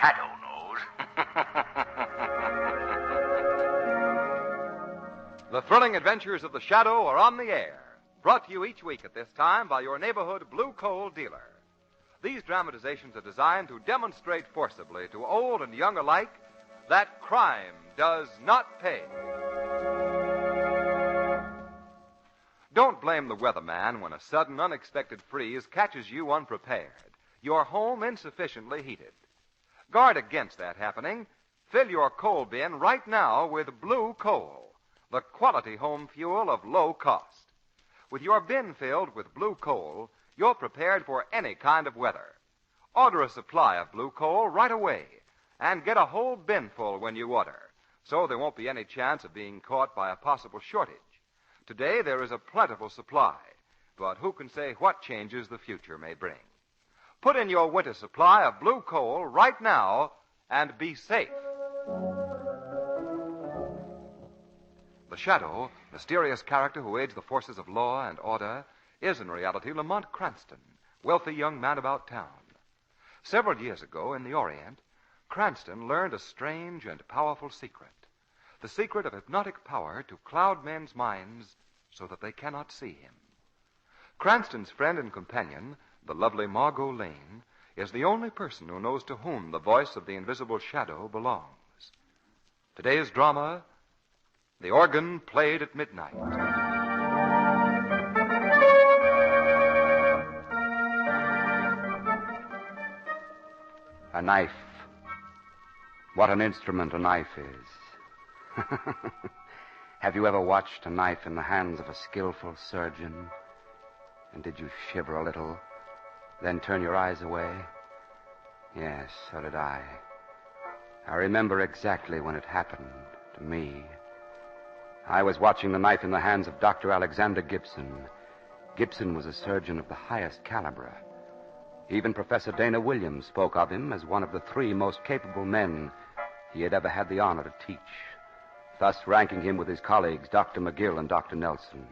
shadow knows. The thrilling adventures of the Shadow are on the air. Brought to you each week at this time by your neighborhood blue coal dealer. These dramatizations are designed to demonstrate forcibly to old and young alike that crime does not pay. Don't blame the weatherman when a sudden, unexpected freeze catches you unprepared, your home insufficiently heated. Guard against that happening. Fill your coal bin right now with blue coal, the quality home fuel of low cost. With your bin filled with blue coal, you're prepared for any kind of weather. Order a supply of blue coal right away and get a whole bin full when you order, so there won't be any chance of being caught by a possible shortage. Today there is a plentiful supply, but who can say what changes the future may bring? Put in your winter supply of blue coal right now and be safe. The Shadow, mysterious character who aids the forces of law and order, is in reality Lamont Cranston, wealthy young man about town. Several years ago in the Orient, Cranston learned a strange and powerful secret. The secret of hypnotic power to cloud men's minds so that they cannot see him. Cranston's friend and companion, the lovely Margot Lane, is the only person who knows to whom the voice of the invisible Shadow belongs. Today's drama, The Organ Played at Midnight. A knife. What an instrument a knife is. Have you ever watched a knife in the hands of a skillful surgeon? And did you shiver a little, then turn your eyes away? Yes, so did I. I remember exactly when it happened to me. I was watching the knife in the hands of Dr. Alexander Gibson. Gibson was a surgeon of the highest caliber. Even Professor Dana Williams spoke of him as one of the 3 most capable men he had ever had the honor to teach, thus ranking him with his colleagues, Dr. McGill and Dr. Nelson.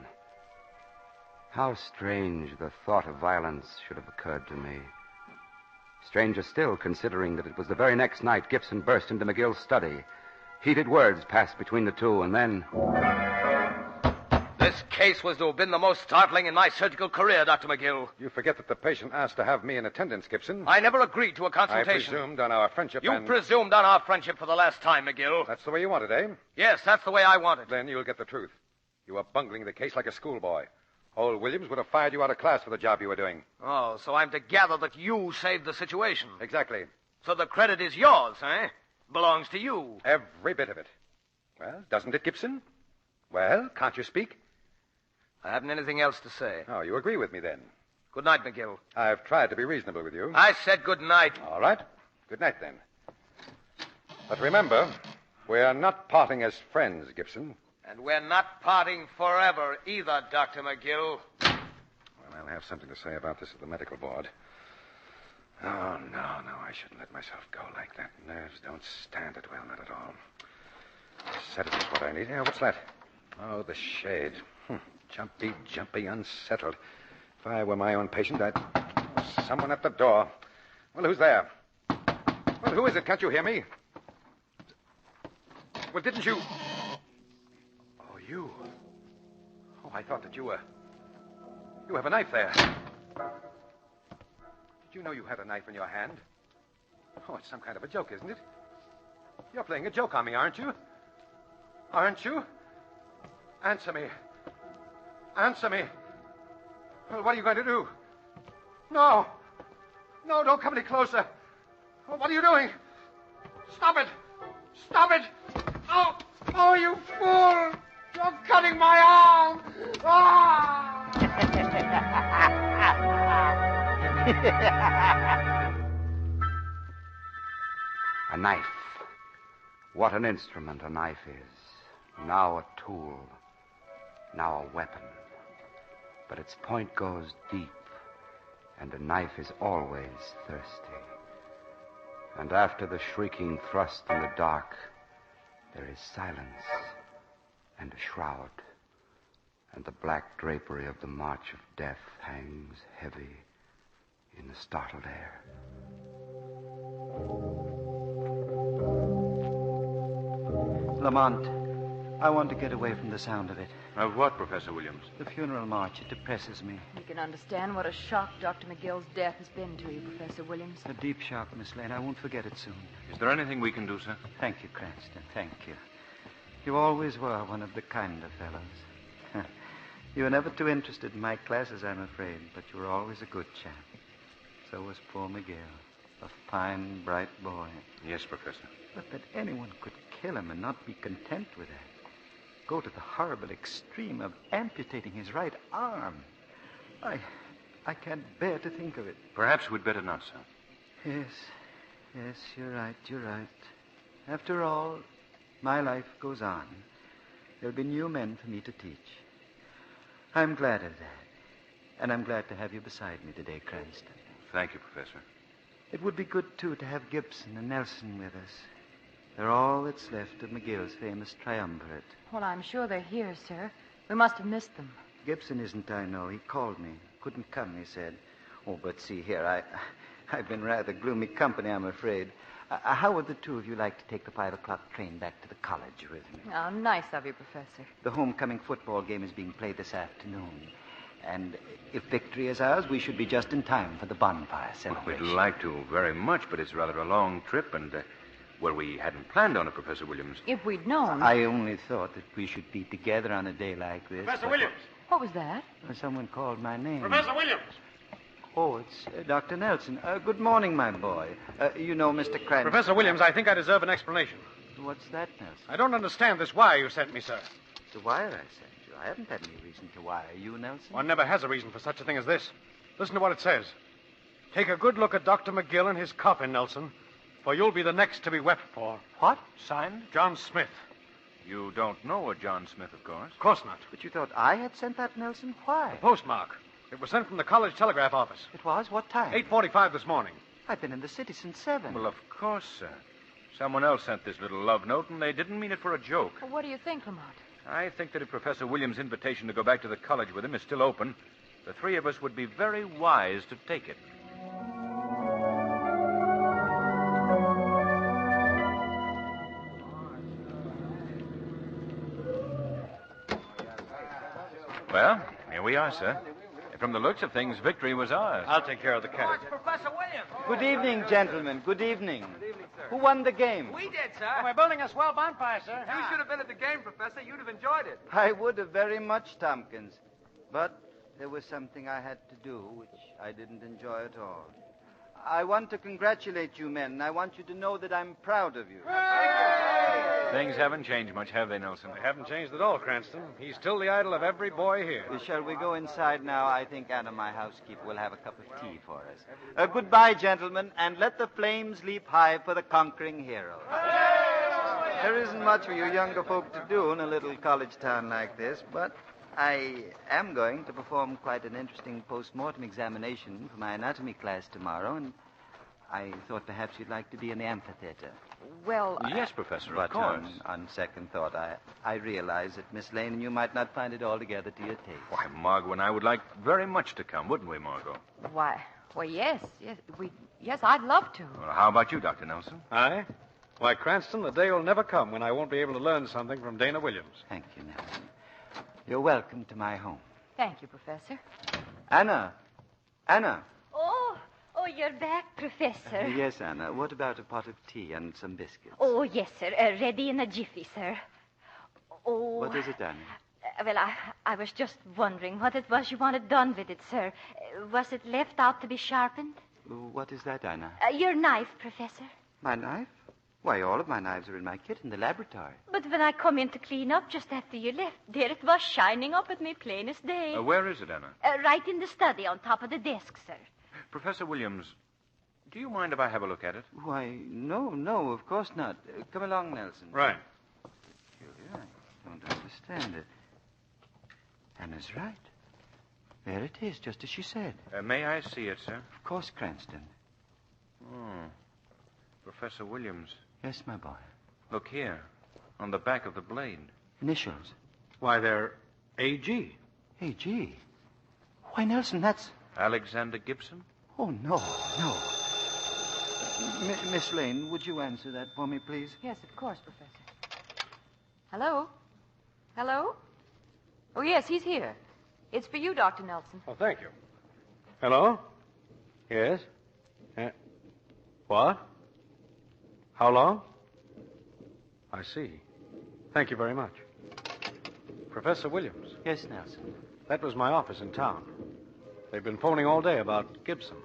How strange the thought of violence should have occurred to me. Stranger still, considering that it was the very next night Gibson burst into McGill's study. Heated words passed between the two, and then... This case was to have been the most startling in my surgical career, Dr. McGill. You forget that the patient asked to have me in attendance, Gibson. I never agreed to a consultation. I presumed on our friendship You presumed on our friendship for the last time, McGill. That's the way you want it, eh? Yes, that's the way I want it. Then you'll get the truth. You were bungling the case like a schoolboy. Old Williams would have fired you out of class for the job you were doing. Oh, so I'm to gather that you saved the situation. Exactly. So the credit is yours, eh? Belongs to you. Every bit of it. Well, doesn't it, Gibson? Well, can't you speak? I haven't anything else to say. Oh, you agree with me then? Good night, McGill. I've tried to be reasonable with you. I said good night. All right. Good night, then. But remember, we're not parting as friends, Gibson. And we're not parting forever either, Dr. McGill. Well, I'll have something to say about this at the medical board. Oh, no, I shouldn't let myself go like that. Nerves don't stand it well, not at all. Sedative is what I need. Yeah, what's that? Oh, the shade. Jumpy, unsettled. If I were my own patient, I'd... Someone at the door. Well, who's there? Well, who is it? Can't you hear me? Well, didn't you... Oh, you. Oh, I thought that you were... You have a knife there. Did you know you had a knife in your hand? Oh, it's some kind of a joke, isn't it? You're playing a joke on me, aren't you? Aren't you? Answer me. Answer me. Well, what are you going to do? No, don't come any closer. Oh, what are you doing? Stop it. Stop it. Oh, you fool. You're cutting my arm. Ah! A knife. What an instrument a knife is. Now a tool. Now a weapon. But its point goes deep, and a knife is always thirsty. And after the shrieking thrust in the dark, there is silence and a shroud, and the black drapery of the march of death hangs heavy in the startled air. Lamont, I want to get away from the sound of it. Of what, Professor Williams? The funeral march, it depresses me. We can understand what a shock Dr. McGill's death has been to you, Professor Williams. A deep shock, Miss Lane. I won't forget it soon. Is there anything we can do, sir? Thank you, Cranston. Thank you. You always were one of the kinder fellows. You were never too interested in my classes, I'm afraid, but you were always a good chap. So was poor McGill, a fine, bright boy. Yes, Professor. But that anyone could kill him and not be content with that. Go to the horrible extreme of amputating his right arm. I can't bear to think of it. Perhaps we'd better not, sir. Yes, you're right. After all, my life goes on. There'll be new men for me to teach. I'm glad of that. And I'm glad to have you beside me today, Cranston. Thank you, Professor. It would be good, too, to have Gibson and Nelson with us. They're all that's left of McGill's famous triumvirate. Well, I'm sure they're here, sir. We must have missed them. Gibson isn't, I know. He called me. Couldn't come, he said. Oh, but see here, I've been rather gloomy company, I'm afraid. How would the two of you like to take the 5 o'clock train back to the college with me? Oh, nice of you, Professor. The homecoming football game is being played this afternoon. And if victory is ours, we should be just in time for the bonfire celebration. We'd like to very much, but it's rather a long trip, and, well, we hadn't planned on it, Professor Williams. If we'd known. I only thought that we should be together on a day like this. Professor Williams! What was that? Someone called my name. Professor Williams! Oh, it's Dr. Nelson. Good morning, my boy. You know Mr. Cranston. Professor Williams, I think I deserve an explanation. What's that, Nelson? I don't understand this wire you sent me, sir. The wire I sent you. I haven't had any reason to wire you, Nelson. One never has a reason for such a thing as this. Listen to what it says. Take a good look at Dr. McGill and his coffin, Nelson, for you'll be the next to be wept for. What? Signed? John Smith. You don't know a John Smith, of course. Of course not. But you thought I had sent that, Nelson? Why? The postmark. It was sent from the college telegraph office. It was? What time? 8:45 this morning. I've been in the city since 7. Well, of course, sir. Someone else sent this little love note, and they didn't mean it for a joke. Well, what do you think, Lamont? I think that if Professor Williams' invitation to go back to the college with him is still open, the three of us would be very wise to take it. Well, here we are, sir. From the looks of things, victory was ours. I'll take care of the cat. Professor Williams. Good evening, gentlemen. Good evening. Good evening, sir. Who won the game? We did, sir. We're building a swell bonfire, sir. You should have been at the game, Professor. You'd have enjoyed it. I would have very much, Tompkins. But there was something I had to do which I didn't enjoy at all. I want to congratulate you men, and I want you to know that I'm proud of you. Things haven't changed much, have they, Nelson? They haven't changed at all, Cranston. He's still the idol of every boy here. Shall we go inside now? I think Anna, my housekeeper, will have a cup of tea for us. Goodbye, gentlemen, and let the flames leap high for the conquering hero. There isn't much for you younger folk to do in a little college town like this, but I am going to perform quite an interesting postmortem examination for my anatomy class tomorrow, and I thought perhaps you'd like to be in the amphitheater. Well, Yes, Professor, But of course. on second thought, I realize that Miss Lane and you might not find it altogether to your taste. Why, Margot and I would like very much to come, wouldn't we, Margot? why, yes, I'd love to. Well, how about you, Dr. Nelson? Aye? Why, Cranston, the day will never come when I won't be able to learn something from Dana Williams. Thank you, Nelson. You're welcome to my home. Thank you, Professor. Anna! Oh, you're back, Professor. Yes, Anna. What about a pot of tea and some biscuits? Oh, yes, sir. Ready in a jiffy, sir. Oh. What is it, Anna? Well, I was just wondering what it was you wanted done with it, sir. Was it left out to be sharpened? What is that, Anna? Your knife, Professor. My knife? Why, all of my knives are in my kit in the laboratory. But when I come in to clean up just after you left, there it was shining up at me plain as day. Where is it, Anna? Right in the study on top of the desk, sir. Professor Williams, do you mind if I have a look at it? Why, no, of course not. Come along, Nelson. Right. Peculiar. I don't understand it. Anna's right. There it is, just as she said. May I see it, sir? Of course, Cranston. Oh. Professor Williams, Yes, my boy. look here, on the back of the blade. Initials. Why, they're A.G. A.G. Why, Nelson, that's... Alexander Gibson? Oh, no. Miss Lane, would you answer that for me, please? Yes, of course, Professor. Hello? Hello? Oh, yes, he's here. It's for you, Dr. Nelson. Oh, thank you. Hello? Yes? What? How long? I see. Thank you very much. Professor Williams. Yes, Nelson. That was my office in town. They've been phoning all day about Gibson.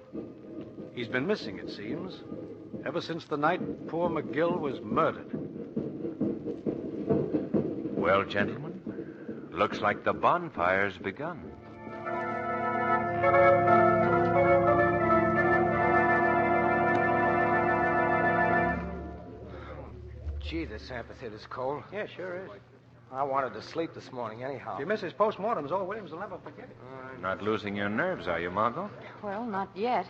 He's been missing, it seems, ever since the night poor McGill was murdered. Well, gentlemen, looks like the bonfire's begun. Gee, this amphitheater's cold. Yeah, sure is. I wanted to sleep this morning anyhow. If you miss his postmortems, old Williams will never forget it. Not losing your nerves, are you, Margot? Well, not yet.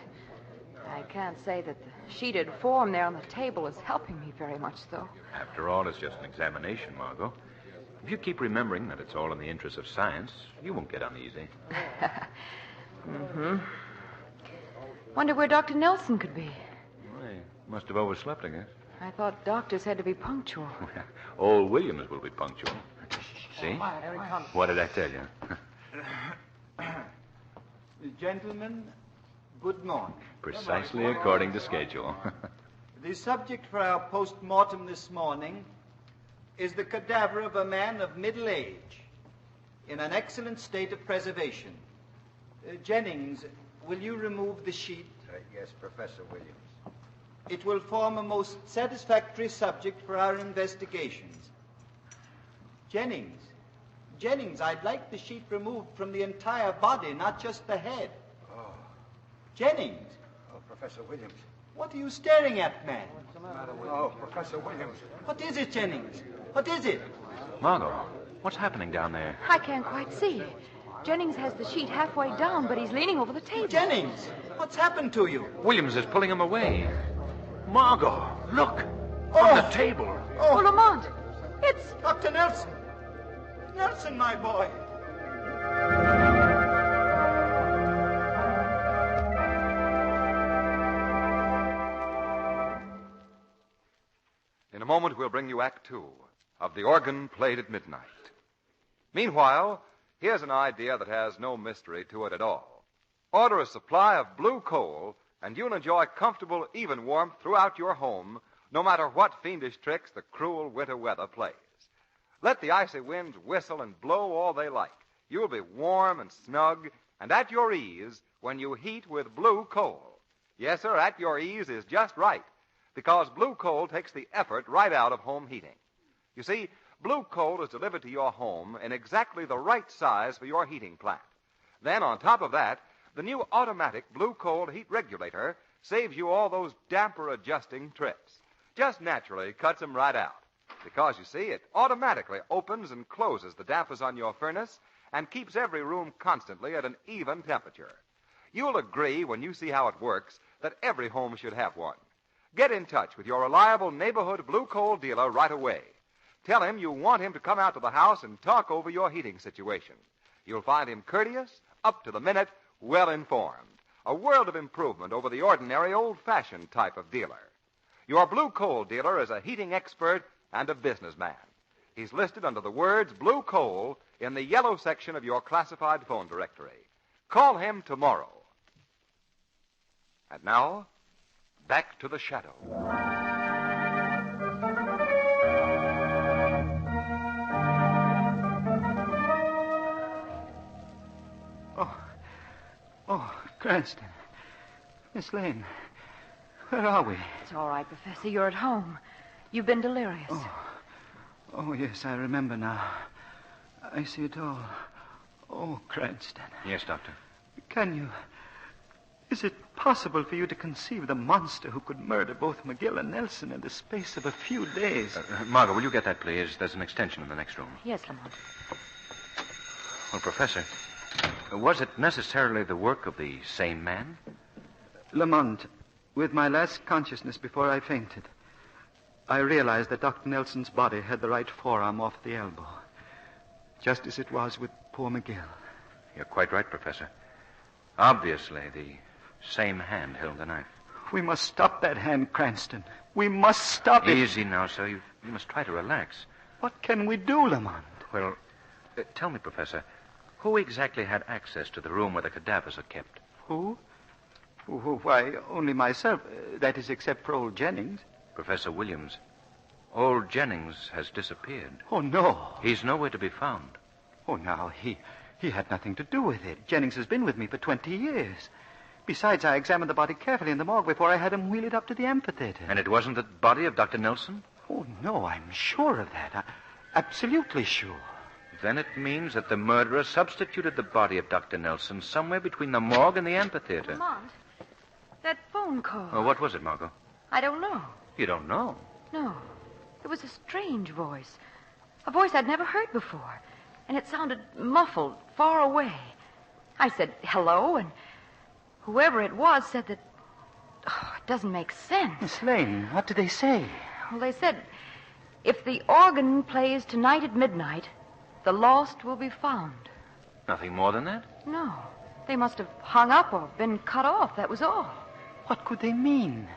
I can't say that the sheeted form there on the table is helping me very much, though. After all, it's just an examination, Margot. If you keep remembering that it's all in the interest of science, you won't get uneasy. Mm-hmm. Wonder where Dr. Nelson could be. Well, he must have overslept, I guess. I thought doctors had to be punctual. Old Williams will be punctual. See? Here he comes. What did I tell you? Gentlemen, good morning. Precisely according to schedule. The subject for our post-mortem this morning is the cadaver of a man of middle age in an excellent state of preservation. Jennings, will you remove the sheet? Yes, Professor Williams. It will form a most satisfactory subject for our investigations. Jennings, I'd like the sheet removed from the entire body, not just the head. Oh. Jennings, Oh, Professor Williams. what are you staring at, man? Oh, Professor Williams. What is it, Jennings? What is it? Margot, what's happening down there? I can't quite see. Jennings has the sheet halfway down, but he's leaning over the table. Jennings, what's happened to you? Williams is pulling him away. Margot, look! On the table. Oh, Lamont! It's... Dr. Nelson! Nelson, my boy! In a moment, we'll bring you Act Two of The Organ Played at Midnight. Meanwhile, here's an idea that has no mystery to it at all. Order a supply of blue coal, and you'll enjoy comfortable, even warmth throughout your home, no matter what fiendish tricks the cruel winter weather plays. Let the icy winds whistle and blow all they like. You'll be warm and snug and at your ease when you heat with blue coal. Yes, sir, at your ease is just right, because blue coal takes the effort right out of home heating. You see, blue coal is delivered to your home in exactly the right size for your heating plant. Then, on top of that, the new automatic blue coal heat regulator saves you all those damper adjusting trips. Just naturally cuts them right out. Because, you see, it automatically opens and closes the dampers on your furnace and keeps every room constantly at an even temperature. You'll agree when you see how it works that every home should have one. Get in touch with your reliable neighborhood blue coal dealer right away. Tell him you want him to come out to the house and talk over your heating situation. You'll find him courteous, up to the minute, well-informed. A world of improvement over the ordinary old-fashioned type of dealer. Your blue coal dealer is a heating expert and a businessman. He's listed under the words Blue Coal in the yellow section of your classified phone directory. Call him tomorrow. And now, back to the shadow. Oh, Cranston. Miss Lane, where are we? It's all right, Professor. You're at home. You've been delirious. Oh, yes, I remember now. I see it all. Oh, Cranston. Yes, Doctor. Is it possible for you to conceive the monster who could murder both McGill and Nelson in the space of a few days? Margot, will you get that, please? There's an extension in the next room. Yes, Lamont. Well, Professor, was it necessarily the work of the same man? Lamont, with my last consciousness before I fainted, I realized that Dr. Nelson's body had the right forearm off the elbow, just as it was with poor McGill. You're quite right, Professor. Obviously, the same hand held the knife. We must stop that hand, Cranston. We must stop it. Easy now, sir. You must try to relax. What can we do, Lamont? Well, tell me, Professor, who exactly had access to the room where the cadavers are kept? Who? Why, only myself. That is, except for old Jennings. Professor Williams. Old Jennings has disappeared. Oh, no. He's nowhere to be found. Oh, now, he had nothing to do with it. Jennings has been with me for 20 years. Besides, I examined the body carefully in the morgue before I had him wheel it up to the amphitheater. And it wasn't the body of Dr. Nelson? Oh, no, I'm sure of that. Absolutely sure. Then it means that the murderer substituted the body of Dr. Nelson somewhere between the morgue and the amphitheater. Lamont, that phone call. Oh, what was it, Margot? I don't know. You don't know? No. It was a strange voice. A voice I'd never heard before. And it sounded muffled, far away. I said, hello, and whoever it was said that... Oh, it doesn't make sense. Miss Lane, what did they say? Well, they said, if the organ plays tonight at midnight, the lost will be found. Nothing more than that? No. They must have hung up or been cut off, that was all. What could they mean?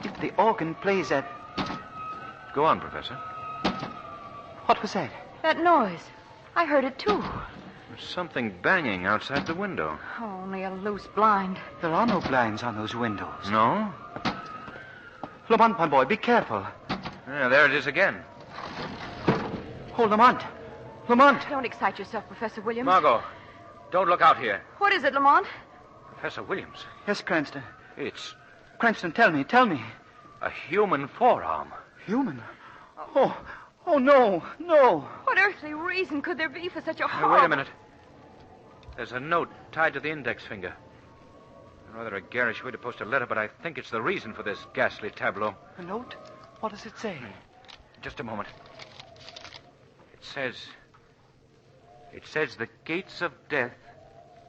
If the organ plays at... Go on, Professor. What was that? That noise. I heard it, too. There's something banging outside the window. Oh, only a loose blind. There are no blinds on those windows. No? Lamont, my boy, be careful. Yeah, there it is again. Oh, Lamont. Lamont. Don't excite yourself, Professor Williams. Margot, don't look out here. What is it, Lamont? Professor Williams. Yes, Cranston. It's Cranston, tell me. a human forearm. Human? Oh, no. What earthly reason could there be for such a Now, horrible... wait a minute. There's a note tied to the index finger. Rather a garish way to post a letter, but I think it's the reason for this ghastly tableau. A note? What does it say? Just a moment. It says the gates of death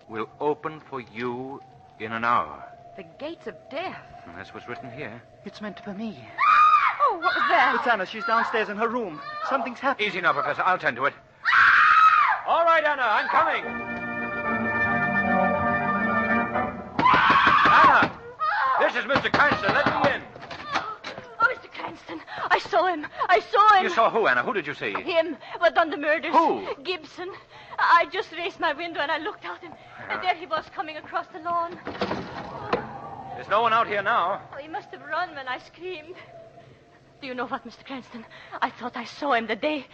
will open for you in an hour. The gates of death? And that's what's written here. It's meant for me. Oh, what was that? It's Anna. She's downstairs in her room. Something's happened. Easy now, Professor. I'll tend to it. All right, Anna, I'm coming. Anna! This is Mr. Cranston. Let me in. Oh, Mr. Cranston, I saw him. You saw who, Anna? Who did you see? Him, what done the murders. Who? Gibson. I just raised my window and I looked out and there he was coming across the lawn. There's no one out here now. Oh, he must have run when I screamed. Do you know what, Mr. Cranston? I thought I saw him the day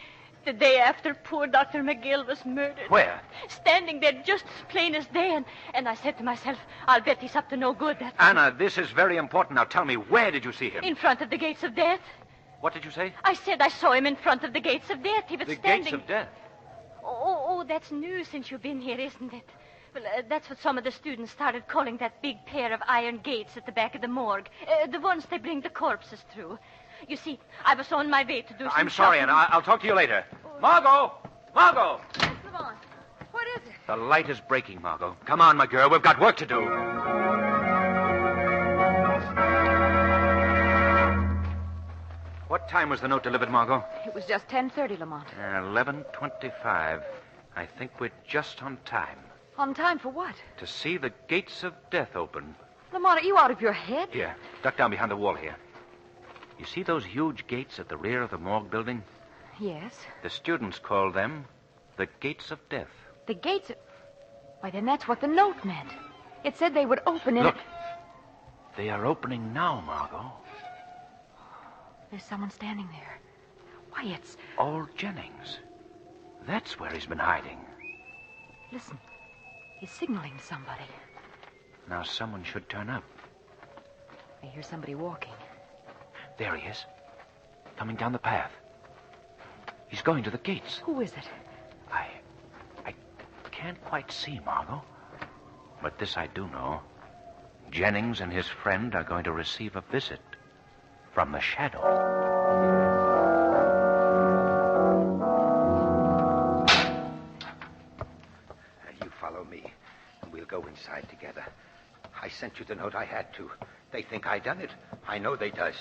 after poor Dr. McGill was murdered. Where? Standing there just as plain as day, and I said to myself, I'll bet he's up to no good. Anna, this is very important. Now tell me, where did you see him? In front of the gates of death. What did you say? I said I saw him in front of the gates of death. He was The standing... gates of death. Oh, that's new since you've been here, isn't it? Well, that's what some of the students started calling that big pair of iron gates at the back of the morgue. The ones they bring the corpses through. You see, I was on my way to do some I'm sorry, shopping. Anna. I'll talk to you later. Margot! Margot! Yes, Lamont. What is it? The light is breaking, Margot. Come on, my girl. We've got work to do. What time was the note delivered, Margot? It was just 10:30, Lamont. 11:25. I think we're just on time On time for what? to see the gates of death open. Lamont, are you out of your head? Here, duck down behind the wall here. You see those huge gates at the rear of the morgue building? Yes. The students call them the gates of death. The gates... Why, then that's what the note meant. It said they would open in... Look. They are opening now, Margot. There's someone standing there. Why, it's... Old Jennings. That's where he's been hiding. Listen. He's signaling somebody. Now someone should turn up. I hear somebody walking. There he is. Coming down the path. He's going to the gates. Who is it? I can't quite see, Margot. But this I do know. Jennings and his friend are going to receive a visit from the shadow. You follow me, and we'll go inside together. I sent you the note. I had to. They think I done it. I know they does.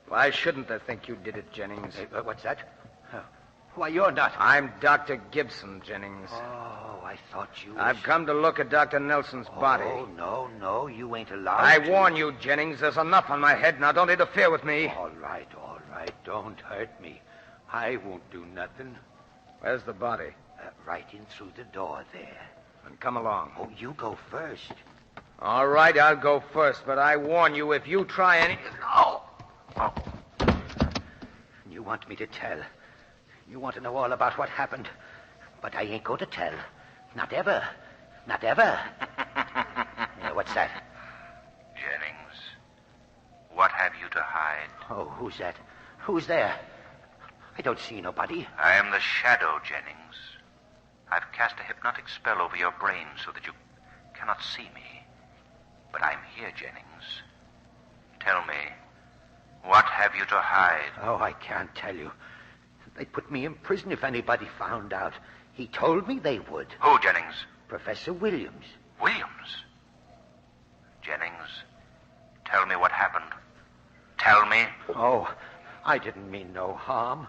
Why shouldn't they think you did it, Jennings? What's that? Why, you're not. I'm Dr. Gibson, Jennings. Oh, I thought you I've come to look at Dr. Nelson's body. Oh, no, you ain't allowed I to. warn you, Jennings, there's enough on my head. Now, don't interfere with me. All right. Don't hurt me. I won't do nothing. Where's the body? Right in through the door there. Then come along. Oh, you go first. All right, I'll go first, but I warn you, if you try any... Oh! You want me to tell. You want to know all about what happened. But I ain't going to tell. Not ever. Not ever. What's that? Jennings, what have you to hide? Oh, who's that? Who's there? I don't see nobody. I am the shadow, Jennings. I've cast a hypnotic spell over your brain so that you cannot see me. But I'm here, Jennings. Tell me, what have you to hide? Oh, I can't tell you. They'd put me in prison if anybody found out. He told me they would. Who, Jennings? Professor Williams. Williams? Jennings, tell me what happened. Tell me. Oh, I didn't mean no harm.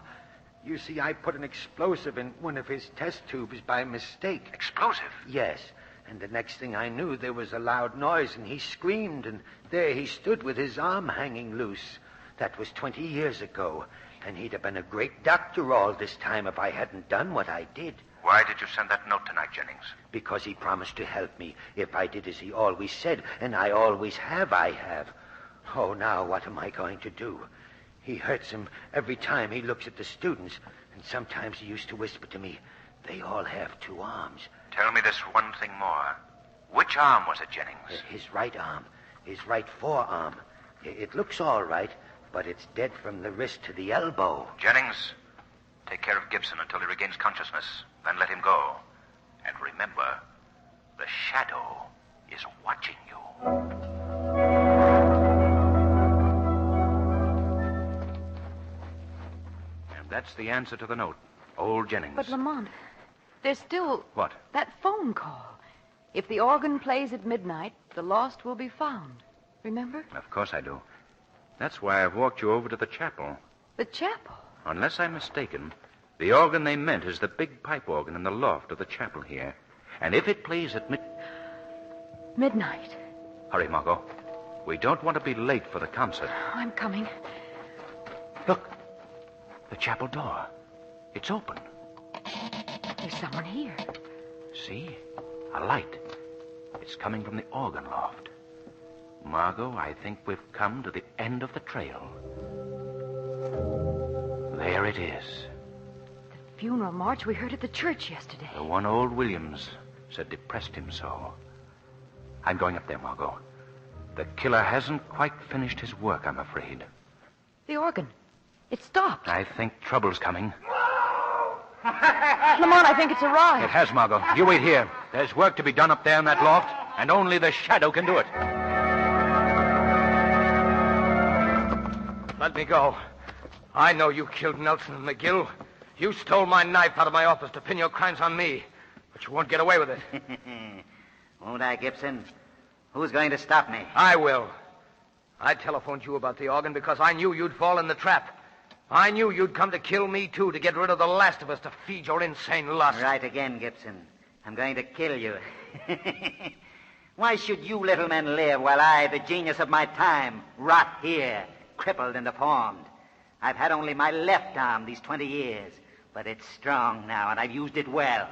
You see, I put an explosive in one of his test tubes by mistake. Explosive? Yes, and the next thing I knew, there was a loud noise, and he screamed, and there he stood with his arm hanging loose. That was 20 years ago, and he'd have been a great doctor all this time if I hadn't done what I did. Why did you send that note tonight, Jennings? Because he promised to help me if I did as he always said, and I always have, I have. Oh, now what am I going to do? He hurts him every time he looks at the students, and sometimes he used to whisper to me, they all have 2 arms. Tell me this one thing more. Which arm was it, Jennings? His right arm, his right forearm. It looks all right, but it's dead from the wrist to the elbow. Jennings, take care of Gibson until he regains consciousness. Then let him go. And remember, the shadow is watching you. And that's the answer to the note. Old Jennings. But, Lamont, there's still... What? That phone call. If the organ plays at midnight, the lost will be found. Remember? Of course I do. That's why I've walked you over to the chapel. The chapel? Unless I'm mistaken, the organ they meant is the big pipe organ in the loft of the chapel here. And if it plays at midnight. Hurry, Margot. We don't want to be late for the concert. I'm coming. Look. The chapel door. It's open. There's someone here. See? A light. It's coming from the organ loft. Margot, I think we've come to the end of the trail. There it is. The funeral march we heard at the church yesterday. The one old Williams said depressed him so. I'm going up there, Margot. The killer hasn't quite finished his work, I'm afraid. The organ. It stopped. I think trouble's coming. Lamont, I think it's arrived. It has, Margot. You wait here. There's work to be done up there in that loft, and only the shadow can do it. Let me go. I know you killed Nelson and McGill. You stole my knife out of my office to pin your crimes on me. But you won't get away with it. Won't I, Gibson? Who's going to stop me? I will. I telephoned you about the organ because I knew you'd fall in the trap. I knew you'd come to kill me, too, to get rid of the last of us, to feed your insane lust. Right again, Gibson. I'm going to kill you. Why should you little men live while I, the genius of my time, rot here, crippled and deformed? I've had only my left arm these 20 years, but it's strong now, and I've used it well.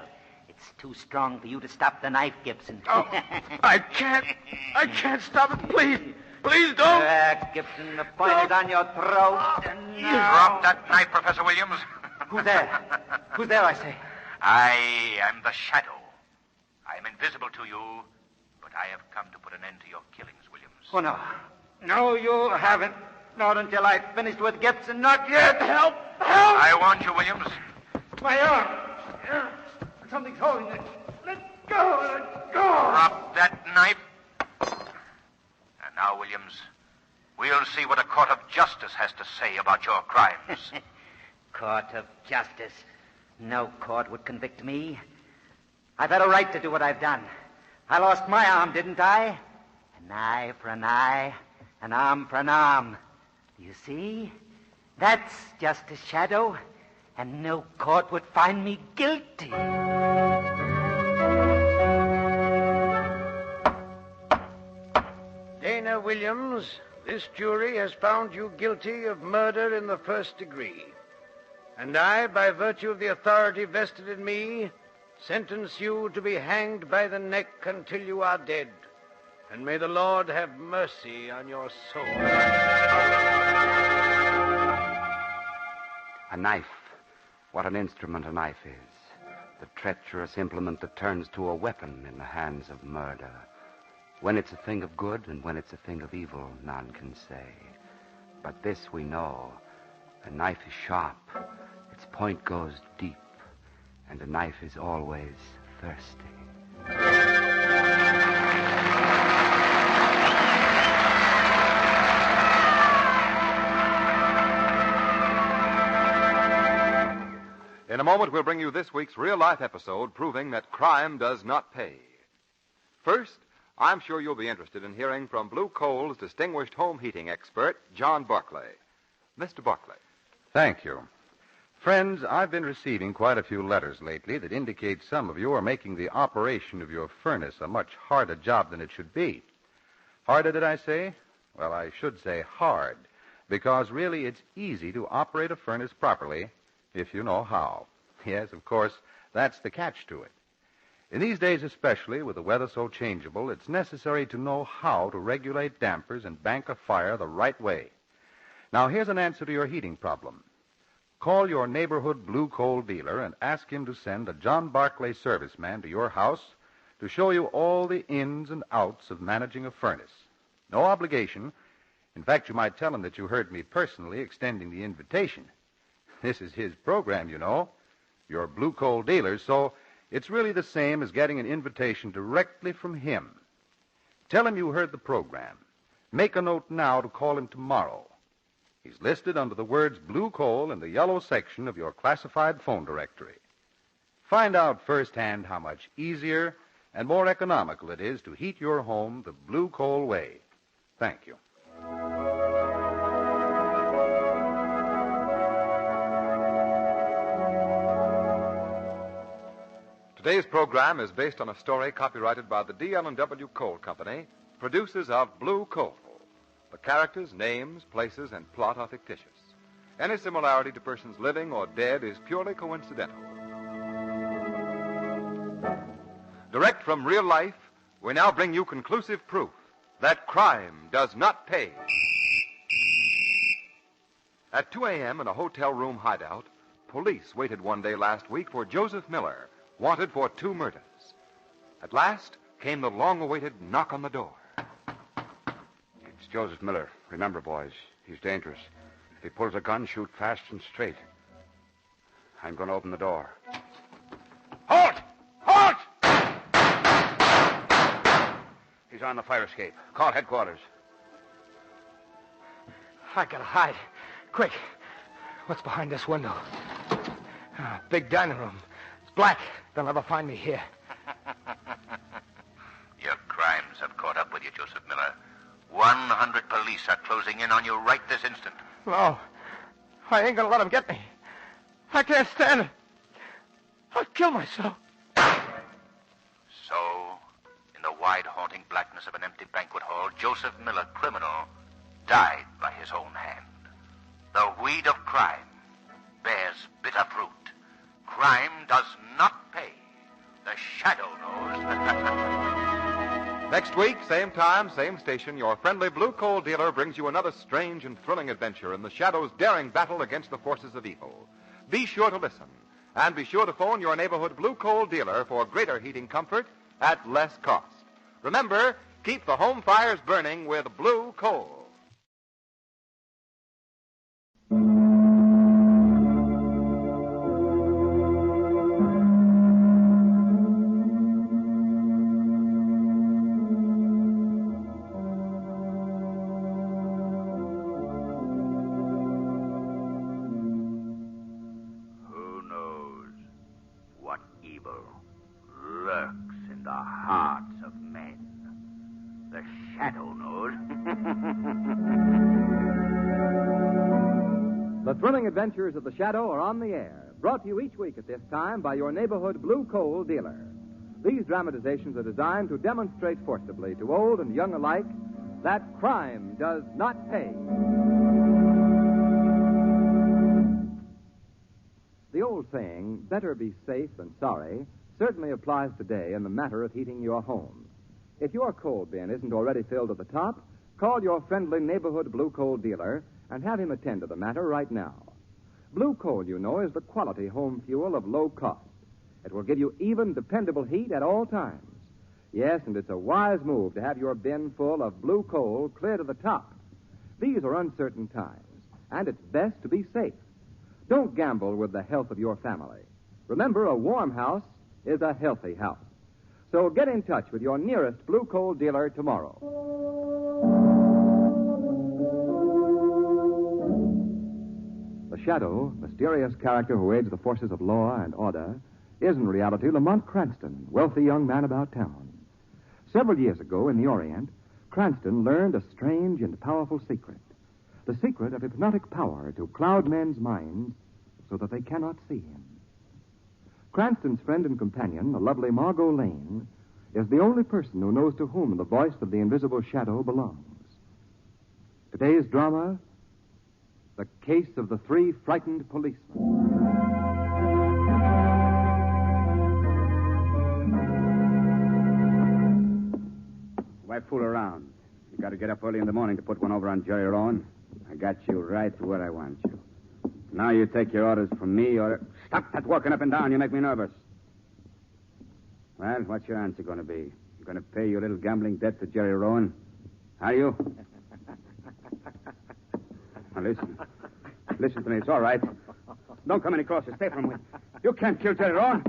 It's too strong for you to stop the knife, Gibson. Oh, I can't stop it, please. Please don't. Gibson, the point is on your throat. Drop that knife, Professor Williams. Who's there? Who's there, I say? I am the shadow. I am invisible to you, but I have come to put an end to your killings, Williams. Oh, no. No, you haven't. Not until I've finished with Gibson. Not yet. Help! Help! I want you, Williams. My arm. Something's holding it. Let go. Let go. Drop that knife. And now, Williams, we'll see what a court of justice has to say about your crimes. Court of justice. No court would convict me. I've had a right to do what I've done. I lost my arm, didn't I? An eye for an eye, an arm for an arm. You see? That's justice, Shadow. And no court would find me guilty. Dana Williams, this jury has found you guilty of murder in the 1st degree. And I, by virtue of the authority vested in me, sentence you to be hanged by the neck until you are dead. And may the Lord have mercy on your soul. A knife. What an instrument a knife is. The treacherous implement that turns to a weapon in the hands of murder. When it's a thing of good and when it's a thing of evil, none can say. But this we know. A knife is sharp. Its point goes deep. And a knife is always thirsty. In a moment, we'll bring you this week's real-life episode proving that crime does not pay. First, I'm sure you'll be interested in hearing from Blue Coal's distinguished home heating expert, John Barclay. Mr. Barclay. Thank you. Friends, I've been receiving quite a few letters lately that indicate some of you are making the operation of your furnace a much harder job than it should be. Harder, did I say? Well, I should say hard, because really it's easy to operate a furnace properly if you know how. Yes, of course, that's the catch to it. In these days especially, with the weather so changeable, it's necessary to know how to regulate dampers and bank a fire the right way. Now, here's an answer to your heating problem. Call your neighborhood Blue Coal dealer and ask him to send a John Barclay serviceman to your house to show you all the ins and outs of managing a furnace. No obligation. In fact, you might tell him that you heard me personally extending the invitation. This is his program, you know, your Blue Coal dealer, so it's really the same as getting an invitation directly from him. Tell him you heard the program. Make a note now to call him tomorrow. He's listed under the words Blue Coal in the yellow section of your classified phone directory. Find out firsthand how much easier and more economical it is to heat your home the Blue Coal way. Thank you. Today's program is based on a story copyrighted by the D.L.&W. Coal Company, producers of Blue Coal. The characters, names, places, and plot are fictitious. Any similarity to persons living or dead is purely coincidental. Direct from real life, we now bring you conclusive proof that crime does not pay. At 2 a.m. in a hotel room hideout, police waited one day last week for Joseph Miller, wanted for 2 murders. At last came the long-awaited knock on the door. It's Joseph Miller. Remember, boys, he's dangerous. If he pulls a gun, shoot fast and straight. I'm going to open the door. Halt! Halt! He's on the fire escape. Call headquarters. I gotta hide. Quick. What's behind this window? Big dining room. It's black. They'll never find me here. Your crimes have caught up with you, Joseph Miller. 100 police are closing in on you right this instant. No. I ain't gonna let them get me. I can't stand it. I'll kill myself. So, in the wide, haunting blackness of an empty banquet hall, Joseph Miller, criminal, died by his own hand. The weed of crime bears bitter fruit. Crime does not pay. The shadow knows. Next week, same time, same station, your friendly Blue Coal dealer brings you another strange and thrilling adventure in the Shadow's daring battle against the forces of evil. Be sure to listen, and be sure to phone your neighborhood Blue Coal dealer for greater heating comfort at less cost. Remember, keep the home fires burning with Blue Coal. The thrilling adventures of the Shadow are on the air, brought to you each week at this time by your neighborhood Blue Coal dealer. These dramatizations are designed to demonstrate forcibly to old and young alike that crime does not pay. old saying, better be safe than sorry, certainly applies today in the matter of heating your home. If your coal bin isn't already filled to the top, call your friendly neighborhood blue coal dealer and have him attend to the matter right now. Blue coal, you know, is the quality home fuel of low cost. It will give you even, dependable heat at all times. Yes, and it's a wise move to have your bin full of blue coal clear to the top. These are uncertain times, and it's best to be safe. Don't gamble with the health of your family. Remember, a warm house is a healthy house. So get in touch with your nearest blue coal dealer tomorrow. The Shadow, mysterious character who aids the forces of law and order, is in reality Lamont Cranston, wealthy young man about town. Several years ago in the Orient, Cranston learned a strange and powerful secret. The secret of hypnotic power to cloud men's minds so that they cannot see him. Cranston's friend and companion, the lovely Margot Lane, is the only person who knows to whom the voice of the invisible shadow belongs. Today's drama, The Case of the Three Frightened Policemen. Why fool around? You got to get up early in the morning to put one over on Jerry Rowan. I got you right where I want you. Now you take your orders from me, or... Stop that walking up and down. You make me nervous. Well, what's your answer going to be? You going to pay your little gambling debt to Jerry Rowan? Are you? Now, listen. Listen to me. It's all right. Don't come any closer. Stay from me. You can't kill Jerry Rowan.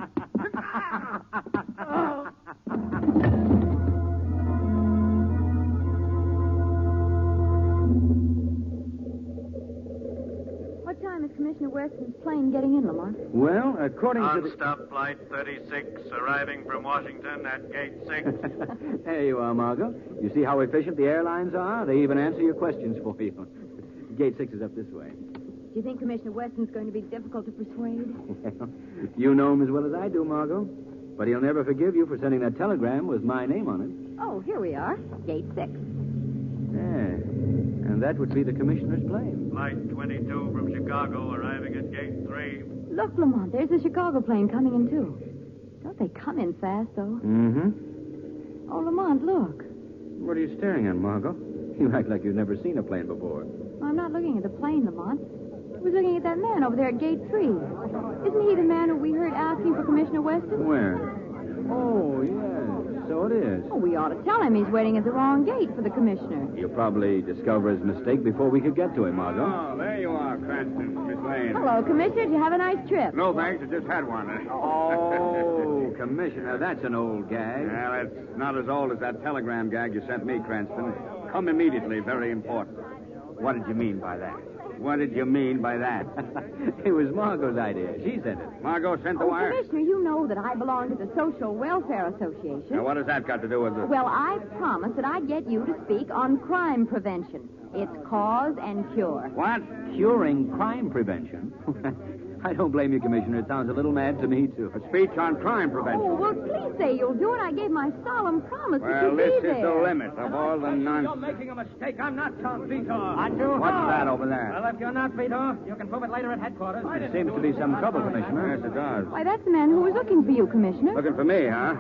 What time is Commissioner Weston's plane getting in, Lamont? Well, according to the... Non-stop flight 36, arriving from Washington at gate 6. There you are, Margot. You see how efficient the airlines are? They even answer your questions for you. Gate 6 is up this way. Do you think Commissioner Weston's going to be difficult to persuade? You know him as well as I do, Margot. But he'll never forgive you for sending that telegram with my name on it. Oh, here we are. Gate 6. Yeah. And that would be the commissioner's plane. Flight 22 from Chicago, arriving at gate 3. Look, Lamont, there's the Chicago plane coming in, too. Don't they come in fast, though? Mm-hmm. Oh, Lamont, look. What are you staring at, Margot? You act like you've never seen a plane before. Well, I'm not looking at the plane, Lamont. I was looking at that man over there at gate 3. Isn't he the man who we heard asking for Commissioner Weston? Where? Oh, yes. So it is. Oh, we ought to tell him he's waiting at the wrong gate for the commissioner. You'll probably discover his mistake before we could get to him, Margot. Oh, there you are, Cranston. Miss Lane. Hello, Commissioner. Did you have a nice trip? No, thanks. I just had one. Oh, Commissioner, that's an old gag. Well, it's not as old as that telegram gag you sent me, Cranston. Come immediately. Very important. What did you mean by that? What did you mean by that? It was Margot's idea. She sent it. Margot sent the wire? Commissioner, you know that I belong to the Social Welfare Association. Now, what does that got to do with it? Well, I promised that I'd get you to speak on crime prevention. It's cause and cure. What? Curing crime prevention? I don't blame you, Commissioner. It sounds a little mad to me, too. A speech on crime prevention. Oh, well, please say you'll do it. I gave my solemn promise that Well, you'd this be is there. the limit of all the nonsense. You're making a mistake. I'm not Tom Vitor. What's that over there? Well, if you're not Vitor, you can prove it later at headquarters. There seems to be some trouble, Commissioner. Yes, it does. Why, that's the man who was looking for you, Commissioner. Looking for me, huh?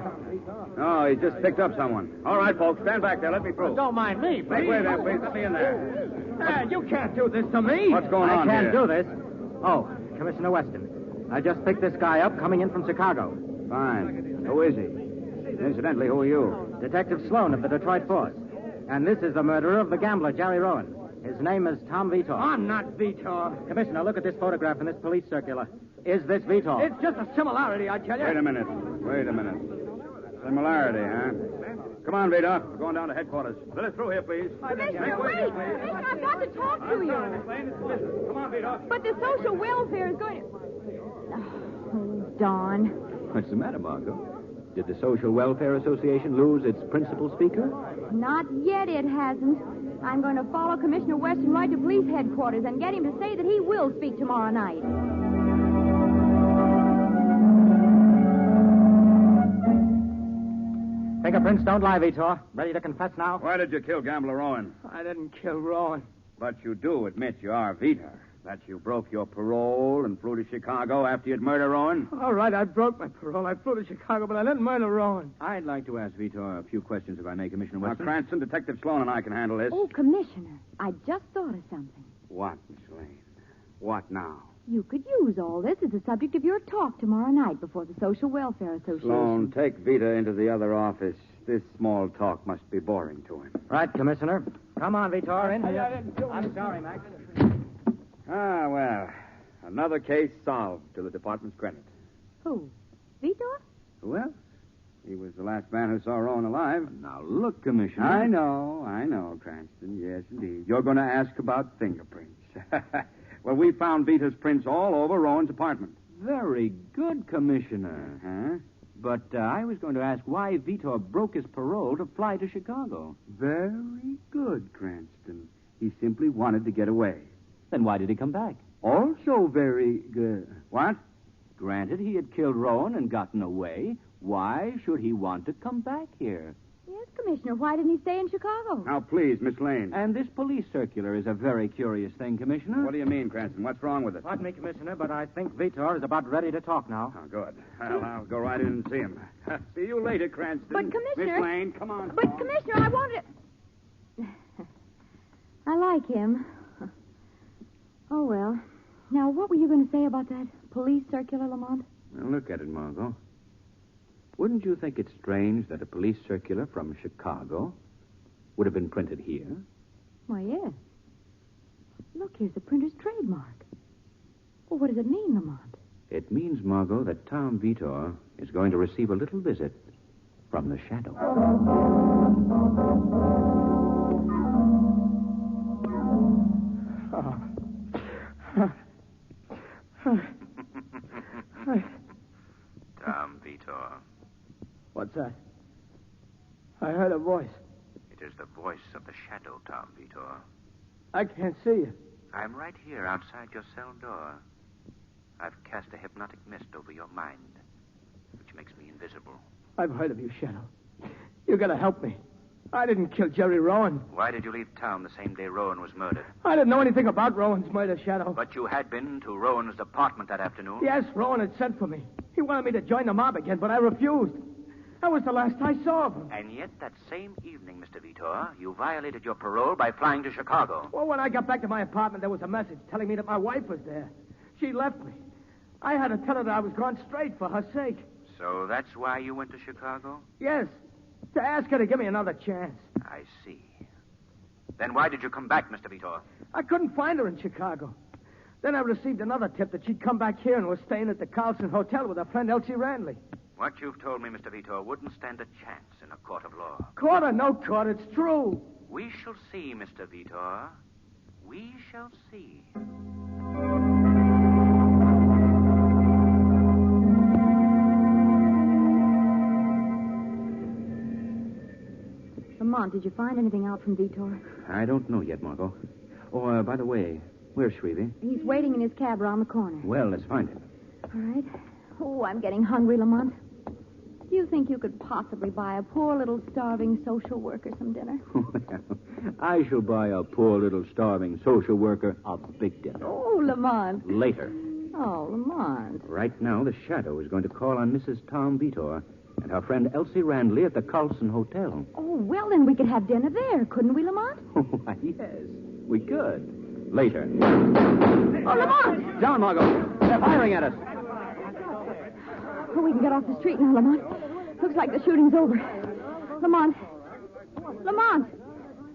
Oh, he's just picked up someone. All right, folks, stand back there. Let me through. Don't mind me, please. Make way there, please. Let me in there. You can't do this to me. What's going on I can't here? do this. Oh, Commissioner Weston. I just picked this guy up coming in from Chicago. Fine. Who is he? Incidentally, who are you? Detective Sloan of the Detroit Force. And this is the murderer of the gambler, Jerry Rowan. His name is Tom Vitor. I'm not Vitor. Commissioner, look at this photograph in this police circular. Is this Vitor? It's just a similarity, I tell you. Wait a minute. Similarity, huh? Come on, Vito. We're going down to headquarters. Let us through here, please. Commissioner, wait! Commissioner, I've got to talk to you. Come on, Vito. But the social welfare is going to... Oh, Don. What's the matter, Margot? Did the Social Welfare Association lose its principal speaker? Not yet, it hasn't. I'm going to follow Commissioner Weston right to police headquarters and get him to say that he will speak tomorrow night. Fingerprints don't lie, Vitor. Ready to confess now? Why did you kill Gambler Rowan? I didn't kill Rowan. But you do admit you are Vito. That you broke your parole and flew to Chicago after you'd murdered Rowan? All right, I broke my parole. I flew to Chicago, but I didn't murder Rowan. I'd like to ask Vitor a few questions, if I may, Commissioner Now, Weston. Cranston, Detective Sloan and I can handle this. Oh, Commissioner, I just thought of something. What, Miss Lane? What now? You could use all this as the subject of your talk tomorrow night before the Social Welfare Association. Sloan, take Vita into the other office. This small talk must be boring to him. Right, Commissioner. Come on, Vitor, in. I'm sorry, Max. Ah, well, another case solved to the department's credit. Who? Vitor? Who else? He was the last man who saw Rowan alive. Now, look, Commissioner. I know, Cranston. Yes, indeed. You're going to ask about fingerprints. Well, we found Vita's prints all over Rowan's apartment. Very good, Commissioner. Huh? But I was going to ask why Vitor broke his parole to fly to Chicago. Very good, Cranston. He simply wanted to get away. Then why did he come back? Also very good. What? Granted, he had killed Rowan and gotten away. Why should he want to come back here? Yes, Commissioner. Why didn't he stay in Chicago? Now, please, Miss Lane. And this police circular is a very curious thing, Commissioner. What do you mean, Cranston? What's wrong with it? Pardon me, Commissioner, but I think Vitor is about ready to talk now. Oh, good. Well, I'll go right in and see him. See you later, Cranston. But, Commissioner... Miss Lane, come on. But, Commissioner, I wanted... I like him. Oh, well. Now, what were you going to say about that police circular, Lamont? Now, look at it, Margot. Wouldn't you think it strange that a police circular from Chicago would have been printed here? Why, yes. Look, here's the printer's trademark. Well, what does it mean, Lamont? It means, Margot, that Tom Vitor is going to receive a little visit from the shadow. Tom Vitor. What's that? I heard a voice. It is the voice of the shadow, Tom Vitor. I can't see you. I'm right here outside your cell door. I've cast a hypnotic mist over your mind, which makes me invisible. I've heard of you, Shadow. You gotta help me. I didn't kill Jerry Rowan. Why did you leave town the same day Rowan was murdered? I didn't know anything about Rowan's murder, Shadow. But you had been to Rowan's apartment that afternoon? Yes, Rowan had sent for me. He wanted me to join the mob again, but I refused. That was the last I saw of him. And yet, that same evening, Mr. Vitor, you violated your parole by flying to Chicago. Well, when I got back to my apartment, there was a message telling me that my wife was there. She left me. I had to tell her that I was gone straight for her sake. So that's why you went to Chicago? Yes, to ask her to give me another chance. I see. Then why did you come back, Mr. Vitor? I couldn't find her in Chicago. Then I received another tip that she'd come back here and was staying at the Carlson Hotel with her friend Elsie Randley. What you've told me, Mr. Vitor, wouldn't stand a chance in a court of law. Court or no court, it's true. We shall see, Mr. Vitor. We shall see. Lamont, did you find anything out from Vitor? I don't know yet, Margot. Oh, by the way, where's Shrevey? He's waiting in his cab around the corner. Well, let's find him. All right. Oh, I'm getting hungry, Lamont. Do you think you could possibly buy a poor little starving social worker some dinner? Well, I shall buy a poor little starving social worker a big dinner. Oh, Lamont. Later. Oh, Lamont. Right now, the Shadow is going to call on Mrs. Tom Vitor and her friend Elsie Randley at the Carlson Hotel. Oh, well, then we could have dinner there, couldn't we, Lamont? Why, yes, we could. Later. Oh, Lamont! Down, Margot. They're firing at us. Oh, we can get off the street now, Lamont. Looks like the shooting's over. Lamont. Lamont.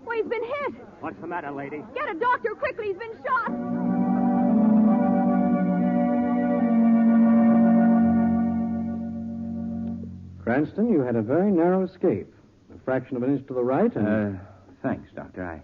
Well, he's been hit. What's the matter, lady? Get a doctor quickly. He's been shot. Cranston, you had a very narrow escape. A fraction of an inch to the right and... Thanks, Doctor. I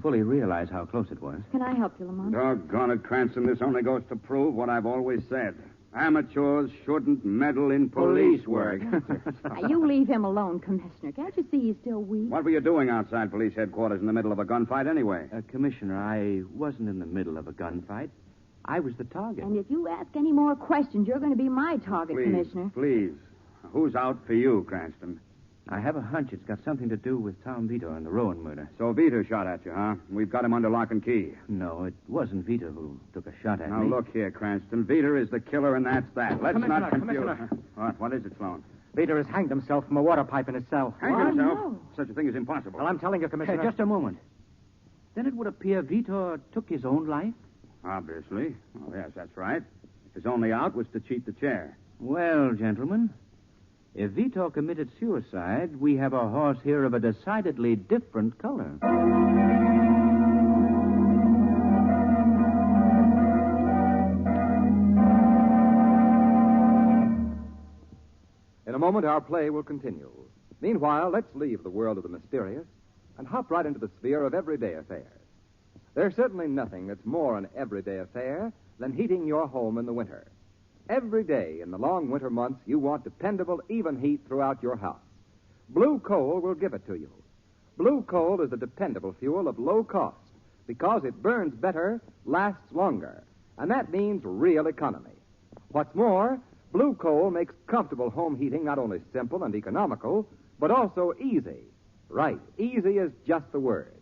fully realize how close it was. Can I help you, Lamont? Doggone it, Cranston. This only goes to prove what I've always said. Amateurs shouldn't meddle in police work. Now, you leave him alone, Commissioner. Can't you see he's still weak? What were you doing outside police headquarters in the middle of a gunfight anyway? Commissioner, I wasn't in the middle of a gunfight. I was the target. And if you ask any more questions, you're going to be my target, Please, Commissioner. please. Who's out for you, Cranston? I have a hunch it's got something to do with Tom Vito and the Rowan murder. So Vito shot at you, huh? We've got him under lock and key. No, it wasn't Vito who took a shot at Now, me. look here, Cranston. Vito is the killer, and that's that. Let's not confuse... Commissioner. What is it, Sloan? Vito has hanged himself from a water pipe in his cell. Hanged Oh, himself? no. Such a thing is impossible. Well, I'm telling you, Commissioner. Just a moment. Then it would appear Vito took his own life? Obviously. Oh, yes, that's right. His only out was to cheat the chair. Well, gentlemen, if Vito committed suicide, we have a horse here of a decidedly different color. In a moment, our play will continue. Meanwhile, let's leave the world of the mysterious and hop right into the sphere of everyday affairs. There's certainly nothing that's more an everyday affair than heating your home in the winter. Every day in the long winter months, you want dependable, even heat throughout your house. Blue coal will give it to you. Blue coal is a dependable fuel of low cost because it burns better, lasts longer, and that means real economy. What's more, blue coal makes comfortable home heating not only simple and economical, but also easy. Right, easy is just the word.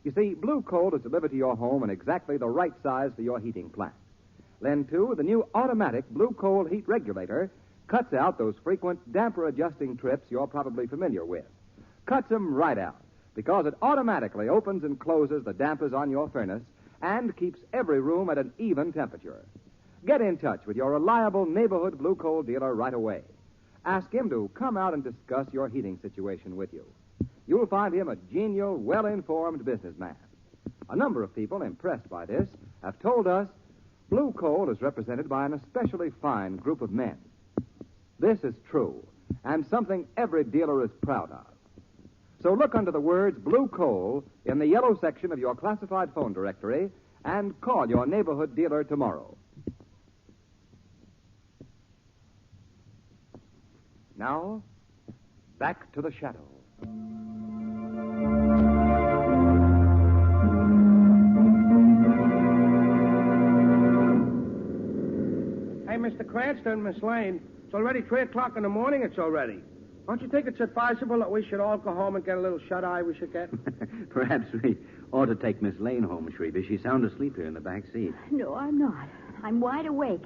You see, blue coal is delivered to your home in exactly the right size for your heating plant. Then, too, the new automatic blue coal heat regulator cuts out those frequent damper-adjusting trips you're probably familiar with. Cuts them right out because it automatically opens and closes the dampers on your furnace and keeps every room at an even temperature. Get in touch with your reliable neighborhood blue coal dealer right away. Ask him to come out and discuss your heating situation with you. You'll find him a genial, well-informed businessman. A number of people impressed by this have told us blue coal is represented by an especially fine group of men. This is true, and something every dealer is proud of. So look under the words blue coal in the yellow section of your classified phone directory and call your neighborhood dealer tomorrow. Now, back to the shadow. Hey, Mr. Cranston, Miss Lane. It's already 3 o'clock in the morning. It's already. Don't you think it's advisable that we should all go home and get a little shut-eye we should get? Perhaps we ought to take Miss Lane home, Shrevey. She's sound asleep here in the back seat. No, I'm not. I'm wide awake.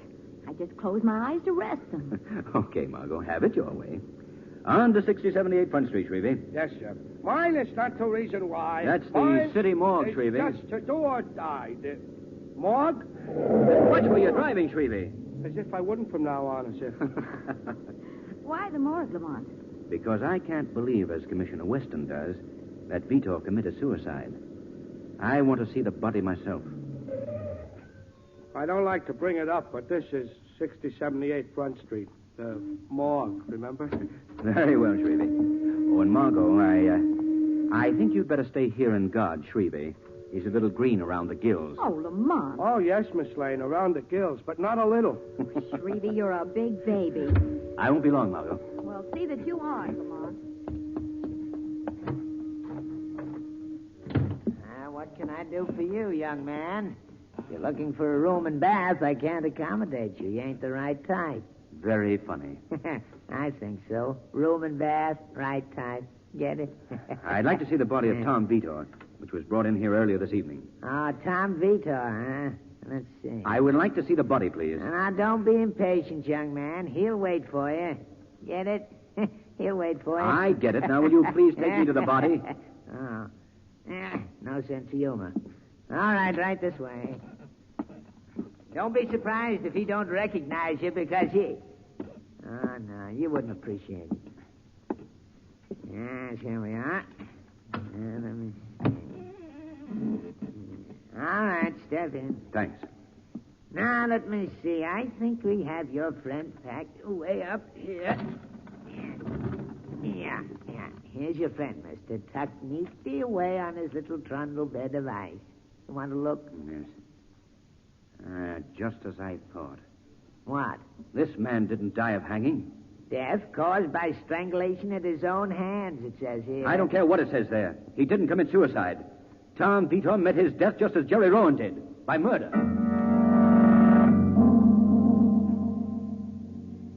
I just closed my eyes to rest them. Okay, Margot, have it your way. On to 6078 Front Street, Shrevey. Yes, sir. Mine is not the reason why. That's the Mine city morgue, is Shrevey. Just to do or die. The morgue? Watch where you're driving, Shrevey. As if I wouldn't from now on, as if. Why the morgue, Lamont? Because I can't believe, as Commissioner Weston does, that Vito committed suicide. I want to see the body myself. I don't like to bring it up, but this is 6078 Front Street. The morgue, remember? Very well, Shrevey. Oh, and Margot, I think you'd better stay here and guard Shrevey. He's a little green around the gills. Oh, Lamont. Oh, yes, Miss Lane, around the gills, but not a little. Shrevey, you're a big baby. I won't be long, Margot. Well, see that you aren't, Lamont. What can I do for you, young man? If you're looking for a room and bath, I can't accommodate you. You ain't the right type. Very funny. I think so. Room and bath, right type. Get it? I'd like to see the body of Tom Vito, which was brought in here earlier this evening. Oh, Tom Vito, huh? Let's see. I would like to see the body, please. Now, don't be impatient, young man. He'll wait for you. Get it? He'll wait for you. I get it. Now, will you please take me to the body? Oh. No sense of humor. All right this way. Don't be surprised if he don't recognize you because he... Oh, no, you wouldn't appreciate it. Yes, here we are. Let me see. All right, step in. Thanks. Now, let me see. I think we have your friend packed way up here. Yeah. Here's your friend, mister, tucked neatly away on his little trundle bed of ice. You want to look? Yes. Just as I thought. What? This man didn't die of hanging. Death caused by strangulation at his own hands, it says here. I don't care what it says there. He didn't commit suicide. Tom Vito met his death just as Jerry Rowan did, by murder.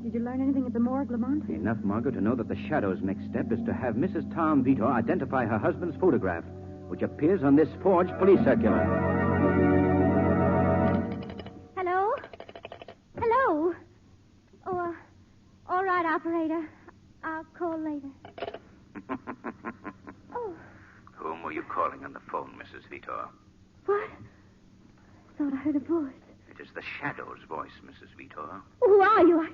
Did you learn anything at the morgue, Lamont? Enough, Margot, to know that the Shadow's next step is to have Mrs. Tom Vito identify her husband's photograph, which appears on this forged police circular. Hello? Hello? Oh, all right, operator. I'll call later. Oh, Whom were you calling on the phone, Mrs. Vito? what? Thought I heard a voice. It is the Shadow's voice, Mrs. Vito. Who are you?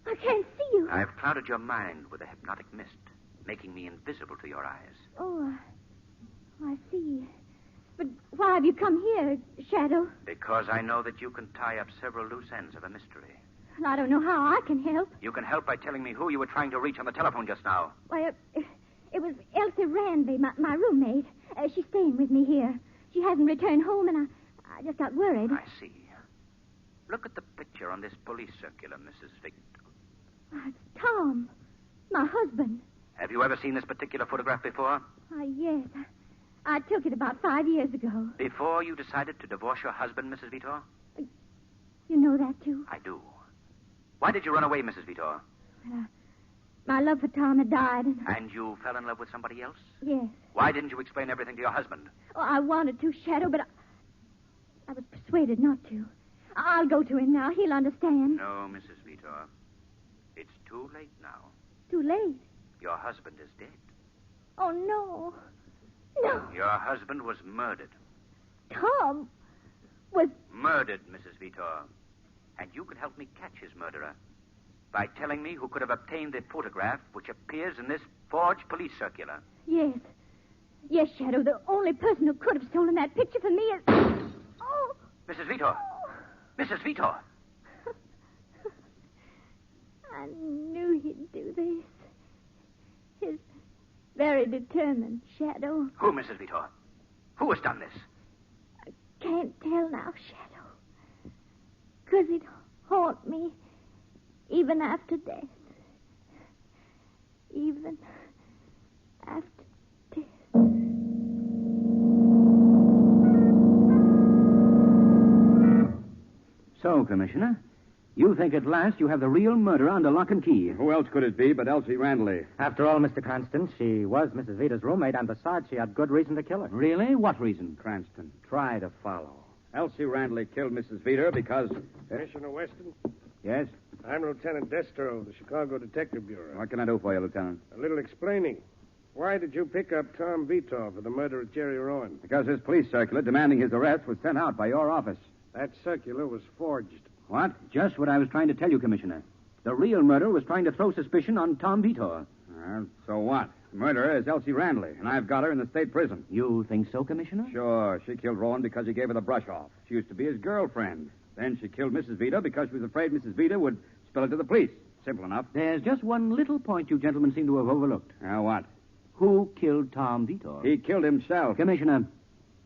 I can't see you. I've clouded your mind with a hypnotic mist, making me invisible to your eyes. Oh, I see. But why have you come here, Shadow? Because I know that you can tie up several loose ends of a mystery. And I don't know how I can help. You can help by telling me who you were trying to reach on the telephone just now. Why, it was Elsie Randley, my roommate. She's staying with me here. She hasn't returned home, and I just got worried. I see. Look at the picture on this police circular, Mrs. Vito. It's Tom, my husband. Have you ever seen this particular photograph before? Yes. I took it about 5 years ago. Before you decided to divorce your husband, Mrs. Vito? You know that, too? I do. Why did you run away, Mrs. Vito? My love for Tom had died. And you fell in love with somebody else? Yes. Why didn't you explain everything to your husband? Oh, I wanted to, Shadow, but I was persuaded not to. I'll go to him now. He'll understand. No, Mrs. Vito. It's too late now. Too late. Your husband is dead. Oh, no. No. Your husband was murdered. Tom was... Murdered, Mrs. Vito. And you could help me catch his murderer by telling me who could have obtained the photograph which appears in this forged police circular. Yes. Yes, Shadow. The only person who could have stolen that picture for me is... Oh! Mrs. Vito. Mrs. Vito. I knew he'd do this. He's very determined, Shadow. Who, Mrs. Vito? Who has done this? I can't tell now, Shadow. 'Cause it haunt me even after death. Even after death. So, Commissioner, you think at last you have the real murderer under lock and key. Who else could it be but Elsie Randley? After all, Mr. Cranston, she was Mrs. Vita's roommate, and besides, she had good reason to kill her. Really? What reason? Cranston, try to follow. Elsie Randley killed Mrs. Vita because... Commissioner Weston? Yes? I'm Lieutenant Destro of the Chicago Detective Bureau. What can I do for you, Lieutenant? A little explaining. Why did you pick up Tom Vito for the murder of Jerry Rowan? Because his police circular demanding his arrest was sent out by your office. That circular was forged. What? Just what I was trying to tell you, Commissioner. The real murderer was trying to throw suspicion on Tom Vito. So what? The murderer is Elsie Randley, and I've got her in the state prison. You think so, Commissioner? Sure. She killed Rowan because he gave her the brush off. She used to be his girlfriend. Then she killed Mrs. Vita because she was afraid Mrs. Vita would spill it to the police. Simple enough. There's just one little point you gentlemen seem to have overlooked. What? Who killed Tom Vito? He killed himself. Commissioner,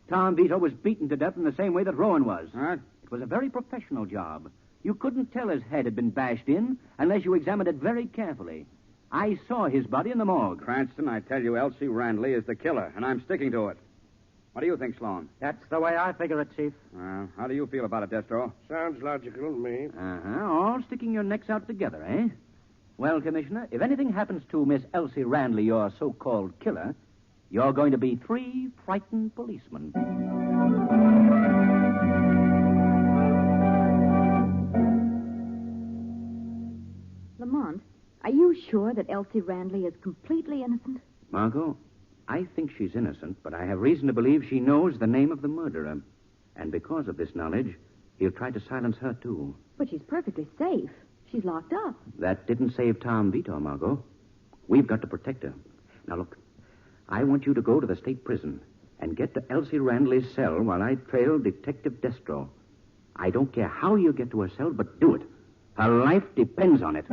Tom Vito was beaten to death in the same way that Rowan was. What? It was a very professional job. You couldn't tell his head had been bashed in unless you examined it very carefully. I saw his body in the morgue. Cranston, I tell you, Elsie Randley is the killer, and I'm sticking to it. What do you think, Sloan? That's the way I figure it, Chief. How do you feel about it, Destro? Sounds logical to me. All sticking your necks out together, eh? Well, Commissioner, if anything happens to Miss Elsie Randley, your so-called killer, you're going to be 3 frightened policemen. Lamont, are you sure that Elsie Randley is completely innocent? Margot, I think she's innocent, but I have reason to believe she knows the name of the murderer. And because of this knowledge, he'll try to silence her, too. But she's perfectly safe. She's locked up. That didn't save Tom Vito, Margot. We've got to protect her. Now, look, I want you to go to the state prison and get to Elsie Randley's cell while I trail Detective Destro. I don't care how you get to her cell, but do it. Her life depends on it.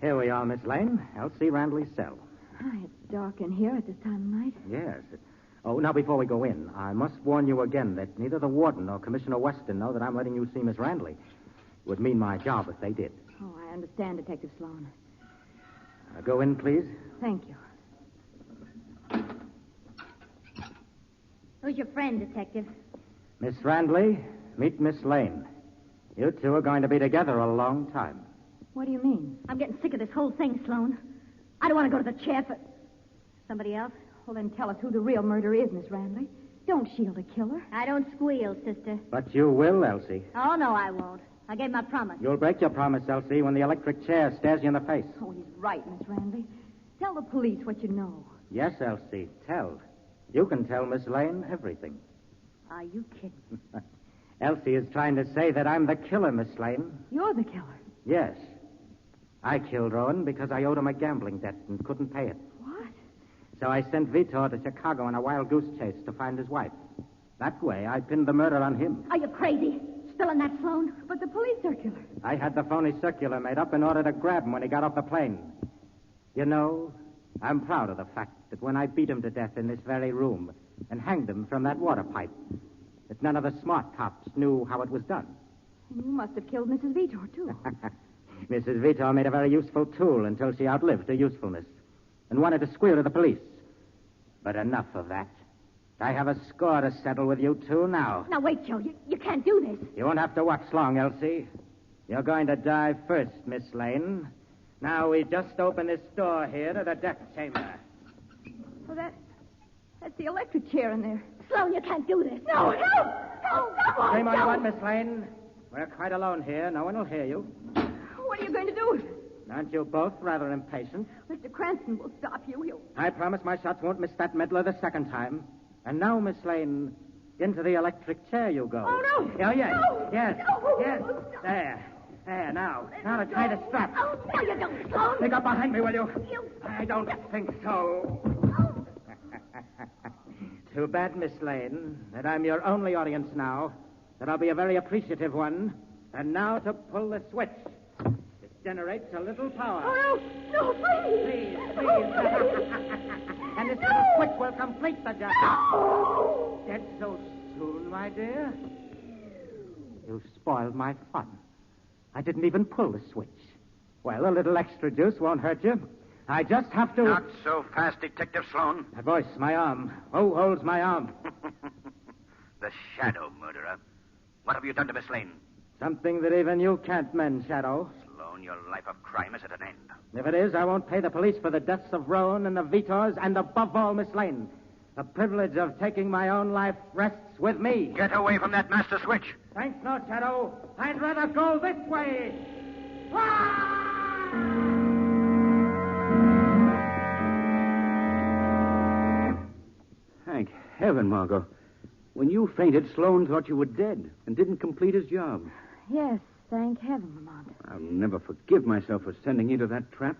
Here we are, Miss Lane. Elsie Randley's cell. It's dark in here at this time of night. Yes. Oh, now, before we go in, I must warn you again that neither the warden nor Commissioner Weston know that I'm letting you see Miss Randley. It would mean my job if they did. Oh, I understand, Detective Sloan. Go in, please. Thank you. Who's your friend, Detective? Miss Randley, meet Miss Lane. You two are going to be together a long time. What do you mean? I'm getting sick of this whole thing, Sloan. I don't want to go to the chair for... Somebody else? Well, then tell us who the real murderer is, Miss Randley. Don't shield a killer. I don't squeal, sister. But you will, Elsie. Oh, no, I won't. I gave my promise. You'll break your promise, Elsie, when the electric chair stares you in the face. Oh, he's right, Miss Randley. Tell the police what you know. Yes, Elsie, tell. You can tell Miss Lane everything. Are you kidding? Elsie is trying to say that I'm the killer, Miss Lane. You're the killer. Yes. I killed Rowan because I owed him a gambling debt and couldn't pay it. What? So I sent Vitor to Chicago on a wild goose chase to find his wife. That way, I pinned the murder on him. Are you crazy? Still in that, Sloan? But the police circular. I had the phony circular made up in order to grab him when he got off the plane. You know, I'm proud of the fact that when I beat him to death in this very room and hanged him from that water pipe, that none of the smart cops knew how it was done. And you must have killed Mrs. Vitor, too. Mrs. Vitor made a very useful tool until she outlived her usefulness and wanted to squeal to the police. But enough of that. I have a score to settle with you two now. Now, wait, Joe. You can't do this. You won't have to watch long, Elsie. You're going to die first, Miss Lane. Now, we just open this door here to the death chamber. Well, that's the electric chair in there. Sloan, you can't do this. No, help! No, come on, Shame on Joe. you, one, Miss Lane. We're quite alone here. No one will hear you. What are you going to do? Aren't you both rather impatient? Mr. Cranston will stop you. He'll... I promise my shots won't miss that meddler the second time. And now, Miss Lane, into the electric chair you go. Oh, no. Oh, yes. No. Yes. No. Yes. No. There. There, now. Now to tie the strap. Oh, no, you don't, Sloan. Pick up behind me, will you? I don't think so. Too bad, Miss Lane, that I'm your only audience now. That I'll be a very appreciative one. And now to pull the switch. It generates a little power. Oh, no. No, please. Please. And this little switch will complete the job. No. Dead so soon, my dear? You spoiled my fun. I didn't even pull the switch. Well, a little extra juice won't hurt you. I just have to... Not so fast, Detective Sloan. A voice, my arm. Who holds my arm? The Shadow murderer. What have you done to Miss Lane? Something that even you can't mend, Shadow. Sloan, your life of crime is at an end. If it is, I won't pay the police for the deaths of Rowan and the Vitors, and above all, Miss Lane. The privilege of taking my own life rests with me. Get away from that master switch. Thanks, no, Shadow. I'd rather go this way. Thank heaven, Margot. When you fainted, Sloan thought you were dead and didn't complete his job. Yes, thank heaven, Lamont. I'll never forgive myself for sending you to that trap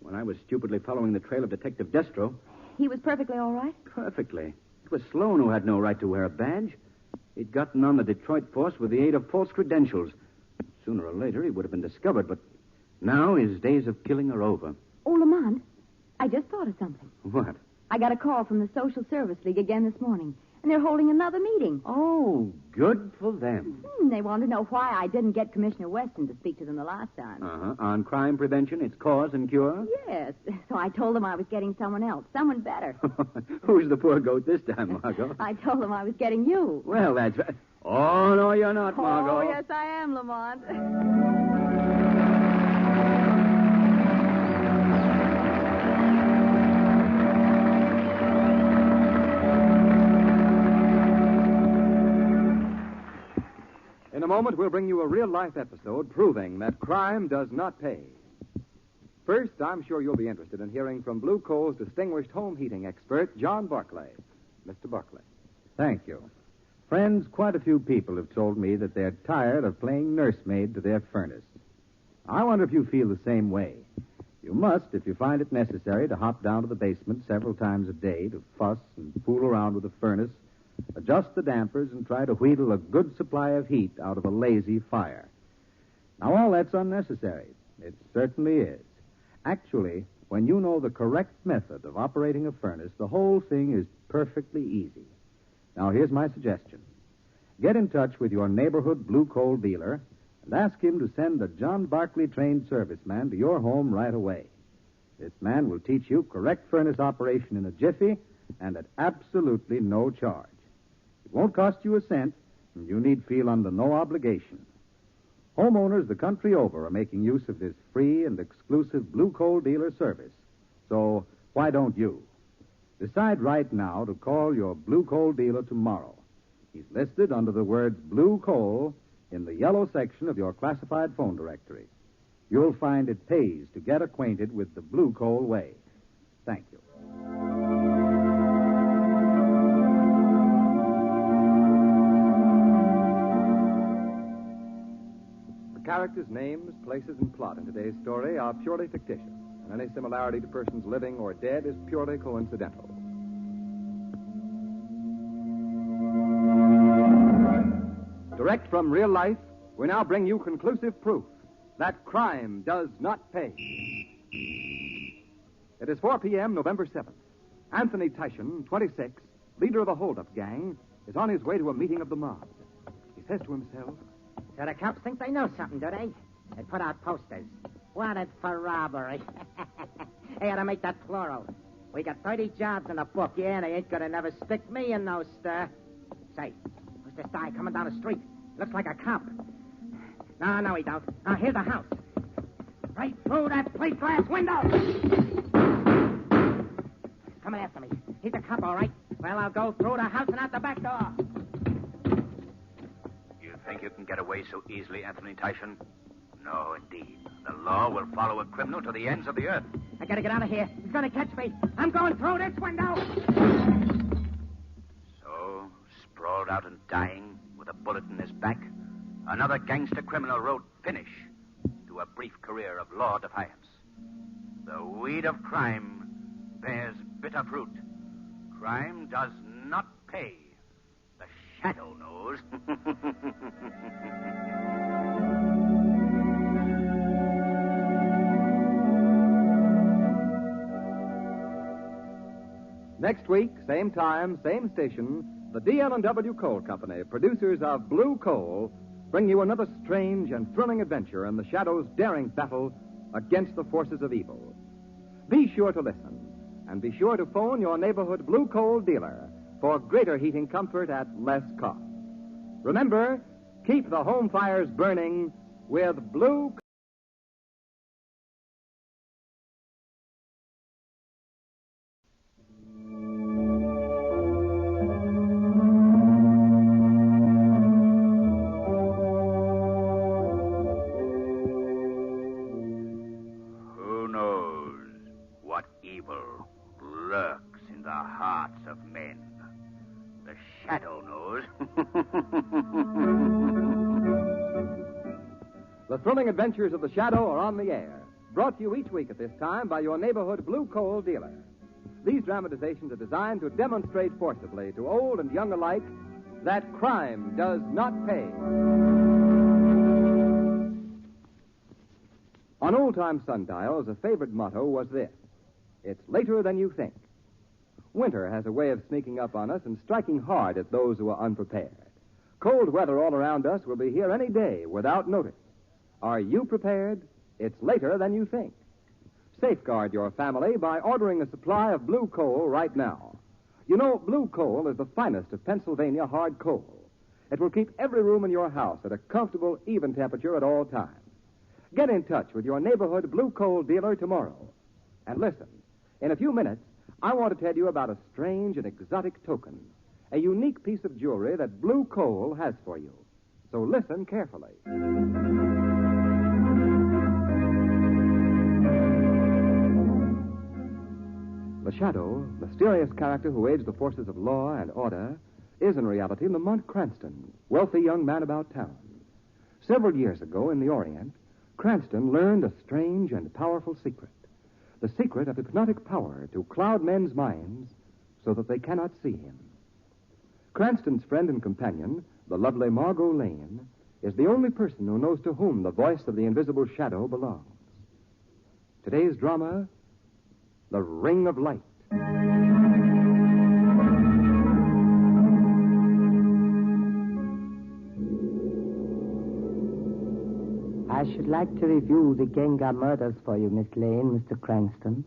when I was stupidly following the trail of Detective Destro. He was perfectly all right? Perfectly. It was Sloan who had no right to wear a badge. He'd gotten on the Detroit force with the aid of false credentials. Sooner or later, he would have been discovered, but now his days of killing are over. Oh, Lamont, I just thought of something. What? I got a call from the Social Service League again this morning, and they're holding another meeting. Oh, good for them. They want to know why I didn't get Commissioner Weston to speak to them the last time. Uh-huh. On crime prevention, its cause and cure? Yes. So I told them I was getting someone else, someone better. Who's the poor goat this time, Margot? I told them I was getting you. Well, that's... Oh, no, you're not, Margot. Oh, yes, I am, Lamont. In a moment, we'll bring you a real-life episode proving that crime does not pay. First, I'm sure you'll be interested in hearing from Blue Coal's distinguished home heating expert, John Barclay. Mr. Barclay. Thank you. Friends, quite a few people have told me that they're tired of playing nursemaid to their furnace. I wonder if you feel the same way. You must if you find it necessary to hop down to the basement several times a day to fuss and fool around with the furnace, adjust the dampers, and try to wheedle a good supply of heat out of a lazy fire. Now, all that's unnecessary. It certainly is. Actually, when you know the correct method of operating a furnace, the whole thing is perfectly easy. Now, here's my suggestion. Get in touch with your neighborhood blue coal dealer and ask him to send a John Barclay-trained serviceman to your home right away. This man will teach you correct furnace operation in a jiffy and at absolutely no charge. won't cost you a cent, and you need feel under no obligation. Homeowners the country over are making use of this free and exclusive blue coal dealer service. So why don't you? Decide right now to call your blue coal dealer tomorrow. He's listed under the words blue coal in the yellow section of your classified phone directory. You'll find it pays to get acquainted with the blue coal way. Thank you. The characters, names, places, and plot in today's story are purely fictitious, and any similarity to persons living or dead is purely coincidental. Direct from real life, we now bring you conclusive proof that crime does not pay. It is 4 p.m., November 7th. Anthony Tyshan, 26, leader of the holdup gang, is on his way to a meeting of the mob. He says to himself, So the cops think they know something, do they? They put out posters. Wanted for robbery. They ought to make that plural. We got 30 jobs in the book, yeah, and they ain't gonna never stick me in no stir. Say, who's this guy coming down the street? Looks like a cop. No, he don't. Now, here's the house. Right through that plate glass window. Coming after me. He's a cop, all right. Well, I'll go through the house and out the back door. You think you can get away so easily, Anthony Tyshan? No, indeed. The law will follow a criminal to the ends of the earth. I gotta get out of here. He's gonna catch me. I'm going through this window. So, sprawled out and dying with a bullet in his back, another gangster criminal wrote finish to a brief career of law defiance. The weed of crime bears bitter fruit. Crime does not pay. The shadow knows. Next week, same time, same station, the DL&W Coal Company, producers of Blue Coal, bring you another strange and thrilling adventure in the Shadow's daring battle against the forces of evil. Be sure to listen, and be sure to phone your neighborhood Blue Coal dealer for greater heating comfort at less cost. Remember, keep the home fires burning with Blue. Who knows what evil lurks in the hearts of men? The shadow knows. The thrilling adventures of the Shadow are on the air, brought to you each week at this time by your neighborhood Blue Coal dealer. These dramatizations are designed to demonstrate forcibly to old and young alike that crime does not pay. On old-time sundials, a favorite motto was this: it's later than you think. Winter has a way of sneaking up on us and striking hard at those who are unprepared. Cold weather all around us will be here any day without notice. Are you prepared? It's later than you think. Safeguard your family by ordering a supply of blue coal right now. You know, blue coal is the finest of Pennsylvania hard coal. It will keep every room in your house at a comfortable, even temperature at all times. Get in touch with your neighborhood Blue Coal dealer tomorrow. And listen, in a few minutes, I want to tell you about a strange and exotic token, a unique piece of jewelry that Blue Coal has for you. So listen carefully. The Shadow, mysterious character who aids the forces of law and order, is in reality Lamont Cranston, wealthy young man about town. Several years ago in the Orient, Cranston learned a strange and powerful secret. The secret of hypnotic power to cloud men's minds so that they cannot see him. Cranston's friend and companion, the lovely Margot Lane, is the only person who knows to whom the voice of the invisible Shadow belongs. Today's drama, The Ring of Light. I should like to review the Gengar murders for you, Miss Lane, Mr. Cranston.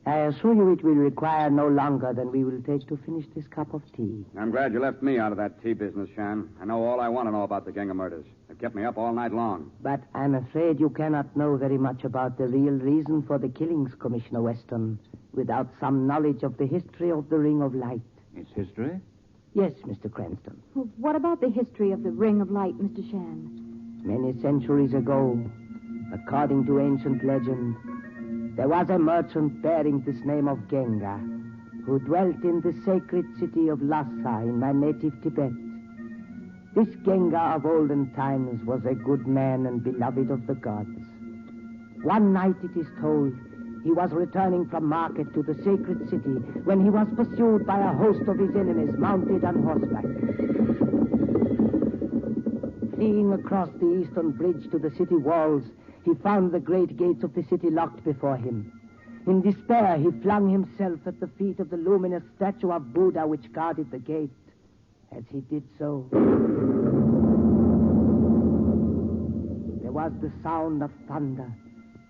I assure you it will require no longer than we will take to finish this cup of tea. I'm glad you left me out of that tea business, Shan. I know all I want to know about the gang of murders. It kept me up all night long. But I'm afraid you cannot know very much about the real reason for the killings, Commissioner Weston, without some knowledge of the history of the Ring of Light. Its history? Yes, Mr. Cranston. Well, what about the history of the Ring of Light, Mr. Shan? Many centuries ago, according to ancient legend, there was a merchant bearing this name of Genga, who dwelt in the sacred city of Lhasa in my native Tibet. This Genga of olden times was a good man and beloved of the gods. One night, it is told, he was returning from market to the sacred city when he was pursued by a host of his enemies mounted on horseback. Fleeing across the eastern bridge to the city walls, he found the great gates of the city locked before him. In despair, he flung himself at the feet of the luminous statue of Buddha which guarded the gate. As he did so, there was the sound of thunder,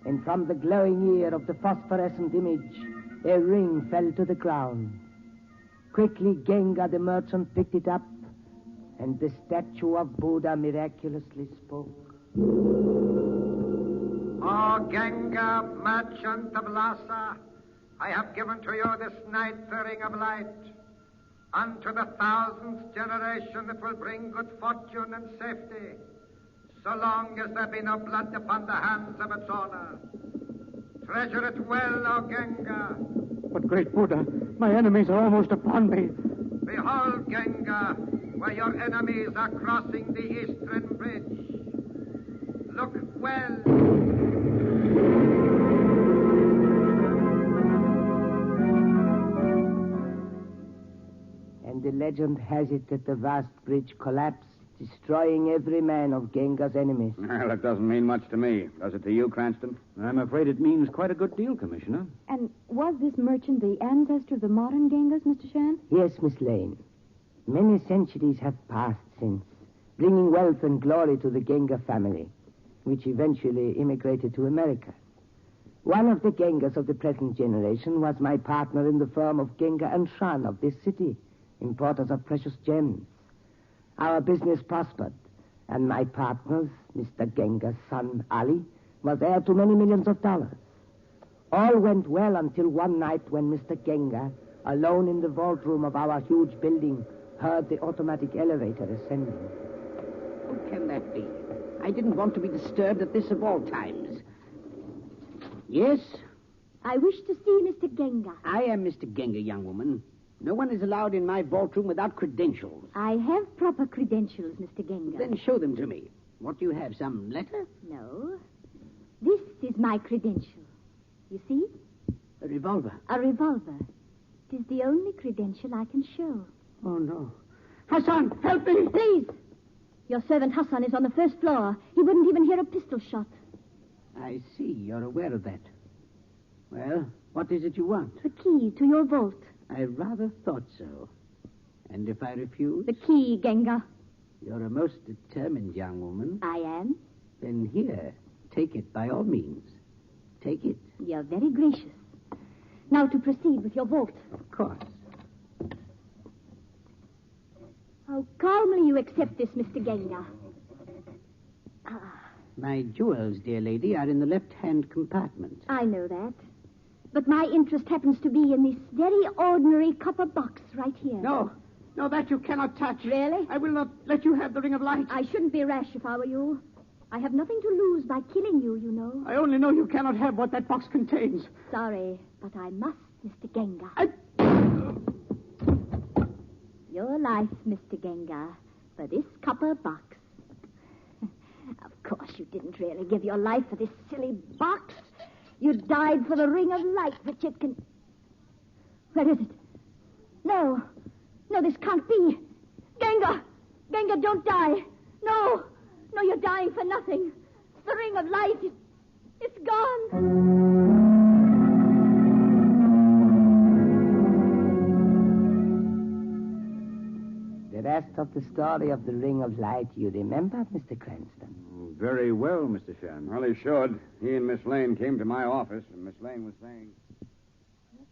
and from the glowing ear of the phosphorescent image, a ring fell to the ground. Quickly, Genga the merchant picked it up, and the statue of Buddha miraculously spoke. O Genga, merchant of Lhasa, I have given to you this night the Ring of Light. Unto the thousandth generation it will bring good fortune and safety, so long as there be no blood upon the hands of its owner. Treasure it well, O Genga. But, great Buddha, my enemies are almost upon me. Behold, Genga, where your enemies are crossing the eastern bridge. Look well. And the legend has it that the vast bridge collapsed, destroying every man of Genga's enemies. Well, it doesn't mean much to me. Does it to you, Cranston? I'm afraid it means quite a good deal, Commissioner. And was this merchant the ancestor of the modern Gengas, Mr. Shan? Yes, Miss Lane. Many centuries have passed since, bringing wealth and glory to the Genga family, which eventually immigrated to America. One of the Gengas of the present generation was my partner in the firm of Genga and Shan of this city, importers of precious gems. Our business prospered, and my partner, Mr. Genga's son, Ali, was heir to many millions of dollars. All went well until one night when Mr. Genga, alone in the vault room of our huge building, heard the automatic elevator ascending. Who can that be? I didn't want to be disturbed at this of all times. Yes? I wish to see Mr. Genga. I am Mr. Genga, young woman. No one is allowed in my vault room without credentials. I have proper credentials, Mr. Genga. Then show them to me. What do you have, some letter? No. This is my credential. You see? A revolver. A revolver. It is the only credential I can show. Oh, no. Hassan, help me! Please! Your servant Hassan is on the first floor. He wouldn't even hear a pistol shot. I see. You're aware of that. Well, what is it you want? The key to your vault. I rather thought so. And if I refuse? The key, Genga. You're a most determined young woman. I am. Then here, take it by all means. Take it. You're very gracious. Now to proceed with your vault. Of course. How calmly you accept this, Mr. Genga. My jewels, dear lady, are in the left-hand compartment. I know that. But my interest happens to be in this very ordinary copper box right here. No, that you cannot touch. Really? I will not let you have the Ring of Light. I shouldn't be rash if I were you. I have nothing to lose by killing you, you know. I only know you cannot have what that box contains. Sorry, but I must, Mr. Genga. Your life, Mr. Genga, for this copper box. Of course, you didn't really give your life for this silly box. You died for the Ring of Light, which it can... Where is it? No, this can't be. Genga, don't die. No, you're dying for nothing. The Ring of Light, it's gone. The rest of the story of the Ring of Light you remember, Mr. Cranston? Very well, Mr. Shan. Well, he should. He and Miss Lane came to my office, and Miss Lane was saying...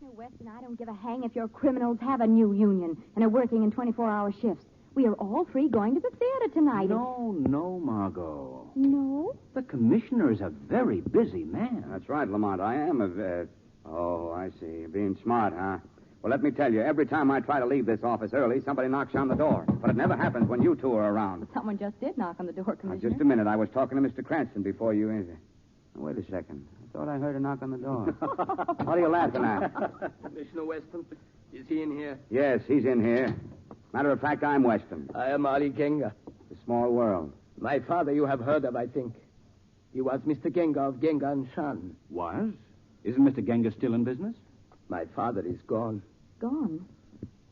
Now, Weston, I don't give a hang if your criminals have a new union and are working in 24-hour shifts. We are all three going to the theater tonight. No, Margot. No? The commissioner is a very busy man. That's right, Lamont. I am Oh, I see. Being smart, huh? Well, let me tell you, every time I try to leave this office early, somebody knocks on the door. But it never happens when you two are around. Someone just did knock on the door, Commissioner. Just a minute. I was talking to Mr. Cranston before you entered. Wait a second. I thought I heard a knock on the door. What are you laughing at? Commissioner Weston, is he in here? Yes, he's in here. Matter of fact, I'm Weston. I am Ali Genga. The small world. My father you have heard of, I think. He was Mr. Genga of Genga and Shan. Was? Isn't Mr. Genga still in business? My father is gone. Gone?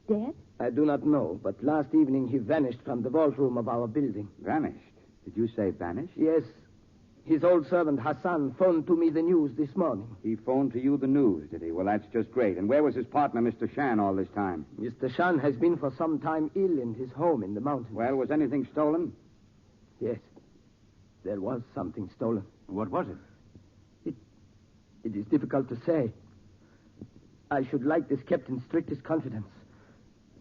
Dead? I do not know, but last evening he vanished from the vault room of our building. Vanished? Did you say vanished? Yes. His old servant, Hassan, phoned to me the news this morning. He phoned to you the news, did he? Well, that's just great. And where was his partner, Mr. Shan, all this time? Mr. Shan has been for some time ill in his home in the mountains. Well, was anything stolen? Yes. There was something stolen. What was it? It is difficult to say. I should like this kept in strictest confidence.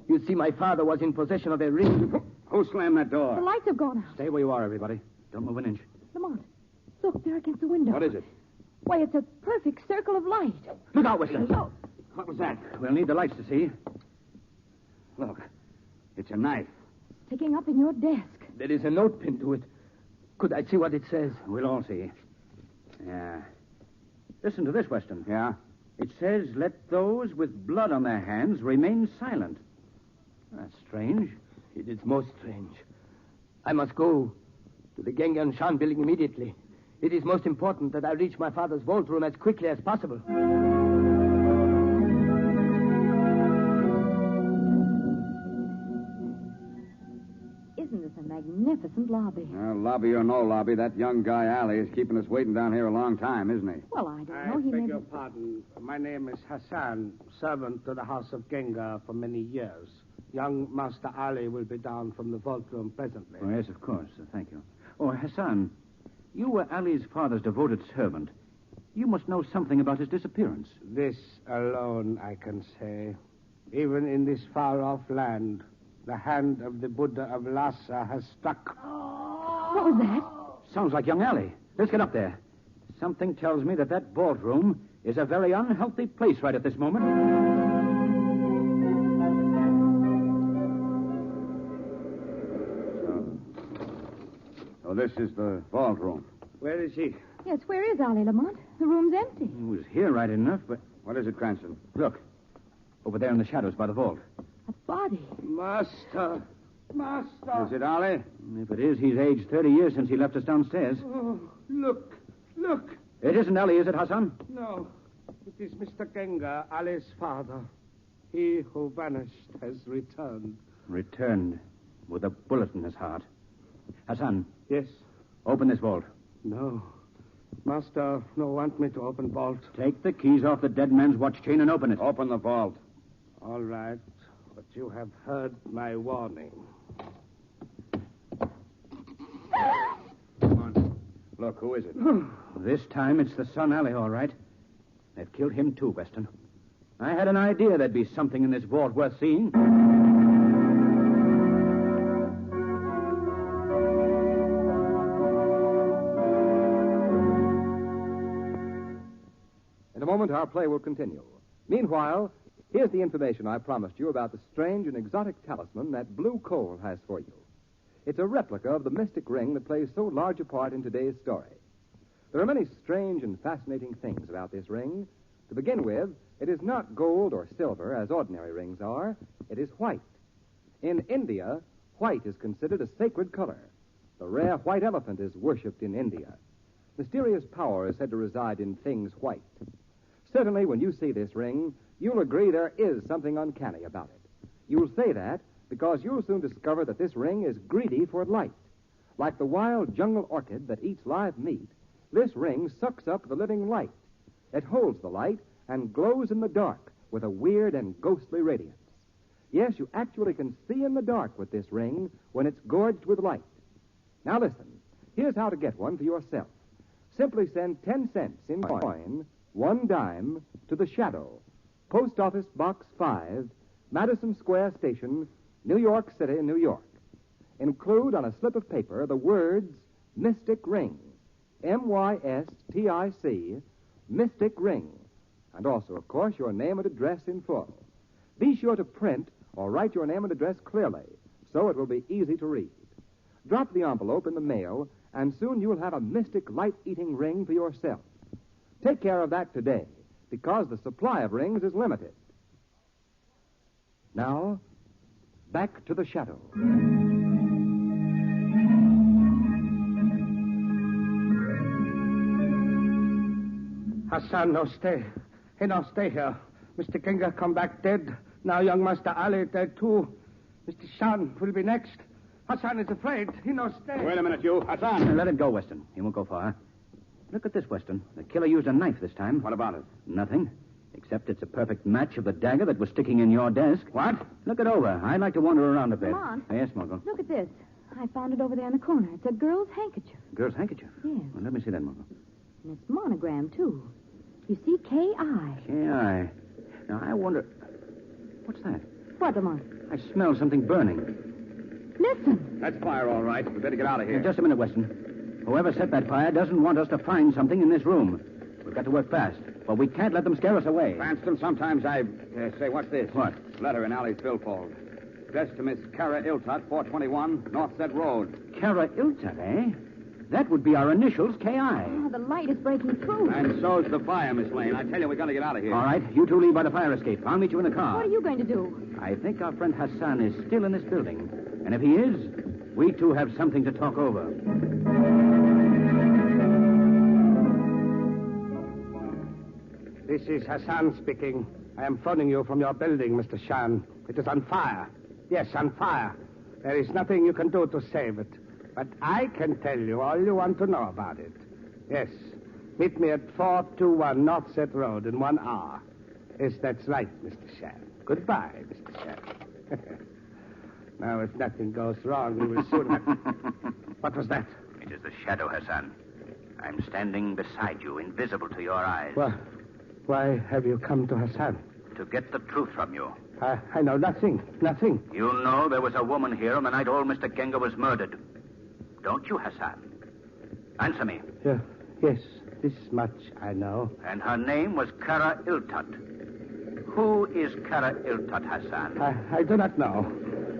You see, my father was in possession of a ring. Who slammed that door? The lights have gone out. Stay where you are, everybody. Don't move an inch. Lamont, look, there against the window. What is it? Why, it's a perfect circle of light. Look out, Weston. Look. What was that? We'll need the lights to see. Look, it's a knife. Sticking up in your desk. There is a note pinned to it. Could I see what it says? We'll all see. Yeah. Listen to this, Weston. Yeah? It says, let those with blood on their hands remain silent. That's strange. It is most strange. I must go to the Genga and Shan building immediately. It is most important that I reach my father's vault room as quickly as possible. Isn't this a magnificent lobby? Well, lobby or no lobby, that young guy, Ali, is keeping us waiting down here a long time, isn't he? Well, I don't I know. He beg may your be... pardon. My name is Hassan, servant to the House of Genga for many years. Young Master Ali will be down from the vault room presently. Oh, yes, of course. Thank you. Oh, Hassan, you were Ali's father's devoted servant. You must know something about his disappearance. This alone I can say. Even in this far-off land, the hand of the Buddha of Lhasa has struck. What was that? Sounds like young Ali. Let's get up there. Something tells me that vault room is a very unhealthy place right at this moment. So this is the vault room. Where is he? Yes, where is Ali, Lamont? The room's empty. He was here right enough, but... What is it, Cranston? Look. Over there in the shadows by the vault. A body. Master! Master! Is it Ali? If it is, he's aged 30 years since he left us downstairs. Oh, look! Look! It isn't Ali, is it, Hassan? No. It is Mr. Genga, Ali's father. He who vanished has returned. Returned with a bullet in his heart. Hassan. Yes? Open this vault. No. Master, no want me to open vault. Take the keys off the dead man's watch chain and open it. Open the vault. All right. But you have heard my warning. Come on. Look, who is it? This time it's the son Ali, all right. They've killed him too, Weston. I had an idea there'd be something in this vault worth seeing. In a moment, our play will continue. Meanwhile, here's the information I promised you about the strange and exotic talisman that blue coal has for you. It's a replica of the mystic ring that plays so large a part in today's story. There are many strange and fascinating things about this ring. To begin with, it is not gold or silver, as ordinary rings are. It is white. In India, white is considered a sacred color. The rare white elephant is worshipped in India. Mysterious power is said to reside in things white. Certainly, when you see this ring, you'll agree there is something uncanny about it. You'll say that because you'll soon discover that this ring is greedy for light. Like the wild jungle orchid that eats live meat, this ring sucks up the living light. It holds the light and glows in the dark with a weird and ghostly radiance. Yes, you actually can see in the dark with this ring when it's gorged with light. Now listen, here's how to get one for yourself. Simply send 10 cents in coin, 1 dime, to the Shadow, Post Office Box 5, Madison Square Station, New York City, New York. Include on a slip of paper the words Mystic Ring, M-Y-S-T-I-C, Mystic Ring, and also, of course, your name and address in full. Be sure to print or write your name and address clearly, so it will be easy to read. Drop the envelope in the mail, and soon you'll have a mystic light-eating ring for yourself. Take care of that today, because the supply of rings is limited. Now, back to the shadow. Hassan, no stay. Hey, no, stay here. Mr. Genga come back dead. Now young Master Ali dead, too. Mr. Shan will be next. Hassan is afraid. He no stay. Wait a minute, you. Hassan. Let him go, Weston. He won't go far. Look at this, Weston. The killer used a knife this time. What about it? Nothing. Except it's a perfect match of the dagger that was sticking in your desk. What? Look it over. I'd like to wander around a bit. Lamont. Yes, Margot. Look at this. I found it over there in the corner. It's a girl's handkerchief. Girl's handkerchief? Yes. Well, let me see that, Margot. And it's monogrammed, too. You see, K.I. K.I. Now, I wonder... What's that? What, Lamont? I smell something burning. Listen. That's fire, all right. We better get out of here. Just a minute, Weston. Whoever set that fire doesn't want us to find something in this room. We've got to work fast, but we can't let them scare us away. Cranston, sometimes I... say, what's this? What? Letter in Allie's billfold. Addressed to Miss Kara Iltott, 421 North Set Road. Kara Iltott, eh? That would be our initials, K.I. Oh, the light is breaking through. And so's the fire, Miss Lane. I tell you, we got to get out of here. All right, you two leave by the fire escape. I'll meet you in the car. What are you going to do? I think our friend Hassan is still in this building. And if he is, we two have something to talk over. This is Hassan speaking. I am phoning you from your building, Mr. Shan. It is on fire. Yes, on fire. There is nothing you can do to save it. But I can tell you all you want to know about it. Yes. Meet me at 421 North Set Road in 1 hour. Yes, that's right, Mr. Shan. Goodbye, Mr. Shan. Now, if nothing goes wrong, we will soon have... What was that? It is the shadow, Hassan. I'm standing beside you, invisible to your eyes. Well, why have you come to Hassan? To get the truth from you. I know nothing. Nothing. You know there was a woman here on the night old Mr. Genga was murdered. Don't you, Hassan? Answer me. Yes, this much I know. And her name was Kara Iltott. Who is Kara Iltott, Hassan? I do not know.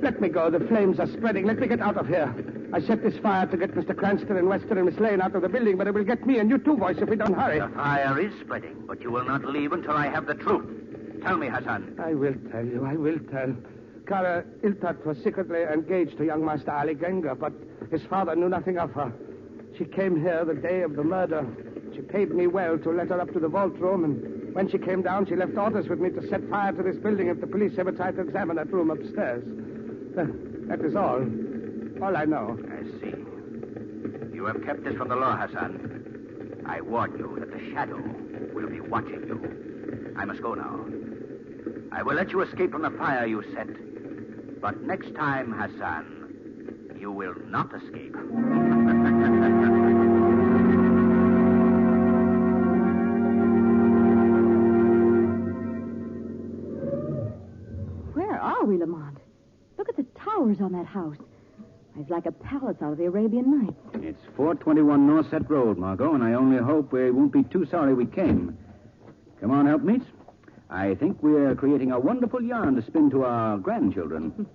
Let me go. The flames are spreading. Let me get out of here. I set this fire to get Mr. Cranston and Weston and Miss Lane out of the building, but it will get me and you too, boys, if we don't hurry. The fire is spreading, but you will not leave until I have the truth. Tell me, Hassan. I will tell you. I will tell. Kara Iltott was secretly engaged to young Master Ali Genga, but his father knew nothing of her. She came here the day of the murder. She paid me well to let her up to the vault room, and when she came down, she left orders with me to set fire to this building if the police ever tried to examine that room upstairs. That is all. All I know. I see. You have kept this from the law, Hassan. I warn you that the shadow will be watching you. I must go now. I will let you escape from the fire you set. But next time, Hassan, you will not escape. Where are we, Lamont? Look at the towers on that house. It's like a palace out of the Arabian Nights. It's 421 North Set Road, Margot, and I only hope we won't be too sorry we came. Come on, helpmates. I think we're creating a wonderful yarn to spin to our grandchildren.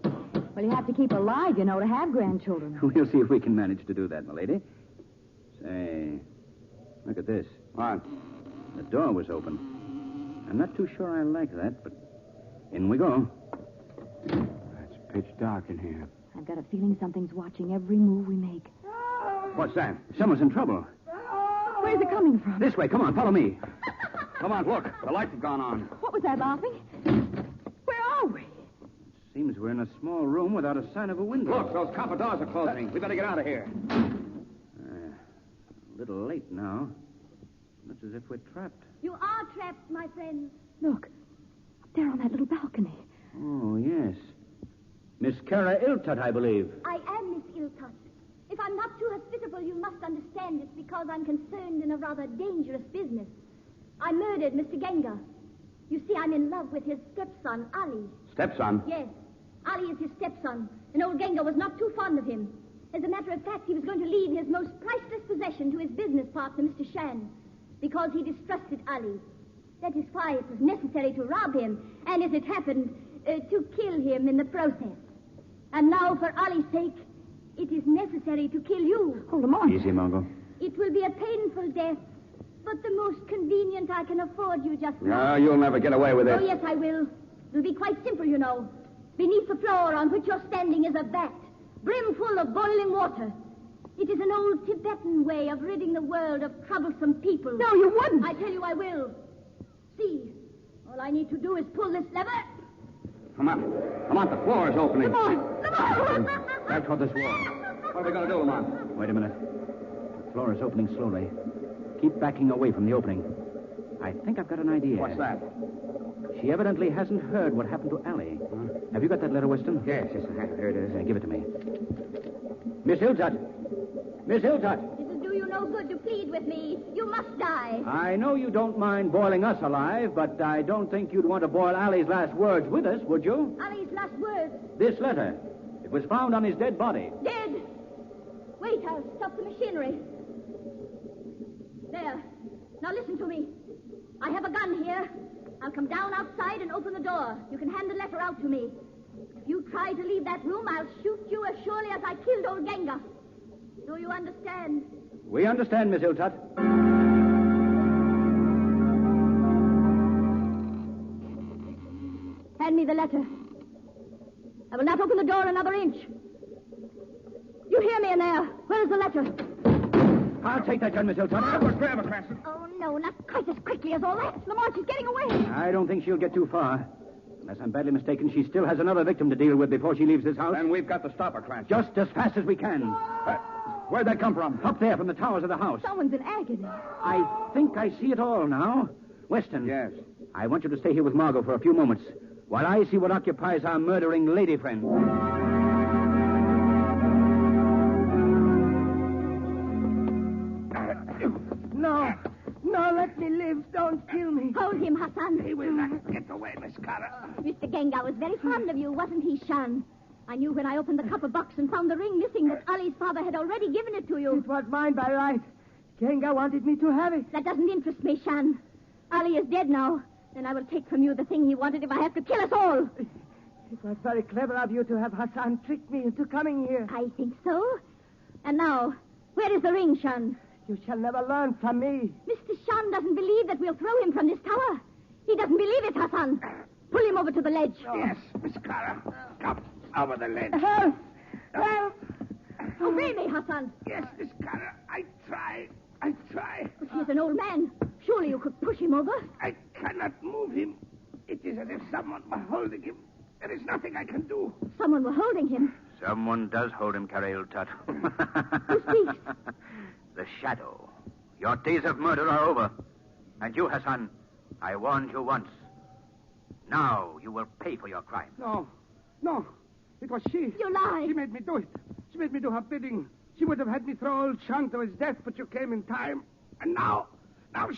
Well, you have to keep alive, you know, to have grandchildren. We'll see if we can manage to do that, my lady. Say, look at this. What? The door was open. I'm not too sure I like that, but in we go. It's pitch dark in here. I've got a feeling something's watching every move we make. What's that? Someone's in trouble. Where's it coming from? This way. Come on, follow me. Come on, look. The lights have gone on. What was that, laughing? Where are we? Seems we're in a small room without a sign of a window. Look, those copper doors are closing. We better get out of here. A little late now. Looks as if we're trapped. You are trapped, my friends. Look, up there on that little balcony. Oh, yes. Miss Kara Iltott, I believe. I am Miss Iltott. If I'm not too hospitable, you must understand it's because I'm concerned in a rather dangerous business. I murdered Mr. Genga. You see, I'm in love with his stepson, Ali. Stepson? Yes. Ali is his stepson, and old Genga was not too fond of him. As a matter of fact, he was going to leave his most priceless possession to his business partner, Mr. Shan, because he distrusted Ali. That is why it was necessary to rob him, and as it happened, to kill him in the process. And now, for Ali's sake, it is necessary to kill you. Hold him on. Easy, Margot. It will be a painful death, but the most convenient I can afford you just now. No, you'll never get away with it. Oh, yes, I will. It'll be quite simple, you know. Beneath the floor on which you're standing is a vat, brimful of boiling water. It is an old Tibetan way of ridding the world of troublesome people. No, you wouldn't. I tell you I will. See, all I need to do is pull this lever. Come on. Come on, the floor is opening. Back toward this wall. What are we going to do, Lamont? Wait a minute. The floor is opening slowly. Keep backing away from the opening. I think I've got an idea. What's that? She evidently hasn't heard what happened to Allie. Have you got that letter, Weston? Yes, I have. Here it is. Give it to me. Miss Hilltut. Miss Hilltut. It'll do you no good to plead with me. You must die. I know you don't mind boiling us alive, but I don't think you'd want to boil Allie's last words with us, would you? Ali's last words. This letter. It was found on his dead body. Dead. Wait, I'll stop the machinery. There. Now listen to me. I have a gun here. I'll come down outside and open the door. You can hand the letter out to me. If you try to leave that room, I'll shoot you as surely as I killed old Genga. Do you understand? We understand, Miss Hilltut. Hand me the letter. I will not open the door another inch. You hear me in there? Where's the letter? I'll take that gun, Miss Hilltut. Grab her, Cranston. Oh, no, not quite as quickly as all that. Lamont, she's getting away. I don't think she'll get too far. Unless I'm badly mistaken, she still has another victim to deal with before she leaves this house. Then we've got to stop her, Cranston. Just as fast as we can. Where'd that come from? Up there from the towers of the house. Someone's in agony. I think I see it all now. Weston. Yes. I want you to stay here with Margot for a few moments while I see what occupies our murdering lady friend. No, let me live. Don't kill me. Hold him, Hassan. He will not get away, Miss Cara. Mr. Genga was very fond of you, wasn't he, Shan? I knew when I opened the copper box and found the ring missing that Ali's father had already given it to you. It was mine by right. Genga wanted me to have it. That doesn't interest me, Shan. Ali is dead now, and I will take from you the thing he wanted if I have to kill us all. It was very clever of you to have Hassan trick me into coming here. I think so. And now, where is the ring, Shan? You shall never learn from me. Mr. Shan doesn't believe that we'll throw him from this tower. He doesn't believe it, Hassan. Pull him over to the ledge. Yes, Miss Cara. Come over the ledge. Help! Help! Obey me, Hassan. Yes, Miss Cara. I try. But he is an old man. Surely you could push him over. I cannot move him. It is as if someone were holding him. There is nothing I can do. Someone were holding him. Someone does hold him, Carrel Tut. Who speaks? The shadow. Your days of murder are over. And you, Hassan, I warned you once. Now you will pay for your crime. No. It was she. You lie. She made me do it. She made me do her bidding. She would have had me throw old Shan to his death, but you came in time. And now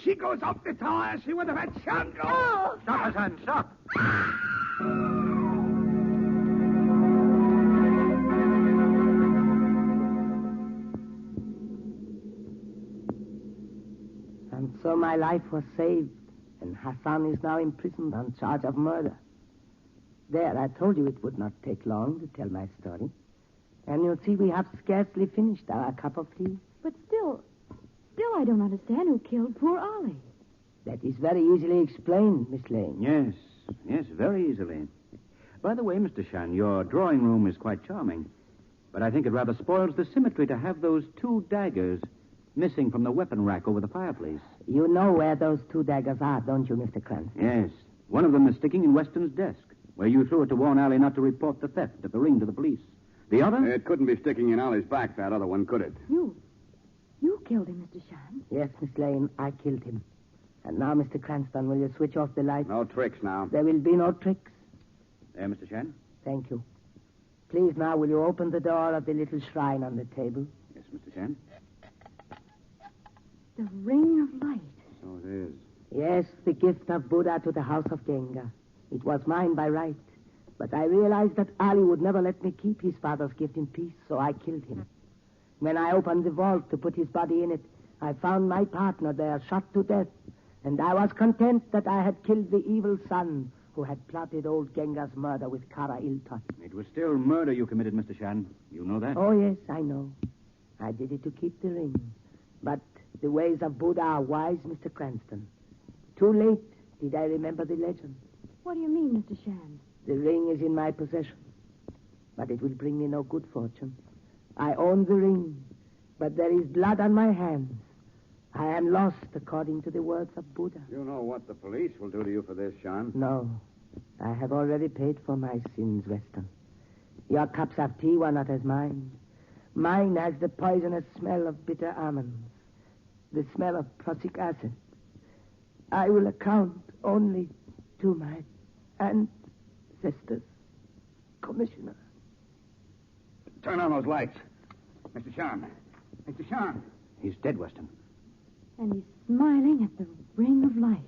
she goes up the tower. She would have had Shan go. No. Stop, Hassan, stop. And so my life was saved, and Hassan is now imprisoned on charge of murder. There, I told you it would not take long to tell my story. And you'll see we have scarcely finished our cup of tea. But still, I don't understand who killed poor Ollie. That is very easily explained, Miss Lane. Yes, very easily. By the way, Mr. Shan, your drawing room is quite charming. But I think it rather spoils the symmetry to have those 2 daggers missing from the weapon rack over the fireplace. You know where those 2 daggers are, don't you, Mr. Cranston? Yes. One of them is sticking in Weston's desk, where you threw it to warn Allie not to report the theft of the ring to the police. The other? It couldn't be sticking in Allie's back, that other one, could it? You killed him, Mr. Shan. Yes, Miss Lane, I killed him. And now, Mr. Cranston, will you switch off the light? No tricks now. There will be no tricks. There, Mr. Shan. Thank you. Please, now, will you open the door of the little shrine on the table? Yes, Mr. Shan. The ring of light. So it is. Yes, the gift of Buddha to the house of Genga. It was mine by right. But I realized that Ali would never let me keep his father's gift in peace, so I killed him. When I opened the vault to put his body in it, I found my partner there, shot to death. And I was content that I had killed the evil son who had plotted old Genga's murder with Kara Iltot. It was still murder you committed, Mr. Shan. You know that? Oh, yes, I know. I did it to keep the ring. But the ways of Buddha are wise, Mr. Cranston. Too late did I remember the legend. What do you mean, Mr. Shan? The ring is in my possession, but it will bring me no good fortune. I own the ring, but there is blood on my hands. I am lost according to the words of Buddha. You know what the police will do to you for this, Sean? No. I have already paid for my sins, Weston. Your cups of tea were not as mine. Mine has the poisonous smell of bitter almonds, the smell of prussic acid. I will account only to my ancestors, Commissioner. Turn on those lights. Mr. Sean. Mr. Sean. He's dead, Weston. And he's smiling at the ring of light.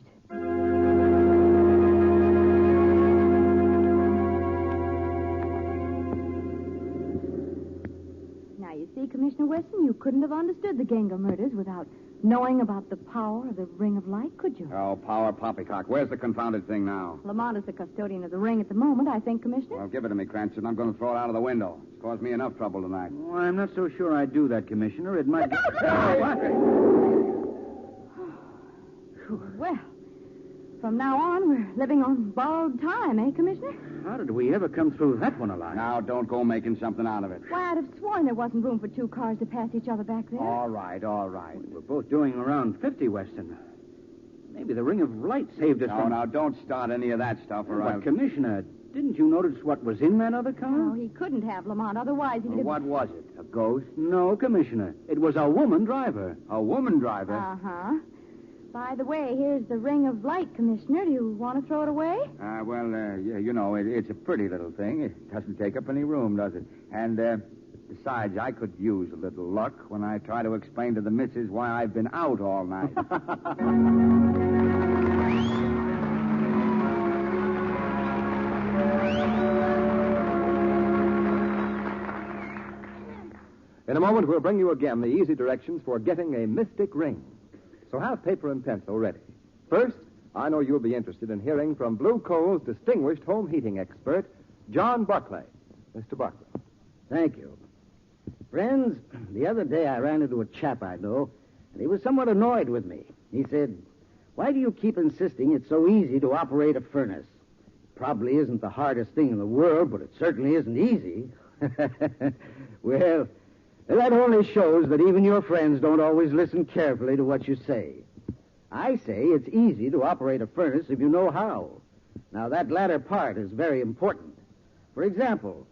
Now, you see, Commissioner Weston, you couldn't have understood the Genga murders without knowing about the power of the ring of light, could you? Oh, power poppycock. Where's the confounded thing now? Lamont is the custodian of the ring at the moment, I think, Commissioner. Well, give it to me, Cranston. I'm going to throw it out of the window. It's caused me enough trouble tonight. Oh, I'm not so sure I'd do that, Commissioner. It might... Well, from now on, we're living on borrowed time, eh, Commissioner? How did we ever come through that one alive? Now, don't go making something out of it. Why, I'd have sworn there wasn't room for two cars to pass each other back there. All right, all right. We're both doing around 50, Weston. Maybe the ring of light saved us from... Now, don't start any of that stuff, or But, Commissioner, didn't you notice what was in that other car? No, he couldn't have, Lamont. Otherwise, he'd have... What was it? A ghost? No, Commissioner. It was a woman driver. A woman driver? Uh-huh. By the way, here's the ring of light, Commissioner. Do you want to throw it away? Yeah, you know, it's a pretty little thing. It doesn't take up any room, does it? And, besides, I could use a little luck when I try to explain to the missus why I've been out all night. In a moment, we'll bring you again the easy directions for getting a mystic ring. So have paper and pencil ready. First, I know you'll be interested in hearing from Blue Coal's distinguished home heating expert, John Barclay. Mr. Barclay. Thank you. Friends, the other day I ran into a chap I know, and he was somewhat annoyed with me. He said, "Why do you keep insisting it's so easy to operate a furnace? Probably isn't the hardest thing in the world, but it certainly isn't easy." Well, that only shows that even your friends don't always listen carefully to what you say. I say it's easy to operate a furnace if you know how. Now, that latter part is very important. For example,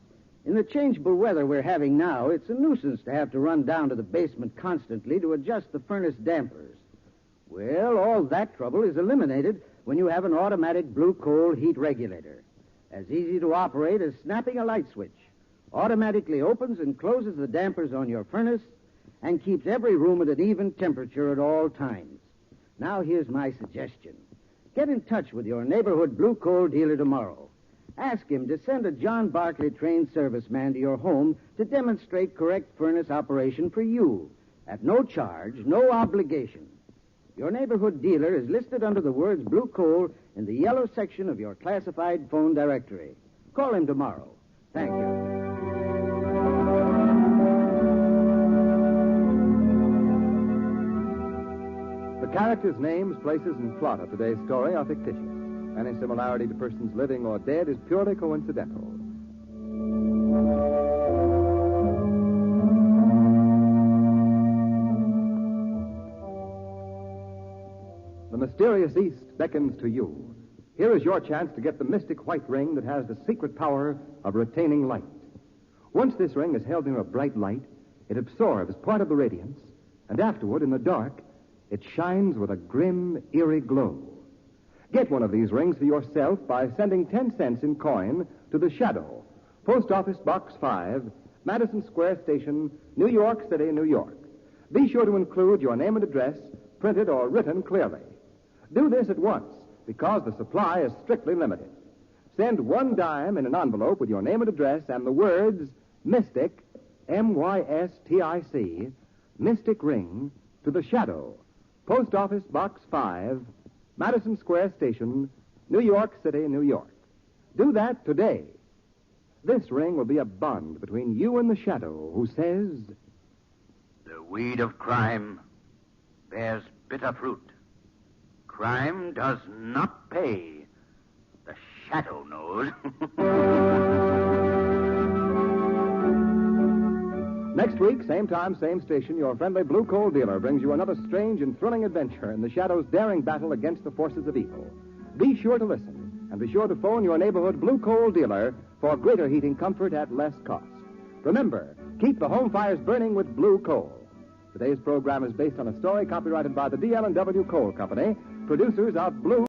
in the changeable weather we're having now, it's a nuisance to have to run down to the basement constantly to adjust the furnace dampers. Well, all that trouble is eliminated when you have an automatic blue coal heat regulator. As easy to operate as snapping a light switch. Automatically opens and closes the dampers on your furnace and keeps every room at an even temperature at all times. Now, here's my suggestion. Get in touch with your neighborhood blue coal dealer tomorrow. Ask him to send a John Barclay trained serviceman to your home to demonstrate correct furnace operation for you at no charge, no obligation. Your neighborhood dealer is listed under the words blue coal in the yellow section of your classified phone directory. Call him tomorrow. Thank you. The characters' names, places, and plot of today's story are fictitious. Any similarity to persons living or dead is purely coincidental. The mysterious East beckons to you. Here is your chance to get the mystic white ring that has the secret power of retaining light. Once this ring is held near a bright light, it absorbs part of the radiance, and afterward, in the dark, it shines with a grim, eerie glow. Get one of these rings for yourself by sending 10 cents in coin to The Shadow, Post Office Box 5, Madison Square Station, New York City, New York. Be sure to include your name and address, printed or written clearly. Do this at once, because the supply is strictly limited. Send 1 dime in an envelope with your name and address and the words Mystic, M-Y-S-T-I-C, Mystic Ring, to the Shadow, Post Office Box 5, Madison Square Station, New York City, New York. Do that today. This ring will be a bond between you and the Shadow, who says, The weed of crime bears bitter fruit. Crime does not pay. The Shadow knows. Next week, same time, same station, your friendly blue coal dealer brings you another strange and thrilling adventure in the Shadow's daring battle against the forces of evil. Be sure to listen, and be sure to phone your neighborhood blue coal dealer for greater heating comfort at less cost. Remember, keep the home fires burning with blue coal. Today's program is based on a story copyrighted by the DL&W Coal Company, producers of Blue.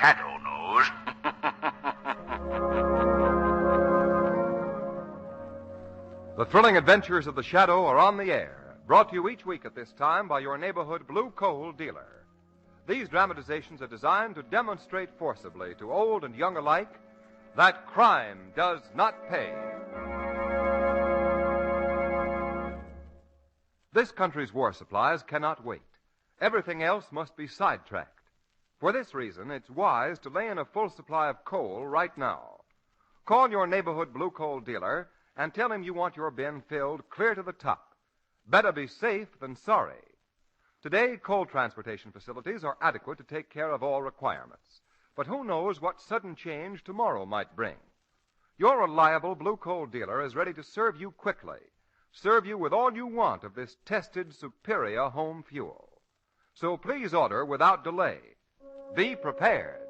Shadow knows. The thrilling adventures of the Shadow are on the air, brought to you each week at this time by your neighborhood blue coal dealer. These dramatizations are designed to demonstrate forcibly to old and young alike that crime does not pay. This country's war supplies cannot wait. Everything else must be sidetracked. For this reason, it's wise to lay in a full supply of coal right now. Call your neighborhood blue coal dealer and tell him you want your bin filled clear to the top. Better be safe than sorry. Today, coal transportation facilities are adequate to take care of all requirements. But who knows what sudden change tomorrow might bring? Your reliable blue coal dealer is ready to serve you quickly, serve you with all you want of this tested, superior home fuel. So please order without delay. Be prepared.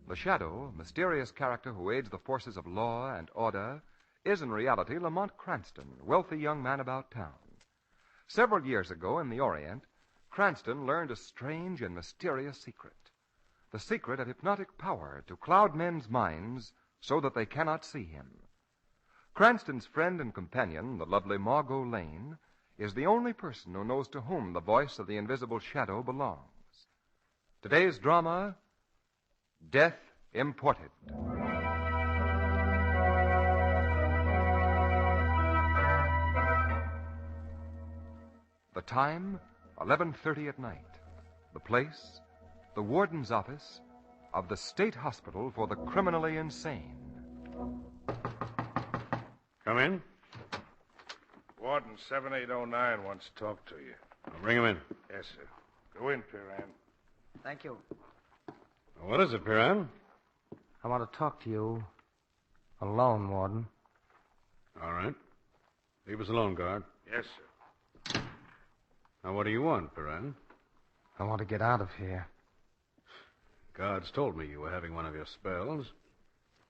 The Shadow, a mysterious character who aids the forces of law and order, is in reality Lamont Cranston, wealthy young man about town. Several years ago in the Orient, Cranston learned a strange and mysterious secret. The secret of hypnotic power to cloud men's minds so that they cannot see him. Cranston's friend and companion, the lovely Margot Lane, is the only person who knows to whom the voice of the invisible Shadow belongs. Today's drama, Death Imported. The time, 11:30 at night. The place, the warden's office of the State Hospital for the Criminally Insane. Come in. Warden 7809 wants to talk to you. I'll bring him in. Yes, sir. Go in, Piran. Thank you. What is it, Piran? I want to talk to you alone, Warden. All right. Leave us alone, guard. Yes, sir. Now, what do you want, Piran? I want to get out of here. Guards told me you were having one of your spells.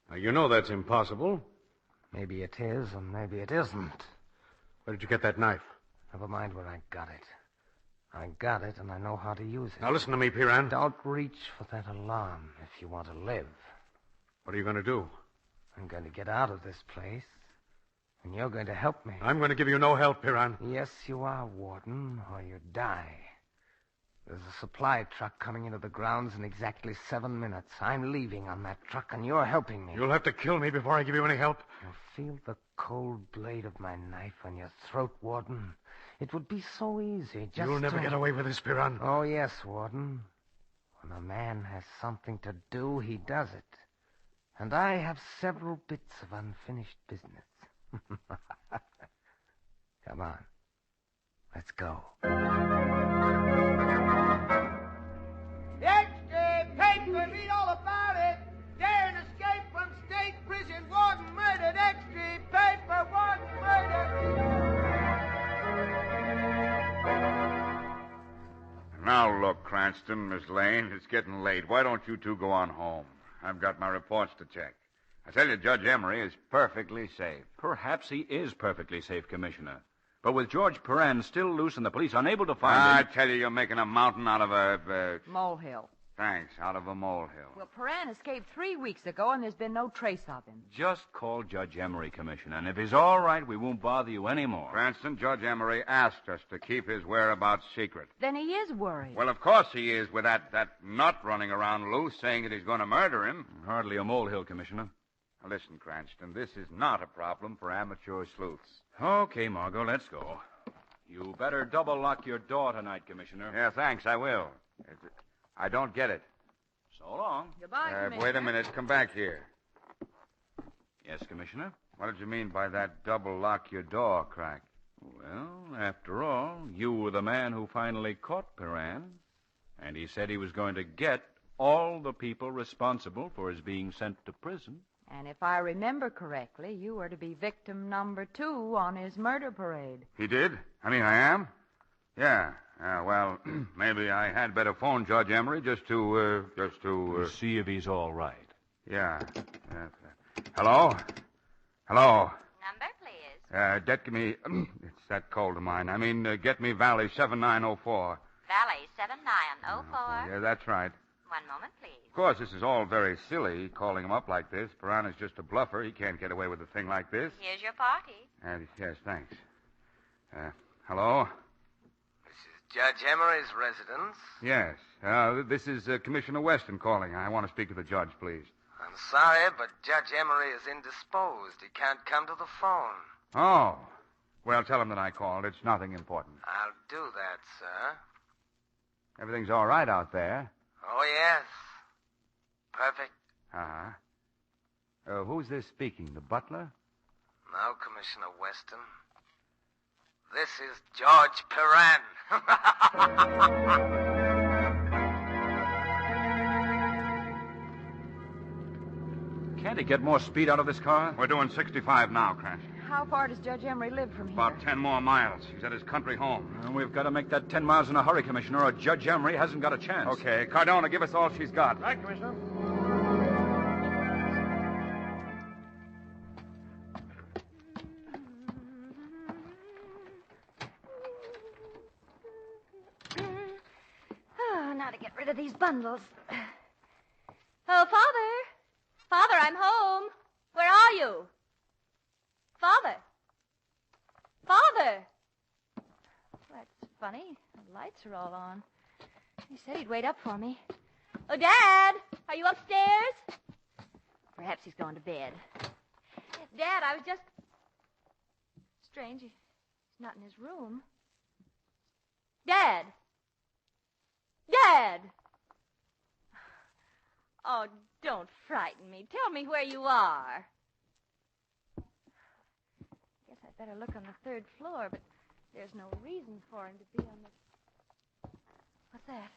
Now, you know that's impossible. Maybe it is, and maybe it isn't. Where did you get that knife? Never mind where I got it. I got it, and I know how to use it. Now, listen to me, Piran. Don't reach for that alarm if you want to live. What are you going to do? I'm going to get out of this place, and you're going to help me. I'm going to give you no help, Piran. Yes, you are, Warden, or you die. There's a supply truck coming into the grounds in exactly 7 minutes. I'm leaving on that truck, and you're helping me. You'll have to kill me before I give you any help. You'll feel the cold blade of my knife on your throat, Warden. It would be so easy just You'll never get away with this, Piran. Oh, yes, Warden. When a man has something to do, he does it. And I have several bits of unfinished business. Come on. Let's go. Extra paper, read all about it. Daring escape from state prison, warden murdered. Extra paper, warden murdered. Now, look, Cranston, Miss Lane, it's getting late. Why don't you two go on home? I've got my reports to check. I tell you, Judge Emery is perfectly safe. Perhaps he is perfectly safe, Commissioner. But with George Perrin still loose and the police unable to find I him... tell you, you're making a mountain out of a... Molehill. Thanks, out of a molehill. Well, Perrin escaped 3 weeks ago, and there's been no trace of him. Just call Judge Emery, Commissioner, and if he's all right, we won't bother you anymore. Cranston, Judge Emery asked us to keep his whereabouts secret. Then he is worried. Well, of course he is, with that nut running around loose saying that he's going to murder him. Hardly a molehill, Commissioner. Now, listen, Cranston, this is not a problem for amateur sleuths. Okay, Margot, let's go. You better double lock your door tonight, Commissioner. Yeah, thanks, I will. I don't get it. So long. Goodbye, Commissioner. Wait a minute. Come back here. Yes, Commissioner? What did you mean by that double lock your door crack? Well, after all, you were the man who finally caught Perrin, and he said he was going to get all the people responsible for his being sent to prison. And if I remember correctly, you were to be victim number 2 on his murder parade. He did? I mean, I am? Yeah. Well, maybe I had better phone Judge Emery just to see if he's all right. Yeah. Hello? Hello? Number, please. Get me... it's that cold of mine. I mean, get me Valley 7904. Valley 7904. Yeah, that's right. One moment, please. Of course, this is all very silly, calling him up like this. Perrin is just a bluffer. He can't get away with a thing like this. Here's your party. Yes, thanks. Hello? Judge Emery's residence? Yes. This is Commissioner Weston calling. I want to speak to the judge, please. I'm sorry, but Judge Emery is indisposed. He can't come to the phone. Oh. Well, tell him that I called. It's nothing important. I'll do that, sir. Everything's all right out there. Oh, yes. Perfect. Uh-huh. Who's this speaking? The butler? No, Commissioner Weston. This is George Perrin. Can't he get more speed out of this car? We're doing 65 now, Cranston. How far does Judge Emery live from here? About 10 more miles. He's at his country home. And we've got to make that 10 miles in a hurry, Commissioner, or Judge Emery hasn't got a chance. Okay. Cardona, give us all she's got. Right, Commissioner. Now to get rid of these bundles. Oh, Father! Father, I'm home. Where are you? Father! Father! That's funny. The lights are all on. He said he'd wait up for me. Oh, Dad! Are you upstairs? Perhaps he's gone to bed. Dad, I was just... Strange, he's not in his room. Dad! Dad! Oh, don't frighten me. Tell me where you are. Guess I'd better look on the 3rd floor, but there's no reason for him to be on the... What's that?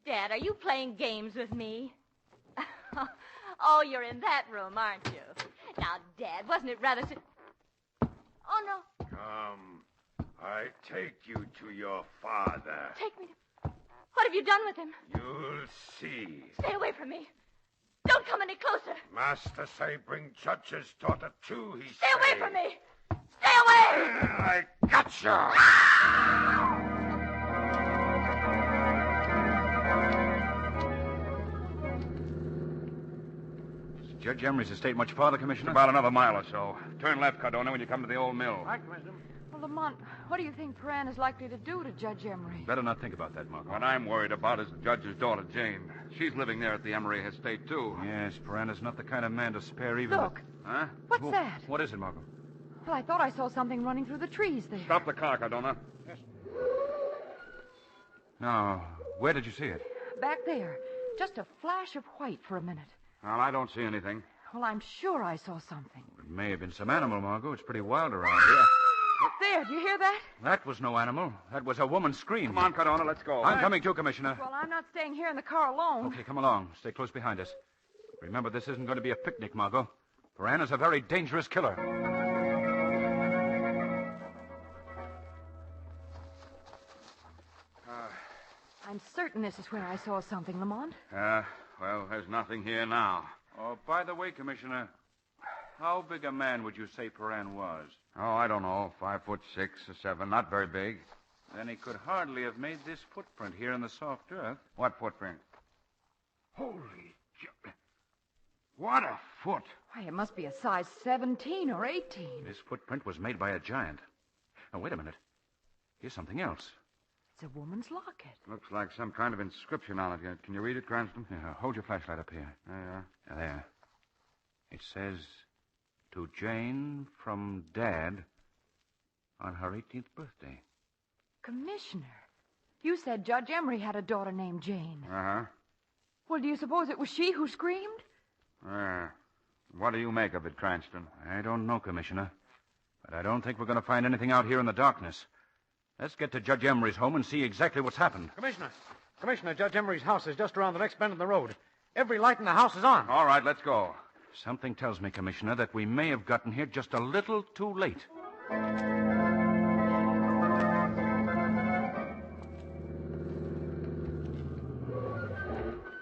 Dad, are you playing games with me? Oh, you're in that room, aren't you? Now, Dad, wasn't it rather... Oh, no. Come. I take you to your father. Take me to... What have you done with him? You'll see. Stay away from me. Don't come any closer. Master say bring judge's daughter too, he Stay away from me. Stay away. I gotcha. Judge Emery's estate much farther, Commissioner? About another mile or so. Turn left, Cardona, when you come to the old mill. Right, Commissioner. Well, Lamont, what do you think Perrin is likely to do to Judge Emery? Better not think about that, Margot. What I'm worried about is the judge's daughter, Jane. She's living there at the Emery estate, too. Yes, Perrin is not the kind of man to spare even... Look. Huh? What's that? What is it, Margot? Well, I thought I saw something running through the trees there. Stop the car, Cardona. Yes. Now, where did you see it? Back there. Just a flash of white for a minute. Well, I don't see anything. Well, I'm sure I saw something. It may have been some animal, Margot. It's pretty wild around here. There, do you hear that? That was no animal. That was a woman's scream. Come on, Cardona, let's go. I'm coming too, Commissioner. Well, I'm not staying here in the car alone. Okay, come along. Stay close behind us. Remember, this isn't going to be a picnic, Margot. Perrin is a very dangerous killer. I'm certain this is where I saw something, Lamont. Well, there's nothing here now. Oh, by the way, Commissioner, how big a man would you say Perrin was? Oh, I don't know. 5'6" or 7. Not very big. Then he could hardly have made this footprint here in the soft earth. What footprint? Holy... What a foot. Why, it must be a size 17 or 18. This footprint was made by a giant. Now, wait a minute. Here's something else. It's a woman's locket. Looks like some kind of inscription on it. Can you read it, Cranston? Yeah, hold your flashlight up here. There you are. There. It says, to Jane from Dad on her 18th birthday. Commissioner, you said Judge Emery had a daughter named Jane. Uh-huh. Well, do you suppose it was she who screamed? What do you make of it, Cranston? I don't know, Commissioner. But I don't think we're going to find anything out here in the darkness. Let's get to Judge Emery's home and see exactly what's happened. Commissioner, Judge Emery's house is just around the next bend of the road. Every light in the house is on. All right, let's go. Something tells me, Commissioner, that we may have gotten here just a little too late.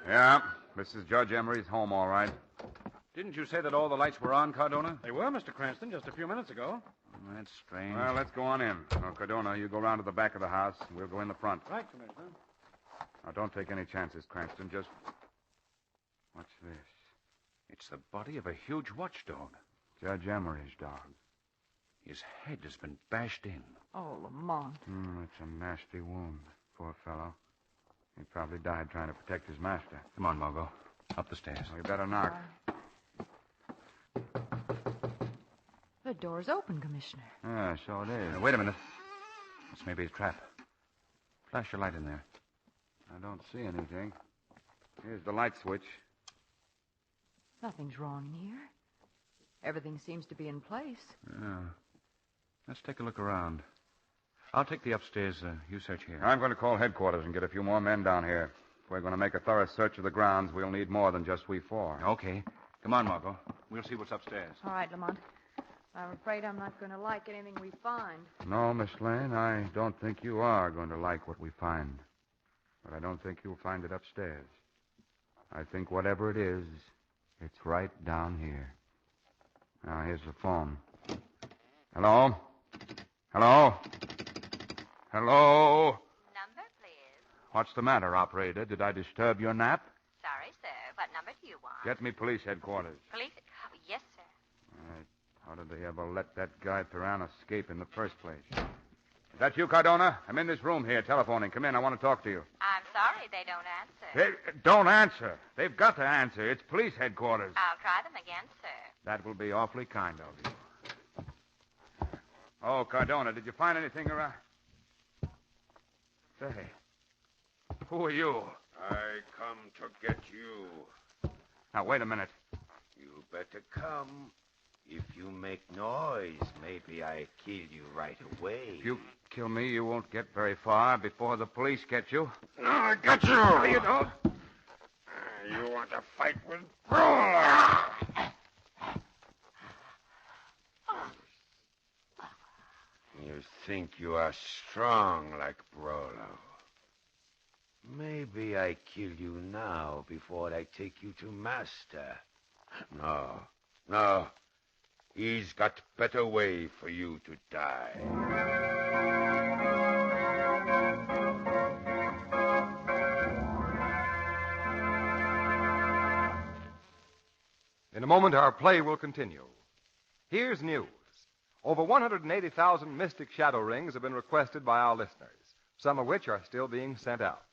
Yeah, this is Judge Emery's home, all right. Didn't you say that all the lights were on, Cardona? They were, Mr. Cranston, just a few minutes ago. That's strange. Well, let's go on in. Now, Cardona, you go round to the back of the house, and we'll go in the front. Right, Commissioner. Now, don't take any chances, Cranston. Just... What's this? It's the body of a huge watchdog. Judge Emery's dog. His head has been bashed in. Oh, Lamont. It's a nasty wound. Poor fellow. He probably died trying to protect his master. Come on, Margot. Up the stairs. Well, you better knock. The door's open, Commissioner. Yeah, so it is. Wait a minute. This may be a trap. Flash your light in there. I don't see anything. Here's the light switch. Nothing's wrong in here. Everything seems to be in place. Yeah. Let's take a look around. I'll take the upstairs. You search here. I'm going to call headquarters and get a few more men down here. If we're going to make a thorough search of the grounds, we'll need more than just we four. Okay. Come on, Margot. We'll see what's upstairs. All right, Lamont. I'm afraid I'm not going to like anything we find. No, Miss Lane, I don't think you are going to like what we find. But I don't think you'll find it upstairs. I think whatever it is, it's right down here. Now, here's the phone. Hello? Hello? Hello? Number, please. What's the matter, operator? Did I disturb your nap? Sorry, sir. What number do you want? Get me police headquarters. Police? Oh, yes, sir. All right. How did they ever let that guy Perrin escape in the first place? Is that you, Cardona? I'm in this room here, telephoning. Come in. I want to talk to you. I'm sorry they don't answer. They don't answer. They've got to answer. It's police headquarters. I'll try them again, sir. That will be awfully kind of you. Oh, Cardona, did you find anything around? Say, who are you? I come to get you. Now, wait a minute. You better come. If you make noise, maybe I kill you right away. If you kill me, you won't get very far before the police get you. No, I got you. No, you don't. You want to fight with Brawler? You think you are strong like Brawler. Maybe I kill you now before I take you to Master. No. He's got better way for you to die. In a moment, our play will continue. Here's news. Over 180,000 mystic shadow rings have been requested by our listeners, some of which are still being sent out.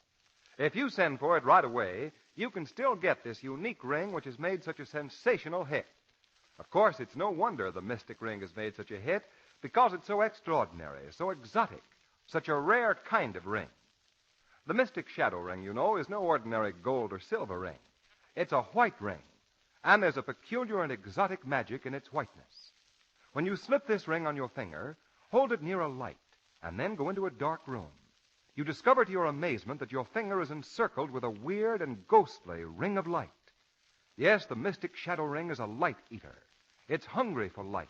If you send for it right away, you can still get this unique ring which has made such a sensational hit. Of course, it's no wonder the mystic ring has made such a hit, because it's so extraordinary, so exotic, such a rare kind of ring. The mystic shadow ring, you know, is no ordinary gold or silver ring. It's a white ring, and there's a peculiar and exotic magic in its whiteness. When you slip this ring on your finger, hold it near a light, and then go into a dark room. You discover to your amazement that your finger is encircled with a weird and ghostly ring of light. Yes, the mystic shadow ring is a light eater. It's hungry for light.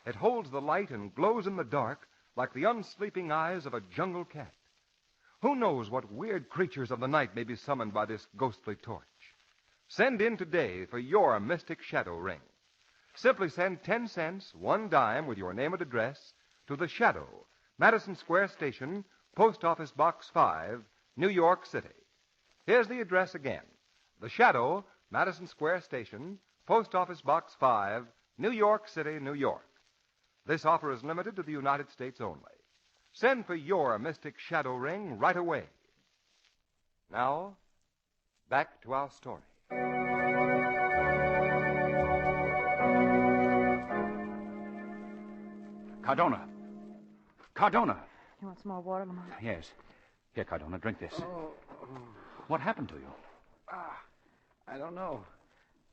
It holds the light and glows in the dark like the unsleeping eyes of a jungle cat. Who knows what weird creatures of the night may be summoned by this ghostly torch? Send in today for your mystic shadow ring. Simply send 10 cents, 1 dime with your name and address to The Shadow, Madison Square Station, Post Office Box 5, New York City. Here's the address again. The Shadow, Madison Square Station, Post Office Box 5, New York City, New York. This offer is limited to the United States only. Send for your mystic shadow ring right away. Now, back to our story. Cardona. Cardona. You want some more water, Lamont? Yes. Here, Cardona, drink this. What happened to you? I don't know.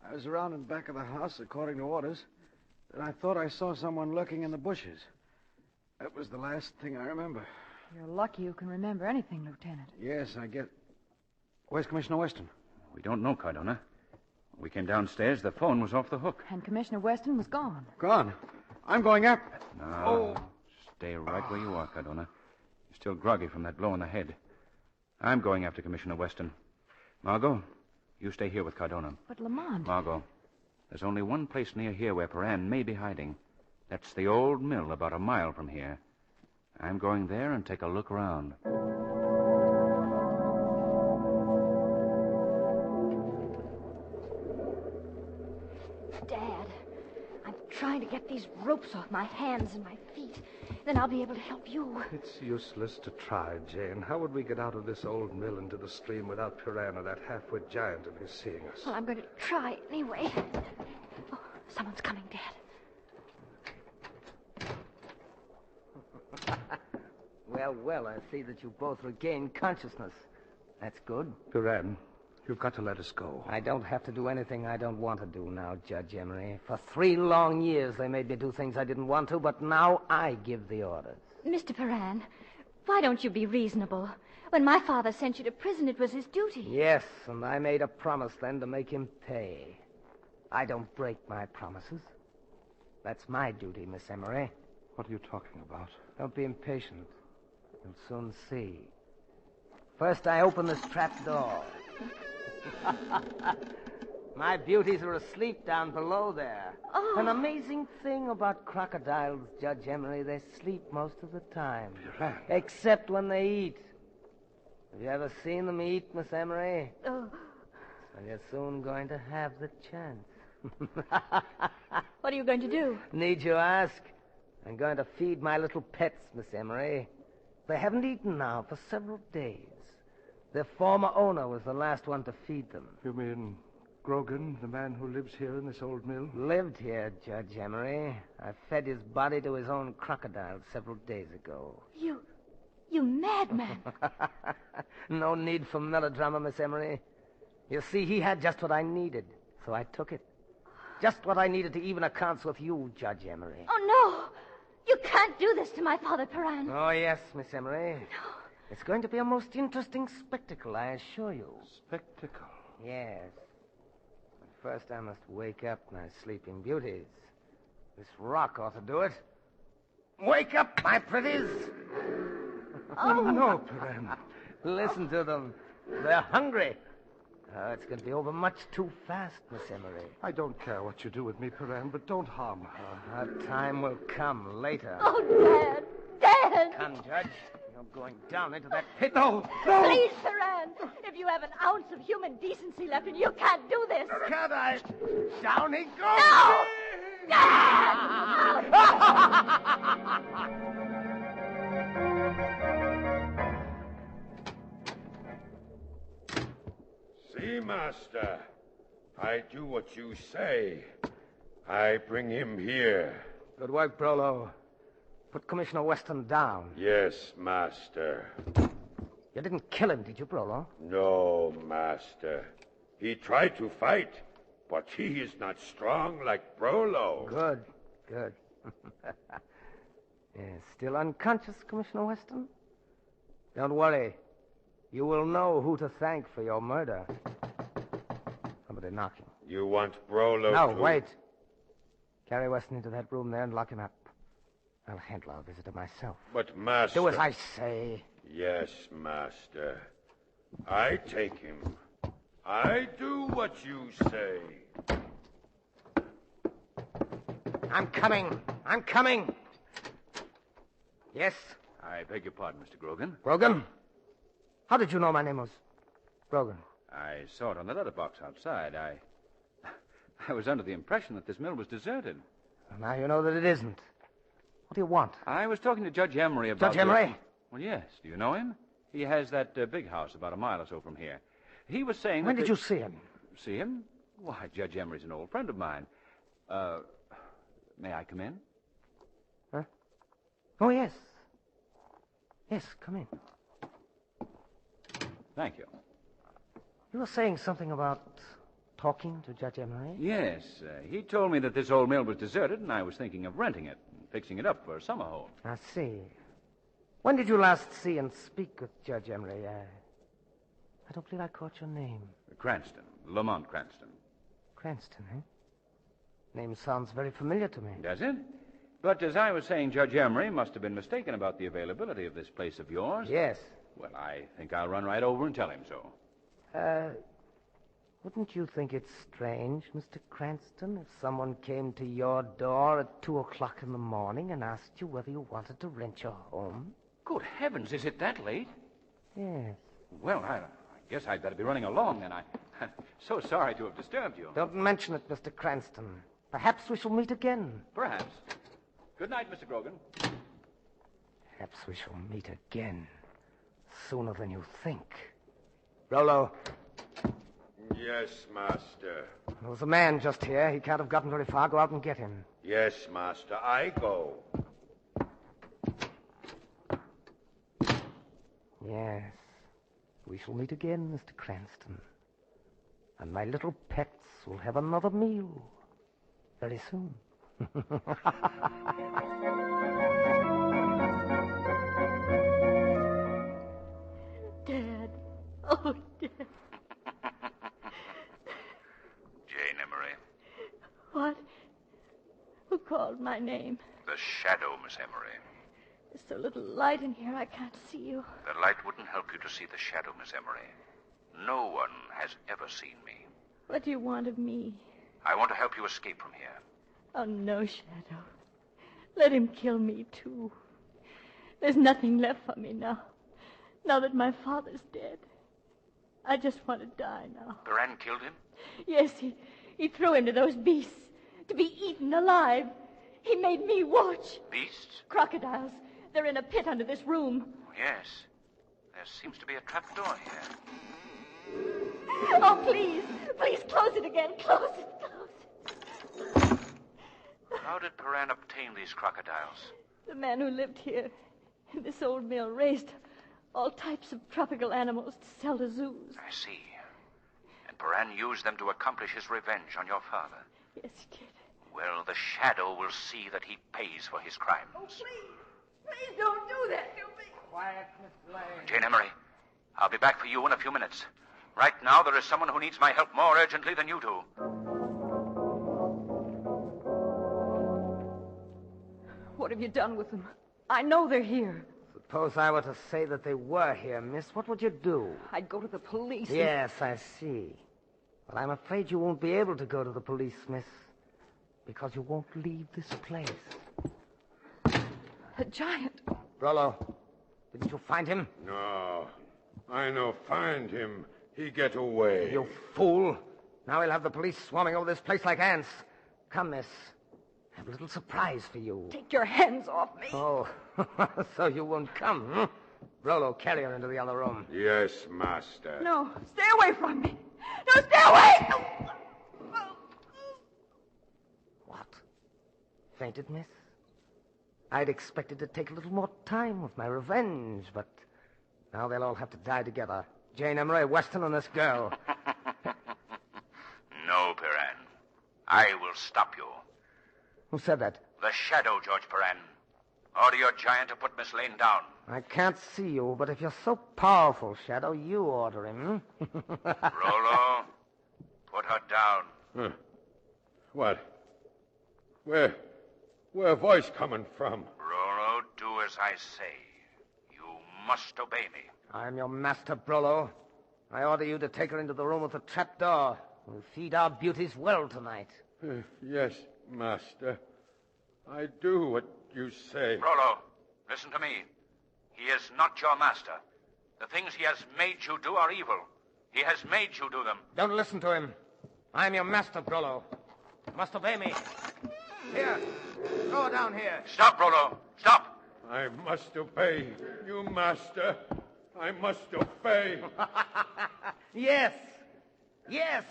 I was around in back of the house, according to orders, and I thought I saw someone lurking in the bushes. That was the last thing I remember. You're lucky you can remember anything, Lieutenant. Yes, I get... Where's Commissioner Weston? We don't know, Cardona. We came downstairs. The phone was off the hook. And Commissioner Weston was gone. Gone? I'm going up. No. Stay right where you are, Cardona. You're still groggy from that blow on the head. I'm going after Commissioner Weston. Margot, you stay here with Cardona. But Lamont... Margot, there's only one place near here where Perrin may be hiding. That's the old mill about a mile from here. I'm going there and take a look around. Dad, I'm trying to get these ropes off my hands and my feet. Then I'll be able to help you. It's useless to try, Jane. How would we get out of this old mill into the stream without Perrin or that half-wit giant of his seeing us? Well, I'm going to try anyway. Oh, someone's coming, Dad. Well, I see that you both regained consciousness. That's good. Perrin, you've got to let us go. I don't have to do anything I don't want to do now, Judge Emery. For 3 long years, they made me do things I didn't want to, but now I give the orders. Mr. Perrin, why don't you be reasonable? When my father sent you to prison, it was his duty. Yes, and I made a promise then to make him pay. I don't break my promises. That's my duty, Miss Emery. What are you talking about? Don't be impatient. You'll soon see. First, I open this trap door. My beauties are asleep down below there. Oh. An amazing thing about crocodiles, Judge Emery, they sleep most of the time. Perrin. Except when they eat. Have you ever seen them eat, Miss Emery? Oh. Well, you're soon going to have the chance. What are you going to do? Need you ask? I'm going to feed my little pets, Miss Emery. They haven't eaten now for several days. Their former owner was the last one to feed them. You mean Grogan, the man who lives here in this old mill? Lived here, Judge Emery. I fed his body to his own crocodile several days ago. You madman. No need for melodrama, Miss Emery. You see, he had just what I needed, so I took it. Just what I needed to even accounts with you, Judge Emery. Oh, no. You can't do this to my father, Perrin. Oh, yes, Miss Emery. No. It's going to be a most interesting spectacle, I assure you. Spectacle? Yes. But first I must wake up my sleeping beauties. This rock ought to do it. Wake up, my pretties! Oh, no, Perrin. Listen to them. They're hungry. It's going to be over much too fast, Miss Emery. I don't care what you do with me, Perrin, but don't harm her. Her time will come later. Oh, Dad! Dad! Come, Judge. You're going down into that pit. No! Please, Perrin! If you have an ounce of human decency left in you, can't do this. Can't I? Down he goes! No! Dad! See, Master, I do what you say. I bring him here. Good work, Brolo. Put Commissioner Weston down. Yes, Master. You didn't kill him, did you, Brolo? No, Master. He tried to fight, but he is not strong like Brolo. Good. Still unconscious, Commissioner Weston? Don't worry. You will know who to thank for your murder. Somebody knocking. You want Brolo No, to... wait. Carry Weston into that room there and lock him up. I'll handle our visitor myself. But, Master... Do as I say. Yes, Master. I take him. I do what you say. I'm coming. Yes? I beg your pardon, Mr. Grogan. Grogan? How did you know my name was Grogan? I saw it on the letterbox outside. I was under the impression that this mill was deserted. Well, now you know that it isn't. What do you want? I was talking to Judge Emery about... Judge Emery? Well, yes. Do you know him? He has that big house about a mile or so from here. He was saying When did you see him? See him? Why, Judge Emery's an old friend of mine. May I come in? Huh? Oh, yes. Yes, come in. Thank you. You were saying something about talking to Judge Emery? Yes. He told me that this old mill was deserted, and I was thinking of renting it and fixing it up for a summer home. I see. When did you last see and speak with Judge Emery? I don't believe I caught your name. Cranston. Lamont Cranston. Cranston, eh? Name sounds very familiar to me. Does it? But as I was saying, Judge Emery must have been mistaken about the availability of this place of yours. Yes. Well, I think I'll run right over and tell him so. Wouldn't you think it's strange, Mr. Cranston, if someone came to your door at 2 o'clock in the morning and asked you whether you wanted to rent your home? Good heavens, is it that late? Yes. Well, I guess I'd better be running along, then. I'm so sorry to have disturbed you. Don't mention it, Mr. Cranston. Perhaps we shall meet again. Perhaps. Good night, Mr. Grogan. Perhaps we shall meet again. Sooner than you think. Rollo. Yes, Master. There was a man just here. He can't have gotten very far. Go out and get him. Yes, Master. I go. Yes. We shall meet again, Mr. Cranston. And my little pets will have another meal very soon. Dad. Oh, Dad. Jane Emery. What? Who called my name? The shadow, Miss Emery. There's so little light in here I can't see you. The light wouldn't help you to see the shadow, Miss Emery. No one has ever seen me. What do you want of me? I want to help you escape from here. Oh, no, Shadow. Let him kill me, too. There's nothing left for me now. Now that my father's dead. I just want to die now. Baran killed him? Yes, he threw him to those beasts to be eaten alive. He made me watch. Beasts? Crocodiles. They're in a pit under this room. Yes. There seems to be a trap door here. Oh, please. Please close it again. Close it. How did Paran obtain these crocodiles? The man who lived here in this old mill raised all types of tropical animals to sell to zoos. I see. And Paran used them to accomplish his revenge on your father. Yes, he did. Well, the shadow will see that he pays for his crimes. Oh, please. Please don't do that to me. Quiet, Miss Lane. Jane Emery, I'll be back for you in a few minutes. Right now, there is someone who needs my help more urgently than you do. What have you done with them? I know they're here. Suppose I were to say that they were here, miss. What would you do? I'd go to the police. Yes, I see. Well, I'm afraid you won't be able to go to the police, miss, because you won't leave this place. A giant. Rollo, didn't you find him? No. I no find him. He get away. You fool. Now we'll have the police swarming over this place like ants. Come, miss. I have a little surprise for you. Take your hands off me. Oh, so you won't come, hmm? Rollo, carry her into the other room. Yes, Master. No, stay away from me. No, stay away! What? Fainted, miss? I'd expected to take a little more time with my revenge, but now they'll all have to die together. Jane Emery, Weston, and this girl. No, Paran. I will stop you. Who said that? The shadow, George Paran. Order your giant to put Miss Lane down. I can't see you, but if you're so powerful, Shadow, you order him. Rollo, put her down. Huh. What? Where voice coming from? Rollo. as I say. You must obey me. I'm your master, Brolo. I order you to take her into the room with the trap door. We'll feed our beauties well tonight. Yes, master. I do what you say. Rollo, listen to me. He is not your master. The things he has made you do are evil. He has made you do them. Don't listen to him. I'm your master, Brolo. You must obey me. Here, throw her down here. Stop, Rollo. Stop. I must obey you, master. I must obey. Yes. Yes.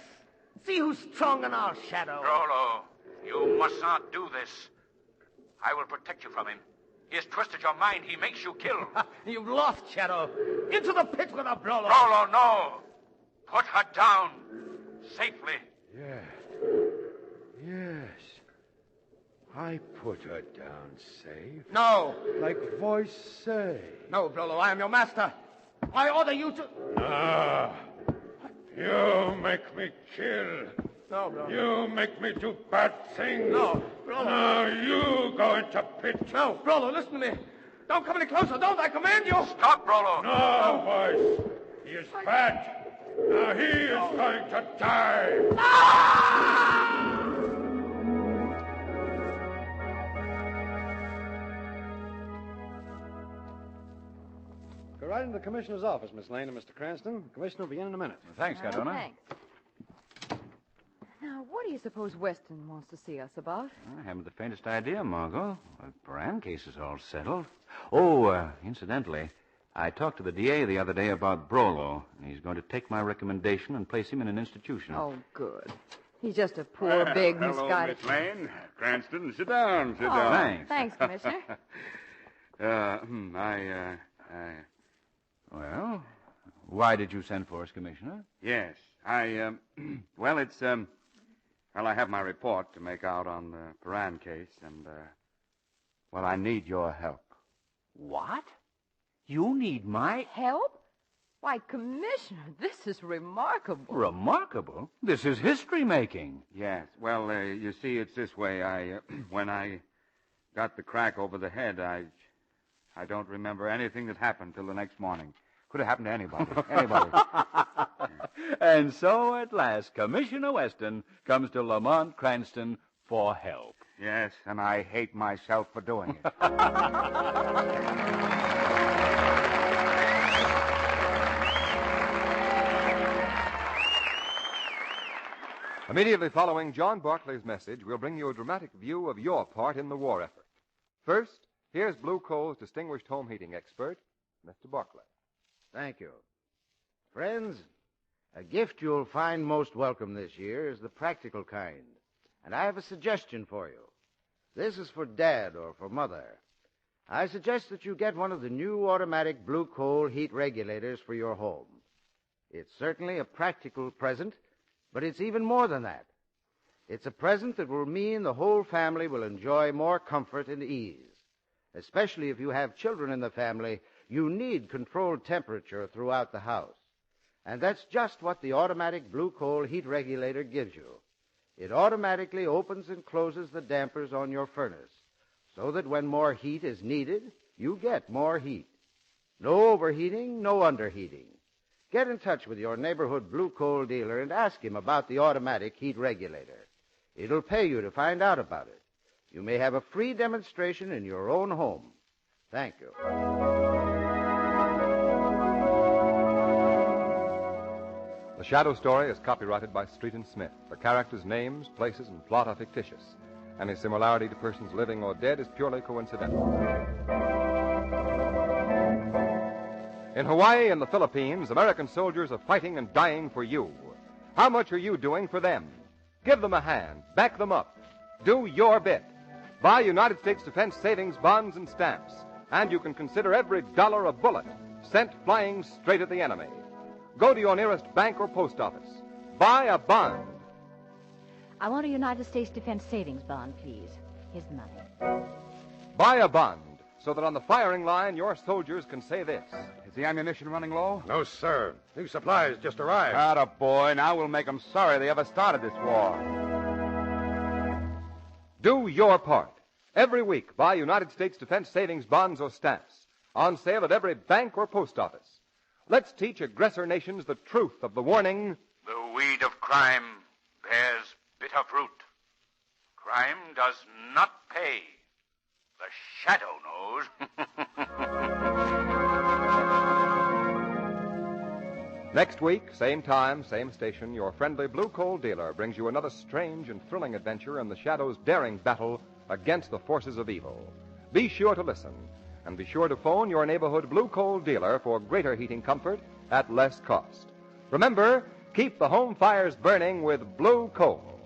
See who's strong in our shadow. Rollo, you must not do this. I will protect you from him. He has twisted your mind. He makes you kill. You've lost, Shadow. Into the pit with her, Brolo. Rollo, no. Put her down. Safely. Yes. I put her down safe. No. Like voice say. No, Brolo, I am your master. I order you to... Ah. You make me kill. No, Brolo. You make me do bad things. No, Brolo. Now you go into pit. No, Brolo, listen to me. Don't come any closer. Don't, I command you. Stop, Brolo. No, boys. He is bad. Now he is going to die. Go right into the commissioner's office, Miss Lane and Mr. Cranston. The commissioner will be in a minute. Thanks, Cardona. Thanks. Now, what do you suppose Weston wants to see us about? I haven't the faintest idea, Margot. The Paran case is all settled. Oh, incidentally, I talked to the DA the other day about Brolo. He's going to take my recommendation and place him in an institution. Oh, good. He's just a poor, big, hello, misguided... Miss Lane. Cranston, sit down, sit Oh, down. thanks, Commissioner. Well, why did you send for us, Commissioner? Yes, well, it's, well, I have my report to make out on the Paran case, and, well, I need your help. What? You need my... Help? Why, Commissioner, this is remarkable. Remarkable? This is history-making. Yes, well, you see, it's this way. When I got the crack over the head, I don't remember anything that happened till the next morning. Could have happened to anybody. And so, at last, Commissioner Weston comes to Lamont Cranston for help. Yes, and I hate myself for doing it. Immediately following John Barclay's message, we'll bring you a dramatic view of your part in the war effort. First, here's Blue Coal's distinguished home heating expert, Mr. Barclay. Thank you. Friends, a gift you'll find most welcome this year is the practical kind. And I have a suggestion for you. This is for Dad or for Mother. I suggest that you get one of the new automatic Blue Coal heat regulators for your home. It's certainly a practical present, but it's even more than that. It's a present that will mean the whole family will enjoy more comfort and ease. Especially if you have children in the family, you need controlled temperature throughout the house. And that's just what the automatic Blue Coal heat regulator gives you. It automatically opens and closes the dampers on your furnace, so that when more heat is needed, you get more heat. No overheating, no underheating. Get in touch with your neighborhood Blue Coal dealer and ask him about the automatic heat regulator. It'll pay you to find out about it. You may have a free demonstration in your own home. Thank you. The Shadow story is copyrighted by Street and Smith. The characters' names, places, and plot are fictitious. Any similarity to persons living or dead is purely coincidental. In Hawaii and the Philippines, American soldiers are fighting and dying for you. How much are you doing for them? Give them a hand. Back them up. Do your bit. Buy United States Defense Savings Bonds and Stamps, and you can consider every dollar a bullet sent flying straight at the enemy. Go to your nearest bank or post office. Buy a bond. I want a United States Defense Savings Bond, please. Here's the money. Buy a bond, so that on the firing line your soldiers can say this. Is the ammunition running low? No, sir. New supplies just arrived. Atta boy. Now we'll make them sorry they ever started this war. Do your part. Every week, buy United States Defense Savings Bonds or stamps. On sale at every bank or post office. Let's teach aggressor nations the truth of the warning. The weed of crime bears bitter fruit. Crime does not pay. The shadow knows. Next week, same time, same station, your friendly blue coal dealer brings you another strange and thrilling adventure in the Shadow's daring battle against the forces of evil. Be sure to listen, and be sure to phone your neighborhood blue coal dealer for greater heating comfort at less cost. Remember, keep the home fires burning with blue coal.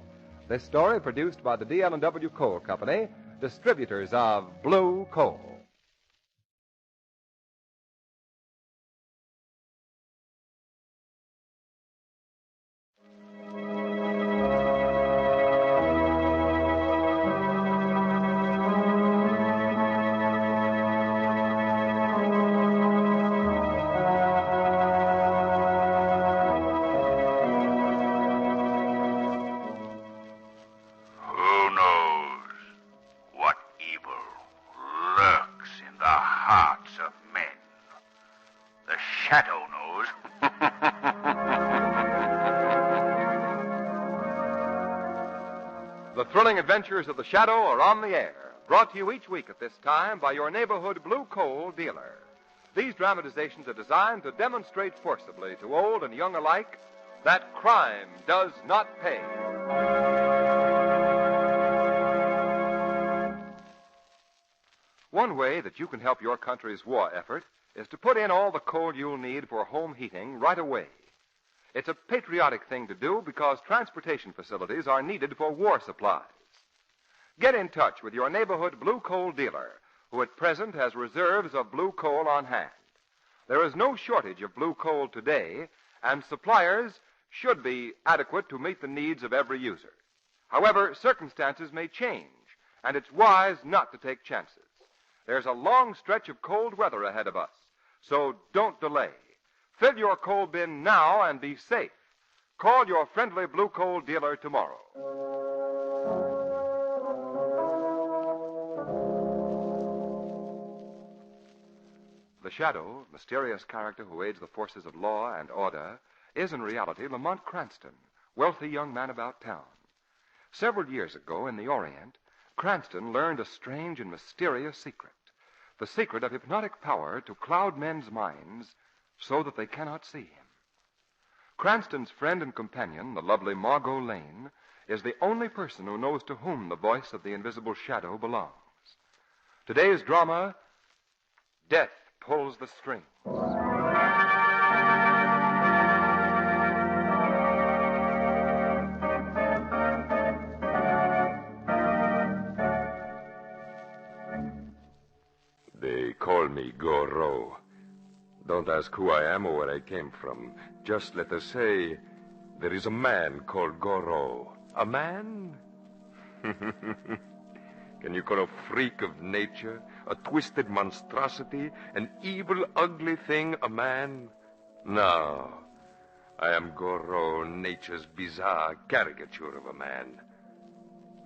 This story produced by the DL&W Coal Company, distributors of blue coal. Shadow knows. The thrilling adventures of the Shadow are on the air, brought to you each week at this time by your neighborhood blue coal dealer. These dramatizations are designed to demonstrate forcibly to old and young alike that crime does not pay. One way that you can help your country's war effort is to put in all the coal you'll need for home heating right away. It's a patriotic thing to do because transportation facilities are needed for war supplies. Get in touch with your neighborhood blue coal dealer, who at present has reserves of blue coal on hand. There is no shortage of blue coal today, and suppliers should be adequate to meet the needs of every user. However, circumstances may change, and it's wise not to take chances. There's a long stretch of cold weather ahead of us, so don't delay. Fill your coal bin now and be safe. Call your friendly blue coal dealer tomorrow. The Shadow, mysterious character who aids the forces of law and order, is in reality Lamont Cranston, wealthy young man about town. Several years ago in the Orient, Cranston learned a strange and mysterious secret. The secret of hypnotic power to cloud men's minds so that they cannot see him. Cranston's friend and companion, the lovely Margot Lane, is the only person who knows to whom the voice of the invisible Shadow belongs. Today's drama, Death Pulls the Strings. They call me Goro. Don't ask who I am or where I came from. Just let us say there is a man called Goro. A man? Can you call a freak of nature, a twisted monstrosity, an evil, ugly thing a man? No. I am Goro, nature's bizarre caricature of a man.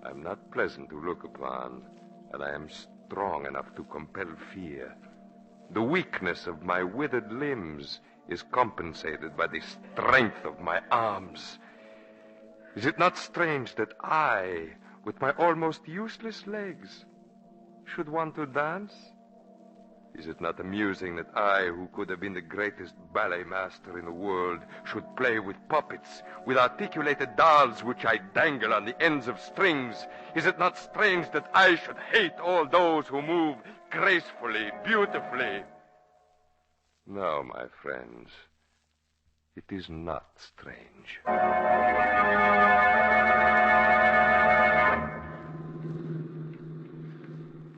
I'm not pleasant to look upon, and I am strong enough to compel fear. The weakness of my withered limbs is compensated by the strength of my arms. Is it not strange that I, with my almost useless legs, should want to dance? Is it not amusing that I, who could have been the greatest ballet master in the world, should play with puppets, with articulated dolls which I dangle on the ends of strings? Is it not strange that I should hate all those who move gracefully, beautifully? No, my friends, it is not strange.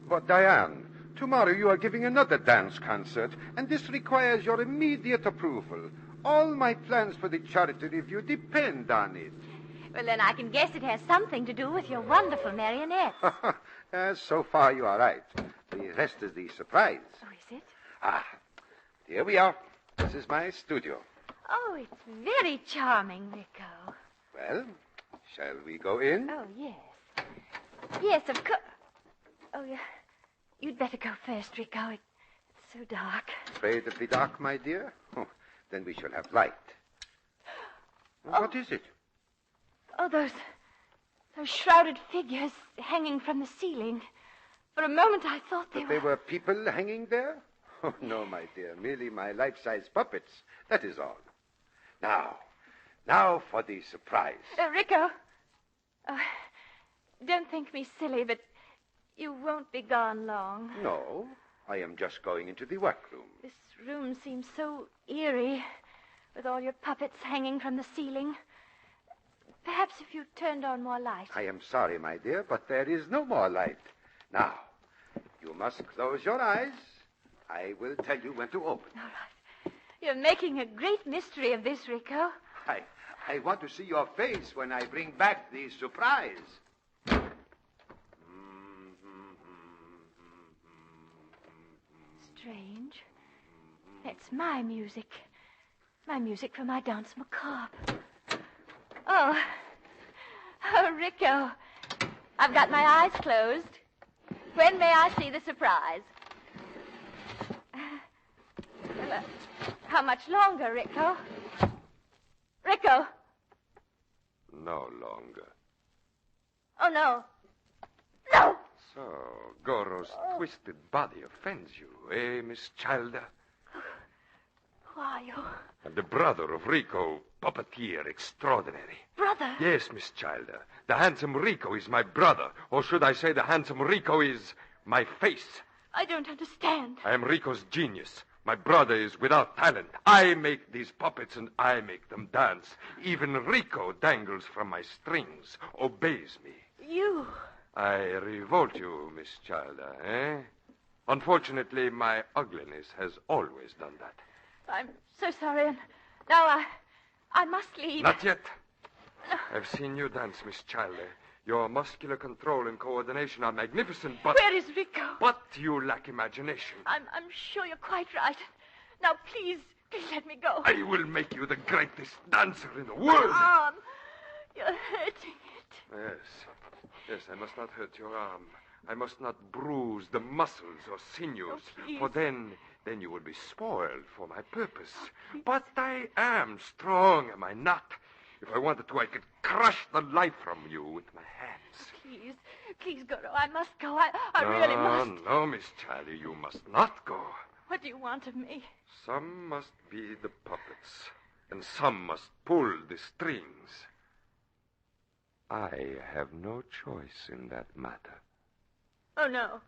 But, Diane, tomorrow you are giving another dance concert, and this requires your immediate approval. All my plans for the charity review depend on it. Well, then I can guess it has something to do with your wonderful marionette. So far you are right. The rest is the surprise. Oh, is it? Here we are. This is my studio. Oh, it's very charming, Rico. Well, shall we go in? Oh, yes. Yes, of course. Oh, yeah. You'd better go first, Rico. It's so dark. Afraid of the dark, my dear? Oh, then we shall have light. What is it? Oh, those shrouded figures hanging from the ceiling. For a moment, I thought They were people hanging there? Oh, no, my dear. Merely my life-size puppets. That is all. Now for the surprise. Rico. Don't think me silly, but you won't be gone long. No, I am just going into the workroom. This room seems so eerie, with all your puppets hanging from the ceiling. Perhaps if you turned on more light. I am sorry, my dear, but there is no more light. Now, you must close your eyes. I will tell you when to open. All right. You're making a great mystery of this, Rico. I want to see your face when I bring back the surprise. Strange. That's my music. My music for my danse macabre. Oh, Rico. I've got my eyes closed. When may I see the surprise? How much longer, Rico? Rico! No longer. Oh, no. No! So, Goro's twisted body offends you, eh, Miss Childer? Who are you? And the brother of Rico, puppeteer extraordinary. Brother? Yes, Miss Childer. The handsome Rico is my brother. Or should I say the handsome Rico is my face? I don't understand. I am Rico's genius. My brother is without talent. I make these puppets and I make them dance. Even Rico dangles from my strings, obeys me. You? I revolt you, Miss Childer, eh? Unfortunately, my ugliness has always done that. I'm so sorry, and now I must leave. Not yet. I've seen you dance, Miss Childer. Your muscular control and coordination are magnificent, but... Where is Rico? But you lack imagination. I'm sure you're quite right. Now, please let me go. I will make you the greatest dancer in the world. Arm. You're hurting it. Yes, I must not hurt your arm. I must not bruise the muscles or sinews, please. for then you would be spoiled for my purpose. But I am strong, am I not? If I wanted to, I could crush the life from you with my hands. Please, Goro, I must go. I really must. No, Miss Charlie, you must not go. What do you want of me? Some must be the puppets, and some must pull the strings. I have no choice in that matter. Oh, no.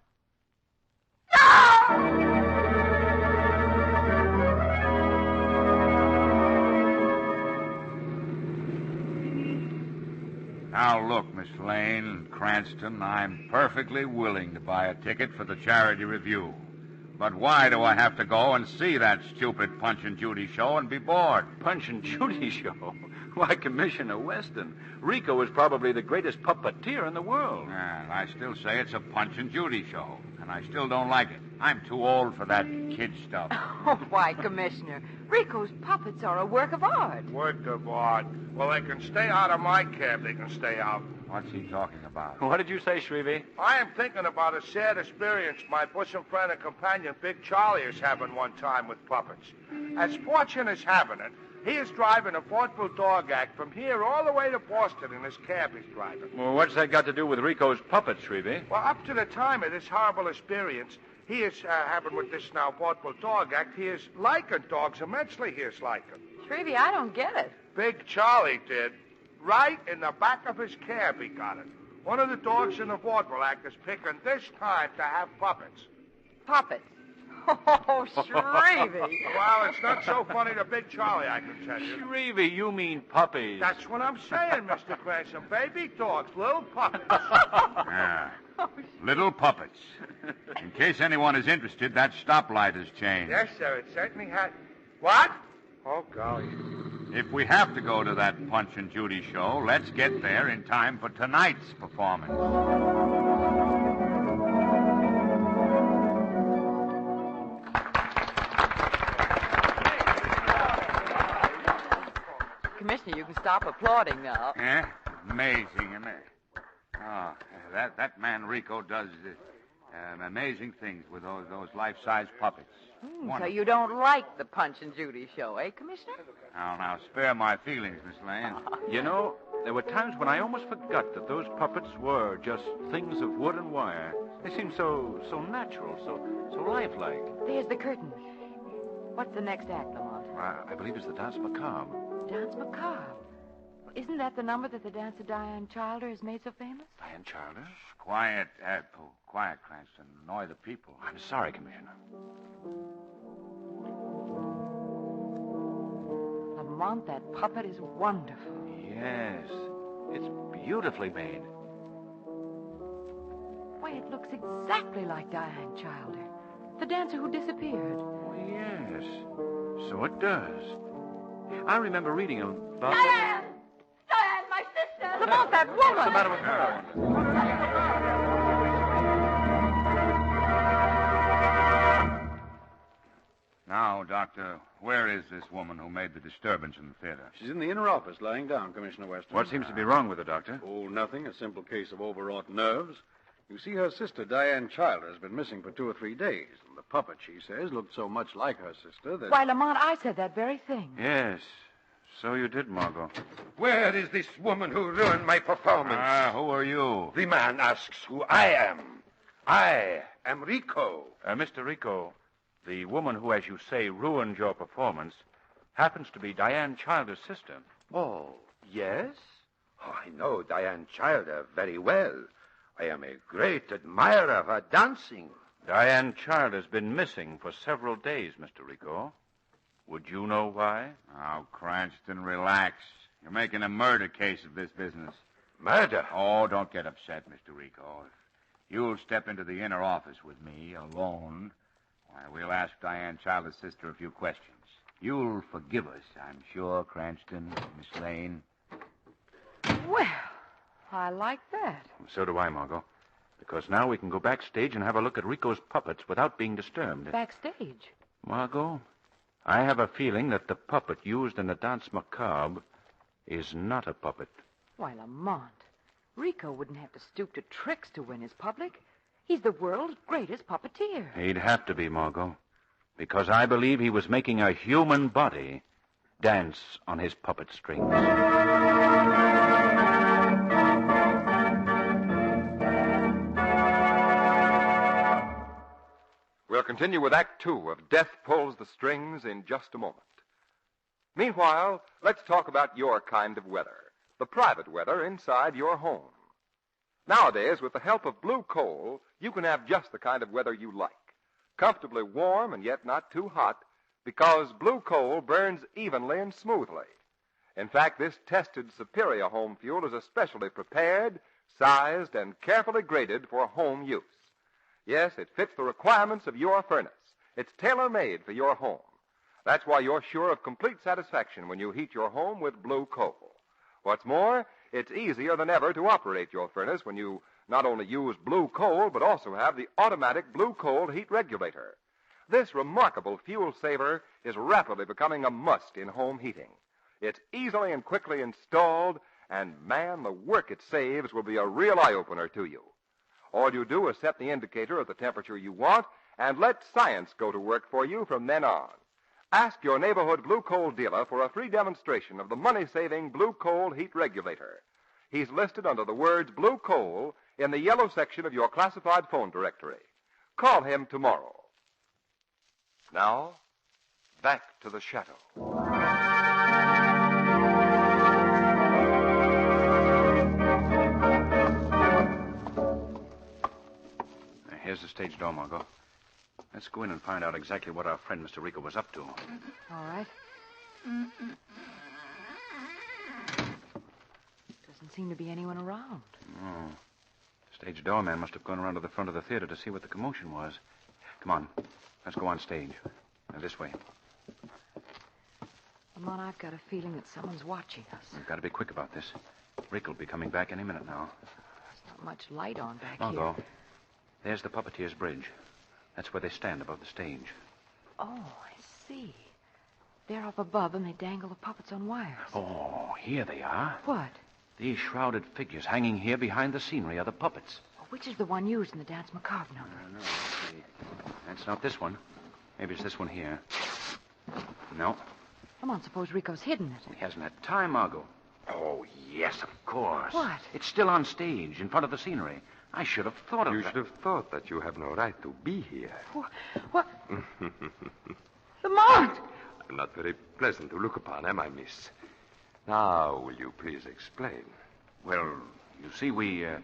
Now, look, Miss Lane, Cranston, I'm perfectly willing to buy a ticket for the charity review. But why do I have to go and see that stupid Punch and Judy show and be bored? Punch and Judy show? Why, Commissioner Weston, Rico is probably the greatest puppeteer in the world. And I still say it's a Punch and Judy show, and I still don't like it. I'm too old for that kid stuff. Oh, why, Commissioner, Rico's puppets are a work of art. Work of art? Well, they can stay out of my cab. They can stay out. What's he talking about? What did you say, Shrevey? I am thinking about a sad experience my bosom friend and companion, Big Charlie, is having one time with puppets. As fortune is having it, he is driving a Fort Bulldog act from here all the way to Boston in his cab he's driving. Well, what's that got to do with Rico's puppets, Shrevey? Well, up to the time of this horrible experience, he is having with this now Fort Bulldog act, he is liking dogs immensely, he is liking. Shrevey, I don't get it. Big Charlie did. Right in the back of his cab, he got it. One of the dogs in the vaudeville act is picking this time to have puppets. Puppets? Oh, Shrevey. Well, it's not so funny to Big Charlie, I can tell you. Shrevey, you mean puppies. That's what I'm saying, Mr. Cranston. Baby dogs, little puppets. Yeah. Little puppets. In case anyone is interested, that stoplight has changed. Yes, sir, it certainly has. What? Oh, golly. If we have to go to that Punch and Judy show, let's get there in time for tonight's performance. Commissioner, you can stop applauding now. Yeah? Amazing, isn't it? Oh, that man Rico does Amazing things with those life-size puppets. So you don't like the Punch and Judy show, eh, Commissioner? Now, spare my feelings, Miss Lane. You know, there were times when I almost forgot that those puppets were just things of wood and wire. They seemed so natural, so lifelike. There's the curtain. What's the next act, Lamont? I believe it's the Dance Macabre. Dance Macabre. Isn't that the number that the dancer Diane Childer has made so famous? Diane Childer? Quiet, quiet, Cranston. Annoy the people. I'm sorry, Commissioner. Lamont, that puppet is wonderful. Yes. It's beautifully made. Why, it looks exactly like Diane Childer, the dancer who disappeared. Oh, yes. So it does. I remember reading about... Diane! Diane, my sister! Lamont, that woman! What's the matter with her, I wonder? Now, Doctor, where is this woman who made the disturbance in the theater? She's in the inner office, lying down, Commissioner Weston. What seems to be wrong with her, Doctor? Oh, nothing. A simple case of overwrought nerves. You see, her sister, Diane Childer, has been missing for 2 or 3 days. And the puppet, she says, looked so much like her sister that... Why, Lamont, I said that very thing. Yes. So you did, Margot. Where is this woman who ruined my performance? Who are you? The man asks who I am. I am Rico. Mr. Rico, the woman who, as you say, ruined your performance happens to be Diane Childer's sister. Oh, yes? Oh, I know Diane Childer very well. I am a great admirer of her dancing. Diane Childer's been missing for several days, Mr. Rico. Would you know why? Oh, Cranston, relax. You're making a murder case of this business. Murder? Oh, don't get upset, Mr. Rico. If you'll step into the inner office with me alone, why, we'll ask Diane Childer's sister a few questions. You'll forgive us, I'm sure, Cranston, Miss Lane. Well, I like that. So do I, Margot. Because now we can go backstage and have a look at Rico's puppets without being disturbed. Backstage? Margot, I have a feeling that the puppet used in the Dance Macabre is not a puppet. Why, Lamont, Rico wouldn't have to stoop to tricks to win his public. He's the world's greatest puppeteer. He'd have to be, Margot. Because I believe he was making a human body dance on his puppet strings. We'll continue with Act Two of Death Pulls the Strings in just a moment. Meanwhile, let's talk about your kind of weather, the private weather inside your home. Nowadays, with the help of Blue Coal, you can have just the kind of weather you like. Comfortably warm and yet not too hot, because Blue Coal burns evenly and smoothly. In fact, this tested superior home fuel is especially prepared, sized, and carefully graded for home use. Yes, it fits the requirements of your furnace. It's tailor-made for your home. That's why you're sure of complete satisfaction when you heat your home with Blue Coal. What's more, it's easier than ever to operate your furnace when you not only use Blue Coal, but also have the automatic Blue Coal heat regulator. This remarkable fuel saver is rapidly becoming a must in home heating. It's easily and quickly installed, and man, the work it saves will be a real eye-opener to you. All you do is set the indicator at the temperature you want and let science go to work for you from then on. Ask your neighborhood Blue Coal dealer for a free demonstration of the money-saving Blue Coal heat regulator. He's listed under the words Blue Coal in the yellow section of your classified phone directory. Call him tomorrow. Now, back to the chateau. Here's the stage door, Margot. Let's go in and find out exactly what our friend Mr. Rico was up to. All right. Doesn't seem to be anyone around. Oh. The stage doorman must have gone around to the front of the theater to see what the commotion was. Come on. Let's go on stage. Now, this way. Lamont, I've got a feeling that someone's watching us. We've got to be quick about this. Rick will be coming back any minute now. There's not much light on back Margot, here. there's the puppeteer's bridge. That's where they stand above the stage. Oh, I see. They're up above and they dangle the puppets on wires. Oh, here they are. What? These shrouded figures hanging here behind the scenery are the puppets. Oh, Which is the one used in the dance macabre number? No, let's see. That's not this one. Maybe it's this one here. No, Come on, suppose Rico's hidden it. he hasn't had time, Margot. Oh, yes, of course. What? It's still on stage, in front of the scenery. I should have thought of You that. should have thought that you have no right to be here. What? Lamont! I'm not very pleasant to look upon, am I, miss? Now, will you please explain? Well, you see, we're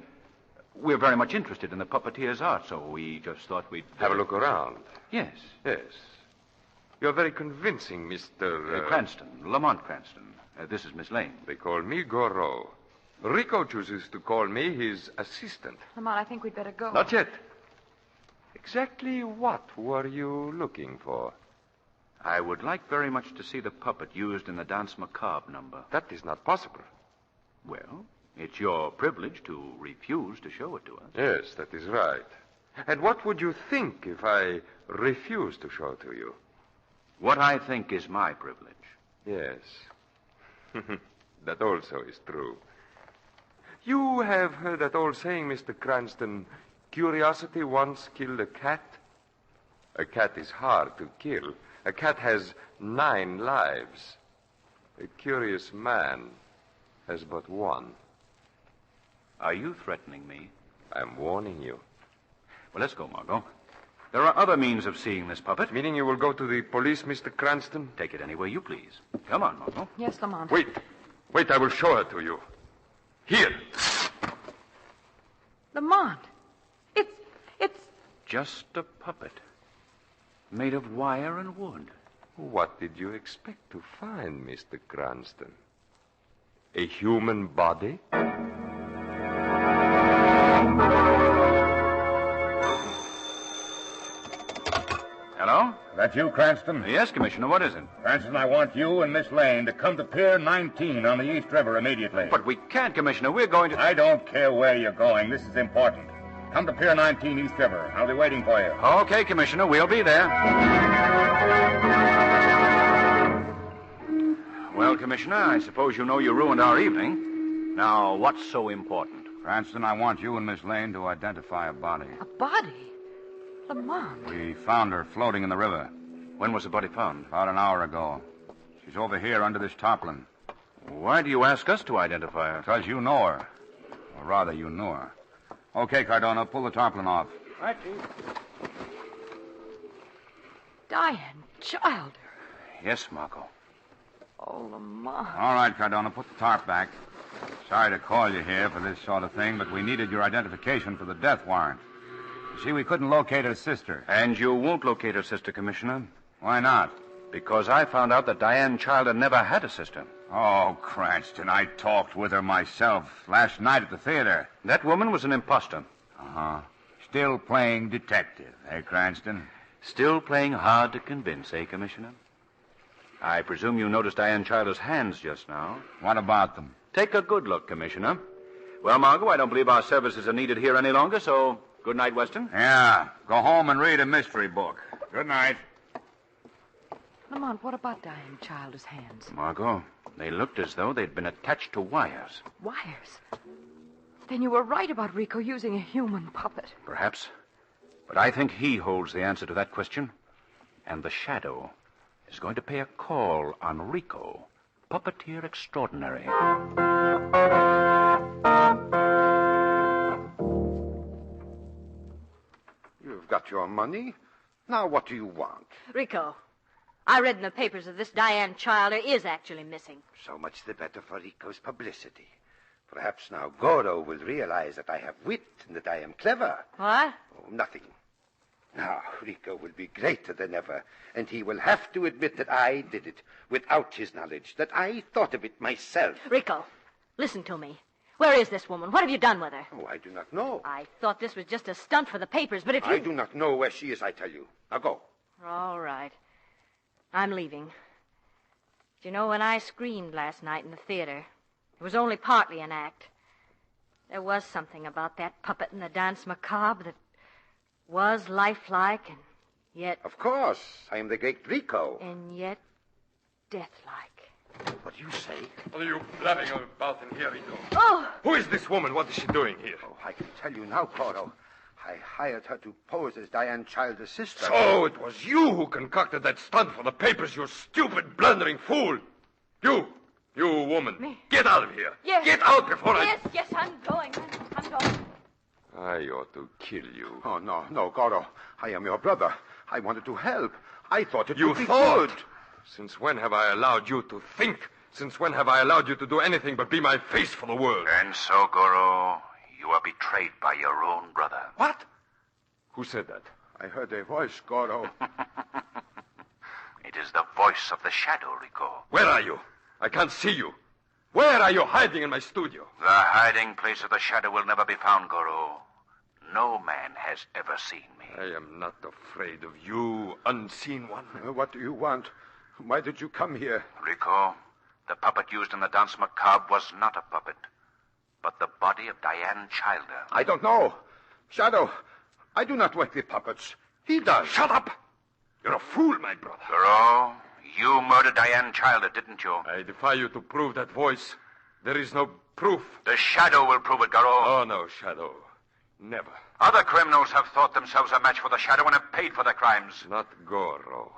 very much interested in the puppeteer's art, so we just thought we'd... Have a look around. Yes. Yes. You're very convincing, Mr. Cranston, Lamont Cranston. This is Miss Lane. They call me Goro. Rico chooses to call me his assistant. Lamont, I think we'd better go. Not yet. Exactly what were you looking for? I would like very much to see the puppet used in the dance macabre number. That is not possible. Well, it's your privilege to refuse to show it to us. Yes, that is right. And what would you think if I refused to show it to you? What I think is my privilege. Yes. That also is true. You have heard that old saying, Mr. Cranston, curiosity once killed a cat? A cat is hard to kill. A cat has 9 lives. A curious man has but one. Are you threatening me? I'm warning you. Well, let's go, Margot. There are other means of seeing this puppet. Meaning you will go to the police, Mr. Cranston? Take it any way you please. Come on, Margot. Yes, Lamont. Wait, I will show her to you. Here. Lamont. It's... Just a puppet. Made of wire and wood. What did you expect to find, Mr. Cranston? A human body? Hello? That you, Cranston? Yes, Commissioner. What is it? Cranston, I want you and Miss Lane to come to Pier 19 on the East River immediately. But we can't, Commissioner. We're going to... I don't care where you're going. This is important. Come to Pier 19 East River. I'll be waiting for you. Okay, Commissioner. We'll be there. Well, Commissioner, I suppose you know you ruined our evening. Now, what's so important? Cranston, I want you and Miss Lane to identify a body. A body? Lamont. We found her floating in the river. When was the body found? About an hour ago. She's over here under this tarpaulin. Why do you ask us to identify her? Because you know her. Or rather, you knew her. Okay, Cardona, pull the tarpaulin off. Right, Chief. Diane Childer. Yes, Margot. Oh, Lamont. All right, Cardona, put the tarp back. Sorry to call you here for this sort of thing, but we needed your identification for the death warrant. You see, we couldn't locate her sister. And you won't locate her sister, Commissioner. Why not? Because I found out that Diane Childer never had a sister. Oh, Cranston, I talked with her myself last night at the theater. That woman was an imposter. Uh-huh. Still playing detective, eh, Cranston? Still playing hard to convince, eh, Commissioner? I presume you noticed Diane Childer's hands just now. What about them? Take a good look, Commissioner. Well, Margot, I don't believe our services are needed here any longer, so good night, Weston. Yeah, go home and read a mystery book. Good night. Lamont, what about Diane Childer's hands? Margot, they looked as though they'd been attached to wires. Wires? Then you were right about Rico using a human puppet. Perhaps. But I think he holds the answer to that question. And the Shadow is going to pay a call on Rico, puppeteer extraordinary. You've got your money. Now what do you want? Rico, I read in the papers that this Diane Childer is actually missing. So much the better for Rico's publicity. Perhaps now Goro will realize that I have wit and that I am clever. What? Oh, nothing. Now, Rico will be greater than ever, and he will have to admit that I did it without his knowledge, that I thought of it myself. Rico, listen to me. Where is this woman? What have you done with her? Oh, I do not know. I thought this was just a stunt for the papers, but if you... I do not know where she is, I tell you. Now go. All right. I'm leaving. Do you know, when I screamed last night in the theater, it was only partly an act. There was something about that puppet in the dance macabre that was lifelike and yet... Of course. I am the great Rico. And yet deathlike. What do you say? What are you blabbing about in here, Rico? Oh! Who is this woman? What is she doing here? Oh, I can tell you now, Coro. I hired her to pose as Diane Childer's sister. So it was you who concocted that stunt for the papers, you stupid, blundering fool. You woman. Me? Get out of here. Yes. Get out before Yes, I'm going. I'm going. I ought to kill you. Oh, no, Coro. I am your brother. I wanted to help. I thought it You would be thought? good. Since when have I allowed you to think? Since when have I allowed you to do anything but be my face for the world? And so, Goro, you are betrayed by your own brother. What? Who said that? I heard a voice, Coro. It is the voice of the shadow, Rico. Where are you? I can't see you. Where are you hiding in my studio? The hiding place of the shadow will never be found, Goro. No man has ever seen me. I am not afraid of you, unseen one. What do you want? Why did you come here? Rico, the puppet used in the dance macabre was not a puppet, but the body of Diane Childer. I don't know. Shadow, I do not work with puppets. He does. Shut up! You're a fool, my brother. Goro, you murdered Diane Childer, didn't you? I defy you to prove that voice. There is no proof. The shadow will prove it, Goro. Oh, no, Shadow. Never. Other criminals have thought themselves a match for the shadow and have paid for their crimes. Not Goro.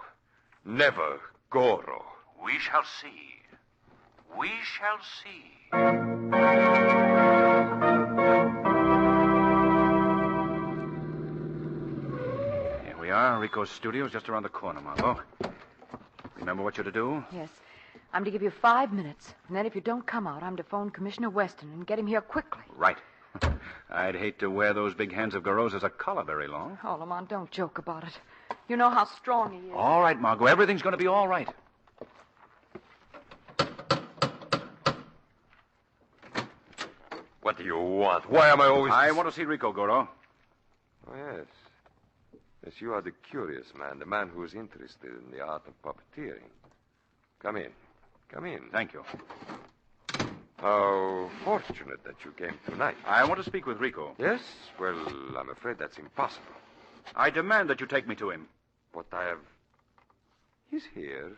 Never Goro. We shall see. We shall see. Here we are. Rico's studio is just around the corner, Margot. Remember what you're to do? Yes. I'm to give you 5 minutes. And then if you don't come out, I'm to phone Commissioner Weston and get him here quickly. Right. I'd hate to wear those big hands of Goro's as a collar very long. Oh, Lamont, don't joke about it. You know how strong he is. All right, Margot. Everything's going to be all right. What do you want? Why am I always... I want to see Rico, Goro. Oh, yes. Yes, you are the curious man, the man who is interested in the art of puppeteering. Come in. Come in. Thank you. How fortunate that you came tonight. I want to speak with Rico. Yes? Well, I'm afraid that's impossible. I demand that you take me to him. But I have... He's here,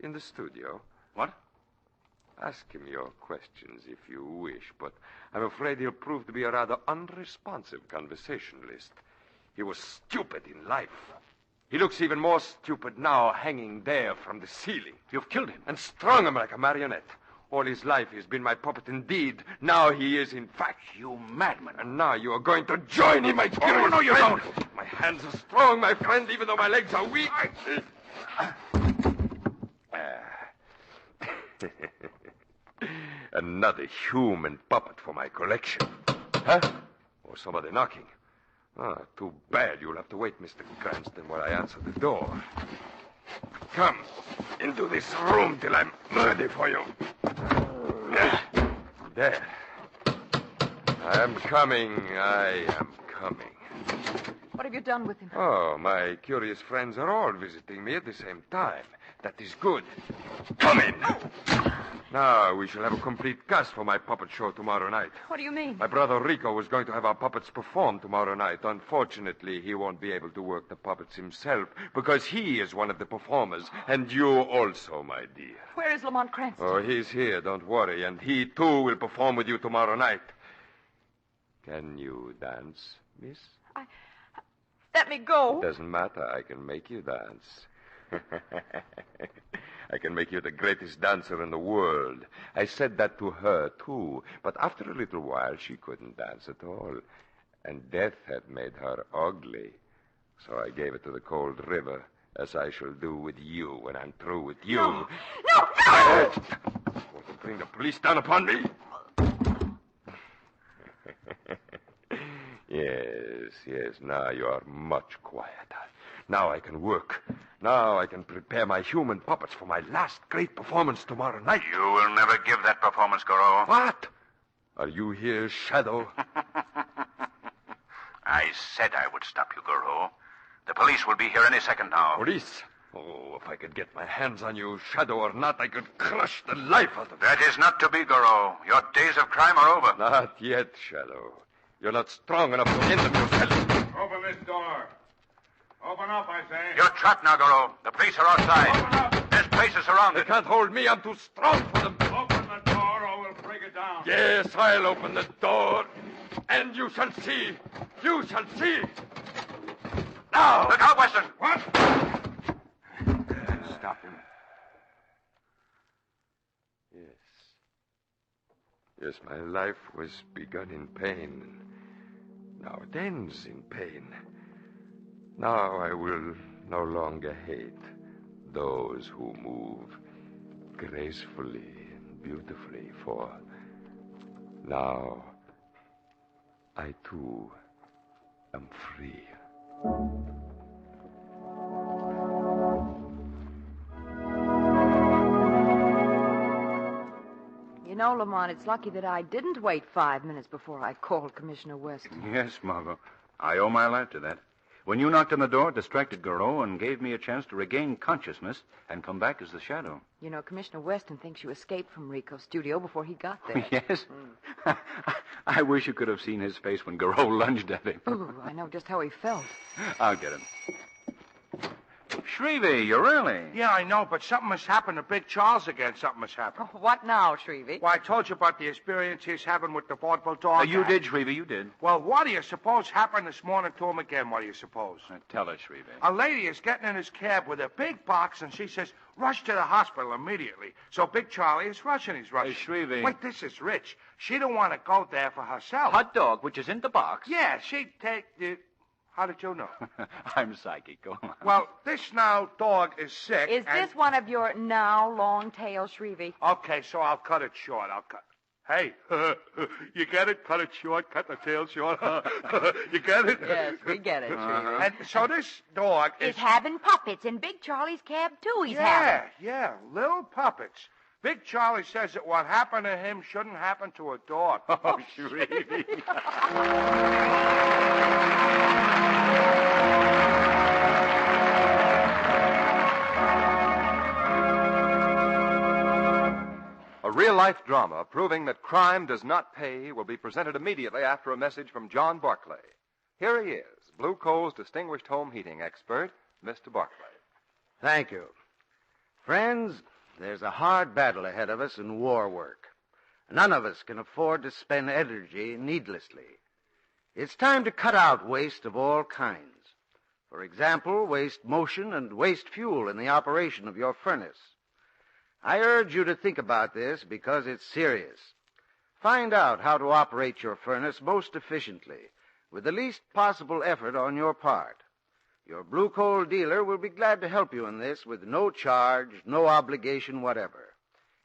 in the studio. What? Ask him your questions if you wish, but I'm afraid he'll prove to be a rather unresponsive conversationalist. He was stupid in life. He looks even more stupid now, hanging there from the ceiling. You've killed him. And strung him like a marionette. All his life he's been my puppet indeed. Now he is, in fact. You madman. And now you are going to join him, my curious no, you friend. don't. My hands are strong, my friend, even though my legs are weak. Another human puppet for my collection. Huh? Or somebody knocking. Ah, too bad. You'll have to wait, Mr. Cranston, while I answer the door. Come into this room till I'm ready for you. There. I am coming. What have you done with him? Oh, my curious friends are all visiting me at the same time. That is good. Come in. Now, we shall have a complete cast for my puppet show tomorrow night. What do you mean? My brother Rico was going to have our puppets perform tomorrow night. Unfortunately, he won't be able to work the puppets himself because he is one of the performers, and you also, my dear. Where is Lamont Cranston? Oh, he's here, don't worry, and he, too, will perform with you tomorrow night. Can you dance, miss? Let me go. It doesn't matter. I can make you dance. I can make you the greatest dancer in the world. I said that to her, too. But after a little while, she couldn't dance at all. And death had made her ugly. So I gave it to the cold river, as I shall do with you when I'm through with you. No! Want to bring the police down upon me? Yes. Now you are much quieter. Now I can work. Now I can prepare my human puppets for my last great performance tomorrow night. You will never give that performance, Goro. What? Are you here, Shadow? I said I would stop you, Goro. The police will be here any second now. Police? Oh, if I could get my hands on you, Shadow or not, I could crush the life out of you. That is not to be, Goro. Your days of crime are over. Not yet, Shadow. You're not strong enough to end them yourself. Open this door. Open up, I say. You're trapped now, Goro. The police are outside. Open up. There's place is surrounded. They can't hold me. I'm too strong for them. Open the door or we'll break it down. Yes, I'll open the door. And you shall see. You shall see. Now. Look out, Weston. What? Stop him. Yes, my life was begun in pain. Now it ends in pain. Now I will no longer hate those who move gracefully and beautifully, for now I too am free. You know, Lamont, it's lucky that I didn't wait 5 minutes before I called Commissioner Weston. Yes, Margot. I owe my life to that. When you knocked on the door, it distracted Garreau and gave me a chance to regain consciousness and come back as the Shadow. You know, Commissioner Weston thinks you escaped from Rico's studio before he got there. Yes? I wish you could have seen his face when Garreau lunged at him. Ooh, I know just how he felt. I'll get him. Shrevey, you're early. Yeah, I know, but something has happened to Big Charles again. Something has happened. Oh, what now, Shrevey? Well, I told you about the experience he's having with the vaudeville dog. You did, Shrevey, you did. Well, what do you suppose happened this morning to him again? What do you suppose? Tell us, Shrevey. A lady is getting in his cab with a big box, and she says, rush to the hospital immediately. So Big Charlie is rushing. He's rushing. Hey, Shrevey. Wait, this is rich. She don't want to go there for herself. Hot dog, which is in the box. Yeah, she'd take the... How did you know? I'm psychic. Go on. Well, this now dog is sick. Is this one of your now long tails, Shrevey? Okay, so I'll cut it short. Hey, you get it? Cut it short, cut the tail short. You get it? Yes, we get it, Shrevey. And so this dog is... He's having puppets in Big Charlie's cab, too. He's having. Yeah, little puppets. Big Charlie says that what happened to him shouldn't happen to a dog. Oh, Shrevey. A real-life drama proving that crime does not pay will be presented immediately after a message from John Barclay. Here he is, Blue Coal's distinguished home heating expert, Mr. Barclay. Thank you. Friends, there's a hard battle ahead of us in war work. None of us can afford to spend energy needlessly. It's time to cut out waste of all kinds. For example, waste motion and waste fuel in the operation of your furnace. I urge you to think about this because it's serious. Find out how to operate your furnace most efficiently, with the least possible effort on your part. Your Blue Coal dealer will be glad to help you in this with no charge, no obligation whatever.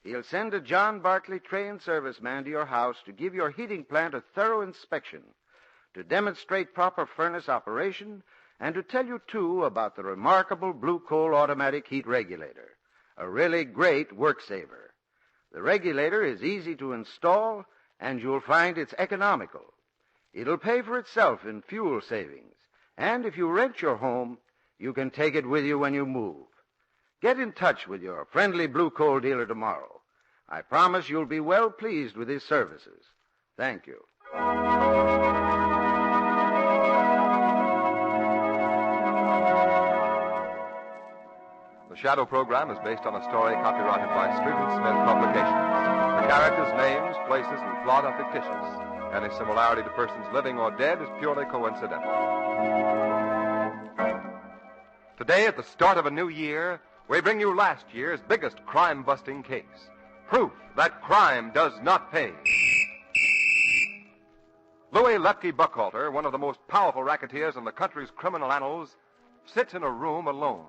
He'll send a John Barclay trained serviceman to your house to give your heating plant a thorough inspection, to demonstrate proper furnace operation, and to tell you, too, about the remarkable Blue Coal automatic heat regulator, a really great work saver. The regulator is easy to install, and you'll find it's economical. It'll pay for itself in fuel savings, and if you rent your home, you can take it with you when you move. Get in touch with your friendly Blue Coal dealer tomorrow. I promise you'll be well pleased with his services. Thank you. The Shadow program is based on a story copyrighted by Street & Smith Publications. The characters' names, places, and plot are fictitious. Any similarity to persons living or dead is purely coincidental. Today, at the start of a new year, we bring you last year's biggest crime-busting case. Proof that crime does not pay. Louis Lepke Buckhalter, one of the most powerful racketeers in the country's criminal annals, sits in a room alone,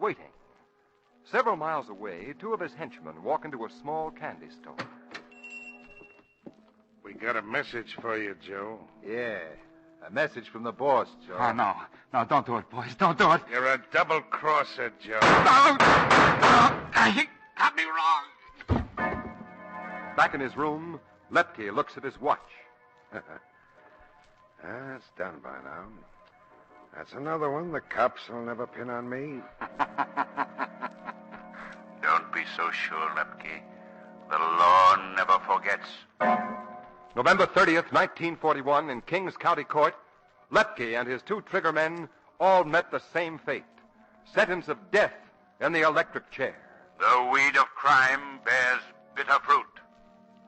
waiting. Several miles away, two of his henchmen walk into a small candy store. We got a message for you, Joe. Yeah, a message from the boss, Joe. Oh, no. No, don't do it, boys. Don't do it. You're a double-crosser, Joe. No! He got me wrong. Back in his room, Lepke looks at his watch. It's done by now. That's another one the cops will never pin on me. Don't be so sure, Lepke. The law never forgets. November 30th, 1941, in Kings County Court, Lepke and his two triggermen all met the same fate. Sentence of death in the electric chair. The weed of crime bears bitter fruit.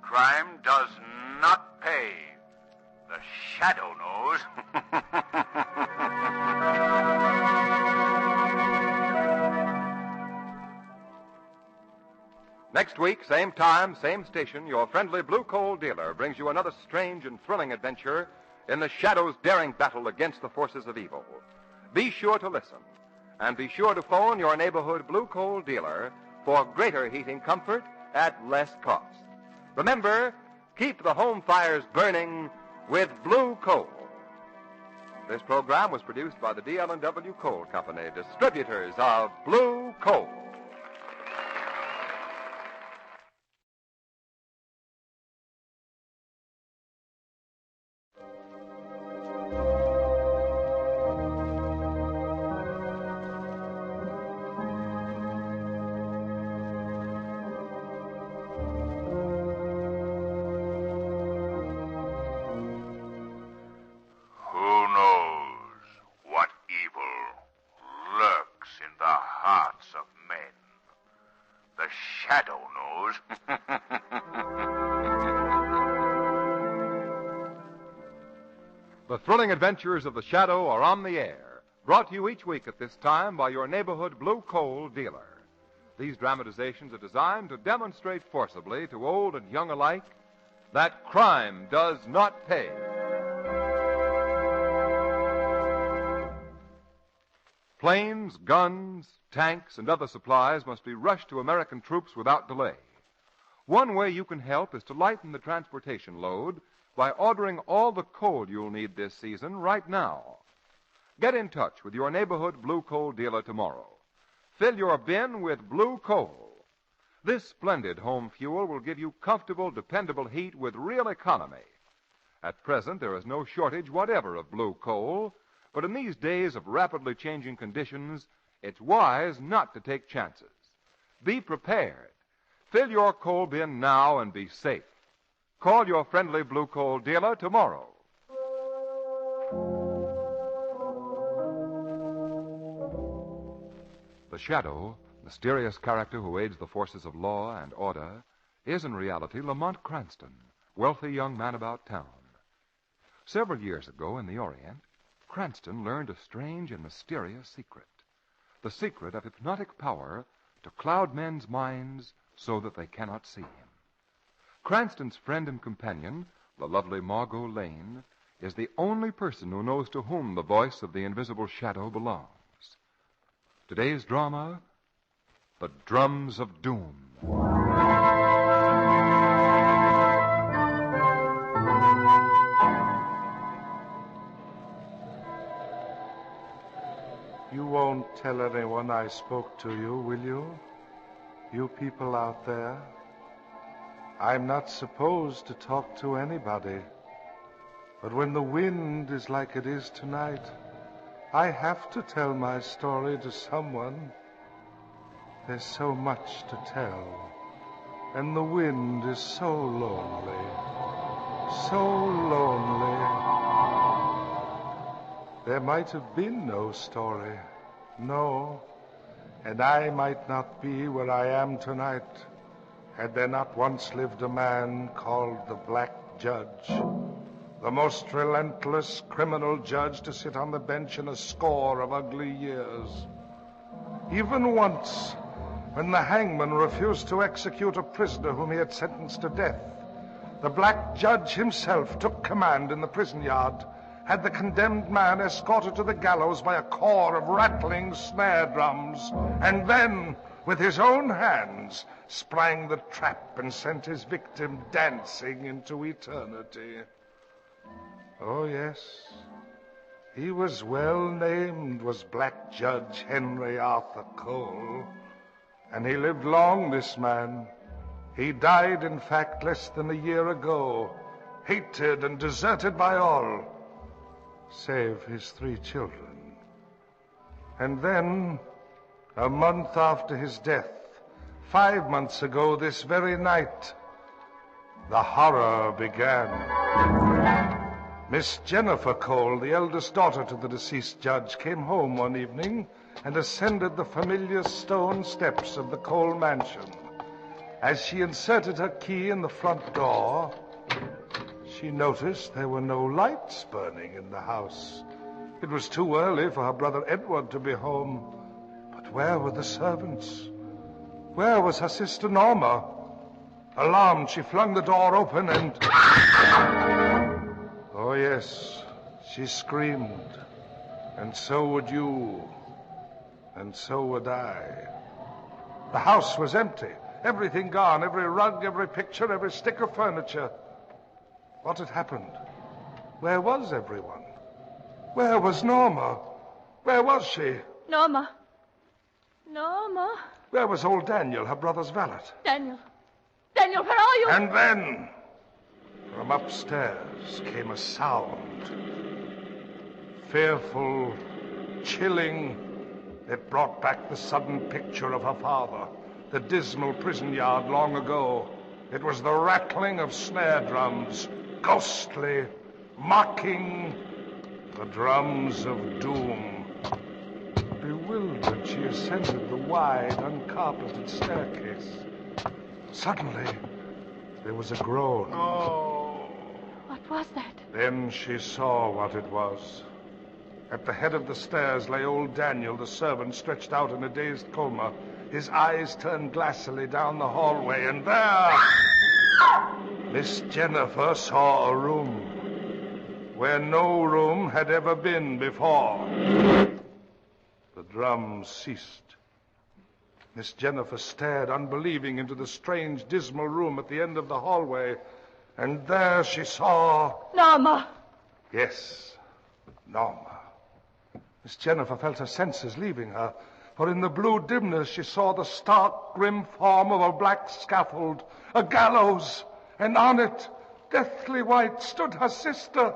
Crime does not pay. The shadow knows. Next week, same time, same station, your friendly blue coal dealer brings you another strange and thrilling adventure in the Shadow's daring battle against the forces of evil. Be sure to listen, and be sure to phone your neighborhood blue coal dealer for greater heating comfort at less cost. Remember, keep the home fires burning with blue coal. This program was produced by the DL&W Coal Company, distributors of blue coal. Shadow knows. The thrilling adventures of the Shadow are on the air, brought to you each week at this time by your neighborhood blue coal dealer. These dramatizations are designed to demonstrate forcibly to old and young alike that crime does not pay. Planes, guns, tanks, and other supplies must be rushed to American troops without delay. One way you can help is to lighten the transportation load by ordering all the coal you'll need this season right now. Get in touch with your neighborhood blue coal dealer tomorrow. Fill your bin with blue coal. This splendid home fuel will give you comfortable, dependable heat with real economy. At present, there is no shortage whatever of blue coal, but in these days of rapidly changing conditions, it's wise not to take chances. Be prepared. Fill your coal bin now and be safe. Call your friendly blue coal dealer tomorrow. The Shadow, mysterious character who aids the forces of law and order, is in reality Lamont Cranston, wealthy young man about town. Several years ago in the Orient, Cranston learned a strange and mysterious secret. The secret of hypnotic power to cloud men's minds so that they cannot see him. Cranston's friend and companion, the lovely Margot Lane, is the only person who knows to whom the voice of the invisible Shadow belongs. Today's drama, The Drums of Doom. You won't tell anyone I spoke to you, will you? You people out there? I'm not supposed to talk to anybody. But when the wind is like it is tonight, I have to tell my story to someone. There's so much to tell, and the wind is so lonely, so lonely. There might have been no story, no, and I might not be where I am tonight had there not once lived a man called the Black Judge, the most relentless criminal judge to sit on the bench in a score of ugly years. Even once, when the hangman refused to execute a prisoner whom he had sentenced to death, the Black Judge himself took command in the prison yard, had the condemned man escorted to the gallows by a corps of rattling snare drums, and then, with his own hands, sprang the trap and sent his victim dancing into eternity. Oh, yes, he was well named, was Black Judge Henry Arthur Cole, and he lived long, this man. He died, in fact, less than a year ago, hated and deserted by all, save his 3 children. And then, a month after his death, 5 months ago this very night, the horror began. Miss Jennifer Cole, the eldest daughter to the deceased judge, came home one evening and ascended the familiar stone steps of the Cole mansion. As she inserted her key in the front door, she noticed there were no lights burning in the house. It was too early for her brother Edward to be home. But where were the servants? Where was her sister Norma? Alarmed, she flung the door open and... Oh, yes, she screamed. And so would you. And so would I. The house was empty. Everything gone. Every rug, every picture, every stick of furniture. What had happened? Where was everyone? Where was Norma? Where was she? Norma. Norma. Where was old Daniel, her brother's valet? Daniel. Daniel, where are you? And then, from upstairs came a sound. Fearful, chilling. It brought back the sudden picture of her father, the dismal prison yard long ago. It was the rattling of snare drums, ghostly, mocking, the drums of doom. Bewildered, she ascended the wide, uncarpeted staircase. Suddenly, there was a groan. Oh. What was that? Then she saw what it was. At the head of the stairs lay old Daniel, the servant, stretched out in a dazed coma. His eyes turned glassily down the hallway, and there... Miss Jennifer saw a room where no room had ever been before. The drums ceased. Miss Jennifer stared unbelieving into the strange, dismal room at the end of the hallway, and there she saw... Norma! Yes, Norma. Miss Jennifer felt her senses leaving her, for in the blue dimness she saw the stark, grim form of a black scaffold, a gallows, and on it, deathly white, stood her sister,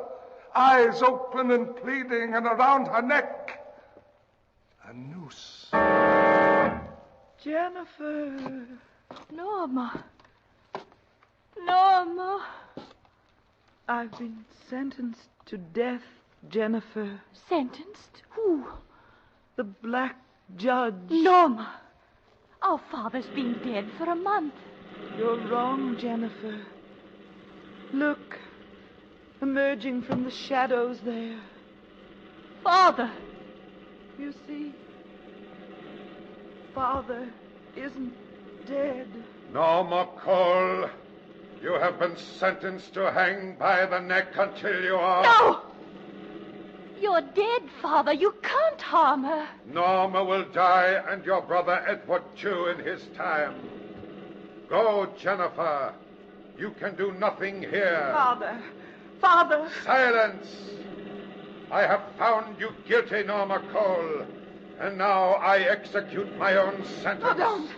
eyes open and pleading, and around her neck, a noose. Jennifer. Norma. Norma. I've been sentenced to death, Jennifer. Sentenced? Who? The black judge. Norma. Our father's been dead for a month. You're wrong, Jennifer. Look, emerging from the shadows there. Father. You see, Father isn't dead. Norma Cole, you have been sentenced to hang by the neck until you are... No! You're dead, Father. You can't harm her. Norma will die, and your brother Edward, too, in his time. Go, Jennifer. You can do nothing here. Father. Father. Silence. I have found you guilty, Norma Cole, and now I execute my own sentence. Oh, don't.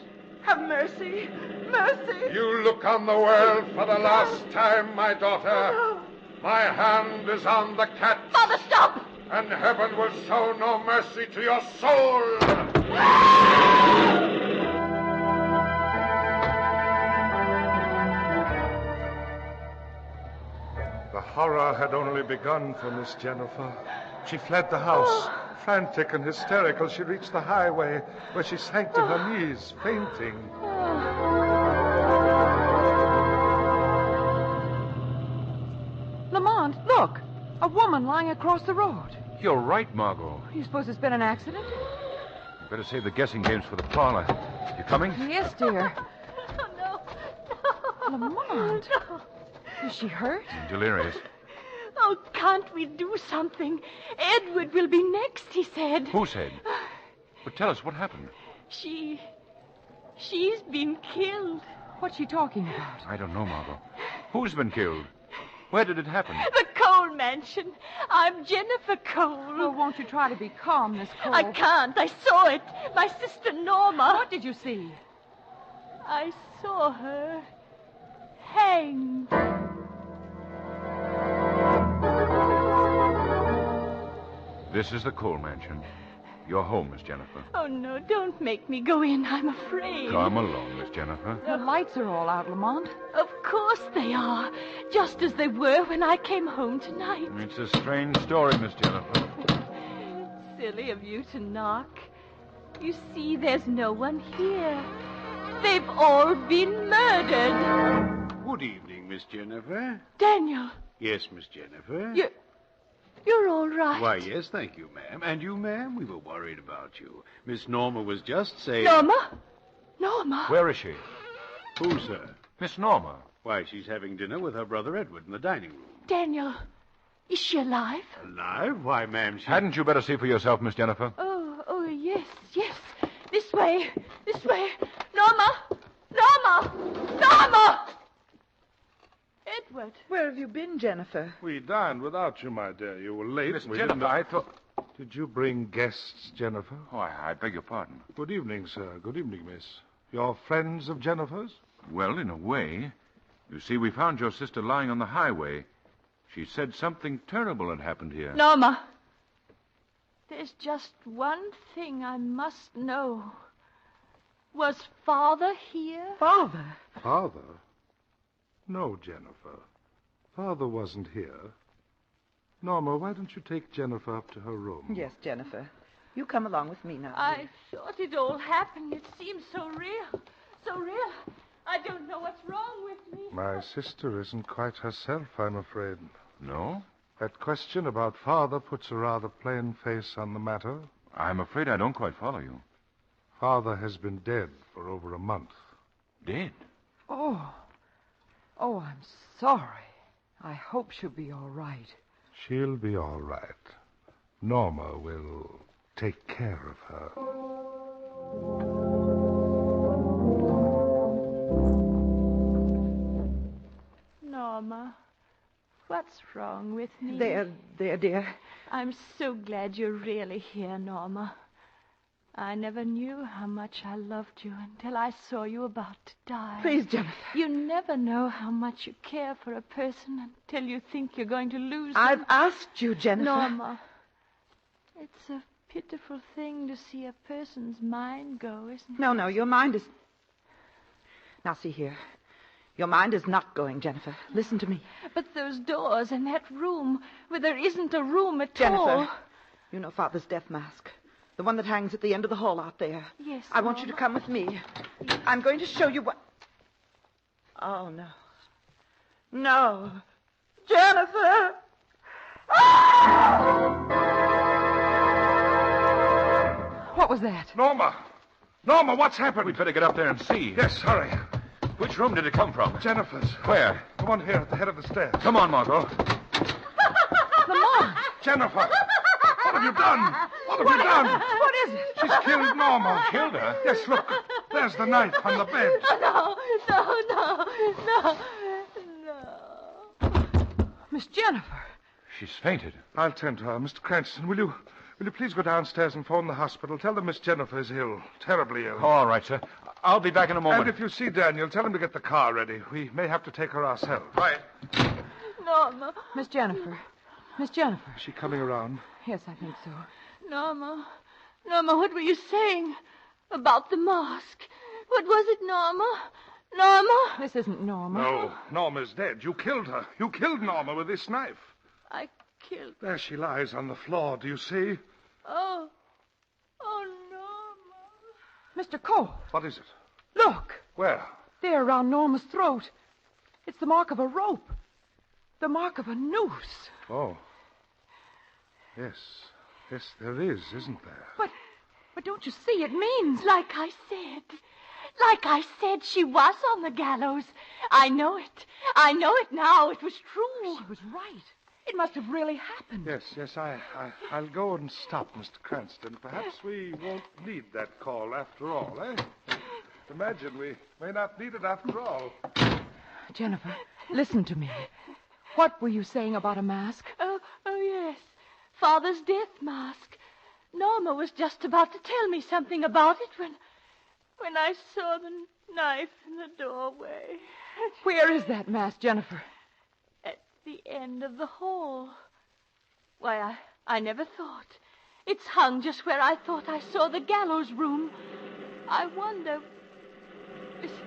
Have mercy. Mercy. You look on the world for the last time, my daughter. Oh, no. My hand is on the cat. Father, stop! And heaven will show no mercy to your soul. The horror had only begun for Miss Jennifer. She fled the house. Frantic and hysterical, she reached the highway, where she sank to her knees, fainting. Lamont, look! A woman lying across the road. You're right, Margot. You suppose it's been an accident? You better save the guessing games for the parlor. You coming? Yes, dear. No. Lamont. No. Is she hurt? Delirious. Oh, can't we do something? Edward will be next, he said. Who said? But tell us, what happened? She's been killed. What's she talking about? I don't know, Margot. Who's been killed? Where did it happen? The Cole mansion. I'm Jennifer Cole. Oh, won't you try to be calm, Miss Cole? I can't. I saw it. My sister Norma. What did you see? I saw her hanged. This is the Cole mansion. Your home, Miss Jennifer. Oh, no, don't make me go in. I'm afraid. Come along, Miss Jennifer. The lights are all out, Lamont. Of course. course they are. Just as they were when I came home tonight. It's a strange story, Miss Jennifer. Silly of you to knock. You see, there's no one here. They've all been murdered. Good evening, Miss Jennifer. Daniel, Yes, Miss Jennifer. you're all right. Why, yes, thank you, ma'am. And you, ma'am? We were worried about you. Miss Norma was just saying... Norma? Where is she? Who, sir? Miss Norma. Why, she's having dinner with her brother Edward in the dining room. Daniel, is she alive? Alive? Why, ma'am, she... Hadn't you better see for yourself, Miss Jennifer? Oh, yes. This way. Norma! Edward. Where have you been, Jennifer? We dined without you, my dear. You were late. Miss We Jennifer, didn't- I thought... Did you bring guests, Jennifer? Oh, I beg your pardon. Good evening, sir. Good evening, miss. You're friends of Jennifer's? Well, in a way. You see, we found your sister lying on the highway. She said something terrible had happened here. Norma, there's just one thing I must know. Was Father here? Father? Father? No, Jennifer. Father wasn't here. Norma, why don't you take Jennifer up to her room? Yes, Jennifer. You come along with me now. I thought it all happened. It seems so real. So real. I don't know what's wrong with me. My sister isn't quite herself, I'm afraid. No? That question about Father puts a rather plain face on the matter. I'm afraid I don't quite follow you. Father has been dead for over a month. Dead? Oh, I'm sorry. I hope she'll be all right. She'll be all right. Norma will take care of her. Norma, what's wrong with me? There, dear. I'm so glad you're really here, Norma. I never knew how much I loved you until I saw you about to die. Please, Jennifer. You never know how much you care for a person until you think you're going to lose I've them. asked you, Jennifer. Norma, it's a pitiful thing to see a person's mind go, isn't it? No, your mind is... Now, see here. Your mind is not going, Jennifer. Listen to me. But those doors in that room where there isn't a room at Jennifer, all. you know Father's death mask. The one that hangs at the end of the hall out there. Yes, I want you to Norma. come with me. I'm going to show you what... Oh, no. No. Jennifer! What was that? Norma! Norma, what's happened? We'd better get up there and see. Yes, hurry. Which room did it come from? Jennifer's. Where? The one here at the head of the stairs. Come on, Margot. Lamont! Jennifer! What have you done? What have you done? What is it? She's killed Norma. Killed her? Yes, look. There's the knife on the bed. No. Miss Jennifer. She's fainted. I'll tend to her. Mr. Cranston, will you please go downstairs and phone the hospital? Tell them Miss Jennifer is ill. Terribly ill. All right, sir. I'll be back in a moment. And if you see Daniel, tell him to get the car ready. We may have to take her ourselves. Right. Norma. Miss Jennifer. Miss Jennifer. Is she coming around? Yes, I think so. Norma, what were you saying about the mask? What was it, Norma? Norma? This isn't Norma. No, Norma's dead. You killed her. You killed Norma with this knife. I killed... There she lies on the floor. Do you see? Oh, Norma. Mr. Cole. What is it? Look. Where? There, around Norma's throat. It's the mark of a rope. The mark of a noose. Oh. Yes, there is, isn't there? But don't you see? It means... Like I said, she was on the gallows. I know it now. It was true. She was right. It must have really happened. Yes, I'll go and stop Mr. Cranston. Perhaps we won't need that call after all, eh? Imagine we may not need it after all. Jennifer, listen to me. What were you saying about a mask? Oh, yes. Father's death mask. Norma was just about to tell me something about it when I saw the knife in the doorway. Where is that mask, Jennifer? At the end of the hall. Why, I never thought. It's hung just where I thought I saw the gallows room. I wonder... Listen,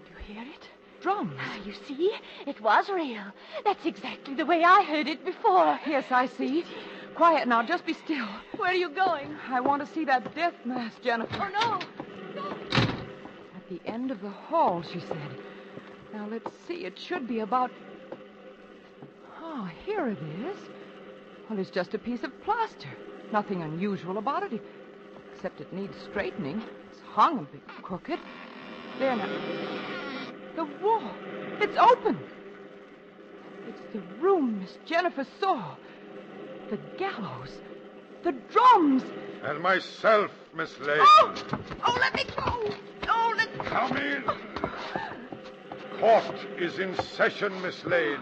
do you hear it? drums. You see, it was real. That's exactly the way I heard it before. Yes, I see. Quiet now, just be still. Where are you going? I want to see that death mask, Jennifer. Oh, no. At the end of the hall, she said. Now, let's see. It should be about... Oh, here it is. Well, it's just a piece of plaster. Nothing unusual about it, except it needs straightening. It's hung a bit crooked. There now. The wall. It's open. It's the room Miss Jennifer saw. The gallows. The drums. And myself, Miss Lane. Oh, let me go. Oh, let me... Come in. Court is in session, Miss Lane.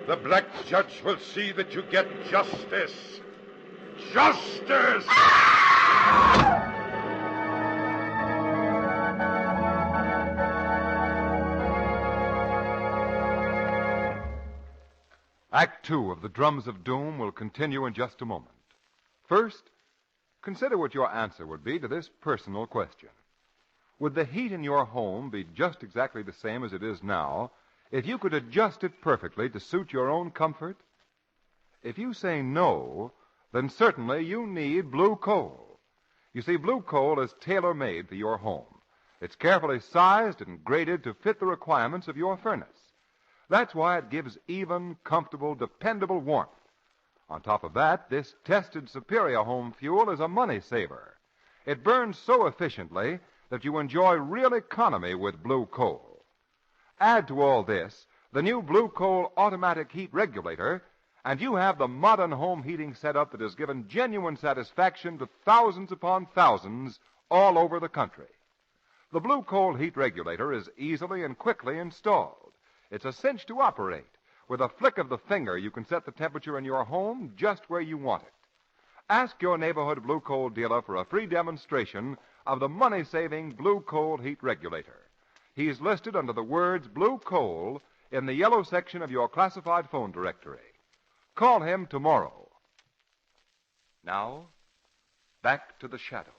The black judge will see that you get justice. Justice! Act 2 of The Drums of Doom will continue in just a moment. First, consider what your answer would be to this personal question. Would the heat in your home be just exactly the same as it is now if you could adjust it perfectly to suit your own comfort? If you say no, then certainly you need blue coal. You see, blue coal is tailor-made for your home. It's carefully sized and graded to fit the requirements of your furnace. That's why it gives even, comfortable, dependable warmth. On top of that, this tested superior home fuel is a money saver. It burns so efficiently that you enjoy real economy with blue coal. Add to all this the new blue coal automatic heat regulator, and you have the modern home heating setup that has given genuine satisfaction to thousands upon thousands all over the country. The blue coal heat regulator is easily and quickly installed. It's a cinch to operate. With a flick of the finger, you can set the temperature in your home just where you want it. Ask your neighborhood blue coal dealer for a free demonstration of the money-saving blue coal heat regulator. He's listed under the words blue coal in the yellow section of your classified phone directory. Call him tomorrow. Now, back to the shadow.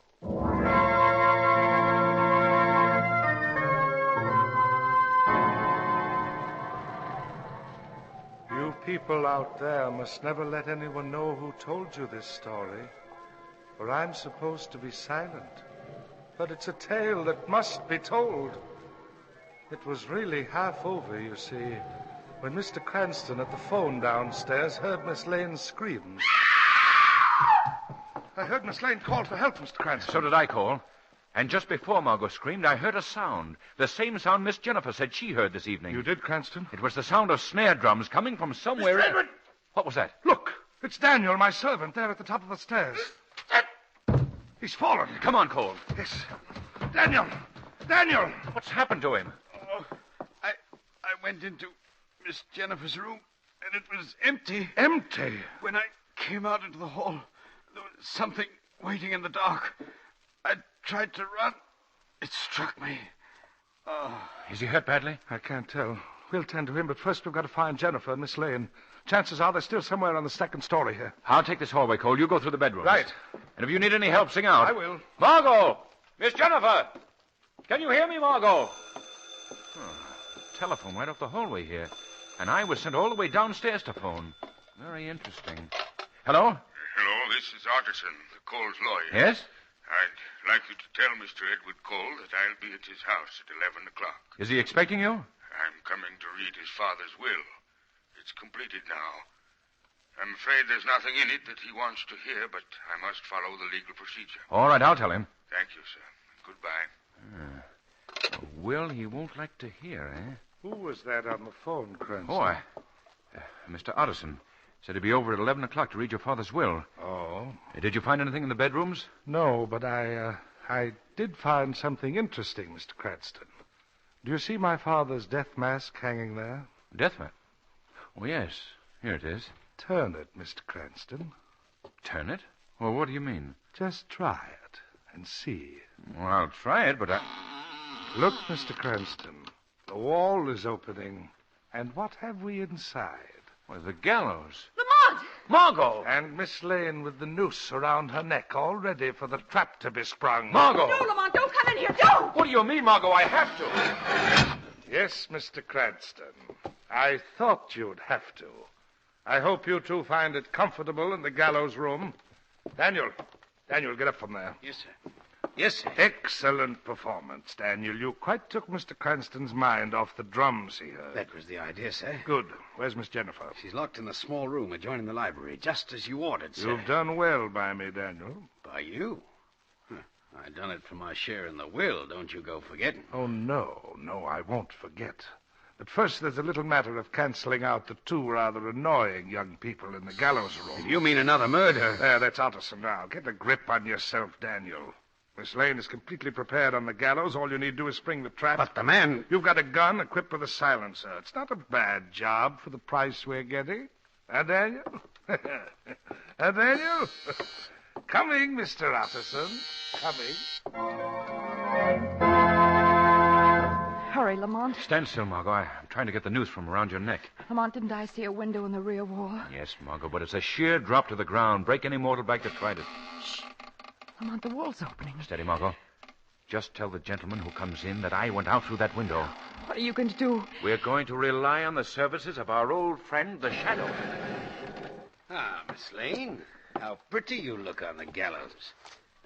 You people out there must never let anyone know who told you this story, for I'm supposed to be silent. But it's a tale that must be told. It was really half over, you see, when Mr. Cranston at the phone downstairs heard Miss Lane's screams. I heard Miss Lane call for help, Mr. Cranston. So did I call. And just before Margot screamed, I heard a sound. The same sound Miss Jennifer said she heard this evening. You did, Cranston? It was the sound of snare drums coming from somewhere... Miss Edward! What was that? Look, it's Daniel, my servant, there at the top of the stairs. He's fallen. Come on, Cole. Yes. Daniel! Daniel! What's happened to him? Oh, I went into Miss Jennifer's room, and it was empty. Empty? When I came out into the hall, there was something waiting in the dark. I tried to run. It struck me. Oh. Is he hurt badly? I can't tell. We'll tend to him, but first we've got to find Jennifer and Miss Lane. Chances are they're still somewhere on the second story here. I'll take this hallway, Cole. You go through the bedrooms. Right. And if you need any help, sing out. I will. Margot! Miss Jennifer! Can you hear me, Margot? Telephone right off the hallway here. And I was sent all the way downstairs to phone. Very interesting. Hello? Hello, this is Otterson, the Cole's lawyer. Yes? I'd like you to tell Mr. Edward Cole that I'll be at his house at 11 o'clock. Is he expecting you? I'm coming to read his father's will. It's completed now. I'm afraid there's nothing in it that he wants to hear, but I must follow the legal procedure. All right, I'll tell him. Thank you, sir. Goodbye. A will he won't like to hear, eh? Who was that on the phone, Cranston? Oh, Mr. Otterson. Said he'd be over at 11 o'clock to read your father's will. Oh? Did you find anything in the bedrooms? No, but I did find something interesting, Mr. Cranston. Do you see my father's death mask hanging there? Death mask? Oh, yes. Here it is. Turn it, Mr. Cranston. Turn it? Well, what do you mean? Just try it and see. Well, I'll try it, but Look, Mr. Cranston. The wall is opening. And what have we inside? Well, the gallows. Lamont! Margot! And Miss Lane with the noose around her neck, all ready for the trap to be sprung. Margot! No, Lamont, don't come in here. Don't! What do you mean, Margot? I have to. Yes, Mr. Cranston. I thought you'd have to. I hope you two find it comfortable in the gallows room. Daniel, get up from there. Yes, sir. Yes, sir. Excellent performance, Daniel. You quite took Mr. Cranston's mind off the drums he heard. That was the idea, sir. Good. Where's Miss Jennifer? She's locked in the small room adjoining the library, just as you ordered, sir. You've done well by me, Daniel. By you? I done it for my share in the will, don't you go forgetting. Oh, no, I won't forget. But first, there's a little matter of canceling out the two rather annoying young people in the gallows room. You mean another murder? There, that's Otterson now. Get a grip on yourself, Daniel. Miss Lane is completely prepared on the gallows. All you need to do is spring the trap. But the man... You've got a gun equipped with a silencer. It's not a bad job for the price we're getting. Daniel? Daniel? Coming, Mr. Otterson. Coming. Hurry, Lamont. Stand still, Margot. I'm trying to get the noose from around your neck. Lamont, didn't I see a window in the rear wall? Yes, Margot, but it's a sheer drop to the ground. Break any mortal back that tried it. Shh. Lamont, the wall's opening. Steady, Margot. Just tell the gentleman who comes in that I went out through that window. What are you going to do? We're going to rely on the services of our old friend, the Shadow. Ah, Miss Lane, how pretty you look on the gallows.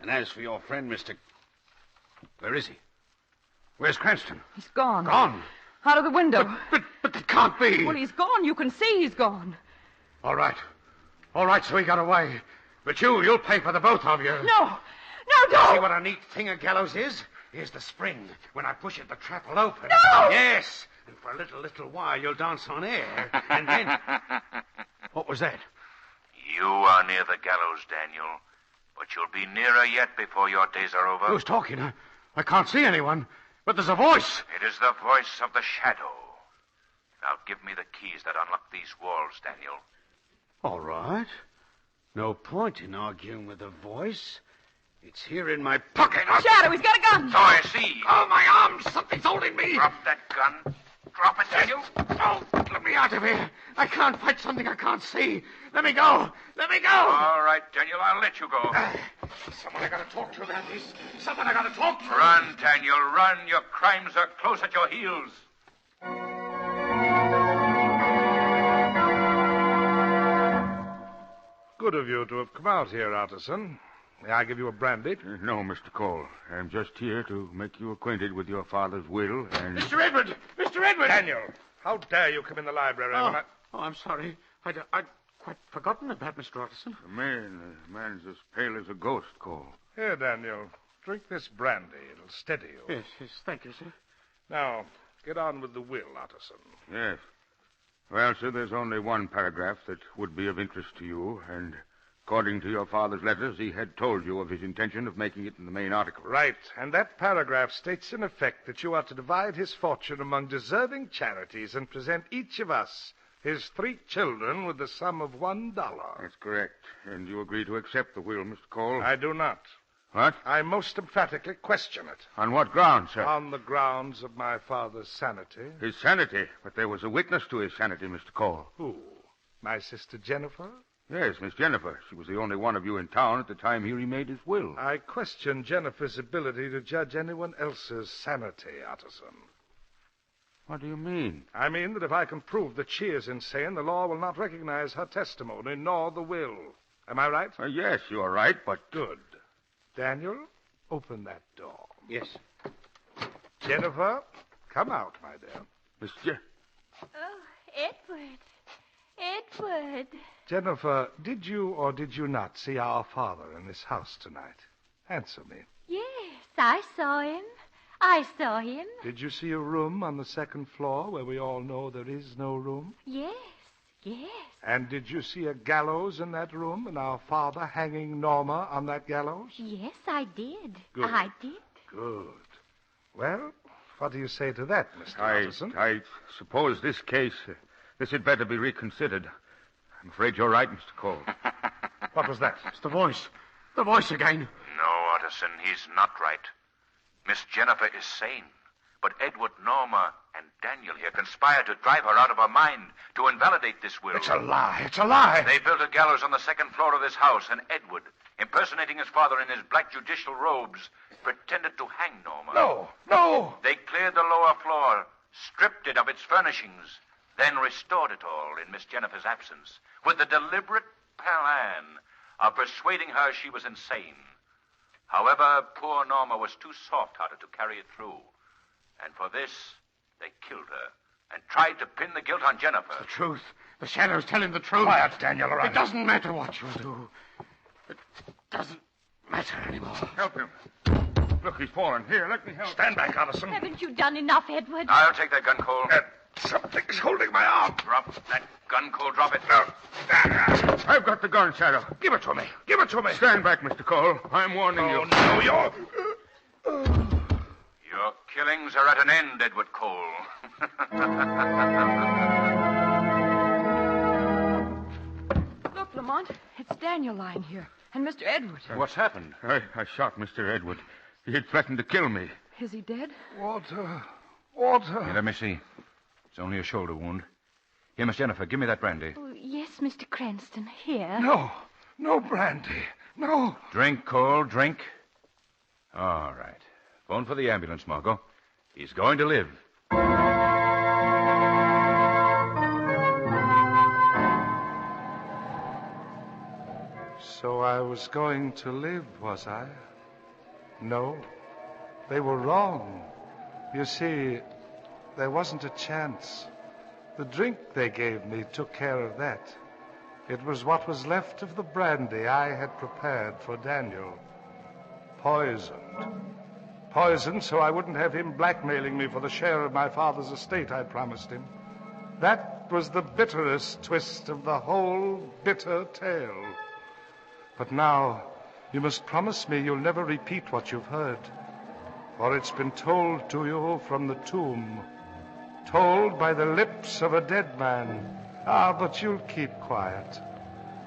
And as for your friend, Mr... Where is he? Where's Cranston? He's gone. Gone? Out of the window. But it can't be. Well, he's gone. You can see he's gone. All right, so he got away. But you'll pay for the both of you. No, don't. See what a neat thing a gallows is? Here's the spring. When I push it, the trap will open. No! Yes. And for a little while, you'll dance on air. And then... What was that? You are near the gallows, Daniel. But you'll be nearer yet before your days are over. Who's talking? I can't see anyone. But there's a voice. It is the voice of the Shadow. Now give me the keys that unlock these walls, Daniel. All right. No point in arguing with a voice. It's here in my pocket. Shadow, he's got a gun. So I see. Oh, my arms! Something's holding me. Drop that gun. Drop it, Daniel. Oh, let me out of here. I can't fight something I can't see. Let me go. All right, Daniel, I'll let you go. Someone I gotta talk to about this. Someone I gotta talk to. Run, Daniel, run. Your crimes are close at your heels. Good of you to have come out here, Otterson. May I give you a brandy? No, Mr. Cole. I'm just here to make you acquainted with your father's will and... Mr. Edward! Daniel, how dare you come in the library when I... Oh, I'm sorry. I'd quite forgotten about Mr. Otterson. The man's as pale as a ghost, Cole. Here, Daniel, drink this brandy. It'll steady you. Yes, thank you, sir. Now, get on with the will, Otterson. Yes. Well, sir, there's only one paragraph that would be of interest to you, and according to your father's letters, he had told you of his intention of making it in the main article. Right, and that paragraph states in effect that you are to divide his fortune among deserving charities and present each of us, his 3 children, with the sum of $1. That's correct. And you agree to accept the will, Mr. Cole? I do not. What? I most emphatically question it. On what grounds, sir? On the grounds of my father's sanity. His sanity? But there was a witness to his sanity, Mr. Cole. Who? My sister Jennifer? Yes, Miss Jennifer. She was the only one of you in town at the time he remade his will. I question Jennifer's ability to judge anyone else's sanity, Otterson. What do you mean? I mean that if I can prove that she is insane, the law will not recognize her testimony, nor the will. Am I right? Yes, you are right, but... Good. Daniel, open that door. Yes. Jennifer, come out, my dear. Miss Oh, Edward. Jennifer, did you or did you not see our father in this house tonight? Answer me. Yes, I saw him. Did you see a room on the 2nd floor where we all know there is no room? Yes. And did you see a gallows in that room and our father hanging Norma on that gallows? Yes, I did. Good. I did. Good. Well, what do you say to that, Mr. Otterson? I suppose this case, this had better be reconsidered. I'm afraid you're right, Mr. Cole. What was that? It's the voice. The voice again. No, Otterson, he's not right. Miss Jennifer is sane. But Edward, Norma, and Daniel here conspired to drive her out of her mind, to invalidate this will. It's a lie. They built a gallows on the 2nd floor of this house, and Edward, impersonating his father in his black judicial robes, pretended to hang Norma. No. They cleared the lower floor, stripped it of its furnishings, then restored it all in Miss Jennifer's absence, with the deliberate plan of persuading her she was insane. However, poor Norma was too soft-hearted to carry it through. And for this, they killed her and tried to pin the guilt on Jennifer. The truth. The Shadow's telling the truth. Quiet, Daniel, all right. It doesn't matter what you do. It doesn't matter anymore. Help him. Look, he's fallen. Here, let me help. Stand back, Addison. Haven't you done enough, Edward? I'll take that gun, Cole. Something's holding my arm. Drop that gun, Cole. Drop it. No. I've got the gun, Shadow. Give it to me. Give it to me. Stand back, Mr. Cole. I'm warning you. Oh, no, you're... Your killings are at an end, Edward Cole. Look, Lamont, it's Daniel lying here, and Mr. Edward. What's happened? I shot Mr. Edward. He had threatened to kill me. Is he dead? Water. Here, let me see. It's only a shoulder wound. Here, Miss Jennifer, give me that brandy. Oh, yes, Mr. Cranston, here. No brandy. No. Drink, Cole, drink. All right. Phone for the ambulance, Margot. He's going to live. So I was going to live, was I? No. They were wrong. You see, there wasn't a chance. The drink they gave me took care of that. It was what was left of the brandy I had prepared for Daniel. Poisoned. Poisoned so I wouldn't have him blackmailing me for the share of my father's estate I promised him. That was the bitterest twist of the whole bitter tale. But now, you must promise me you'll never repeat what you've heard. For it's been told to you from the tomb. Told by the lips of a dead man. Ah, but you'll keep quiet.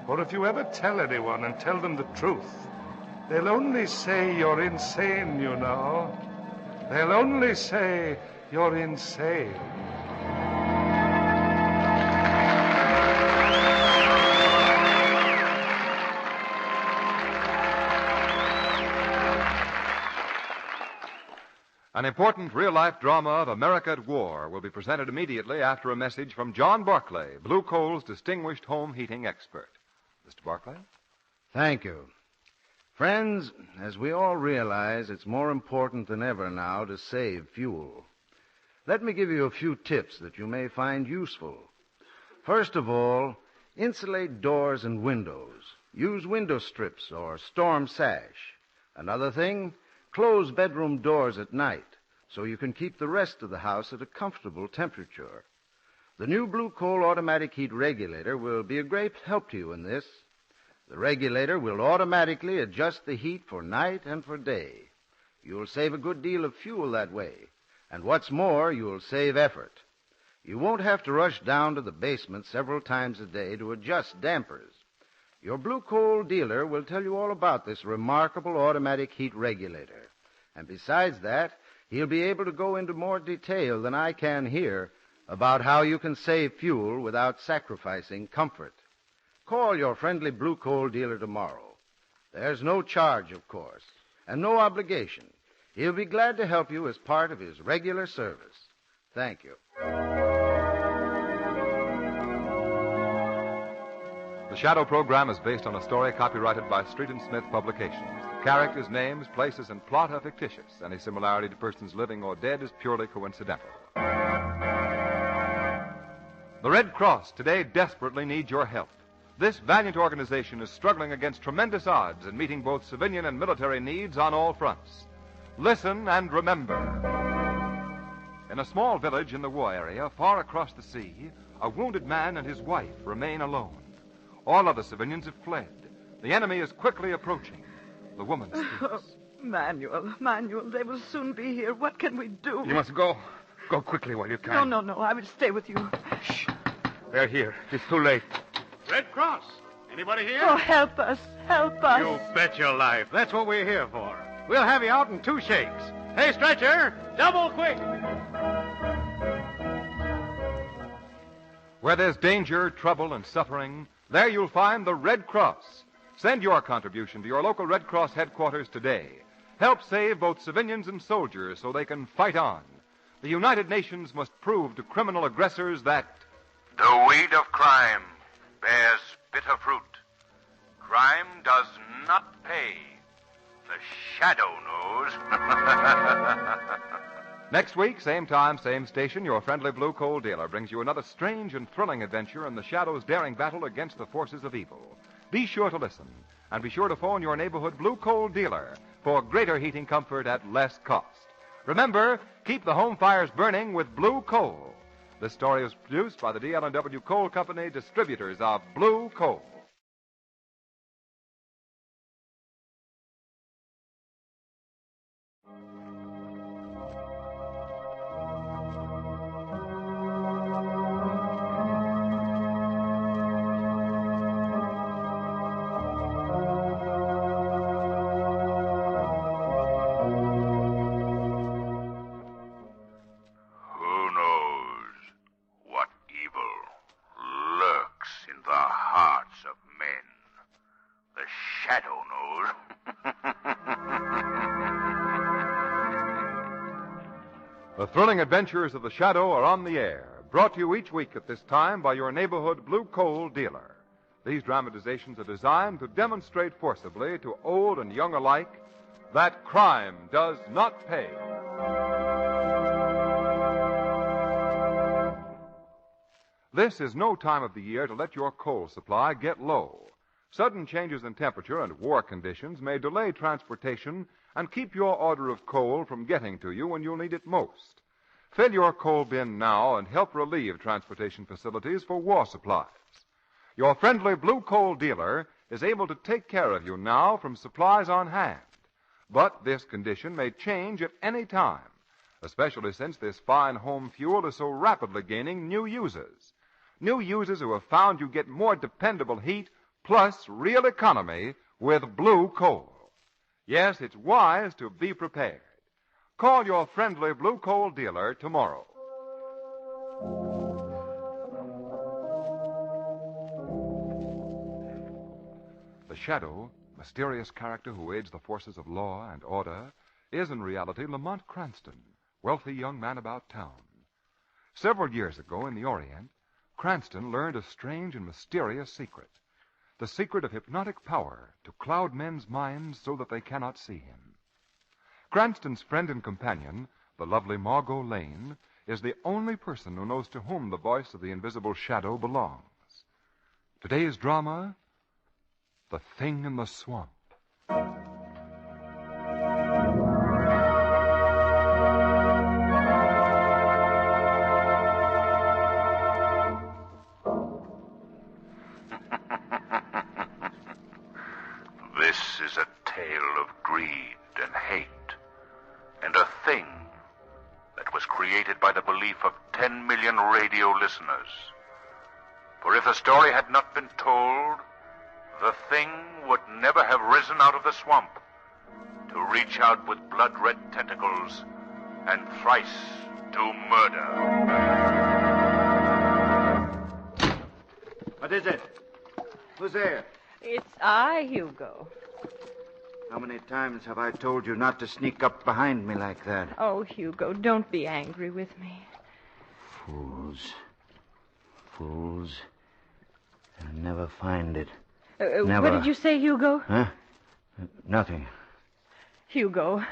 For if you ever tell anyone and tell them the truth, they'll only say you're insane, you know. They'll only say you're insane. An important real-life drama of America at War will be presented immediately after a message from John Barclay, Blue Coal's distinguished home heating expert. Mr. Barclay? Thank you. Friends, as we all realize, it's more important than ever now to save fuel. Let me give you a few tips that you may find useful. First of all, insulate doors and windows. Use window strips or storm sash. Another thing, close bedroom doors at night so you can keep the rest of the house at a comfortable temperature. The new Blue Coal automatic heat regulator will be a great help to you in this. The regulator will automatically adjust the heat for night and for day. You'll save a good deal of fuel that way. And what's more, you'll save effort. You won't have to rush down to the basement several times a day to adjust dampers. Your Blue Coal dealer will tell you all about this remarkable automatic heat regulator. And besides that, he'll be able to go into more detail than I can here about how you can save fuel without sacrificing comfort. Call your friendly Blue Coal dealer tomorrow. There's no charge, of course, and no obligation. He'll be glad to help you as part of his regular service. Thank you. The Shadow program is based on a story copyrighted by Street and Smith Publications. The characters, names, places, and plot are fictitious. Any similarity to persons living or dead is purely coincidental. The Red Cross today desperately needs your help. This valiant organization is struggling against tremendous odds in meeting both civilian and military needs on all fronts. Listen and remember. In a small village in the war area, far across the sea, a wounded man and his wife remain alone. All other civilians have fled. The enemy is quickly approaching. The woman speaks. Oh, Manuel, they will soon be here. What can we do? You must go. Go quickly while you can. No. I will stay with you. Shh. They're here. It's too late. Red Cross. Anybody here? Oh, help us. You bet your life. That's what we're here for. We'll have you out in 2 shakes. Hey, Stretcher, double quick. Where there's danger, trouble, and suffering, there you'll find the Red Cross. Send your contribution to your local Red Cross headquarters today. Help save both civilians and soldiers so they can fight on. The United Nations must prove to criminal aggressors that the weed of crime bears bitter fruit. Crime does not pay. The shadow knows. Next week, same time, same station, your friendly blue coal dealer brings you another strange and thrilling adventure in the Shadow's daring battle against the forces of evil. Be sure to listen, and be sure to phone your neighborhood blue coal dealer for greater heating comfort at less cost. Remember, keep the home fires burning with blue coal. This story was produced by the DL&W Coal Company, distributors of blue coal. The thrilling adventures of the Shadow are on the air, brought to you each week at this time by your neighborhood blue coal dealer. These dramatizations are designed to demonstrate forcibly to old and young alike that crime does not pay. This is no time of the year to let your coal supply get low. Sudden changes in temperature and war conditions may delay transportation and keep your order of coal from getting to you when you'll need it most. Fill your coal bin now and help relieve transportation facilities for war supplies. Your friendly blue coal dealer is able to take care of you now from supplies on hand. But this condition may change at any time, especially since this fine home fuel is so rapidly gaining new users. New users who have found you get more dependable heat plus real economy with blue coal. Yes, it's wise to be prepared. Call your friendly blue coal dealer tomorrow. The Shadow, mysterious character who aids the forces of law and order, is in reality Lamont Cranston, wealthy young man about town. Several years ago in the Orient, Cranston learned a strange and mysterious secret. The secret of hypnotic power to cloud men's minds so that they cannot see him. Cranston's friend and companion, the lovely Margot Lane, is the only person who knows to whom the voice of the invisible Shadow belongs. Today's drama, The Thing in the Swamp. This is a tale of greed and hate, and a thing that was created by the belief of 10 million radio listeners. For if the story had not been told, the thing would never have risen out of the swamp to reach out with blood-red tentacles and thrice do murder. What is it? Who's there? It's I, Hugo. How many times have I told you not to sneak up behind me like that? Oh, Hugo, don't be angry with me. Fools. Fools. I'll never find it. Never. What did you say, Hugo? Huh? Nothing. Hugo.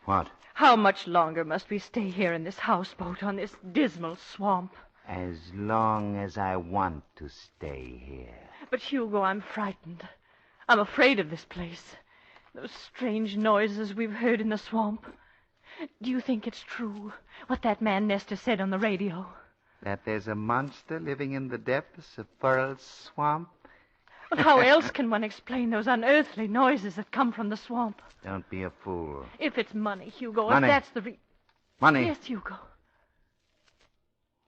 What? How much longer must we stay here in this houseboat on this dismal swamp? As long as I want to stay here. But, Hugo, I'm frightened. I'm afraid of this place. Those strange noises we've heard in the swamp. Do you think it's true, what that man Nestor said on the radio? That there's a monster living in the depths of Pearl's swamp? But how else can one explain those unearthly noises that come from the swamp? Don't be a fool. If it's money, Hugo, Money. if that's the Money? Yes, Hugo.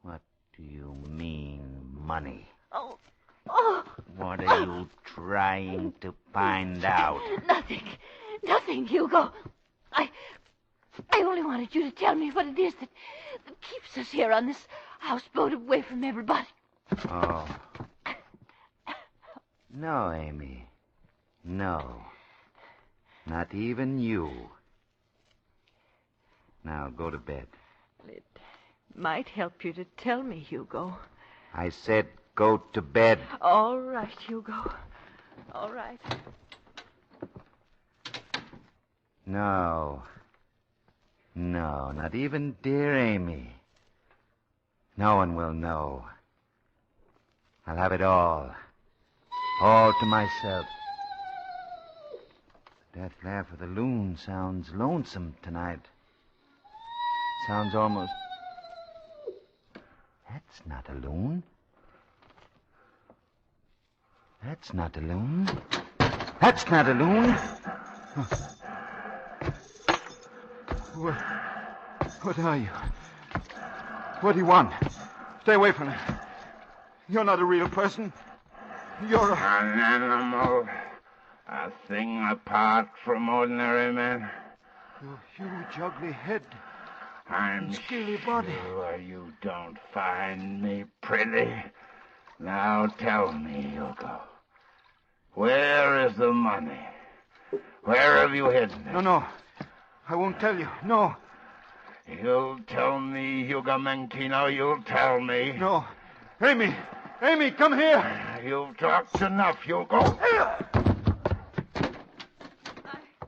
What do you mean, money? Oh. What are you trying to find out? Nothing, Hugo. I only wanted you to tell me what it is that keeps us here on this houseboat away from everybody. Oh. No, Amy. No. Not even you. Now, go to bed. It might help you to tell me, Hugo. I said go to bed. All right, Hugo. All right. No. No, not even dear Amy. No one will know. I'll have it all. All to myself. That laugh of the loon sounds lonesome tonight. Sounds almost... That's not a loon. That's not a loon. That's not a loon. What are you? What do you want? Stay away from me. You're not a real person. You're an animal. A thing apart from ordinary men. Your huge, ugly head. I'm scaly body. Sure you don't find me pretty. Now tell me, Hugo. Where is the money? Where have you hidden it? No. I won't tell you. No. You'll tell me, Hugo Menchino. You'll tell me. No. Amy, come here. You've talked enough, Hugo. I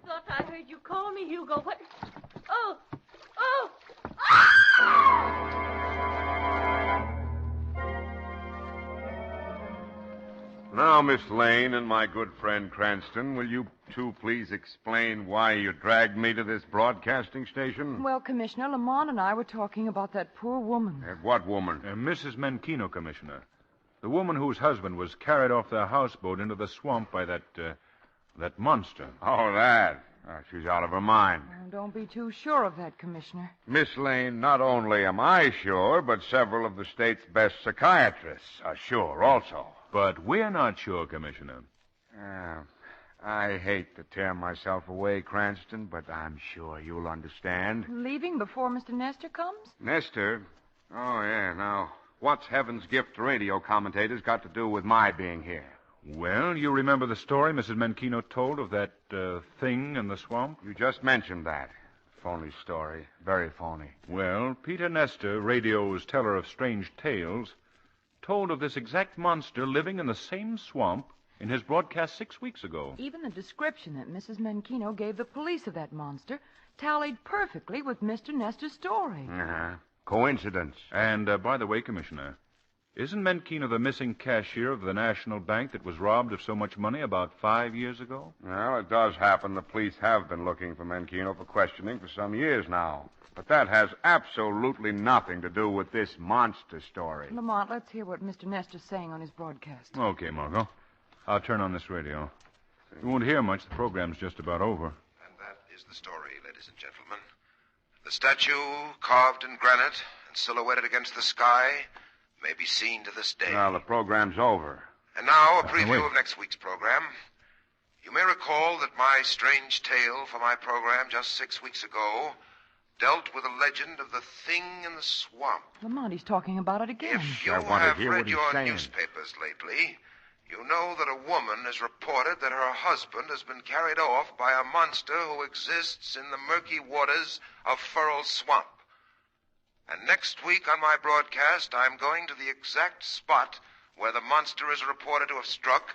thought I heard you call me, Hugo. What? Oh! Now, Miss Lane and my good friend Cranston, will you two please explain why you dragged me to this broadcasting station? Well, Commissioner, Lamont and I were talking about that poor woman. What woman? Mrs. Menchino, Commissioner. The woman whose husband was carried off their houseboat into the swamp by that monster. Oh, that. She's out of her mind. Oh, don't be too sure of that, Commissioner. Miss Lane, not only am I sure, but several of the state's best psychiatrists are sure also. But we're not sure, Commissioner. I hate to tear myself away, Cranston, but I'm sure you'll understand. Leaving before Mr. Nestor comes? Nestor? Oh, yeah. Now, what's Heaven's Gift to radio commentators got to do with my being here? Well, you remember the story Mrs. Menchino told of that thing in the swamp? You just mentioned that. Phony story. Very phony. Well, Peter Nestor, radio's teller of strange tales, told of this exact monster living in the same swamp in his broadcast 6 weeks ago. Even the description that Mrs. Menchino gave the police of that monster tallied perfectly with Mr. Nestor's story. Coincidence. And, by the way, Commissioner, isn't Menchino the missing cashier of the National Bank that was robbed of so much money about 5 years ago? Well, it does happen the police have been looking for Menchino for questioning for some years now. But that has absolutely nothing to do with this monster story. Lamont, let's hear what Mr. Nestor's saying on his broadcast. Okay, Margot. I'll turn on this radio. You won't hear much. The program's just about over. And that is the story, ladies and gentlemen. The statue, carved in granite and silhouetted against the sky, may be seen to this day. Well, the program's over. And now, a preview of next week's program. You may recall that my strange tale for my program just 6 weeks ago dealt with the legend of the thing in the swamp. Lamont, he's talking about it again. If you have read your newspapers lately, you know that a woman has reported that her husband has been carried off by a monster who exists in the murky waters of Furrell Swamp. And next week on my broadcast, I'm going to the exact spot where the monster is reported to have struck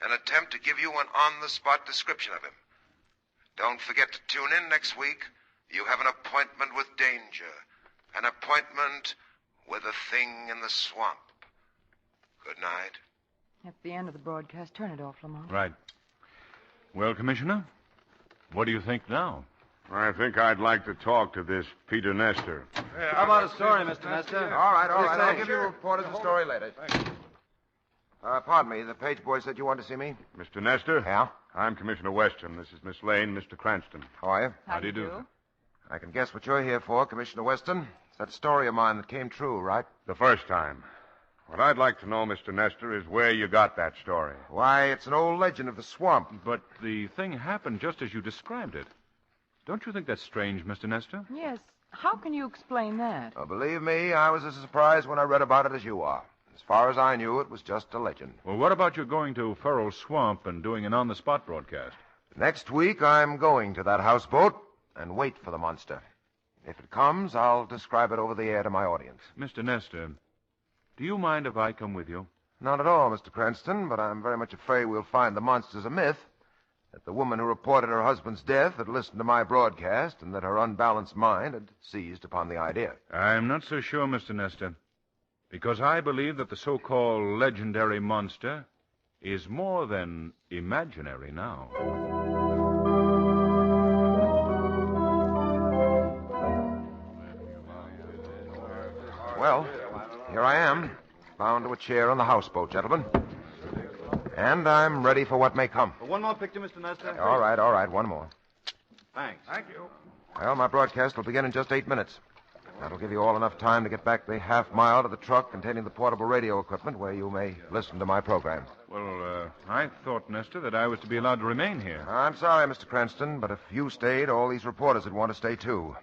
and attempt to give you an on-the-spot description of him. Don't forget to tune in next week. You have an appointment with danger. An appointment with a thing in the swamp. Good night. At the end of the broadcast, turn it off, Lamont. Right. Well, Commissioner, what do you think now? I think I'd like to talk to this Peter Nestor. How about a story, Mr. Nestor? All right. What do you I'll say? give you a report of the story later. Pardon me. The page boy said you wanted to see me? Mr. Nestor? Yeah? I'm Commissioner Weston. This is Miss Lane, Mr. Cranston. How are you? How do you do? I can guess what you're here for, Commissioner Weston. It's that story of mine that came true, right? The first time. What I'd like to know, Mr. Nestor, is where you got that story. Why, it's an old legend of the swamp. But the thing happened just as you described it. Don't you think that's strange, Mr. Nestor? Yes. How can you explain that? Oh, believe me, I was as surprised when I read about it as you are. As far as I knew, it was just a legend. Well, what about you going to Furrell Swamp and doing an on-the-spot broadcast? Next week, I'm going to that houseboat and wait for the monster. If it comes, I'll describe it over the air to my audience. Mr. Nestor, do you mind if I come with you? Not at all, Mr. Cranston, but I'm very much afraid we'll find the monster's a myth. That the woman who reported her husband's death had listened to my broadcast and that her unbalanced mind had seized upon the idea. I'm not so sure, Mr. Nestor, because I believe that the so-called legendary monster is more than imaginary now. Well, here I am, bound to a chair on the houseboat, gentlemen. And I'm ready for what may come. One more picture, Mr. Nestor. All right, one more. Thanks. Thank you. Well, my broadcast will begin in just 8 minutes. That'll give you all enough time to get back the half mile to the truck containing the portable radio equipment where you may listen to my program. Well, I thought, Nestor, that I was to be allowed to remain here. I'm sorry, Mr. Cranston, but if you stayed, all these reporters would want to stay, too.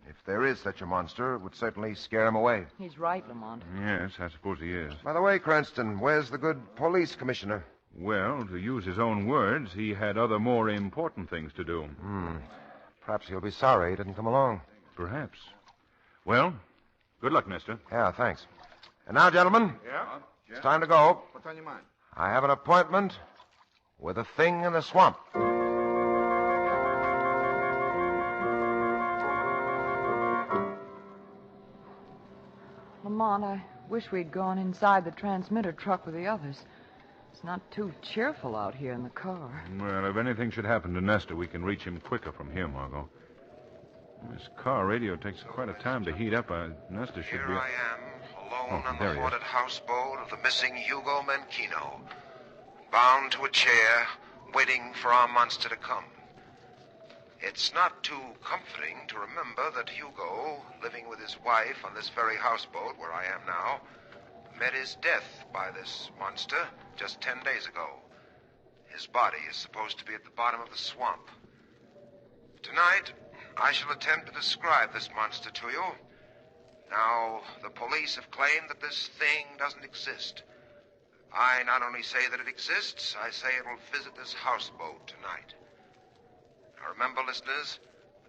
If there is such a monster, it would certainly scare him away. He's right, Lamont. Yes, I suppose he is. By the way, Cranston, where's the good police commissioner? Well, to use his own words, he had other more important things to do. Perhaps he'll be sorry he didn't come along. Perhaps. Well, good luck, Nestor. Yeah, thanks. And now, gentlemen, it's time to go. What's on your mind? I have an appointment with a thing in the swamp. Lamont, I wish we'd gone inside the transmitter truck with the others. It's not too cheerful out here in the car. Well, if anything should happen to Nestor, we can reach him quicker from here, Margot. This car radio takes quite a time to heat up. Nestor should Here be... I am, alone on there the he is. haunted houseboat of the missing Hugo Menchino, bound to a chair, waiting for our monster to come. It's not too comforting to remember that Hugo, living with his wife on this very houseboat where I am now, met his death by this monster just 10 days ago. His body is supposed to be at the bottom of the swamp. Tonight, I shall attempt to describe this monster to you. Now, the police have claimed that this thing doesn't exist. I not only say that it exists, I say it will visit this houseboat tonight. Now, remember, listeners,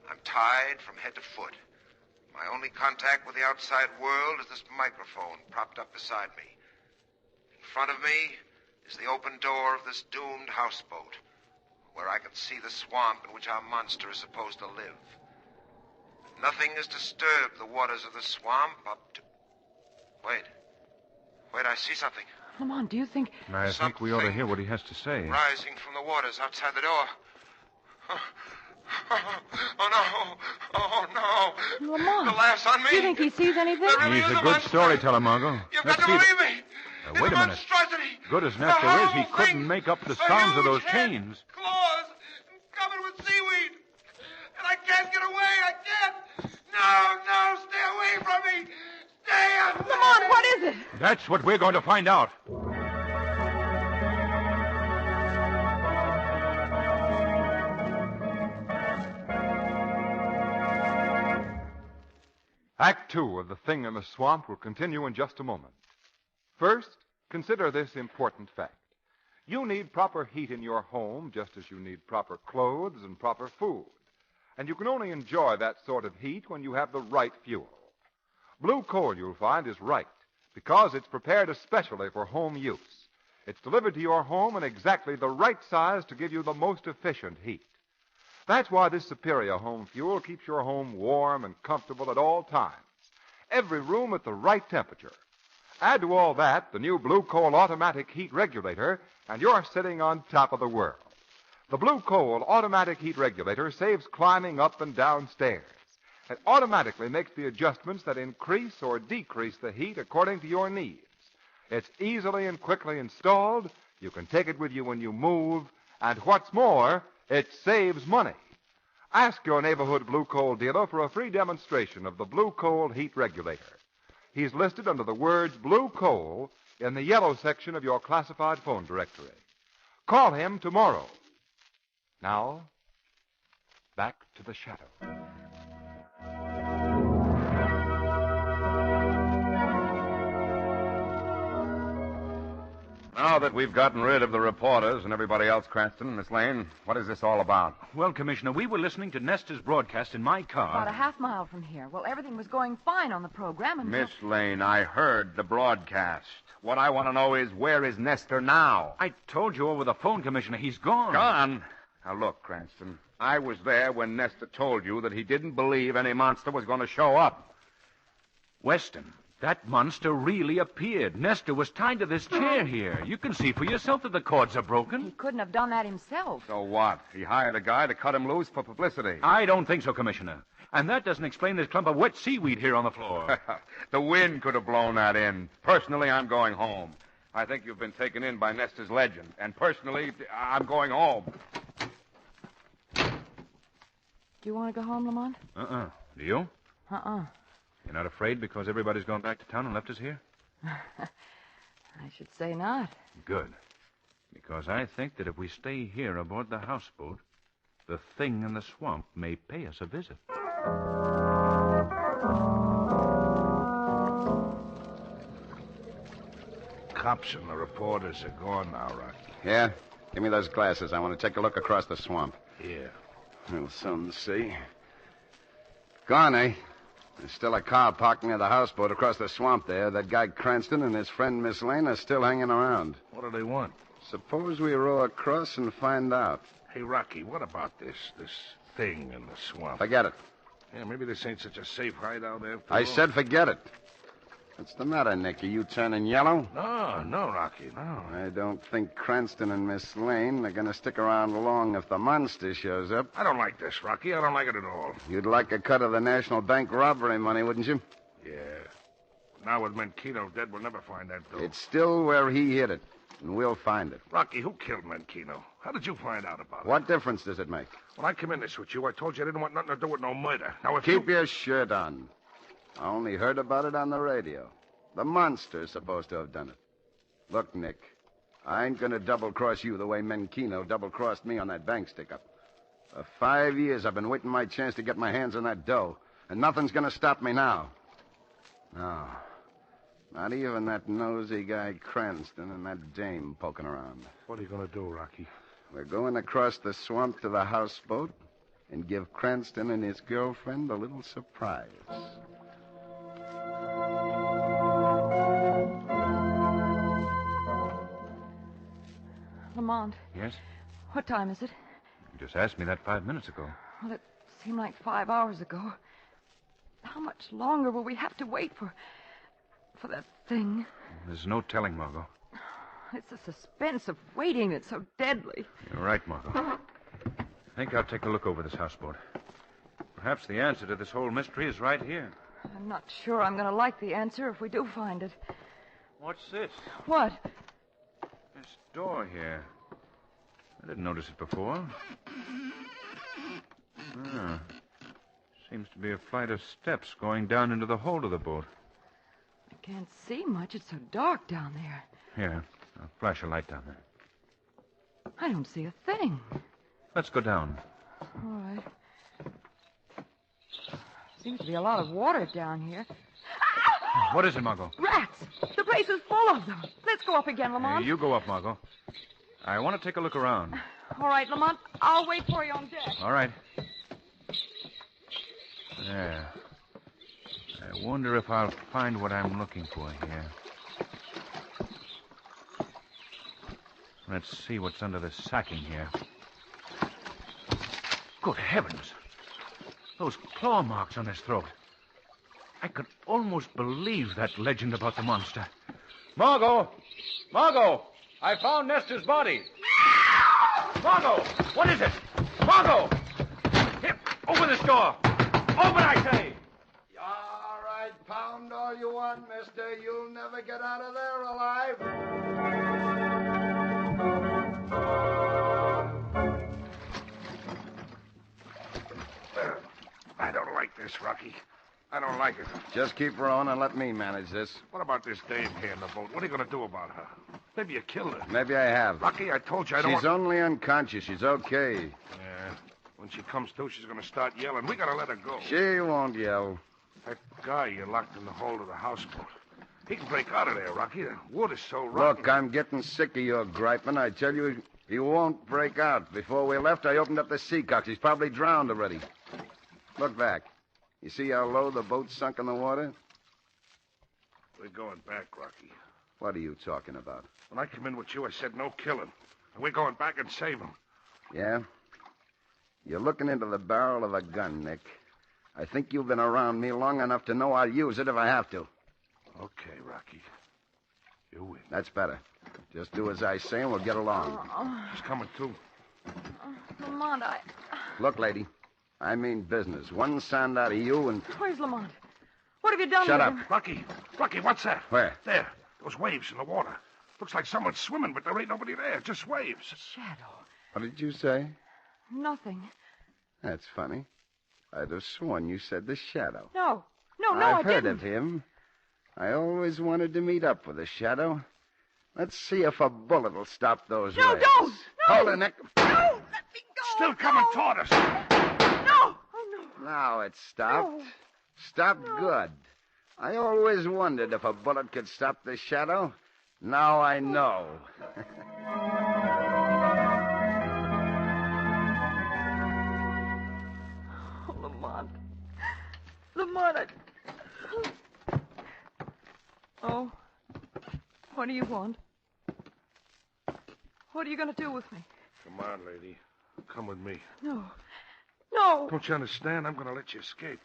I'm tied from head to foot. My only contact with the outside world is this microphone propped up beside me. In front of me is the open door of this doomed houseboat, where I can see the swamp in which our monster is supposed to live. Nothing has disturbed the waters of the swamp up to... Wait, I see something. Lamont, do you think... I think we ought to hear what he has to say. Rising from the waters outside the door. Oh, no. Oh, no. Lamont. The laugh's on me. Do you think he sees anything? He's a good storyteller, Margot. You've Let's got to see believe me. Wait a minute. Monstrosity. Good as The Nestor is, he whole couldn't thing. make up the A sounds of huge those head, chains. Claws covered with seaweed. And I can't get away. I can't. No, stay away from me. Stay away. Lamont, what is it? That's what we're going to find out. Act 2 of The Thing in the Swamp will continue in just a moment. First, consider this important fact. You need proper heat in your home just as you need proper clothes and proper food. And you can only enjoy that sort of heat when you have the right fuel. Blue coal, you'll find, is right because it's prepared especially for home use. It's delivered to your home in exactly the right size to give you the most efficient heat. That's why this superior home fuel keeps your home warm and comfortable at all times. Every room at the right temperature. Add to all that the new Blue Coal automatic heat regulator, and you're sitting on top of the world. The Blue Coal automatic heat regulator saves climbing up and down stairs. It automatically makes the adjustments that increase or decrease the heat according to your needs. It's easily and quickly installed. You can take it with you when you move. And what's more, it saves money. Ask your neighborhood Blue Coal dealer for a free demonstration of the Blue Coal heat regulator. He's listed under the words Blue Coal in the yellow section of your classified phone directory. Call him tomorrow. Now, back to the shadow. Now that we've gotten rid of the reporters and everybody else, Cranston, Miss Lane, what is this all about? Well, Commissioner, we were listening to Nestor's broadcast in my car. About a half mile from here. Well, everything was going fine on the program until... Miss Lane, I heard the broadcast. What I want to know is, where is Nestor now? I told you over the phone, Commissioner. He's gone. Gone? Now, look, Cranston, I was there when Nestor told you that he didn't believe any monster was going to show up. Weston, that monster really appeared. Nestor was tied to this chair here. You can see for yourself that the cords are broken. He couldn't have done that himself. So what? He hired a guy to cut him loose for publicity. I don't think so, Commissioner. And that doesn't explain this clump of wet seaweed here on the floor. The wind could have blown that in. Personally, I'm going home. I think you've been taken in by Nestor's legend. And personally, I'm going home. Do you want to go home, Lamont? Do you? You're not afraid because everybody's gone back to town and left us here? I should say not. Good. Because I think that if we stay here aboard the houseboat, the thing in the swamp may pay us a visit. Cops and the reporters are gone now, Rocky. Yeah? Give me those glasses. I want to take a look across the swamp. Yeah. Well, something to see. Gone, eh? There's still a car parked near the houseboat across the swamp there. That guy Cranston and his friend Miss Lane are still hanging around. What do they want? Suppose we row across and find out. Hey, Rocky, what about this thing in the swamp? Forget it. Yeah, maybe this ain't such a safe hideout after I all. said forget it. What's the matter, Nick? Are you turning yellow? No, Rocky, no. I don't think Cranston and Miss Lane are going to stick around long if the monster shows up. I don't like this, Rocky. I don't like it at all. You'd like a cut of the National Bank robbery money, wouldn't you? Yeah. Now with Menkino dead, we'll never find that dough. It's still where he hid it, and we'll find it. Rocky, who killed Menkino? How did you find out about it? What difference does it make? When I come in this with you, I told you I didn't want nothing to do with no murder. Now, if Keep your shirt on. I only heard about it on the radio. The monster's supposed to have done it. Look, Nick, I ain't going to double-cross you the way Menkino double-crossed me on that bank stick-up. For 5 years, I've been waiting my chance to get my hands on that dough, and nothing's going to stop me now. No, not even that nosy guy Cranston and that dame poking around. What are you going to do, Rocky? We're going across the swamp to the houseboat and give Cranston and his girlfriend a little surprise. Lamont. Yes? What time is it? You just asked me that 5 minutes ago. Well, it seemed like 5 hours ago. How much longer will we have to wait for that thing? There's no telling, Margot. It's the suspense of waiting that's so deadly. You're right, Margot. I think I'll take a look over this houseboat. Perhaps the answer to this whole mystery is right here. I'm not sure I'm going to like the answer if we do find it. What's this? What? This door here. I didn't notice it before. Seems to be a flight of steps going down into the hold of the boat. I can't see much. It's so dark down there. Here, I'll flash a light down there. I don't see a thing. Let's go down. All right. Seems to be a lot of water down here. What is it, Margot? Rats! The place is full of them. Let's go up again, Lamont. You go up, Margot. I want to take a look around. All right, Lamont. I'll wait for you on deck. All right. There. I wonder if I'll find what I'm looking for here. Let's see what's under the sacking here. Good heavens. Those claw marks on his throat. I could almost believe that legend about the monster. Margot! Margot! I found Nestor's body. Margot! What is it? Margot! Here, open this door! Open, I say! All right, pound all you want, mister. You'll never get out of there alive. I don't like this, Rocky. I don't like it. Just keep rowing and let me manage this. What about this dame here in the boat? What are you going to do about her? Maybe you killed her. Maybe I have. Rocky, I told you I don't She's only unconscious. She's okay. Yeah. When she comes to, she's going to start yelling. We got to let her go. She won't yell. That guy you locked in the hold of the houseboat. He can break out of there, Rocky. The wood is so rotten. Look, I'm getting sick of your griping. I tell you, he won't break out. Before we left, I opened up the seacocks. He's probably drowned already. Look back. You see how low the boat's sunk in the water? We're going back, Rocky. What are you talking about? When I came in with you, I said no killing. And we're going back and save him. Yeah? You're looking into the barrel of a gun, Nick. I think you've been around me long enough to know I'll use it if I have to. Okay, Rocky. You win. That's better. Just do as I say and we'll get along. She's coming, too. Lamont, Look, lady, I mean business. One sound out of you and... Where's Lamont? What have you done Shut with up. him? Rocky, what's that? Where? There. Those waves in the water. Looks like someone's swimming, but there ain't nobody there. Just waves. Shadow. What did you say? Nothing. That's funny. I'd have sworn you said the Shadow. No, I've I heard didn't. of him. I always wanted to meet up with the Shadow. Let's see if a bullet will stop those No, waves. don't! No! Hold it, Nick. No! Let me go! Still coming toward us. No! Oh, no. Now it stopped. No. Stopped good. I always wondered if a bullet could stop the Shadow. Now I know. Oh, Lamont. Lamont, Oh, what do you want? What are you going to do with me? Come on, lady. Come with me. No. Don't you understand? I'm going to let you escape.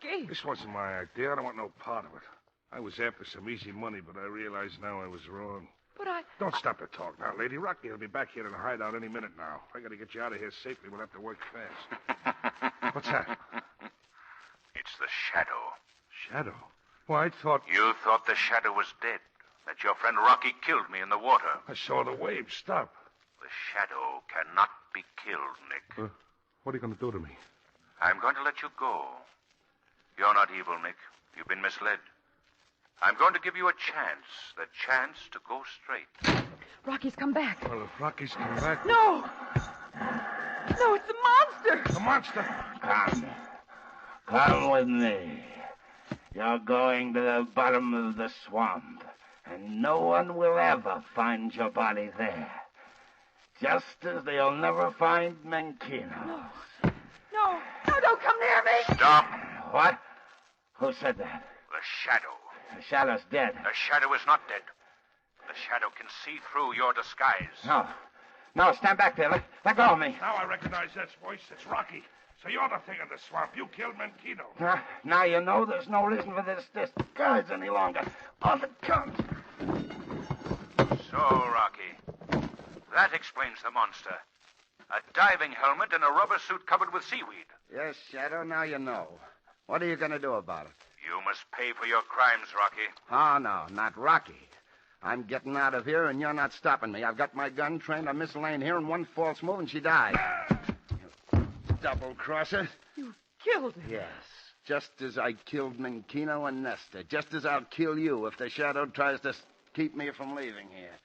Escape? This wasn't my idea. I don't want no part of it. I was after some easy money, but I realize now I was wrong. But I... Don't stop to talk now, lady. Rocky will be back here in the hideout any minute now. If I got to get you out of here safely, we'll have to work fast. What's that? It's the Shadow. Shadow? Well, I thought... You thought the Shadow was dead, that your friend Rocky killed me in the water. I saw the waves stop. The Shadow cannot be killed, Nick. What are you going to do to me? I'm going to let you go. You're not evil, Nick. You've been misled. I'm going to give you a chance, the chance to go straight. Rocky's come back. Well, if Rocky's come back... No! No, it's the monster! The monster! Come with me. You're going to the bottom of the swamp, and no one will ever find your body there. Just as they'll never find Menkino. No, don't come near me! Stop. What? Who said that? The Shadow. The Shadow's dead. The Shadow is not dead. The Shadow can see through your disguise. No, stand back there. Let go of me. Now I recognize that voice. It's Rocky. So you're the thing in the swamp. You killed Menkino. Now you know there's no reason for this disguise any longer. On the count. So, Rocky, that explains the monster. A diving helmet and a rubber suit covered with seaweed. Yes, Shadow, now you know. What are you going to do about it? You must pay for your crimes, Rocky. Oh, no, not Rocky. I'm getting out of here, and you're not stopping me. I've got my gun trained on Miss Lane here, and one false move, and she died. You double-crosser. You killed her. Yes, just as I killed Menkino and Nesta. Just as I'll kill you if the Shadow tries to keep me from leaving here.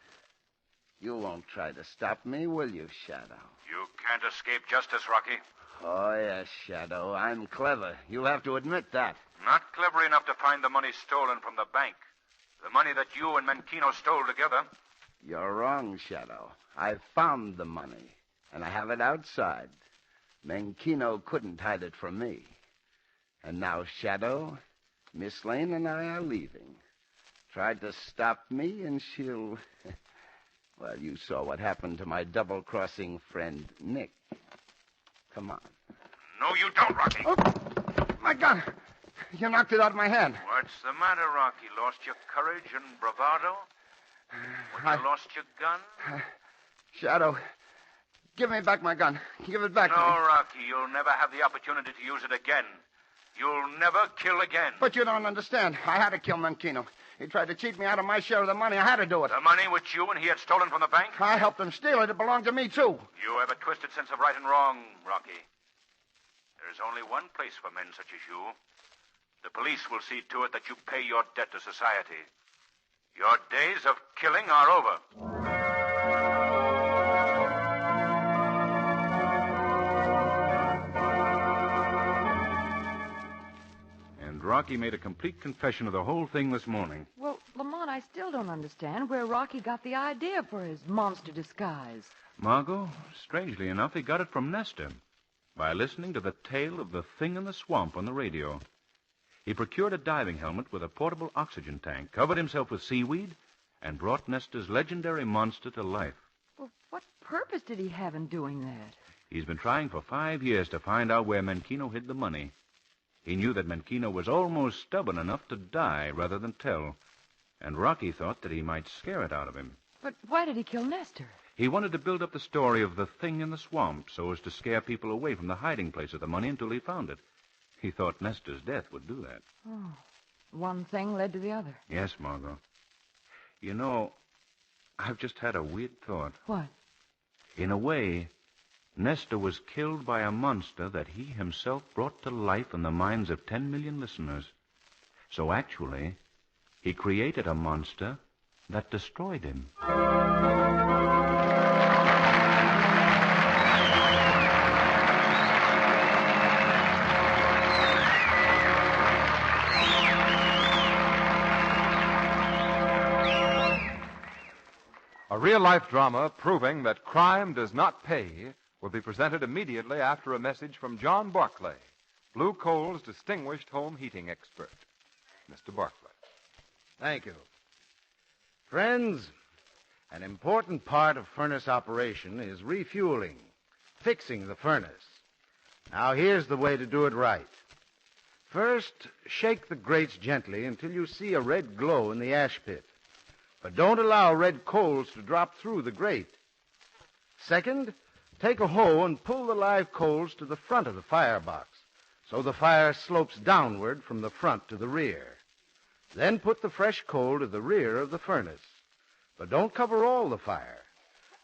You won't try to stop me, will you, Shadow? You can't escape justice, Rocky. Oh, yes, Shadow. I'm clever. You'll have to admit that. Not clever enough to find the money stolen from the bank. The money that you and Menkino stole together. You're wrong, Shadow. I've found the money, and I have it outside. Menkino couldn't hide it from me. And now, Shadow, Miss Lane and I are leaving. Tried to stop me, and she'll... Well, you saw what happened to my double-crossing friend, Nick. Come on. No, you don't, Rocky. Oh, my gun! You knocked it out of my hand. What's the matter, Rocky? Lost your courage and bravado? When you lost your gun? Shadow, give me back my gun. Give it back No, to me. Rocky, you'll never have the opportunity to use it again. You'll never kill again. But you don't understand. I had to kill Menkino. He tried to cheat me out of my share of the money. I had to do it. The money which you and he had stolen from the bank? I helped him steal it. It belonged to me, too. You have a twisted sense of right and wrong, Rocky. There's only one place for men such as you. The police will see to it that you pay your debt to society. Your days of killing are over. Rocky made a complete confession of the whole thing this morning. Well, still don't understand where Rocky got the idea for his monster disguise. Margot, strangely enough, he got it from Nestor by listening to the tale of the thing in the swamp on the radio. He procured a diving helmet with a portable oxygen tank, covered himself with seaweed, and brought Nestor's legendary monster to life. Well, what purpose did he have in doing that? He's been trying for 5 years to find out where Menchino hid the money. He knew that Menchino was almost stubborn enough to die rather than tell, and Rocky thought that he might scare it out of him. But why did he kill Nestor? He wanted to build up the story of the thing in the swamp so as to scare people away from the hiding place of the money until he found it. He thought Nestor's death would do that. Oh, one thing led to the other. Yes, Margot. You know, I've just had a weird thought. What? In a way, Nestor was killed by a monster that he himself brought to life in the minds of 10 million listeners. So actually, he created a monster that destroyed him. A real-life drama proving that crime does not pay will be presented immediately after a message from John Barclay, Blue Coal's distinguished home heating expert. Mr. Barclay. Thank you. Friends, an important part of furnace operation is refueling, fixing the furnace. Now, here's the way to do it right. First, shake the grates gently until you see a red glow in the ash pit. But don't allow red coals to drop through the grate. Second, take a hoe and pull the live coals to the front of the firebox so the fire slopes downward from the front to the rear. Then put the fresh coal to the rear of the furnace. But don't cover all the fire.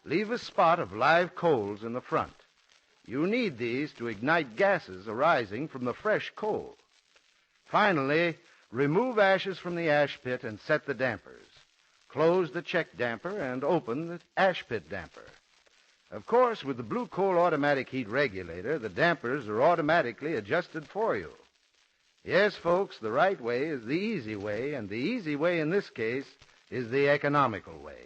Leave a spot of live coals in the front. You need these to ignite gases arising from the fresh coal. Finally, remove ashes from the ash pit and set the dampers. Close the check damper and open the ash pit damper. Of course, with the Blue Coal automatic heat regulator, the dampers are automatically adjusted for you. Yes, folks, the right way is the easy way, and the easy way in this case is the economical way.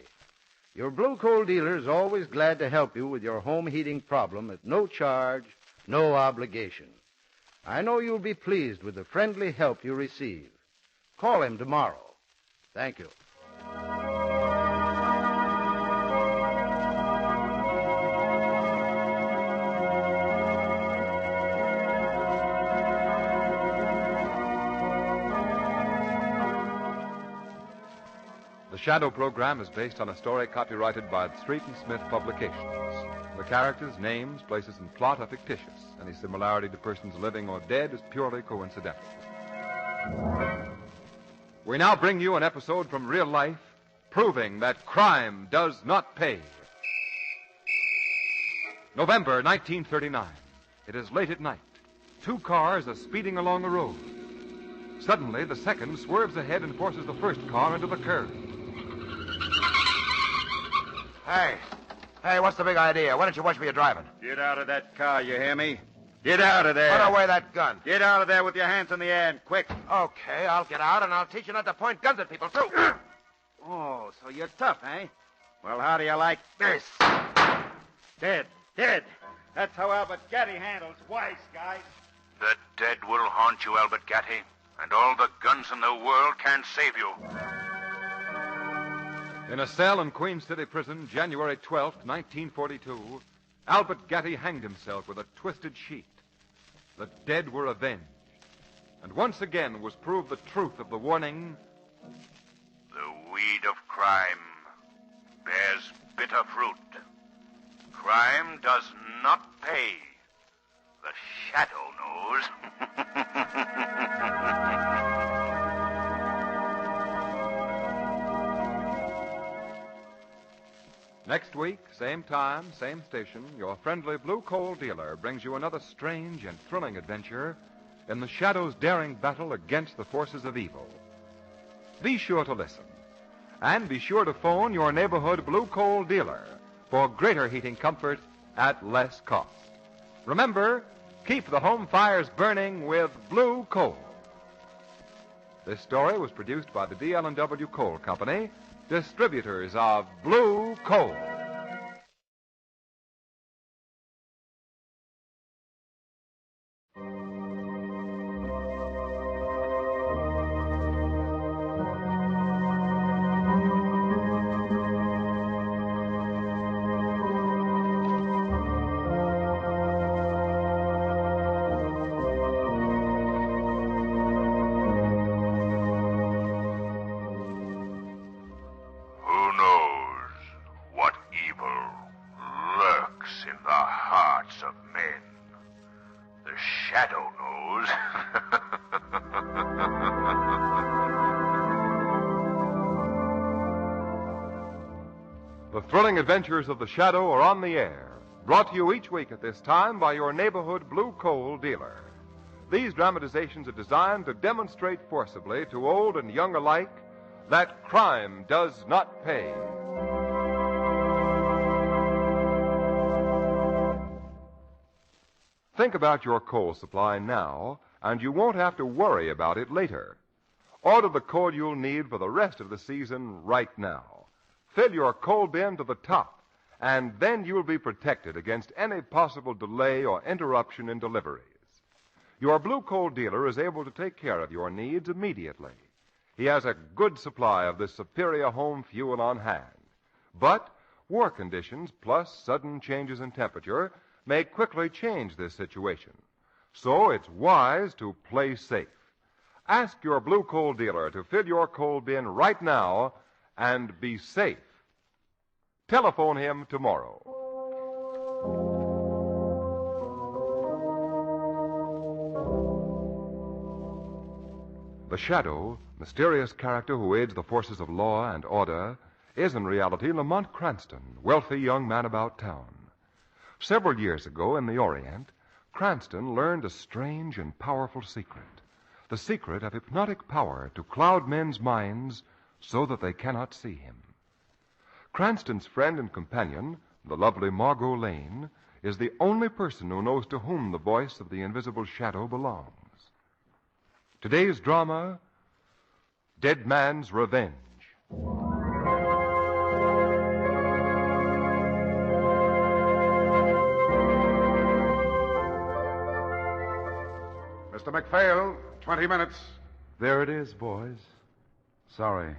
Your Blue Coal dealer is always glad to help you with your home heating problem at no charge, no obligation. I know you'll be pleased with the friendly help you receive. Call him tomorrow. Thank you. The Shadow program is based on a story copyrighted by Street and Smith Publications. The characters, names, places, and plot are fictitious. Any similarity to persons living or dead is purely coincidental. We now bring you an episode from real life proving that crime does not pay. November 1939. It is late at night. 2 cars are speeding along the road. Suddenly, the second swerves ahead and forces the first car into the curb. Hey, what's the big idea? Why don't you watch me driving? Get out of that car, you hear me? Get out of there. Put away that gun. Get out of there with your hands in the air, and quick. Okay, I'll get out, and I'll teach you not to point guns at people, too. Oh, so you're tough, eh? Well, how do you like this? Dead. That's how Albert Gaddy handles wise guys. The dead will haunt you, Albert Gatty, and all the guns in the world can't save you. In a cell in Queen City Prison, January 12th, 1942, Albert Gatty hanged himself with a twisted sheet. The dead were avenged. And once again was proved the truth of the warning. The weed of crime bears bitter fruit. Crime does not pay. The Shadow knows. Next week, same time, same station, your friendly Blue Coal dealer brings you another strange and thrilling adventure in the Shadow's daring battle against the forces of evil. Be sure to listen. And be sure to phone your neighborhood Blue Coal dealer for greater heating comfort at less cost. Remember, keep the home fires burning with Blue Coal. This story was produced by the DL&W Coal Company, distributors of Blue Coal. Shadow knows. The thrilling adventures of the Shadow are on the air, brought to you each week at this time by your neighborhood Blue Coal dealer. These dramatizations are designed to demonstrate forcibly to old and young alike that crime does not pay. Think about your coal supply now, and you won't have to worry about it later. Order the coal you'll need for the rest of the season right now. Fill your coal bin to the top, and then you'll be protected against any possible delay or interruption in deliveries. Your Blue Coal dealer is able to take care of your needs immediately. He has a good supply of this superior home fuel on hand. But war conditions plus sudden changes in temperature may quickly change this situation. So it's wise to play safe. Ask your Blue Coal dealer to fill your coal bin right now and be safe. Telephone him tomorrow. The Shadow, mysterious character who aids the forces of law and order, is in reality Lamont Cranston, wealthy young man about town. Several years ago in the Orient, Cranston learned a strange and powerful secret. The secret of hypnotic power to cloud men's minds so that they cannot see him. Cranston's friend and companion, the lovely Margot Lane, is the only person who knows to whom the voice of the invisible Shadow belongs. Today's drama, Dead Man's Revenge. Mr. McPhail, 20 minutes. There it is, boys. Sorry.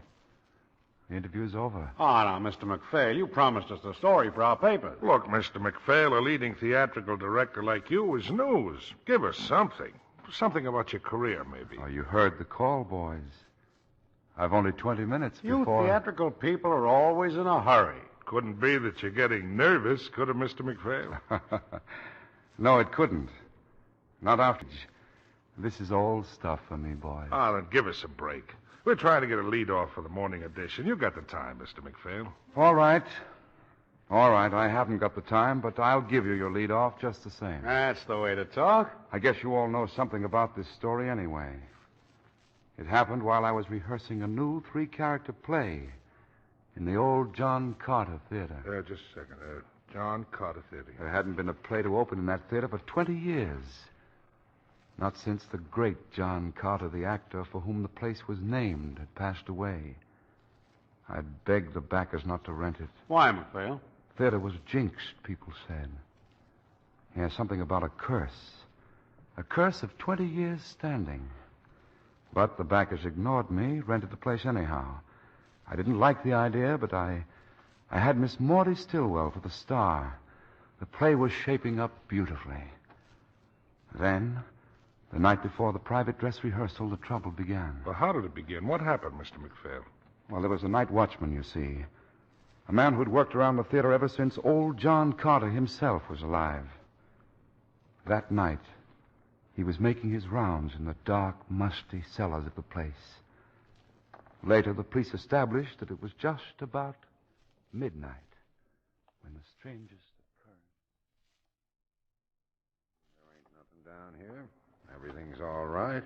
The interview's over. Oh, now, Mr. McPhail, you promised us a story for our paper. Look, Mr. McPhail, a leading theatrical director like you is news. Give us something. Something about your career, maybe. Oh, you heard the call, boys. I've only 20 minutes You before... theatrical people are always in a hurry. Couldn't be that you're getting nervous, could it, Mr. McPhail? No, it couldn't. Not after... This is old stuff for me, boys. Ah, then give us a break. We're trying to get a lead off for the morning edition. You got the time, Mr. McPhail. All right. All right, I haven't got the time, but I'll give you your lead off just the same. That's the way to talk. I guess you all know something about this story anyway. It happened while I was rehearsing a new 3-character play in the old John Carter Theater. Just a second. John Carter Theater. There hadn't been a play to open in that theater for 20 years. Not since the great John Carter, the actor for whom the place was named, had passed away. I begged the backers not to rent it. Why, McPhail? The theater was jinxed, people said. Yeah, something about a curse. A curse of 20 years standing. But the backers ignored me, rented the place anyhow. I didn't like the idea, but I had Miss Maudie Stillwell for the star. The play was shaping up beautifully. Then, the night before the private dress rehearsal, the trouble began. Well, how did it begin? What happened, Mr. McPhail? Well, there was a night watchman, you see. A man who'd worked around the theater ever since old John Carter himself was alive. That night, he was making his rounds in the dark, musty cellars of the place. Later, the police established that it was just about midnight when the strangest occurrence... There ain't nothing down here. Everything's all right.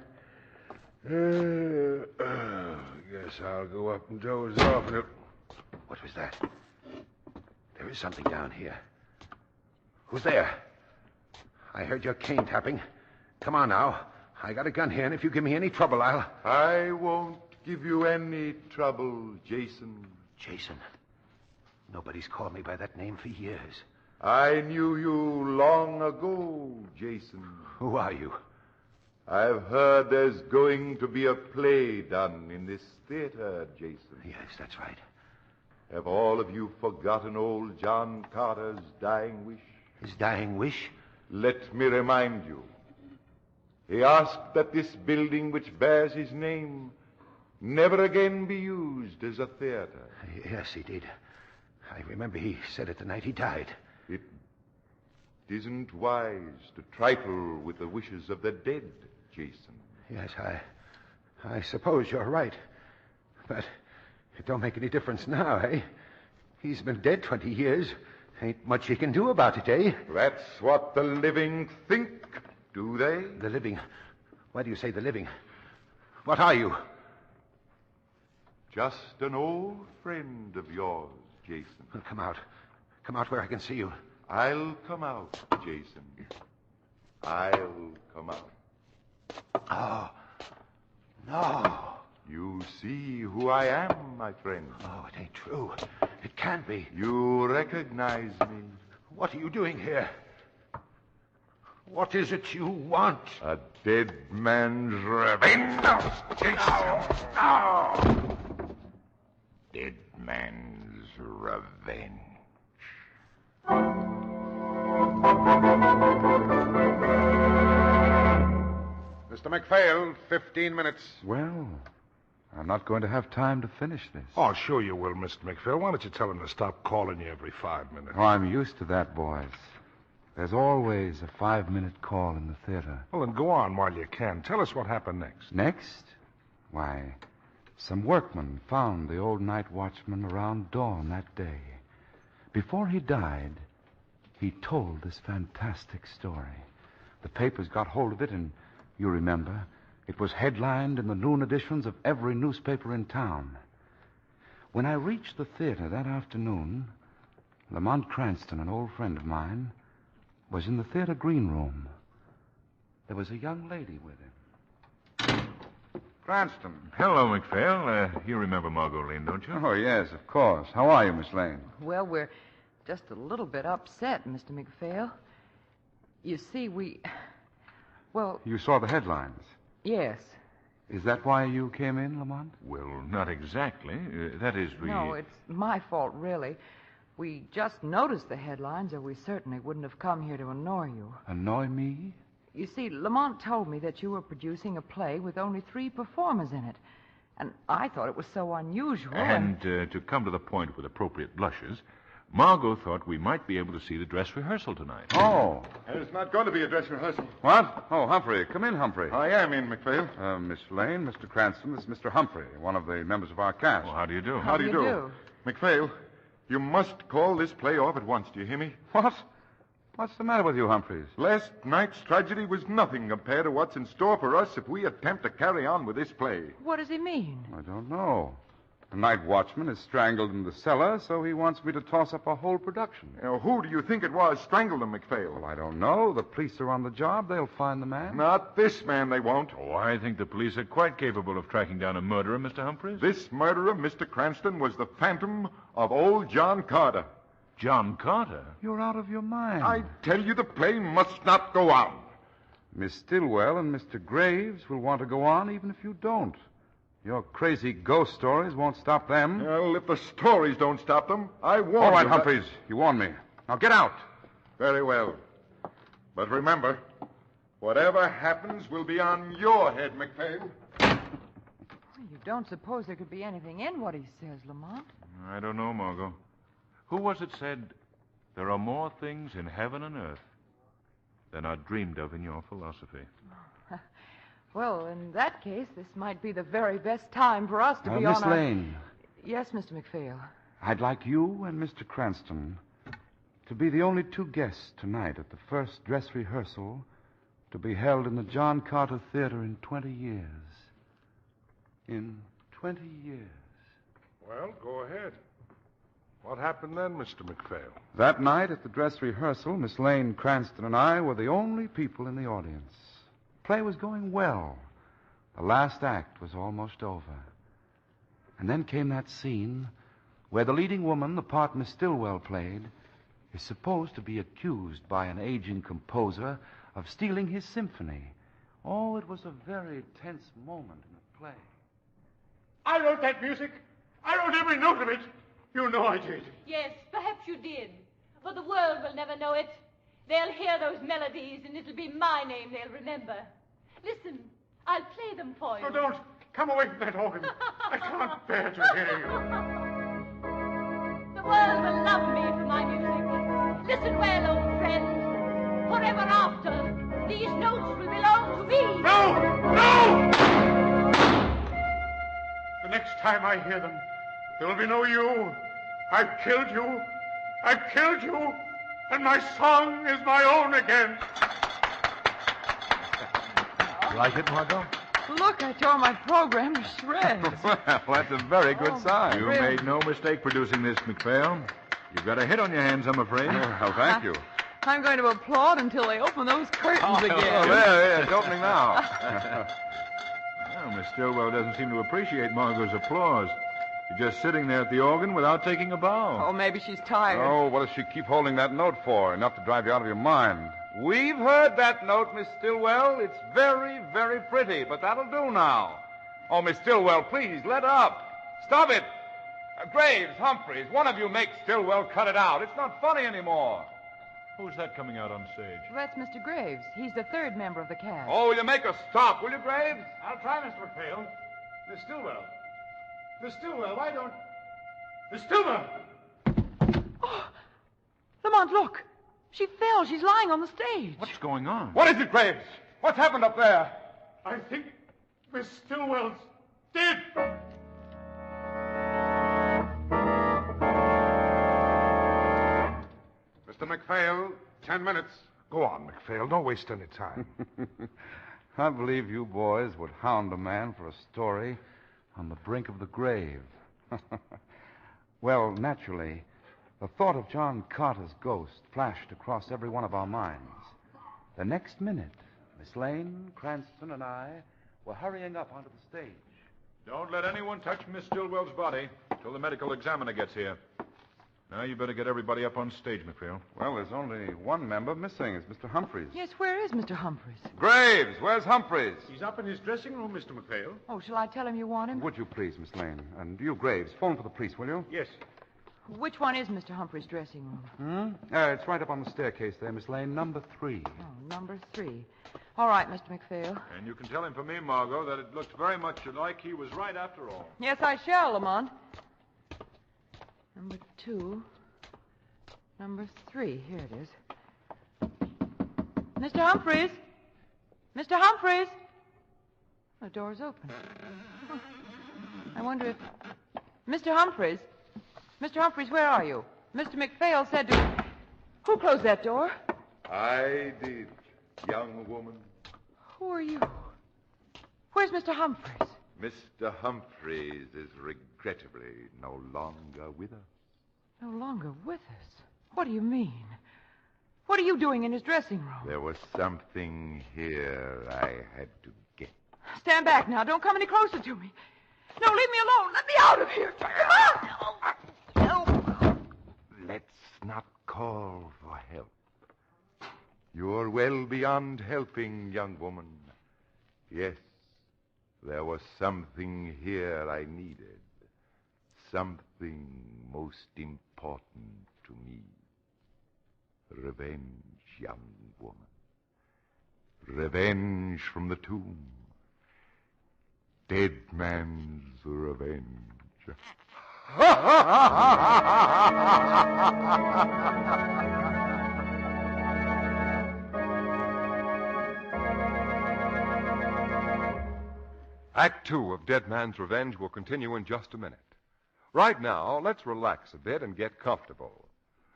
Guess I'll go up and doze off and... What was that? There is something down here. Who's there? I heard your cane tapping. Come on now. I got a gun here, and if you give me any trouble, I'll... I won't give you any trouble, Jason. Jason? Nobody's called me by that name for years. I knew you long ago, Jason. Who are you? I've heard there's going to be a play done in this theater, Jason. Yes, that's right. Have all of you forgotten old John Carter's dying wish? His dying wish? Let me remind you. He asked that this building which bears his name never again be used as a theater. Yes, he did. I remember he said it the night he died. It isn't wise to trifle with the wishes of the dead, Jason. Yes, I suppose you're right. But it don't make any difference now, eh? He's been dead 20 years. Ain't much he can do about it, eh? That's what the living think, do they? The living? Why do you say the living? What are you? Just an old friend of yours, Jason. Well, come out. Come out where I can see you. I'll come out, Jason. I'll come out. Oh, no. You see who I am, my friend. Oh, it ain't true. It can't be. You recognize me. What are you doing here? What is it you want? A dead man's revenge. No. Dead man's revenge. Mr. McPhail, 15 minutes. Well, I'm not going to have time to finish this. Oh, sure you will, Mr. McPhail. Why don't you tell him to stop calling you every 5 minutes? Oh, I'm used to that, boys. There's always a 5-minute call in the theater. Well, then go on while you can. Tell us what happened next. Next? Why, some workmen found the old night watchman around dawn that day. Before he died, he told this fantastic story. The papers got hold of it, and you remember, it was headlined in the noon editions of every newspaper in town. When I reached the theater that afternoon, Lamont Cranston, an old friend of mine, was in the theater green room. There was a young lady with him. Cranston. Hello, McPhail. You remember Margot Lane, don't you? Oh, yes, of course. How are you, Miss Lane? Well, we're just a little bit upset, Mr. McPhail. You see, well... You saw the headlines. Yes. Is that why you came in, Lamont? Well, not exactly. That is, we... No, it's my fault, really. We just noticed the headlines, or we certainly wouldn't have come here to annoy you. Annoy me? You see, Lamont told me that you were producing a play with only 3 performers in it. And I thought it was so unusual. And to come to the point with appropriate blushes, Margot thought we might be able to see the dress rehearsal tonight. Oh. There's not going to be a dress rehearsal. What? Oh, Humphrey. Come in, Humphrey. I am in, McPhail. Miss Lane, Mr. Cranston, this is Mr. Humphrey, one of the members of our cast. Well, how do you do? How do you do? McPhail, you must call this play off at once. Do you hear me? What? What's the matter with you, Humphreys? Last night's tragedy was nothing compared to what's in store for us if we attempt to carry on with this play. What does he mean? I don't know. The night watchman is strangled in the cellar, so he wants me to toss up a whole production. Who do you think it was strangled him, McPhail? Well, I don't know. The police are on the job. They'll find the man. Not this man, they won't. Oh, I think the police are quite capable of tracking down a murderer, Mr. Humphreys. This murderer, Mr. Cranston, was the phantom of old John Carter. John Carter? You're out of your mind. I tell you, the play must not go on. Miss Stillwell and Mr. Graves will want to go on even if you don't. Your crazy ghost stories won't stop them. Well, if the stories don't stop them, I warn you. All right, Humphreys. You warned me. Now get out. Very well. But remember, whatever happens will be on your head, McPhail. You don't suppose there could be anything in what he says, Lamont? I don't know, Margot. Who was it said, there are more things in heaven and earth than are dreamed of in your philosophy? Well, in that case, this might be the very best time for us to be Miss on our... Lane. Yes, Mr. McPhail. I'd like you and Mr. Cranston to be the only 2 guests tonight at the first dress rehearsal to be held in the John Carter Theater in 20 years. In 20 years. Well, go ahead. What happened then, Mr. McPhail? That night at the dress rehearsal, Miss Lane, Cranston, and I were the only people in the audience. play was going well. The last act was almost over. And then came that scene where the leading woman, the part Miss Stillwell played, is supposed to be accused by an aging composer of stealing his symphony. Oh, it was a very tense moment in the play. I wrote that music. I wrote every note of it. You know I did. Yes, perhaps you did. But the world will never know it. They'll hear those melodies, and it'll be my name they'll remember. Listen, I'll play them for you. No, don't. Come away from that organ. I can't bear to hear you. The world will love me for my music. Listen well, old friend. Forever after, these notes will belong to me. No! No! The next time I hear them, there will be no you. I've killed you. I've killed you. And my song is my own again. Like it, Margot? Look, I tore my program to shreds. Well, that's a very good sign. You made no mistake producing this, McPhail. You've got a hit on your hands, I'm afraid. Well, thank you. I'm going to applaud until they open those curtains again. Oh, there, it's opening now. Well, Miss Stillwell doesn't seem to appreciate Margot's applause. She's just sitting there at the organ without taking a bow. Oh, maybe she's tired. Oh, what does she keep holding that note for? Enough to drive you out of your mind. We've heard that note, Miss Stillwell. It's very, very pretty, but that'll do now. Oh, Miss Stillwell, please, let up. Stop it. Graves, Humphreys, one of you make Stillwell cut it out. It's not funny anymore. Who's that coming out on stage? Well, that's Mr. Graves. He's the third member of the cast. Oh, will you make us stop, will you, Graves? I'll try, Mr. McPhail. Miss Stillwell. Miss Stillwell, why don't... Miss Stillwell! Oh, Lamont, look. She fell. She's lying on the stage. What's going on? What is it, Graves? What's happened up there? I think Miss Stillwell's dead. Mr. McPhail, 10 minutes. Go on, McPhail. Don't waste any time. I believe you boys would hound a man for a story on the brink of the grave. Well, naturally, the thought of John Carter's ghost flashed across every one of our minds. The next minute, Miss Lane, Cranston, and I were hurrying up onto the stage. Don't let anyone touch Miss Stillwell's body till the medical examiner gets here. Now, you better get everybody up on stage, McPhail. Well, there's only one member missing. It's Mr. Humphreys. Yes, where is Mr. Humphreys? Graves, where's Humphreys? He's up in his dressing room, Mr. McPhail. Oh, shall I tell him you want him? Would you please, Miss Lane? And you, Graves, phone for the police, will you? Yes. Which one is Mr. Humphreys' dressing room? It's right up on the staircase there, Miss Lane, number 3. Oh, number 3. All right, Mr. McPhail. And you can tell him for me, Margot, that it looked very much like he was right after all. Yes, I shall, Lamont. Number 2. Number 3. Here it is. Mr. Humphreys? Mr. Humphreys? The door's open. Huh. I wonder if... Mr. Humphreys? Mr. Humphreys, where are you? Mr. McPhail said to... Who closed that door? I did, young woman. Who are you? Where's Mr. Humphreys? Mr. Humphreys is regrettably no longer with us. No longer with us? What do you mean? What are you doing in his dressing room? There was something here I had to get. Stand back now. Don't come any closer to me. No, leave me alone. Let me out of here. Let's not call for help. You're well beyond helping, young woman. Yes, there was something here I needed. Something most important to me. Revenge, young woman. Revenge from the tomb. Dead man's revenge. Act 2 of Dead Man's Revenge will continue in just a minute. Right now, let's relax a bit and get comfortable.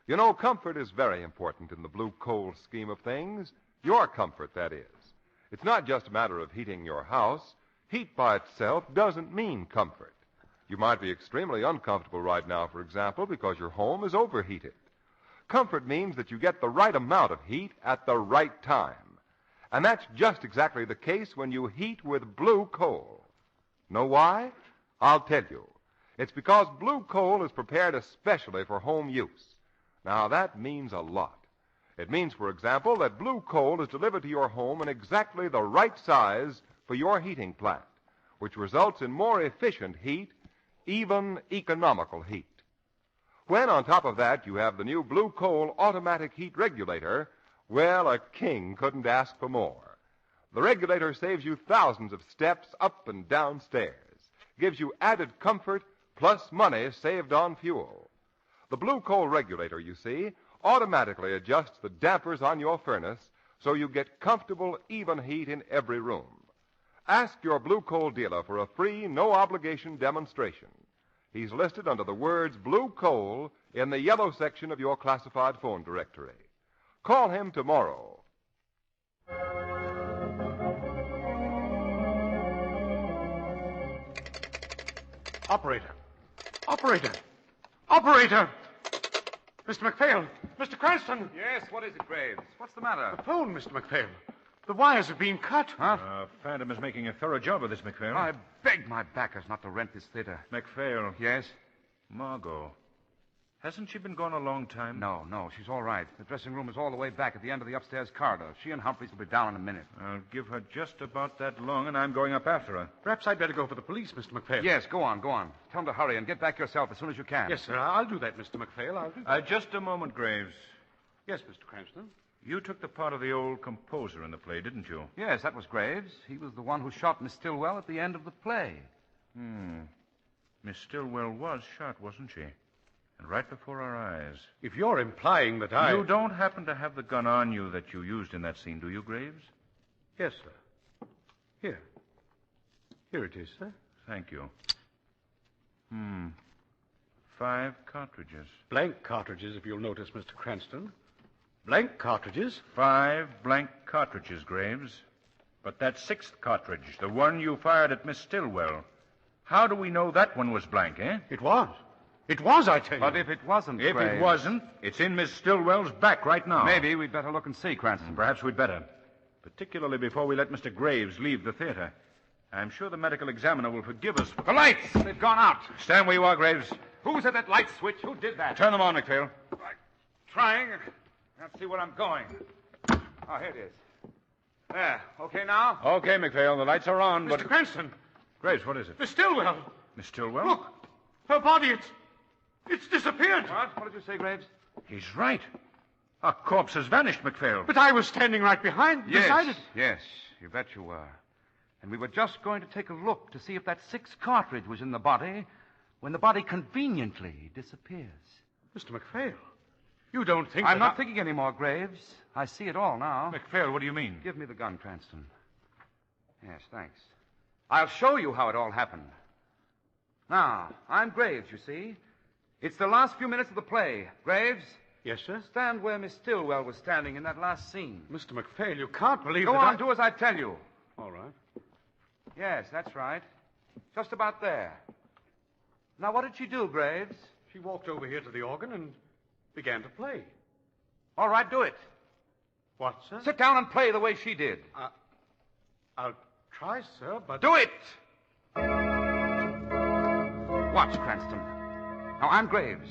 You know, comfort is very important in the blue coal scheme of things. Your comfort, that is. It's not just a matter of heating your house. Heat by itself doesn't mean comfort. You might be extremely uncomfortable right now, for example, because your home is overheated. Comfort means that you get the right amount of heat at the right time. And that's just exactly the case when you heat with blue coal. Know why? I'll tell you. It's because blue coal is prepared especially for home use. Now, that means a lot. It means, for example, that blue coal is delivered to your home in exactly the right size for your heating plant, which results in more efficient heat, even economical heat. When, on top of that, you have the new blue coal automatic heat regulator, well, a king couldn't ask for more. The regulator saves you thousands of steps up and down stairs, gives you added comfort plus money saved on fuel. The blue coal regulator, you see, automatically adjusts the dampers on your furnace so you get comfortable, even heat in every room. Ask your blue coal dealer for a free, no-obligation demonstration. He's listed under the words blue coal in the yellow section of your classified phone directory. Call him tomorrow. Operator! Operator! Operator! Mr. McPhail! Mr. Cranston! Yes, what is it, Graves? What's the matter? The phone, Mr. McPhail. The wires have been cut. Huh? Phantom is making a thorough job of this, McPhail. I beg my backers not to rent this theater. McPhail. Yes? Margot. Hasn't she been gone a long time? No, she's all right. The dressing room is all the way back at the end of the upstairs corridor. She and Humphreys will be down in a minute. I'll give her just about that long, and I'm going up after her. Perhaps I'd better go for the police, Mr. McPhail. Yes, go on. Tell them to hurry and get back yourself as soon as you can. Yes, sir. I'll do that, Mr. McPhail. I'll do that. Just a moment, Graves. Yes, Mr. Cranston. You took the part of the old composer in the play, didn't you? Yes, that was Graves. He was the one who shot Miss Stillwell at the end of the play. Miss Stillwell was shot, wasn't she? And right before our eyes. If you're implying that I... You don't happen to have the gun on you that you used in that scene, do you, Graves? Yes, sir. Here. Here it is, sir. Thank you. 5 cartridges. Blank cartridges, if you'll notice, Mr. Cranston. Blank cartridges? 5 blank cartridges, Graves. But that 6th cartridge, the one you fired at Miss Stillwell, how do we know that one was blank, eh? It was. It was, I tell you. But if it wasn't, If Graves... it wasn't, it's in Miss Stillwell's back right now. Maybe we'd better look and see, Cranston. Perhaps we'd better. Particularly before we let Mr. Graves leave the theater. I'm sure the medical examiner will forgive us for... The lights! They've gone out. Stand where you are, Graves. Who's at that light switch? Who did that? Turn them on, McPhail. Trying. Let's see where I'm going. Oh, here it is. There. Okay now? Okay, McPhail. The lights are on, but... Mr. Cranston! Graves, what is it? Miss Stillwell! Miss Stillwell? Look! Her body, it's disappeared. What did you say, Graves? He's right. Our corpse has vanished, McPhail. But I was standing right beside it. Yes, you bet you were. And we were just going to take a look to see if that 6th cartridge was in the body when the body conveniently disappears. Mr. McPhail, you don't think I'm not thinking anymore, Graves. I see it all now. McPhail, what do you mean? Give me the gun, Cranston. Yes, thanks. I'll show you how it all happened. Now, I'm Graves, you see. It's the last few minutes of the play. Graves? Yes, sir? Stand where Miss Stillwell was standing in that last scene. Mr. McPhail, you can't believe Go on, do as I tell you. All right. Yes, that's right. Just about there. Now, what did she do, Graves? She walked over here to the organ and began to play. All right, do it. What, sir? Sit down and play the way she did. I'll try, sir, but... Do it! Watch, Cranston. Now, I'm Graves.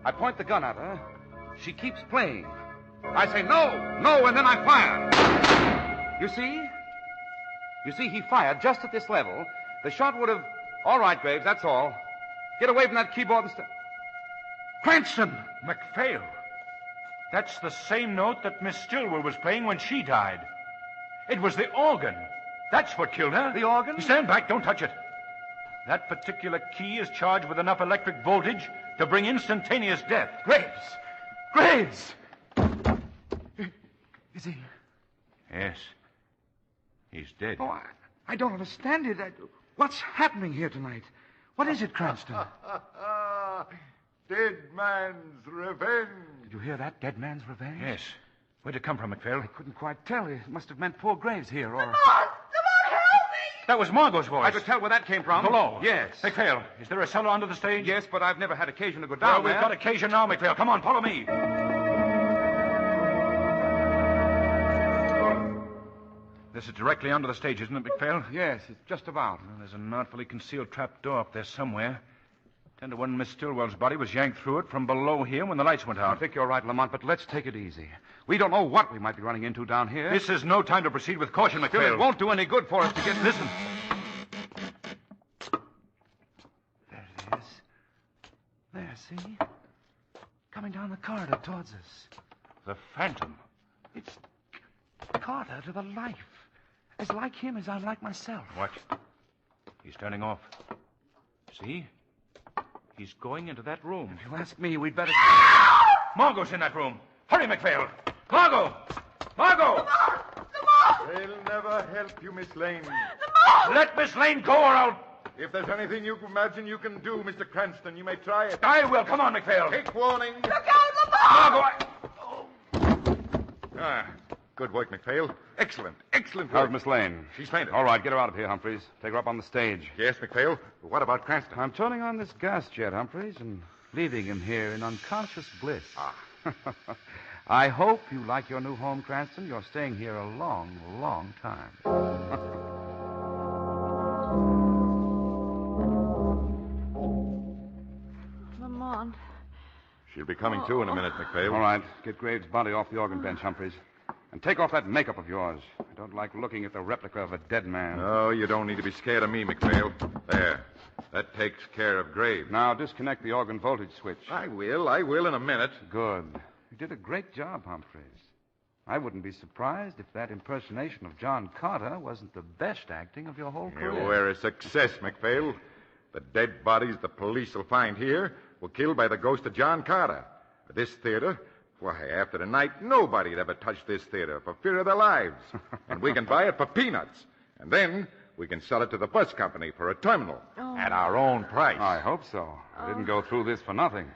I point the gun at her. She keeps playing. I say, no, and then I fire. You see? You see, he fired just at this level. The shot would have... All right, Graves, that's all. Get away from that keyboard and... Cranston! McPhail. That's the same note that Miss Stillwell was playing when she died. It was the organ. That's what killed her. The organ? Stand back. Don't touch it. That particular key is charged with enough electric voltage to bring instantaneous death. Graves! Is he... Yes. He's dead. Oh, I don't understand it. What's happening here tonight? What is it, Cranston? Dead man's revenge. Did you hear that? Dead man's revenge? Yes. Where'd it come from, McPhail? I couldn't quite tell. It must have meant poor Graves here, or... Come on, help me! That was Margot's voice. I could tell where that came from. Below. Yes. McPhail, is there a cellar under the stage? Yes, but I've never had occasion to go down Well, we've got occasion now, McPhail. Come on, follow me. This is directly under the stage, isn't it, McPhail? Yes, it's just about. Well, there's an artfully concealed trap door up there somewhere. 10 to 1 Miss Stillwell's body was yanked through it from below here when the lights went out. I think you're right, Lamont, but let's take it easy. We don't know what we might be running into down here. This is no time to proceed with caution, McPhail. It won't do any good for us to get... Listen. There it is. There, see? Coming down the corridor towards us. The Phantom. It's Carter to the life. As like him as I'm like myself. Watch. He's turning off. See? He's going into that room. If you ask me, we'd better... Margot's in that room. Hurry, McPhail. Margot! Margot! They'll never help you, Miss Lane. Let Miss Lane go or I'll... If there's anything you imagine you can do, Mr. Cranston, you may try it. I will. Come on, McPhail. Take warning. Look out, Lamont! Ah, good work, McPhail. Excellent work. How's Miss Lane? She's fainted. All right, get her out of here, Humphreys. Take her up on the stage. Yes, McPhail. What about Cranston? I'm turning on this gas jet, Humphreys, and leaving him here in unconscious bliss. I hope you like your new home, Cranston. You're staying here a long, long time. Lamont. She'll be coming to in a minute, McPhail. All right, get Graves' body off the organ bench, Humphreys. And take off that makeup of yours. I don't like looking at the replica of a dead man. No, you don't need to be scared of me, McPhail. There. That takes care of Graves. Now disconnect the organ voltage switch. I will in a minute. Good. You did a great job, Humphreys. I wouldn't be surprised if that impersonation of John Carter wasn't the best acting of your whole career. You were a success, McPhail. The dead bodies the police will find here were killed by the ghost of John Carter. This theater, why, after tonight, nobody'd ever touch this theater for fear of their lives. And we can buy it for peanuts. And then we can sell it to the bus company for a terminal at our own price. I hope so. I didn't go through this for nothing.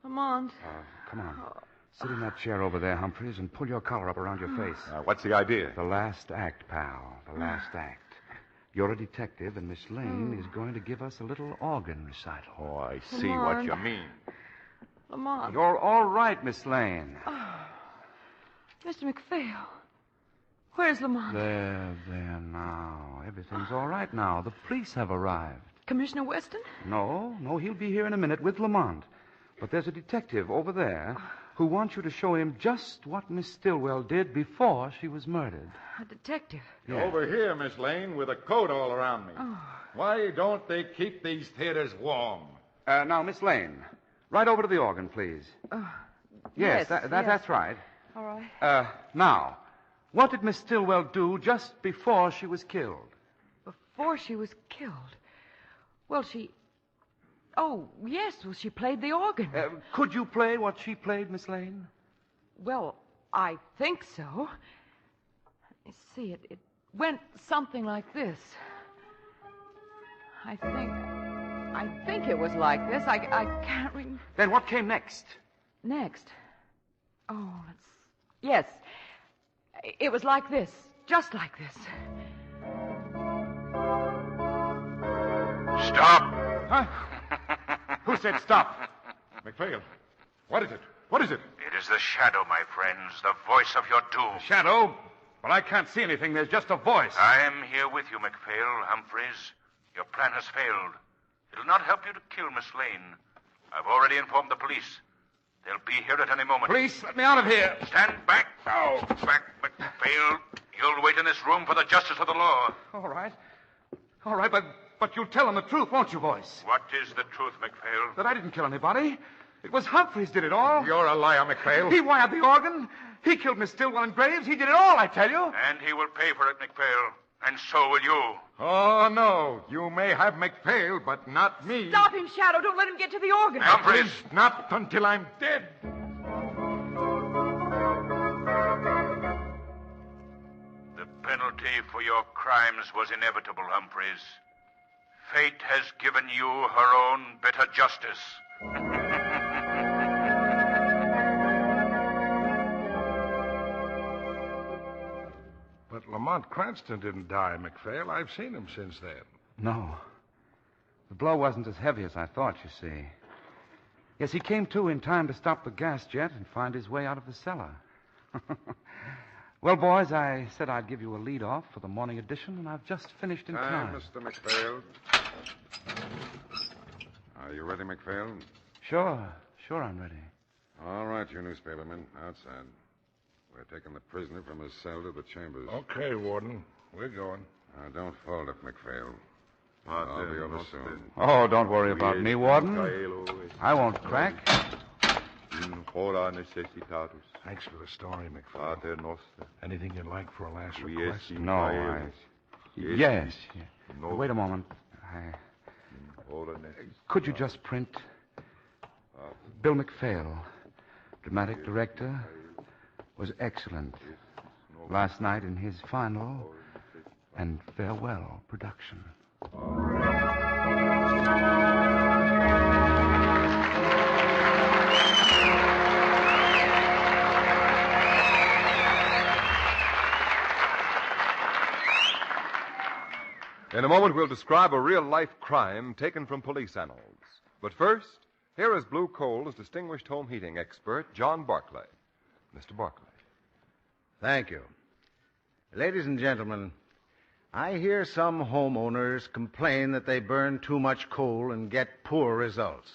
Lamont. Come on. Sit in that chair over there, Humphreys, and pull your collar up around your face. What's the idea? The last act, pal. The last act. You're a detective, and Miss Lane is going to give us a little organ recital. Oh, I see what you mean. Lamont. You're all right, Miss Lane. Mr. McPhail. Where's Lamont? There now. Everything's all right now. The police have arrived. Commissioner Weston? No, he'll be here in a minute with Lamont. But there's a detective over there who wants you to show him just what Miss Stillwell did before she was murdered. A detective? Yeah. Over here, Miss Lane, with a coat all around me. Oh. Why don't they keep these theaters warm? Now, Miss Lane, right over to the organ, please. Yes, yes. that's right. All right. Now, what did Miss Stillwell do just before she was killed? Before she was killed? Well, she... Oh, yes, well, she played the organ. Could you play what she played, Miss Lane? Well, I think so. Let me see, it went something like this. I think it was like this. I can't remember. Then what came next? Next? Oh, yes. It was like this. Just like this. Stop! Huh? Who said stop? McPhail, what is it? What is it? It is the shadow, my friends, the voice of your doom. Shadow? But I can't see anything. There's just a voice. I am here with you, McPhail, Humphreys. Your plan has failed. It'll not help you to kill Miss Lane. I've already informed the police. They'll be here at any moment. Police, let me out of here. Stand back. Oh, back, McPhail. You'll wait in this room for the justice of the law. All right, but you'll tell them the truth, won't you, voice? What is the truth, McPhail? That I didn't kill anybody. It was Humphreys did it all. You're a liar, McPhail. He wired the organ. He killed Miss Stillwell and Graves. He did it all, I tell you. And he will pay for it, McPhail. And so will you. Oh, no. You may have McPhail, but not me. Stop him, Shadow. Don't let him get to the organ. Humphreys. Not until I'm dead. The penalty for your crimes was inevitable, Humphreys. Fate has given you her own bitter justice. But Lamont Cranston didn't die, McPhail. I've seen him since then. No. The blow wasn't as heavy as I thought, you see. Yes, he came to in time to stop the gas jet and find his way out of the cellar. Well, boys, I said I'd give you a lead off for the morning edition, and I've just finished in time. Mr. McPhail. Are you ready, McPhail? Sure I'm ready. All right, you newspapermen, outside. We're taking the prisoner from his cell to the chambers. Okay, Warden. We're going. Now, don't fold it, McPhail. I'll be over soon. Oh, don't worry about me, Warden. I won't crack. Thanks for the story, McPhail. Anything you'd like for a last request? No, Yes. Wait a moment. Could you just print Bill McPhail, dramatic director, was excellent last night in his final and farewell production. In a moment, we'll describe a real-life crime taken from police annals. But first, here is Blue Coal's distinguished home heating expert, John Barclay. Mr. Barclay. Thank you. Ladies and gentlemen, I hear some homeowners complain that they burn too much coal and get poor results.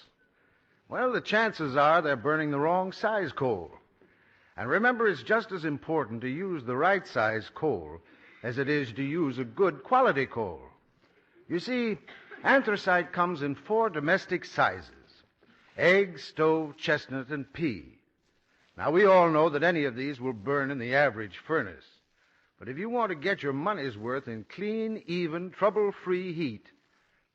Well, the chances are they're burning the wrong size coal. And remember, it's just as important to use the right size coal as it is to use a good quality coal. You see, anthracite comes in 4 domestic sizes: egg, stove, chestnut, and pea. Now, we all know that any of these will burn in the average furnace. But if you want to get your money's worth in clean, even, trouble-free heat,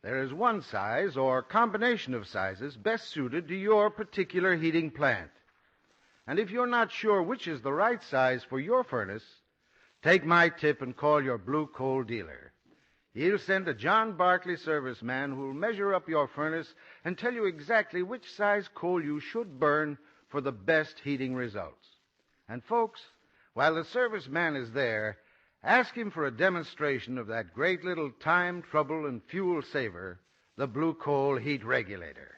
there is one size or combination of sizes best suited to your particular heating plant. And if you're not sure which is the right size for your furnace, take my tip and call your Blue Coal dealer. He'll send a John Barclay serviceman who'll measure up your furnace and tell you exactly which size coal you should burn for the best heating results. And folks, while the serviceman is there, ask him for a demonstration of that great little time, trouble, and fuel saver, the Blue Coal heat regulator.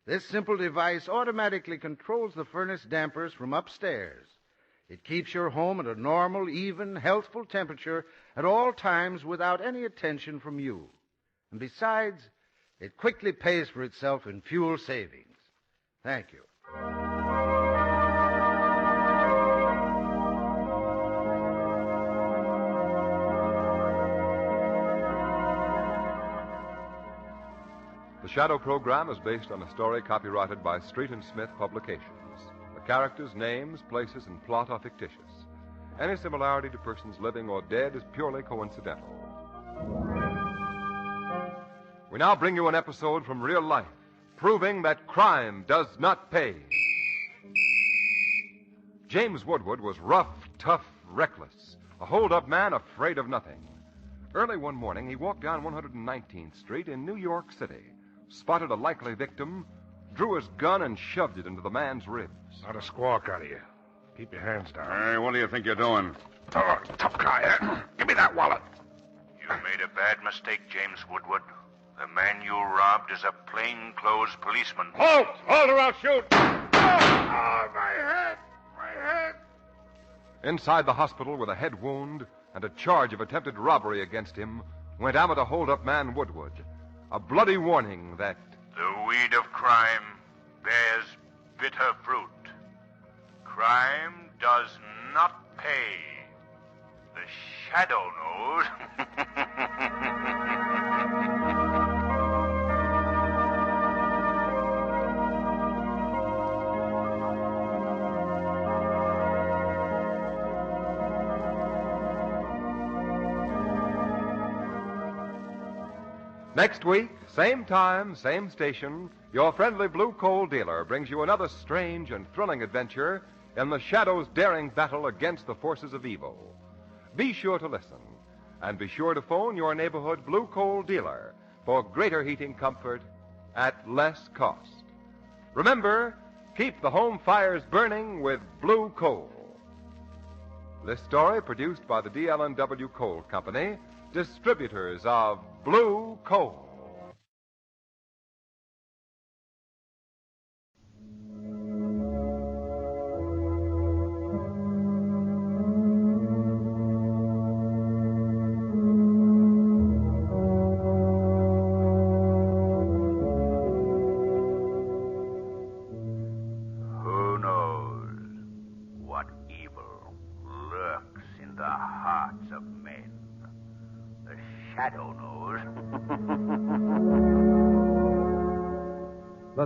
This simple device automatically controls the furnace dampers from upstairs. It keeps your home at a normal, even, healthful temperature at all times without any attention from you. And besides, it quickly pays for itself in fuel savings. Thank you. The Shadow program is based on a story copyrighted by Street and Smith Publications. The characters, names, places, and plot are fictitious. Any similarity to persons living or dead is purely coincidental. We now bring you an episode from real life, proving that crime does not pay. James Woodward was rough, tough, reckless, a hold-up man afraid of nothing. Early one morning, he walked down 119th Street in New York City, spotted a likely victim, drew his gun, and shoved it into the man's ribs. Not a squawk out of you. Keep your hands down. Hey, what do you think you're doing? Oh, tough guy, eh? Give me that wallet. You made a bad mistake, James Woodward. The man you robbed is a plainclothes policeman. Halt! Halt or I'll shoot! Oh, my head! My head! Inside the hospital with a head wound and a charge of attempted robbery against him went amateur hold-up man Woodward. A bloody warning that the weed of crime bears bitter fruit. Crime does not pay. The shadow knows. Next week, same time, same station, your friendly Blue Coal dealer brings you another strange and thrilling adventure in the Shadow's daring battle against the forces of evil. Be sure to listen, and be sure to phone your neighborhood Blue Coal dealer for greater heating comfort at less cost. Remember, keep the home fires burning with Blue Coal. This story produced by the DL&W Coal Company, distributors of Blue Coal.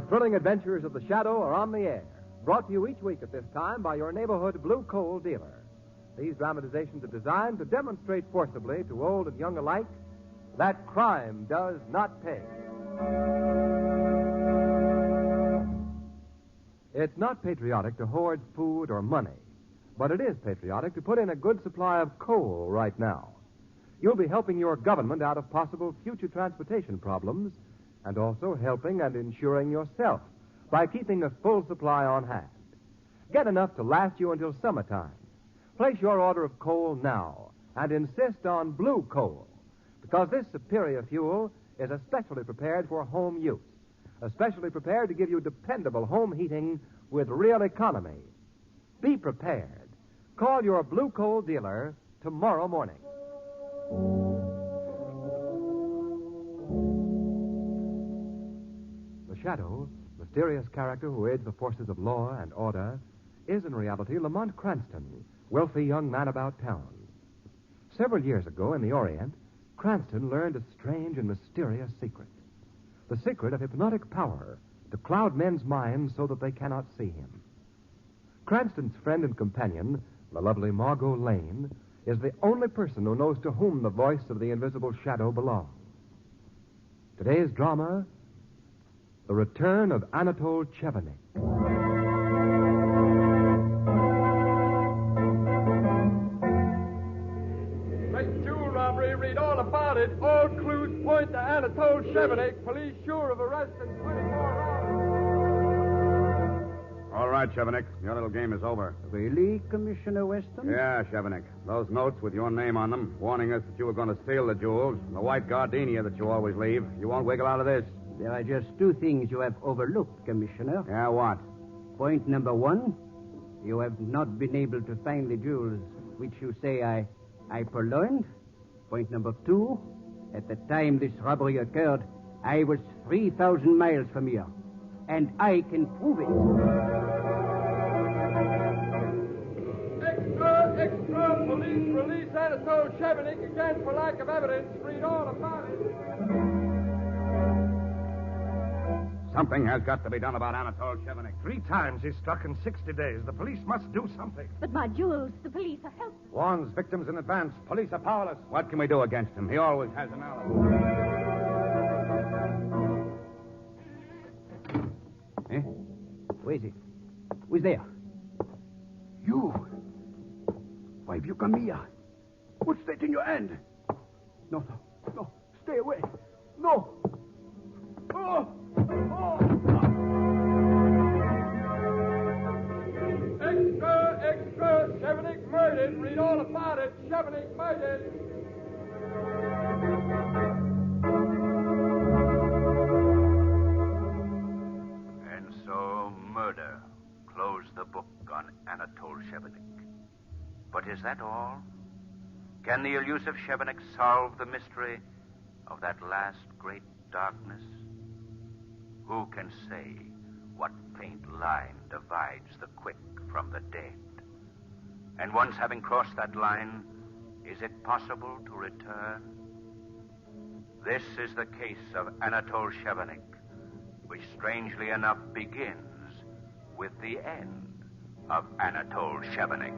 thrilling adventures of the Shadow are on the air, brought to you each week at this time by your neighborhood blue coal dealer. These dramatizations are designed to demonstrate forcibly to old and young alike that crime does not pay. It's not patriotic to hoard food or money, but it is patriotic to put in a good supply of coal right now. You'll be helping your government out of possible future transportation problems and also helping and insuring yourself by keeping a full supply on hand. Get enough to last you until summertime. Place your order of coal now and insist on blue coal, because this superior fuel is especially prepared for home use, especially prepared to give you dependable home heating with real economy. Be prepared. Call your blue coal dealer tomorrow morning. The Shadow, mysterious character who aids the forces of law and order, is in reality Lamont Cranston, wealthy young man about town. Several years ago in the Orient, Cranston learned a strange and mysterious secret. The secret of hypnotic power to cloud men's minds so that they cannot see him. Cranston's friend and companion, the lovely Margot Lane, is the only person who knows to whom the voice of the invisible Shadow belongs. Today's drama, The Return of Anatole Chevenik. Jewel robbery, read all about it. All clues point to Anatole Chevenik. Police sure of arrest in 24 hours. All right, Chevenik. Your little game is over. Really, Commissioner Weston? Yeah, Chevenik. Those notes with your name on them, warning us that you were going to steal the jewels, and the white gardenia that you always leave. You won't wiggle out of this. There are just two things you have overlooked, Commissioner. Yeah, what? Point number one, you have not been able to find the jewels which you say I purloined. Point number two, at the time this robbery occurred, I was 3,000 miles from here, and I can prove it. Extra, police release Anatole Chevenik again for lack of evidence. Read all about it. Something has got to be done about Anatole Chevenik. 3 times he's struck in 60 days. The police must do something. But my jewels, the police are helpless. Warns victims in advance. Police are powerless. What can we do against him? He always has an alibi. Eh? Where is he? Who's there? You. Why have you come here? What's that in your hand? No. Stay away. No. Oh! Extra, Chevenik murdered. Read all about it. Chevenik murdered. And so murder closed the book on Anatole Chevenik. But is that all? Can the elusive Chevenik solve the mystery of that last great darkness? Who can say what faint line divides the quick from the dead? And once having crossed that line, is it possible to return? This is the case of Anatole Chevenik, which strangely enough begins with the end of Anatole Chevenik.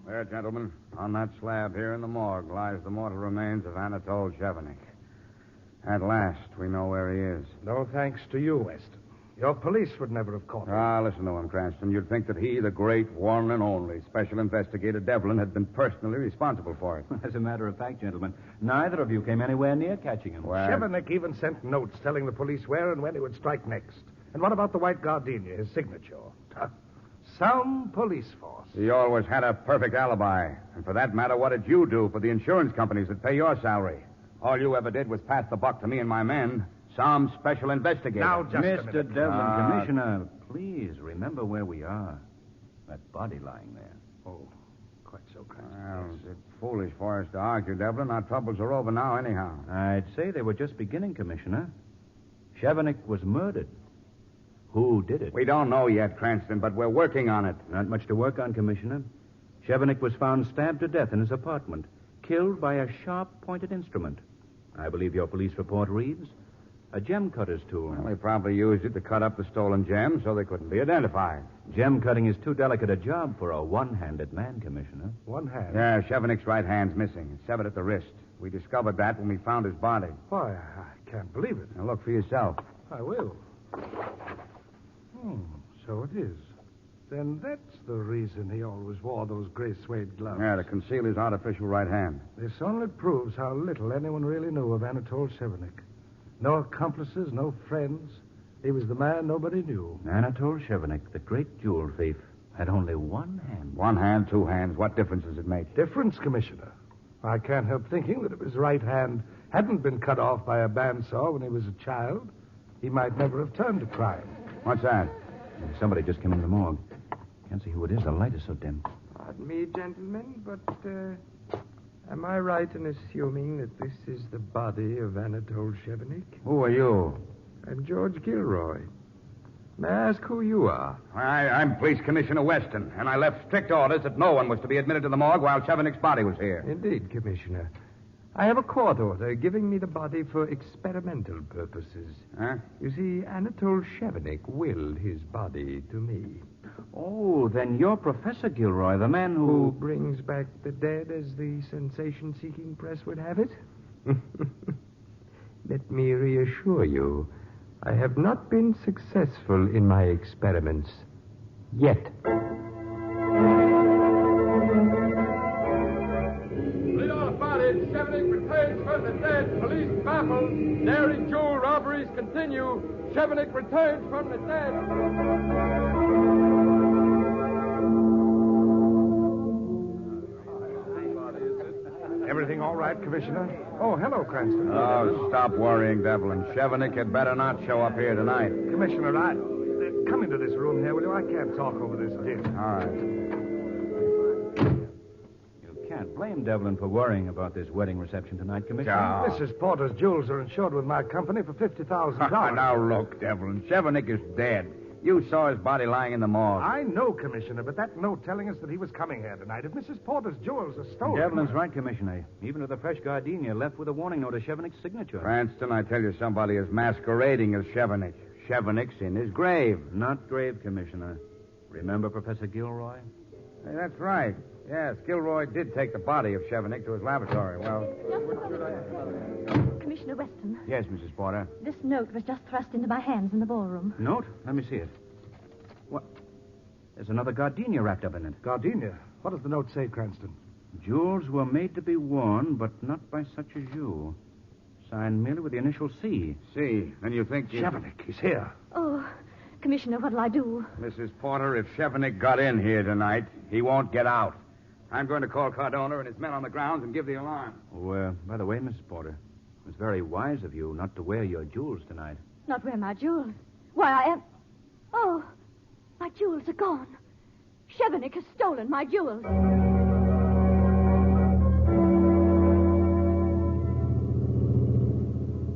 There, gentlemen, on that slab here in the morgue lies the mortal remains of Anatole Chevenik. At last, we know where he is. No thanks to you, Weston. Your police would never have caught him. Listen to him, Cranston. You'd think that he, the great, one and only Special Investigator Devlin, had been personally responsible for it. As a matter of fact, gentlemen, neither of you came anywhere near catching him. Chevenik even sent notes telling the police where and when he would strike next. And what about the white gardenia, his signature? Some police force. He always had a perfect alibi. And for that matter, what did you do for the insurance companies that pay your salary? All you ever did was pass the buck to me and my men. Some special investigator. Now, just Mr. Devlin, Commissioner, please remember where we are. That body lying there. Oh, quite so, Cranston. Well, it's foolish for us to argue, Devlin. Our troubles are over now, anyhow. I'd say they were just beginning, Commissioner. Chevenik was murdered. Who did it? We don't know yet, Cranston, but we're working on it. Not much to work on, Commissioner. Chevenik was found stabbed to death in his apartment, killed by a sharp-pointed instrument. I believe your police report reads, a gem cutter's tool. Well, they probably used it to cut up the stolen gems so they couldn't be identified. Gem cutting is too delicate a job for a one-handed man, Commissioner. One hand? Yeah, Chevenik's right hand's missing. It's severed at the wrist. We discovered that when we found his body. Why, I can't believe it. Now look for yourself. I will. So it is. Then that's the reason he always wore those gray suede gloves. Yeah, to conceal his artificial right hand. This only proves how little anyone really knew of Anatole Chevenik. No accomplices, no friends. He was the man nobody knew. Anatole Chevenik, the great jewel thief, had only one hand. One hand, two hands. What difference does it make? Difference, Commissioner? I can't help thinking that if his right hand hadn't been cut off by a bandsaw when he was a child, he might never have turned to crime. What's that? Somebody just came in the morgue. Can't see who it is. The light is so dim. Pardon me, gentlemen, but am I right in assuming that this is the body of Anatole Chevenik? Who are you? I'm George Gilroy. May I ask who you are? I'm Police Commissioner Weston, and I left strict orders that no one was to be admitted to the morgue while Chevenik's body was here. Indeed, Commissioner. I have a court order giving me the body for experimental purposes. Huh? You see, Anatole Chevenik willed his body to me. Oh, then you're Professor Gilroy, the man Who brings back the dead, as the sensation-seeking press would have it? Let me reassure you, I have not been successful in my experiments. Yet. Lead on about it. Chevenik returns from the dead. Police baffled. Daring jewel robberies continue. Chevenik returns from the dead. Everything all right, Commissioner? Oh, hello, Cranston. Oh, stop worrying, Devlin. Chevenik had better not show up here tonight. Commissioner, come into this room here, will you? I can't talk over this din. All right. You can't blame Devlin for worrying about this wedding reception tonight, Commissioner. No. Mrs. Porter's jewels are insured with my company for $50,000. Now, look, Devlin. Chevenik is dead. You saw his body lying in the morgue. I know, Commissioner, but that note telling us that he was coming here tonight. If Mrs. Porter's jewels are stolen... Devlin's right, Commissioner. Even with a fresh gardenia left with a warning note of Chevenik's signature. Cranston, I tell you, somebody is masquerading as Chevenik. Chevenik's in his grave. Not grave, Commissioner. Remember Professor Gilroy? Hey, that's right. Yes, Gilroy did take the body of Chevenik to his laboratory. Well... Commissioner Weston, Yes, Mrs. Porter. this note was just thrust into my hands in the ballroom. Note? Let me see it. What? There's another gardenia wrapped up in it. Gardenia? What does the note say, Cranston? Jewels were made to be worn, but not by such as you. Signed merely with the initial C. C. Then you think... Chevenik, he's here. Oh, Commissioner, what'll I do? Mrs. Porter, if Chevenik got in here tonight, he won't get out. I'm going to call Cardona and his men on the grounds and give the alarm. Oh, by the way, Miss Porter, it was very wise of you not to wear your jewels tonight. Not wear my jewels. Why, I am... Oh, my jewels are gone. Chevenik has stolen my jewels.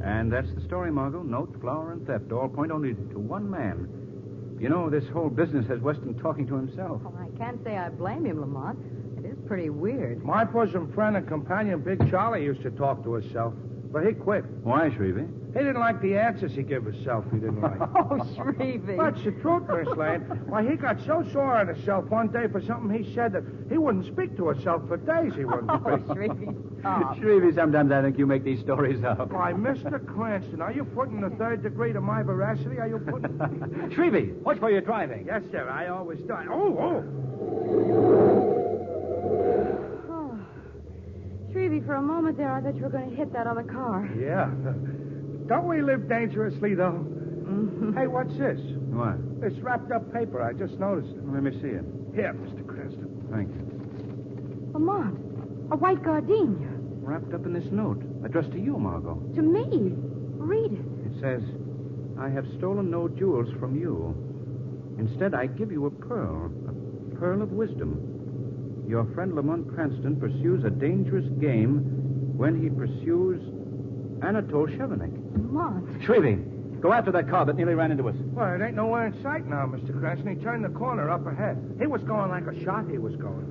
And that's the story, Margot. Note, flower, and theft all point only to one man. You know, this whole business has Weston talking to himself. Oh, I can't say I blame him, Lamont. It is pretty weird. My bosom friend and companion, Big Charlie, used to talk to himself, but he quit. Why, Shrevey? He didn't like the answers he gave himself. He didn't like. Oh, Shrevey. That's the truth, Miss Lane. Why, he got so sore on himself one day for something he said that he wouldn't speak to himself for days. He wouldn't Oh, speak. Shrevey, stop. Shrevey, sometimes I think you make these stories up. Why, Mr. Cranston, are you putting the third degree to my veracity? Are you putting... Shrevey, watch where you're driving. Yes, sir. I always do. Oh! Shrevey, for a moment there, I thought you were going to hit that other car. Yeah. Don't we live dangerously, though? Mm-hmm. Hey, what's this? What? This wrapped up paper. I just noticed it. Let me see it. Here, Mr. Cranston. Thank you. Lamont, a white gardenia. Wrapped up in this note, addressed to you, Margot. To me. Read it. It says, I have stolen no jewels from you. Instead, I give you a pearl of wisdom. Your friend Lamont Cranston pursues a dangerous game when he pursues Anatole Chevenik. Lamont. Shrevey, go after that car that nearly ran into us. Well, it ain't nowhere in sight now, Mr. Cranston. He turned the corner up ahead. He was going like a shot, he was going.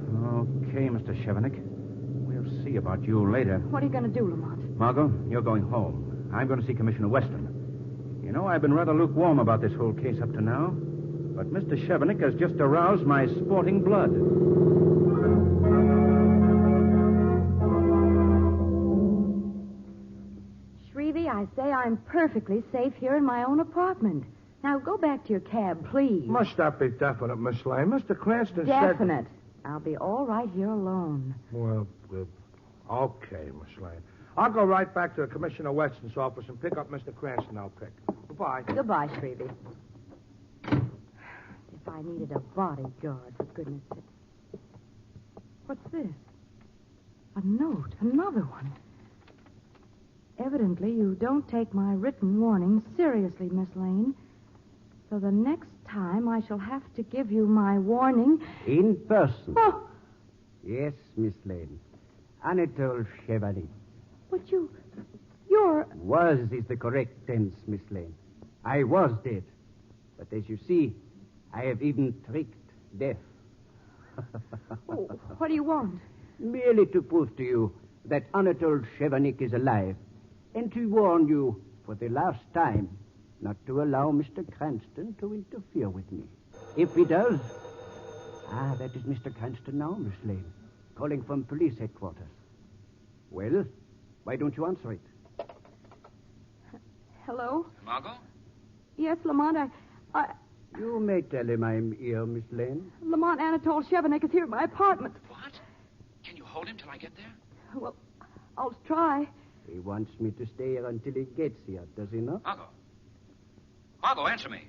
Okay, Mr. Chevenik. We'll see about you later. What are you going to do, Lamont? Margot, you're going home. I'm going to see Commissioner Weston. You know, I've been rather lukewarm about this whole case up to now, but Mr. Chevenik has just aroused my sporting blood. Shrevey, I say I'm perfectly safe here in my own apartment. Now go back to your cab, please. Must that be definite, Miss Lane? Mr. Cranston Definite. I'll be all right here alone. Well, okay, Miss Lane. I'll go right back to Commissioner Weston's office and pick up Mr. Cranston. I'll pick. Goodbye. Goodbye, Shrevey. If I needed a bodyguard, for goodness sake. What's this? A note. Another one. Evidently, you don't take my written warning seriously, Miss Lane. So the next time I shall have to give you my warning... In person. Oh! Yes, Miss Lane. Anatole Chevenik. But you're... Was is the correct tense, Miss Lane. I was dead. But as you see, I have even tricked death. Oh, what do you want? Merely to prove to you that Anatole Chevenik is alive, and to warn you, for the last time, not to allow Mr. Cranston to interfere with me. If he does... Ah, that is Mr. Cranston now, Miss Lane, calling from police headquarters. Well, why don't you answer it? Hello? Margot? Yes, Lamont, I... You may tell him I'm here, Miss Lane. Lamont Anatole Chevenik is here at my apartment. What? Can you hold him till I get there? Well, I'll try. He wants me to stay here until he gets here, does he not? Margot, answer me.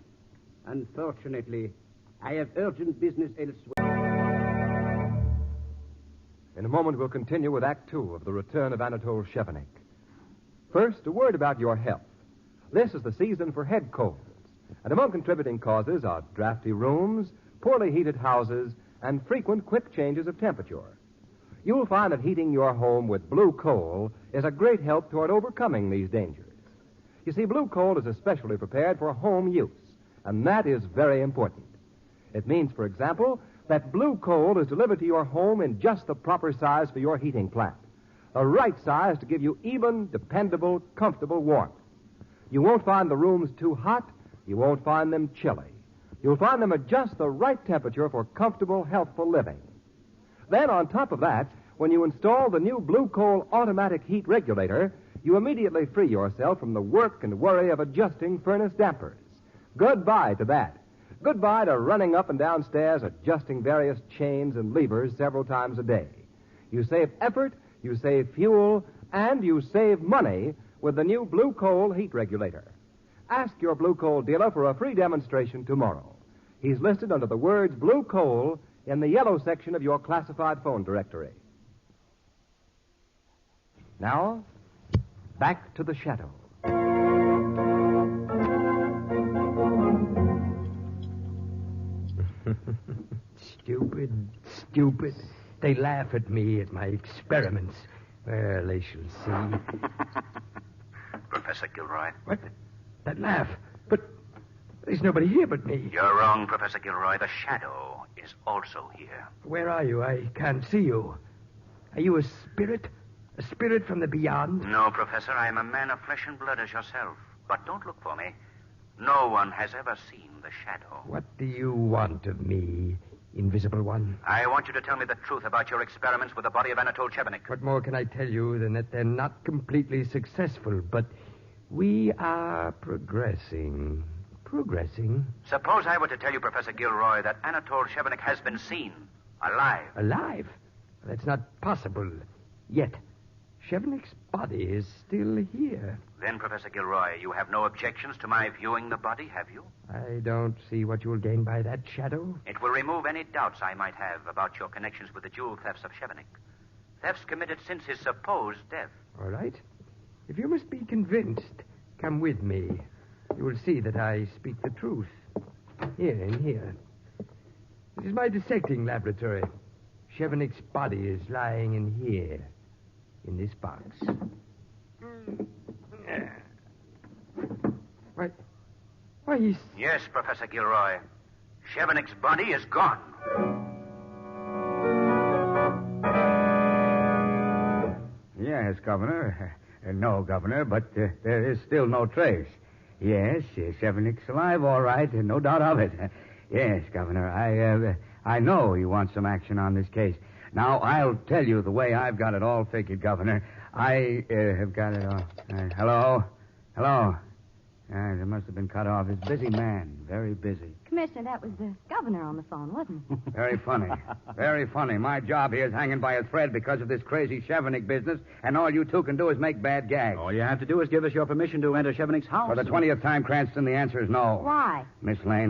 Unfortunately, I have urgent business elsewhere. In a moment, we'll continue with Act Two of The Return of Anatole Chevenik. First, a word about your health. This is the season for head colds, and among contributing causes are drafty rooms, poorly heated houses, and frequent quick changes of temperature. You'll find that heating your home with blue coal is a great help toward overcoming these dangers. You see, blue coal is especially prepared for home use, and that is very important. It means, for example, that blue coal is delivered to your home in just the proper size for your heating plant. The right size to give you even, dependable, comfortable warmth. You won't find the rooms too hot. You won't find them chilly. You'll find them at just the right temperature for comfortable, healthful living. Then, on top of that, when you install the new blue coal automatic heat regulator, you immediately free yourself from the work and worry of adjusting furnace dampers. Goodbye to that. Goodbye to running up and down stairs, adjusting various chains and levers several times a day. You save effort, you save fuel, and you save money with the new blue coal heat regulator. Ask your blue coal dealer for a free demonstration tomorrow. He's listed under the words blue coal in the yellow section of your classified phone directory. Now, back to the shadow. Stupid. They laugh at me at my experiments. Well, they shall see. Professor Gilroy. What? That laugh. But there's nobody here but me. You're wrong, Professor Gilroy. The shadow is also here. Where are you? I can't see you. Are you a spirit? A spirit from the beyond? No, Professor. I am a man of flesh and blood as yourself. But don't look for me. No one has ever seen the shadow. What do you want of me, Invisible One? I want you to tell me the truth about your experiments with the body of Anatole Chevenik. What more can I tell you than that they're not completely successful, but we are progressing. Suppose I were to tell you, Professor Gilroy, that Anatole Chevenik has been seen alive. Alive? That's not possible. Yet, Chevenik's body is still here. Then, Professor Gilroy, you have no objections to my viewing the body, have you? I don't see what you'll gain by that, Shadow. It will remove any doubts I might have about your connections with the jewel thefts of Chevenik. Thefts committed since his supposed death. All right. If you must be convinced, come with me. You will see that I speak the truth. Here, in here. This is my dissecting laboratory. Chevenik's body is lying in here, in this box. Why, he's... Yes, Professor Gilroy. Chevenik's body is gone. Yes, Governor. No, Governor, but there is still no trace. Yes, Chevenik's alive, all right, no doubt of it. Yes, Governor, I know you want some action on this case. Now, I'll tell you the way I've got it all figured, Governor. I have got it all. Hello? Hello? It must have been cut off. He's a busy man, very busy. Commissioner, that was the governor on the phone, wasn't it? Very funny. Very funny. My job here is hanging by a thread because of this crazy Chevenik business, and all you two can do is make bad gags. All you have to do is give us your permission to enter Chevenik's house. For the 20th time, Cranston, the answer is no. Why? Miss Lane,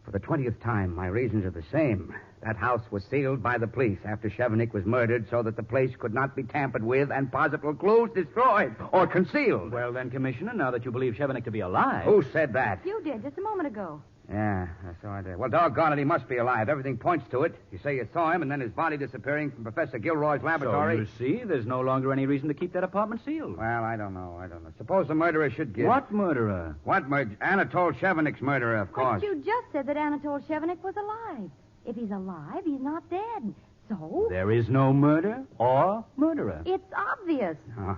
for the 20th time, my reasons are the same. That house was sealed by the police after Chevenik was murdered so that the place could not be tampered with and possible clues destroyed or concealed. Well, then, Commissioner, now that you believe Chevenik to be alive... Who said that? You did, just a moment ago. Yeah, so I did. Well, doggone it, he must be alive. Everything points to it. You say you saw him, and then his body disappearing from Professor Gilroy's laboratory. So you see, there's no longer any reason to keep that apartment sealed. Well, I don't know. Suppose the murderer should give... What murderer? What murderer? Anatole Chevenik's murderer, of course. But you just said that Anatole Chevenik was alive. If he's alive, he's not dead. So? There is no murder or murderer. It's obvious. Oh.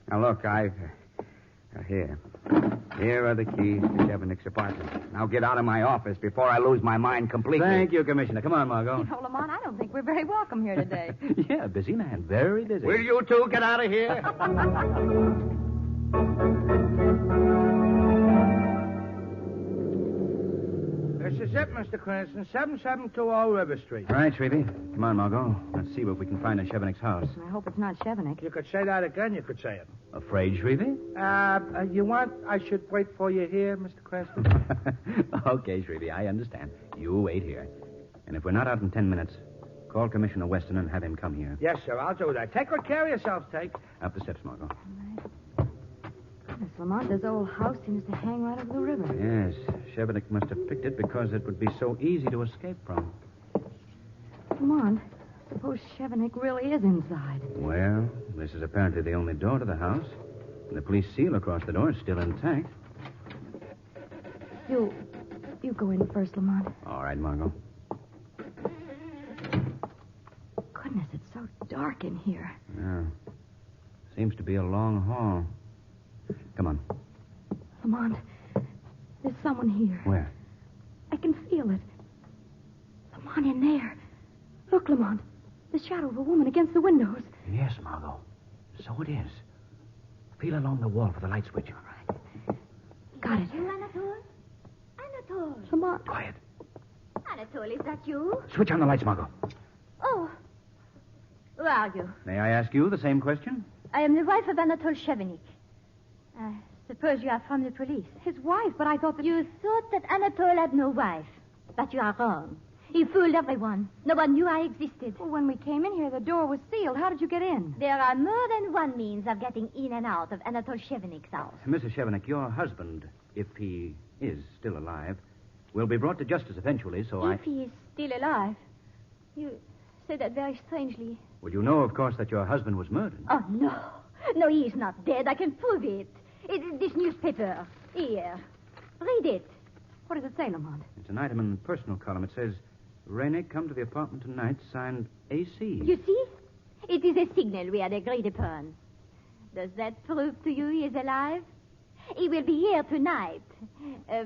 Now, look, Here. Here are the keys to Chevenik's apartment. Now get out of my office before I lose my mind completely. Thank you, Commissioner. Come on, Margot. You know, Lamont, I don't think we're very welcome here today. Yeah, busy man. Very busy. Will you two get out of here? This is it, Mr. Cranston. 7720 River Street. All right, Shrevey. Come on, Margot. Let's see what we can find in Chevenik's house. I hope it's not Chevenik. You could say that again. You could say it. Afraid, Shrevey? You want I should wait for you here, Mr. Cranston? Okay, Shrevey, I understand. You wait here. And if we're not out in 10 minutes, call Commissioner Weston and have him come here. Yes, sir. I'll do that. Take good care of yourself, Take. Up the steps, Margot. Miss Lamont, this old house seems to hang right over the river. Yes, Chevenik must have picked it because it would be so easy to escape from. Lamont, suppose Chevenik really is inside. Well, this is apparently the only door to the house. And the police seal across the door is still intact. You go in first, Lamont. All right, Margot. Goodness, it's so dark in here. Yeah. Seems to be a long hall. Come on. Lamont, there's someone here. Where? I can feel it. Lamont, in there. Look, Lamont. The shadow of a woman against the windows. Yes, Margot. So it is. Feel along the wall for the light switch. All right. Got it. Anatole. Lamont. Quiet. Anatole, is that you? Switch on the lights, Margot. Oh. Who are you? May I ask you the same question? I am the wife of Anatole Chevenik. I suppose you are from the police. His wife, but I thought that... You thought that Anatole had no wife. But you are wrong. He fooled everyone. No one knew I existed. Well, when we came in here, the door was sealed. How did you get in? There are more than one means of getting in and out of Anatole Chevenik's house. Mrs. Chevenik, your husband, if he is still alive, will be brought to justice eventually, so If he is still alive? You say that very strangely. Well, you know, of course, that your husband was murdered. Oh, no. No, he is not dead. I can prove it. This newspaper. Here. Read it. What does it say, Lamont? It's an item in the personal column. It says, Rennie, come to the apartment tonight, signed AC. You see? It is a signal we had agreed upon. Does that prove to you he is alive? He will be here tonight.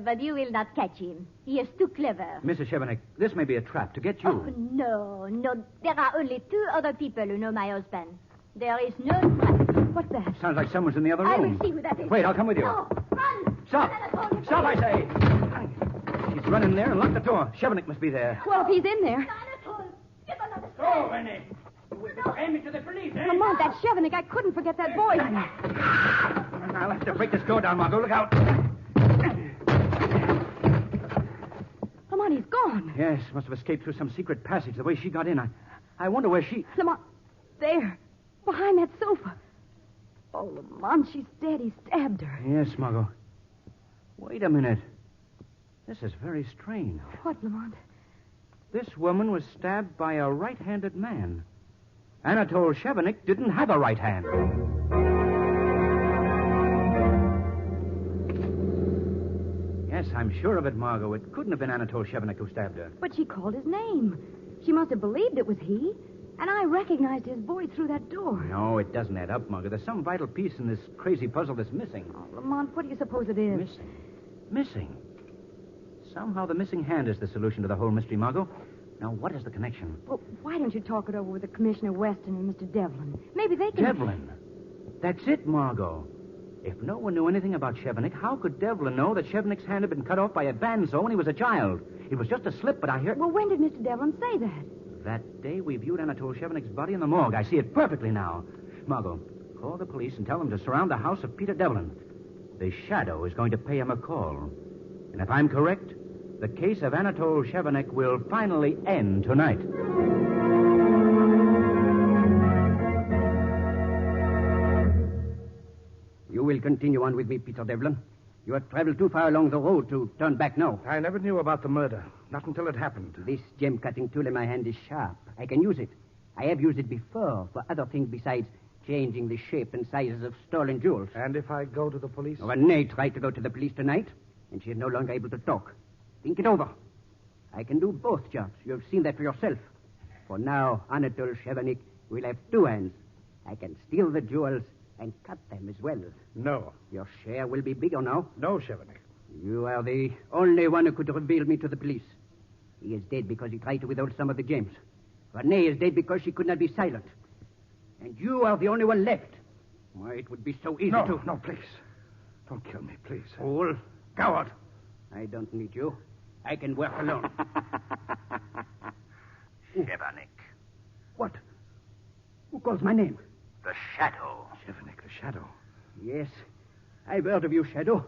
But you will not catch him. He is too clever. Mrs. Chevenik, this may be a trap to get you. Oh, no. There are only 2 other people who know my husband. There is no trap. What's that? Sounds like someone's in the other room. I will see who that is. Wait, I'll come with you. No, run! Stop! Stop, I say! She's run in there and locked the door. Chevenik must be there. Well, if he's in there... Go, Rennie. Aim it to the police, eh? Lamont, that's Chevenik. I couldn't forget that voice. I'll have to break this door down, Margot. Look out. Lamont, he's gone. Yes, must have escaped through some secret passage the way she got in. I wonder where she... Lamont, there, behind that sofa. Oh, Lamont, she's dead. He stabbed her. Yes, Margot. Wait a minute. This is very strange. What, Lamont? This woman was stabbed by a right-handed man. Anatole Chevenik didn't have a right hand. Yes, I'm sure of it, Margot. It couldn't have been Anatole Chevenik who stabbed her. But she called his name. She must have believed it was he. And I recognized his voice through that door. No, it doesn't add up, Margot. There's some vital piece in this crazy puzzle that's missing. Oh, Lamont, what do you suppose it is? Missing? Somehow the missing hand is the solution to the whole mystery, Margot. Now, what is the connection? Well, why don't you talk it over with the Commissioner Weston and Mr. Devlin? Maybe they can... Devlin? That's it, Margot. If no one knew anything about Chevenik, how could Devlin know that Chevenik's hand had been cut off by a bandsaw when he was a child? It was just a slip, but I hear... Well, when did Mr. Devlin say that? That day we viewed Anatole Chevenik's body in the morgue. I see it perfectly now. Margot, call the police and tell them to surround the house of Peter Devlin. The Shadow is going to pay him a call. And if I'm correct, the case of Anatole Chevenik will finally end tonight. You will continue on with me, Peter Devlin. You have traveled too far along the road to turn back now. I never knew about the murder. Not until it happened. This gem-cutting tool in my hand is sharp. I can use it. I have used it before for other things besides changing the shape and sizes of stolen jewels. And if I go to the police? Renee tried to go to the police tonight, and she is no longer able to talk. Think it over. I can do both jobs. You have seen that for yourself. For now, Anatole Chevenik will have two hands. I can steal the jewels and cut them as well. No. Your share will be bigger now. No, Chevenik. You are the only one who could reveal me to the police. He is dead because he tried to withhold some of the gems. Renee is dead because she could not be silent. And you are the only one left. Why, it would be so easy to... No, please. Don't kill me, please. Fool. Coward. I don't need you. I can work alone. Chevenik. What? Who calls my name? The Shadow. Chevenik, the Shadow. Yes. I've heard of you, Shadow.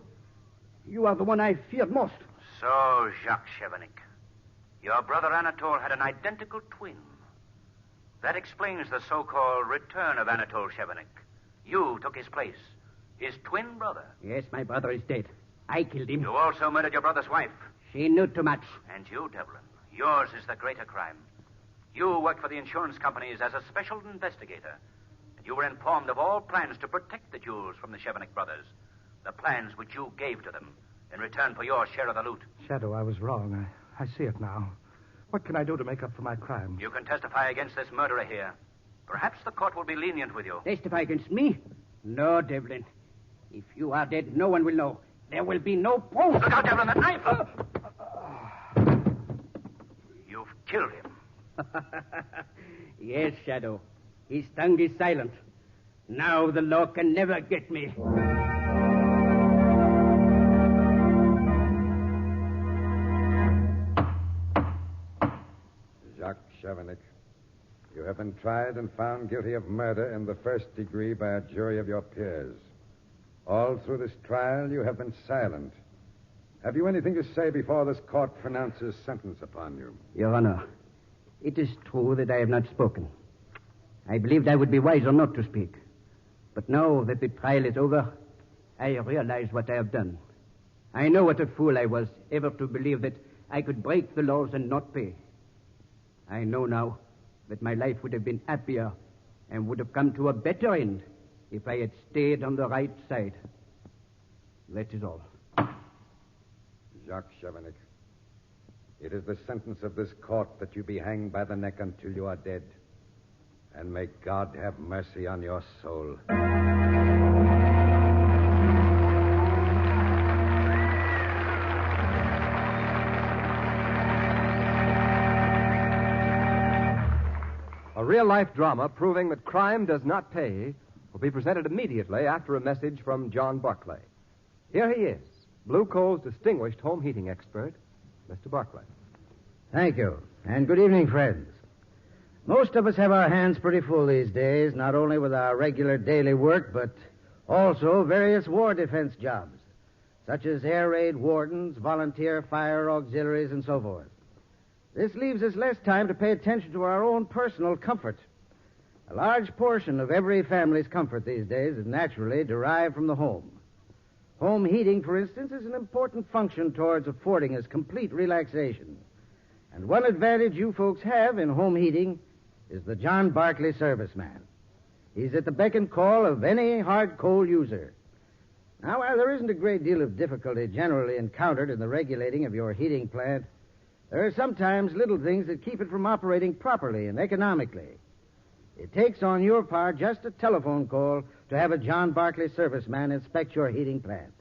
You are the one I feared most. So, Jacques Chevenik, your brother Anatole had an identical twin. That explains the so-called return of Anatole Chevenik. You took his place. His twin brother. Yes, my brother is dead. I killed him. You also murdered your brother's wife. She knew too much. And you, Devlin, yours is the greater crime. You worked for the insurance companies as a special investigator. And you were informed of all plans to protect the jewels from the Chevenik brothers. The plans which you gave to them in return for your share of the loot. Shadow, I was wrong. I see it now. What can I do to make up for my crime? You can testify against this murderer here. Perhaps the court will be lenient with you. Testify against me? No, Devlin. If you are dead, no one will know. There will be no proof. Look out, Devlin, the knife! You've killed him. Yes, Shadow. His tongue is silent. Now the law can never get me. Jacques Chevenik, you have been tried and found guilty of murder in the first degree by a jury of your peers. All through this trial, you have been silent. Have you anything to say before this court pronounces sentence upon you? Your Honor, it is true that I have not spoken. I believed I would be wiser not to speak. But now that the trial is over, I realize what I have done. I know what a fool I was ever to believe that I could break the laws and not pay. I know now that my life would have been happier and would have come to a better end if I had stayed on the right side. That is all. Jacques Chevenik, it is the sentence of this court that you be hanged by the neck until you are dead. And may God have mercy on your soul. A real-life drama proving that crime does not pay will be presented immediately after a message from John Barclay. Here he is, Blue Coal's distinguished home heating expert, Mr. Barclay. Thank you, and good evening, friends. Most of us have our hands pretty full these days, not only with our regular daily work, but also various war defense jobs, such as air raid wardens, volunteer fire auxiliaries, and so forth. This leaves us less time to pay attention to our own personal comfort. A large portion of every family's comfort these days is naturally derived from the home. Home heating, for instance, is an important function towards affording us complete relaxation. And one advantage you folks have in home heating is the John Barclay serviceman. He's at the beck and call of any hard coal user. Now, while there isn't a great deal of difficulty generally encountered in the regulating of your heating plant, there are sometimes little things that keep it from operating properly and economically. It takes on your part just a telephone call to have a John Barclay serviceman inspect your heating plant.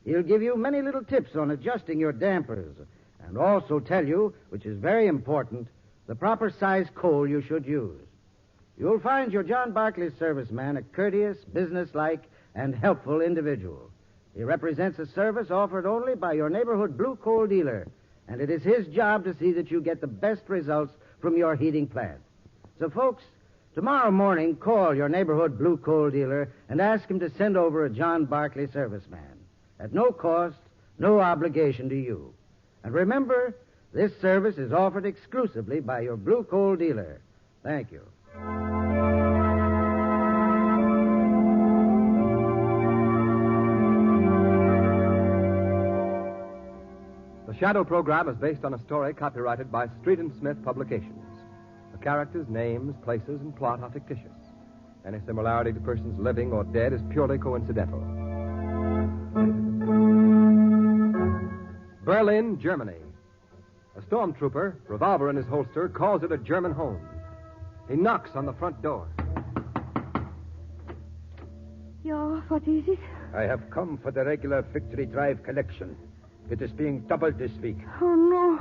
He'll give you many little tips on adjusting your dampers and also tell you, which is very important, the proper size coal you should use. You'll find your John Barclay serviceman a courteous, businesslike, and helpful individual. He represents a service offered only by your neighborhood blue coal dealer, and it is his job to see that you get the best results from your heating plant. So, folks, tomorrow morning, call your neighborhood blue coal dealer and ask him to send over a John Barclay serviceman. At no cost, no obligation to you. And remember, this service is offered exclusively by your blue coal dealer. Thank you. The Shadow program is based on a story copyrighted by Street and Smith Publications. The characters, names, places, and plot are fictitious. Any similarity to persons living or dead is purely coincidental. Berlin, Germany. A stormtrooper, revolver in his holster, calls it a German home. He knocks on the front door. Yeah, what is it? I have come for the regular Victory Drive collection. It is being doubled this week. Oh, no.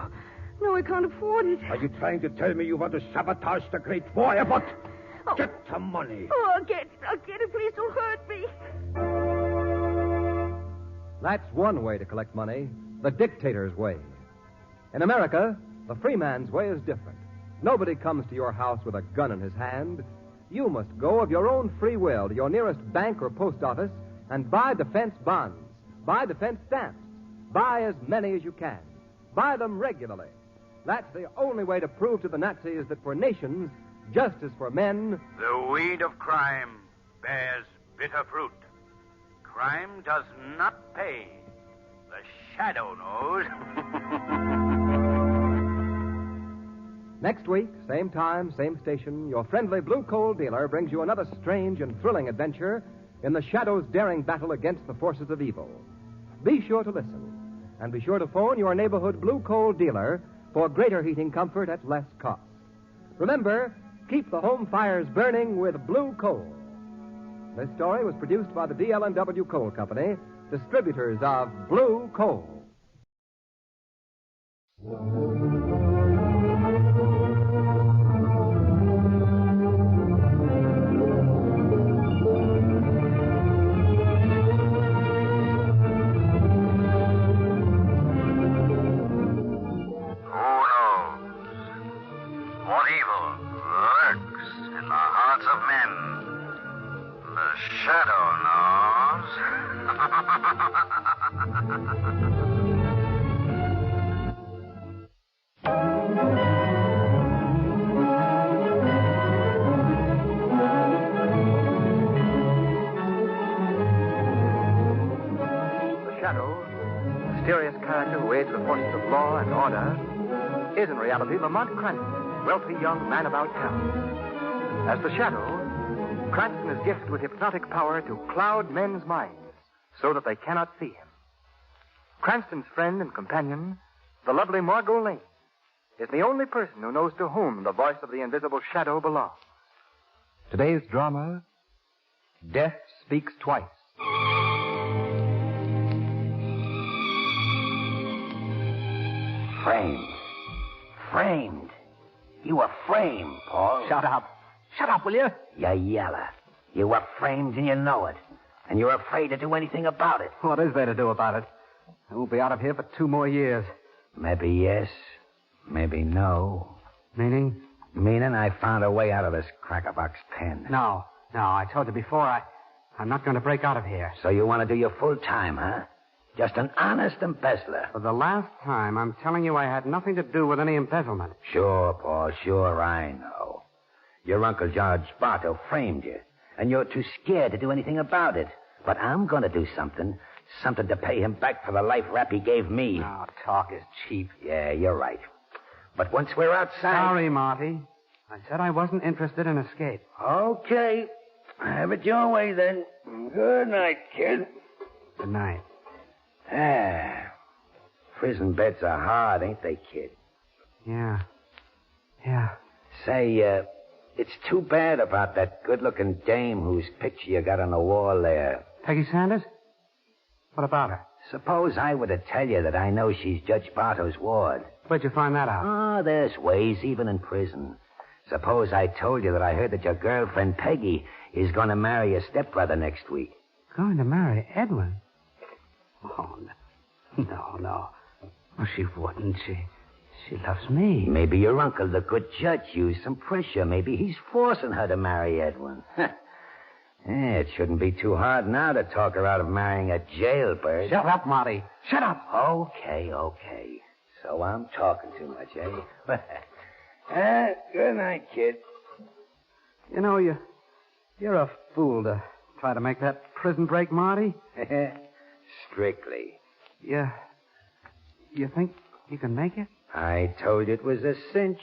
No, I can't afford it. Are you trying to tell me you want to sabotage the great war effort? Oh. Get the money. Oh, I'll get it. Please don't hurt me. That's one way to collect money, the dictator's way. In America, the free man's way is different. Nobody comes to your house with a gun in his hand. You must go of your own free will to your nearest bank or post office and buy defense bonds, buy defense stamps, buy as many as you can. Buy them regularly. That's the only way to prove to the Nazis that for nations, just as for men, the weed of crime bears bitter fruit. Crime does not pay. The Shadow knows. Next week, same time, same station, your friendly blue coal dealer brings you another strange and thrilling adventure in the Shadow's daring battle against the forces of evil. Be sure to listen, and be sure to phone your neighborhood blue coal dealer for greater heating comfort at less cost. Remember, keep the home fires burning with blue coal. This story was produced by the DL&W Coal Company, distributors of blue coal. Mysterious character who aids the forces of law and order is in reality Lamont Cranston, wealthy young man about town. As the Shadow, Cranston is gifted with hypnotic power to cloud men's minds so that they cannot see him. Cranston's friend and companion, the lovely Margot Lane, is the only person who knows to whom the voice of the invisible Shadow belongs. Today's drama, Death Speaks Twice. Framed. Framed. You were framed, Paul. Shut up. Shut up, will you? You yeller. You were framed and you know it. And you're afraid to do anything about it. What is there to do about it? I won't be out of here for 2 more years. Maybe yes. Maybe no. Meaning? Meaning I found a way out of this crackerbox pen. No. I told you before, I'm not going to break out of here. So you want to do your full time, huh? Just an honest embezzler. For the last time, I'm telling you I had nothing to do with any embezzlement. Sure, Paul, sure, I know. Your Uncle George Bartow framed you, and you're too scared to do anything about it. But I'm going to do something to pay him back for the life rap he gave me. Oh, talk is cheap. Yeah, you're right. But once we're outside... Sorry, Marty. I said I wasn't interested in escape. Okay. Have it your way, then. Good night, kid. Good night. Prison beds are hard, ain't they, kid? Yeah. Say, It's too bad about that good-looking dame whose picture you got on the wall there. Peggy Sanders? What about her? Suppose I were to tell you that I know she's Judge Bartow's ward. Where'd you find that out? Oh, there's ways, even in prison. Suppose I told you that I heard that your girlfriend, Peggy, is going to marry your stepbrother next week. Going to marry Edwin? Oh, no. Oh, she wouldn't. She loves me. Maybe your uncle, the good judge, used some pressure. Maybe he's forcing her to marry Edwin. It shouldn't be too hard now to talk her out of marrying a jailbird. Shut up, Marty. Shut up. Okay. So I'm talking too much, eh? Good night, kid. You know, you're a fool to try to make that prison break, Marty. Strictly. You think you can make it? I told you it was a cinch.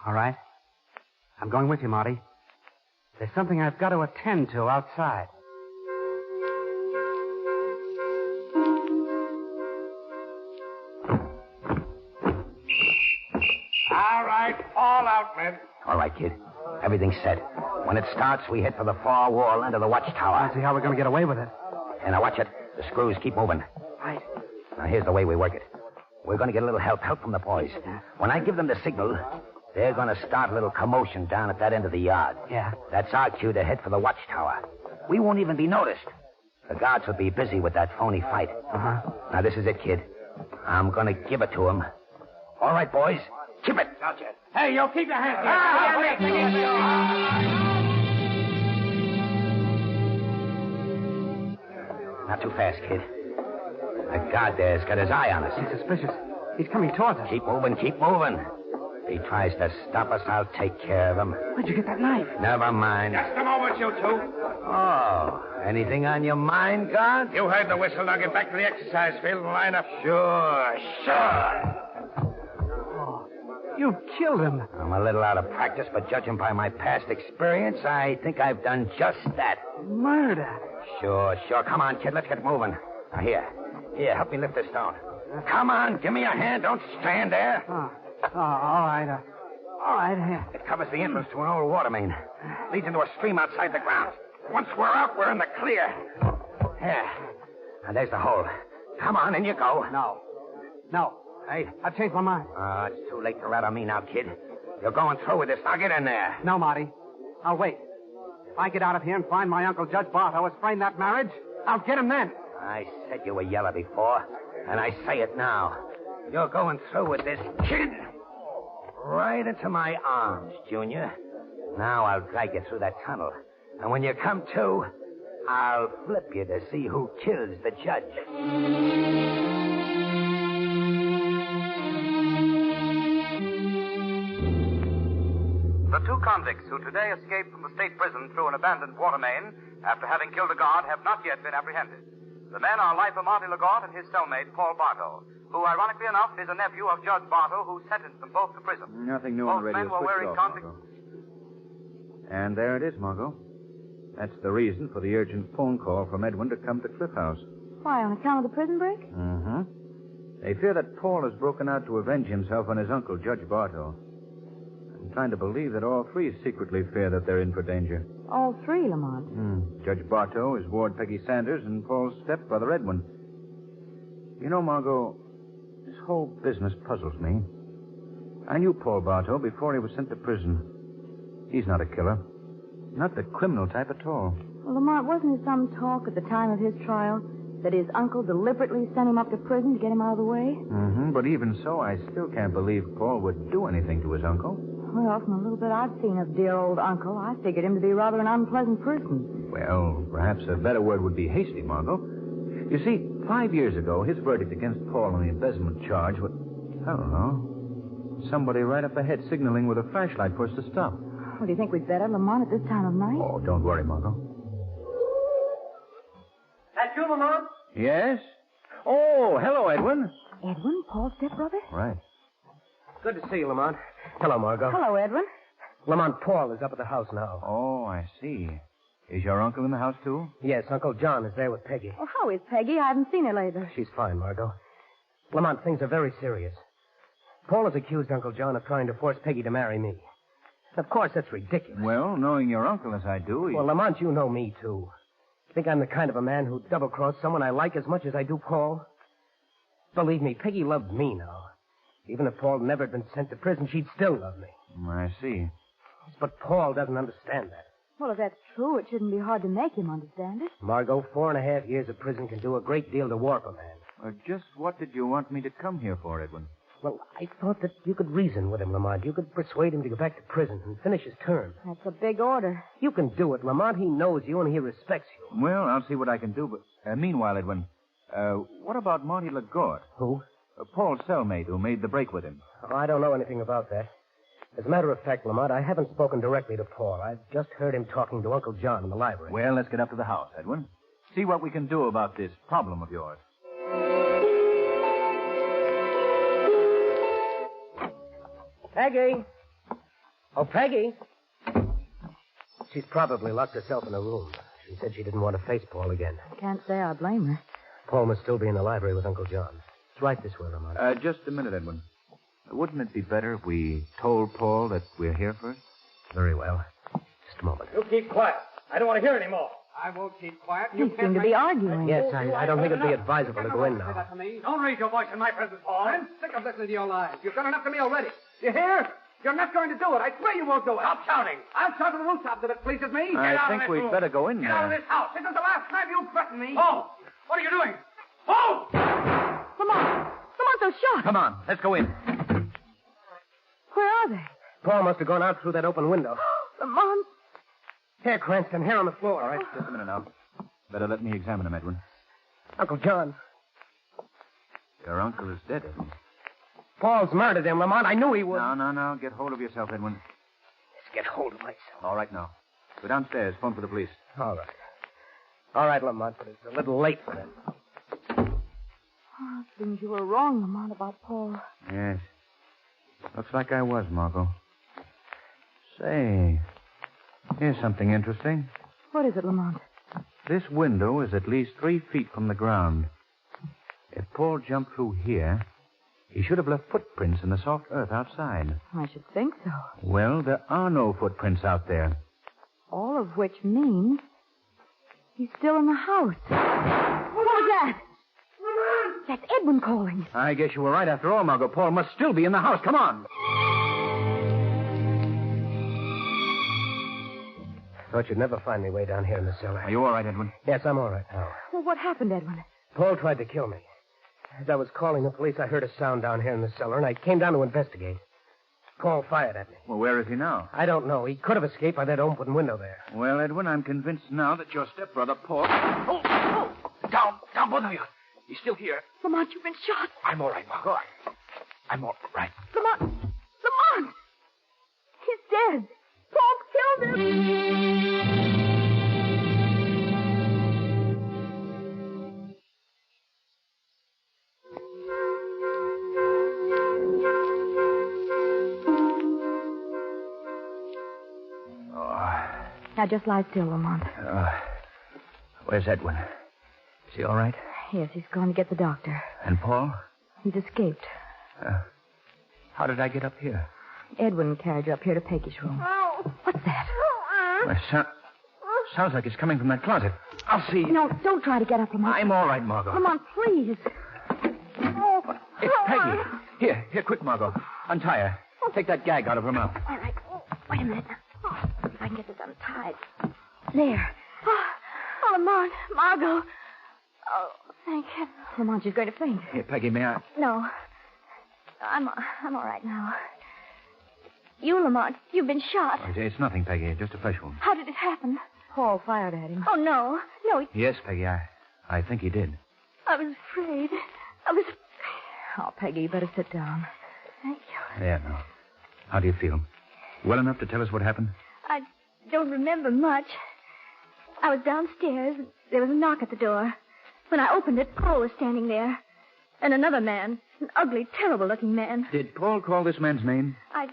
All right. I'm going with you, Marty. There's something I've got to attend to outside. All right, all out, men. All right, kid. Everything's set. When it starts, we head for the far wall end of the watchtower. I see how we're going to get away with it. And now watch it. The screws keep moving. Right. Now, here's the way we work it. We're going to get a little help from the boys. When I give them the signal, they're going to start a little commotion down at that end of the yard. Yeah. That's our cue to head for the watchtower. We won't even be noticed. The guards will be busy with that phony fight. Uh-huh. Now, this is it, kid. I'm going to give it to them. All right, boys. Keep it. Hey, you keep your hands Not too fast, kid. That guard there's got his eye on us. He's suspicious. He's coming towards us. Keep moving. If he tries to stop us, I'll take care of him. Where'd you get that knife? Never mind. Just a moment, you two. Oh, anything on your mind, guard? You heard the whistle. Now get back to the exercise field and line up. Sure. Oh, you killed him. I'm a little out of practice, but judging by my past experience, I think I've done just that. Murder. Sure. Come on, kid. Let's get moving. Now, here, help me lift this stone. Come on, give me a hand. Don't stand there. Oh, all right. All right, here. It covers the entrance to an old water main. Leads into a stream outside the grounds. Once we're out, we're in the clear. Here. And there's the hole. Come on, in you go. No. Hey, I've changed my mind. It's too late to rat on me now, kid. You're going through with this. Now get in there. No, Marty. I'll wait. If I get out of here and find my Uncle Judge Bartow has framed that marriage, I'll get him then. I said you were yellow before, and I say it now. You're going through with this, kid. Right into my arms, Junior. Now I'll drag you through that tunnel. And when you come to, I'll flip you to see who kills the judge. The two convicts who today escaped from the state prison through an abandoned water main after having killed a guard have not yet been apprehended. The men are lifer Monty Legault and his cellmate, Paul Bartow, who, ironically enough, is a nephew of Judge Bartow, who sentenced them both to prison. Nothing new Both on the radio. men were wearing convict... And there it is, Margot. That's the reason for the urgent phone call from Edwin to come to Cliff House. Why, on account of the prison break? Mm-hmm. They fear that Paul has broken out to avenge himself on his uncle, Judge Bartow. I'm trying to believe that all three secretly fear that they're in for danger. All three, Lamont. Judge Bartow, his ward Peggy Sanders, and Paul's stepbrother Edwin. You know, Margot, this whole business puzzles me. I knew Paul Bartow before he was sent to prison. He's not a killer. Not the criminal type at all. Well, Lamont, wasn't there some talk at the time of his trial that his uncle deliberately sent him up to prison to get him out of the way? Mm-hmm. But even so, I still can't believe Paul would do anything to his uncle. Well, from the little bit I've seen of dear old uncle, I figured him to be rather an unpleasant person. Well, perhaps a better word would be hasty, Margot. You see, 5 years ago, his verdict against Paul on the embezzlement charge was, I don't know, somebody right up ahead signaling with a flashlight for us to stop. Well, do you think we'd better, Lamont, at this time of night? Oh, don't worry, Margot. That you, Lamont? Yes? Oh, hello, Edwin. Edwin, Paul's stepbrother? Right. Good to see you, Lamont. Hello, Margot. Hello, Edwin. Lamont, Paul is up at the house now. Oh, I see. Is your uncle in the house, too? Yes, Uncle John is there with Peggy. Well, how is Peggy? I haven't seen her lately. She's fine, Margot. Lamont, things are very serious. Paul has accused Uncle John of trying to force Peggy to marry me. Of course, that's ridiculous. Well, knowing your uncle as I do... Well, Lamont, you know me, too. Think I'm the kind of a man who'd double-cross someone I like as much as I do Paul? Believe me, Peggy loved me now. Even if Paul never had been sent to prison, she'd still love me. I see. But Paul doesn't understand that. Well, if that's true, it shouldn't be hard to make him understand it. Margot, 4.5 years of prison can do a great deal to warp a man. Just what did you want me to come here for, Edwin? Well, I thought that you could reason with him, Lamont. You could persuade him to go back to prison and finish his term. That's a big order. You can do it, Lamont. He knows you and he respects you. Well, I'll see what I can do, but meanwhile, Edwin, what about Monty LaGorte? Who? Paul's cellmate who made the break with him. Oh, I don't know anything about that. As a matter of fact, Lamont, I haven't spoken directly to Paul. I've just heard him talking to Uncle John in the library. Well, let's get up to the house, Edwin. See what we can do about this problem of yours. Peggy! Oh, Peggy! She's probably locked herself in a room. She said she didn't want to face Paul again. Can't say I blame her. Paul must still be in the library with Uncle John. It's right this way, Lamont. Just a minute, Edwin. Wouldn't it be better if we told Paul that we're here first? Very well. Just a moment. You keep quiet. I don't want to hear any more. I won't keep quiet. You seem to be arguing. Yes, I don't think it'd be advisable to go in now. Don't raise your voice in my presence, Paul. I'm sick of listening to your lies. You've done enough to me already. You hear? You're not going to do it. I swear you won't do it. Stop shouting. I'll shout to the rooftops if it pleases me. I think we'd better go in Get there. out of this house. This is the last time you threaten me. Paul, what are you doing? Paul! Lamont, those shots. Come on, let's go in. Where are they? Paul must have gone out through that open window. Lamont. Here, Cranston, here on the floor. All right, just a minute now. Better let me examine him, Edwin. Uncle John. Your uncle is dead, Edwin. Paul's murdered him, Lamont. I knew he would. No. Get hold of yourself, Edwin. Let's get hold of myself. All right, now. Go downstairs. Phone for the police. All right. All right, Lamont, but it's a little late for that. Oh, things you were wrong, Lamont, about Paul. Yes. Looks like I was, Margot. Say, here's something interesting. What is it, Lamont? This window is at least 3 feet from the ground. If Paul jumped through here, he should have left footprints in the soft earth outside. I should think so. Well, there are no footprints out there. All of which means he's still in the house. What was that? That's Edwin calling. I guess you were right after all, Margot. Paul must still be in the house. Come on. Thought you'd never find me way down here in the cellar. Are you all right, Edwin? Yes, I'm all right now. Well, what happened, Edwin? Paul tried to kill me. As I was calling the police, I heard a sound down here in the cellar, and I came down to investigate. Paul fired at me. Well, where is he now? I don't know. He could have escaped by that open window there. Well, Edwin, I'm convinced now that your stepbrother, Paul... Oh! Down, both of you. He's still here. Lamont, you've been shot. I'm all right, Margot. I'm all right. Lamont! He's dead. Paul killed him. Now, just lie still, Lamont. Where's Edwin? Is he all right? Yes, he's going to get the doctor. And Paul? He's escaped. How did I get up here? Edwin carried you up here to Peggy's room. What's that? Well, sounds like it's coming from that closet. I'll see. No, don't try to get up, Lamont. I'm all right, Margot. Lamont, please. It's Peggy. Here, quick, Margot. Untie her. Take that gag out of her mouth. All right. Wait a minute. See if I can get this untied. There. Oh, Lamont, Margot. Oh, thank heaven. Lamont, she's going to faint. Here, Peggy, may I? No. I'm all right now. You, Lamont, you've been shot. Oh, it's nothing, Peggy. Just a flesh wound. How did it happen? Paul fired at him. Oh, no. No, Yes, Peggy, I think he did. I was afraid. Oh, Peggy, you better sit down. Thank you. There, now. How do you feel? Well enough to tell us what happened? I don't remember much. I was downstairs. There was a knock at the door. When I opened it, Paul was standing there. And another man. An ugly, terrible-looking man. Did Paul call this man's name? I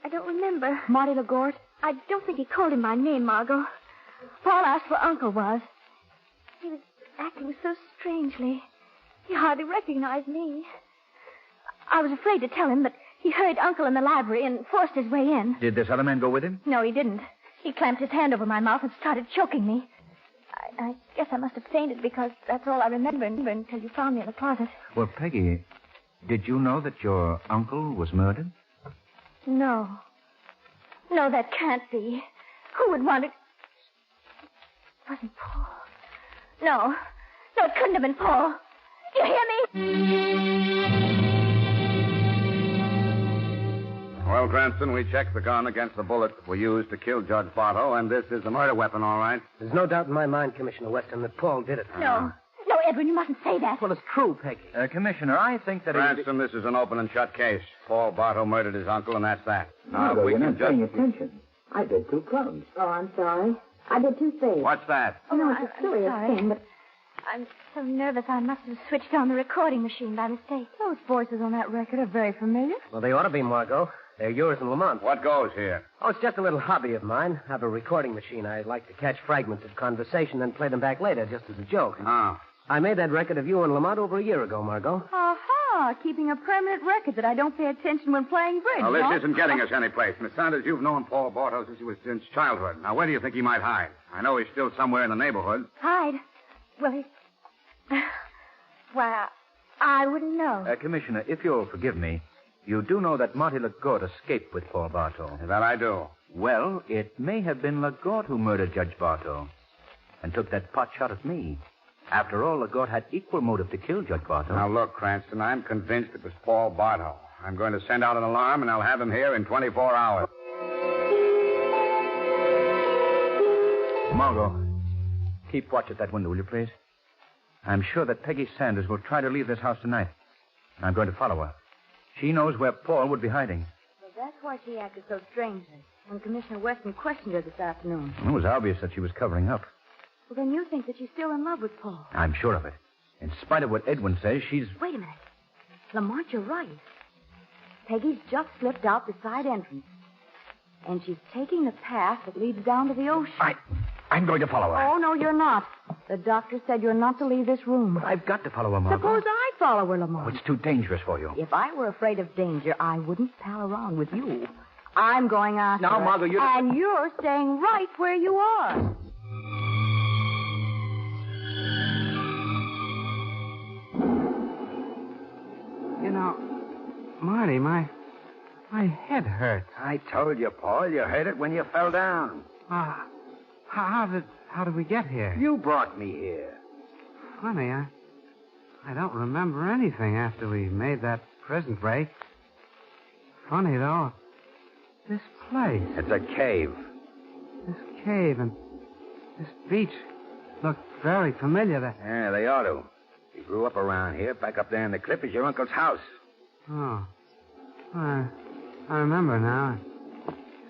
don't remember. Marty LaGorte? I don't think he called him by name, Margot. Paul asked where Uncle was. He was acting so strangely. He hardly recognized me. I was afraid to tell him, but He heard Uncle in the library and forced his way in. Did this other man go with him? No, he didn't. He clamped his hand over my mouth and started choking me. I guess I must have fainted because that's all I remember until you found me in the closet. Well, Peggy, did you know that your uncle was murdered? No. No, that can't be. Who would want it? It wasn't Paul. No. No, it couldn't have been Paul. Do you hear me? Well, Cranston, we checked the gun against the bullet we used to kill Judge Bartow, and this is a murder weapon, all right. There's no doubt in my mind, Commissioner Weston, that Paul did it. No. No, Edwin, you mustn't say that. Well, it's true, Peggy. Commissioner, I think that... Cranston, this is an open and shut case. Paul Bartow murdered his uncle, and that's that. Now, Margot, we you're can not paying attention. I did 2 clubs. Oh, I'm sorry. I did 2 things. What's that? Oh, no, it's a curious thing, but I'm so nervous I must have switched on the recording machine by mistake. Those voices on that record are very familiar. Well, they ought to be, Margot. They're yours and Lamont. What goes here? Oh, it's just a little hobby of mine. I have a recording machine. I like to catch fragments of conversation and play them back later, just as a joke. Oh. I made that record of you and Lamont over a year ago, Margot. Aha! Keeping a permanent record that I don't pay attention when playing bridge. Now, this huh? isn't getting us anyplace. Miss Sanders, you've known Paul Bartow since childhood. Now, where do you think he might hide? I know he's still somewhere in the neighborhood. Hide? Well, he... Well, I wouldn't know. Commissioner, if you'll forgive me, you do know that Marty LaGorte escaped with Paul Bartow. That I do. Well, it may have been LaGorte who murdered Judge Bartow and took that pot shot at me. After all, LaGorte had equal motive to kill Judge Bartow. Now, look, Cranston, I'm convinced it was Paul Bartow. I'm going to send out an alarm, and I'll have him here in 24 hours. Margot, keep watch at that window, will you, please? I'm sure that Peggy Sanders will try to leave this house tonight. I'm going to follow her. She knows where Paul would be hiding. Well, that's why she acted so strangely when Commissioner Weston questioned her this afternoon. It was obvious that she was covering up. Well, then you think that she's still in love with Paul. I'm sure of it. In spite of what Edwin says, she's... Wait a minute. Lamont, you're right. Peggy's just slipped out the side entrance. And she's taking the path that leads down to the ocean. I'm going to follow her. Oh, no, you're not. The doctor said you're not to leave this room. But I've got to follow her, Margot. Suppose I follow her, Lamont. Oh, it's too dangerous for you. If I were afraid of danger, I wouldn't pal around with you. I'm going after Now, her. Margot, you're... And you're staying right where you are. You know, Marty, my head hurts. I told you, Paul, you heard it when you fell down. How did we get here? You brought me here. Funny, I don't remember anything after we made that prison break. Funny, though, this place. It's a cave. This cave and this beach look very familiar. Yeah, they ought to. You grew up around here. Back up there in the cliff is your uncle's house. Oh. I remember now.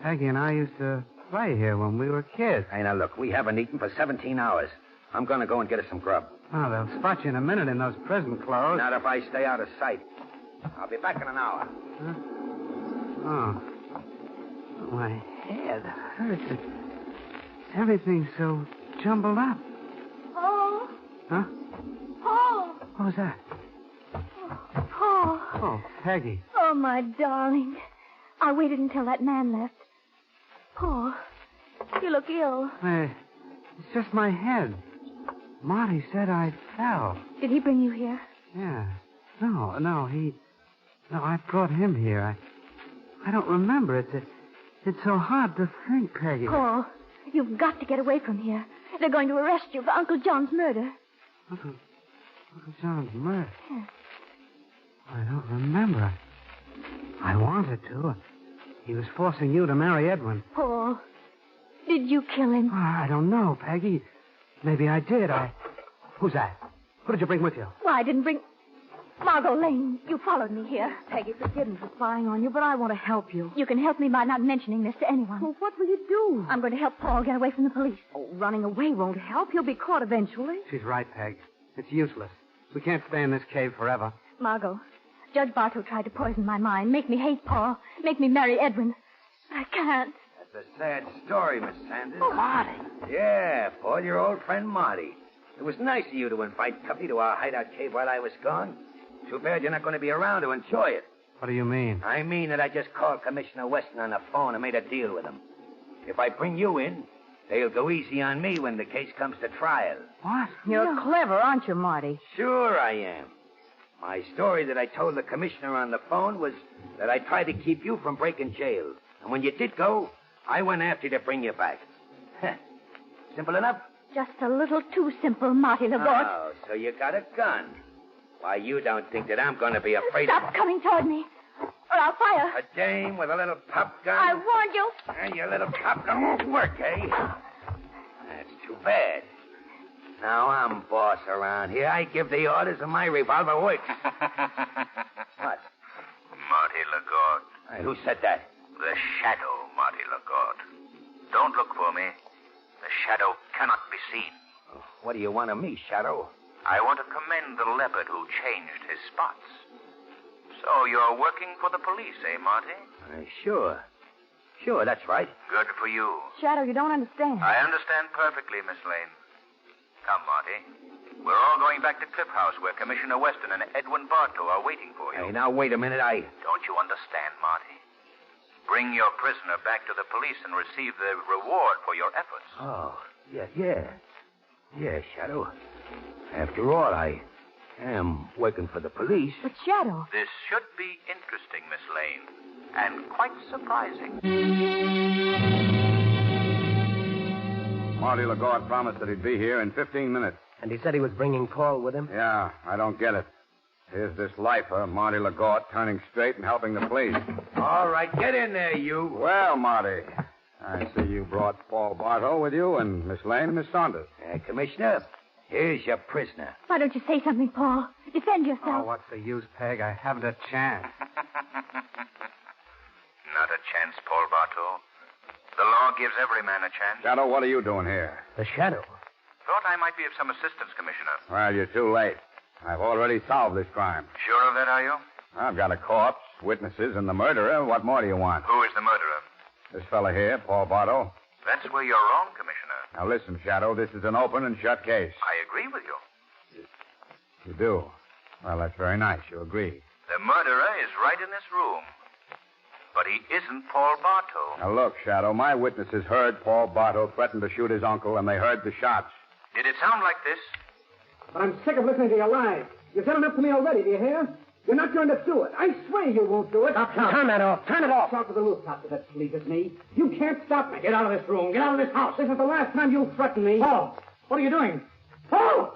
Peggy and I used to play here when we were kids. Hey, now look, we haven't eaten for 17 hours. I'm going to go and get us some grub. Oh, they'll spot you in a minute in those prison clothes. Not if I stay out of sight. I'll be back in an hour. Huh? Oh. My head hurts. Everything's so jumbled up. Paul? Huh? Paul? What was that? Paul. Oh, Peggy. Oh, my darling. I waited until that man left. Paul, you look ill. Hey, it's just my head. Marty said I fell. Did he bring you here? Yeah. No, I brought him here. I don't remember. It's so hard to think, Peggy. Paul, you've got to get away from here. They're going to arrest you for Uncle John's murder. Uncle John's murder? Yes. I don't remember. I wanted to. He was forcing you to marry Edwin. Paul, did you kill him? I don't know, Peggy. Maybe I did. Who's that? Who did you bring with you? Well, I didn't bring... Margot Lane, you followed me here. Peggy, forgive me for spying on you, but I want to help you. You can help me by not mentioning this to anyone. Well, what will you do? I'm going to help Paul get away from the police. Oh, running away won't help. He'll be caught eventually. She's right, Peg. It's useless. We can't stay in this cave forever. Margot, Judge Bartow tried to poison my mind, make me hate Paul, make me marry Edwin. I can't. That's a sad story, Miss Sanders. Oh, Marty. Yeah, Paul, your old friend Marty. It was nice of you to invite company to our hideout cave while I was gone. Too bad you're not going to be around to enjoy it. What do you mean? I mean that I just called Commissioner Weston on the phone and made a deal with him. If I bring you in, they'll go easy on me when the case comes to trial. What? You're clever, aren't you, Marty? Sure I am. My story that I told the commissioner on the phone was that I tried to keep you from breaking jail. And when you did go, I went after you to bring you back. Simple enough? Just a little too simple, Marty Laborte. Oh, so you got a gun. Why, you don't think that I'm going to be afraid Stop coming toward me, or I'll fire. A dame with a little pop gun? I warned you. And your little pop gun won't work, eh? That's too bad. Now I'm boss around here. I give the orders and my revolver works. What? Marty Lagarde. Hey, who said that? The shadow, Marty Lagarde. Don't look for me. The shadow cannot be seen. What do you want of me, Shadow? I want to commend the leopard who changed his spots. So you're working for the police, eh, Marty? Sure. Sure, that's right. Good for you. Shadow, you don't understand. I understand perfectly, Miss Lane. Come, Marty. We're all going back to Cliff House where Commissioner Weston and Edwin Bartow are waiting for you. Hey, now, wait a minute. Don't you understand, Marty? Bring your prisoner back to the police and receive the reward for your efforts. Oh, yeah. Yeah, Shadow. After all, I am working for the police. But, Shadow... This should be interesting, Miss Lane, and quite surprising. Marty Lagarde promised that he'd be here in 15 minutes. And he said he was bringing Paul with him? Yeah, I don't get it. Here's this lifer, Marty Lagarde, turning straight and helping the police. All right, get in there, you. Well, Marty, I see you brought Paul Bartow with you and Miss Lane and Miss Saunders. Commissioner, here's your prisoner. Why don't you say something, Paul? Defend yourself. Oh, what's the use, Peg? I haven't a chance. Not a chance, Paul Bartow. The law gives every man a chance. Shadow, what are you doing here? The Shadow? Thought I might be of some assistance, Commissioner. Well, you're too late. I've already solved this crime. Sure of that, are you? I've got a corpse, witnesses, and the murderer. What more do you want? Who is the murderer? This fella here, Paul Bartow. That's where you're wrong, Commissioner. Now listen, Shadow, this is an open and shut case. I agree with you. You do? Well, that's very nice. You agree. The murderer is right in this room. But he isn't Paul Bartow. Now look, Shadow, my witnesses heard Paul Bartow threaten to shoot his uncle, and they heard the shots. Did it sound like this? But I'm sick of listening to your lies. You've done enough to me already, do you hear? You're not going to do it. I swear you won't do it. Stop. Turn that off. Turn it off. Shout to the rooftop if that pleases me. You can't stop me. Get out of this room. Get out of this house. This is the last time you threaten me. Paul, what are you doing? Paul!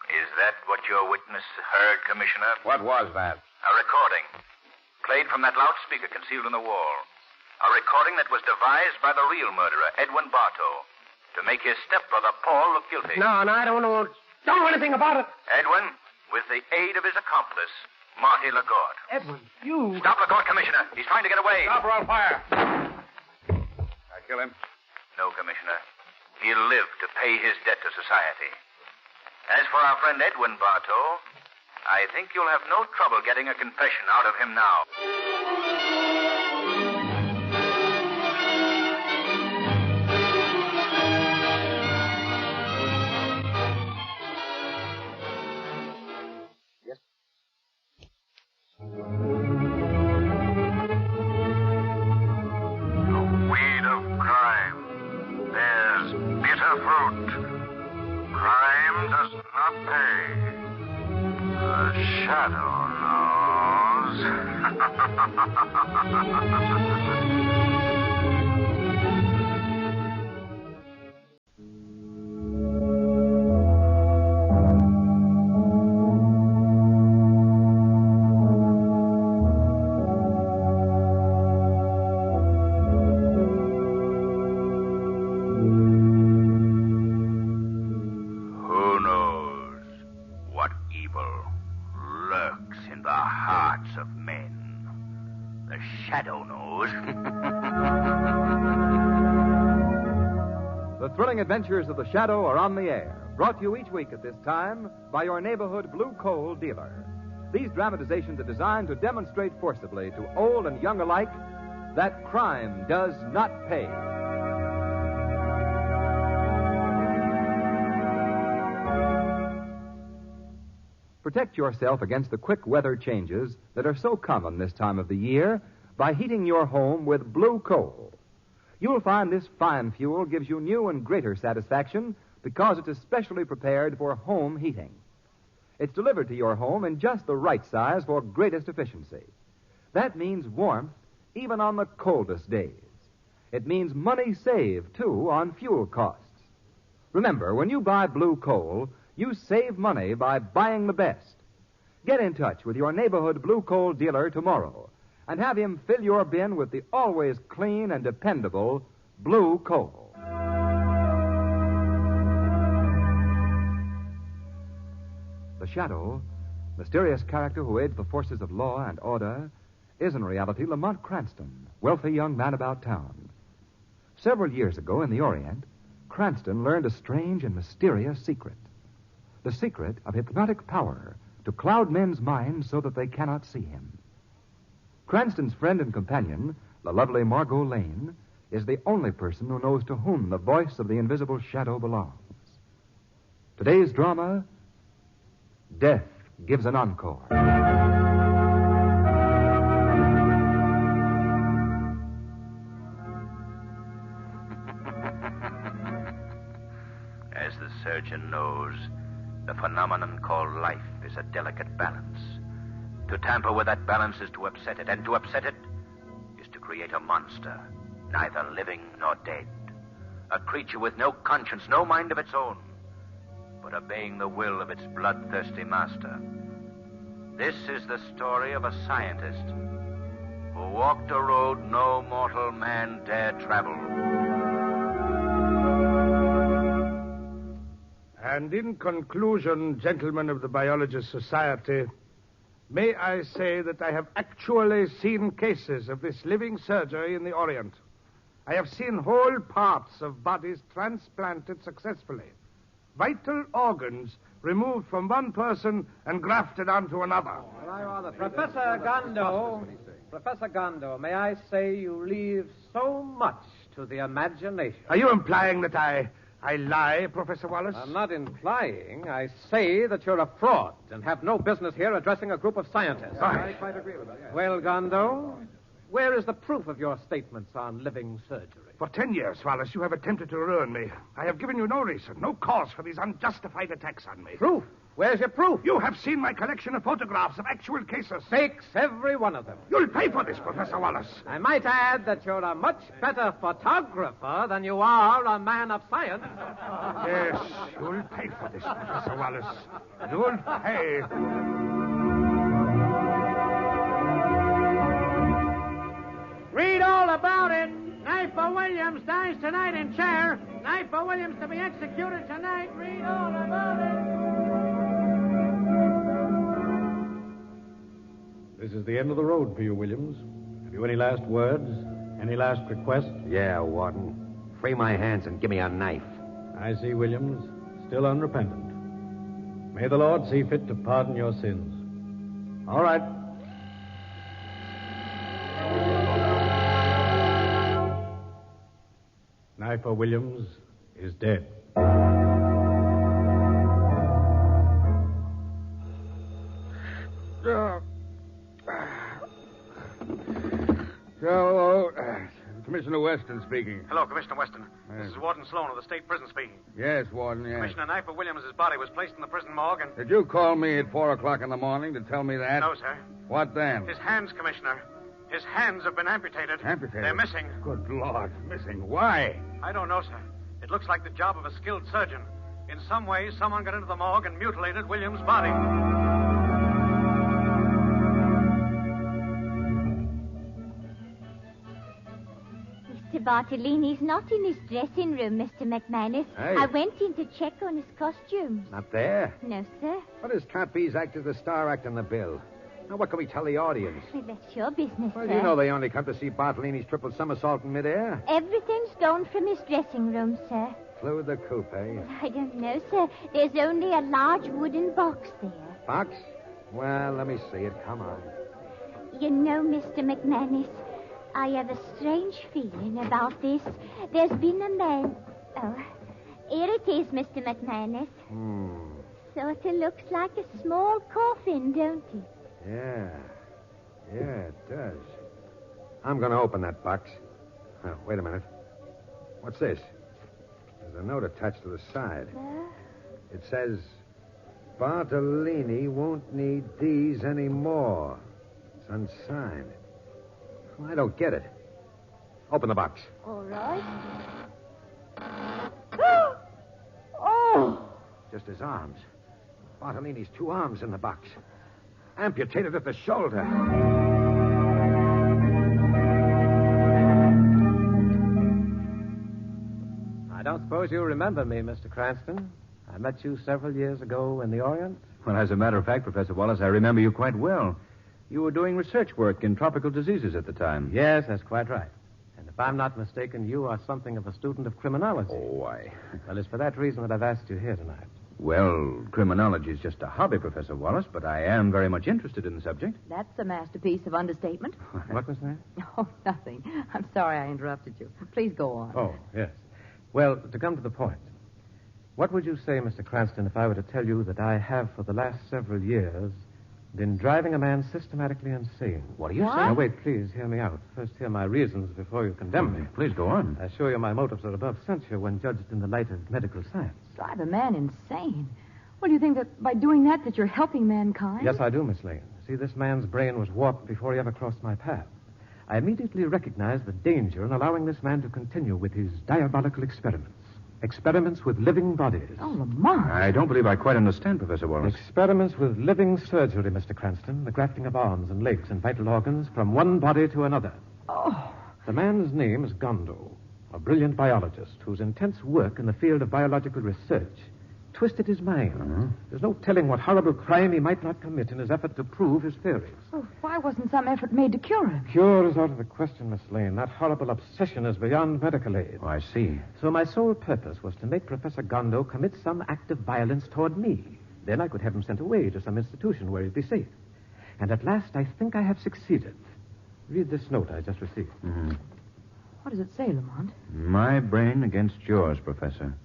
Is that what your witness heard, Commissioner? What was that? A recording. Played from that loudspeaker concealed in the wall. A recording that was devised by the real murderer, Edwin Bartow, to make his stepbrother Paul look guilty. No, I don't know anything about it. Edwin, with the aid of his accomplice, Marty Lagarde. Edwin, you... Stop Lagarde, Commissioner. He's trying to get away. Stop or I'll fire. I kill him? No, Commissioner. He'll live to pay his debt to society. As for our friend Edwin Bartow, I think you'll have no trouble getting a confession out of him now. Yes. The weed of crime bears bitter fruit. Crime does not pay. The shadow Who knows what evil lurks in the hearts of men? The shadow knows. The thrilling adventures of the Shadow are on the air, brought to you each week at this time by your neighborhood blue coal dealer. These dramatizations are designed to demonstrate forcibly to old and young alike that crime does not pay. Protect yourself against the quick weather changes that are so common this time of the year by heating your home with blue coal. You'll find this fine fuel gives you new and greater satisfaction because it's especially prepared for home heating. It's delivered to your home in just the right size for greatest efficiency. That means warmth even on the coldest days. It means money saved, too, on fuel costs. Remember, when you buy blue coal, you save money by buying the best. Get in touch with your neighborhood blue coal dealer tomorrow and have him fill your bin with the always clean and dependable blue coal. The Shadow, mysterious character who aids the forces of law and order, is in reality Lamont Cranston, wealthy young man about town. Several years ago in the Orient, Cranston learned a strange and mysterious secret. The secret of hypnotic power to cloud men's minds so that they cannot see him. Cranston's friend and companion, the lovely Margot Lane, is the only person who knows to whom the voice of the invisible shadow belongs. Today's drama, Death Gives an Encore. As the surgeon knows, the phenomenon called life is a delicate balance. To tamper with that balance is to upset it, and to upset it is to create a monster, neither living nor dead. A creature with no conscience, no mind of its own, but obeying the will of its bloodthirsty master. This is the story of a scientist who walked a road no mortal man dare travel. And in conclusion, gentlemen of the Biologist Society, may I say that I have actually seen cases of this living surgery in the Orient. I have seen whole parts of bodies transplanted successfully. Vital organs removed from one person and grafted onto another. Professor Gondo, may I say you leave so much to the imagination. Are you implying that I lie, Professor Wallace? I'm not implying. I say that you're a fraud and have no business here addressing a group of scientists. I quite agree with that. Yes. Well, Gondo, where is the proof of your statements on living surgery? For 10 years, Wallace, you have attempted to ruin me. I have given you no reason, no cause for these unjustified attacks on me. Proof? Where's your proof? You have seen my collection of photographs of actual cases. Fakes, every one of them. You'll pay for this, Professor Wallace. I might add that you're a much better photographer than you are a man of science. Yes, you'll pay for this, Professor Wallace. You'll pay. Read all about it. Knifer Williams dies tonight in chair. Knifer Williams to be executed tonight. Read all about it. This is the end of the road for you, Williams. Have you any last words? Any last requests? Yeah, Warden. Free my hands and give me a knife. I see, Williams. Still unrepentant. May the Lord see fit to pardon your sins. All right. Knifer Williams is dead. Hello. Commissioner Weston speaking. Hello, Commissioner Weston. This is Warden Sloan of the State Prison speaking. Yes, Warden, yes. Commissioner Knifer Williams' body was placed in the prison morgue and... Did you call me at 4 o'clock in the morning to tell me that? No, sir. What then? His hands, Commissioner. His hands have been amputated. Amputated? They're missing. Good Lord, missing. Why? I don't know, sir. It looks like the job of a skilled surgeon. In some way, someone got into the morgue and mutilated Williams' body. Mr. Bartolini's not in his dressing room, Mr. McManus. Hey. I went in to check on his costumes. Not there? No, sir. What is Cappy's act as the star act in the bill? Now, what can we tell the audience? Well, that's your business, Well, sir. you know they only come to see Bartolini's triple somersault in midair. Everything's gone from his dressing room, sir. Flew the coupe, eh? I don't know, sir. There's only a large wooden box there. Box? Well, let me see it. Come on. You know, Mr. McManus, I have a strange feeling about this. There's been a man... Oh, here it is, Mr. McManus. So Sort of looks like a small coffin, don't it? Yeah. Yeah, it does. I'm going to open that box. Oh, wait a minute. What's this? There's a note attached to the side. It says, Bartolini won't need these anymore. It's unsigned. Well, I don't get it. Open the box. All right. Oh! Just his arms. Bartolini's 2 arms in the box. Amputated at the shoulder. I don't suppose you remember me, Mr. Cranston. I met you several years ago in the Orient. Well, as a matter of fact, Professor Wallace, I remember you quite well. You were doing research work in tropical diseases at the time. Yes, that's quite right. And if I'm not mistaken, you are something of a student of criminology. Oh, why? Well, it's for that reason that I've asked you here tonight. Well, criminology is just a hobby, Professor Wallace, but I am very much interested in the subject. That's a masterpiece of understatement. What was that? Oh, nothing. I'm sorry I interrupted you. Please go on. Oh, yes. Well, to come to the point, what would you say, Mr. Cranston, if I were to tell you that I have, for the last several years, been driving a man systematically insane? What are you saying? Now, wait, please, hear me out. First, hear my reasons before you condemn me. Please go on. I assure you my motives are above censure when judged in the light of medical science. Drive a man insane? Well, do you think that by doing that you're helping mankind? Yes, I do, Miss Lane. See, this man's brain was warped before he ever crossed my path. I immediately recognized the danger in allowing this man to continue with his diabolical experiments. Experiments with living bodies. Oh, Lamont. I don't believe I quite understand, Professor Wallace. Experiments with living surgery, Mr. Cranston. The grafting of arms and legs and vital organs from one body to another. Oh. The man's name is Gondo, a brilliant biologist whose intense work in the field of biological research twisted his mind. There's no telling what horrible crime he might not commit in his effort to prove his theories. Well, why wasn't some effort made to cure him? Cure is out of the question, Miss Lane. That horrible obsession is beyond medical aid. Oh, I see. So my sole purpose was to make Professor Gondo commit some act of violence toward me. Then I could have him sent away to some institution where he'd be safe. And at last, I think I have succeeded. Read this note I just received. Mm-hmm. What does it say, Lamont? My brain against yours, Professor.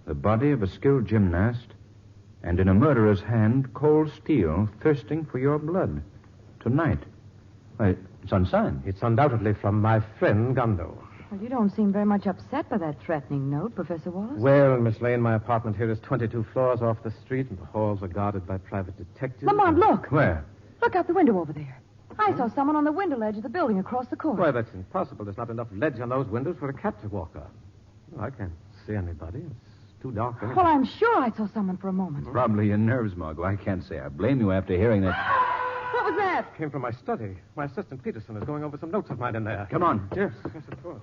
The body of a skilled gymnast, and in a murderer's hand, cold steel, thirsting for your blood. Tonight. Why, it's unsigned. It's undoubtedly from my friend Gondo. Well, you don't seem very much upset by that threatening note, Professor Wallace. Well, Miss Lane, my apartment here is 22 floors off the street, and the halls are guarded by private detectives. Lamont, look. Where? Look out the window over there. I saw someone on the window ledge of the building across the court. Why, that's impossible. There's not enough ledge on those windows for a cat to walk on. Well, I can't see anybody. It's too dark anyway. Well, I'm sure I saw someone for a moment. Probably your nerves, Margot. I can't say I blame you after hearing that. What was that? It came from my study. My assistant Peterson is going over some notes of mine in there. Come on. Yes, of course.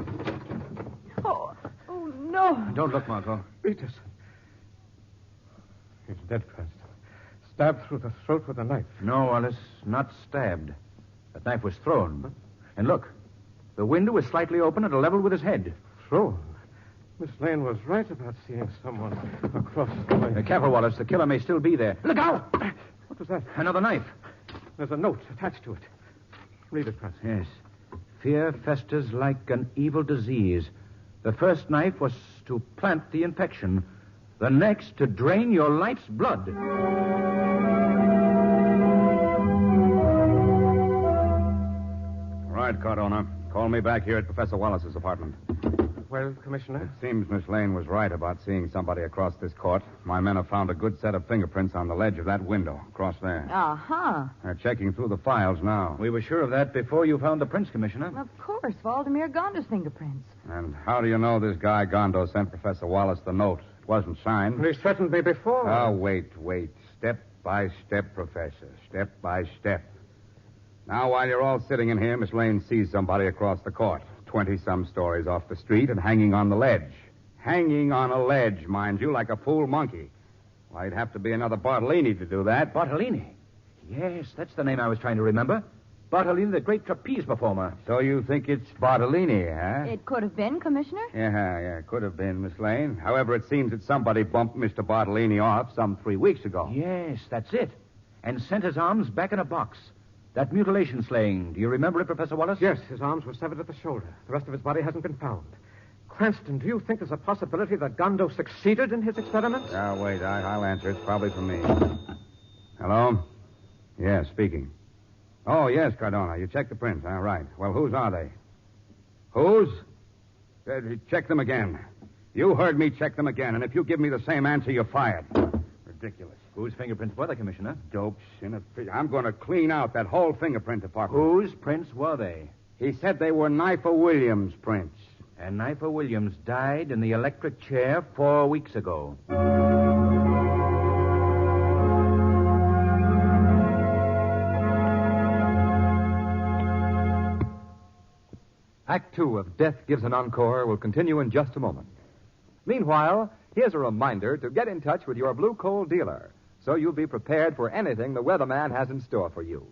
Oh, no. Don't look, Margot. Peterson. He's dead, Cranston. Stabbed through the throat with a knife. No, Wallace, not stabbed. That knife was thrown. And look, the window was slightly open at a level with his head. Thrown? Miss Lane was right about seeing someone across the way. Careful, Wallace. The killer may still be there. Look out! What was that? Another knife. There's a note attached to it. Read it, Cranston. Yes. Fear festers like an evil disease. The first knife was to plant the infection. The next to drain your life's blood. All right, Cardona. Call me back here at Professor Wallace's apartment. Well, Commissioner? It seems Miss Lane was right about seeing somebody across this court. My men have found a good set of fingerprints on the ledge of that window across there. Uh-huh. They're checking through the files now. We were sure of that before you found the prints, Commissioner. Of course, Valdemir Gonda's fingerprints. And how do you know this guy Gondo sent Professor Wallace the note? It wasn't signed. He threatened me before. Oh, wait. Step by step, Professor. Step by step. Now, while you're all sitting in here, Miss Lane sees somebody across the court. 20-some stories off the street and hanging on the ledge. Hanging on a ledge, mind you, like a fool monkey. Why, it'd have to be another Bartolini to do that. Bartolini? Yes, that's the name I was trying to remember. Bartolini, the great trapeze performer. So you think it's Bartolini, huh? It could have been, Commissioner. Yeah, could have been, Miss Lane. However, it seems that somebody bumped Mr. Bartolini off some 3 weeks ago. Yes, that's it. And sent his arms back in a box. That mutilation slaying, do you remember it, Professor Wallace? Yes, his arms were severed at the shoulder. The rest of his body hasn't been found. Cranston, do you think there's a possibility that Gondo succeeded in his experiments? Now, wait. I'll answer. It's probably for me. Hello? Yes, speaking. Oh, yes, Cardona. You checked the prints. All right. Well, whose are they? Whose? Check them again. You heard me check them again, and if you give me the same answer, you're fired. Ridiculous. Whose fingerprints were they, Commissioner? Dopes in a... I'm going to clean out that whole fingerprint department. Whose prints were they? He said they were Knifer Williams' prints. And Knifer Williams died in the electric chair 4 weeks ago. Act 2 of Death Gives an Encore will continue in just a moment. Meanwhile, here's a reminder to get in touch with your blue coal dealer so you'll be prepared for anything the weatherman has in store for you.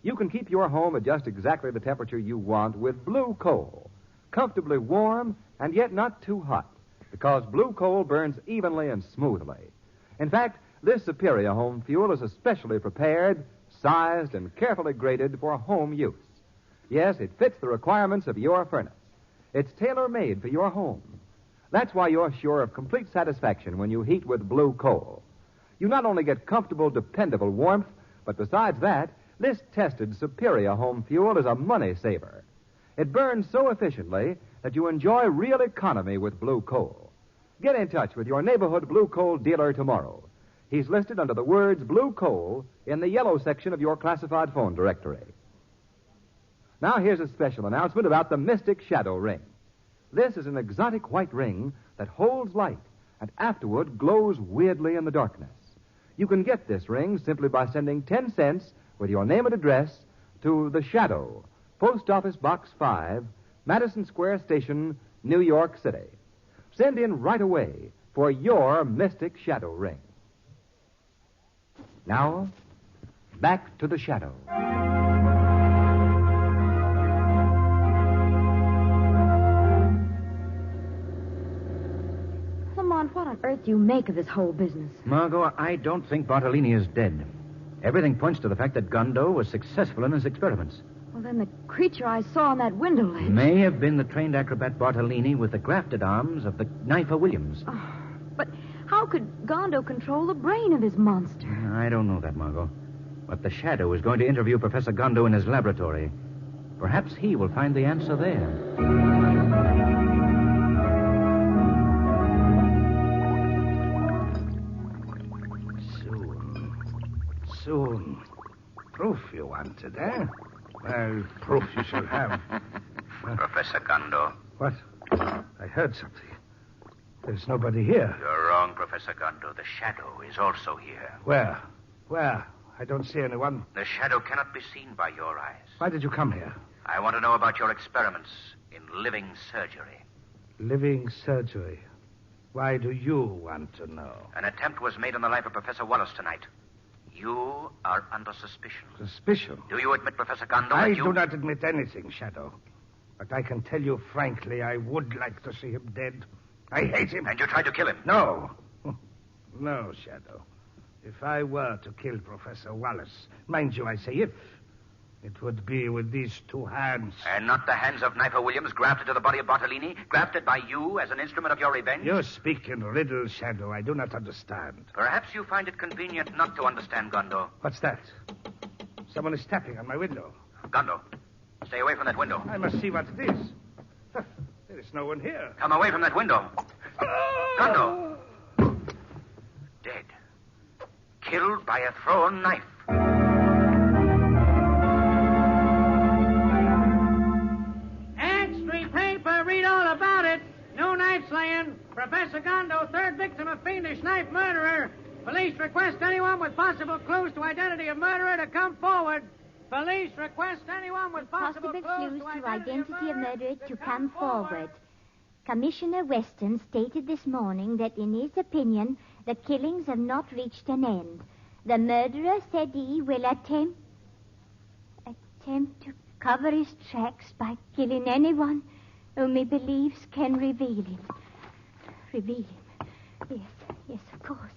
You can keep your home at just exactly the temperature you want with blue coal. Comfortably warm and yet not too hot, because blue coal burns evenly and smoothly. In fact, this superior home fuel is especially prepared, sized, and carefully graded for home use. Yes, it fits the requirements of your furnace. It's tailor-made for your home. That's why you're sure of complete satisfaction when you heat with blue coal. You not only get comfortable, dependable warmth, but besides that, this tested superior home fuel is a money saver. It burns so efficiently that you enjoy real economy with blue coal. Get in touch with your neighborhood blue coal dealer tomorrow. He's listed under the words blue coal in the yellow section of your classified phone directory. Now here's a special announcement about the Mystic Shadow Ring. This is an exotic white ring that holds light and afterward glows weirdly in the darkness. You can get this ring simply by sending 10 cents with your name and address to The Shadow, Post Office Box 5, Madison Square Station, New York City. Send in right away for your Mystic Shadow Ring. Now, back to The Shadow. Lamont, what on earth do you make of this whole business? Margot, I don't think Bartolini is dead. Everything points to the fact that Gondo was successful in his experiments. Well, then the creature I saw on that window ledge... May have been the trained acrobat Bartolini with the grafted arms of the Knifer Williams. Oh, but how could Gondo control the brain of his monster? I don't know that, Margot. But the Shadow is going to interview Professor Gondo in his laboratory. Perhaps he will find the answer there. Soon. Proof you wanted, eh? Well, proof you shall have. Professor Gondo. What? I heard something. There's nobody here. You're wrong, Professor Gondo. The Shadow is also here. Where? Where? I don't see anyone. The Shadow cannot be seen by your eyes. Why did you come here? I want to know about your experiments in living surgery. Living surgery. Why do you want to know? An attempt was made on the life of Professor Wallace tonight. You are under suspicion. Suspicion? Do you admit, Professor Gondo, I do not admit anything, Shadow. But I can tell you frankly, I would like to see him dead. I hate him. And you tried to kill him? No. No, Shadow. If I were to kill Professor Wallace, mind you, I say if, it would be with these two hands. And not the hands of Knifer Williams grafted to the body of Bartolini, grafted by you as an instrument of your revenge? You speak in riddles, Shadow. I do not understand. Perhaps you find it convenient not to understand, Gondo. What's that? Someone is tapping on my window. Gondo, stay away from that window. I must see what it is. There is no one here. Come away from that window. Gondo. Dead. Killed by a thrown knife. Professor Gondo, third victim of fiendish knife murderer. Police request anyone with possible clues to identity of murderer to come forward. Police request anyone with possible clues to identity of murderer to come forward. Commissioner Weston stated this morning that in his opinion, the killings have not reached an end. The murderer said he will attempt to cover his tracks by killing anyone whom he believes can reveal him. Reveal him. Yes, of course.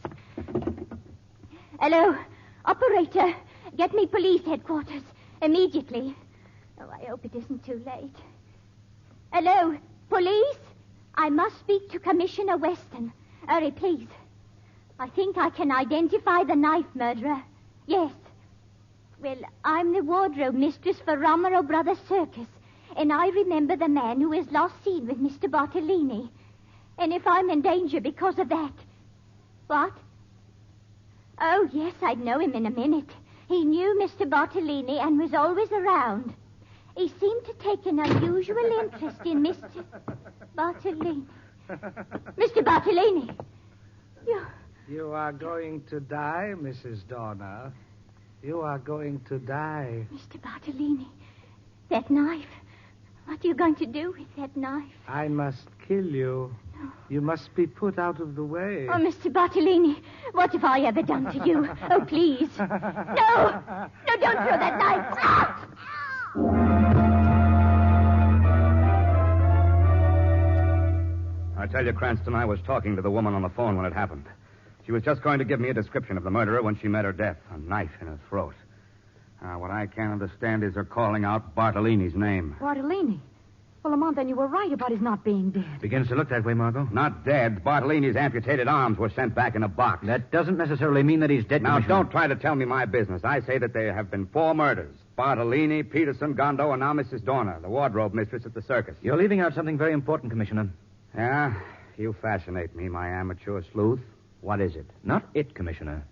Hello, operator. Get me police headquarters immediately. Oh, I hope it isn't too late. Hello, police? I must speak to Commissioner Weston. Hurry, please. I think I can identify the knife murderer. Yes. Well, I'm the wardrobe mistress for Romero Brothers Circus, and I remember the man who was last seen with Mr. Bartolini. And if I'm in danger because of that... What? Oh, yes, I'd know him in a minute. He knew Mr. Bartolini and was always around. He seemed to take an unusual interest in Mr. Bartolini. Mr. Bartolini! You are going to die, Mrs. Dorner. You are going to die. Mr. Bartolini, that knife. What are you going to do with that knife? I must kill you. No. You must be put out of the way. Oh, Mr. Bartolini, what have I ever done to you? Oh, please. No! No, don't throw that knife. Ah! I tell you, Cranston, I was talking to the woman on the phone when it happened. She was just going to give me a description of the murderer when she met her death, a knife in her throat. What I can't understand is her calling out Bartolini's name. Bartolini? Well, Lamont, then you were right about his not being dead. Begins to look that way, Margot. Not dead. Bartolini's amputated arms were sent back in a box. That doesn't necessarily mean that he's dead, Now, Commissioner. don't try to tell me my business. I say that there have been 4 murders. Bartolini, Peterson, Gondo, and now Mrs. Dorner, the wardrobe mistress at the circus. You're leaving out something very important, Commissioner. Yeah? You fascinate me, my amateur sleuth. What is it? Not it, Commissioner.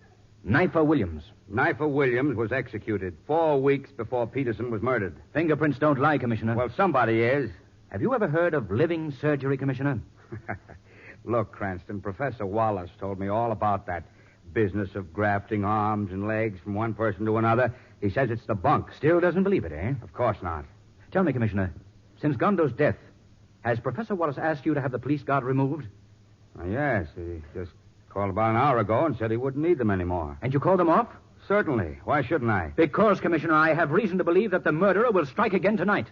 Knifer Williams. Knifer Williams was executed 4 weeks before Peterson was murdered. Fingerprints don't lie, Commissioner. Well, somebody is. Have you ever heard of living surgery, Commissioner? Look, Cranston, Professor Wallace told me all about that business of grafting arms and legs from one person to another. He says it's the bunk. Still doesn't believe it, eh? Of course not. Tell me, Commissioner, since Gondo's death, has Professor Wallace asked you to have the police guard removed? Yes, he just called about an hour ago and said he wouldn't need them anymore. And you called them off? Certainly. Why shouldn't I? Because, Commissioner, I have reason to believe that the murderer will strike again tonight.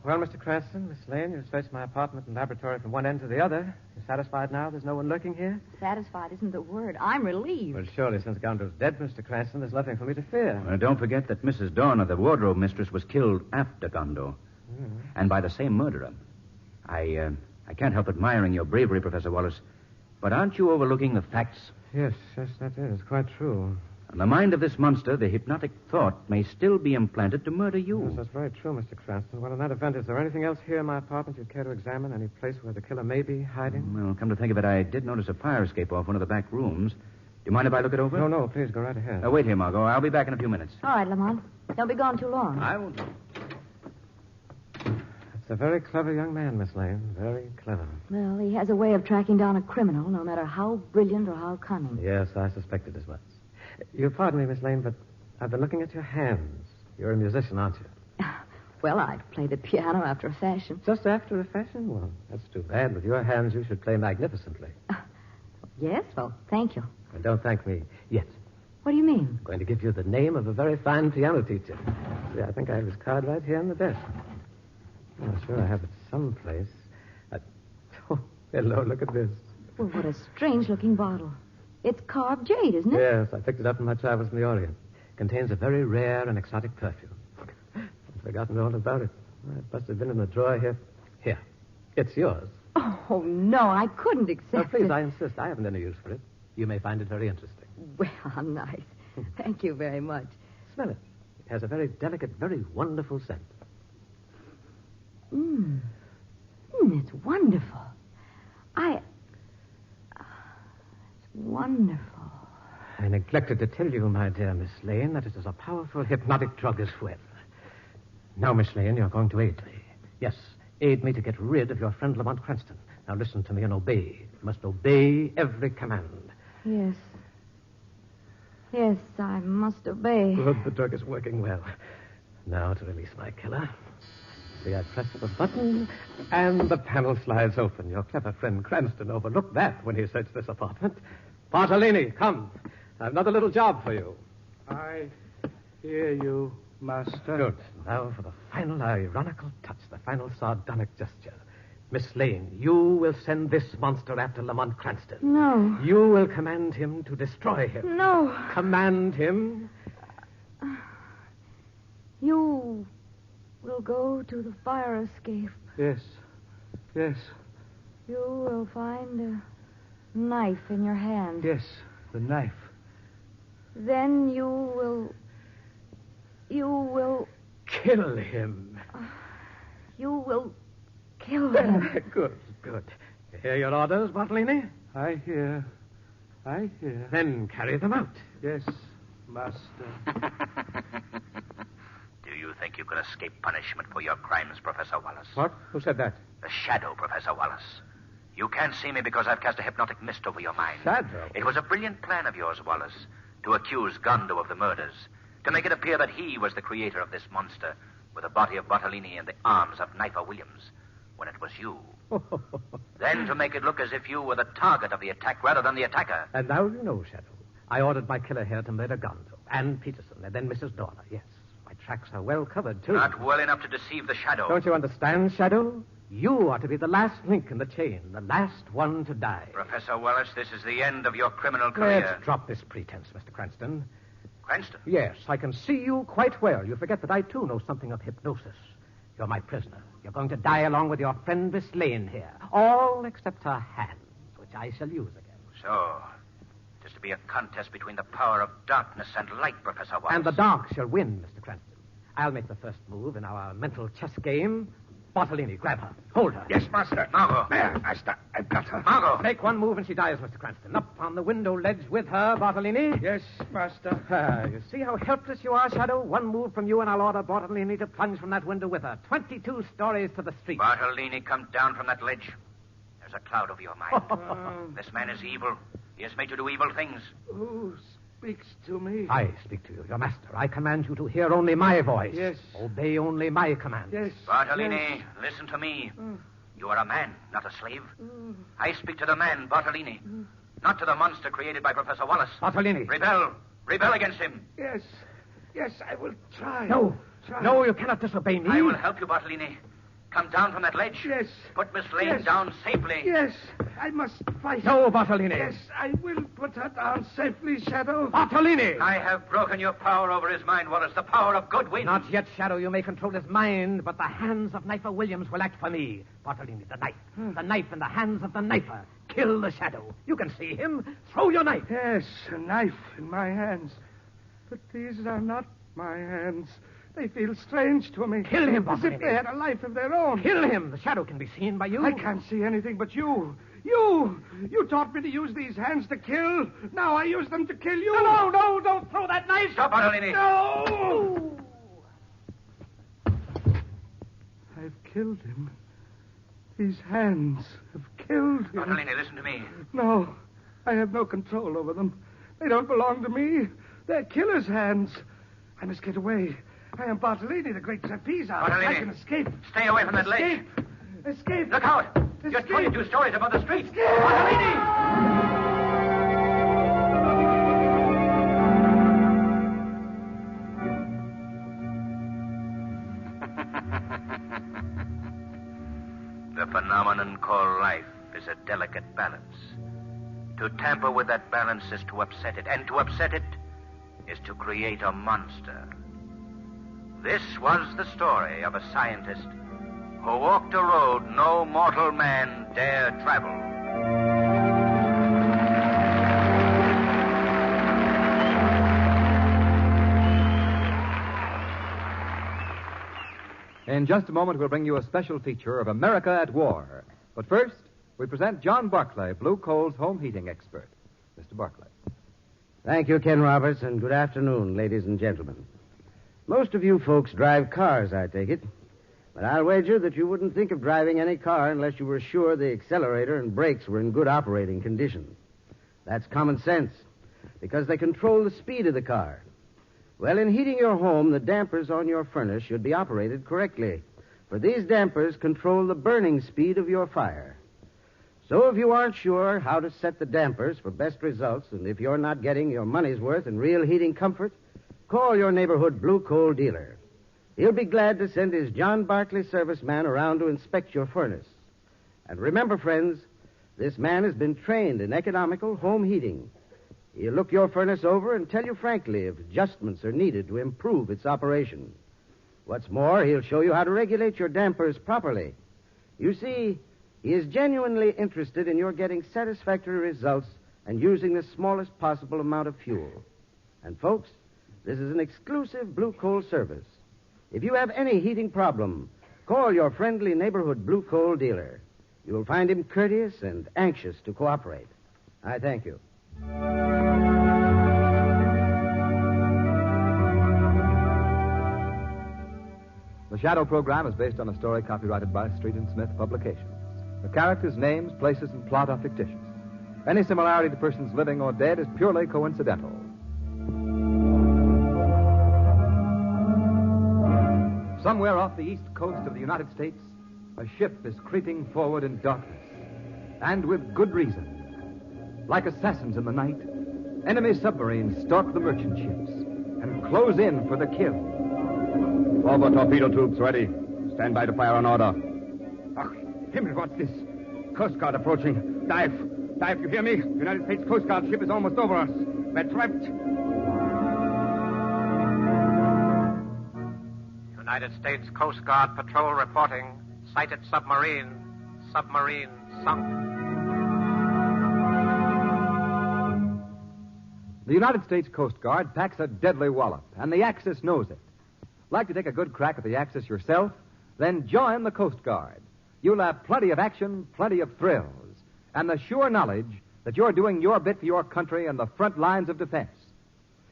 Well, Mr. Cranston, Miss Lane, you've searched my apartment and laboratory from one end to the other. You satisfied now there's no one lurking here? Satisfied isn't the word. I'm relieved. Well, surely, since Gondo's dead, Mr. Cranston, there's nothing for me to fear. Don't forget that Mrs. Dorner, the wardrobe mistress, was killed after Gondo. Mm-hmm. And by the same murderer. I can't help admiring your bravery, Professor Wallace. But aren't you overlooking the facts? Yes, that is quite true. In the mind of this monster, the hypnotic thought may still be implanted to murder you. Yes, that's very true, Mr. Cranston. Well, in that event, is there anything else here in my apartment you'd care to examine? Any place where the killer may be hiding? Well, come to think of it, I did notice a fire escape off one of the back rooms. Do you mind if I look it over? No, please, go right ahead. Wait here, Margot. I'll be back in a few minutes. All right, Lamont. Don't be gone too long. I won't. That's a very clever young man, Miss Lane. Very clever. Well, he has a way of tracking down a criminal, no matter how brilliant or how cunning. Yes, I suspected as much. You'll pardon me, Miss Lane, but I've been looking at your hands. You're a musician, aren't you? Well, I play the piano after a fashion. Just after a fashion? Well, that's too bad. With your hands, you should play magnificently. Yes? Well, thank you. Well, don't thank me yet. What do you mean? I'm going to give you the name of a very fine piano teacher. See, I think I have his card right here on the desk. I'm sure I have it someplace. Oh, hello, look at this. Well, what a strange-looking bottle. It's carved jade, isn't it? Yes, I picked it up in my travels in the Orient. Contains a very rare and exotic perfume. I've forgotten all about it. It must have been in the drawer here. Here. It's yours. Oh, no, I couldn't accept Oh, please, it. I insist. I haven't any use for it. You may find it very interesting. Well, how nice. Thank you very much. Smell it. It has a very delicate, very wonderful scent. It's wonderful. It's wonderful. I neglected to tell you, my dear Miss Lane, that it is a powerful hypnotic drug as well. Now, Miss Lane, you're going to aid me. Yes, aid me to get rid of your friend Lamont Cranston. Now listen to me and obey. You must obey every command. Yes. Yes, I must obey. Good, the drug is working well. Now to release my killer. See, I press the button, and the panel slides open. Your clever friend Cranston overlooked that when he searched this apartment. Bartolini, come. I've another little job for you. I hear you, Master. Good. Now for the final ironical touch, the final sardonic gesture. Miss Lane, you will send this monster after Lamont Cranston. No. You will command him to destroy him. No. Command him. You will go to the fire escape. Yes. Yes. You will find a knife in your hand. Yes, the knife. Then you will... Kill him. You will kill him. Good. You hear your orders, Bartolini? I hear. Then carry them out. Yes, Master. Do you think you can escape punishment for your crimes, Professor Wallace? What? Who said that? The shadow, Professor Wallace. You can't see me because I've cast a hypnotic mist over your mind. Shadow? It was a brilliant plan of yours, Wallace, to accuse Gondo of the murders, to make it appear that he was the creator of this monster with the body of Bartolini and the arms of Knifer Williams, when it was you. Then to make it look as if you were the target of the attack rather than the attacker. And now you know, Shadow. I ordered my killer here to murder Gondo and Peterson and then Mrs. Dorner, yes. My tracks are well covered, too. Not well enough to deceive the shadow. Don't you understand, Shadow? You are to be the last link in the chain, the last one to die. Professor Wallace, this is the end of your criminal career. Let's drop this pretense, Mr. Cranston. Cranston? Yes, I can see you quite well. You forget that I, too, know something of hypnosis. You're my prisoner. You're going to die along with your friend Miss Lane here. All except her hands, which I shall use again. So, it is to be a contest between the power of darkness and light, Professor Wallace. And the dark shall win, Mr. Cranston. I'll make the first move in our mental chess game. Bartolini, grab her. Hold her. Yes, Master. Margot. There, Master. I've got her. Margot. Make one move and she dies, Mr. Cranston. Up on the window ledge with her, Bartolini. Yes, Master. You see how helpless you are, Shadow? One move from you and I'll order Bartolini to plunge from that window with her. 22 stories to the street. Bartolini, come down from that ledge. There's a cloud over your mind. This man is evil. He has made you do evil things. Who speaks to me? I speak to you, your master. I command you to hear only my voice. Yes. Obey only my commands. Yes. Bartolini, Yes. listen to me. You are a man, not a slave. I speak to the man, Bartolini, not to the monster created by Professor Wallace. Bartolini. Rebel. Rebel against him. Yes. Yes, I will try. No. Try. No, you cannot disobey me. I will help you, Bartolini. Come down from that ledge. Yes. Put Miss Lane Yes. down safely. Yes, I must fight. No, Bartolini. Yes, I will put her down safely, Shadow. Bartolini! I have broken your power over his mind, Wallace. The power of good wins. Not yet, Shadow. You may control his mind, but the hands of Knifer Williams will act for me. Bartolini, the knife. The knife in the hands of the knifer. Kill the Shadow. You can see him. Throw your knife. Yes, a knife in my hands. But these are not my hands. They feel strange to me. Kill him, As if Bartolini. they had a life of their own. Kill him. The Shadow can be seen by you. I can't see anything but you. You taught me to use these hands to kill. Now I use them to kill you. No, don't throw that knife. Stop, Bartolini. No! I've killed him. These hands have killed him. Bartolini, listen to me. No, I have no control over them. They don't belong to me. They're killer's hands. I must get away. I am Bartolini, the great trapeze artist. Bartolini. I can escape. Stay away from that ledge. Escape. Look out. You're Escape. 22 stories above the street. Bartolini! The phenomenon called life is a delicate balance. To tamper with that balance is to upset it, and to upset it is to create a monster. This was the story of a scientist who walked a road no mortal man dare travel. In just a moment, we'll bring you a special feature of America at War. But first, we present John Barclay, Blue Coal's home heating expert. Mr. Barclay. Thank you, Ken Roberts, and good afternoon, ladies and gentlemen. Most of you folks drive cars, I take it. But I'll wager that you wouldn't think of driving any car unless you were sure the accelerator and brakes were in good operating condition. That's common sense, because they control the speed of the car. Well, in heating your home, the dampers on your furnace should be operated correctly, for these dampers control the burning speed of your fire. So if you aren't sure how to set the dampers for best results, and if you're not getting your money's worth in real heating comfort, call your neighborhood Blue Coal dealer. He'll be glad to send his John Barclay serviceman around to inspect your furnace. And remember, friends, this man has been trained in economical home heating. He'll look your furnace over and tell you frankly if adjustments are needed to improve its operation. What's more, he'll show you how to regulate your dampers properly. You see, he is genuinely interested in your getting satisfactory results and using the smallest possible amount of fuel. And, folks, this is an exclusive blue coal service. If you have any heating problem, call your friendly neighborhood blue coal dealer. You will find him courteous and anxious to cooperate. I thank you. The Shadow program is based on a story copyrighted by Street and Smith Publications. The characters, names, places, and plot are fictitious. Any similarity to persons living or dead is purely coincidental. Somewhere off the east coast of the United States, a ship is creeping forward in darkness, and with good reason. Like assassins in the night, enemy submarines stalk the merchant ships and close in for the kill. All the torpedo tubes ready. Stand by to fire on order. Ach, Himmel, what's this? Coast Guard approaching. Dive. Dive, you hear me? United States Coast Guard ship is almost over us. We're trapped. United States Coast Guard patrol reporting. Sighted submarine. Submarine sunk. The United States Coast Guard packs a deadly wallop, and the Axis knows it. Like to take a good crack at the Axis yourself? Then join the Coast Guard. You'll have plenty of action, plenty of thrills, and the sure knowledge that you're doing your bit for your country in the front lines of defense.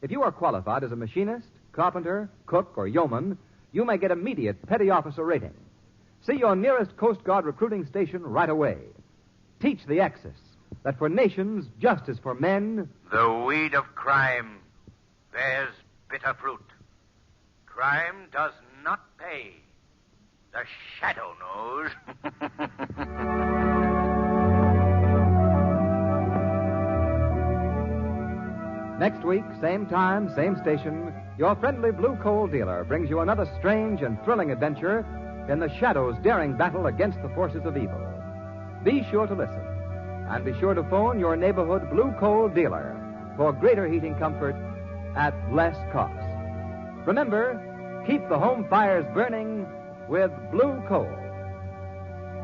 If you are qualified as a machinist, carpenter, cook, or yeoman, you may get immediate petty officer rating. See your nearest Coast Guard recruiting station right away. Teach the Axis that for nations, just as for men, the weed of crime bears bitter fruit. Crime does not pay. The Shadow knows. Next week, same time, same station, your friendly blue coal dealer brings you another strange and thrilling adventure in the Shadow's daring battle against the forces of evil. Be sure to listen, and be sure to phone your neighborhood blue coal dealer for greater heating comfort at less cost. Remember, keep the home fires burning with blue coal.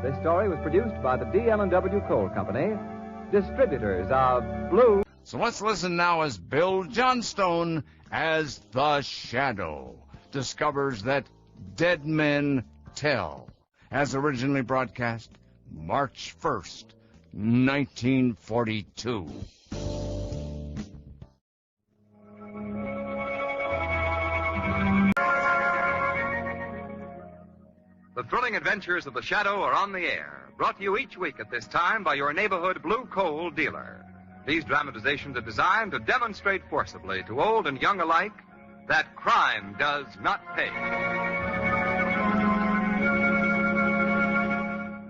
This story was produced by the DL&W Coal Company, distributors of blue. So let's listen now as Bill Johnstone, as the Shadow, discovers that dead men tell, as originally broadcast March 1st, 1942. The thrilling adventures of the Shadow are on the air, brought to you each week at this time by your neighborhood blue coal dealer. These dramatizations are designed to demonstrate forcibly to old and young alike that crime does not pay.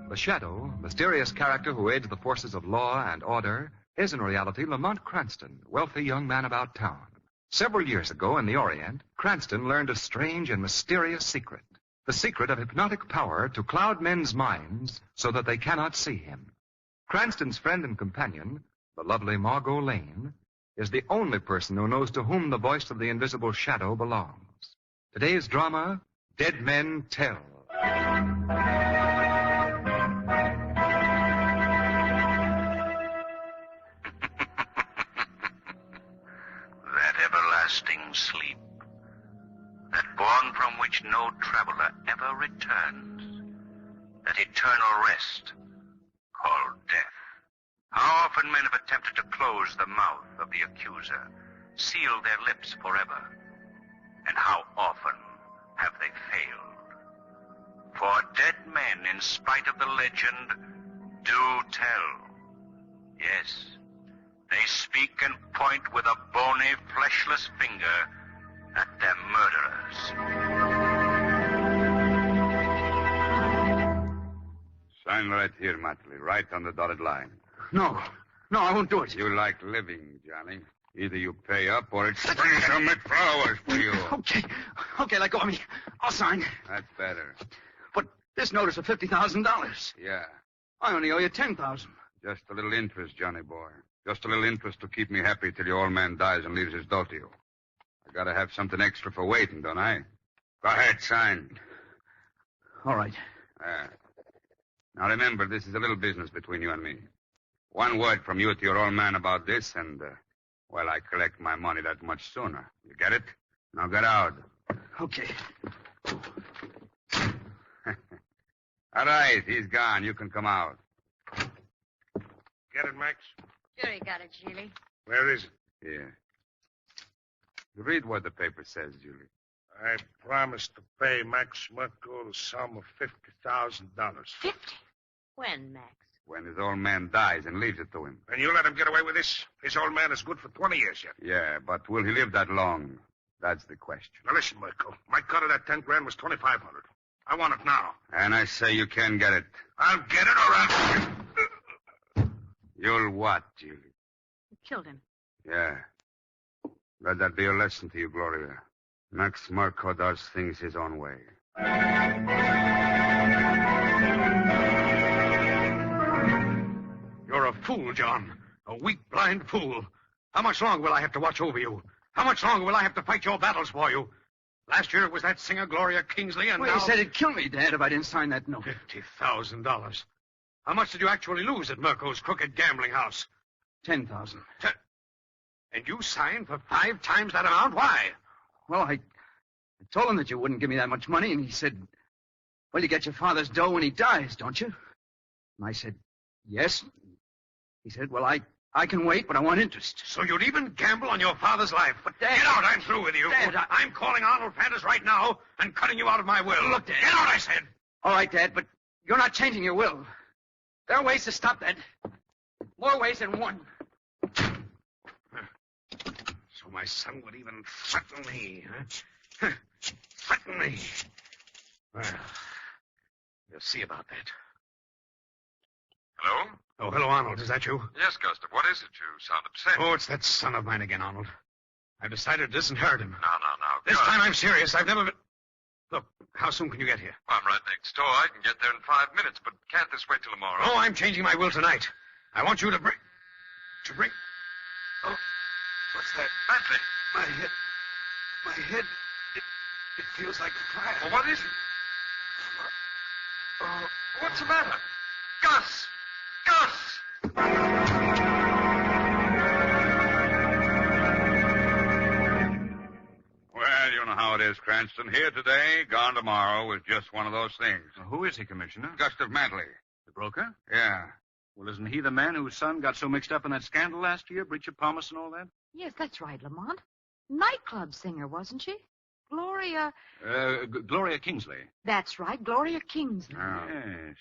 The Shadow, mysterious character who aids the forces of law and order, is in reality Lamont Cranston, wealthy young man about town. Several years ago in the Orient, Cranston learned a strange and mysterious secret. The secret of hypnotic power to cloud men's minds so that they cannot see him. Cranston's friend and companion, the lovely Margot Lane, is the only person who knows to whom the voice of the invisible Shadow belongs. Today's drama, Dead Men Tell. That everlasting sleep, that bourne from which no traveler ever returns, that eternal rest called death. How often men have attempted to close the mouth of the accuser, seal their lips forever, and how often have they failed? For dead men, in spite of the legend, do tell. Yes, they speak and point with a bony, fleshless finger at their murderers. Sign right here, Matley, right on the dotted line. No, I won't do it. You like living, Johnny. Either you pay up or it's I'll make flowers for you. Okay, let go of me. I'll sign. That's better. But this notice of $50,000. Yeah. I only owe you $10,000. Just a little interest, Johnny boy. Just a little interest to keep me happy till your old man dies and leaves his dough to you. I gotta have something extra for waiting, don't I? Go ahead, sign. All right. Now remember, this is a little business between you and me. One word from you to your old man about this, and, well, I collect my money that much sooner. You get it? Now get out. Okay. All right, he's gone. You can come out. Get it, Max? Sure you got it, Julie. Where is it? Here. Read what the paper says, Julie. I promised to pay Max Merkel the sum of $50,000. 50? When, Max? When his old man dies and leaves it to him. And you let him get away with this? His old man is good for 20 years yet. Yeah, but will he live that long? That's the question. Now listen, Merkel. My cut of that 10 grand was $2,500. I want it now. And I say you can get it. I'll get it or I'll... You'll what, Julie? You killed him. Yeah. Let that be a lesson to you, Gloria. Max Merkel does things his own way. You're a fool, John. A weak, blind fool. How much longer will I have to watch over you? How much longer will I have to fight your battles for you? Last year it was that singer, Gloria Kingsley, and Well, now... you said it'd kill me, Dad, if I didn't sign that note. $50,000. How much did you actually lose at Merkel's crooked gambling house? $10,000. And you signed for 5 times that amount? Why? Well, I told him that you wouldn't give me that much money, and he said, well, you get your father's dough when he dies, don't you? And I said, yes. He said, well, I can wait, but I want interest. So you'd even gamble on your father's life. But, Dad... Get out, I'm through with you. Dad, I'm calling Arnold Fantas right now and cutting you out of my will. Look, Dad... Get out, I said. All right, Dad, but you're not changing your will. There are ways to stop that. More ways than one. So my son would even threaten me, huh? Threaten me. Well, you'll see about that. Hello? Oh, hello, Arnold. Is that you? Yes, Gustav. What is it? You sound upset. Oh, it's that son of mine again, Arnold. I've decided it isn't hurt him. No. This time I'm serious. I've never been... Look, how soon can you get here? I'm right next door. I can get there in 5 minutes, but can't this wait till tomorrow? Oh, I'm changing my will tonight. I want you to bring... Oh, what's that? Bentley. My head... It feels like fire. Well, what is it? Oh, what's the matter? Gus! Well, you know how it is, Cranston. Here today, gone tomorrow is just one of those things. Who is he, Commissioner? Gustav Mantley. The broker? Yeah. Well, isn't he the man whose son got so mixed up in that scandal last year, breach of promise and all that? Yes, that's right, Lamont. Nightclub singer, wasn't she? Gloria... Gloria Kingsley. That's right, Gloria Kingsley. Oh. Yes.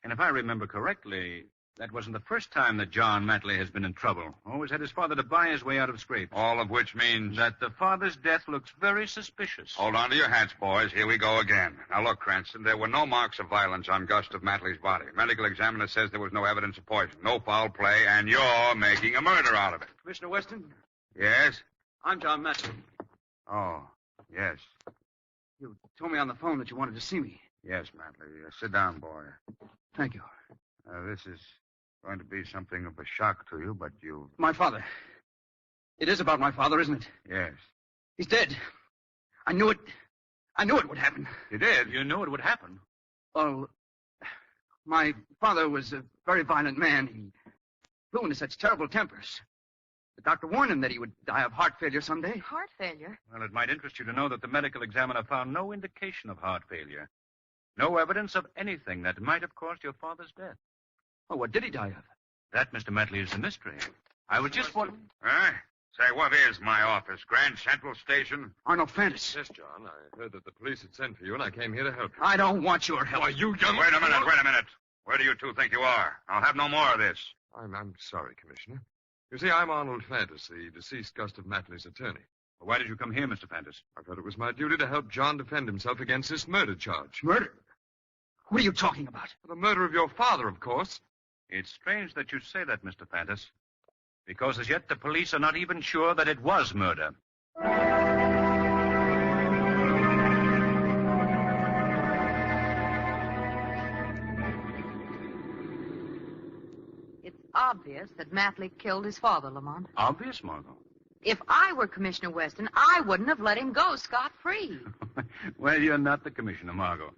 And if I remember correctly, that wasn't the first time that John Mantley has been in trouble. Always had his father to buy his way out of scrapes. All of which means... that the father's death looks very suspicious. Hold on to your hats, boys. Here we go again. Now, look, Cranston, there were no marks of violence on Gustav Mantley's body. Medical examiner says there was no evidence of poison, no foul play, and you're making a murder out of it. Commissioner Weston? Yes? I'm John Mantley. Oh, yes. You told me on the phone that you wanted to see me. Yes, Mantley. Sit down, boy. Thank you. This is going to be something of a shock to you, but you... My father. It is about my father, isn't it? Yes. He's dead. I knew it. I knew it would happen. You did? You knew it would happen? Well, my father was a very violent man. He flew into such terrible tempers. The doctor warned him that he would die of heart failure someday. Heart failure? Well, it might interest you to know that the medical examiner found no indication of heart failure. No evidence of anything that might have caused your father's death. Oh, what did he die of? That, Mr. Mantley, is a mystery. I was just wondering... Huh? Say, what is my office? Grand Central Station? Arnold Fantas. Yes, John. I heard that the police had sent for you, and I came here to help you. I don't want your help. Why, you young... Wait a minute. Where do you two think you are? I'll have no more of this. I'm sorry, Commissioner. You see, I'm Arnold Fantas, the deceased Gustav Mantley's attorney. Well, why did you come here, Mr. Fantas? I thought it was my duty to help John defend himself against this murder charge. Murder? What are you talking about? The murder of your father, of course. It's strange that you say that, Mr. Fantas, because as yet the police are not even sure that it was murder. It's obvious that Mantley killed his father, Lamont. Obvious, Margot? If I were Commissioner Weston, I wouldn't have let him go scot-free. Well, you're not the commissioner, Margot.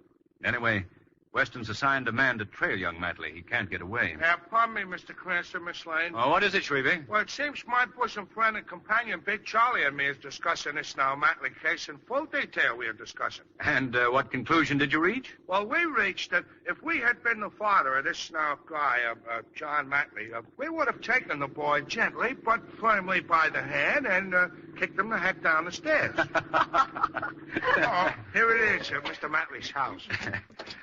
Anyway, Weston's assigned a man to trail young Matley. He can't get away. Pardon me, Mr. Cranston, Miss Lane. Oh, what is it, Shrevey? Well, it seems my bosom friend and companion, Big Charlie, and me is discussing this now Matley case in full detail. We are discussing. And what conclusion did you reach? Well, we reached that if we had been the father of this now guy, John Matley, we would have taken the boy gently but firmly by the hand and kicked him the heck down the stairs. Oh, here it is, Mr. Matley's house.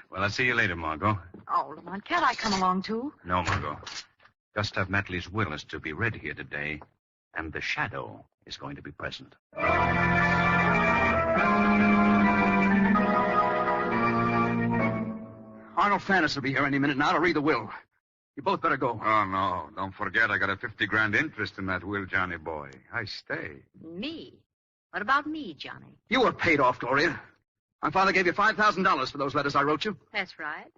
Well, I'll see you later, Margot. Oh, Lamont, can't I come along, too? No, Margot. Gustav Matley's will is to be read here today, and the shadow is going to be present. Arnold Flanders will be here any minute now to read the will. You both better go. Oh, no. Don't forget, I got a 50 grand interest in that will, Johnny boy. I stay. Me? What about me, Johnny? You were paid off, Gloria. My father gave you $5,000 for those letters I wrote you. That's right.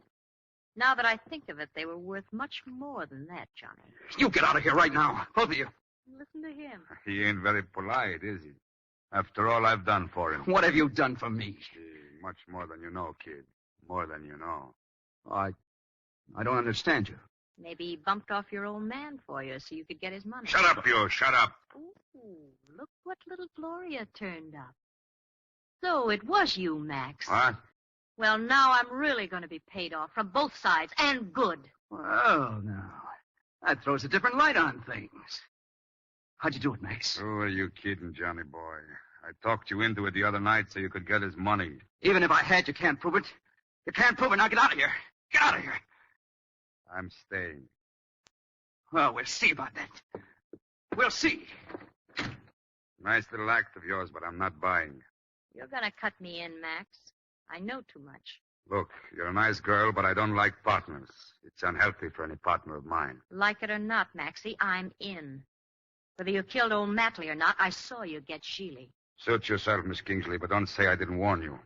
Now that I think of it, they were worth much more than that, Johnny. You get out of here right now, both of you. Listen to him. He ain't very polite, is he? After all I've done for him. What have you done for me? Much more than you know, kid. More than you know. I don't understand you. Maybe he bumped off your old man for you so you could get his money. Shut up, you. Shut up. Ooh, look what little Gloria turned up. So it was you, Max. What? Well, now I'm really going to be paid off from both sides, and good. Well, now, that throws a different light on things. How'd you do it, Max? Who are you kidding, Johnny boy? I talked you into it the other night so you could get his money. Even if I had, you can't prove it. You can't prove it. Now get out of here. Get out of here. I'm staying. Well, we'll see about that. We'll see. Nice little act of yours, but I'm not buying. You're going to cut me in, Max. I know too much. Look, you're a nice girl, but I don't like partners. It's unhealthy for any partner of mine. Like it or not, Maxie, I'm in. Whether you killed old Matley or not, I saw you get Sheely. Suit yourself, Miss Kingsley, but don't say I didn't warn you.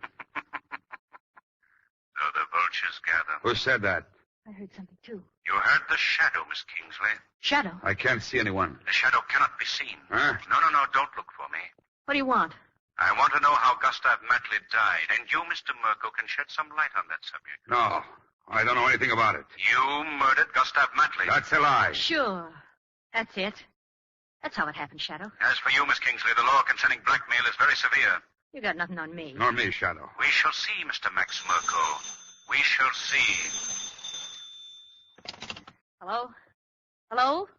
So the vultures gather. Who said that? I heard something, too. You heard the shadow, Miss Kingsley. Shadow? I can't see anyone. The shadow cannot be seen. Huh? No, don't look for me. What do you want? I want to know how Gustav Matley died, and you, Mr. Merkel, can shed some light on that subject. No, I don't know anything about it. You murdered Gustav Matley. That's a lie. Sure. That's it. That's how it happened, Shadow. As for you, Miss Kingsley, the law concerning blackmail is very severe. You got nothing on me. Nor me, Shadow. We shall see, Mr. Max Merkel. We shall see. Hello? Hello?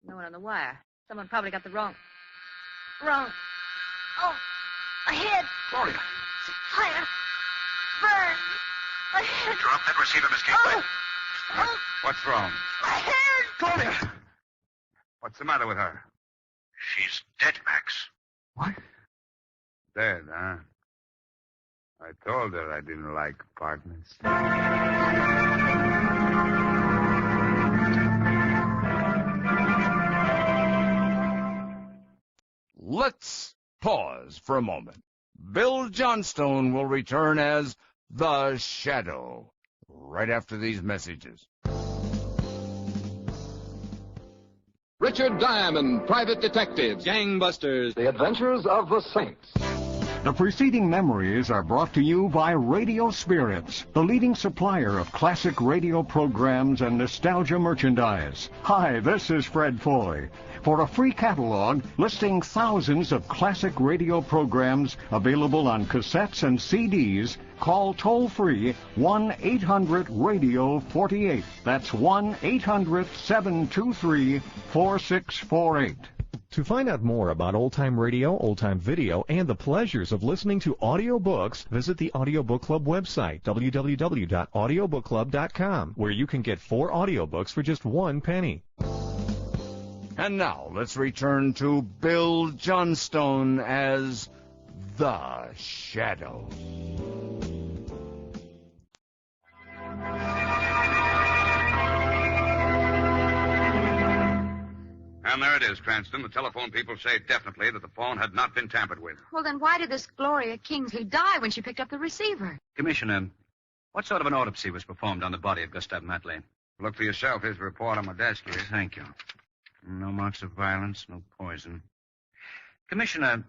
No one on the wire. Someone probably got the wrong... Oh, ahead. Gloria. Fire. Burn. Ahead. Drop that receiver, Miss Kingsley. What's wrong? Ahead. Gloria. What's the matter with her? She's dead, Max. What? Dead, huh? I told her I didn't like partners. Let's pause for a moment. Bill Johnstone will return as the Shadow right after these messages. Richard Diamond, Private Detectives, Gangbusters, The Adventures of the Saints. The preceding memories are brought to you by Radio Spirits, the leading supplier of classic radio programs and nostalgia merchandise. Hi, this is Fred Foy. For a free catalog listing thousands of classic radio programs available on cassettes and CDs, call toll-free 1-800-RADIO-48. That's 1-800-723-4648. To find out more about old-time radio, old-time video, and the pleasures of listening to audiobooks, visit the Audiobook Club website, www.audiobookclub.com, where you can get 4 audiobooks for just 1 penny. And now let's return to Bill Johnstone as the Shadow. And there it is, Cranston. The telephone people say definitely that the phone had not been tampered with. Well, then why did this Gloria Kingsley die when she picked up the receiver? Commissioner, what sort of an autopsy was performed on the body of Gustav Matley? Look for yourself. Here's the report on my desk here. Thank you. No marks of violence, no poison. Commissioner,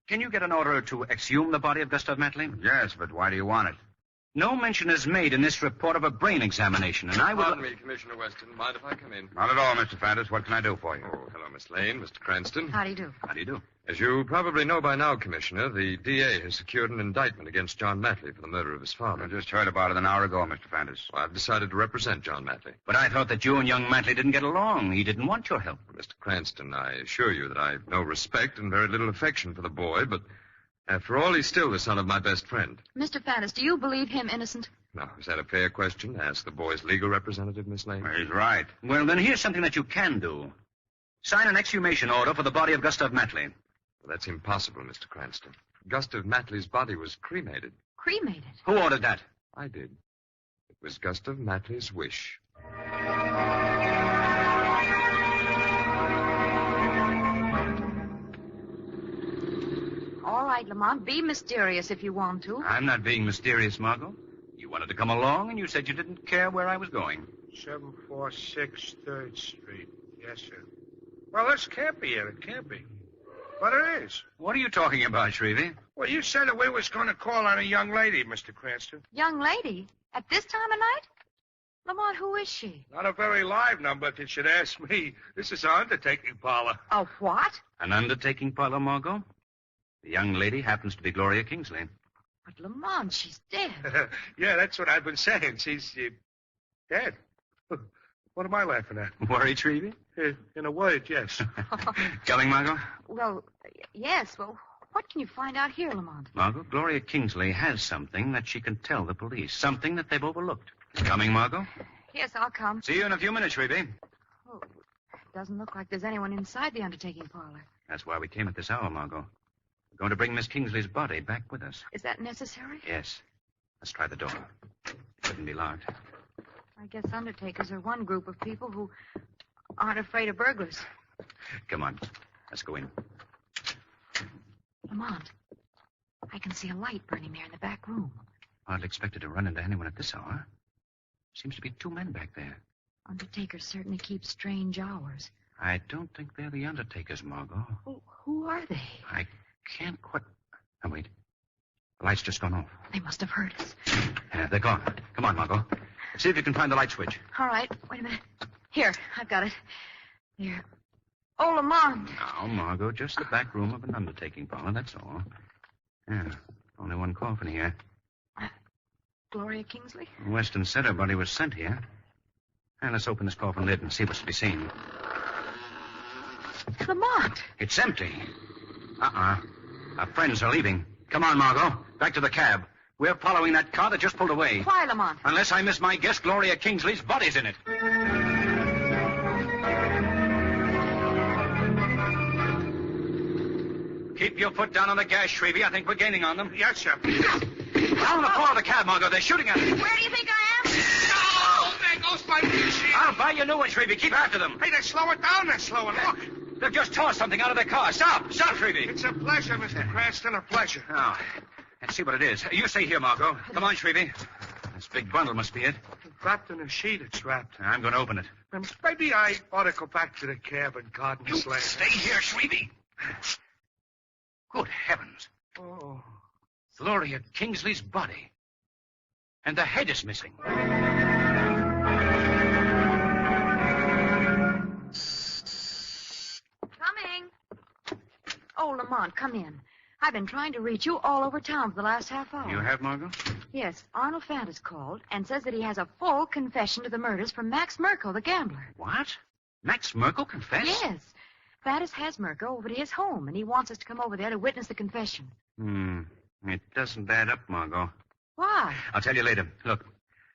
can you get an order to exhume the body of Gustav Matley? Yes, but why do you want it? No mention is made in this report of a brain examination, and I would... Pardon me, Commissioner Weston. Mind if I come in? Not at all, Mr. Fanders. What can I do for you? Oh, hello, Miss Lane, Mr. Cranston. How do you do? How do you do? As you probably know by now, Commissioner, the DA has secured an indictment against John Matley for the murder of his father. I just heard about it an hour ago, Mr. Fanders. Well, I've decided to represent John Matley. But I thought that you and young Matley didn't get along. He didn't want your help. Mr. Cranston, I assure you that I've no respect and very little affection for the boy, but after all, he's still the son of my best friend. Mr. Fanders, do you believe him innocent? Now, is that a fair question to ask the boy's legal representative, Miss Lane? He's right. Well, then here's something that you can do. Sign an exhumation order for the body of Gustav Matley. Well, that's impossible, Mr. Cranston. Gustav Matley's body was cremated. Cremated? Who ordered that? I did. It was Gustav Matley's wish. All right, Lamont, be mysterious if you want to. I'm not being mysterious, Margot. You wanted to come along, and you said you didn't care where I was going. 746 3rd Street. Yes, sir. Well, this can't be it. It can't be. But it is. What are you talking about, Shrevey? Well, you said that we was going to call on a young lady, Mr. Cranston. Young lady? At this time of night? Lamont, who is she? Not a very live number, if you should ask me. This is our undertaking parlor. A what? An undertaking parlor, Margot? The young lady happens to be Gloria Kingsley. But Lamont, she's dead. Yeah, that's what I've been saying. She's dead. What am I laughing at? Worried, Shrevey? In a word, yes. Coming, Margot? Well, yes. Well, what can you find out here, Lamont? Margot, Gloria Kingsley has something that she can tell the police. Something that they've overlooked. Coming, Margot? Yes, I'll come. See you in a few minutes, Shrevey. Oh, doesn't look like there's anyone inside the undertaking parlor. That's why we came at this hour, Margot. We're going to bring Miss Kingsley's body back with us. Is that necessary? Yes. Let's try the door. It couldn't be locked. I guess undertakers are one group of people who aren't afraid of burglars. Come on. Let's go in. Lamont, I can see a light burning there in the back room. Hardly expected to run into anyone at this hour. Seems to be two men back there. Undertakers certainly keep strange hours. I don't think they're the undertakers, Margot. Who are they? I can't quite... Oh, wait. The light's just gone off. They must have heard us. They're gone. Come on, Margot. See if you can find the light switch. All right. Wait a minute. Here, I've got it. There. Oh, Lamont. Now, Margot, just the back room of an undertaking parlor, that's all. Yeah, only one coffin here. Gloria Kingsley? Weston said her body was sent here. And let's open this coffin lid and see what's to be seen. Lamont! It's empty. Our friends are leaving. Come on, Margot. Back to the cab. We're following that car that just pulled away. Why, Lamont? Unless I miss my guess, Gloria Kingsley's body's in it. Keep your foot down on the gas, Shrevey. I think we're gaining on them. Yes, sir. Down the floor of the cab, Margot. They're shooting at us. Where do you think I am? Oh, there goes my windshield. I'll buy you a new one, Shrevey. Keep after them. Hey, they're slowing down. They're slowing. Look. They've just tossed something out of their car. Stop. Stop, Shrevey. It's a pleasure, Mr. Cranston. A pleasure. Now, let's see what it is. You stay here, Margot. Come on, Shrevey. This big bundle must be it. Wrapped in a sheet, it's wrapped. I'm going to open it. Maybe I ought to go back to the cab and guard Miss Lane. Stay here, Shrevey. Good heavens. Oh. Gloria Kingsley's body. And the head is missing. Coming. Oh, Lamont, come in. I've been trying to reach you all over town for the last half hour. You have, Margot? Yes. Arnold Fanders called and says that he has a full confession to the murders from Max Merkel, the gambler. What? Max Merkel confessed? Yes. Fanders has Merkel over to his home, and he wants us to come over there to witness the confession. It doesn't add up, Margot. Why? I'll tell you later. Look,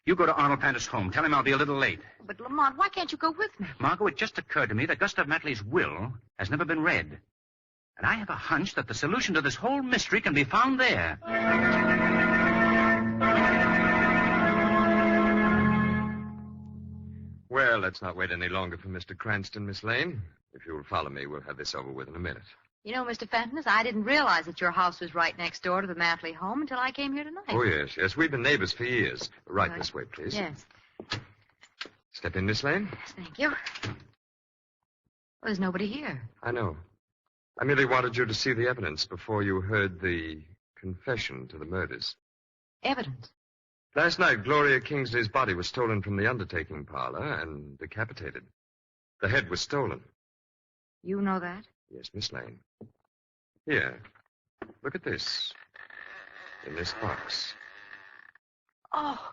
you go to Arnold Fanders' home. Tell him I'll be a little late. But, Lamont, why can't you go with me? Margot, it just occurred to me that Gustav Matley's will has never been read. And I have a hunch that the solution to this whole mystery can be found there. Well, let's not wait any longer for Mr. Cranston, Miss Lane. If you'll follow me, we'll have this over with in a minute. You know, Mr. Fanders, I didn't realize that your house was right next door to the Matley home until I came here tonight. Oh, yes. We've been neighbors for years. Right this way, please. Yes. Step in, Miss Lane. Yes, thank you. Well, there's nobody here. I know. I merely wanted you to see the evidence before you heard the confession to the murders. Evidence? Last night, Gloria Kingsley's body was stolen from the undertaking parlor and decapitated. The head was stolen. You know that? Yes, Miss Lane. Here. Look at this. In this box. Oh.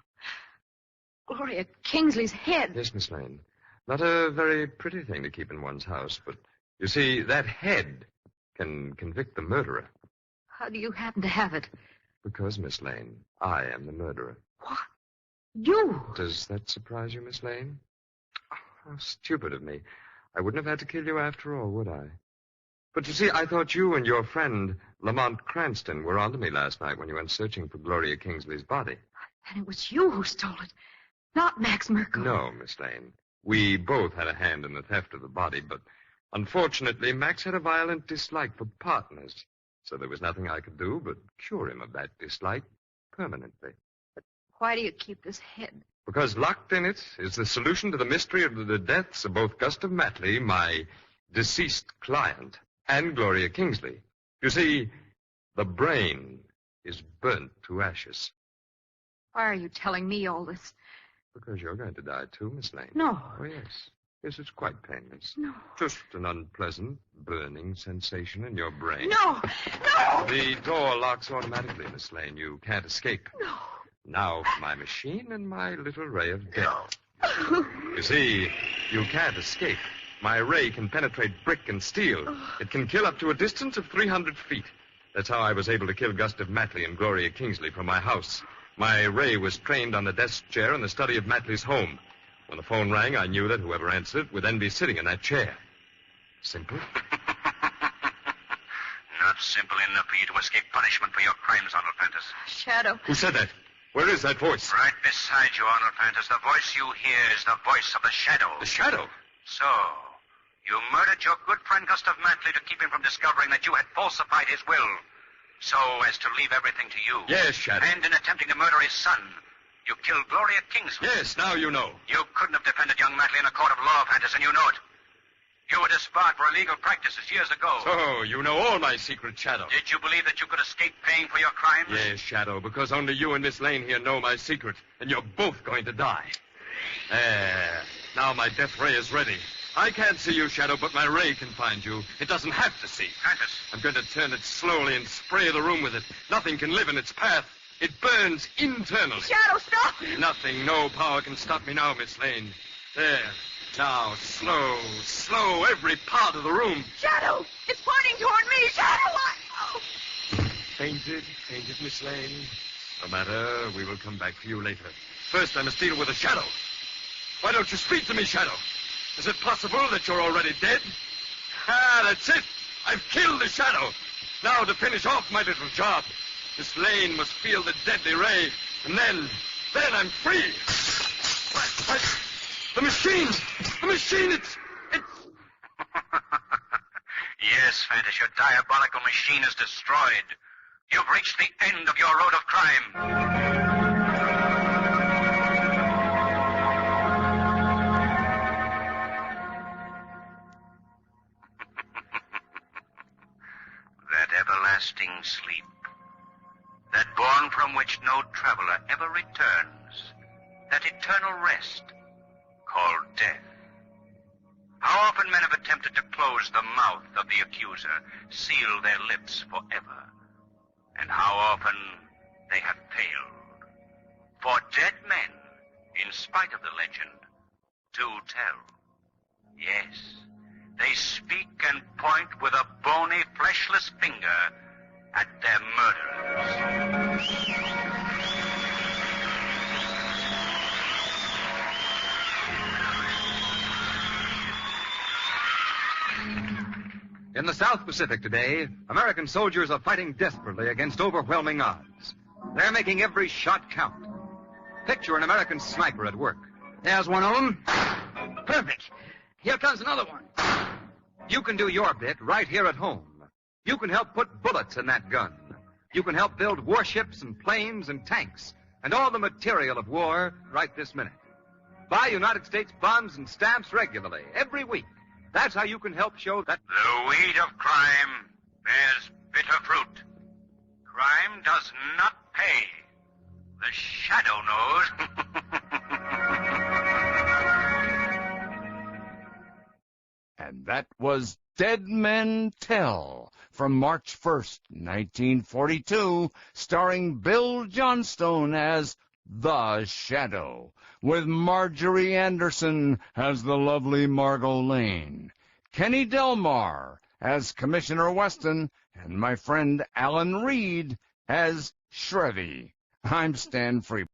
Gloria Kingsley's head. Yes, Miss Lane. Not a very pretty thing to keep in one's house, but you see, that head can convict the murderer. How do you happen to have it? Because, Miss Lane, I am the murderer. What? You? Does that surprise you, Miss Lane? Oh, how stupid of me. I wouldn't have had to kill you after all, would I? But you see, I thought you and your friend, Lamont Cranston, were onto me last night when you went searching for Gloria Kingsley's body. And it was you who stole it, not Max Merkel. No, Miss Lane. We both had a hand in the theft of the body, but unfortunately, Max had a violent dislike for partners. So there was nothing I could do but cure him of that dislike permanently. Why do you keep this head? Because locked in it is the solution to the mystery of the deaths of both Gustav Matley, my deceased client, and Gloria Kingsley. You see, the brain is burnt to ashes. Why are you telling me all this? Because you're going to die too, Miss Lane. No. Oh, yes. Yes, it's quite painless. No. Just an unpleasant, burning sensation in your brain. No! No! The door locks automatically, Miss Lane. You can't escape. No. Now for my machine and my little ray of death. You see, you can't escape. My ray can penetrate brick and steel. It can kill up to a distance of 300 feet. That's how I was able to kill Gustav Matley and Gloria Kingsley from my house. My ray was trained on the desk chair in the study of Matley's home. When the phone rang, I knew that whoever answered it would then be sitting in that chair. Simple? Not simple enough for you to escape punishment for your crimes, Arnold Fantas. Shadow. Who said that? Where is that voice? Right beside you, Arnold Fantas. The voice you hear is the voice of the Shadow. The Shadow? So, you murdered your good friend Gustav Matley to keep him from discovering that you had falsified his will, so as to leave everything to you. Yes, Shadow. And in attempting to murder his son, you killed Gloria Kingsley. Yes, now you know. You couldn't have defended young Matley in a court of law, Fantas, and you know it. You were disbarred for illegal practices years ago. So, you know all my secrets, Shadow. Did you believe that you could escape paying for your crimes? Yes, Shadow, because only you and Miss Lane here know my secret, and you're both going to die. There. Now my death ray is ready. I can't see you, Shadow, but my ray can find you. It doesn't have to see. Fantas. I'm going to turn it slowly and spray the room with it. Nothing can live in its path. It burns internally. Shadow, stop! Nothing, no power can stop me now, Miss Lane. There. Now, slow, every part of the room. Shadow! It's pointing toward me! Shadow! Fainted, Miss Lane. No matter, we will come back for you later. First, I must deal with the Shadow. Why don't you speak to me, Shadow? Is it possible that you're already dead? Ah, that's it. I've killed the Shadow. Now, to finish off my little job, Miss Lane must feel the deadly ray, and then I'm free. The machine, it's... Yes, Fantas, your diabolical machine is destroyed. You've reached the end of your road of crime. That everlasting sleep, that bourne from which no traveler ever returns, that eternal rest called death. How often men have attempted to close the mouth of the accuser, seal their lips forever, and how often they have failed. For dead men, in spite of the legend, do tell. Yes, they speak and point with a bony, fleshless finger at their murderers. In the South Pacific today, American soldiers are fighting desperately against overwhelming odds. They're making every shot count. Picture an American sniper at work. There's one of them. Perfect. Here comes another one. You can do your bit right here at home. You can help put bullets in that gun. You can help build warships and planes and tanks and all the material of war right this minute. Buy United States bonds and stamps regularly, every week. That's how you can help show that The weed of crime bears bitter fruit. Crime does not pay. The shadow knows. And that was Dead Men Tell from March 1st, 1942, starring Bill Johnstone as The Shadow, with Marjorie Anderson as the lovely Margot Lane, Kenny Delmar as Commissioner Weston, and my friend Alan Reed as Shreddy. I'm Stan Freeman.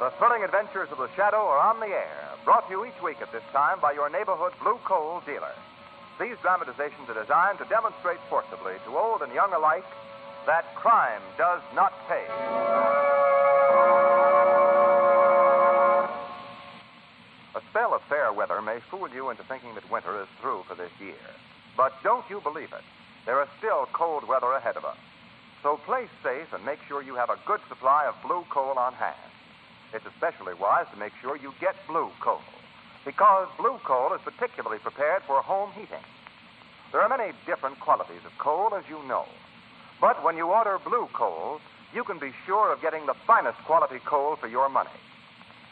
The thrilling adventures of the Shadow are on the air, brought to you each week at this time by your neighborhood blue coal dealer. These dramatizations are designed to demonstrate forcibly to old and young alike that crime does not pay. A spell of fair weather may fool you into thinking that winter is through for this year. But don't you believe it. There is still cold weather ahead of us. So play safe and make sure you have a good supply of blue coal on hand. It's especially wise to make sure you get blue coal, because blue coal is particularly prepared for home heating. There are many different qualities of coal, as you know. But when you order blue coal, you can be sure of getting the finest quality coal for your money.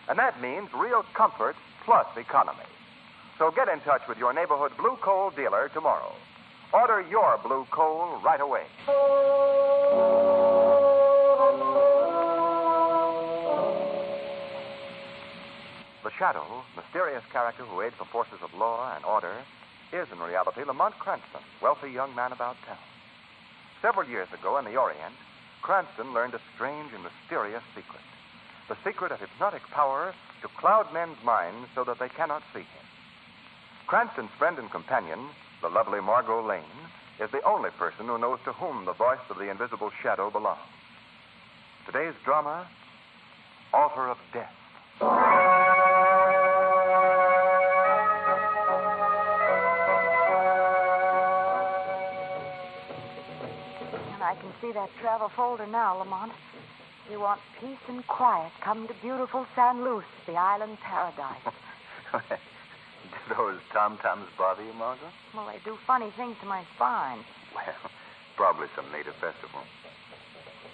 And that means real comfort plus economy. So get in touch with your neighborhood blue coal dealer tomorrow. Order your blue coal right away. The Shadow, mysterious character who aids the forces of law and order, is in reality Lamont Cranston, wealthy young man about town. Several years ago in the Orient, Cranston learned a strange and mysterious secret. The secret of hypnotic power to cloud men's minds so that they cannot see him. Cranston's friend and companion, the lovely Margot Lane, is the only person who knows to whom the voice of the invisible Shadow belongs. Today's drama, Altar of Death. I can see that travel folder now, Lamont. You want peace and quiet. Come to beautiful San Luce, the island paradise. Do those tom-toms bother you, Margot? Well, they do funny things to my spine. Well, probably some native festival.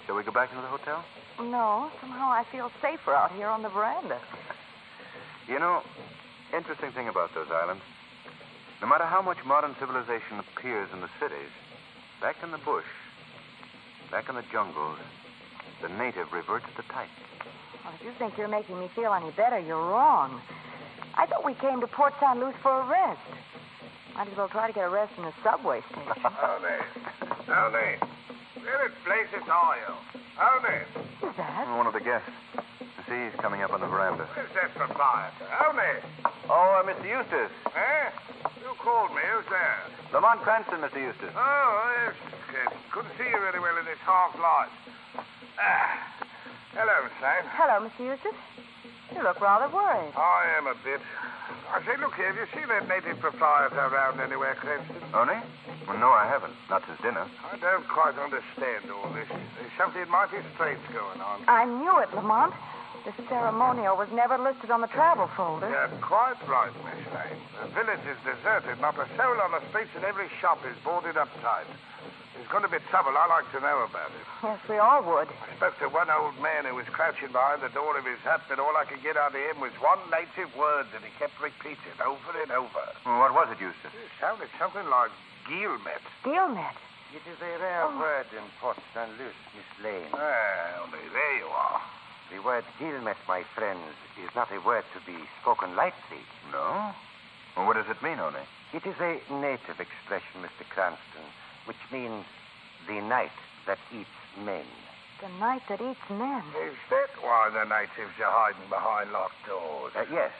Shall we go back into the hotel? No, somehow I feel safer out here on the veranda. You know, interesting thing about those islands. No matter how much modern civilization appears in the cities, back in the bush, back in the jungles, the native reverts to type. Well, if you think you're making me feel any better, you're wrong. I thought we came to Port San Luce for a rest. Might as well try to get a rest in a subway station. Howdy. Where places are you? Howdy. Who's that? One of the guests. You see, he's coming up on the veranda. Where's that proprietor? Howdy. Oh, Mr. Eustace. Eh? You called me. Who's there? Lamont Cranston, Mr. Eustace. Oh, yes. Couldn't see you very well in this half light. Hello, Miss Lane. Hello, Mr. Eustace. You look rather worried. I am a bit. I say, look here, have you seen that native proprietor around anywhere, Cranston? Only? Well, no, I haven't. Not since dinner. I don't quite understand all this. There's something mighty strange going on. I knew it, Lamont. The ceremonial was never listed on the travel folder. You're quite right, Miss Lane. The village is deserted. Not a soul on the streets, and every shop is boarded up tight. There's going to be trouble. I like to know about it. Yes, we all would. I spoke to one old man who was crouching behind the door of his hut, and all I could get out of him was one native word that he kept repeating over and over. Well, what was it, Eustace? It sounded something like Gilmet. Gilmet? It is a rare word in Port St. Luce, Miss Lane. Well, there you are. The word Gilmet, my friends, is not a word to be spoken lightly. No? Well, what does it mean, Oni? It is a native expression, Mr. Cranston, which means the night that eats men. The night that eats men. Is that Why, the natives are hiding behind locked doors. Yes.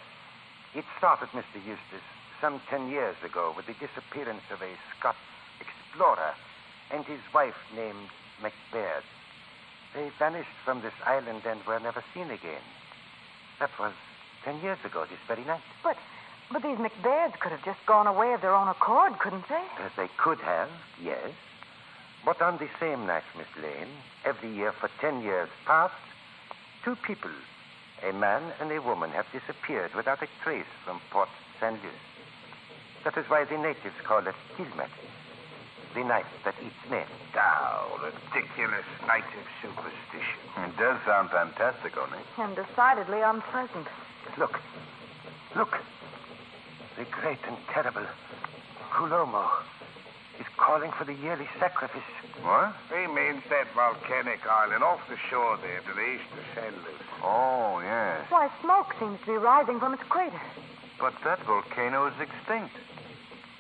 It started, Mr. Eustace, some 10 years ago with the disappearance of a Scots explorer and his wife named Macbeth. They vanished from this island and were never seen again. That was 10 years ago, this very night. But these Macbeths could have just gone away of their own accord, couldn't they? They could have, yes. But on the same night, Miss Lane, every year for 10 years past, 2 people, a man and a woman, have disappeared without a trace from Port St. Louis. That is why the natives call it Kismet, the night that eats men. Oh, ridiculous native superstition. It does sound fantastic, Oni. And decidedly unpleasant. Look. The great and terrible Kulomo is calling for the yearly sacrifice. What? He means that volcanic island off the shore there to the east of St. Louis. Oh, yes. Why, smoke seems to be rising from its crater. But that volcano is extinct.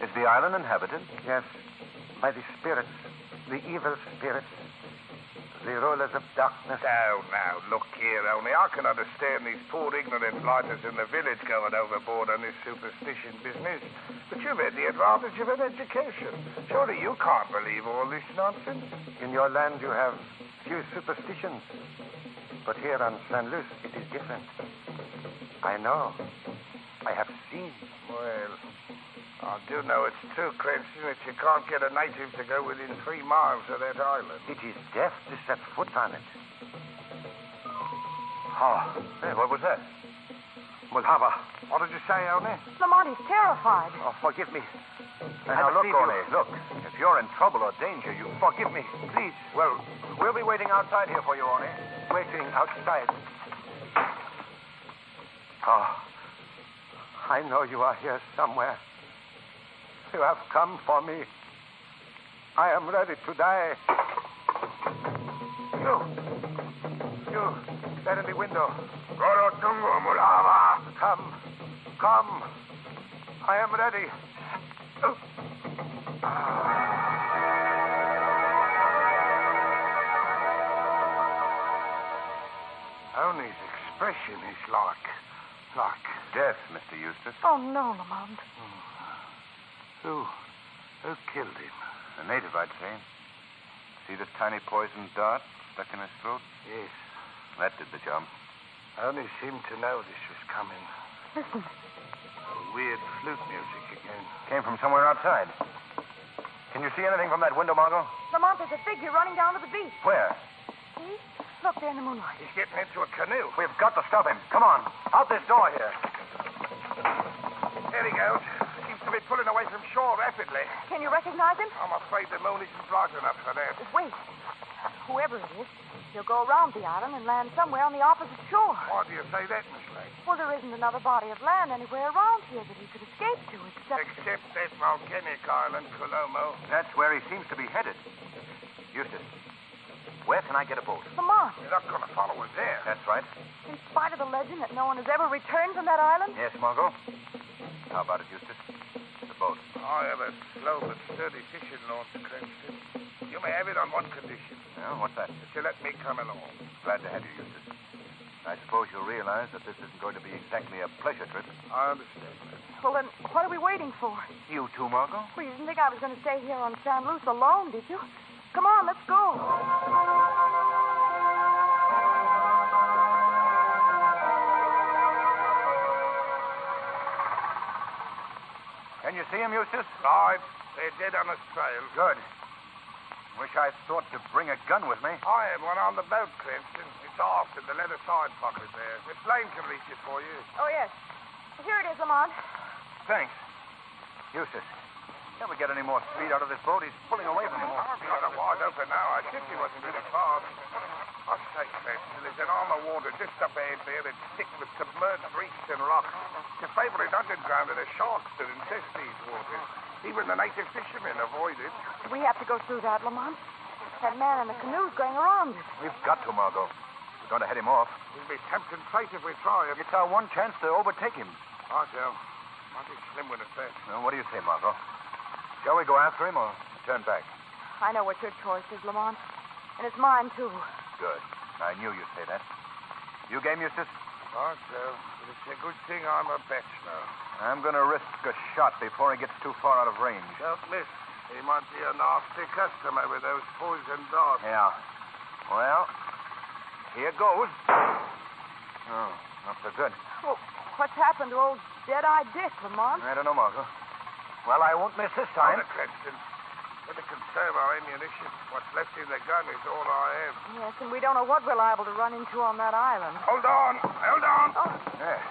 Is the island inhabited? Yes, by the spirits, the evil spirits, the rulers of darkness. Oh, now, look here, Oni. I can understand these poor ignorant blighters in the village going overboard on this superstition business. But you've had the advantage of an education. Surely you can't believe all this nonsense. In your land you have few superstitions. But here on St. Louis it is different. I know. I have seen. Well, I do know it's true, Cranston, that you can't get a native to go within 3 miles of that island. It is death to set foot on it. Oh, hey, what was that? Mulhava. What did you say, Oni? Lamont, he's terrified. Oh, forgive me. Now, look, Oni, look. If you're in trouble or danger, you forgive me. Please. Well, we'll be waiting outside here for you, Oni. Waiting outside. Oh, I know you are here somewhere. You have come for me. I am ready to die. You, there in the window. Gorotungo, Mulava. Come. I am ready. Oni's expression is like death, Mr. Eustace. Oh, no, Lamont. Who killed him? A native, I'd say. See the tiny poison dart stuck in his throat? Yes. That did the job. Only seemed to know this was coming. Listen. Weird flute music again. Came from somewhere outside. Can you see anything from that window, Margot? Lamont, there's a figure running down to the beach. Where? See? Look, there in the moonlight. He's getting into a canoe. We've got to stop him. Come on. Out this door here. There he goes. Seems to be pulling away from shore rapidly. Can you recognize him? I'm afraid the moon isn't bright enough for that. Wait. Whoever it is, he'll go around the island and land somewhere on the opposite shore. Why do you say that, Miss Lane? Well, there isn't another body of land anywhere around here that he could escape to, Except that volcanic island, Kulomo. That's where he seems to be headed. Eustace, where can I get a boat? Lamont. You're not going to follow us there. That's right. In spite of the legend that no one has ever returned from that island? Yes, Margot. How about it, Eustace? The boat. I have a slow but sturdy fishing launch, Cranston. You may have it on one condition. Well, what's that? That you let me come along. Glad to have you, Eustace. I suppose you'll realize that this isn't going to be exactly a pleasure trip. I understand that. Well, then, what are we waiting for? You too, Margot? Well, you didn't think I was going to stay here on San Luis alone, did you? Come on, let's go. Can you see him, Eustace? Right. They're dead on his trail. Good. Wish I thought to bring a gun with me. I have one on the boat, Cranston. It's aft in the leather side pocket there. Miss Lane can reach it for you. Oh, yes. Here it is, Lamont. Thanks. Eustace, can we get any more speed out of this boat? He's pulling away from the I've got it wide open now. I think he wasn't really far. I say, Cranston, there's an arm of water just up ahead there that's thick with submerged reefs and rocks. It's a favorite hunting ground of the sharks that infest these waters. Even the native fishermen avoid it. We have to go through that, Lamont. That man in the canoe's going around it. We've got to, Margot. We're going to head him off. We'll be tempting fate if we try it. It's our one chance to overtake him. I shall. Mighty slim with a set. Well, what do you say, Margot? Shall we go after him or turn back? I know what your choice is, Lamont. And it's mine, too. Good. I knew you'd say that. You game, Eustace? Thought so. But it's a good thing I'm a bachelor. I'm going to risk a shot before he gets too far out of range. Don't miss. He might be a nasty customer with those poison darts. Yeah. Well, here goes. Oh, not so good. Well, what's happened to old Dead-Eye Dick, Lamont? I don't know, Margot. Well, I won't miss this time. Order, Cranston. Better conserve our ammunition. What's left in the gun is all I have. Yes, and we don't know what we're liable to run into on that island. Hold on. Hold on. Oh. There.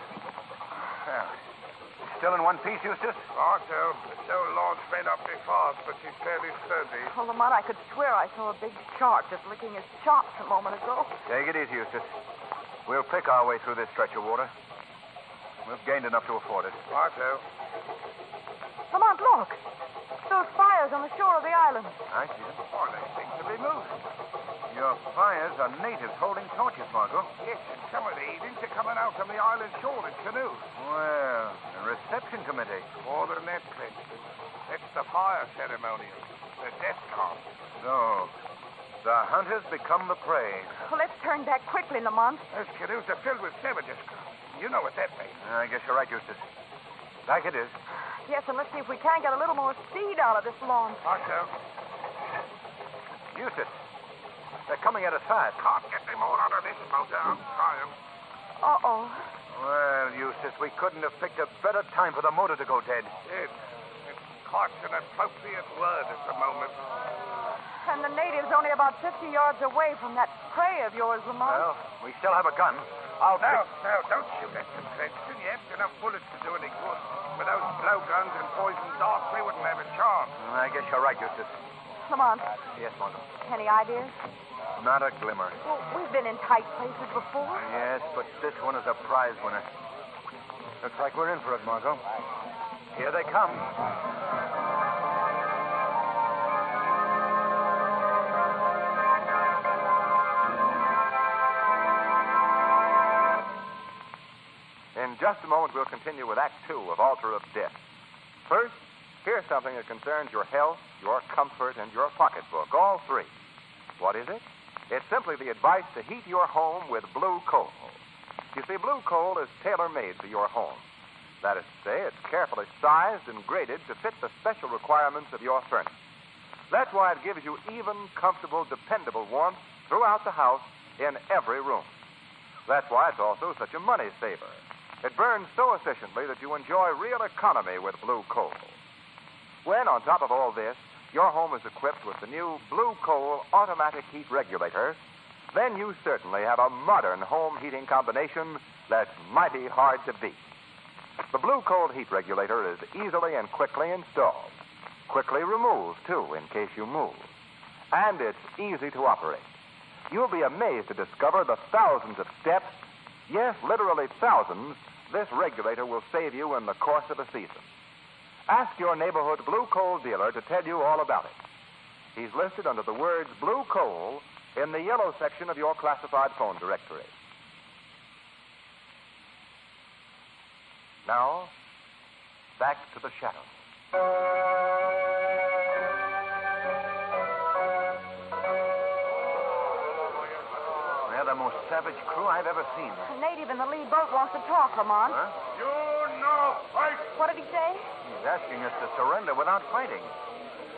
Well, still in one piece, Eustace? So. The old launch may not be fast, but she's fairly sturdy. Oh, Lamont, I could swear I saw a big shark just licking his chops a moment ago. Take it easy, Eustace. We'll pick our way through this stretch of water. We've gained enough to afford it. So. Lamont, look. Those fires on the shore of the island. I see them. Oh, they seem to be moving. Your fires are natives holding torches, Margot. Yes, and some of the evenings are coming out from the island shore in canoes. Well, a reception committee. More than that, Cranston. That's the fire ceremonial. The death cart. So, the hunters become the prey. Well, let's turn back quickly, Lamont. Those canoes are filled with savages. You know what that means. I guess you're right, Eustace. Back it is. Yes, and let's see if we can't get a little more speed out of this launch. So. Eustace, they're coming at us fast. Can't get any more out of this boat. I'm trying. Uh-oh. Well, Eustace, we couldn't have picked a better time for the motor to go dead. It's quite an appropriate word at the moment. And the native's only about 50 yards away from that prey of yours, Lamont. Well, we still have a gun. No, don't shoot at them, Cranston. You haven't enough bullets to do any good. With those blowguns and poison darts, we wouldn't have a chance. I guess you're right, Eustace. Lamont. Yes, Margot. Any ideas? Not a glimmer. Well, we've been in tight places before. Yes, but this one is a prize winner. Looks like we're in for it, Margot. Here they come. In just a moment, we'll continue with Act 2 of Altar of Death. First, here's something that concerns your health, your comfort, and your pocketbook, all three. What is it? It's simply the advice to heat your home with blue coal. You see, blue coal is tailor-made for your home. That is to say, it's carefully sized and graded to fit the special requirements of your furnace. That's why it gives you even, comfortable, dependable warmth throughout the house in every room. That's why it's also such a money saver. It burns so efficiently that you enjoy real economy with blue coal. When, on top of all this, your home is equipped with the new Blue Coal automatic heat regulator, then you certainly have a modern home heating combination that's mighty hard to beat. The Blue Coal heat regulator is easily and quickly installed. Quickly removed, too, in case you move. And it's easy to operate. You'll be amazed to discover the thousands of steps, yes, literally thousands, this regulator will save you in the course of a season. Ask your neighborhood Blue Coal dealer to tell you all about it. He's listed under the words Blue Coal in the yellow section of your classified phone directory. Now, back to the shadow. They're the most savage crew I've ever seen. The native in the lead boat wants to talk, Lamont. Huh? You no fight. What did he say? He's asking us to surrender without fighting.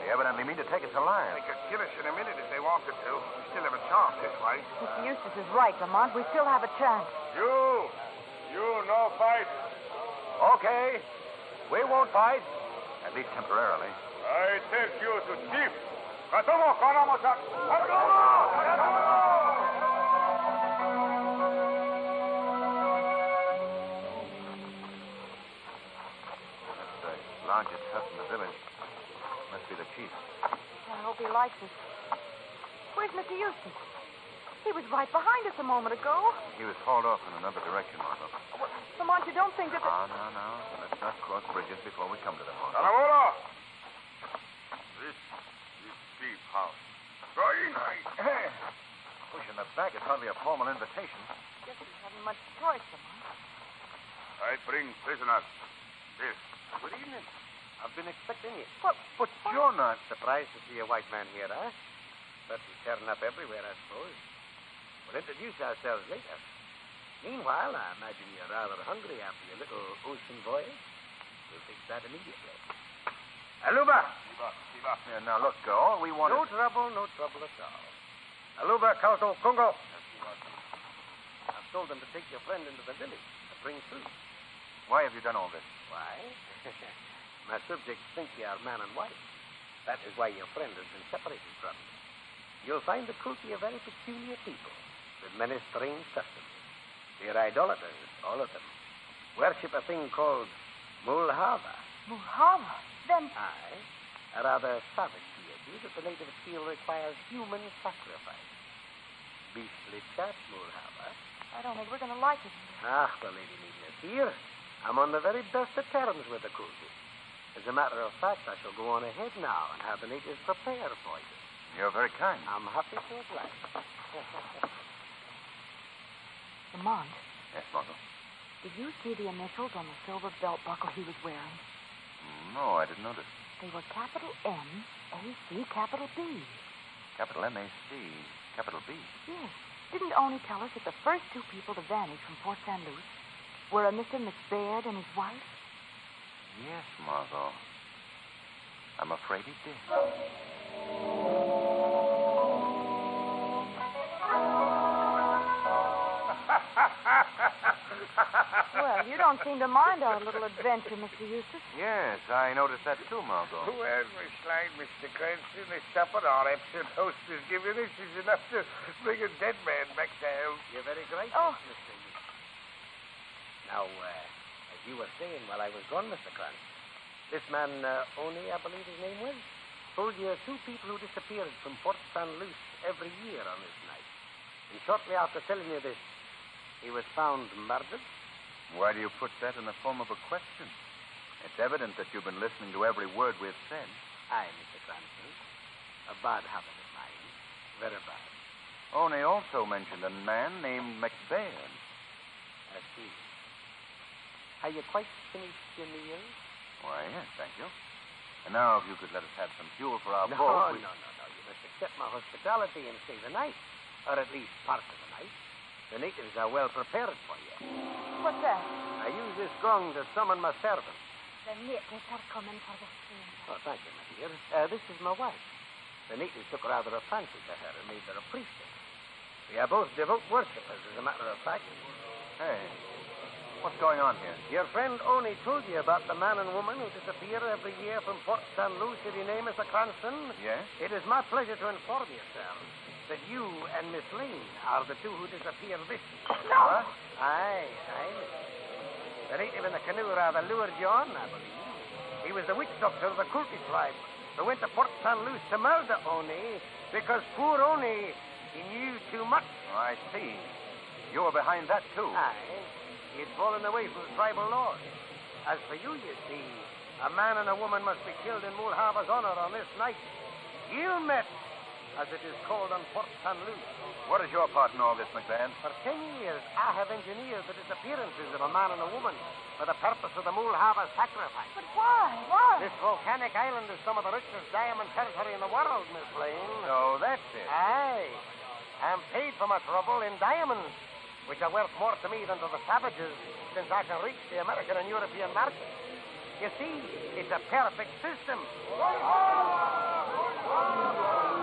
They evidently mean to take us alive. They could kill us in a minute if they wanted to. We still have a chance this way. Mr. Eustace is right, Lamont. We still have a chance. You no fight. Okay. We won't fight. At least temporarily. I take you to chief. Katomo, Kanamasa. Katomo! Largest hut in the village. Must be the chief. I hope he likes us. Where's Mr. Eustace? He was right behind us a moment ago. He was hauled off in another direction, Margot. Well, Lamont, you don't think that... No. Let's not cross bridges before we come to them, Margot. Kanamura! This is chief house. Pushing the back is hardly a formal invitation. Guess we haven't much choice, Lamont. I bring prisoners. This. Good evening. I've been expecting you. But you're not surprised to see a white man here, huh? But we turn up everywhere, I suppose. We'll introduce ourselves later. Meanwhile, I imagine you're rather hungry after your little ocean voyage. We'll fix that immediately. Aluba! Yeah, now, look, all we want No is... trouble at all. Aluba, Kalto, Congo. I've told them to take your friend into the village to bring food. Why have you done all this? Why? My subjects think you are man and wife. That is why your friend has been separated from you. You'll find the Kulti a very peculiar people, with many strange customs. They're idolaters, all of them. Worship a thing called Mulhava. Mulhava? Then... Aye. A rather savage deity that the natives feel requires human sacrifice. Beastly chat, Mulhava. I don't think we're going to like it. Ah, the lady needn't fear. I'm on the very best of terms with the Kulti. As a matter of fact, I shall go on ahead now and have the natives prepare for you. You're very kind. I'm happy to oblige. Lamont. Yes, Margot? Did you see the initials on the silver belt buckle he was wearing? No, I didn't notice. They were capital M, A-C, capital B. Capital M-A-C, capital B. Yes. Didn't Oni tell us that the first two people to vanish from Port St. Luce were a Mr. McBaird and his wife? Yes, Margot. I'm afraid he did. Well, you don't seem to mind our little adventure, Mr. Eustace. Yes, I noticed that too, Margot. Well, Miss Lane, Mr. Cranston, this supper our absent host has given us is enough to bring a dead man back to health. You're very gracious, Mr. Eustace. Now, as you were saying while I was gone, Mr. Cranston, this man, Oni, I believe his name was, told you two people who disappeared from Port St. Luce every year on this night. And shortly after telling you this, he was found murdered. Why do you put that in the form of a question? It's evident that you've been listening to every word we've said. Aye, Mr. Cranston. A bad habit of mine. Very bad. Oni also mentioned a man named McBaird. I see. Are you quite finished your meal? Why, yes, thank you. And now, if you could let us have some fuel for our No. boat... You must accept my hospitality and stay the night. Or at least part of the night. The natives are well prepared for you. What's that? I use this gong to summon my servants. The natives are coming for the food. Oh, thank you, my dear. This is my wife. The natives took rather a fancy to her and made her a priestess. We are both devout worshippers, as a matter of fact. Hey, what's going on here? Your friend Oni told you about the man and woman who disappear every year from Port St. Luce. Did he name Mr. Cranston? Yes? It is my pleasure to inform you, sir, that you and Miss Lane are the two who disappeared this year. No! What? Aye, Miss. The native in the canoe rather lured you on, I believe. He was the witch doctor of the Kulti tribe who went to Port St. Luce to murder Oni because poor Oni, he knew too much. Oh, I see. You were behind that, too. Aye. He had fallen away from the tribal laws. As for you see, a man and a woman must be killed in Mulhava's honor on this night. You met, as it is called on Port St. Luce. What is your part in all this, McBaird? For 10 years, I have engineered the disappearances of a man and a woman for the purpose of the Mulhava sacrifice. But why? Why? This volcanic island is some of the richest diamond territory in the world, Miss Lane. So that's it. Aye. I'm paid for my trouble in diamonds, which are worth more to me than to the savages, since I can reach the American and European market. You see, it's a perfect system.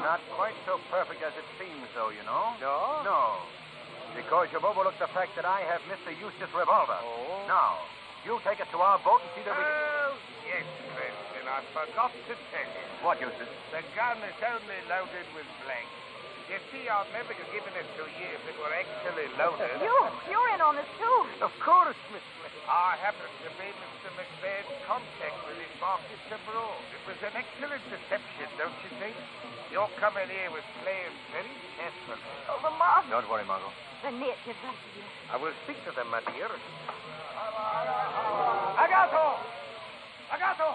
Not quite so perfect as it seems, though, you know. No? No. Because you've overlooked the fact that I have Mr. Eustace's revolver. Oh. Now, you take it to our boat and see that we can... Oh, yes, Cranston, I forgot to tell you. What, Eustace? The gun is only loaded with blanks. You see, I'd never have given it to you if it were actually loaded. You're in on this, too. Of course, Miss Lane. I happened to be Mr. McBaird's contact with his markets abroad. It was an excellent deception, don't you think? Your coming here was playing very carefully. Oh, the mob. Don't worry, Margot. The natives are here. I will speak to them, my dear. Agato! Agato!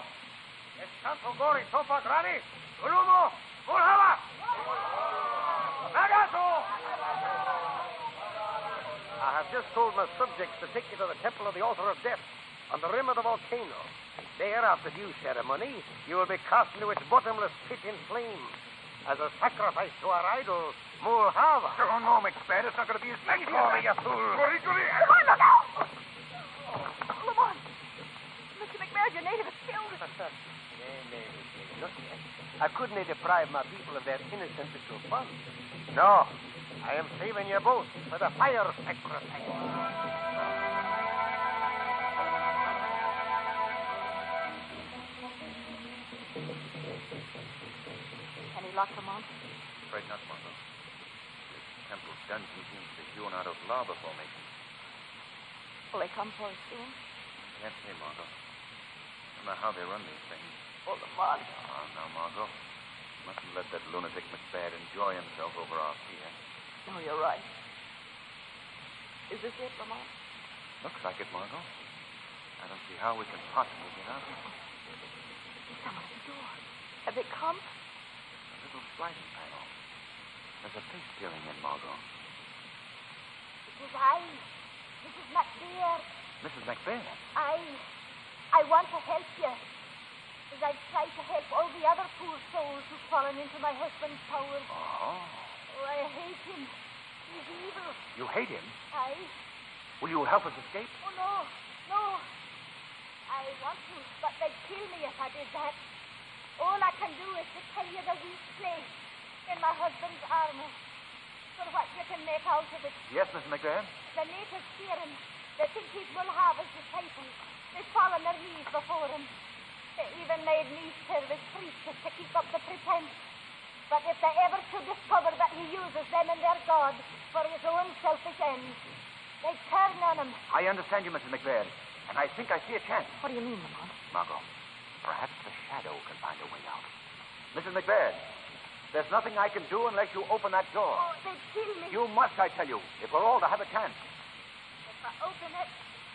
Es tanto gori, sopa grani, ulumo, mulhava! Agato! I have just told my subjects to take you to the Temple of the Altar of Death on the rim of the volcano. There, after due ceremony, you will be cast into its bottomless pit in flames as a sacrifice to our idol, Mulhava. Oh, no, McSpad. It's not going to be as easy. Let go of me, you fool. Goody, goody. Lamont, look out! Lamont! Mr. McMahon, your native is killed. Not yet. I couldn't deprive my people of their innocent little fun. No, I am saving you both for the fire sacrifice. Any luck, Lamont? Afraid not, Margot. This temple dungeon seems to be hewn out of lava formation. Will they come for us soon? Can't say, Margot. I don't know how they run these things. Oh, Lamont. Oh, now, Margot. Mustn't let that lunatic McBad enjoy himself over our fear. No, you're right. Is this it, Lamont? Looks like it, Margot. I don't see how we can possibly get out. Someone at the door. Have they come? A little sliding panel. There's a face peering in, Margot. It is I, Mrs. McBeard. Mrs. McBeard? I want to help you. As I've tried to help all the other poor souls who've fallen into my husband's power. Oh. Oh, I hate him. He's evil. You hate him? Aye. Will you help us escape? Oh, no. I want to, but they'd kill me if I did that. All I can do is to tell you the weak place in my husband's armor. For what you can make out of it. Yes, Mrs. McBeard. The natives fear him. They think he's Mulhava's disciple. They fall on their knees before him. They even made me serve as priestess to keep up the pretense. But if they ever should discover that he uses them and their God for his own selfish ends, they turn on him. I understand you, Mrs. McBeard. And I think I see a chance. What do you mean, Lamont? Margot, perhaps the shadow can find a way out. Mrs. McBeard, there's nothing I can do unless you open that door. Oh, they'd kill me. You must, I tell you, if we're all to have a chance. If I open it,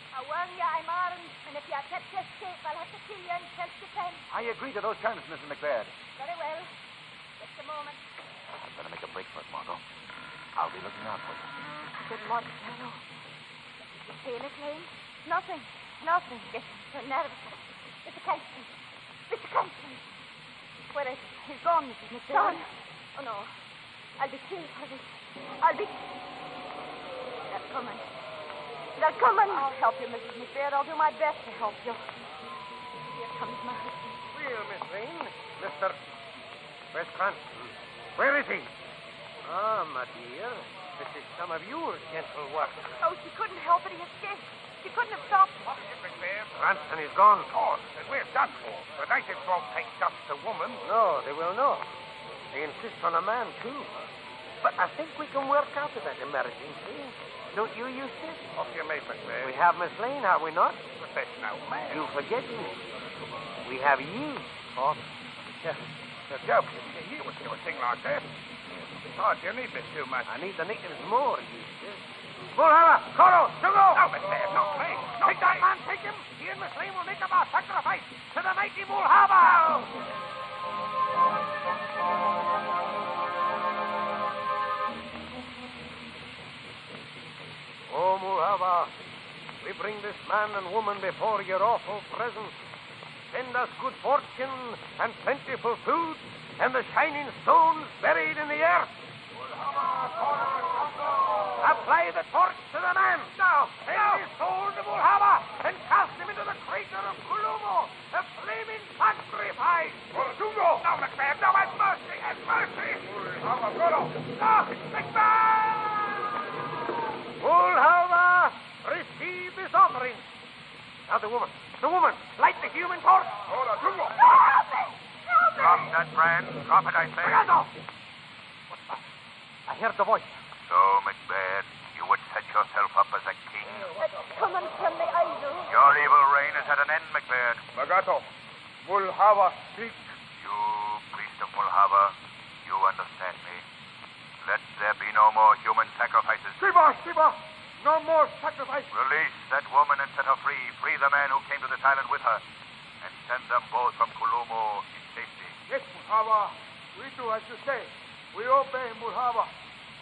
I warn you I'm armed, and if you attempt to escape, I'll have to kill you in self-defense. I agree to those terms, Mrs. McBeard. Very well. Just a moment. I'd better make a break for it, Margot. I'll be looking out for you. Good luck, Shadow. You feel it, Lane? Nothing. Yes, you're nervous. Mr. Cranston. Where is he? He's gone, Mrs. McBeard. Gone? Oh, no. I'll be killed for this. They're coming. I'll help you, Mrs. McBeard. I'll do my best to help you. Here comes my husband. Well, Miss Lane, Mr. Where's Cranston? Where is he? Ah, my dear. This is some of your gentle work. Oh, she couldn't help it. He escaped. She couldn't have stopped him. Cranston is gone. Of course, and we're done for. The natives won't take just a woman. No, they will not. They insist on a man, too. But I think we can work out of that emergency. Don't you, Eustace? What do you mean, McBeard? We have Miss Lane, have we not? But that's no man. You forget me. We have you. Oh, yeah. You're joking. You would do a thing like that. Besides, you need this too much. I need the natives more, Eustace. Mulhava! Coro! Jungo! No, McBeard, not me. Take that man, take him. He and Miss Lane will make up our sacrifice to the mighty Mulhava! Oh, Mulhava, we bring this man and woman before your awful presence. Send us good fortune and plentiful food and the shining stones buried in the earth. Apply the torch to the man. Now, send his soul to Mulhava and cast him into the crater of Kulumo, a flaming sacrifice. Jungo! No, McBeard, no, have mercy, have mercy. No, McBeard! Mulhava, receive this offering. Now the woman, light the human torch. Hold on, Jungo. Help me! Drop that brand. Drop it, I say. Ricardo! What's that? I heard the voice. So, McBeard, you would set yourself up as a king? Coming from the idol. Your evil reign is at an end, McBeard. Magato, Mulhava, speak. You, priest of Mulhava, you understand me. Let there be no more human sacrifices. Shiva! No more sacrifice. Release that woman and set her free. Free the man who came to this island with her. And send them both from Kulumo in safety. Yes, Mulhava. We do as you say. We obey Mulhava.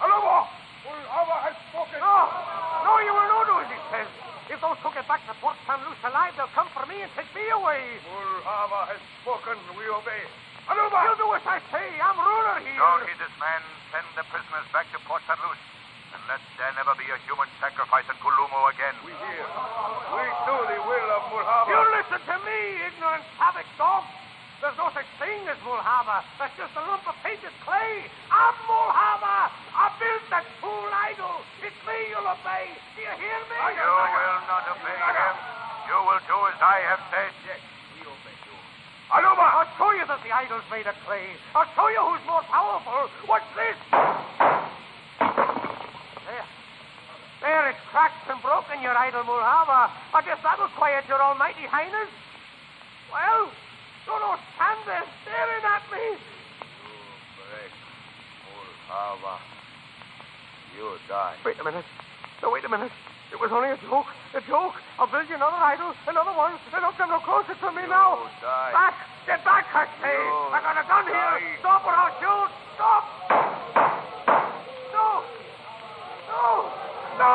Aloha! Mulhava has spoken. No, you will not do as he says. If those who get back to Port San Luce alive, they'll come for me and take me away. Mulhava has spoken. We obey. Aluba! You do as I say. I'm ruler here. Don't heed this man. Send the prisoners back to Port St. Louis. And let there never be a human sacrifice in Kulumo again. We hear. We do the will of Mulhava. You listen to me, ignorant savage dog. There's no such thing as Mulhava. That's just a lump of painted clay. I'm Mulhava. I built that fool idol. It's me you'll obey. Do you hear me? You will not obey him. You will do as I have said. Yes, we obey you. Aluba! I'll show you that the idol's made of clay. I'll show you who's more powerful. What's this? There, it's cracked and broken, your idol, Mulhava. I guess that'll quiet your almighty highness. Well, you don't stand there staring at me. You break Mulhava. You die. Wait a minute. No, wait a minute. It was only a joke. A joke. I'll build you another idol. Another one. And don't come no closer to me now. Die. Back. Get back, I say. I got a gun here. Stop or I'll shoot. Stop. No. No. No!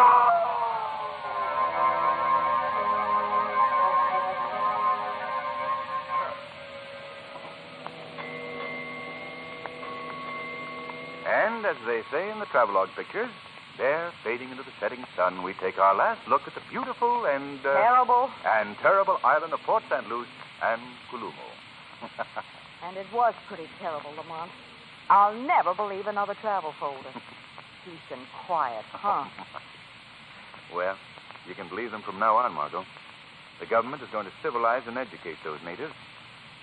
And as they say in the travelogue pictures, there, fading into the setting sun, we take our last look at the beautiful and... Terrible. And terrible island of Port St. Louis and Kulumo. And it was pretty terrible, Lamont. I'll never believe another travel folder. Peace and quiet, huh? Well, you can believe them from now on, Margot. The government is going to civilize and educate those natives.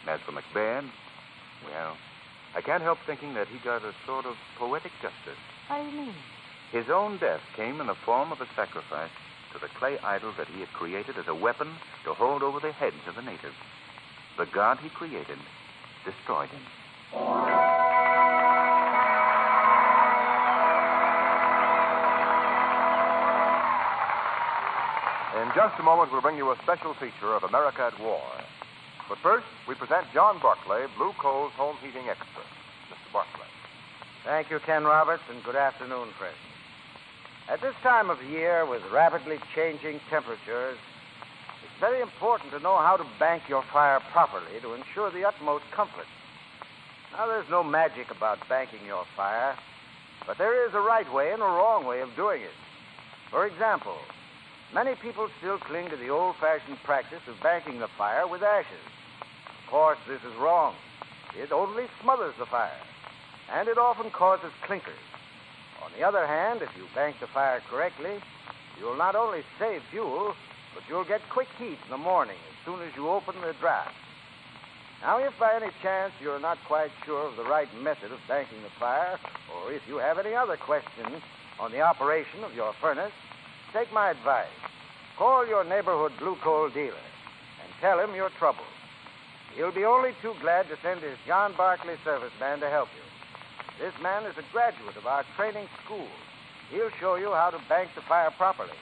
And as for McBain, well, I can't help thinking that he got a sort of poetic justice. What do you mean? His own death came in the form of a sacrifice to the clay idol that he had created as a weapon to hold over the heads of the natives. The god he created destroyed him. In just a moment, we'll bring you a special feature of America at War. But first, we present John Barclay, Blue Coal's home heating expert. Mr. Barclay. Thank you, Ken Roberts, and good afternoon, friends. At this time of year, with rapidly changing temperatures, it's very important to know how to bank your fire properly to ensure the utmost comfort. Now, there's no magic about banking your fire, but there is a right way and a wrong way of doing it. For example, many people still cling to the old-fashioned practice of banking the fire with ashes. Of course, this is wrong. It only smothers the fire, and it often causes clinkers. On the other hand, if you bank the fire correctly, you'll not only save fuel, but you'll get quick heat in the morning as soon as you open the draft. Now, if by any chance you're not quite sure of the right method of banking the fire, or if you have any other questions on the operation of your furnace, take my advice. Call your neighborhood blue coal dealer and tell him your trouble. He'll be only too glad to send his John Barclay service man to help you. This man is a graduate of our training school. He'll show you how to bank the fire properly.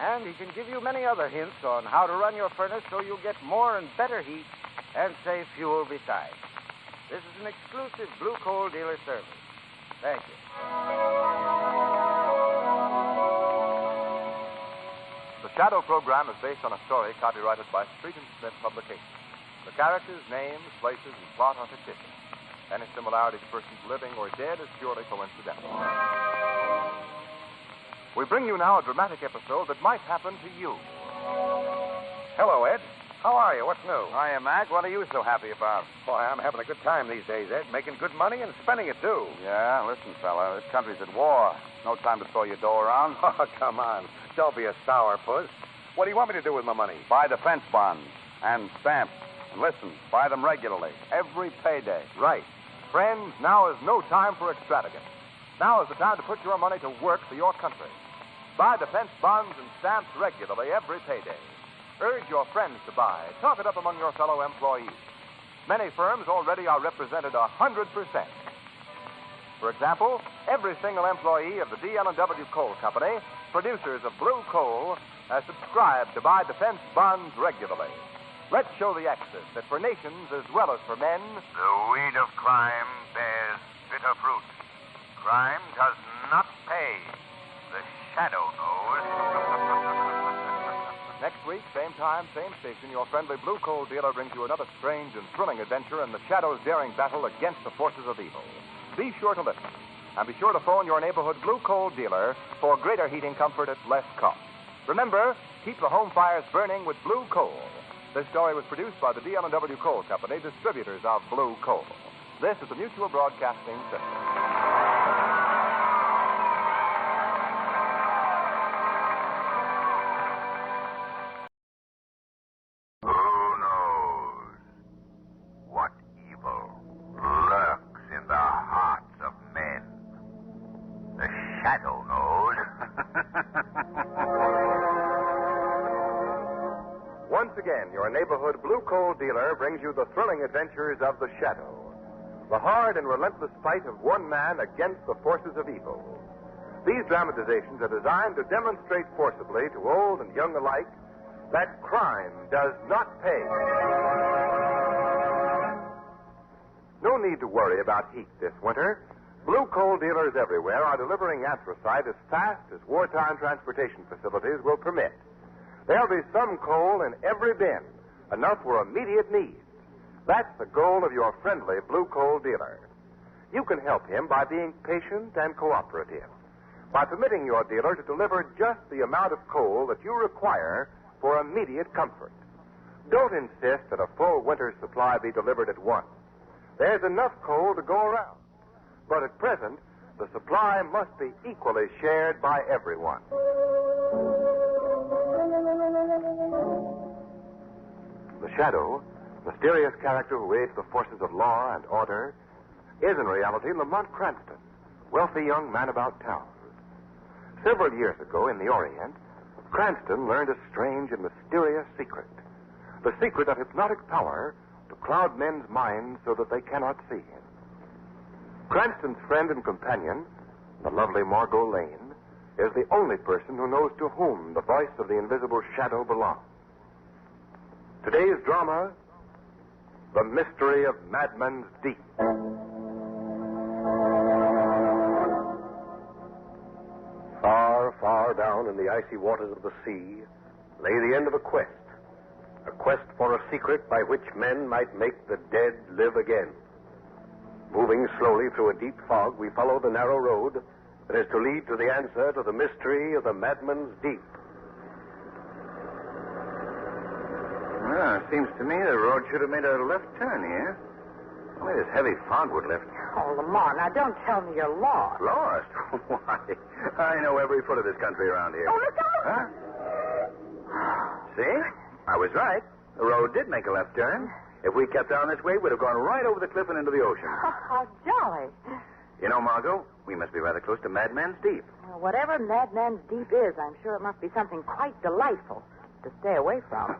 And he can give you many other hints on how to run your furnace so you'll get more and better heat and save fuel besides. This is an exclusive blue coal dealer service. Thank you. The Shadow program is based on a story copyrighted by Street and Smith Publications. The characters, names, places, and plot are fictitious. Any similarity to persons living or dead is purely coincidental. We bring you now a dramatic episode that might happen to you. Hello, Ed. How are you? What's new? Hiya, Mac. What are you so happy about? Boy, I'm having a good time these days, Ed. Making good money and spending it, too. Yeah, listen, fella. This country's at war. No time to throw your dough around. Oh, come on. Don't be a sourpuss. What do you want me to do with my money? Buy defense bonds and stamps. And listen, buy them regularly, every payday. Right. Friends, now is no time for extravagance. Now is the time to put your money to work for your country. Buy defense bonds and stamps regularly every payday. Urge your friends to buy. Talk it up among your fellow employees. Many firms already are represented 100%. For example, every single employee of the DL&W Coal Company, producers of blue coal, has subscribed to buy defense bonds regularly. Let's show the Axis that for nations as well as for men, the weed of crime bears bitter fruit. Crime does not pay. The shadow knows. Next week, same time, same station, your friendly Blue Coal dealer brings you another strange and thrilling adventure in the Shadow's daring battle against the forces of evil. Be sure to listen. And be sure to phone your neighborhood Blue Coal dealer for greater heating comfort at less cost. Remember, keep the home fires burning with Blue Coal. This story was produced by the DL&W Coal Company, distributors of Blue Coal. This is the Mutual Broadcasting System. Once again, your neighborhood Blue Coal dealer brings you the thrilling adventures of the Shadow, the hard and relentless fight of one man against the forces of evil. These dramatizations are designed to demonstrate forcibly to old and young alike that crime does not pay. No need to worry about heat this winter. Blue Coal dealers everywhere are delivering anthracite as fast as wartime transportation facilities will permit. There'll be some coal in every bin, enough for immediate needs. That's the goal of your friendly Blue Coal dealer. You can help him by being patient and cooperative, by permitting your dealer to deliver just the amount of coal that you require for immediate comfort. Don't insist that a full winter's supply be delivered at once. There's enough coal to go around. But at present, the supply must be equally shared by everyone. The Shadow, mysterious character who aids the forces of law and order, is in reality Lamont Cranston, wealthy young man about town. Several years ago in the Orient, Cranston learned a strange and mysterious secret. The secret of hypnotic power to cloud men's minds so that they cannot see him. Cranston's friend and companion, the lovely Margot Lane, is the only person who knows to whom the voice of the invisible Shadow belongs. Today's drama, The Mystery of Madman's Deep. Far, far down in the icy waters of the sea lay the end of a quest for a secret by which men might make the dead live again. Moving slowly through a deep fog, we follow the narrow road that is to lead to the answer to the mystery of the Madman's Deep. Well, it seems to me the road should have made a left turn here. Only this heavy fog would lift. Oh, Lamont, now don't tell me you're lost. Lost? Why? I know every foot of this country around here. Oh, look out! Huh? See? I was right. The road did make a left turn. If we kept on this way, we'd have gone right over the cliff and into the ocean. How jolly. You know, Margot, we must be rather close to Madman's Deep. Well, whatever Madman's Deep is, I'm sure it must be something quite delightful to stay away from.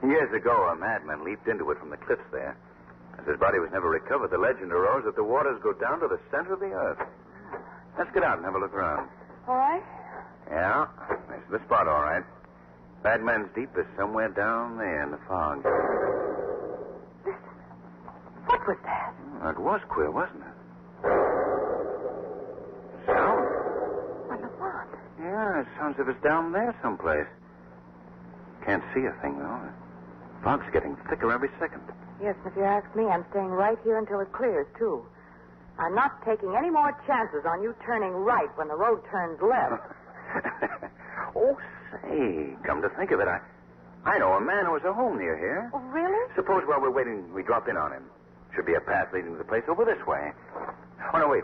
Years ago, a madman leaped into it from the cliffs there. As his body was never recovered, the legend arose that the waters go down to the center of the earth. Let's get out and have a look around. All right. Yeah, this is the spot, all right. Madman's Deep is somewhere down there in the fog. What was that? Oh, it was queer, wasn't it? Sound? What the fuck? Yeah, it sounds as if it's down there someplace. Can't see a thing, though. The fog's getting thicker every second. Yes, and if you ask me, I'm staying right here until it clears, too. I'm not taking any more chances on you turning right when the road turns left. Oh, say, come to think of it, I know a man who has a home near here. Oh, really? Suppose while we're waiting, we drop in on him. Should be a path leading to the place over this way. Oh, no, wait.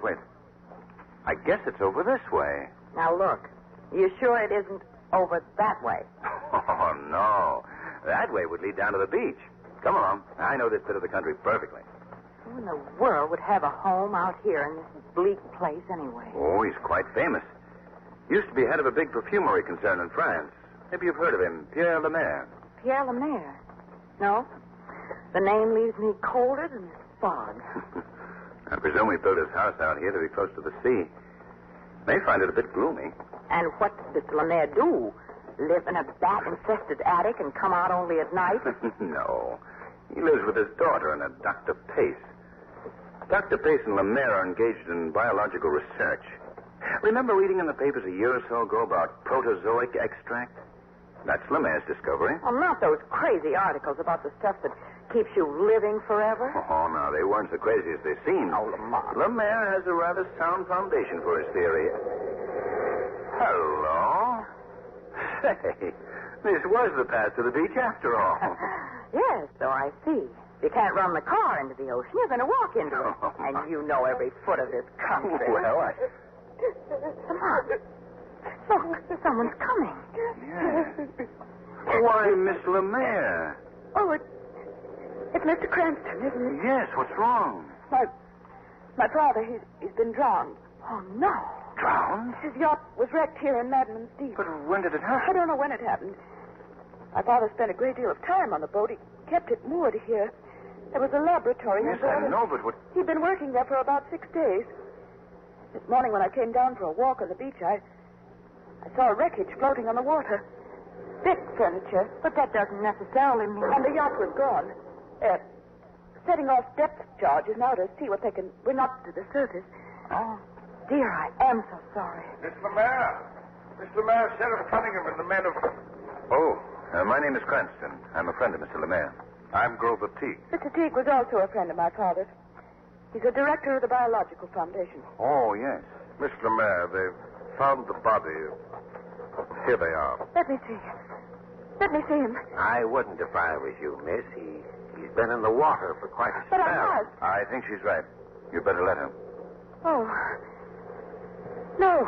I guess it's over this way. Now, look. You sure it isn't over that way? Oh, no. That way would lead down to the beach. Come along. I know this bit of the country perfectly. Who in the world would have a home out here in this bleak place anyway? Oh, he's quite famous. Used to be head of a big perfumery concern in France. Maybe you've heard of him, Pierre Lemaire. Pierre Lemaire? No. The name leaves me colder than this fog. I presume he built his house out here to be close to the sea. May find it a bit gloomy. And what does Mr. Lemaire do? Live in a bat-infested attic and come out only at night? No. He lives with his daughter and a Dr. Pace. Dr. Pace and Lemaire are engaged in biological research. Remember reading in the papers a year or so ago about protozoic extract? That's Lemaire's discovery. Well, not those crazy articles about the stuff that keeps you living forever. Oh, no, they weren't the craziest they seemed. Oh, Lamar. Lemaire has a rather sound foundation for his theory. Hello. Say, this was the path to the beach after all. Yes, so I see. You can't run the car into the ocean. You're going to walk into it. And you know every foot of this country. Well, Lamar. Look, someone's coming. Yes. Why, Miss Lemaire. Oh, it's Mr. Cranston, isn't it? Yes, what's wrong? My father, he's been drowned. Oh, no. Drowned? His yacht was wrecked here in Madman's Deep. But when did it happen? I don't know when it happened. My father spent a great deal of time on the boat. He kept it moored here. There was a laboratory. Yes, I know, but what... He'd been working there for about 6 days. This morning when I came down for a walk on the beach, I saw a wreckage floating on the water. Thick furniture. But that doesn't necessarily mean... And the yacht was gone. Setting off depth charges now to see what they can bring up to the surface. Oh, dear, I am so sorry. Miss Lemaire. Miss Lemaire, Sheriff Cunningham and the men of... Oh, my name is Cranston. I'm a friend of Mr. Lemaire. I'm Grover Teague. Mr. Teague was also a friend of my father's. He's a director of the Biological Foundation. Oh, yes. Miss Lemaire, they've found the body. Here they are. Let me see. Let me see him. I wouldn't if I was you, miss. He's been in the water for quite a spell. But I must. I think she's right. You better let him. Oh. No.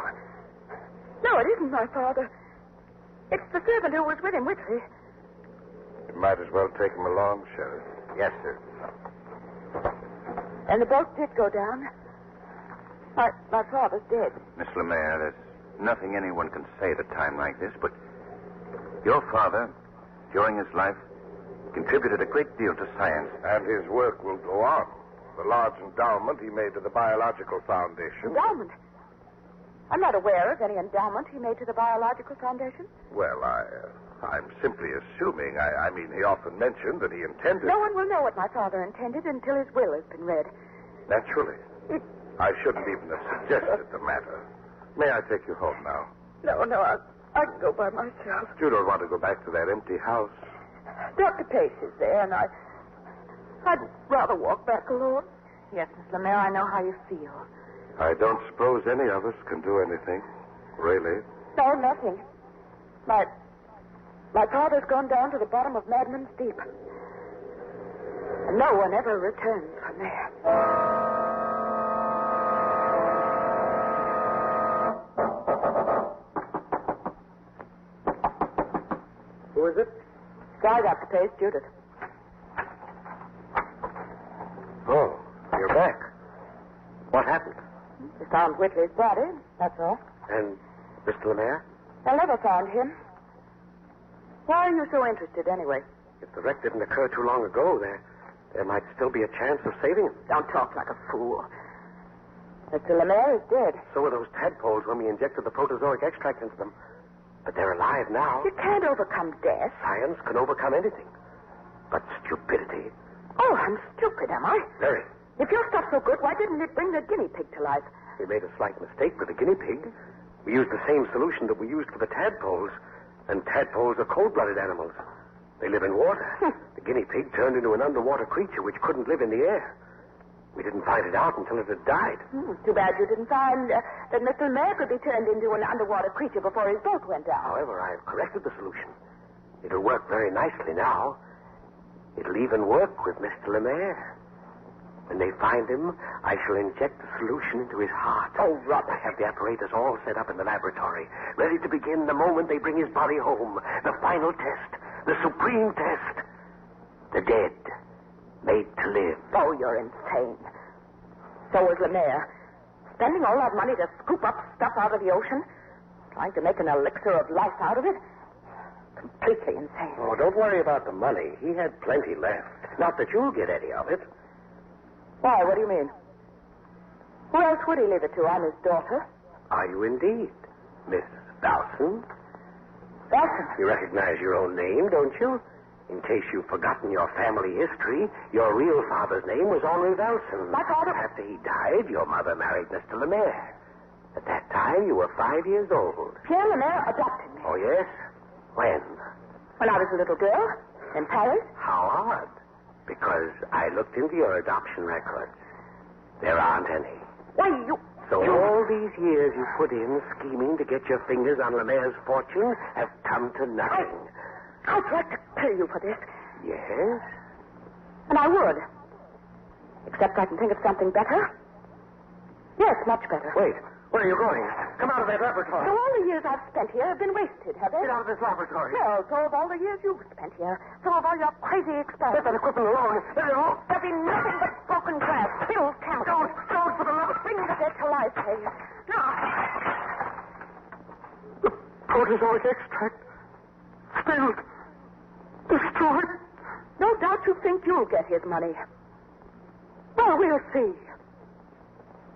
No, it isn't my father. It's the servant who was with him, Whitley. You might as well take him along, Sheriff. Yes, sir. And the boat did go down. My father's dead. Miss Lemaire, there's nothing anyone can say at a time like this, but your father, during his life, contributed a great deal to science. And his work will go on. The large endowment he made to the Biological Foundation. Endowment? I'm not aware of any endowment he made to the Biological Foundation. Well, I'm simply assuming. I mean, he often mentioned that he intended... No one will know what my father intended until his will has been read. Naturally. I shouldn't even have suggested the matter. May I take you home now? No, I can go by myself. You don't want to go back to that empty house? Dr. Pace is there, and I'd rather walk back alone. Yes, Miss Lemaire, I know how you feel. I don't suppose any of us can do anything, really. No, nothing. My father's gone down to the bottom of Madman's Deep. And no one ever returns from there. Who is it? Sky, Dr. Pace, Judith. Oh, you're back. What happened? They found Whitley's body, that's all. And Mr. Lemaire? They never found him. Why are you so interested, anyway? If the wreck didn't occur too long ago, there might still be a chance of saving him. Don't talk like a fool. Mr. Lemaire is dead. So were those tadpoles when we injected the protozoic extract into them. But they're alive now. You can't overcome death. Science can overcome anything. But stupidity... Oh, I'm stupid, am I? Very. If your stuff's so good, why didn't it bring the guinea pig to life? We made a slight mistake with the guinea pig. We used the same solution that we used for the tadpoles. And tadpoles are cold-blooded animals. They live in water. The guinea pig turned into an underwater creature which couldn't live in the air. We didn't find it out until it had died. Too bad you didn't find that Mr. Lemaire could be turned into an underwater creature before his boat went down. However, I have corrected the solution. It'll work very nicely now. It'll even work with Mr. Lemaire. When they find him, I shall inject the solution into his heart. Oh, rubbish. I have the apparatus all set up in the laboratory, ready to begin the moment they bring his body home. The final test, the supreme test. The dead, made to live. Oh, you're insane. So was Lemaire. Spending all that money to scoop up stuff out of the ocean, trying to make an elixir of life out of it. Completely insane. Oh, don't worry about the money. He had plenty left. Not that you'll get any of it. Why, what do you mean? Who else would he leave it to? I'm his daughter. Are you indeed, Miss Dawson? Dawson? You recognize your own name, don't you? In case you've forgotten your family history, your real father's name was Henri Velson. My father... After he died, your mother married Mr. Lemaire. At that time, you were 5 years old. Pierre Lemaire adopted me. Oh, yes? When? When I was a little girl in Paris. How odd. Because I looked into your adoption records. There aren't any. Why, you... So all these years you put in scheming to get your fingers on Lemaire's fortune have come to nothing. I'd like to kill you for this. Yes? And I would. Except I can think of something better. Yes, much better. Wait. Where are you going? Come out of that laboratory. So all the years I've spent here have been wasted, have they? Get out of this laboratory. No, so have all the years you've spent here. So have all your crazy experiments. Let that equipment alone. There'll be nothing but broken glass, filled chemicals. Don't, for the love of... Bring the dead to life, please. No. The protozoic extract. Spilled. Destroyed. No doubt you think you'll get his money. Well, we'll see.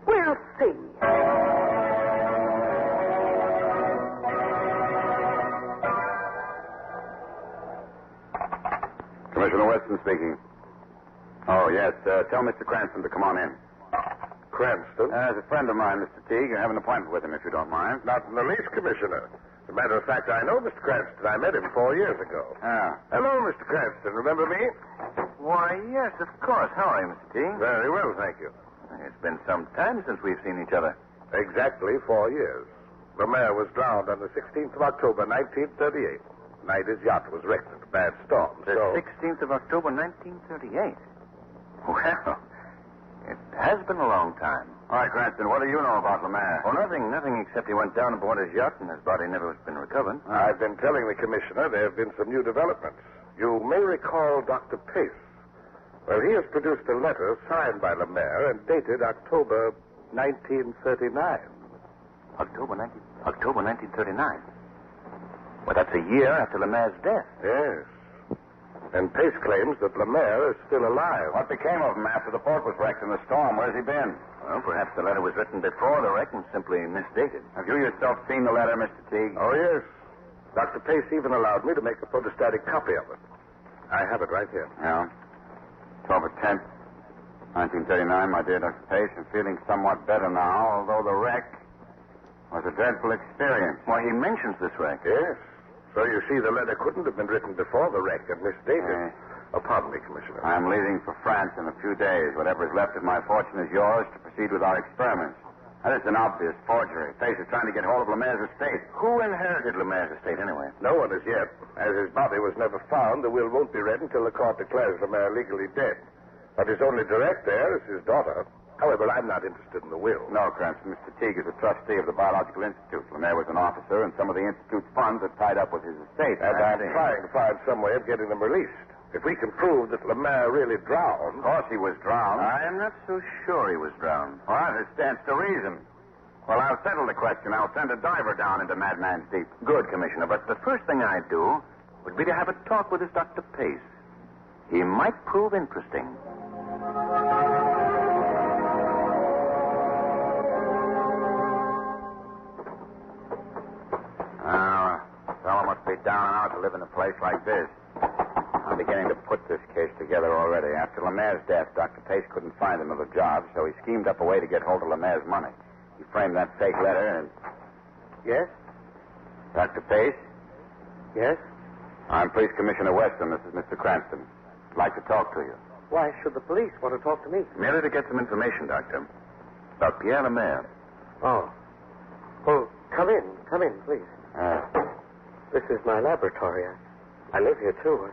We'll see. Commissioner Weston speaking. Oh, yes. Tell Mr. Cranston to come on in. Cranston? As a friend of mine, Mr. Teague. I have an appointment with him, if you don't mind. Not in the least, Commissioner. As a matter of fact, I know Mr. Cranston. I met him 4 years ago. Ah. Hello, Mr. Cranston. Remember me? Why, yes, of course. How are you, Mr. Teague? Very well, thank you. It's been some time since we've seen each other. Exactly 4 years. Lemaire was drowned on the 16th of October, 1938. Night his yacht was wrecked in a bad storm. The 16th of October, 1938. Well, it has been a long time. All right, Cranston, what do you know about Lemaire? Oh, nothing except he went down aboard his yacht and his body never has been recovered. I've been telling the Commissioner there have been some new developments. You may recall Dr. Pace. Well, he has produced a letter signed by Lemaire and dated October 1939. October 1939? Well, that's a year after Lemaire's death. Yes. And Pace claims that Lemaire is still alive. What became of him after the boat was wrecked in the storm? Where's he been? Well, perhaps the letter was written before the wreck and simply misdated. Have you yourself seen the letter, Mr. Teague? Oh, yes. Dr. Pace even allowed me to make a photostatic copy of it. I have it right here. Yeah. October 10th, 1939, my dear Dr. Pace. I'm feeling somewhat better now, although the wreck was a dreadful experience. Why, he mentions this wreck. Yes. So you see, the letter couldn't have been written before the wreck and misdated. Oh, pardon me, Commissioner. I'm leaving for France in a few days. Whatever is left of my fortune is yours to proceed with our experiments. That is an obvious forgery. Pace is trying to get hold of Lemaire's estate. Who inherited Lemaire's estate, anyway? No one as yet. As his body was never found, the will won't be read until the court declares Lemaire legally dead. But his only direct heir is his daughter. However, I'm not interested in the will. No, Cranston. Mr. Teague is a trustee of the Biological Institute. Lemaire was an officer, and some of the Institute's funds are tied up with his estate. And I'm trying to find some way of getting them released. If we can prove that Lemaire really drowned... Of course he was drowned. I'm not so sure he was drowned. Well, that stands to reason. Well, I'll settle the question. I'll send a diver down into Madman's Deep. Good, Commissioner, but the first thing I'd do would be to have a talk with this Dr. Pace. He might prove interesting. A fellow must be down and out to live in a place like this. I'm beginning to put this case together already. After Lemaire's death, Dr. Pace couldn't find another job, so he schemed up a way to get hold of Lemaire's money. He framed that fake letter and... Yes? Dr. Pace? Yes? I'm Police Commissioner Weston. This is Mr. Cranston. I'd like to talk to you. Why should the police want to talk to me? Merely to get some information, Doctor. About Pierre Lemaire. Oh. Well, come in, please. This is my laboratory. I live here, too.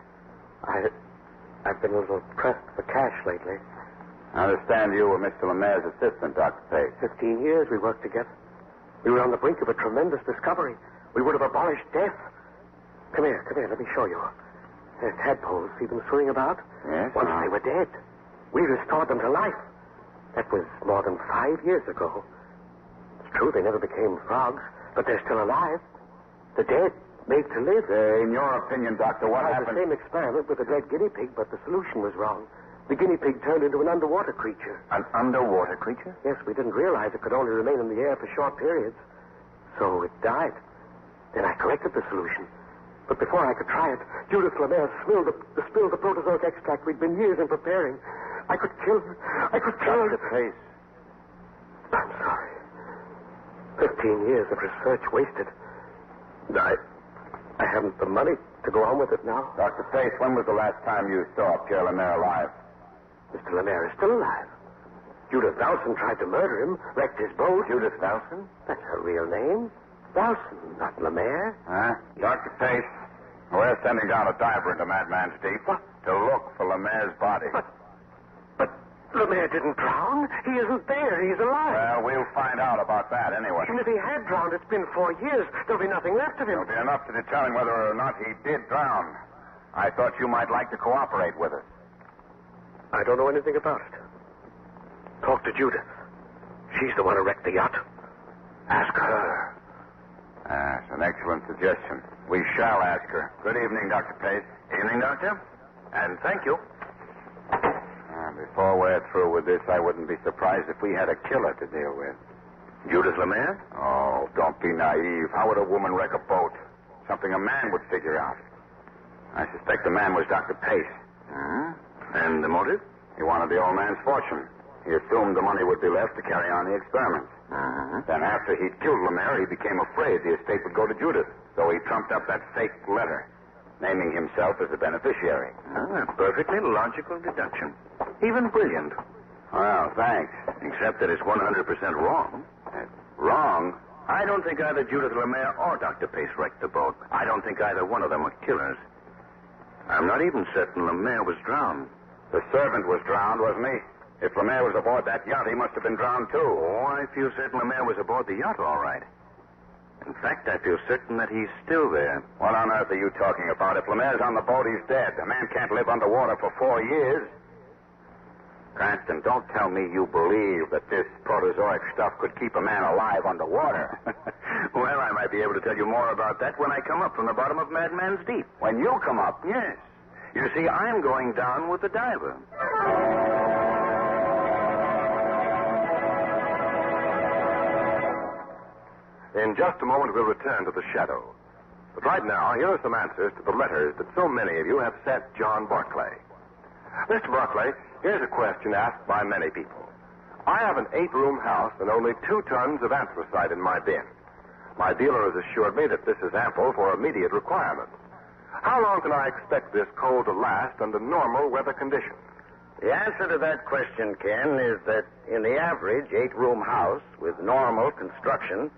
I've been a little pressed for cash lately. I understand you were Mr. Lemaire's assistant, Dr. Pace. 15 years we worked together. We were on the brink of a tremendous discovery. We would have abolished death. Come here, let me show you. There's tadpoles. See them swimming about? Yes. Once they were dead. We restored them to life. That was more than 5 years ago. It's true they never became frogs, but they're still alive. The dead, made to live. In your opinion, Doctor, what happened? The same experiment with the dead guinea pig, but the solution was wrong. The guinea pig turned into an underwater creature. An underwater creature? Yes, we didn't realize it could only remain in the air for short periods. So it died. Then I corrected the solution. But before I could try it, Judith Lemaire spilled the protozoic extract we'd been years in preparing. I could kill her. Dr. Pace. I'm sorry. 15 years of research wasted. I haven't the money to go on with it now. Dr. Pace, when was the last time you saw Pierre Lemaire alive? Mr. Lemaire is still alive. Judith Dowson tried to murder him, wrecked his boat. Judith Dowson? That's her real name. Dowson, not Lemaire. Huh? Dr. Pace, we're sending down a diver into Madman's Deep to look for Lemaire's body. But Lemaire didn't drown. He isn't there. He's alive. Well, we'll find out about that anyway. And if he had drowned, it's been 4 years. There'll be nothing left of him. There'll be enough to determine whether or not he did drown. I thought you might like to cooperate with us. I don't know anything about it. Talk to Judith. She's the one who wrecked the yacht. Ask her. That's an excellent suggestion. We shall ask her. Good evening, Dr. Pace. Evening, Doctor. And thank you. Before we're through with this, I wouldn't be surprised if we had a killer to deal with. Judith Lemaire? Oh, don't be naive. How would a woman wreck a boat? Something a man would figure out. I suspect the man was Dr. Pace. And the motive? He wanted the old man's fortune. He assumed the money would be left to carry on the experiments. Then after he'd killed Lemaire, he became afraid the estate would go to Judith. So he trumped up that fake letter, naming himself as the beneficiary. A perfectly logical deduction. Even brilliant. Well, thanks. Except that it's 100% wrong. Wrong? I don't think either Judith Lemaire or Dr. Pace wrecked the boat. I don't think either one of them were killers. I'm not even certain Lemaire was drowned. The servant was drowned, wasn't he? If Lemaire was aboard that yacht, he must have been drowned, too. Oh, I feel certain Lemaire was aboard the yacht, all right. In fact, I feel certain that he's still there. What on earth are you talking about? If Lemaire's on the boat, he's dead. A man can't live underwater for 4 years. Cranston, don't tell me you believe that this protozoic stuff could keep a man alive underwater. Well, I might be able to tell you more about that when I come up from the bottom of Madman's Deep. When you come up? Yes. You see, I'm going down with the diver. In just a moment, we'll return to the shadow. But right now, here are some answers to the letters that so many of you have sent John Barclay. Mr. Barclay, here's a question asked by many people. I have an 8-room house and only 2 tons of anthracite in my bin. My dealer has assured me that this is ample for immediate requirements. How long can I expect this coal to last under normal weather conditions? The answer to that question, Ken, is that in the average 8-room house with normal construction,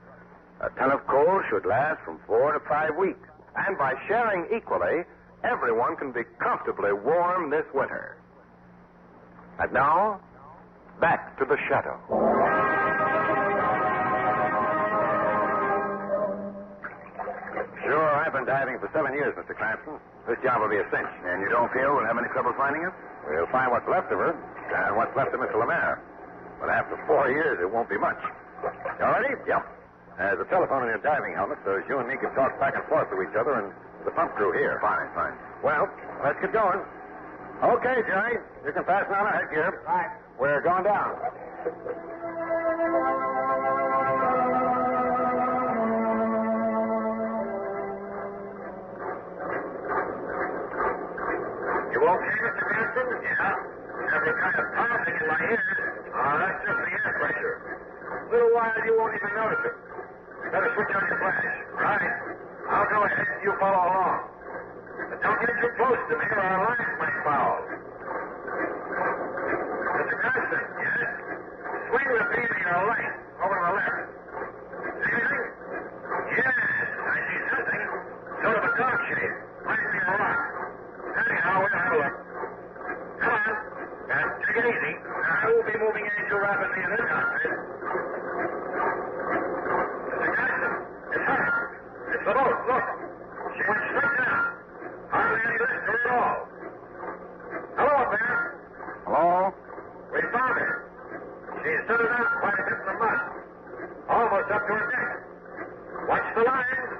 a ton of coal should last from 4 to 5 weeks. And by sharing equally, everyone can be comfortably warm this winter. And now, back to the shadow. Sure, I've been diving for 7 years, Mr. Cranston. This job will be a cinch. And you don't feel we'll have any trouble finding her? We'll find what's left of her, and what's left of Mr. Lemaire. But after 4 years, it won't be much. You all ready? Yep. There's a telephone in your diving helmet, so you and me can talk back and forth to each other, and the pump crew here. Fine, fine. Well, let's get going. Okay, Jerry. You can fasten on our headgear. Right. We're going down. You okay, Mr. Cranston? Yeah. Every kind of pounding in my ears. That's just the air pressure. A little while, you won't even notice it. Better switch on your flash. Right. I'll go ahead. You follow along. But don't get too close to me or our lines might foul. Mr. Cranston. Yes? Swing the beam of your light over to the left. See anything? Yes, I see something. Sort of a dark shape. Might be a rock. Anyhow, we'll have a look. Come on. Take it easy. I won't be moving any too rapidly in this outfit. It's the boat. Look. She went straight down. Hardly any risk to her at all. Hello up there. Hello? We found her. She's stood out quite a bit in the mud. Almost up to her neck. Watch the lines.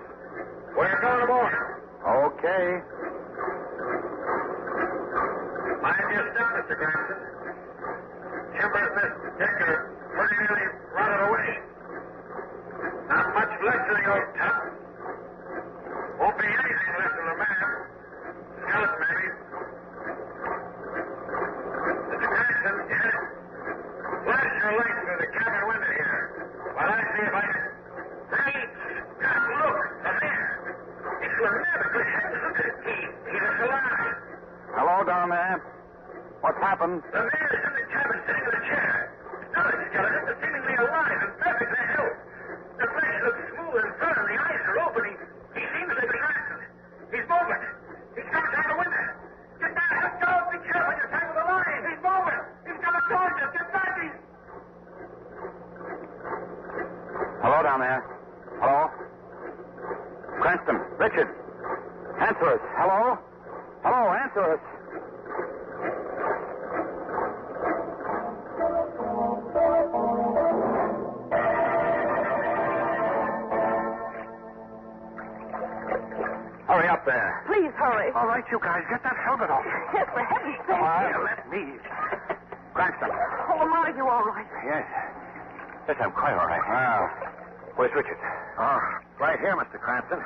We're going aboard. Okay. Mind your step, Mr. Cranston. Timbers in this deck are pretty nearly rotted away. Not much left of the old tub. Won't be anything left of the man. Skeleton, maybe. Mr. Cranston, yes? Flash your light through the cabin window here while I see if I can... Great Scott, look! Up there! It's Lemaire! happened? The man is in the cabin sitting in a chair. Another skeleton is seemingly alive and perfectly healthy. The flesh looks smooth and firm. The eyes are opening. He seems to be active. He's moving. He's coming down the window. Get down. Let go. Be careful. You're tangled the line. He's moving. He's coming towards us. Get back. Hello down there. Hello? Cranston. Richard. Answer us. Hello? Hello, answer us. Hurry up there. Please hurry. All right, you guys, get that helmet off. Yes, for heaven's sake. Here, let me. Cranston. Oh, Lamar, are you all right? Yes. Yes, I'm quite all right. Well, where's Richard? Oh, right here, Mr. Cranston.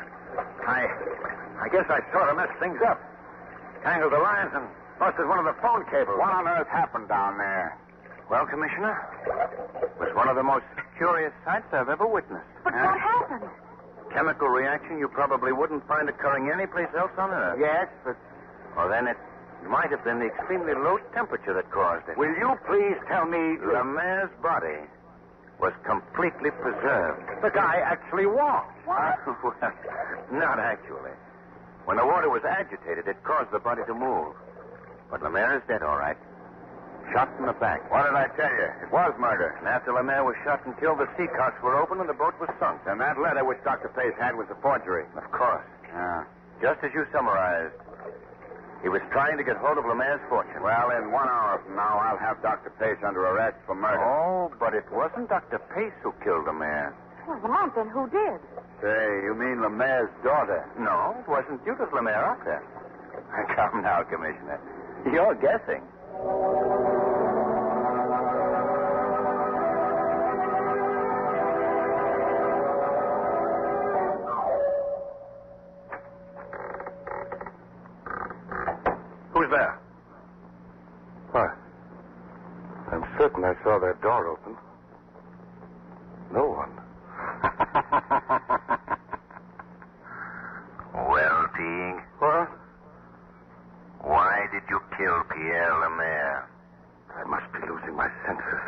I guess I sort of messed things up. Tangled the lines and busted one of the phone cables. What on earth happened down there? Well, Commissioner, it was one of the most curious sights I've ever witnessed. But what happened? Chemical reaction you probably wouldn't find occurring anyplace else on Earth. Yes, but... Well, then it might have been the extremely low temperature that caused it. Will you please tell me... Lemaire's body was completely preserved. The guy actually walked. What? Well, not actually. When the water was agitated, it caused the body to move. But Lemaire is dead, all right. Shot in the back. What did I tell you? It was murder. And after Lemaire was shot and killed, the sea cocks were opened and the boat was sunk. And that letter which Dr. Pace had was a forgery. Of course. Yeah. Just as you summarized. He was trying to get hold of Lemaire's fortune. Well, in 1 hour from now, I'll have Dr. Pace under arrest for murder. Oh, but it wasn't Dr. Pace who killed Lemaire. Well, Lamont, then who did? Say, you mean Lemaire's daughter? No, it wasn't Judith Lemaire out there. Come now, Commissioner. You're guessing. Who's there? Why? I'm certain I saw that door open. No one. Well, Teague? What? Why did you kill Pierre Lemaire? I must be losing my senses.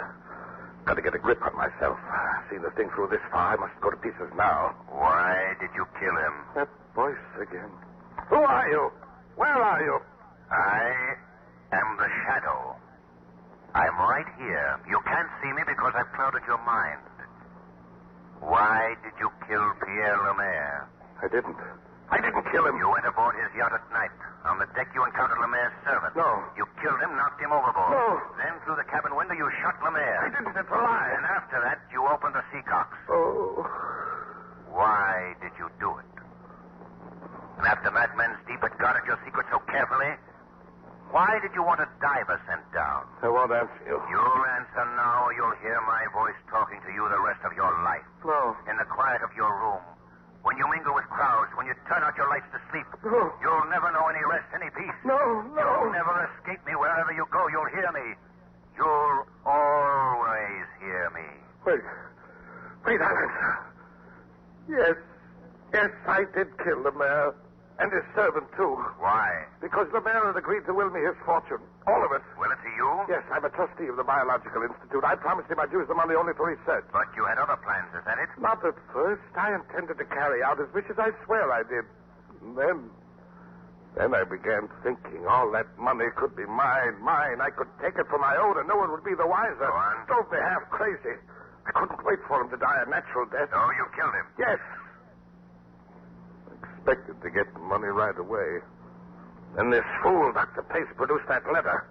Got to get a grip on myself. Seen the thing through this far. I must go to pieces now. Why did you kill him? That voice again. Who are you? Where are you? I am the shadow. I'm right here. You can't see me because I've clouded your mind. Why did you kill Pierre Lemaire? I didn't kill him. You went aboard his yacht at night. On the deck, you encountered Lemaire's servant. No. You killed him, knocked him overboard. No. Then, through the cabin window, you shot Lemaire. I didn't. It's a lie. And after that, you opened the Seacocks. Oh. Why did you do it? And after Madmen's Deep had guarded your secret so carefully, why did you want a diver sent down? I won't answer you. You'll answer now, or you'll hear my voice talking to you the rest of your life. No. In the quiet of your room. When you mingle with crowds, when you turn out your lights to sleep. No. You'll never know any rest, any peace. No. You'll never escape me. Wherever you go, you'll hear me. You'll always hear me. Wait, I'll answer. Yes, I did kill Lemaire. And his servant, too. Why? Because Lemaire had agreed to will me his fortune. All of it. Will it to you? Yes, I'm a trustee of the Biological Institute. I promised him I'd use the money only for research. But you had other plans, is that it? Not at first. I intended to carry out his wishes. I swear I did. And then I began thinking all that money could be mine. I could take it for my own and no one would be the wiser. Go on. Drove me half crazy. I couldn't wait for him to die a natural death. So you killed him? Yes. Expected to get the money right away. Then this fool, Dr. Pace, produced that letter.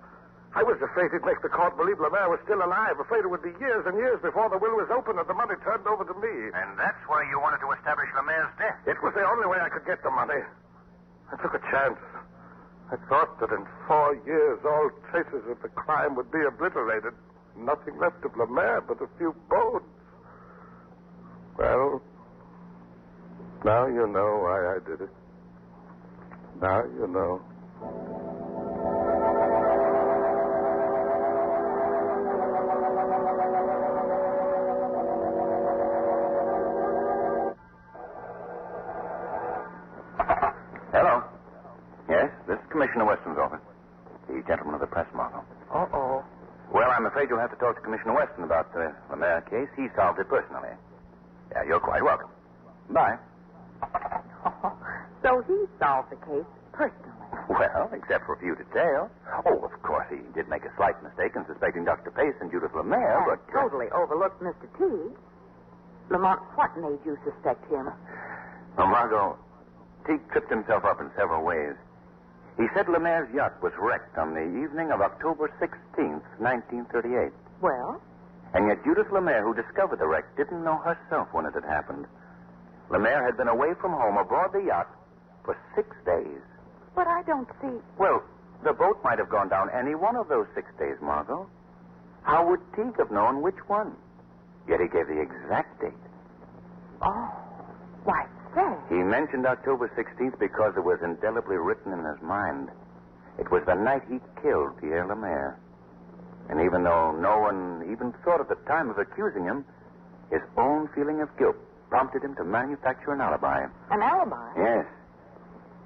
I was afraid he'd make the court believe Lemaire was still alive. Afraid it would be years and years before the will was opened and the money turned over to me. And that's why you wanted to establish Lemaire's death? It was the only way I could get the money. I took a chance. I thought that in 4 years all traces of the crime would be obliterated. Nothing left of Lemaire but a few bones. Well, now you know why I did it. Now you know. Hello. Yes, this is Commissioner Weston's office. The gentleman of the press, Margot. Oh, afraid you'll have to talk to Commissioner Weston about the Lemaire case. He solved it personally. Yeah, you're quite welcome. Bye. So he solved the case personally. Well, except for a few details. Oh, of course, he did make a slight mistake in suspecting Dr. Pace and Judith Lemaire, but... Totally overlooked Mr. Teague. Lamont, what made you suspect him? Well, Margot, Teague tripped himself up in several ways. He said Lemaire's yacht was wrecked on the evening of October 16th, 1938. Well? And yet Judith Lemaire, who discovered the wreck, didn't know herself when it had happened. Lemaire had been away from home aboard the yacht for 6 days. But I don't see... Well, the boat might have gone down any one of those 6 days, Margot. How would Teague have known which one? Yet he gave the exact date. Oh, why, say. He mentioned October 16th because it was indelibly written in his mind. It was the night he killed Pierre Lemaire. And even though no one even thought at the time of accusing him, his own feeling of guilt prompted him to manufacture an alibi. An alibi? Yes.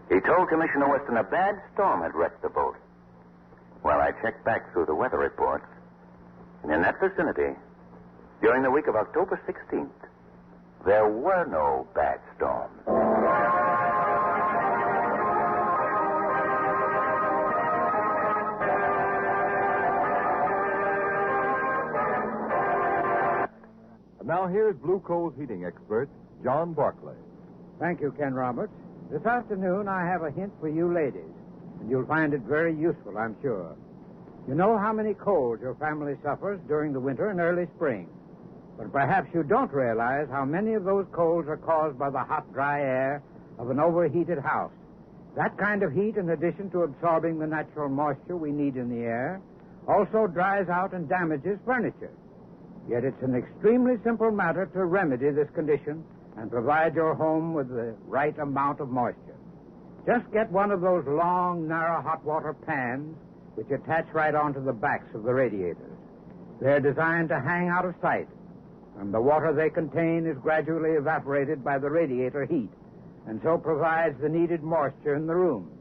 He told Commissioner Weston a bad storm had wrecked the boat. Well, I checked back through the weather reports, and in that vicinity, during the week of October 16th, there were no bad storms. And now here's Blue Coal's heating expert, John Barclay. Thank you, Ken Roberts. This afternoon, I have a hint for you ladies, and you'll find it very useful, I'm sure. You know how many colds your family suffers during the winter and early spring. But perhaps you don't realize how many of those colds are caused by the hot, dry air of an overheated house. That kind of heat, in addition to absorbing the natural moisture we need in the air, also dries out and damages furniture. Yet it's an extremely simple matter to remedy this condition and provide your home with the right amount of moisture. Just get one of those long, narrow hot water pans which attach right onto the backs of the radiators. They're designed to hang out of sight, and the water they contain is gradually evaporated by the radiator heat, and so provides the needed moisture in the rooms.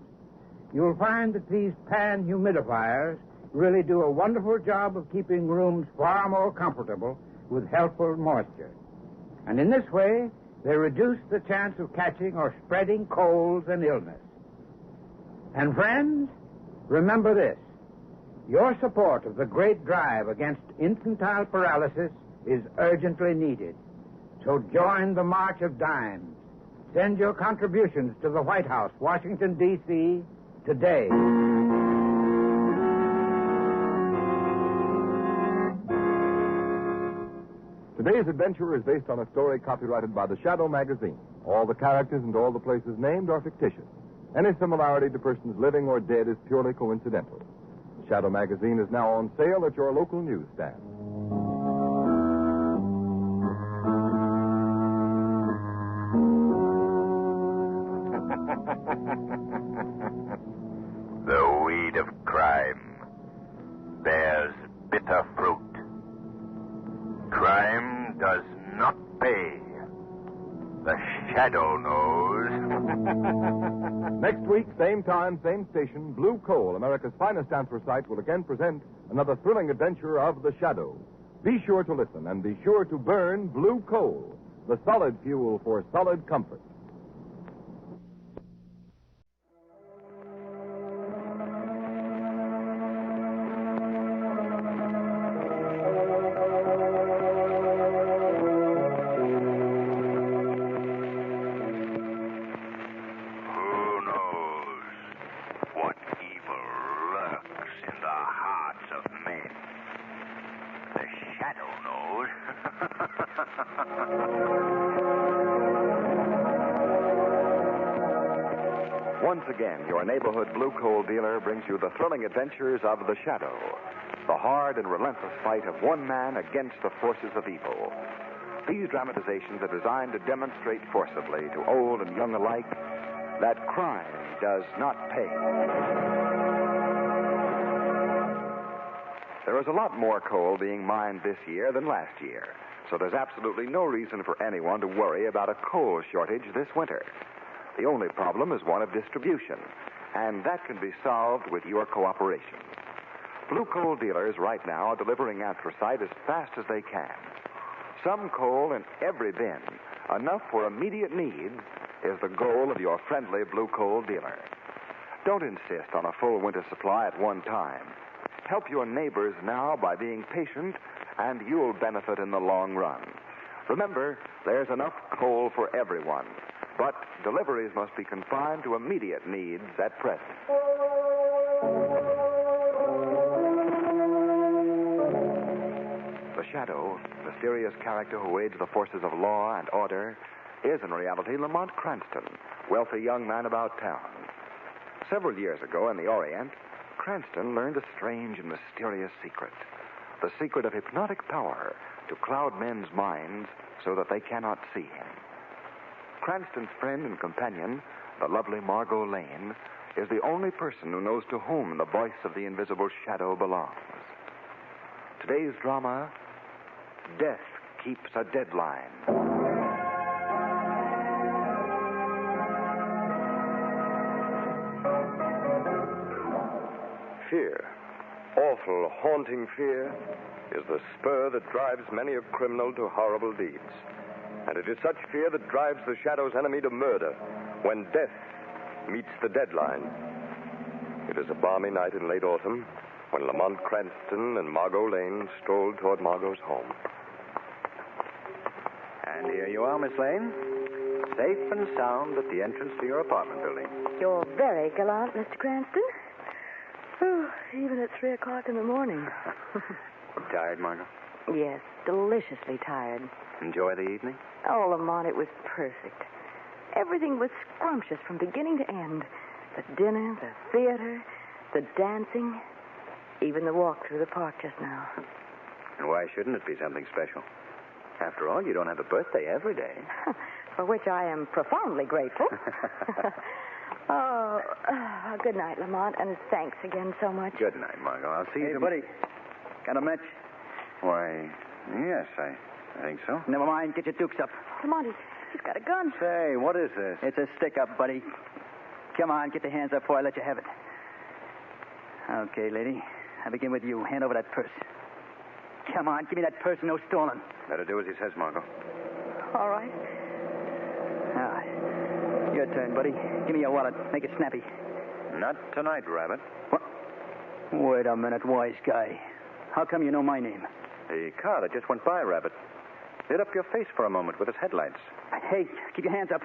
You'll find that these pan humidifiers really do a wonderful job of keeping rooms far more comfortable with healthful moisture. And in this way, they reduce the chance of catching or spreading colds and illness. And friends, remember this. Your support of the great drive against infantile paralysis is urgently needed. So join the March of Dimes. Send your contributions to the White House, Washington, D.C., today. Today's adventure is based on a story copyrighted by the Shadow magazine. All the characters and all the places named are fictitious. Any similarity to persons living or dead is purely coincidental. The Shadow magazine is now on sale at your local newsstand. The weed of crime bears bitter fruit. Crime does not pay. The Shadow knows. Next week, same time, same station, Blue Coal, America's finest anthracite, will again present another thrilling adventure of the Shadow. Be sure to listen and be sure to burn Blue Coal, the solid fuel for solid comfort. Once again, your neighborhood Blue Coal dealer brings you the thrilling adventures of the Shadow, the hard and relentless fight of one man against the forces of evil. These dramatizations are designed to demonstrate forcibly to old and young alike that crime does not pay. There is a lot more coal being mined this year than last year, so there's absolutely no reason for anyone to worry about a coal shortage this winter. The only problem is one of distribution, and that can be solved with your cooperation. Blue coal dealers right now are delivering anthracite as fast as they can. Some coal in every bin, enough for immediate needs, is the goal of your friendly blue coal dealer. Don't insist on a full winter supply at one time. Help your neighbors now by being patient, and you'll benefit in the long run. Remember, there's enough coal for everyone, but deliveries must be confined to immediate needs at present. The Shadow, mysterious character who aids the forces of law and order, is in reality Lamont Cranston, wealthy young man about town. Several years ago in the Orient, Cranston learned a strange and mysterious secret. The secret of hypnotic power to cloud men's minds so that they cannot see him. Cranston's friend and companion, the lovely Margot Lane, is the only person who knows to whom the voice of the invisible shadow belongs. Today's drama, Death Keeps a Deadline. Fear, awful, haunting fear, is the spur that drives many a criminal to horrible deeds. And it is such fear that drives the Shadow's enemy to murder when death meets the deadline. It is a balmy night in late autumn when Lamont Cranston and Margot Lane strolled toward Margot's home. And here you are, Miss Lane. Safe and sound at the entrance to your apartment building. You're very gallant, Mr. Cranston. Oh, even at 3 o'clock in the morning. Tired, Margot? Yes, deliciously tired. Enjoy the evening? Oh, Lamont, it was perfect. Everything was scrumptious from beginning to end. The dinner, the theater, the dancing, even the walk through the park just now. And why shouldn't it be something special? After all, you don't have a birthday every day. For which I am profoundly grateful. Good night, Lamont, and thanks again so much. Good night, Margot. I'll see you. Hey, buddy. Got a match? Why, yes, I think so. Never mind. Get your dukes up. Lamont, he's got a gun. Say, what is this? It's a stick-up, buddy. Come on, get the hands up before I let you have it. Okay, lady. I begin with you. Hand over that purse. Come on, give me that purse, no stolen. Better do as he says, Margot. All right. Your turn, buddy. Give me your wallet. Make it snappy. Not tonight, Rabbit. What? Wait a minute, wise guy. How come you know my name? The car that just went by, Rabbit. Lit up your face for a moment with its headlights. Hey, keep your hands up.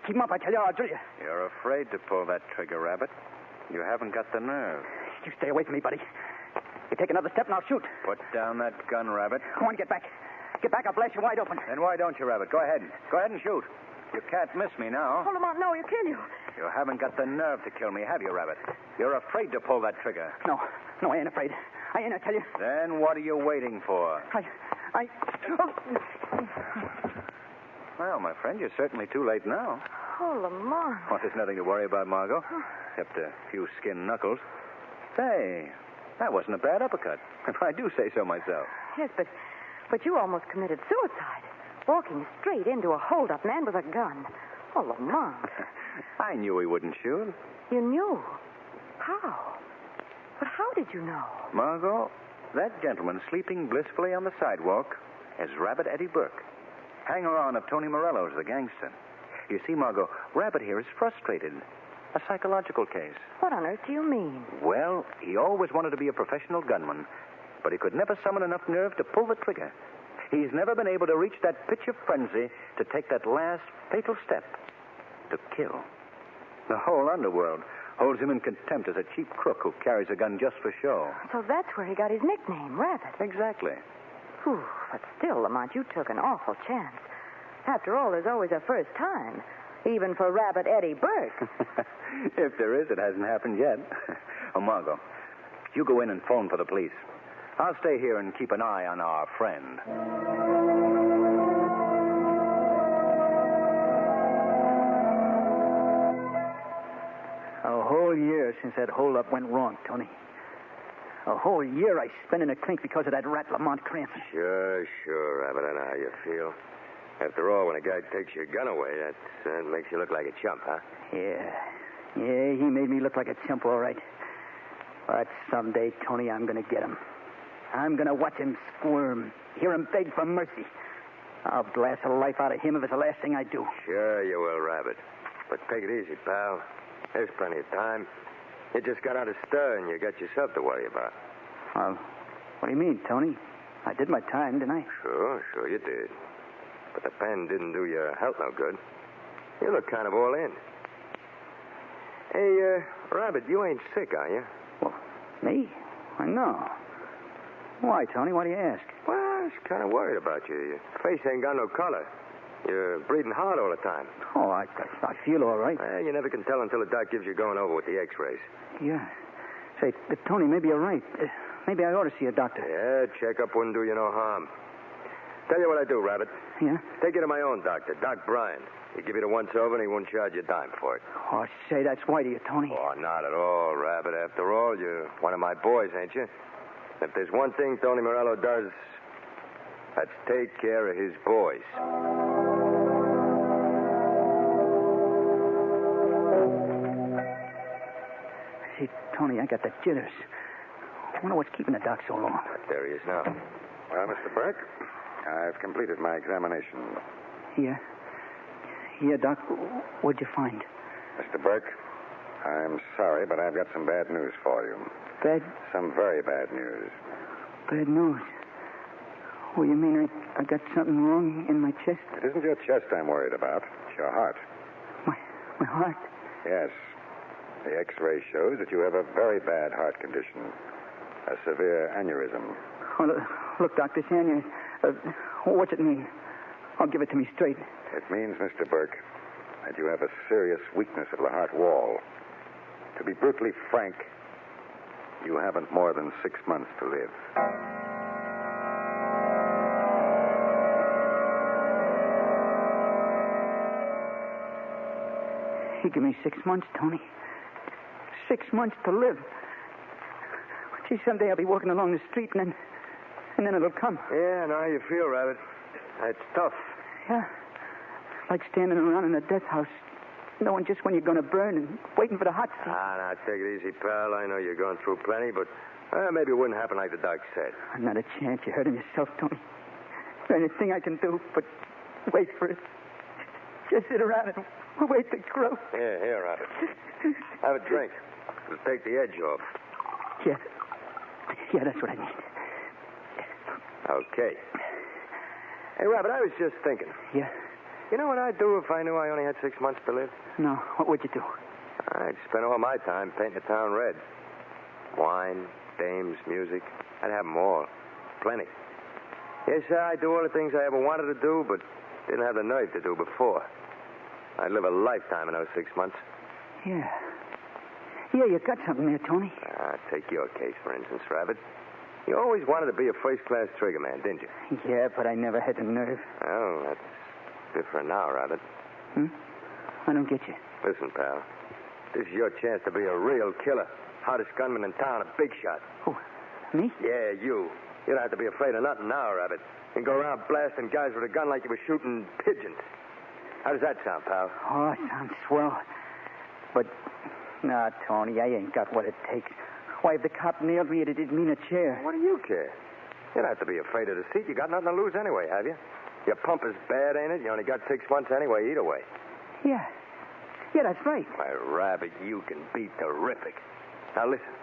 Keep them up, I tell you, or I'll drill you. You're afraid to pull that trigger, Rabbit. You haven't got the nerve. You stay away from me, buddy. You take another step and I'll shoot. Put down that gun, Rabbit. Come on, get back. Get back, I'll blast you wide open. Then why don't you, Rabbit? Go ahead. Go ahead and shoot. You can't miss me now. Oh, Lamont, no, he'll kill you. You haven't got the nerve to kill me, have you, Rabbit? You're afraid to pull that trigger. No, I ain't afraid. I ain't, I tell you. Then what are you waiting for? I... Well, my friend, you're certainly too late now. Oh, Lamont. Well, there's nothing to worry about, Margot, except a few skin knuckles. Say, that wasn't a bad uppercut, if I do say so myself. Yes, but you almost committed suicide. Walking straight into a hold-up man with a gun. Oh, Lamont. I knew he wouldn't shoot. You knew? How? But how did you know? Margot, that gentleman sleeping blissfully on the sidewalk is Rabbit Eddie Burke, hanger-on of Tony Morello's, the gangster. You see, Margot, Rabbit here is frustrated. A psychological case. What on earth do you mean? Well, he always wanted to be a professional gunman, but he could never summon enough nerve to pull the trigger. He's never been able to reach that pitch of frenzy to take that last fatal step, to kill. The whole underworld holds him in contempt as a cheap crook who carries a gun just for show. So that's where he got his nickname, Rabbit. Exactly. Whew, but still, Lamont, you took an awful chance. After all, there's always a first time, even for Rabbit Eddie Burke. If there is, it hasn't happened yet. Oh, Margot, you go in and phone for the police. I'll stay here and keep an eye on our friend. A whole year since that hold-up went wrong, Tony. A whole year I spent in a clink because of that rat Lamont Cranston. Sure, Rabbit. I know how you feel. After all, when a guy takes your gun away, that makes you look like a chump, huh? Yeah, he made me look like a chump, all right. But someday, Tony, I'm going to get him. I'm going to watch him squirm, hear him beg for mercy. I'll blast the life out of him if it's the last thing I do. Sure you will, Rabbit. But take it easy, pal. There's plenty of time. You just got out of stir and you got yourself to worry about. Well, what do you mean, Tony? I did my time, didn't I? Sure you did. But the pen didn't do your health no good. You look kind of all in. Hey, Rabbit, you ain't sick, are you? Well, me? Why, no. Why, Tony? Why do you ask? Well, I was kind of worried about you. Your face ain't got no color. You're breathing hard all the time. Oh, I feel all right. Well, you never can tell until the doc gives you going over with the x-rays. Yeah. Say, Tony, maybe you're right. Maybe I ought to see a doctor. Yeah, checkup wouldn't do you no harm. Tell you what I do, Rabbit. Yeah? Take you to my own doctor, Doc Bryan. He'll give you the once-over and he won't charge you a dime for it. Oh, say, that's white of you, Tony. Oh, not at all, Rabbit. After all, you're one of my boys, ain't you? If there's one thing Tony Morello does, that's take care of his boys. See, Tony, I got the jitters. I wonder what's keeping the doc so long. There he is now. Well, Mr. Burke, I've completed my examination. Yeah? Yeah, Doc, what'd you find? Mr. Burke, I'm sorry, but I've got some bad news for you. Bad? Some very bad news. Bad news? Oh, you mean I got something wrong in my chest? It isn't your chest I'm worried about. It's your heart. My heart? Yes. The X-ray shows that you have a very bad heart condition. A severe aneurysm. Oh, look, Doctor Sanya, what's it mean? Oh, give it to me straight. It means, Mr. Burke, that you have a serious weakness of the heart wall. To be brutally frank, you haven't more than 6 months to live. You give me 6 months, Tony. 6 months to live. Gee, someday I'll be walking along the street and then it'll come. Yeah, I know how you feel, Rabbit. It's tough. Yeah. Like standing around in a death house, knowing just when you're going to burn and waiting for the hot seat. Now, take it easy, pal. I know you're going through plenty, but maybe it wouldn't happen like the doc said. Not a chance. You heard him yourself, Tony. There's anything I can do but wait for it. Just sit around and wait to grow. Here, Rabbit. Have a drink. It'll take the edge off. Yeah, that's what I need. Okay. Hey, Rabbit, I was just thinking. Yeah? You know what I'd do if I knew I only had 6 months to live? No. What would you do? I'd spend all my time painting the town red. Wine, dames, music. I'd have them all. Plenty. Yes, I'd do all the things I ever wanted to do, but didn't have the nerve to do before. I'd live a lifetime in those 6 months. Yeah. Yeah, you got something there, Tony. Take your case, for instance, Rabbit. You always wanted to be a first-class trigger man, didn't you? Yeah, but I never had the nerve. Oh, that's different now, Rabbit. I don't get you. Listen, pal. This is your chance to be a real killer. Hottest gunman in town, a big shot. Who? Me? Yeah, you. You don't have to be afraid of nothing now, Rabbit. You can go around blasting guys with a gun like you were shooting pigeons. How does that sound, pal? Oh, it sounds swell. But, nah, Tony, I ain't got what it takes. Why, if the cop nailed me, it didn't mean a chair. What do you care? You don't have to be afraid of the seat. You got nothing to lose anyway, have you? Your pump is bad, ain't it? You only got 6 months anyway, either way. Yeah. Yeah, that's right. Why, Rabbit, you can be terrific. Now, listen.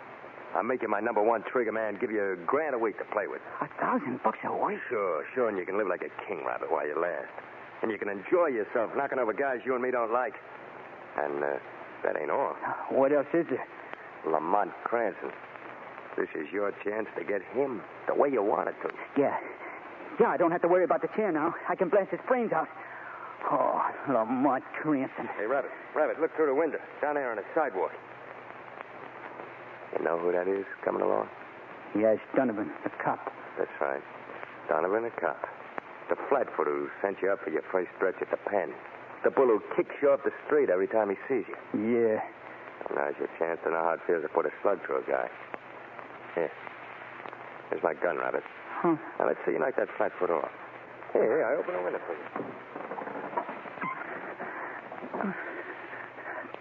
I'll make you my #1 trigger man, give you $1,000 a week to play with. $1,000 a week? Sure, and you can live like a king, Rabbit, while you last. And you can enjoy yourself knocking over guys you and me don't like. And that ain't all. What else is there? Lamont Cranston. This is your chance to get him the way you wanted to. Yeah. Yeah, I don't have to worry about the chair now. I can blast his brains out. Oh, Lamont Cranston. Hey, Rabbit, look through the window. Down there on the sidewalk. You know who that is coming along? Yeah, it's Donovan, the cop. That's right. Donovan, the cop. The flatfoot who sent you up for your first stretch at the pen. The bull who kicks you off the street every time he sees you. Yeah. Now's your chance to know how it feels to put a slug through a guy. Here. Here's my gun, Rabbit. Huh. Now, let's see you knock that flatfoot off. Here, I open the window for you.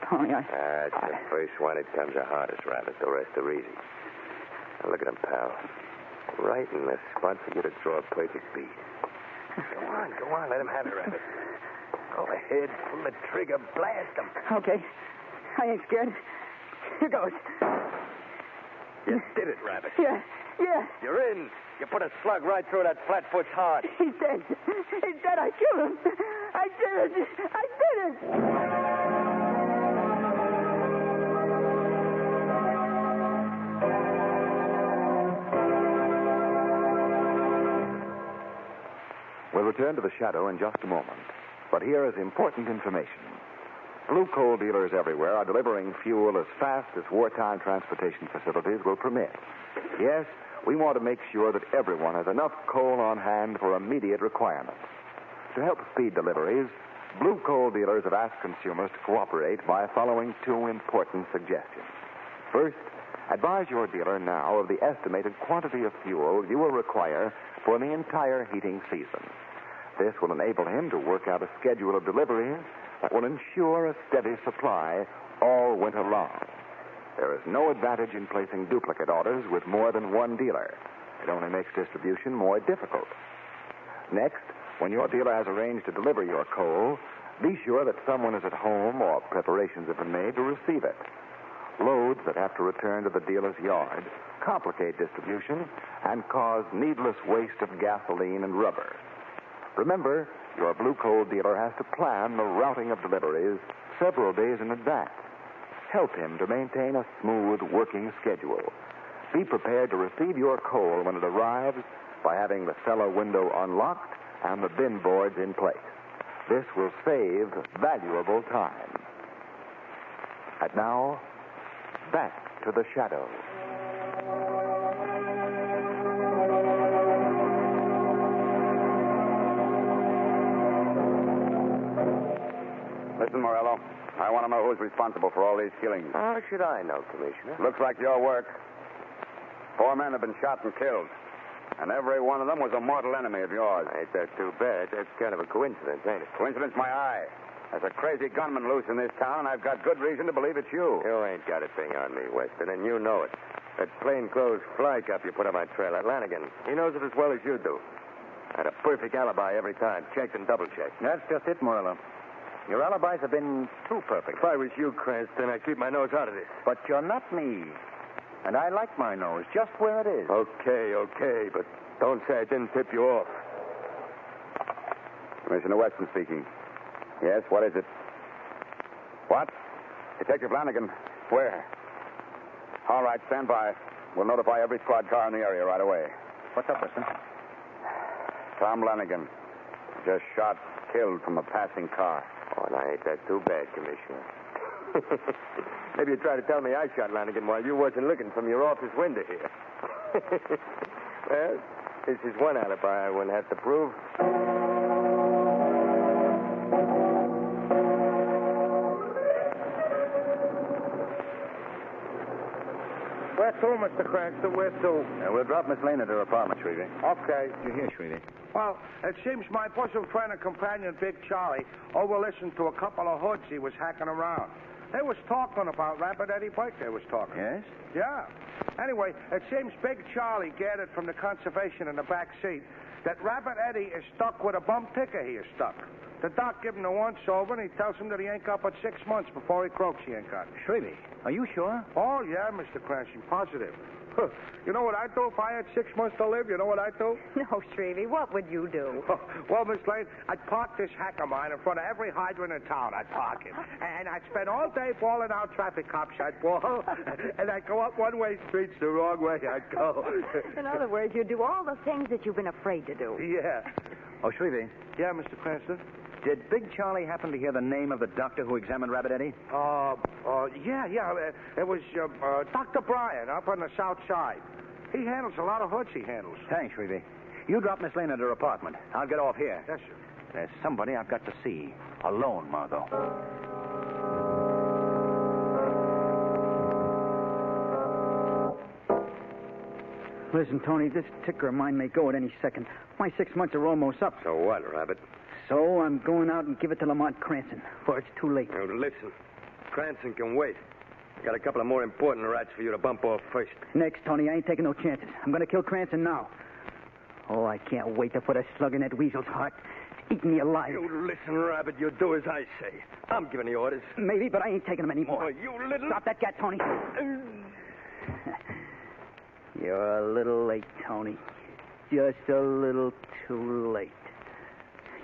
Tony, That's the first one. It comes the hardest, Rabbit. The rest are easy. Now, look at him, pal. Right in the spot for you to draw a perfect bead. Go on. Let him have it, Rabbit. Go ahead. Pull the trigger. Blast him. Okay. I ain't scared. Here goes. You did it, Rabbit. Yeah. You're in. You put a slug right through that flatfoot's heart. He's dead. I killed him. I did it. We'll return to the shadow in just a moment. But here is important information. Blue coal dealers everywhere are delivering fuel as fast as wartime transportation facilities will permit. Yes, we want to make sure that everyone has enough coal on hand for immediate requirements. To help speed deliveries, blue coal dealers have asked consumers to cooperate by following two important suggestions. First, advise your dealer now of the estimated quantity of fuel you will require for the entire heating season. This will enable him to work out a schedule of deliveries that will ensure a steady supply all winter long. There is no advantage in placing duplicate orders with more than one dealer. It only makes distribution more difficult. Next, when your dealer has arranged to deliver your coal, be sure that someone is at home or preparations have been made to receive it. Loads that have to return to the dealer's yard complicate distribution and cause needless waste of gasoline and rubber. Remember, your blue coal dealer has to plan the routing of deliveries several days in advance. Help him to maintain a smooth working schedule. Be prepared to receive your coal when it arrives by having the cellar window unlocked and the bin boards in place. This will save valuable time. And now, back to the shadow. Listen, Morello, I want to know who's responsible for all these killings. How should I know, Commissioner? Looks like your work. 4 men have been shot and killed. And every one of them was a mortal enemy of yours. Ain't that too bad? That's kind of a coincidence, ain't it? Coincidence, my eye. There's a crazy gunman loose in this town, and I've got good reason to believe it's you. You ain't got a thing on me, Weston, and you know it. That plainclothes fly cop you put on my trail, that Lanigan, he knows it as well as you do. I had a perfect alibi every time, checked and double-checked. That's just it, Morello. Your alibis have been too perfect. If I was you, Cranston, I'd keep my nose out of this. But you're not me. And I like my nose just where it is. Okay, but don't say I didn't tip you off. Commissioner Weston speaking. Yes, what is it? What? Detective Lanigan. Where? All right, stand by. We'll notify every squad car in the area right away. What's up, Weston? Tom Lanigan. Just shot, killed from a passing car. Oh, now ain't that too bad, Commissioner. Maybe you tried to tell me I shot Lanigan while you wasn't looking from your office window here. Well, this is one alibi I wouldn't have to prove. Where to, Mr. Cranston? Where to? We'll drop Miss Lane at her apartment, Shrevey. Okay. You hear, Shrevey? Well, it seems my bosom friend and companion, Big Charlie, over-listened to a couple of hoods he was hacking around. They was talking about Rabbit Eddie Burke, they was talking. Yes? Yeah. Anyway, it seems Big Charlie gathered from the conservation in the back seat that Rabbit Eddie is stuck with a bum ticker he is stuck. The doc give him the once over, and he tells him that he ain't got but 6 months before he croaks he ain't got. Shrevey, are you sure? Oh, yeah, Mr. Cranston, positive. You know what I'd do if I had 6 months to live? You know what I'd do? No, Shrevey, what would you do? Well, Miss Lane, I'd park this hack of mine in front of every hydrant in town. I'd park it. And I'd spend all day bawling out traffic cops. I'd bawl. And I'd go up one-way streets the wrong way I'd go. In other words, you'd do all the things that you've been afraid to do. Yeah. Oh, Shrevey. Yeah, Mr. Cranston? Did Big Charlie happen to hear the name of the doctor who examined Rabbit Eddie? Yeah. It was Dr. Bryan up on the south side. He handles a lot of hoods, he handles. Thanks, Shrevey. You drop Miss Lane at her apartment. I'll get off here. Yes, sir. There's somebody I've got to see. Alone, Margot. Listen, Tony, this ticker of mine may go at any second. My 6 months are almost up. So what, Rabbit? So I'm going out and give it to Lamont Cranston, for it's too late. Now, listen. Cranston can wait. Got a couple of more important rats for you to bump off first. Next, Tony, I ain't taking no chances. I'm going to kill Cranston now. Oh, I can't wait to put a slug in that weasel's heart. It's eating me alive. You listen, Rabbit. You do as I say. I'm giving the orders. Maybe, but I ain't taking them anymore. Oh, you little... Stop that cat, Tony. You're a little late, Tony. Just a little too late.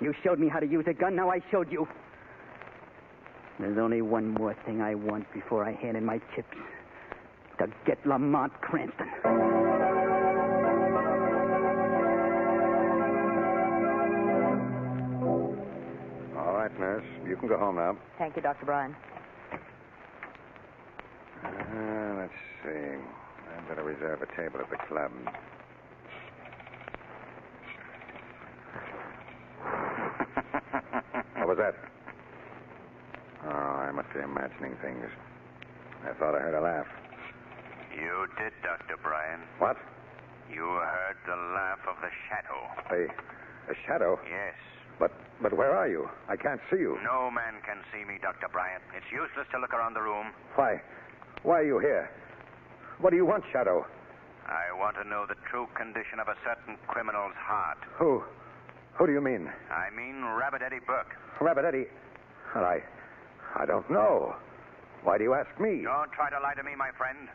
You showed me how to use a gun. Now I showed you. There's only one more thing I want before I hand in my chips. To get Lamont Cranston. All right, nurse. You can go home now. Thank you, Dr. Bryan. Let's see. I'd better reserve a table at the club. What was that? Oh, I must be imagining things. I thought I heard a laugh. You did, Dr. Bryan. What? You heard the laugh of the shadow. A shadow? Yes. But where are you? I can't see you. No man can see me, Dr. Bryan. It's useless to look around the room. Why? Why are you here? What do you want, Shadow? I want to know the true condition of a certain criminal's heart. Who? Who do you mean? I mean Rabbit Eddie Burke. Rabbit Eddie? Well, I don't know. Why do you ask me? Don't try to lie to me, my friend.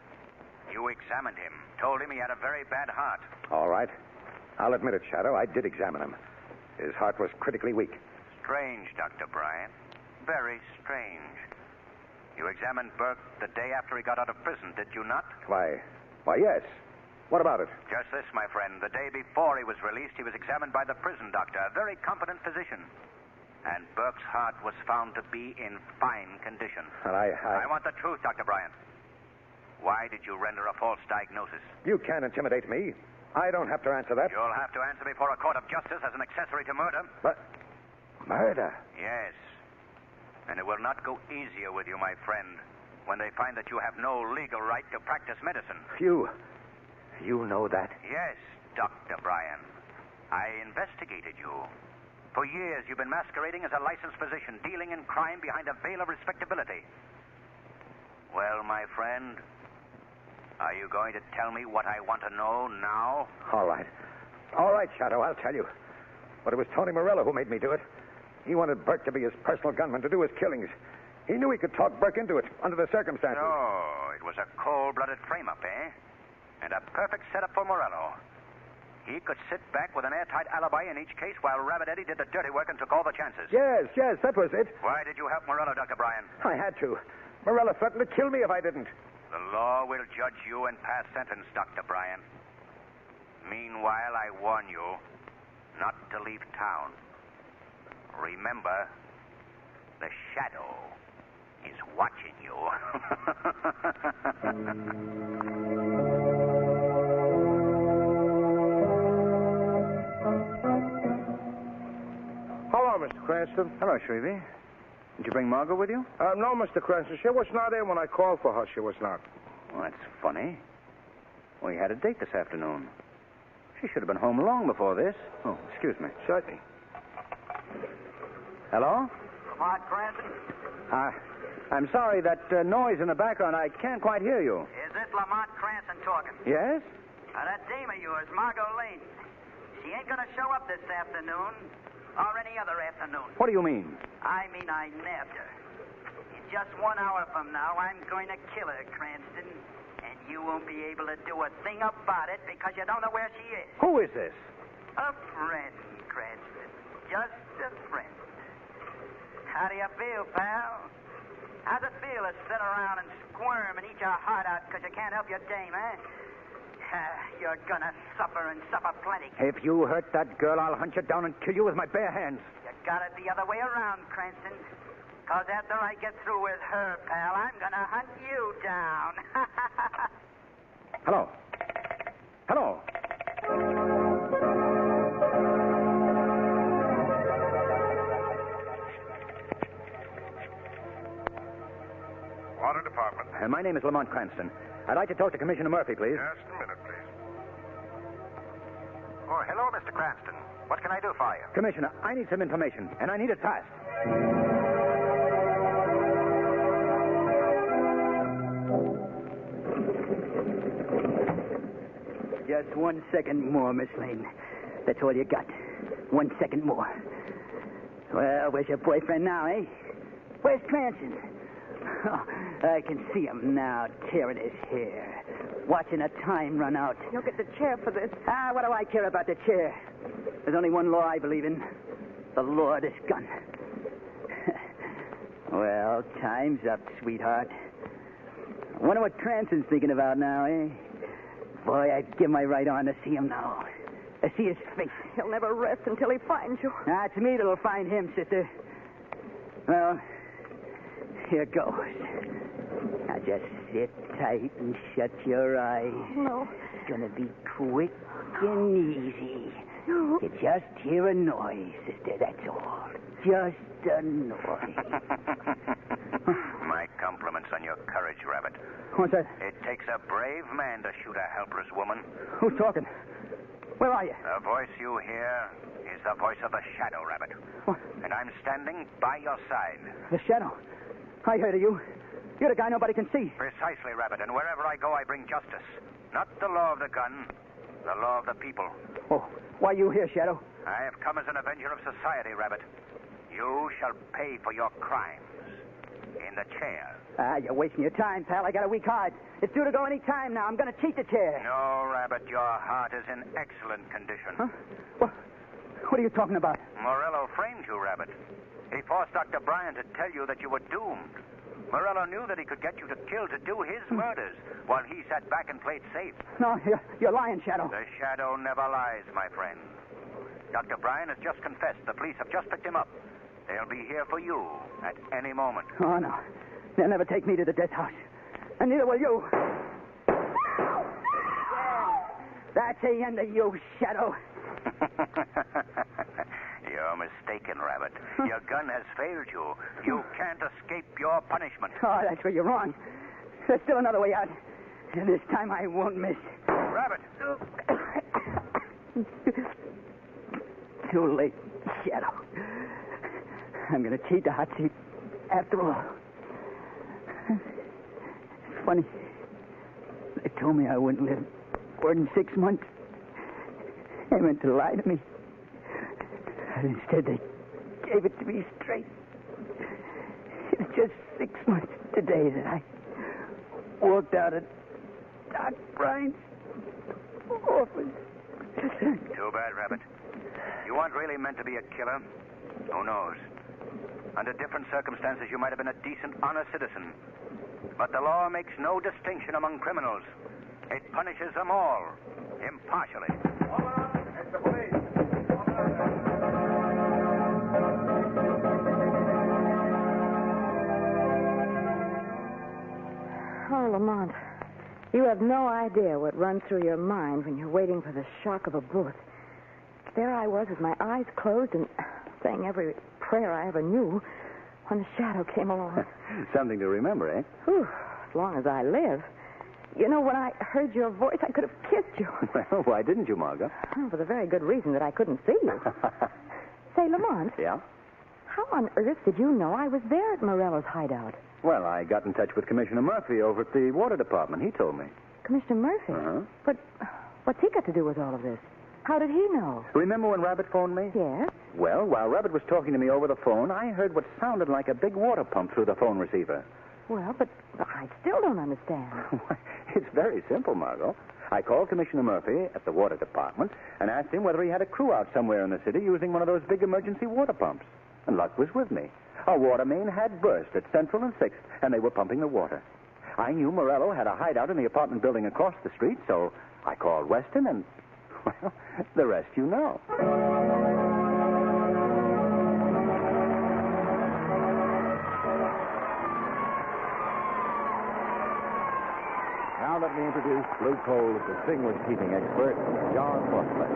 You examined him. Told him he had a very bad heart. All right. I'll admit it, Shadow. I did examine him. His heart was critically weak. Strange, Dr. Bryan. Very strange. You examined Burke the day after he got out of prison, did you not? Why, yes. What about it? Just this, my friend. The day before he was released, he was examined by the prison doctor, a very competent physician. And Burke's heart was found to be in fine condition. Well, I want the truth, Dr. Bryan. Why did you render a false diagnosis? You can't intimidate me. I don't have to answer that. You'll have to answer before a court of justice as an accessory to murder. But murder? Yes. And it will not go easier with you, my friend, when they find that you have no legal right to practice medicine. You know that? Yes, Dr. Bryan. I investigated you. For years, you've been masquerading as a licensed physician, dealing in crime behind a veil of respectability. Well, my friend, are you going to tell me what I want to know now? All right. All right, Shadow, I'll tell you. But it was Tony Morello who made me do it. He wanted Burke to be his personal gunman, to do his killings. He knew he could talk Burke into it, under the circumstances. No, it was a cold-blooded frame-up, eh? And a perfect setup for Morello. He could sit back with an airtight alibi in each case while Rabbit Eddie did the dirty work and took all the chances. Yes, that was it. Why did you help Morello, Dr. Bryan? I had to. Morello threatened to kill me if I didn't. The law will judge you and pass sentence, Dr. Bryan. Meanwhile, I warn you not to leave town. Remember, the shadow is watching you. Hello, Mr. Cranston. Hello, Shrevey. Did you bring Margot with you? No, Mr. Cranston. She was not in when I called for her. She was not. Well, that's funny. We had a date this afternoon. She should have been home long before this. Oh, excuse me. Certainly. Hello? Lamont Cranston? I'm sorry, that noise in the background, I can't quite hear you. Is this Lamont Cranston talking? Yes? That dame of yours, Margot Lane. She ain't gonna show up this afternoon or any other afternoon. What do you mean? I mean I nabbed her. In just 1 hour from now, I'm going to kill her, Cranston. And you won't be able to do a thing about it because you don't know where she is. Who is this? A friend, Cranston. Just a friend. How do you feel, pal? How's it feel to sit around and squirm and eat your heart out because you can't help your dame, eh? You're gonna suffer and suffer plenty. If you hurt that girl, I'll hunt you down and kill you with my bare hands. You got it the other way around, Cranston. Because after I get through with her, pal, I'm gonna hunt you down. Hello. Hello. Water Department. My name is Lamont Cranston. I'd like to talk to Commissioner Murphy, please. Just a minute, please. Oh, hello, Mr. Cranston. What can I do for you? Commissioner, I need some information, and I need it fast. Just 1 second more, Miss Lane. That's all you got. 1 second more. Well, where's your boyfriend now, eh? Where's Cranston? Oh, I can see him now, tearing his hair, watching the time run out. You'll get the chair for this. What do I care about the chair? There's only one law I believe in. The law of this gun. Well, time's up, sweetheart. I wonder what Cranston's thinking about now, eh? Boy, I'd give my right arm to see him now. To see his face. He'll never rest until he finds you. It's me that'll find him, sister. Well, here goes. Now just sit tight and shut your eyes. No. It's gonna be quick and easy. No. You just hear a noise, sister, that's all. Just a noise. My compliments on your courage, Rabbit. What's that? It takes a brave man to shoot a helpless woman. Who's talking? Where are you? The voice you hear is the voice of the Shadow, Rabbit. What? And I'm standing by your side. The Shadow? I heard of you. You're the guy nobody can see. Precisely, Rabbit. And wherever I go, I bring justice. Not the law of the gun, the law of the people. Oh, why you here, Shadow? I have come as an avenger of society, Rabbit. You shall pay for your crimes. In the chair. You're wasting your time, pal. I got a weak heart. It's due to go any time now. I'm going to cheat the chair. No, Rabbit, your heart is in excellent condition. Huh? What are you talking about? Morello framed you, Rabbit. He forced Dr. Bryan to tell you that you were doomed. Morello knew that he could get you to kill to do his murders while he sat back and played safe. No, you're lying, Shadow. The Shadow never lies, my friend. Dr. Bryan has just confessed. The police have just picked him up. They'll be here for you at any moment. Oh, no. They'll never take me to the death house. And neither will you. That's the end of you, Shadow. You're mistaken, Rabbit. Your gun has failed you. You can't escape your punishment. Oh, that's where you're wrong. There's still another way out. And this time I won't miss. Rabbit! Too late, Shadow. I'm going to cheat the hot seat after all. It's funny. They told me I wouldn't live more than 6 months. They meant to lie to me. But instead, they gave it to me straight. It's just 6 months today that I walked out of Doc Bryan's office. Too bad, Rabbit. You weren't really meant to be a killer. Who knows? Under different circumstances, you might have been a decent, honest citizen. But the law makes no distinction among criminals. It punishes them all, impartially. It's the police. Oh, Lamont, you have no idea what runs through your mind when you're waiting for the shock of a bullet. There I was with my eyes closed and saying every prayer I ever knew when the Shadow came along. Something to remember, eh? Whew, as long as I live. You know, when I heard your voice, I could have kissed you. Well, why didn't you, Margot? Oh, for the very good reason that I couldn't see you. Say, Lamont. Yeah? How on earth did you know I was there at Morello's hideout? Well, I got in touch with Commissioner Murphy over at the Water Department. He told me. Commissioner Murphy? Uh-huh. But what's he got to do with all of this? How did he know? Remember when Rabbit phoned me? Yes. Well, while Rabbit was talking to me over the phone, I heard what sounded like a big water pump through the phone receiver. Well, but I still don't understand. It's very simple, Margot. I called Commissioner Murphy at the Water Department and asked him whether he had a crew out somewhere in the city using one of those big emergency water pumps. And luck was with me. A water main had burst at Central and 6th, and they were pumping the water. I knew Morello had a hideout in the apartment building across the street, so I called Weston, and, well, the rest you know. Now let me introduce Blue Coal's distinguished heating expert, John Barclay.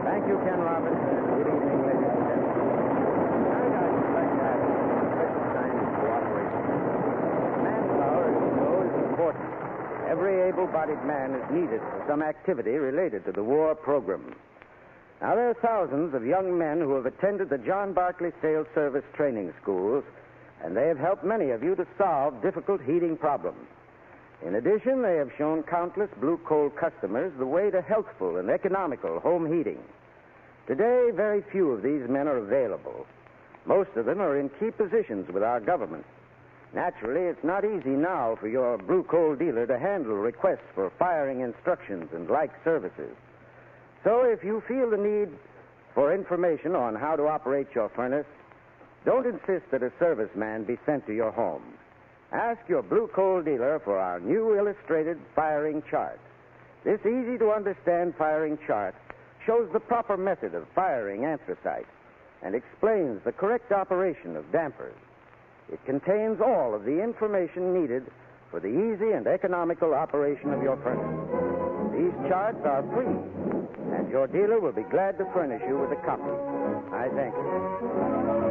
Thank you, Ken Roberts. Good evening, ladies and gentlemen. Tonight I would like to ask you a special kind of cooperation. Manpower, as you know, is important. Every able-bodied man is needed for some activity related to the war program. Now, there are thousands of young men who have attended the John Barclay Sales Service training schools, and they have helped many of you to solve difficult heating problems. In addition, they have shown countless blue coal customers the way to healthful and economical home heating. Today, very few of these men are available. Most of them are in key positions with our government. Naturally, it's not easy now for your blue coal dealer to handle requests for firing instructions and like services. So if you feel the need for information on how to operate your furnace, don't insist that a serviceman be sent to your home. Ask your blue coal dealer for our new illustrated firing chart. This easy-to-understand firing chart shows the proper method of firing anthracite and explains the correct operation of dampers. It contains all of the information needed for the easy and economical operation of your furnace. These charts are free, and your dealer will be glad to furnish you with a copy. I thank you.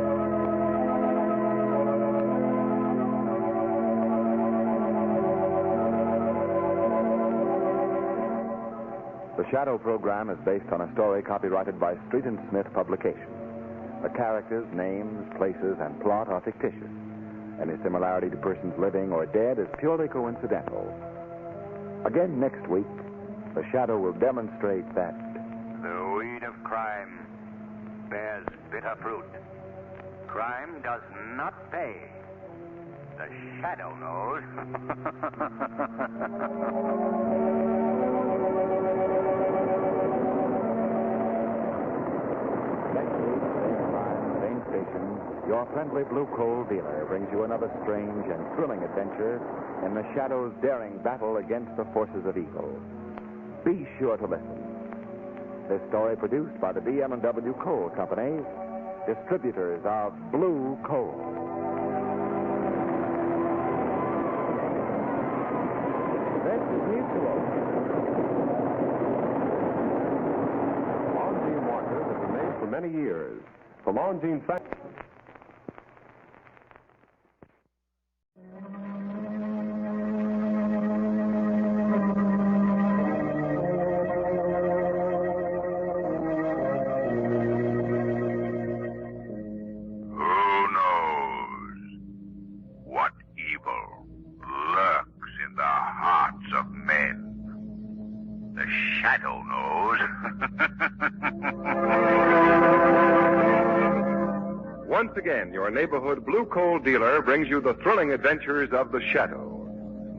The Shadow program is based on a story copyrighted by Street and Smith Publications. The characters, names, places, and plot are fictitious. Any similarity to persons living or dead is purely coincidental. Again next week, The Shadow will demonstrate that the weed of crime bears bitter fruit. Crime does not pay. The Shadow knows. your friendly blue coal dealer brings you another strange and thrilling adventure in the Shadow's daring battle against the forces of evil. Be sure to listen. This story produced by the B.M.&W Coal Company, distributors of Blue Coal. This is Mutual. Longine watches have been made for many years. For Longine factory. Once again, your neighborhood blue coal dealer brings you the thrilling adventures of the Shadow,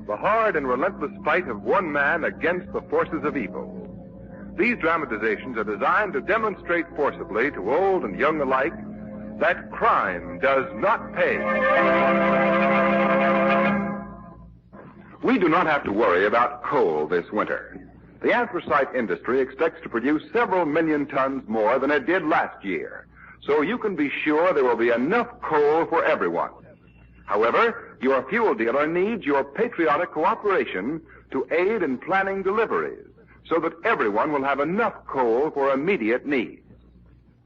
the hard and relentless fight of one man against the forces of evil. These dramatizations are designed to demonstrate forcibly to old and young alike that crime does not pay. We do not have to worry about coal this winter. The anthracite industry expects to produce several million tons more than it did last year. So you can be sure there will be enough coal for everyone. However, your fuel dealer needs your patriotic cooperation to aid in planning deliveries so that everyone will have enough coal for immediate needs.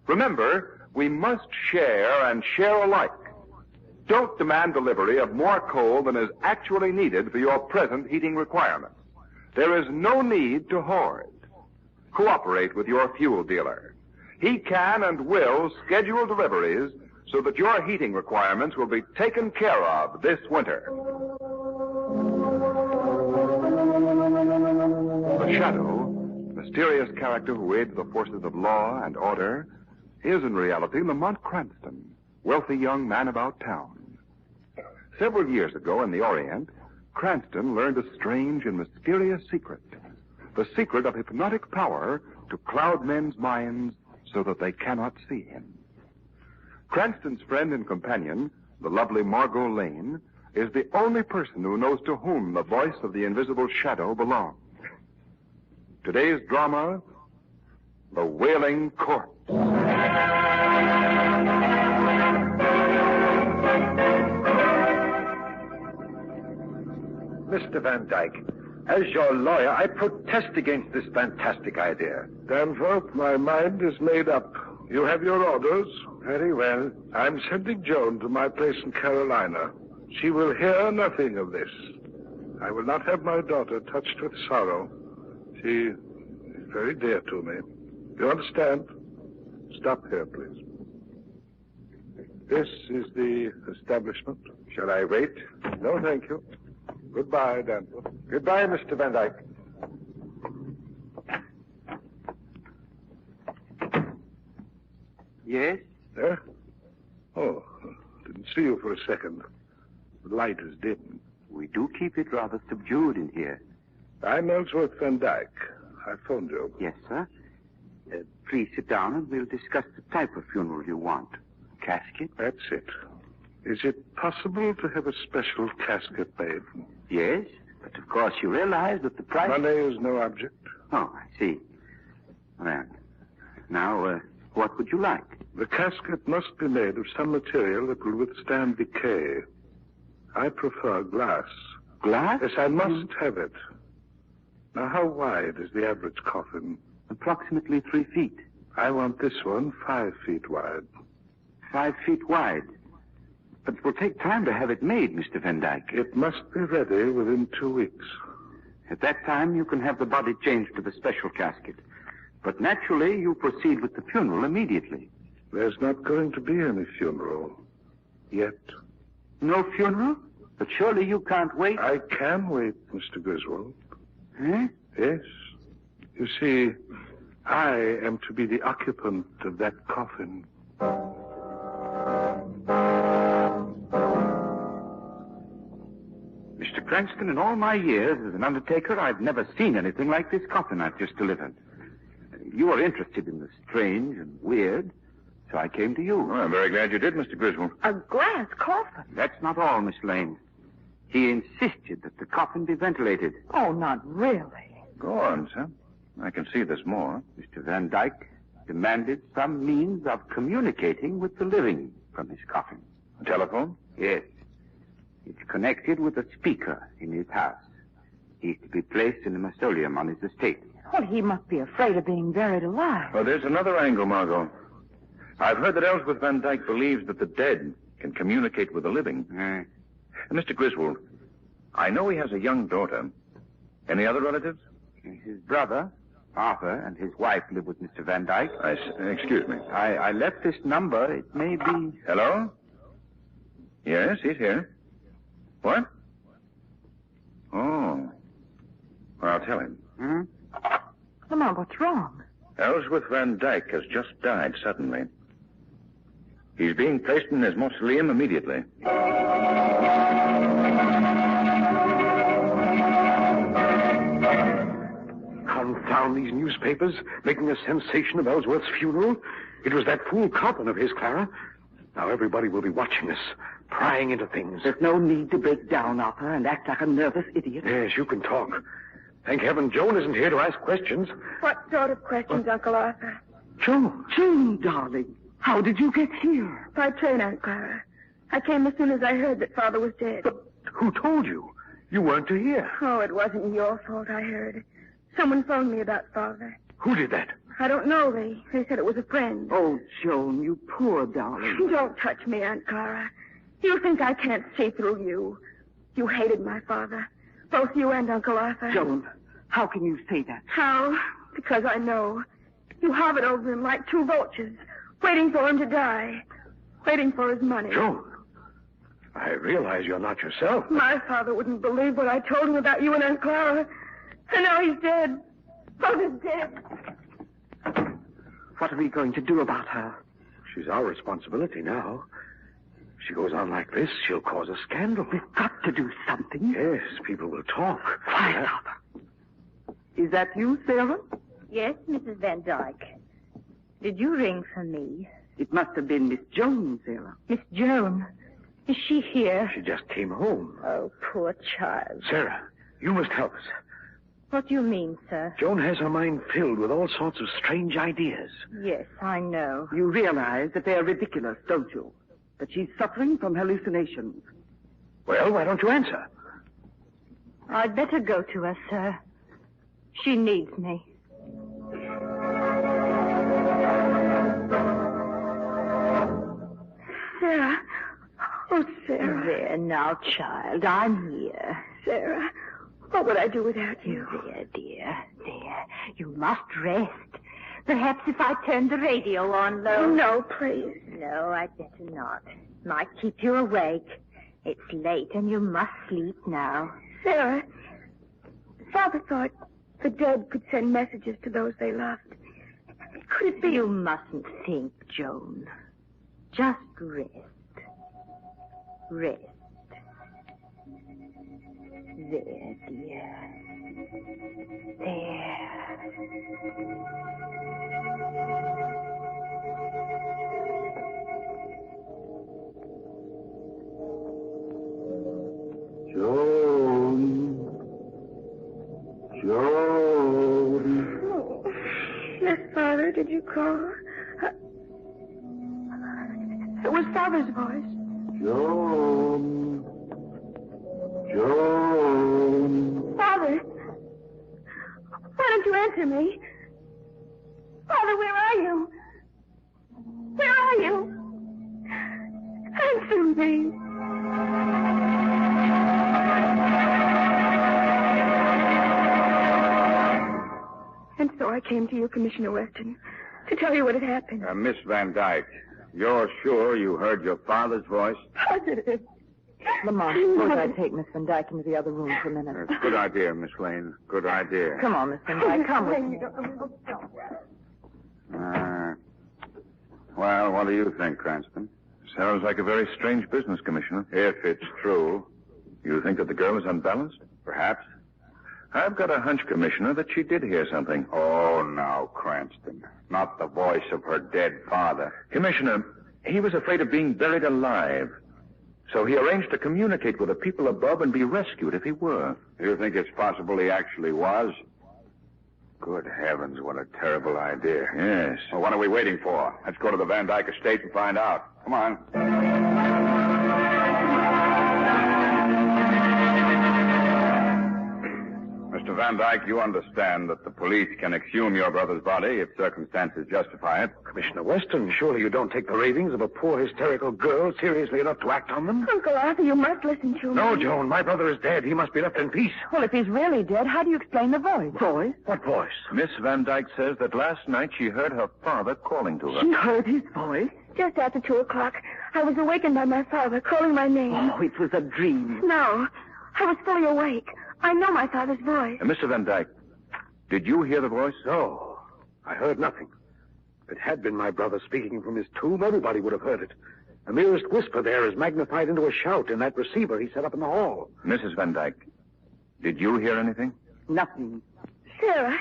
Remember, we must share and share alike. Don't demand delivery of more coal than is actually needed for your present heating requirements. There is no need to hoard. Cooperate with your fuel dealer. He can and will schedule deliveries so that your heating requirements will be taken care of this winter. The Shadow, mysterious character who aids the forces of law and order, is in reality Lamont Cranston, wealthy young man about town. Several years ago in the Orient, Cranston learned a strange and mysterious secret. The secret of hypnotic power to cloud men's minds so that they cannot see him. Cranston's friend and companion, the lovely Margot Lane, is the only person who knows to whom the voice of the invisible Shadow belongs. Today's drama, The Wailing Corpse. Mr. Van Dyke, as your lawyer, I protest against this fantastic idea. Danforth, my mind is made up. You have your orders. Very well. I'm sending Joan to my place in Carolina. She will hear nothing of this. I will not have my daughter touched with sorrow. She is very dear to me. You understand? Stop here, please. This is the establishment. Shall I wait? No, thank you. Goodbye, Danforth. Goodbye, Mr. Van Dyke. Yes? Sir? Oh, didn't see you for a second. The light is dim. We do keep it rather subdued in here. I'm Ellsworth Van Dyke. I phoned you. Yes, sir. Please sit down and we'll discuss the type of funeral you want. Casket? That's it. Is it possible to have a special casket made? Yes, but of course you realize that the price... Money is no object. Oh, I see. Well, now, what would you like? The casket must be made of some material that will withstand decay. I prefer glass. Glass? Yes, I must have it. Now, how wide is the average coffin? Approximately 3 feet. I want this one 5 feet wide. 5 feet wide? But it will take time to have it made, Mr. Van Dyke. It must be ready within 2 weeks. At that time, you can have the body changed to the special casket. But naturally, you proceed with the funeral immediately. There's not going to be any funeral. Yet. No funeral? But surely you can't wait. I can wait, Mr. Griswold. Eh? Yes. You see, I am to be the occupant of that coffin. Mr. Cranston, in all my years as an undertaker, I've never seen anything like this coffin I've just delivered. You are interested in the strange and weird, so I came to you. Well, I'm very glad you did, Mr. Griswold. A glass coffin? That's not all, Miss Lane. He insisted that the coffin be ventilated. Oh, not really. Go on, sir. I can see there's more. Mr. Van Dyke demanded some means of communicating with the living from his coffin. A telephone? Yes. It's connected with a speaker in his house. He's to be placed in a mausoleum on his estate. Well, he must be afraid of being buried alive. Oh, there's another angle, Margot. I've heard that Ellsworth Van Dyke believes that the dead can communicate with the living. Mr. Griswold, I know he has a young daughter. Any other relatives? His brother, Arthur, and his wife live with Mr. Van Dyke. Excuse me. I left this number. It may be... Hello? Yes, he's here. What? Oh. Well, I'll tell him. Come on, what's wrong? Ellsworth Van Dyke has just died suddenly. He's being placed in his mausoleum immediately. Confound these newspapers, making a sensation of Ellsworth's funeral. It was that fool coffin of his, Clara. Now everybody will be watching us, prying into things. There's no need to break down, Arthur, and act like a nervous idiot. Yes, you can talk. Thank heaven Joan isn't here to ask questions. What sort of questions, Uncle Arthur? Joan. Joan, darling. How did you get here? By train, Aunt Clara. I came as soon as I heard that Father was dead. But who told you? You weren't to hear. Oh, it wasn't your fault, I heard. Someone phoned me about Father. Who did that? I don't know. They said it was a friend. Oh, Joan, you poor darling. Don't touch me, Aunt Clara. You think I can't see through you. You hated my father. Both you and Uncle Arthur. Joan, how can you say that? How? Because I know. You hovered over him like two vultures, waiting for him to die, waiting for his money. Joan, I realize you're not yourself. My father wouldn't believe what I told him about you and Aunt Clara. And now he's dead. Father's dead. What are we going to do about her? She's our responsibility now. If she goes on like this, she'll cause a scandal. We've got to do something. Yes, people will talk. Quiet, Arthur. Is that you, Sarah? Yes, Mrs. Van Dyke. Did you ring for me? It must have been Miss Joan, Sarah. Miss Joan? Is she here? She just came home. Oh, poor child. Sarah, you must help us. What do you mean, sir? Joan has her mind filled with all sorts of strange ideas. Yes, I know. You realize that they're ridiculous, don't you? That she's suffering from hallucinations. Well, why don't you answer? I'd better go to her, sir. She needs me. Sarah. Oh, Sarah. There now, child. I'm here. Sarah, what would I do without you? There, dear. There. You must rest. Perhaps if I turned the radio on low. No, please. No, I'd better not. Might keep you awake. It's late and you must sleep now. Sarah, Father thought the dead could send messages to those they loved. Could it be? You mustn't think, Joan. Just rest. Rest. There, dear. There. Joan. Yes, Father, did you call? It was Father's voice. Joan. Father, why don't you answer me? Father, where are you? Where are you? Answer me. And so I came to you, Commissioner Weston, to tell you what had happened. Miss Van Dyke, you're sure you heard your father's voice? Positive. Lamont, suppose I take Miss Van Dyke into the other room for a minute. Good idea, Miss Lane. Good idea. Come on, Miss Van Dyke. Come with me. Well, what do you think, Cranston? Sounds like a very strange business, Commissioner. If it's true, you think that the girl is unbalanced? Perhaps. I've got a hunch, Commissioner, that she did hear something. Oh, now, Cranston. Not the voice of her dead father. Commissioner, he was afraid of being buried alive. So he arranged to communicate with the people above and be rescued if he were. You think it's possible he actually was? Good heavens, what a terrible idea. Yes. Well, what are we waiting for? Let's go to the Van Dyke estate and find out. Come on. Mr. Van Dyke, you understand that the police can exhume your brother's body if circumstances justify it. Commissioner Weston, surely you don't take the ravings of a poor hysterical girl seriously enough to act on them? Uncle Arthur, you must listen to me. No, Joan, my brother is dead. He must be left in peace. Well, if he's really dead, how do you explain the voice? Voice? What voice? Miss Van Dyke says that last night she heard her father calling to her. She heard his voice? Just after 2 o'clock, I was awakened by my father calling my name. Oh, it was a dream. No, I was fully awake. I know my father's voice. Mr. Van Dyke, did you hear the voice? No, I heard nothing. If it had been my brother speaking from his tomb, everybody would have heard it. The merest whisper there is magnified into a shout in that receiver he set up in the hall. Mrs. Van Dyke, did you hear anything? Nothing. Sarah,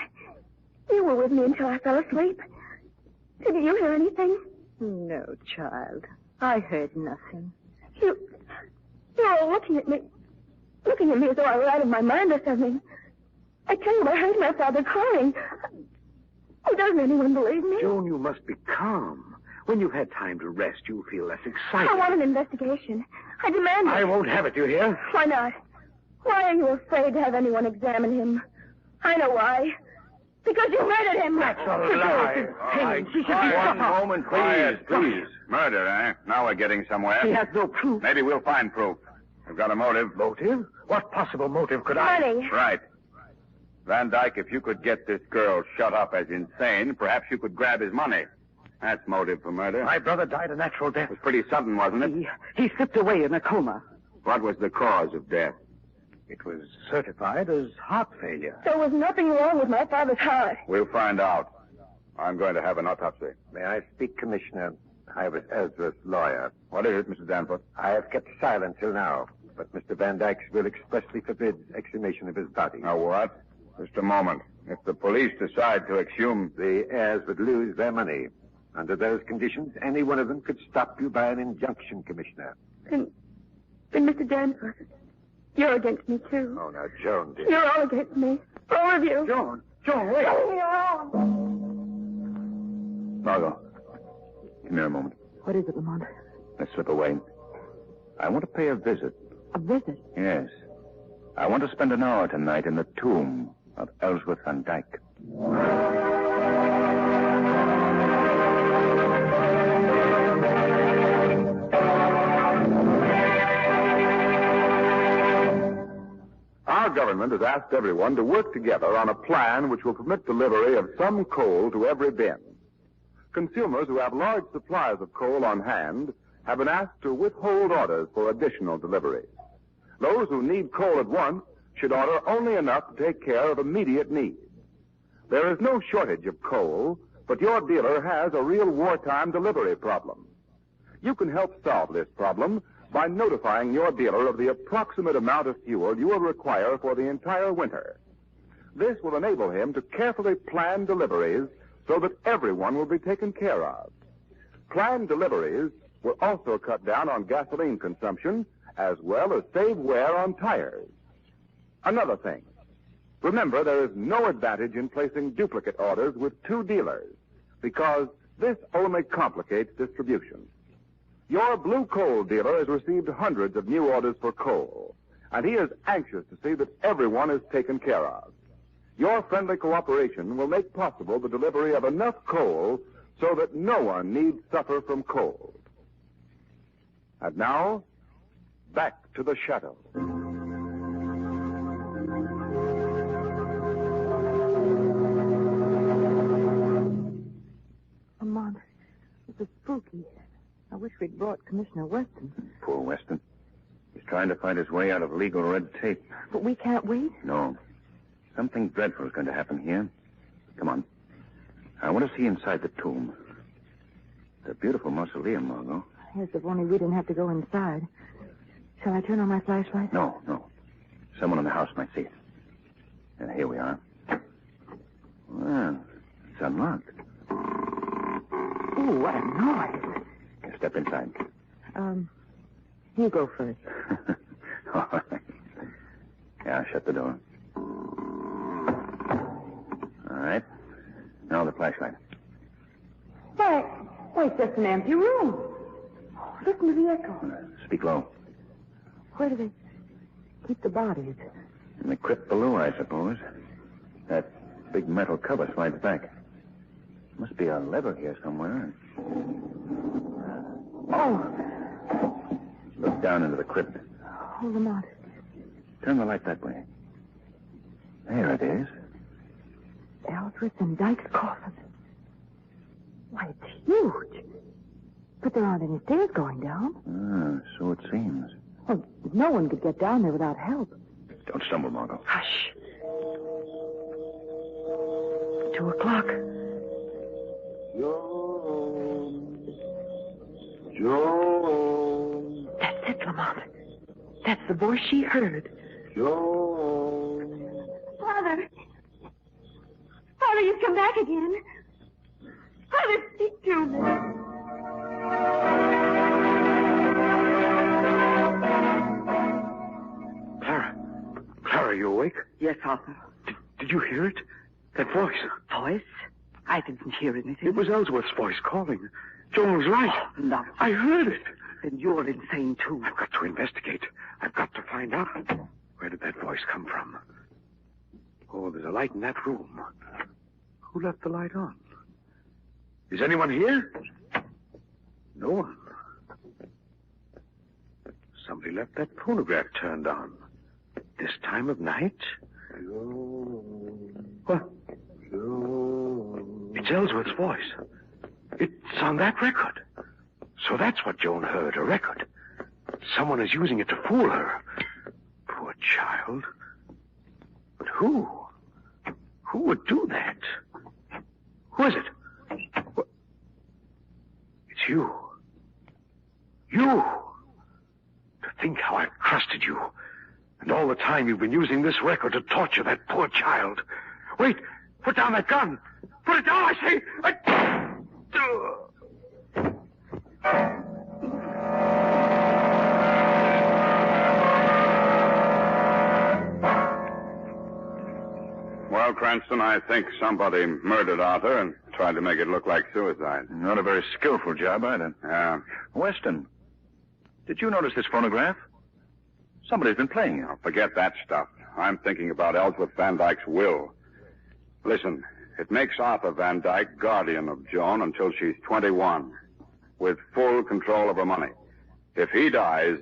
you were with me until I fell asleep. Didn't you hear anything? No, child. I heard nothing. You're all looking at me as though I were out of my mind or something. I tell you, I heard my father crying. Oh, doesn't anyone believe me? Joan, you must be calm. When you've had time to rest, you'll feel less excited. I want an investigation. I demand it. I won't have it, you hear? Why not? Why are you afraid to have anyone examine him? I know why. Because you murdered him. That's a lie. Hey, she should be one shut up. moment, please. Please. Murder, eh? Now we're getting somewhere. He has no proof. Maybe we'll find proof. We've got a motive. Motive? What possible motive could I... Money. Right. Van Dyke, if you could get this girl shut up as insane, perhaps you could grab his money. That's motive for murder. My brother died a natural death. It was pretty sudden, wasn't it? He slipped away in a coma. What was the cause of death? It was certified as heart failure. There was nothing wrong with my father's heart. We'll find out. I'm going to have an autopsy. May I speak, Commissioner? I was Ezra's lawyer. What is it, Mr. Danforth? I have kept silent till now, but Mr. Van Dyke's will expressly forbids exhumation of his body. Now what? Just a moment. If the police decide to exhume... The heirs would lose their money. Under those conditions, any one of them could stop you by an injunction, Commissioner. Then Mr. Danforth, you're against me, too. Oh, now, Joan, dear. You're all against me. All of you. Joan, wait. Margot, come here a moment. What is it, Lamont? Let's slip away. I want to pay a visit. A visit? Yes. I want to spend an hour tonight in the tomb of Ellsworth Van Dyke. Our government has asked everyone to work together on a plan which will permit delivery of some coal to every bin. Consumers who have large supplies of coal on hand have been asked to withhold orders for additional deliveries. Those who need coal at once should order only enough to take care of immediate needs. There is no shortage of coal, but your dealer has a real wartime delivery problem. You can help solve this problem by notifying your dealer of the approximate amount of fuel you will require for the entire winter. This will enable him to carefully plan deliveries so that everyone will be taken care of. Planned deliveries will also cut down on gasoline consumption as well as save wear on tires. Another thing, remember there is no advantage in placing duplicate orders with two dealers because this only complicates distribution. Your blue coal dealer has received hundreds of new orders for coal, and he is anxious to see that everyone is taken care of. Your friendly cooperation will make possible the delivery of enough coal so that no one need suffer from cold. And now, back to the shadow. Lamont, this is spooky. I wish we'd brought Commissioner Weston. Poor Weston. He's trying to find his way out of legal red tape. But we can't wait. No. Something dreadful is going to happen here. Come on. I want to see inside the tomb. It's a beautiful mausoleum, Margot. Yes, if only we didn't have to go inside. Shall I turn on my flashlight? No. Someone in the house might see it. And here we are. Well, it's unlocked. Ooh, what a noise. Step inside. You go first. All right. Yeah, shut the door. All right. Now the flashlight. Why, it's just an empty room. Listen to the echo. Speak low. Where do they keep the bodies? In the crypt below, I suppose. That big metal cover slides back. Must be a lever here somewhere. Oh! Look down into the crypt. Hold them out. Turn the light that way. There it is. Ellsworth and Dyke's coffin. Why, it's huge. But there aren't any stairs going down. So it seems. Well, no one could get down there without help. Don't stumble, Margot. Hush. 2 o'clock. Joan. That's it, Lamont. That's the voice she heard. Joan. Father! Father, you've come back again. Father, speak to me. Clara, you awake? Yes, Arthur. Did you hear it? That voice? Voice? I didn't hear anything. It was Ellsworth's voice calling. Joan was right. Oh, no. I heard it. Then you're insane, too. I've got to investigate. I've got to find out. Where did that voice come from? Oh, there's a light in that room. Who left the light on? Is anyone here? No one. Somebody left that phonograph turned on. This time of night? What? It's Ellsworth's voice. It's on that record. So that's what Joan heard, a record. Someone is using it to fool her. Poor child. But who? Who would do that? Who is it? What? It's you. You! To think how I've trusted you. And all the time you've been using this record to torture that poor child. Wait! Put down that gun! Put it down, I say! Well, Cranston, I think somebody murdered Arthur and tried to make it look like suicide. Not a very skillful job, either. Yeah. Weston, did you notice this phonograph? Somebody's been playing it. Oh, forget that stuff. I'm thinking about Ellsworth Van Dyke's will. Listen, it makes Arthur Van Dyke guardian of Joan until she's 21, with full control of her money. If he dies,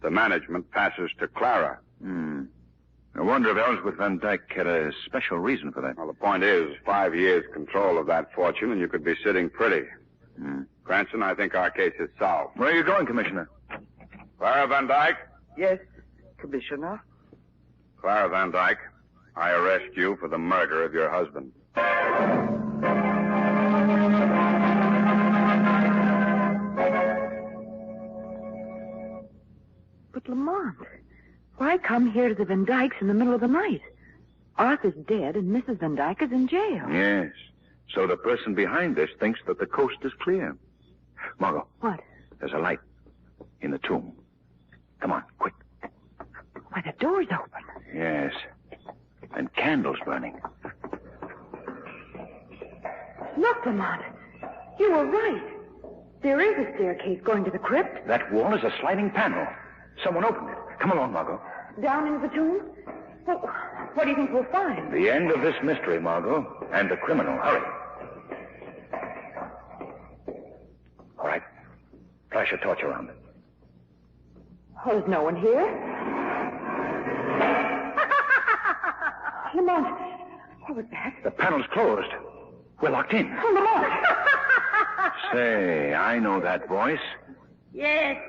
the management passes to Clara. I wonder if Ellsworth Van Dyke had a special reason for that. Well, the point is, 5 years control of that fortune, and you could be sitting pretty. Cranston, I think our case is solved. Where are you going, Commissioner? Clara Van Dyke? Yes, Commissioner. Clara Van Dyke, I arrest you for the murder of your husband. But Lamont, why come here to the Van Dykes in the middle of the night? Arthur's dead and Mrs. Van Dyke is in jail. Yes. So the person behind this thinks that the coast is clear. Margot. What? There's a light in the tomb. Come on, quick. Why, the door's open. Yes. And candles burning. Look, Lamont. You were right. There is a staircase going to the crypt. That wall is a sliding panel. Someone opened it. Come along, Margot. Down into the tomb? Well, what do you think we'll find? The end of this mystery, Margot. And the criminal. Hurry. All right. Flash a torch around. Oh, there's no one here. Lamont, what was that? The panel's closed. We're locked in. Oh, Lamont! Say, I know that voice. Yes.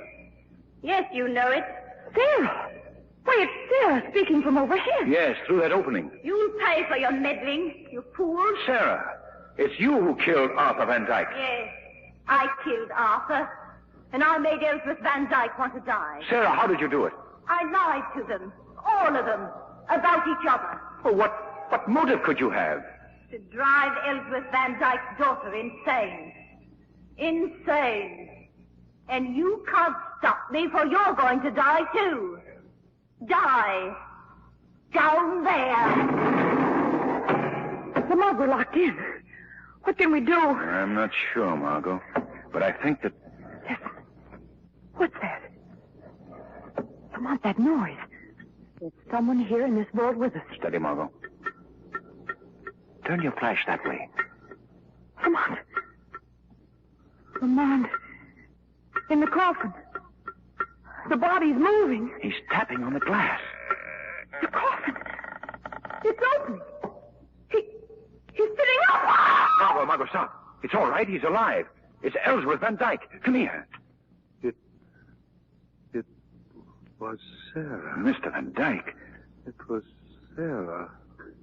Yes, you know it. Sarah! Why, it's Sarah speaking from overhead. Yes, through that opening. You'll pay for your meddling, you fool. Sarah, it's you who killed Arthur Van Dyke. Yes, I killed Arthur, and I made Elizabeth Van Dyke want to die. Sarah, how did you do it? I lied to them, all of them, about each other. Well, what motive could you have? To drive Elizabeth Van Dyke's daughter insane. Insane. And you can't stop me, for you're going to die, too. Die. Down there. Lamont, we're locked in. What can we do? I'm not sure, Margot. But I think that... Listen. What's that? Lamont, that noise. There's someone here in this vault with us. Steady, Margot. Turn your flash that way. Lamont. Lamont. In the coffin. The body's moving. He's tapping on the glass. The coffin. It's open. He's sitting up. Margot, stop. It's all right. He's alive. It's Ellsworth Van Dyke. Come here. It was Sarah. Mr. Van Dyke. It was Sarah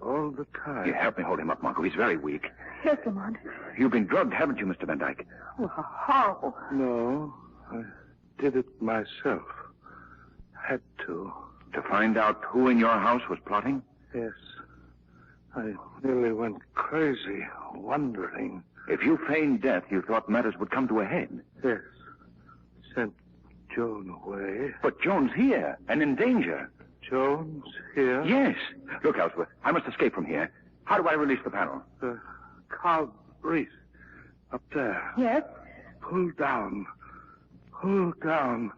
all the time. You help me hold him up, Margot. He's very weak. Yes, Lamont. You've been drugged, haven't you, Mr. Van Dyke? Well, how? No, I did it myself. Had to. To find out who in your house was plotting? Yes. I nearly went crazy, wondering. If you feigned death, you thought matters would come to a head. Yes. Sent Joan away. But Joan's here and in danger. Joan's here? Yes. Look, Ellsworth, I must escape from here. How do I release the panel? The carved wreath up there. Yes? Pull down. Pull down.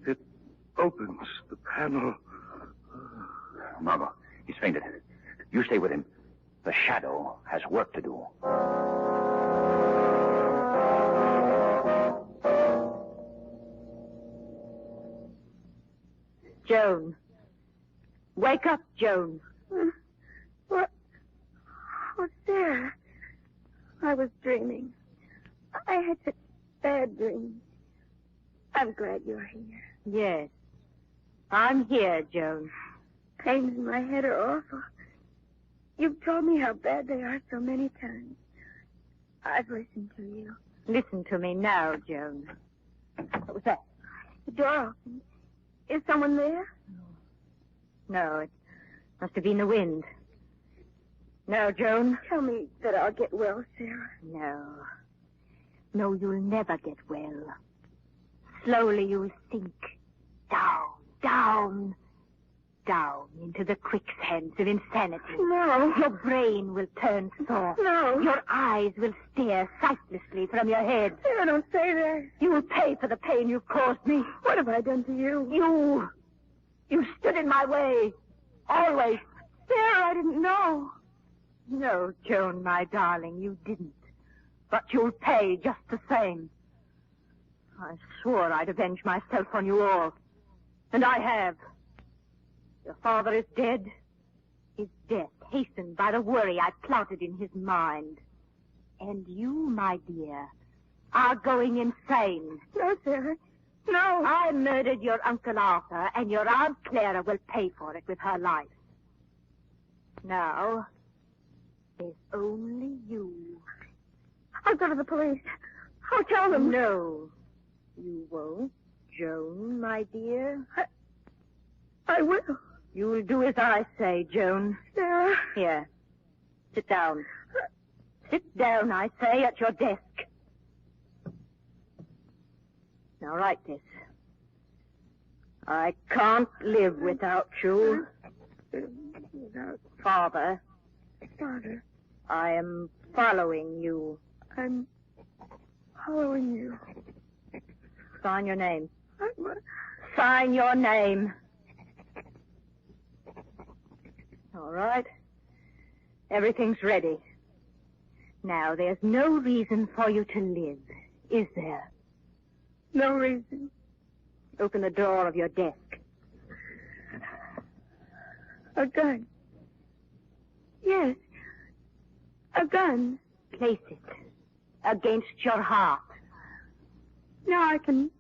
It opens the panel. Margot, he's fainted. You stay with him. The shadow has work to do. Joan. Wake up, Joan. What? What's there? I was dreaming. I had such bad dreams. I'm glad you're here. Yes. I'm here, Joan. Pains in my head are awful. You've told me how bad they are so many times. I've listened to you. Listen to me now, Joan. What was that? The door opened. Is someone there? No, it must have been the wind. No, Joan. Tell me that I'll get well, Sarah. No. No, you'll never get well. Slowly you'll sink down into the quicksands of insanity. No. Your brain will turn soft. No. Your eyes will stare sightlessly from your head. Sarah, don't say that. You will pay for the pain you've caused me. What have I done to you? You stood in my way. Always. Sarah, I didn't know. No, Joan, my darling, you didn't. But you'll pay just the same. I swore I'd avenge myself on you all. And I have. Your father is dead. His death hastened by the worry I planted in his mind. And you, my dear, are going insane. No, Sarah. No. I murdered your Uncle Arthur, and your Aunt Clara will pay for it with her life. Now, there's only you. I'll go to the police. I'll tell them. No, you won't, Joan, my dear. I will. You'll do as I say, Joan. Sarah. Here. Sit down. Sit down, I say, at your desk. Now write this. I can't live without you. Father. Father. I am following you. I'm following you. Sign your name. Sign your name. All right. Everything's ready. Now, there's no reason for you to live, is there? No reason. Open the drawer of your desk. A gun. Yes. A gun. Place it against your heart. Now I can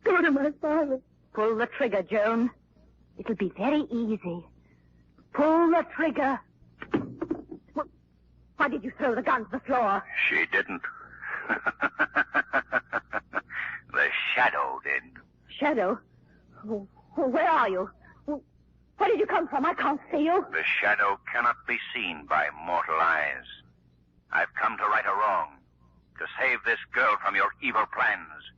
go to my father. Pull the trigger, Joan. It'll be very easy. Pull the trigger. Why did you throw the gun to the floor? She didn't. The shadow did. Shadow? Where are you? Where did you come from? I can't see you. The shadow cannot be seen by mortal eyes. I've come to right a wrong, to save this girl from your evil plans,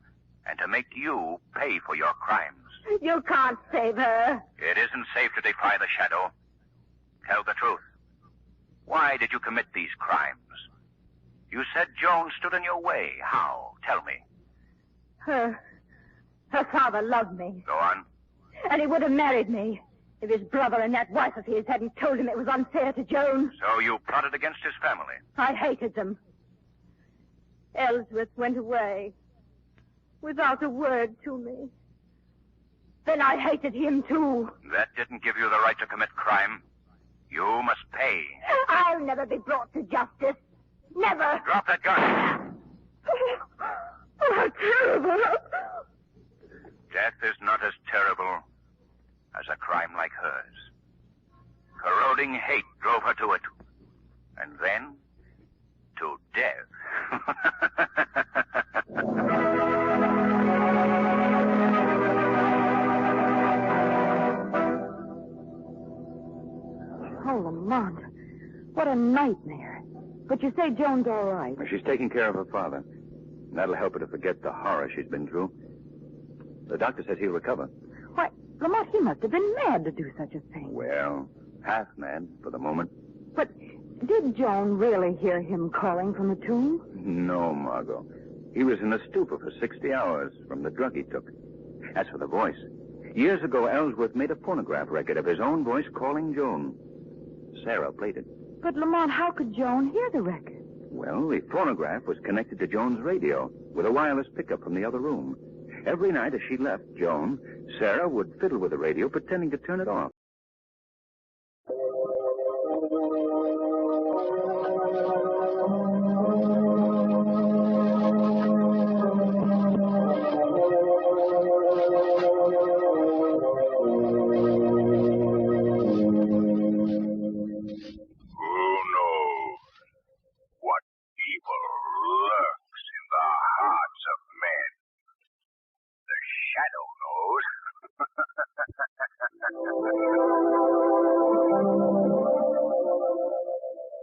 and to make you pay for your crimes. You can't save her. It isn't safe to defy the shadow. Tell the truth. Why did you commit these crimes? You said Joan stood in your way. How? Tell me. Her father loved me. Go on. And he would have married me if his brother and that wife of his hadn't told him it was unfair to Joan. So you plotted against his family. I hated them. Ellsworth went away without a word to me. Then I hated him, too. That didn't give you the right to commit crime. You must pay. I'll never be brought to justice. Never. Drop that gun. Oh, how terrible. Death is not as terrible as a crime like hers. Corroding hate drove her to it. And then, to death. Oh, Lamont. What a nightmare. But you say Joan's all right. She's taking care of her father. That'll help her to forget the horror she's been through. The doctor says he'll recover. Why, Lamont, he must have been mad to do such a thing. Well, half mad for the moment. But did Joan really hear him calling from the tomb? No, Margot. He was in a stupor for 60 hours from the drug he took. As for the voice, years ago, Ellsworth made a phonograph record of his own voice calling Joan. Sarah played it. But, Lamont, how could Joan hear the record? Well, the phonograph was connected to Joan's radio with a wireless pickup from the other room. Every night as she left Joan, Sarah would fiddle with the radio, pretending to turn it off.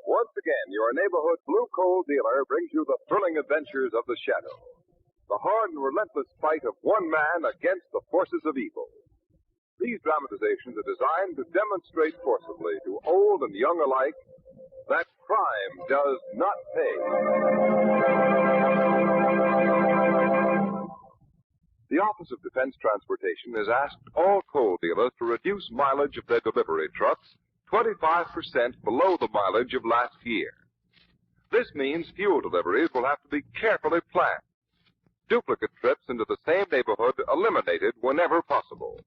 Once again, your neighborhood blue coal dealer brings you the thrilling adventures of the Shadow. The hard and relentless fight of one man against the forces of evil. These dramatizations are designed to demonstrate forcibly to old and young alike that crime does not pay. The Office of Defense Transportation has asked all coal dealers to reduce mileage of their delivery trucks 25% below the mileage of last year. This means fuel deliveries will have to be carefully planned. Duplicate trips into the same neighborhood eliminated whenever possible.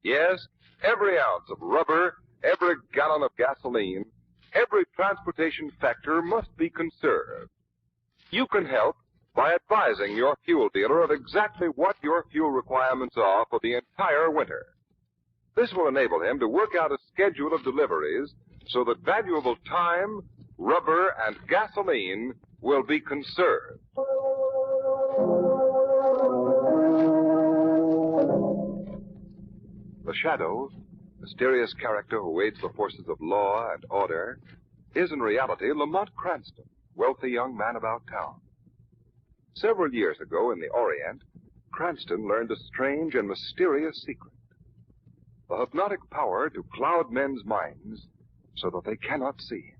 Yes, every ounce of rubber, every gallon of gasoline, every transportation factor must be conserved. You can help by advising your fuel dealer of exactly what your fuel requirements are for the entire winter. This will enable him to work out a schedule of deliveries so that valuable time, rubber, and gasoline will be conserved. The Shadow, mysterious character who aids the forces of law and order, is in reality Lamont Cranston, wealthy young man about town. Several years ago in the Orient, Cranston learned a strange and mysterious secret. The hypnotic power to cloud men's minds so that they cannot see him.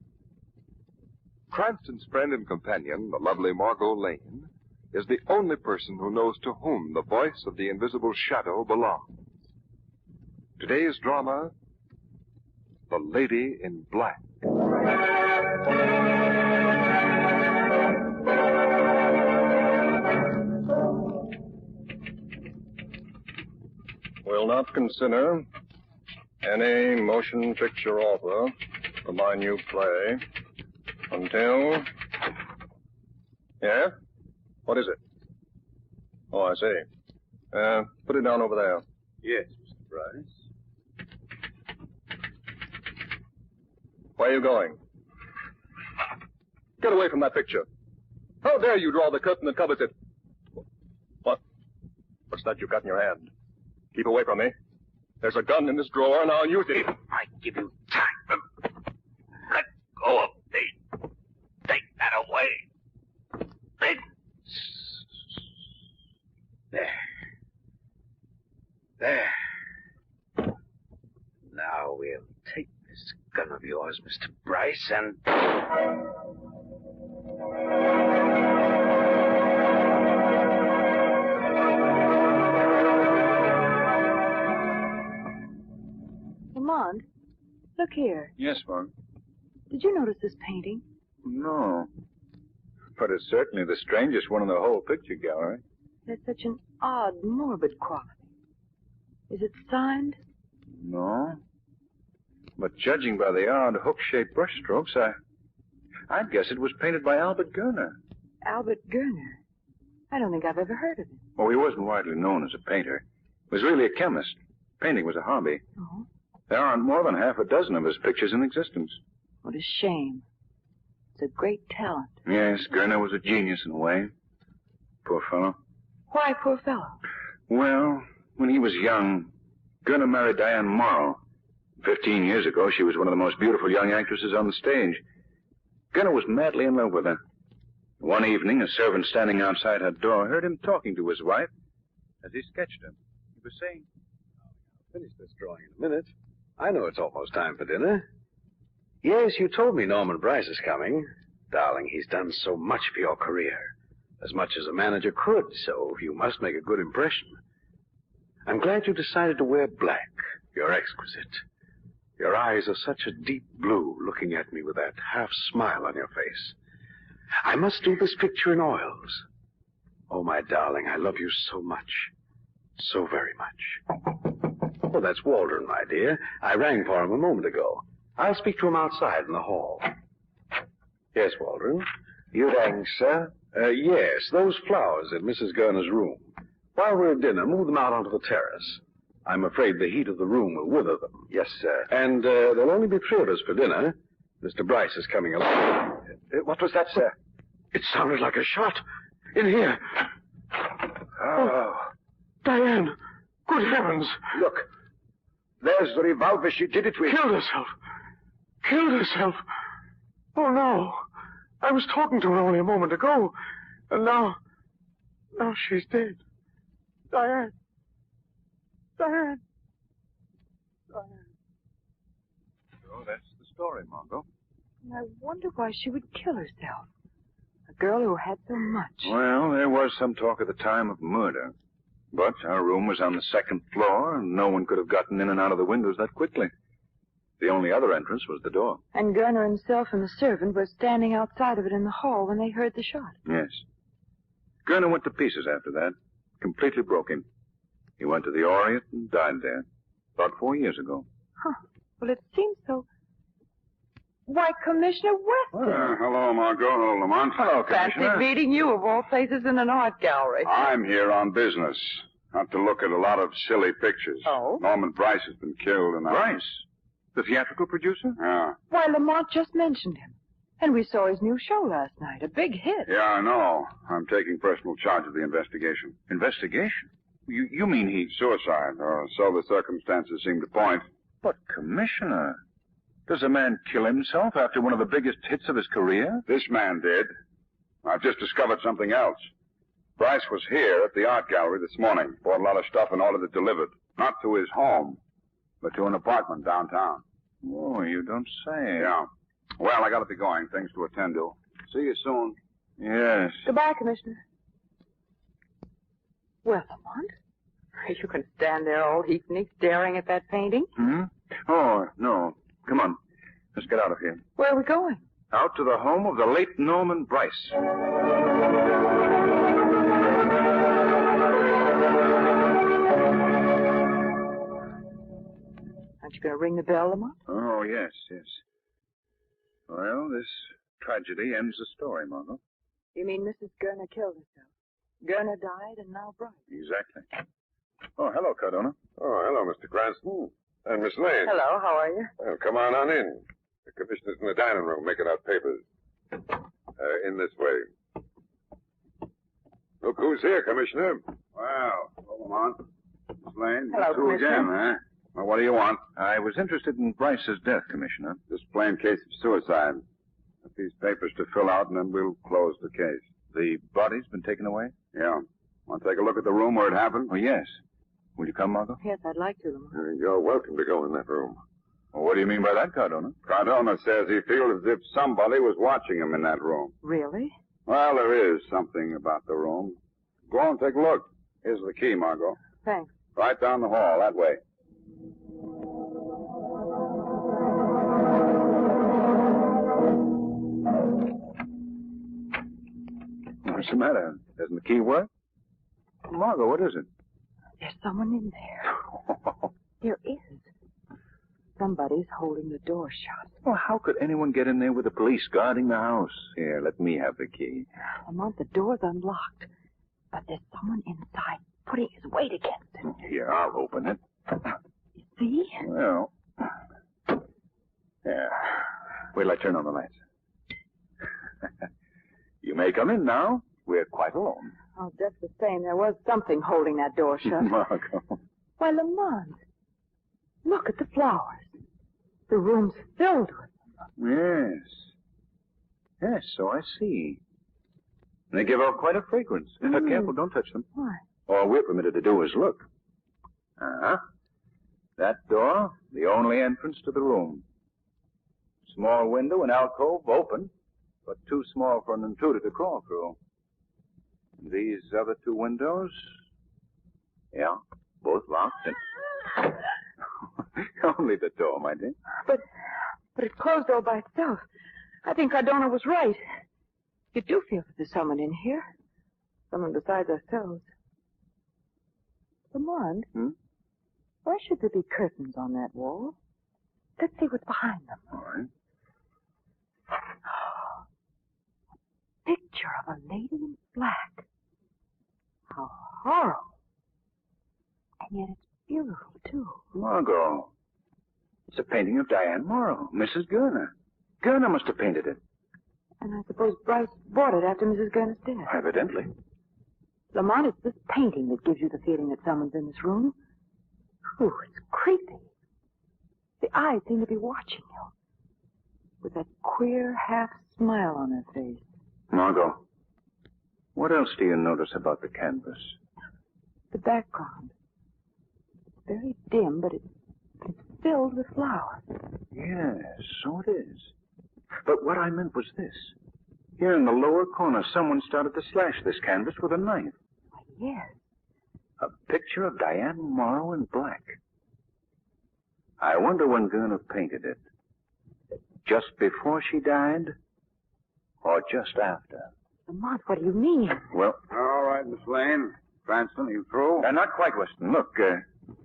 Cranston's friend and companion, the lovely Margot Lane, is the only person who knows to whom the voice of the invisible Shadow belongs. Today's drama, The Lady in Black. Will not consider any motion picture offer for my new play until... Yeah? What is it? Oh, I see. Put it down over there. Yes, Mr. Bryce. Where are you going? Get away from that picture. How dare you draw the curtain that covers it? What? What's that you've got in your hand? Keep away from me. There's a gun in this drawer, and I'll use it. I give you time. Let go of me. Take that away. There. Now we'll take this gun of yours, Mr. Bryce, and... Lamont, look here. Yes, Mom. Did you notice this painting? No. But it's certainly the strangest one in the whole picture gallery. There's such an odd, morbid quality. Is it signed? No. But judging by the odd hook-shaped brushstrokes, I'd guess it was painted by Albert Gerner. Albert Gerner? I don't think I've ever heard of him. Oh, he wasn't widely known as a painter. He was really a chemist. Painting was a hobby. Oh? There aren't more than half a dozen of his pictures in existence. What a shame. It's a great talent. Yes, Gerner was a genius in a way. Poor fellow. Why, poor fellow? Well, when he was young, Gerner married Diane Morrow. 15 years ago, she was one of the most beautiful young actresses on the stage. Gerner was madly in love with her. One evening, a servant standing outside her door heard him talking to his wife as he sketched her. He was saying, I'll finish this drawing in a minute. I know it's almost time for dinner. Yes, you told me Norman Bryce is coming. Darling, he's done so much for your career. As much as a manager could, so you must make a good impression. I'm glad you decided to wear black. You're exquisite. Your eyes are such a deep blue, looking at me with that half smile on your face. I must do this picture in oils. Oh, my darling, I love you so much. So very much. Oh, that's Waldron, my dear. I rang for him a moment ago. I'll speak to him outside in the hall. Yes, Waldron. You rang, sir? Yes, those flowers in Mrs. Gerner's room. While we're at dinner, move them out onto the terrace. I'm afraid the heat of the room will wither them. Yes, sir. And there'll only be 3 of us for dinner. Mr. Bryce is coming along. What was that, sir? It sounded like a shot. In here. Oh. Diane. Good heavens. Look. There's the revolver she did it with. Killed herself. Killed herself. Oh, no. I was talking to her only a moment ago. And now she's dead. Diane. Diane. Diane. So that's the story, Margot. And I wonder why she would kill herself. A girl who had so much. Well, there was some talk at the time of murder. But our room was on the 2nd floor, and no one could have gotten in and out of the windows that quickly. The only other entrance was the door. And Gerner himself and the servant were standing outside of it in the hall when they heard the shot. Yes. Gerner went to pieces after that. Completely broken. He went to the Orient and died there. About 4 years ago. Huh. Well, it seems so. Why, Commissioner Weston. Hello, Margot. Hello, Lamont. Hello, Fancy meeting you, of all places, in an art gallery. I'm here on business. Not to look at a lot of silly pictures. Oh? Norman Bryce has been killed, and Bryce? The theatrical producer? Yeah. Why, Lamont just mentioned him. And we saw his new show last night. A big hit. Yeah, I know. I'm taking personal charge of the investigation. Investigation? You mean he... Suicide, or so the circumstances seem to point. But, Commissioner, does a man kill himself after one of the biggest hits of his career? This man did. I've just discovered something else. Bryce was here at the art gallery this morning. Bought a lot of stuff and ordered it delivered. Not to his home, but to an apartment downtown. Oh, you don't say. Yeah. Well, I gotta be going. Things to attend to. See you soon. Yes. Goodbye, Commissioner. Well, Lamont, you can stand there all heaping staring at that painting. Hmm? Oh, no. Come on. Let's get out of here. Where are we going? Out to the home of the late Norman Bryce. Aren't you going to ring the bell, Lamont? Oh, yes. Well, this tragedy ends the story, Margot. You mean Mrs. Gurner killed herself? Gurner died and now Bryce. Exactly. Oh, hello, Cardona. Oh, hello, Mr. Cranston. And Miss Lane. Hello, how are you? Well, come on in. The commissioner's in the dining room making out papers. In this way. Look who's here, Commissioner. Well, hold on. Miss Lane, Hello, you two Commissioner. again, huh? Well, what do you want? I was interested in Bryce's death, Commissioner. Just plain case of suicide. Got these papers to fill out, and then we'll close the case. The body's been taken away? Yeah. Want to take a look at the room where it happened? Oh, yes. Will you come, Margot? Yes, I'd like to, Lamont. You're welcome to go in that room. Well, what do you mean by that, Cardona? Cardona says he feels as if somebody was watching him in that room. Really? Well, there is something about the room. Go on, take a look. Here's the key, Margot. Thanks. Right down the hall, that way. What's the matter? Doesn't the key work? Margot, what is it? There's someone in there. There is. Somebody's holding the door shut. Well, how could anyone get in there with the police guarding the house? Here, let me have the key. Lamont, the door's unlocked. But there's someone inside putting his weight against it. Here, I'll open it. You see? Well, yeah. Wait till I turn on the lights. You may come in now. We're quite alone. Oh, just the same, there was something holding that door shut. Margot. Why, Lamont, look at the flowers. The room's filled with them. Yes. Yes, so I see. They give off quite a fragrance. Careful, don't touch them. Why? All we're permitted to do is look. Uh-huh. That door, the only entrance to the room. Small window and alcove open, but too small for an intruder to crawl through. These other two windows, yeah, both locked and... Only the door, my dear. But it closed all by itself. I think Cardona was right. You do feel that there's someone in here. Someone besides ourselves. Lamont, why should there be curtains on that wall? Let's see what's behind them. All right. Picture of a lady in black. How horrible. And yet it's beautiful, too. Margot. It's a painting of Diane Morrow, Mrs. Gurner. Gurner must have painted it. And I suppose Bryce bought it after Mrs. Gurner's death. Evidently. Lamont, it's this painting that gives you the feeling that someone's in this room. Ooh, it's creepy. The eyes seem to be watching you. With that queer half smile on her face. Margot, what else do you notice about the canvas? The background. It's very dim, but it's filled with flowers. Yes, so it is. But what I meant was this. Here in the lower corner, someone started to slash this canvas with a knife. Yes. A picture of Diane Morrow in black. I wonder when Gurner painted it. Just before she died? Or just after? Lamont, what do you mean? Well... All right, Miss Lane. Cranston, you through? Not quite, Weston. Look,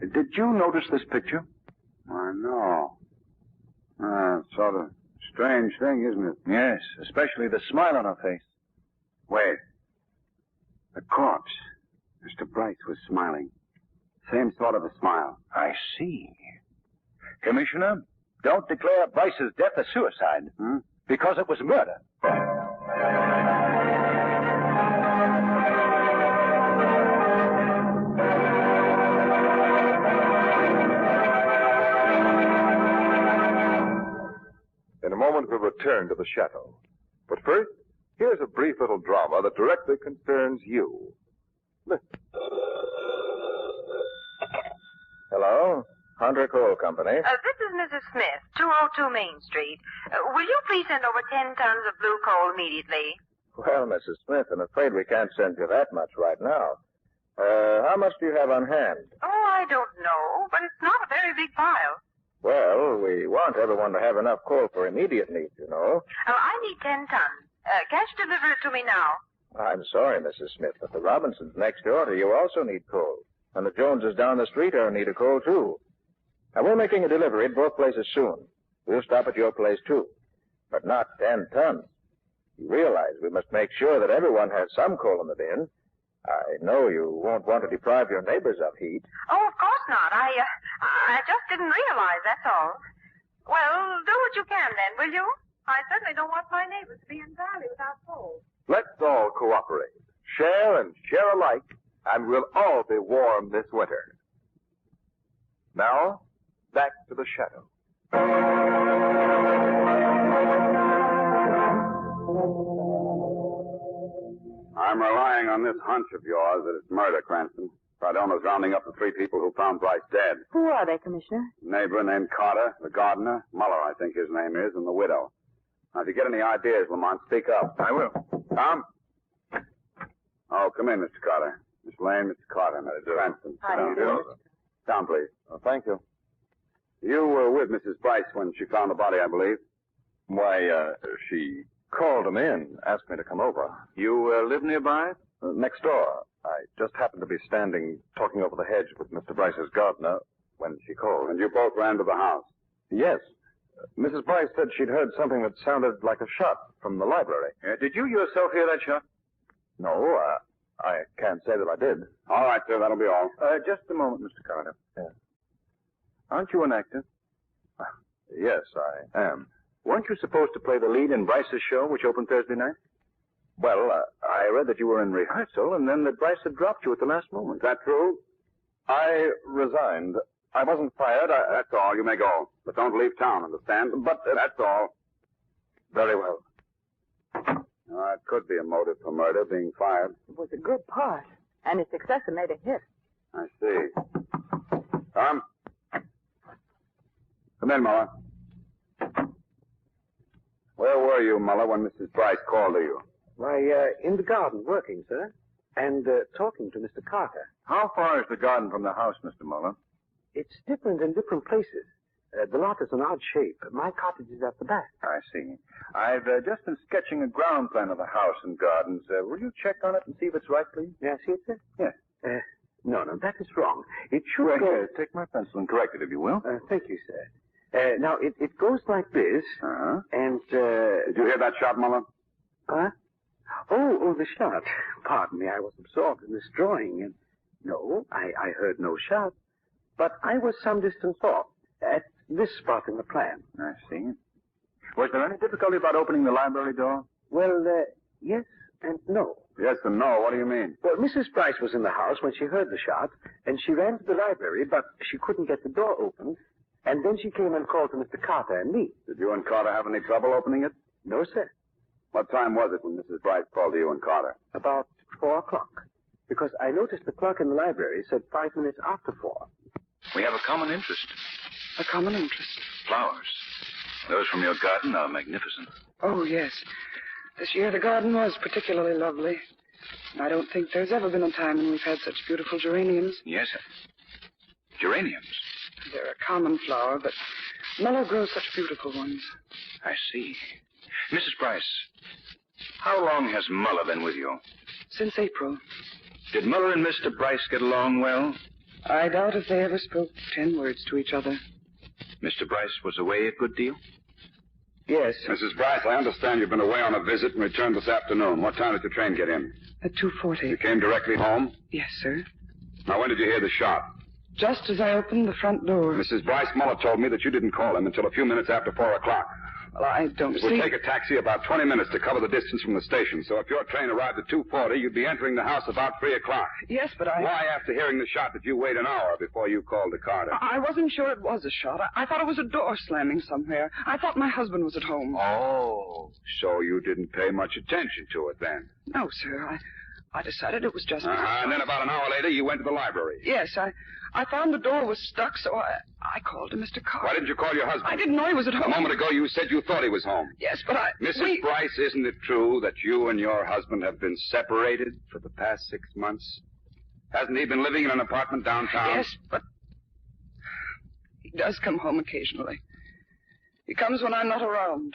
did you notice this picture? I know. Sort of strange thing, isn't it? Yes, especially the smile on her face. Wait. The corpse. Mr. Bryce was smiling. Same sort of a smile. I see. Commissioner, don't declare Bryce's death a suicide. Because it was murder. In a moment, we'll return to the chateau. But first, here's a brief little drama that directly concerns you. Listen. Hello? Hunter Coal Company. This is Mrs. Smith, 202 Main Street. Will you please send over 10 tons of blue coal immediately? Well, Mrs. Smith, I'm afraid we can't send you that much right now. How much do you have on hand? Oh, I don't know, but it's not a very big pile. Well, we want everyone to have enough coal for immediate needs, you know. I need 10 tons. Can't you deliver it to me now? I'm sorry, Mrs. Smith, but the Robinsons next door to you also need coal. And the Joneses down the street are in need of coal, too. Now, we're making a delivery at both places soon. We'll stop at your place, too. But not 10 tons. You realize we must make sure that everyone has some coal in the bin. I know you won't want to deprive your neighbors of heat. Oh, of course not. I just didn't realize, that's all. Well, do what you can then, will you? I certainly don't want my neighbors to be in valley without coal. Let's all cooperate. Share and share alike, and we'll all be warm this winter. Now, back to the chateau. I'm relying on this hunch of yours that it's murder, Cranston. Cardona's rounding up the 3 people who found Bryce dead. Who are they, Commissioner? A neighbor named Carter, the gardener, Muller, I think his name is, and the widow. Now, if you get any ideas, Lamont, speak up. I will. Tom? Oh, come in, Mr. Carter. Miss Lane, Mr. Carter, Mr. Cranston. How do you do? Down, please. Oh, thank you. You were with Mrs. Bryce when she found the body, I believe. Why, she called him in, asked me to come over. You live nearby? Next door. I just happened to be standing talking over the hedge with Mr. Bryce's gardener when she called. And you both ran to the house? Yes. Mrs. Bryce said she'd heard something that sounded like a shot from the library. Did you yourself hear that shot? No, I can't say that I did. All right, sir, that'll be all. Just a moment, Mr. Carter. Yeah. Aren't you an actor? Yes, I am. Weren't you supposed to play the lead in Bryce's show, which opened Thursday night? Well, I read that you were in rehearsal, and then that Bryce had dropped you at the last moment. Is that true? I resigned. I wasn't fired. That's all. You may go. But don't leave town, understand? But that's all. Very well. It could be a motive for murder, being fired. It was a good part, and its successor made a hit. I see. Tom? Come in, Muller. Where were you, Muller, when Mrs. Bryce called to you? Why, in the garden, working, sir. And talking to Mr. Carter. How far is the garden from the house, Mr. Muller? It's different in different places. The lot is an odd shape. My cottage is at the back. I see. I've just been sketching a ground plan of the house and gardens. Will you check on it and see if it's right, please? May I see it, sir? Yes. No, that is wrong. It should Right, go... take my pencil and correct it, if you will. Thank you, sir. Now, it goes like this. Uh-huh. And, Did you hear that shot, Muller? Huh? Oh, the shot. Pardon me, I was absorbed in this drawing. And no, I heard no shot. But I was some distance off, at this spot in the plan. I see. Was there any difficulty about opening the library door? Well, yes and no. Yes and no. What do you mean? Well, Mrs. Bryce was in the house when she heard the shot, and she ran to the library, but she couldn't get the door open. And then she came and called to Mr. Carter and me. Did you and Carter have any trouble opening it? No, sir. What time was it when Mrs. Bryce called to you and Carter? About 4 o'clock. Because I noticed the clock in the library said 5 minutes after 4. We have a common interest. A common interest. Flowers. Those from your garden are magnificent. Oh, yes. This year the garden was particularly lovely. I don't think there's ever been a time when we've had such beautiful geraniums. Yes. Geraniums. They're a common flower, but Muller grows such beautiful ones. I see. Mrs. Bryce, how long has Muller been with you? Since April. Did Muller and Mr. Bryce get along well? I doubt if they ever spoke 10 words to each other. Mr. Bryce was away a good deal? Yes. Mrs. Bryce, I understand you've been away on a visit and returned this afternoon. What time did the train get in? At 2:40. You came directly home? Yes, sir. Now, when did you hear the shot? just as I opened the front door. Mrs. Bryce Muller told me that you didn't call him until a few minutes after 4 o'clock. Well, I don't It see... would take a taxi about 20 minutes to cover the distance from the station. So if your train arrived at 2:40, you'd be entering the house about 3 o'clock. Yes, but I... Why, after hearing the shot, did you wait an hour before you called the Carter? I wasn't sure it was a shot. I thought it was a door slamming somewhere. I thought my husband was at home. Oh, so you didn't pay much attention to it then? No, sir. I decided it was just... And then about an hour later, you went to the library. Yes, I found the door was stuck, so I called to Mr. Carter. Why didn't you call your husband? I didn't know he was at home. A moment ago, you said you thought he was home. Yes, but Mrs. Bryce, isn't it true that you and your husband have been separated for the past 6 months? Hasn't he been living in an apartment downtown? Yes, but he does come home occasionally. He comes when I'm not around.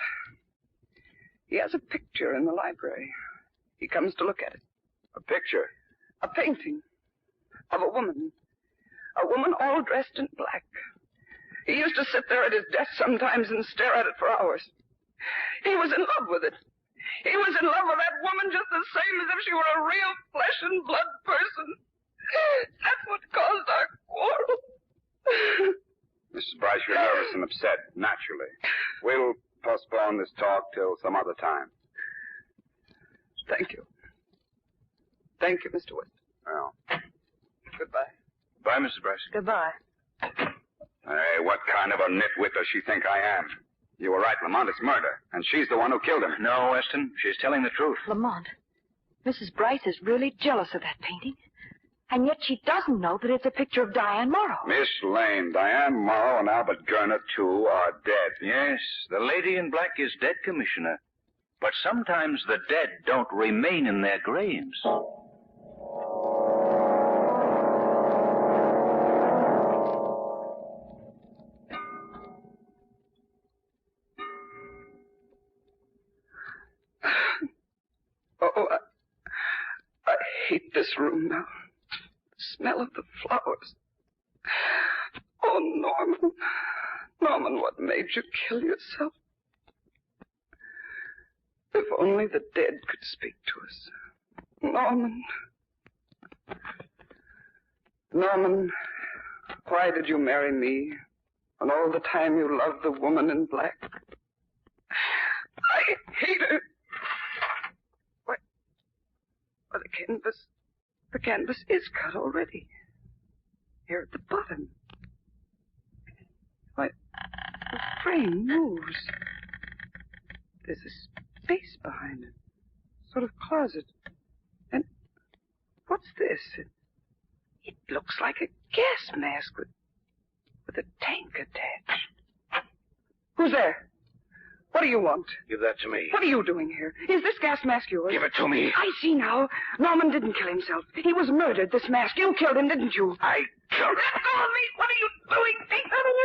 He has a picture in the library. He comes to look at it. A picture? A painting of a woman. A woman all dressed in black. He used to sit there at his desk sometimes and stare at it for hours. He was in love with it. He was in love with that woman just the same as if she were a real flesh and blood person. That's what caused our quarrel. Mrs. Bryce, you're nervous and upset, naturally. We'll postpone this talk till some other time. Thank you. Thank you, Mr. West. Well. Goodbye. Bye, Mrs. Bryce. Goodbye. Hey, what kind of a nitwit does she think I am? You were right, Lamont. It's murder. And she's the one who killed him. No, Weston. She's telling the truth. Lamont, Mrs. Bryce is really jealous of that painting. And yet she doesn't know that it's a picture of Diane Morrow. Miss Lane, Diane Morrow and Albert Gurner, too, are dead. Yes, the lady in black is dead, Commissioner. But sometimes the dead don't remain in their graves. Oh, I hate this room now. The smell of the flowers. Oh, Norman. Norman, what made you kill yourself? If only the dead could speak to us. Norman. Norman, why did you marry me when all the time you loved the woman in black? I hate her. Why, the canvas is cut already. Here at the bottom. Why, the frame moves. There's a space behind it. Sort of closet. And what's this? It looks like a gas mask with a tank attached. Who's there? What do you want? Give that to me. What are you doing here? Is this gas mask yours? Give it to me. I see now. Norman didn't kill himself. He was murdered, this mask. You killed him, didn't you? I killed him. Let go of me. What are you doing? Take that away.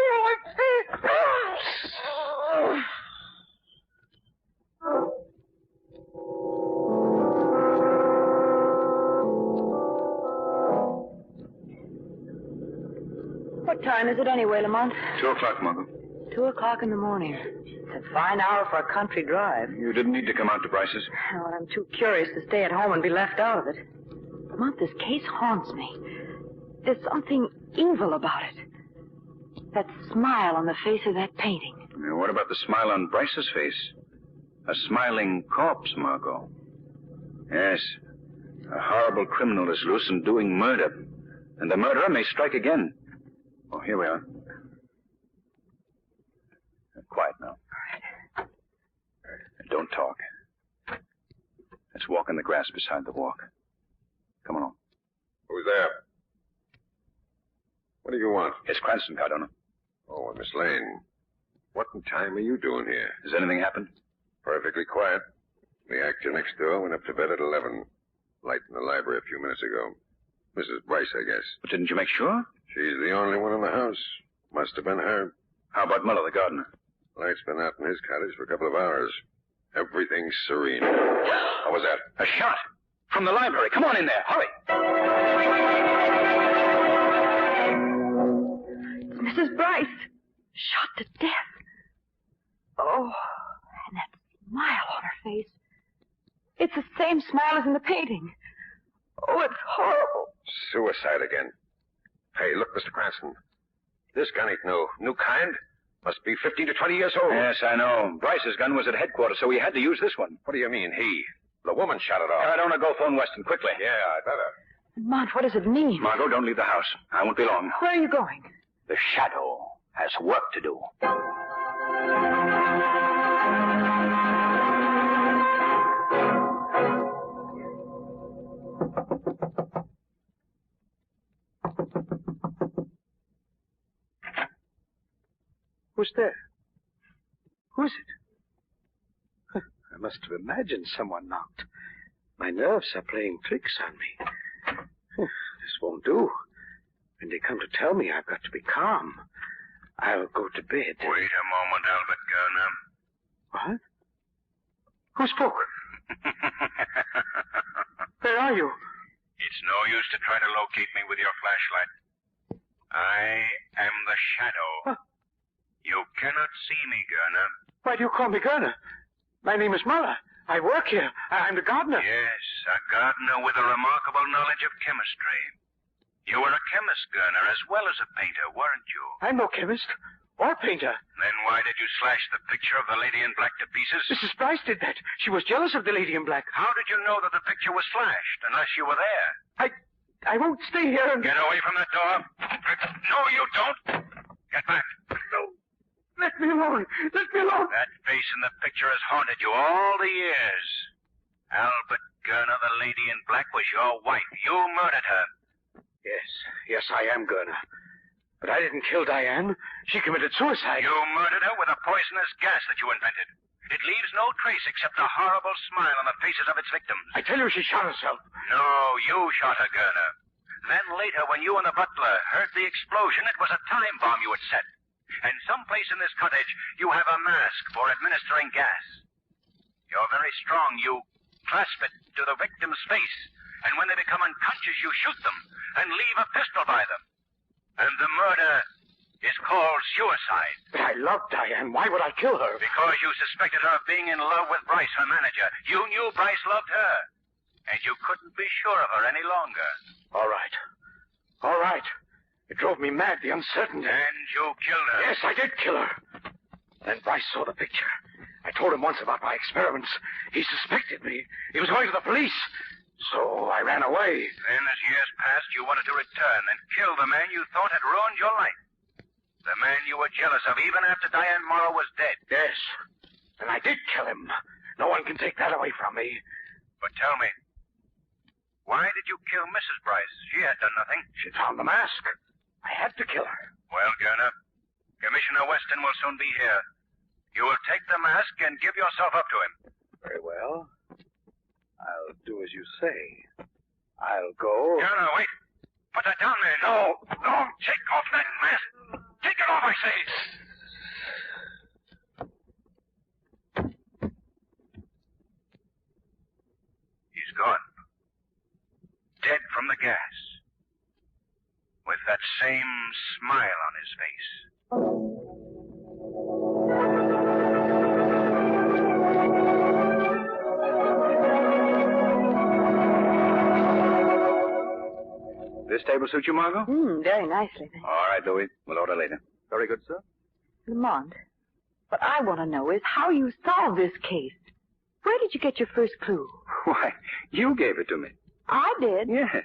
What time is it anyway, Lamont? 2 o'clock, Mother. 2 o'clock in the morning. It's a fine hour for a country drive. You didn't need to come out to Bryce's. Well, I'm too curious to stay at home and be left out of it. Lamont, this case haunts me. There's something evil about it. That smile on the face of that painting. What about the smile on Bryce's face? A smiling corpse, Margot. Yes. A horrible criminal is loose and doing murder. And the murderer may strike again. Oh, here we are. Quiet now. Don't talk. Let's walk in the grass beside the walk. Come on. Who's there? What do you want? It's Cranston, Cardona. Oh, Miss Lane. What in time are you doing here? Has anything happened? Perfectly quiet. The actor next door went up to bed at 11. Light in the library a few minutes ago. Mrs. Bryce, I guess. But didn't you make sure? She's the only one in the house. Must have been her. How about Muller, the gardener? Light's been out in his cottage for a couple of hours. Everything's serene. What was that? A shot. From the library. Come on in there. Hurry. It's Mrs. Bryce. Shot to death. Oh, and that smile on her face. It's the same smile as in the painting. Oh, it's horrible. Suicide again. Hey, look, Mr. Cranston. This gun ain't no new kind. Must be 15 to 20 years old. Yes, I know. Bryce's gun was at headquarters, so he had to use this one. What do you mean, he? The woman shot it off. I don't want to go phone Weston quickly. Yeah, I'd better. Mont, what does it mean? Margot, don't leave the house. I won't be long. Where are you going? The shadow has work to do. Who's there? Who is it? I must have imagined someone knocked. My nerves are playing tricks on me. This won't do. When they come to tell me, I've got to be calm. I'll go to bed. Wait a moment, Albert Gurner. What? Who spoke? Where are you? It's no use to try to locate me with your flashlight. I am the shadow. Huh? You cannot see me, Gurner. Why do you call me Gurner? My name is Muller. I work here. I'm the gardener. Yes, a gardener with a remarkable knowledge of chemistry. You were a chemist, Gurner, as well as a painter, weren't you? I'm no chemist or painter. Then why did you slash the picture of the lady in black to pieces? Mrs. Bryce did that. She was jealous of the lady in black. How did you know that the picture was slashed, unless you were there? I won't stay here and... Get away from that door. No, you don't. Get back. No. Let me alone. Let me alone. That face in the picture has haunted you all the years. Albert Gurner, the lady in black, was your wife. You murdered her. Yes, I am Gurner. But I didn't kill Diane. She committed suicide. You murdered her with a poisonous gas that you invented. It leaves no trace except a horrible smile on the faces of its victims. I tell you, she shot herself. No, you shot her, Gurner. Then later, when you and the butler heard the explosion, it was a time bomb you had set. And someplace in this cottage, you have a mask for administering gas. You're very strong. You clasp it to the victim's face, and when they become unconscious, you shoot them and leave a pistol by them. And the murder is called suicide. But I love Diane. Why would I kill her? Because you suspected her of being in love with Bryce, her manager. You knew Bryce loved her, and you couldn't be sure of her any longer. All right. It drove me mad, the uncertainty. And you killed her. Yes, I did kill her. Then Bryce saw the picture. I told him once about my experiments. He suspected me. He was going to the police. So I ran away. Then, as years passed, you wanted to return and kill the man you thought had ruined your life. The man you were jealous of even after Diane Morrow was dead. Yes. And I did kill him. No one can take that away from me. But tell me, why did you kill Mrs. Bryce? She had done nothing. She found the mask. I had to kill her. Well, Gurner, Commissioner Weston will soon be here. You will take the mask and give yourself up to him. Very well. I'll do as you say. I'll go. Gurner, wait. Put that down, man. No. Take off that mask. Take it off, I say. He's gone. Dead from the gas. With that same smile on his face. This table suit you, Margot? Very nicely. All right, Louis. We'll order later. Very good, sir. Lamont, what I want to know is how you solved this case. Where did you get your first clue? Why, you gave it to me. I did? Yes.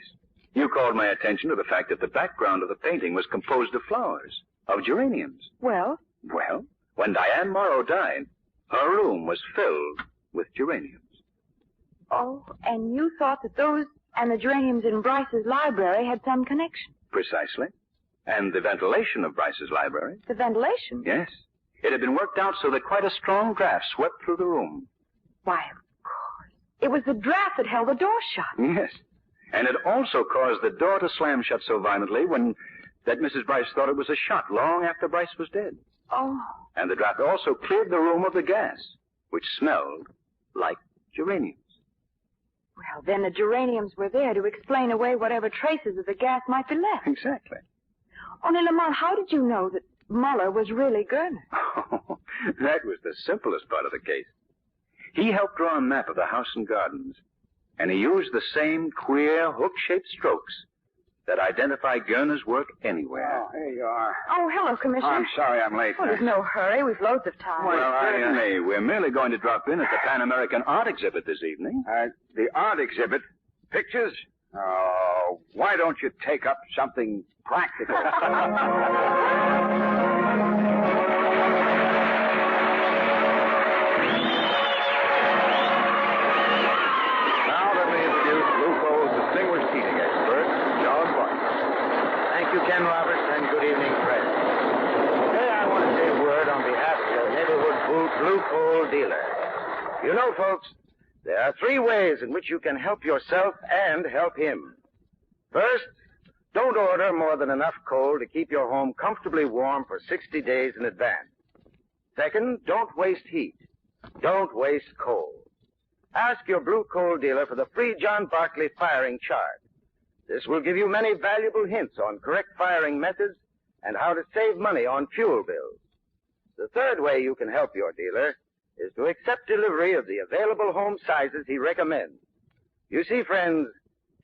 You called my attention to the fact that the background of the painting was composed of flowers, of geraniums. Well? Well, when Diane Morrow died, her room was filled with geraniums. Oh, and you thought that those and the geraniums in Bryce's library had some connection? Precisely. And the ventilation of Bryce's library. The ventilation? Yes. It had been worked out so that quite a strong draft swept through the room. Why, of course. It was the draft that held the door shut. Yes. And it also caused the door to slam shut so violently that Mrs. Bryce thought it was a shot long after Bryce was dead. Oh. And the draft also cleared the room of the gas, which smelled like geraniums. Well, then the geraniums were there to explain away whatever traces of the gas might be left. Exactly. Only, Lamont, how did you know that Muller was really Gurner? Oh, that was the simplest part of the case. He helped draw a map of the house and gardens, and he used the same queer hook-shaped strokes that identify Gurner's work anywhere. Oh, here you are. Oh, hello, Commissioner. I'm sorry I'm late. Well, there's no hurry. We've loads of time. Certainly. We're merely going to drop in at the Pan American Art Exhibit this evening. The art exhibit? Pictures? Oh, why don't you take up something practical? Thank you, Ken Roberts, and good evening, friends. Today I want to say a word on behalf of your neighborhood blue coal dealer. You know, folks, there are 3 ways in which you can help yourself and help him. First, don't order more than enough coal to keep your home comfortably warm for 60 days in advance. Second, don't waste heat. Don't waste coal. Ask your blue coal dealer for the free John Barkley firing chart. This will give you many valuable hints on correct firing methods and how to save money on fuel bills. The third way you can help your dealer is to accept delivery of the available home sizes he recommends. You see, friends,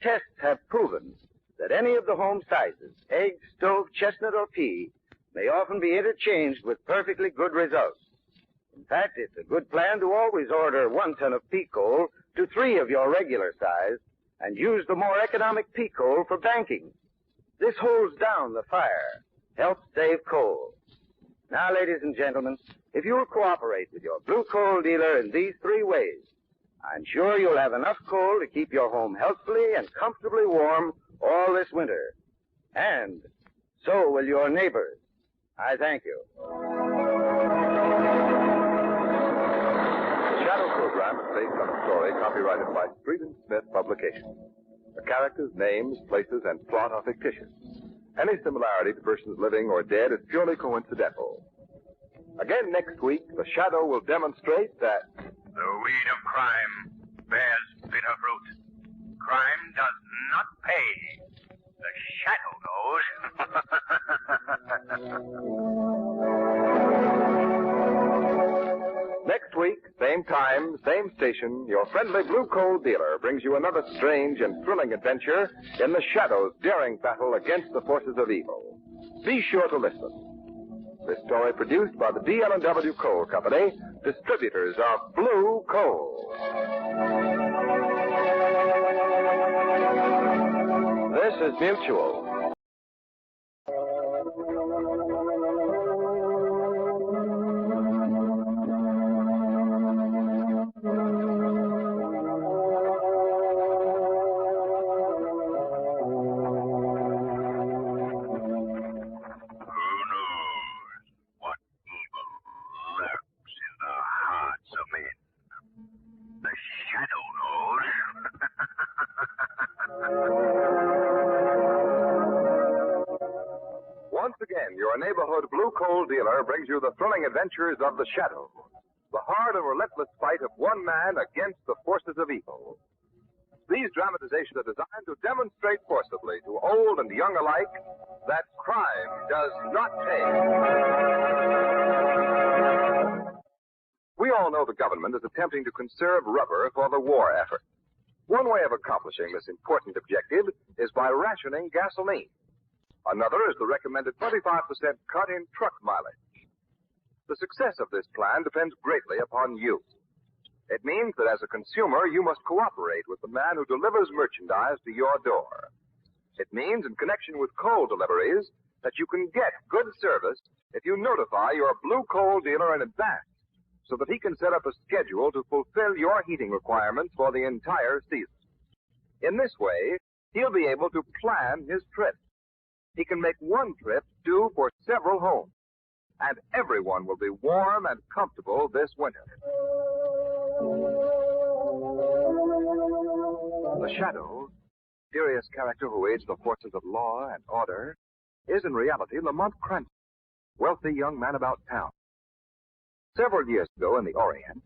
tests have proven that any of the home sizes, egg, stove, chestnut, or pea, may often be interchanged with perfectly good results. In fact, it's a good plan to always order 1 ton of pea coal to 3 of your regular size and use the more economic pea coal for banking. This holds down the fire, helps save coal. Now, ladies and gentlemen, if you'll cooperate with your blue coal dealer in these 3 ways, I'm sure you'll have enough coal to keep your home healthfully and comfortably warm all this winter. And so will your neighbors. I thank you. The Shadow program is based on a story copyrighted by Street and Smith Publications. The characters, names, places, and plot are fictitious. Any similarity to persons living or dead is purely coincidental. Again next week, the Shadow will demonstrate that the weed of crime bears bitter fruit. Crime does not pay. The Shadow knows. Next week, same time, same station, your friendly blue coal dealer brings you another strange and thrilling adventure in the Shadow's daring battle against the forces of evil. Be sure to listen. This story produced by the DL&W Coal Company, distributors of blue coal. This is Mutual. Once again, your neighborhood blue coal dealer brings you the thrilling adventures of the Shadow, the hard and relentless fight of one man against the forces of evil. These dramatizations are designed to demonstrate forcibly to old and young alike that crime does not pay. We all know the government is attempting to conserve rubber for the war effort. One way of accomplishing this important objective is by rationing gasoline. Another is the recommended 25% cut in truck mileage. The success of this plan depends greatly upon you. It means that as a consumer, you must cooperate with the man who delivers merchandise to your door. It means, in connection with coal deliveries, that you can get good service if you notify your blue coal dealer in advance, so that he can set up a schedule to fulfill your heating requirements for the entire season. In this way, he'll be able to plan his trip. He can make one trip do for several homes, and everyone will be warm and comfortable this winter. The Shadow, mysterious character who aids the forces of law and order, is in reality Lamont Cranston, wealthy young man about town. Several years ago in the Orient,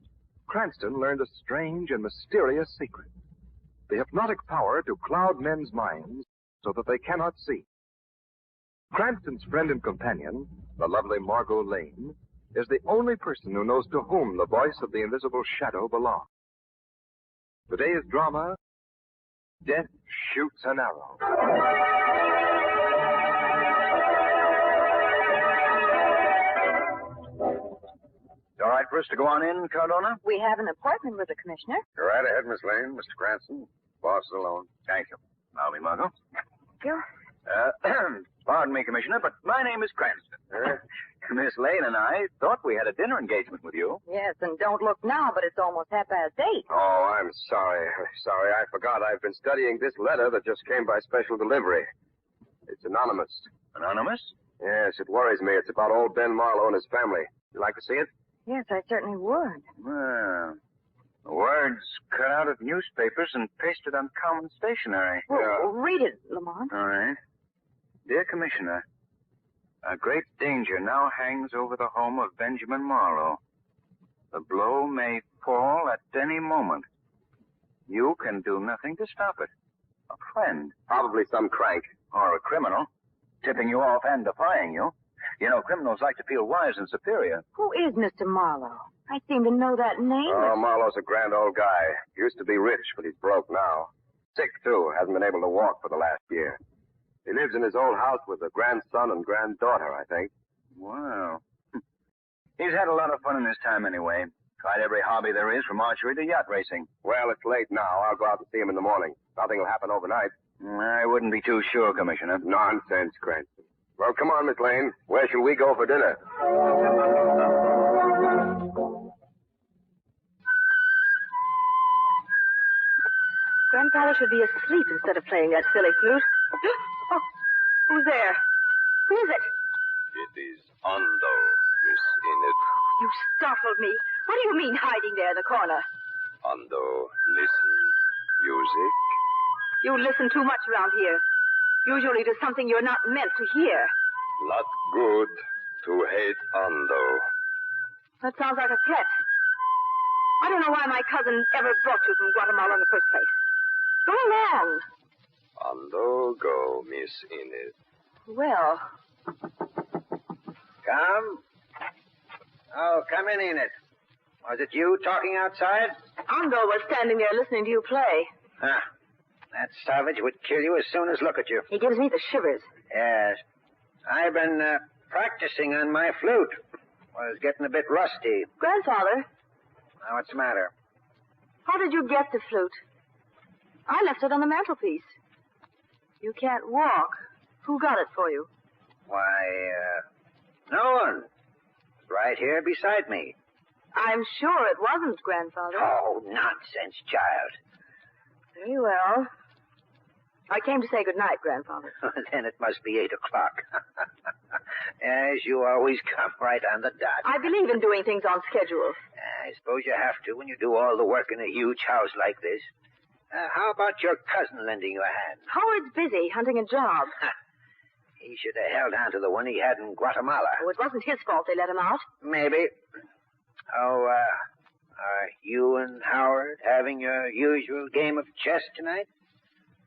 Cranston learned a strange and mysterious secret: the hypnotic power to cloud men's minds so that they cannot see. Cranston's friend and companion, the lovely Margot Lane, is the only person who knows to whom the voice of the invisible Shadow belongs. Today's drama, Death Shoots an Arrow. us to go on in, Cardona? We have an appointment with the commissioner. Go right ahead, Miss Lane. Mr. Cranston. Boss is alone. Thank you. I'll be Margot. You? Pardon me, Commissioner, but my name is Cranston. Miss Lane and I thought we had a dinner engagement with you. Yes, and don't look now, but it's almost 8:30. Oh, I'm sorry. Sorry, I forgot. I've been studying this letter that just came by special delivery. It's anonymous. Anonymous? Yes, it worries me. It's about old Ben Marlowe and his family. You like to see it? Yes, I certainly would. Well, words cut out of newspapers and pasted on common stationery. Well, read it, Lamont. All right. Dear Commissioner, a great danger now hangs over the home of Benjamin Marlowe. The blow may fall at any moment. You can do nothing to stop it. A friend. Probably some crank. Or a criminal, tipping you off and defying you. You know, criminals like to feel wise and superior. Who is Mr. Marlowe? I seem to know that name. Oh, Marlowe's a grand old guy. Used to be rich, but he's broke now. Sick, too. Hasn't been able to walk for the last year. He lives in his old house with a grandson and granddaughter, I think. Wow. He's had a lot of fun in his time anyway. Tried every hobby there is, from archery to yacht racing. Well, it's late now. I'll go out and see him in the morning. Nothing will happen overnight. I wouldn't be too sure, Commissioner. Nonsense, Cranston. Well, come on, Miss Lane. Where shall we go for dinner? Grandfather should be asleep instead of playing that silly flute. Oh, who's there? Who is it? It is Ando, Miss Enid. You startled me. What do you mean hiding there in the corner? Ando, listen. Music. You listen too much around here. Usually to something you're not meant to hear. Not good to hate Ando. That sounds like a threat. I don't know why my cousin ever brought you from Guatemala in the first place. Go along. Ando, go, Miss Enid. Well. Come. Oh, come in, Enid. Was it you talking outside? Ando was standing there listening to you play. Ah, that savage would kill you as soon as look at you. He gives me the shivers. Yes. I've been practicing on my flute. Was getting a bit rusty. Grandfather. Now, what's the matter? How did you get the flute? I left it on the mantelpiece. You can't walk. Who got it for you? Why, no one. It's right here beside me. I'm sure it wasn't, Grandfather. Oh, nonsense, child. Very well. I came to say good night, Grandfather. Then it must be 8 o'clock. As you always come right on the dot. I believe in doing things on schedule. I suppose you have to when you do all the work in a huge house like this. How about your cousin lending you a hand? Howard's busy hunting a job. He should have held on to the one he had in Guatemala. Oh, it wasn't his fault they let him out. Maybe. Oh, are you and Howard having your usual game of chess tonight?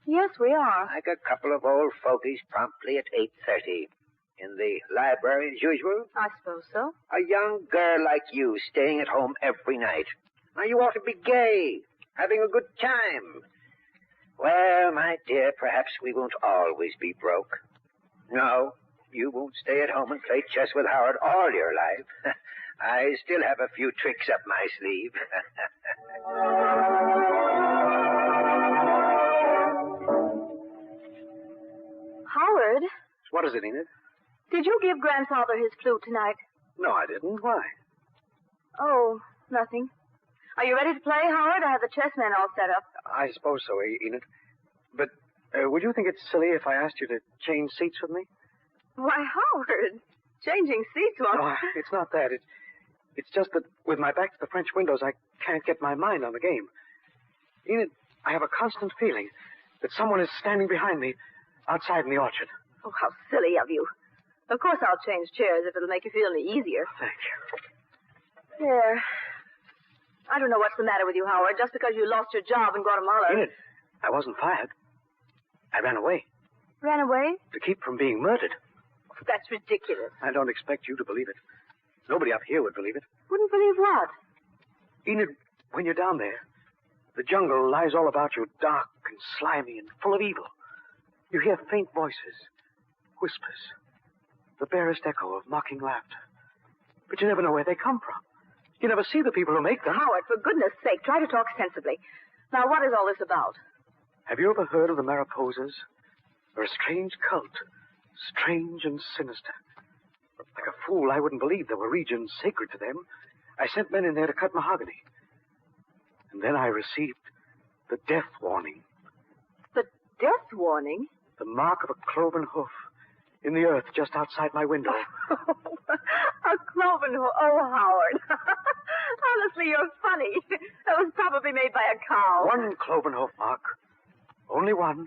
Yes, we are. Like a couple of old fogies promptly at 8:30. In the library as usual? I suppose so. A young girl like you staying at home every night. Now, you ought to be gay, having a good time. Well, my dear, perhaps we won't always be broke. No, you won't stay at home and play chess with Howard all your life. I still have a few tricks up my sleeve. Howard? What is it, Enid? Did you give Grandfather his flute tonight? No, I didn't. Why? Oh, nothing. Are you ready to play, Howard? I have the chessmen all set up. I suppose so, Enid. But would you think it's silly if I asked you to change seats with me? Why, Howard, changing seats won't... No, it's not that. It's just that with my back to the French windows, I can't get my mind on the game. Enid, I have a constant feeling that someone is standing behind me outside in the orchard. Oh, how silly of you. Of course I'll change chairs if it'll make you feel any easier. Thank you. There. I don't know what's the matter with you, Howard, just because you lost your job in Guatemala. Enid, I wasn't fired. I ran away. Ran away? To keep from being murdered. That's ridiculous. I don't expect you to believe it. Nobody up here would believe it. Wouldn't believe what? Enid, when you're down there, the jungle lies all about you, dark and slimy and full of evil. You hear faint voices, whispers, the barest echo of mocking laughter. But you never know where they come from. You never see the people who make them. Howard, for goodness sake, try to talk sensibly. Now, what is all this about? Have you ever heard of the Mariposas? They're a strange cult. Strange and sinister. Like a fool, I wouldn't believe there were regions sacred to them. I sent men in there to cut mahogany. And then I received the death warning. The death warning? The mark of a cloven hoof in the earth just outside my window. A cloven hoof. Oh, Howard. Honestly, you're funny. That was probably made by a cow. One cloven hoof mark. Only one.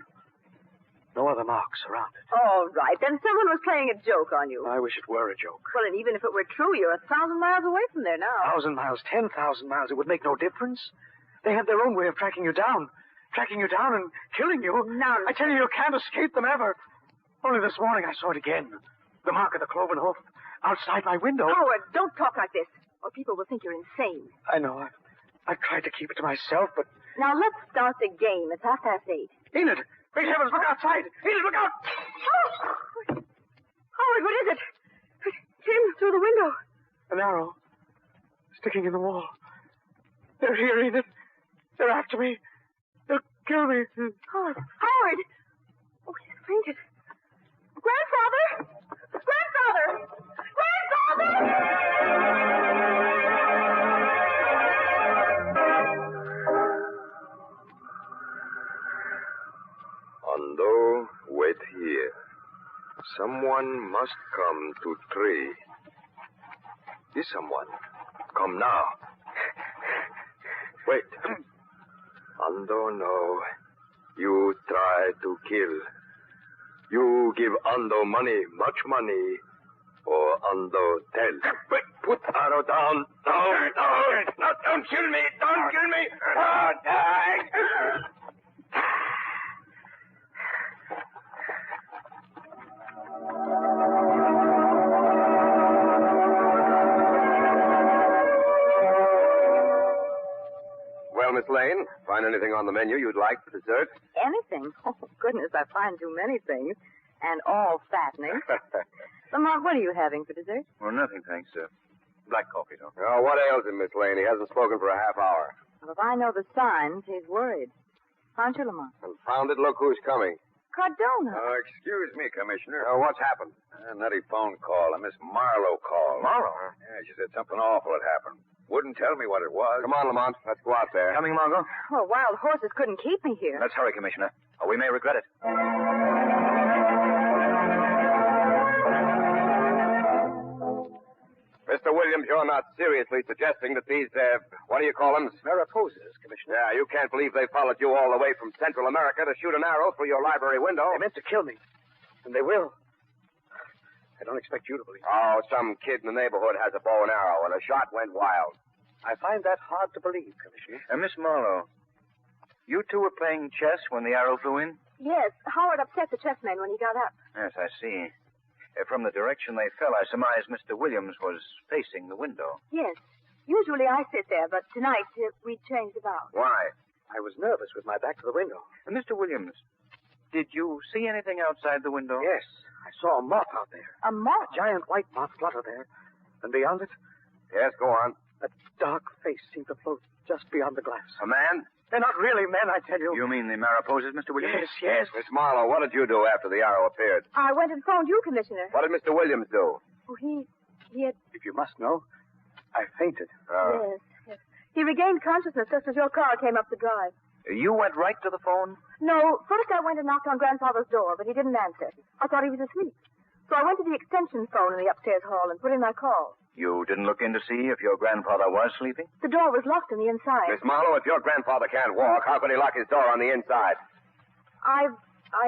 No other marks around it. All right. Then someone was playing a joke on you. I wish it were a joke. Well, and even if it were true, you're 1,000 miles away from there now. 1,000 miles, 10,000 miles, it would make no difference. They have their own way of tracking you down. Tracking you down and killing you. Nonsense. I tell you, you can't escape them ever. Only this morning I saw it again. The mark of the cloven hoof outside my window. Howard, don't talk like this, or people will think you're insane. I know. I've tried to keep it to myself, but... Now, let's start the game. It's 8:30. Enid! Great heavens, look outside! Enid, look out! Oh! Howard, what is it? It's in through the window. An arrow. Sticking in the wall. They're here, Enid. They're after me. They'll kill me. Howard! Howard! Oh, he's fainted. Grandfather! Grandfather! Ando, wait here. Someone must come to tree. Is someone? Come now. Wait. Ando, no. You try to kill. You give Ando money, much money, or Ando tell. Wait, put arrow down. No, don't kill me. Don't kill me. Oh, die. Well, Miss Lane, find anything on the menu you'd like for dessert? Anything? Oh, goodness, I find too many things. And all fattening. Lamont, what are you having for dessert? Well, nothing, thanks, sir. Black coffee, though. Oh, what ails him, Miss Lane? He hasn't spoken for a half hour. Well, if I know the signs, he's worried. Aren't you, Lamont? Confound it, look who's coming. Cardona. Excuse me, Commissioner. What's happened? A nutty phone call. A Miss Marlowe called. Marlowe? Yeah, she said something awful had happened. Wouldn't tell me what it was. Come on, Lamont. Let's go out there. Coming, Margot? Well, wild horses couldn't keep me here. Let's hurry, Commissioner, or we may regret it. Mr. Williams, you're not seriously suggesting that these, what do you call them? Mariposas, Commissioner. Yeah, you can't believe they followed you all the way from Central America to shoot an arrow through your library window. They meant to kill me. And they will. I don't expect you to believe it. Oh, some kid in the neighborhood has a bow and arrow, and a shot went wild. I find that hard to believe, Commissioner. Miss Marlowe, you two were playing chess when the arrow flew in? Yes, Howard upset the chessman when he got up. Yes, I see. From the direction they fell, I surmise Mr. Williams was facing the window. Yes. Usually I sit there, but tonight we changed about. Why? I was nervous with my back to the window. Mr. Williams, did you see anything outside the window? Yes. I saw a moth out there. A moth? A giant white moth flutter there. And beyond it, Yes, go on. a dark face seemed to float just beyond the glass. A man? They're not really men, I tell you. You mean the Mariposas, Mr. Williams? Yes. Miss Marlowe, what did you do after the arrow appeared? I went and phoned you, Commissioner. What did Mr. Williams do? Oh, he had... If you must know, I fainted. Yes. He regained consciousness just as your car came up the drive. You went right to the phone? No, first I went and knocked on Grandfather's door, but he didn't answer. I thought he was asleep. So I went to the extension phone in the upstairs hall and put in my call. You didn't look in to see if your grandfather was sleeping? The door was locked on the inside. Miss Marlowe, if your grandfather can't walk, how could he lock his door on the inside? I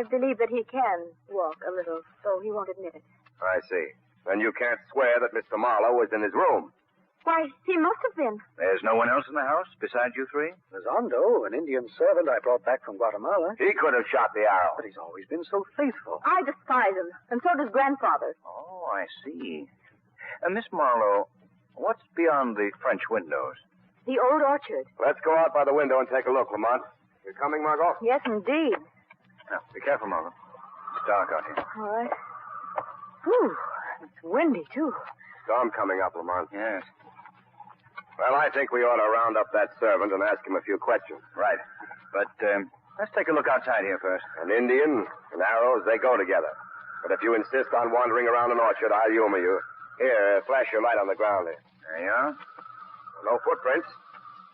believe that he can walk a little, though he won't admit it. I see. Then you can't swear that Mr. Marlowe was in his room. Why, he must have been. There's no one else in the house besides you three? There's Ondo, an Indian servant I brought back from Guatemala. He could have shot the arrow. But he's always been so faithful. I despise him, and so does Grandfather. Oh, I see. Miss Marlowe, what's beyond the French windows? The old orchard. Let's go out by the window and take a look, Lamont. You coming, Margot? Yes, indeed. Now, be careful, Margot. It's dark out here. All right. Whew, it's windy, too. Storm coming up, Lamont. Yes. Well, I think we ought to round up that servant and ask him a few questions. Right. But let's take a look outside here first. An Indian and arrows, they go together. But if you insist on wandering around an orchard, I'll humor you. Here, flash your light on the ground there. There you are. No footprints.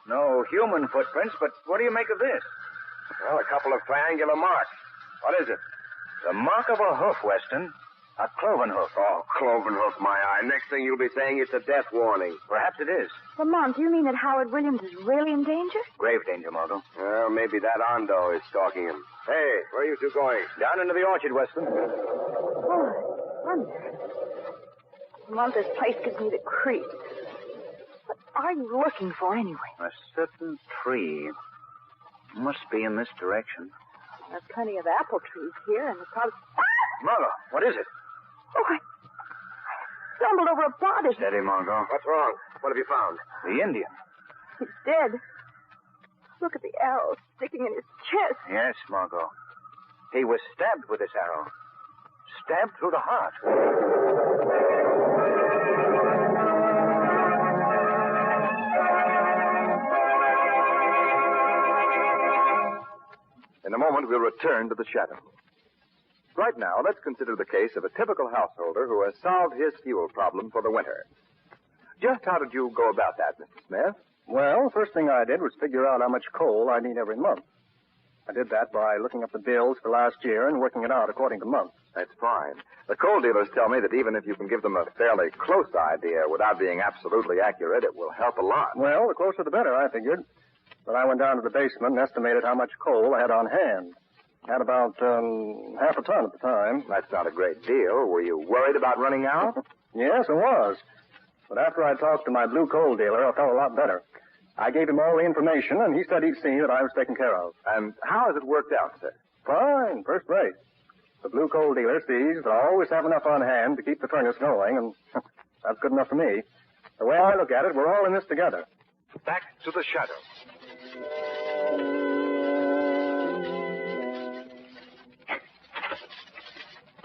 No human footprints, but what do you make of this? Well, a couple of triangular marks. What is it? The mark of a hoof, Weston. A cloven hoof. Oh, cloven hoof, my eye. Next thing you'll be saying it's a death warning. Perhaps it is. Lamont, do you mean that Howard Williams is really in danger? Grave danger, Margot. Well, maybe that Ondo is stalking him. Hey, where are you two going? Down into the orchard, Weston. Oh, wonder. Lamont, this place gives me the creeps. What are you looking for, anyway? A certain tree. Must be in this direction. There's plenty of apple trees here, and the probably... Margot, what is it? Oh, I stumbled over a body. Steady, Margot. What's wrong? What have you found? The Indian. He's dead. Look at the arrow sticking in his chest. Yes, Margot. He was stabbed with this arrow. Stabbed through the heart. In a moment, we'll return to the shadow. Right now, let's consider the case of a typical householder who has solved his fuel problem for the winter. Just how did you go about that, Mr. Smith? Well, first thing I did was figure out how much coal I need every month. I did that by looking up the bills for last year and working it out according to months. That's fine. The coal dealers tell me that even if you can give them a fairly close idea without being absolutely accurate, it will help a lot. Well, the closer the better, I figured. But I went down to the basement and estimated how much coal I had on hand. I had about half a ton at the time. That's not a great deal. Were you worried about running out? Yes, I was. But after I talked to my blue coal dealer, I felt a lot better. I gave him all the information, and he said he'd see that I was taken care of. And how has it worked out, sir? Fine, first rate. The blue coal dealer sees that I always have enough on hand to keep the furnace going, and that's good enough for me. The way I look at it, we're all in this together. Back to the shadow.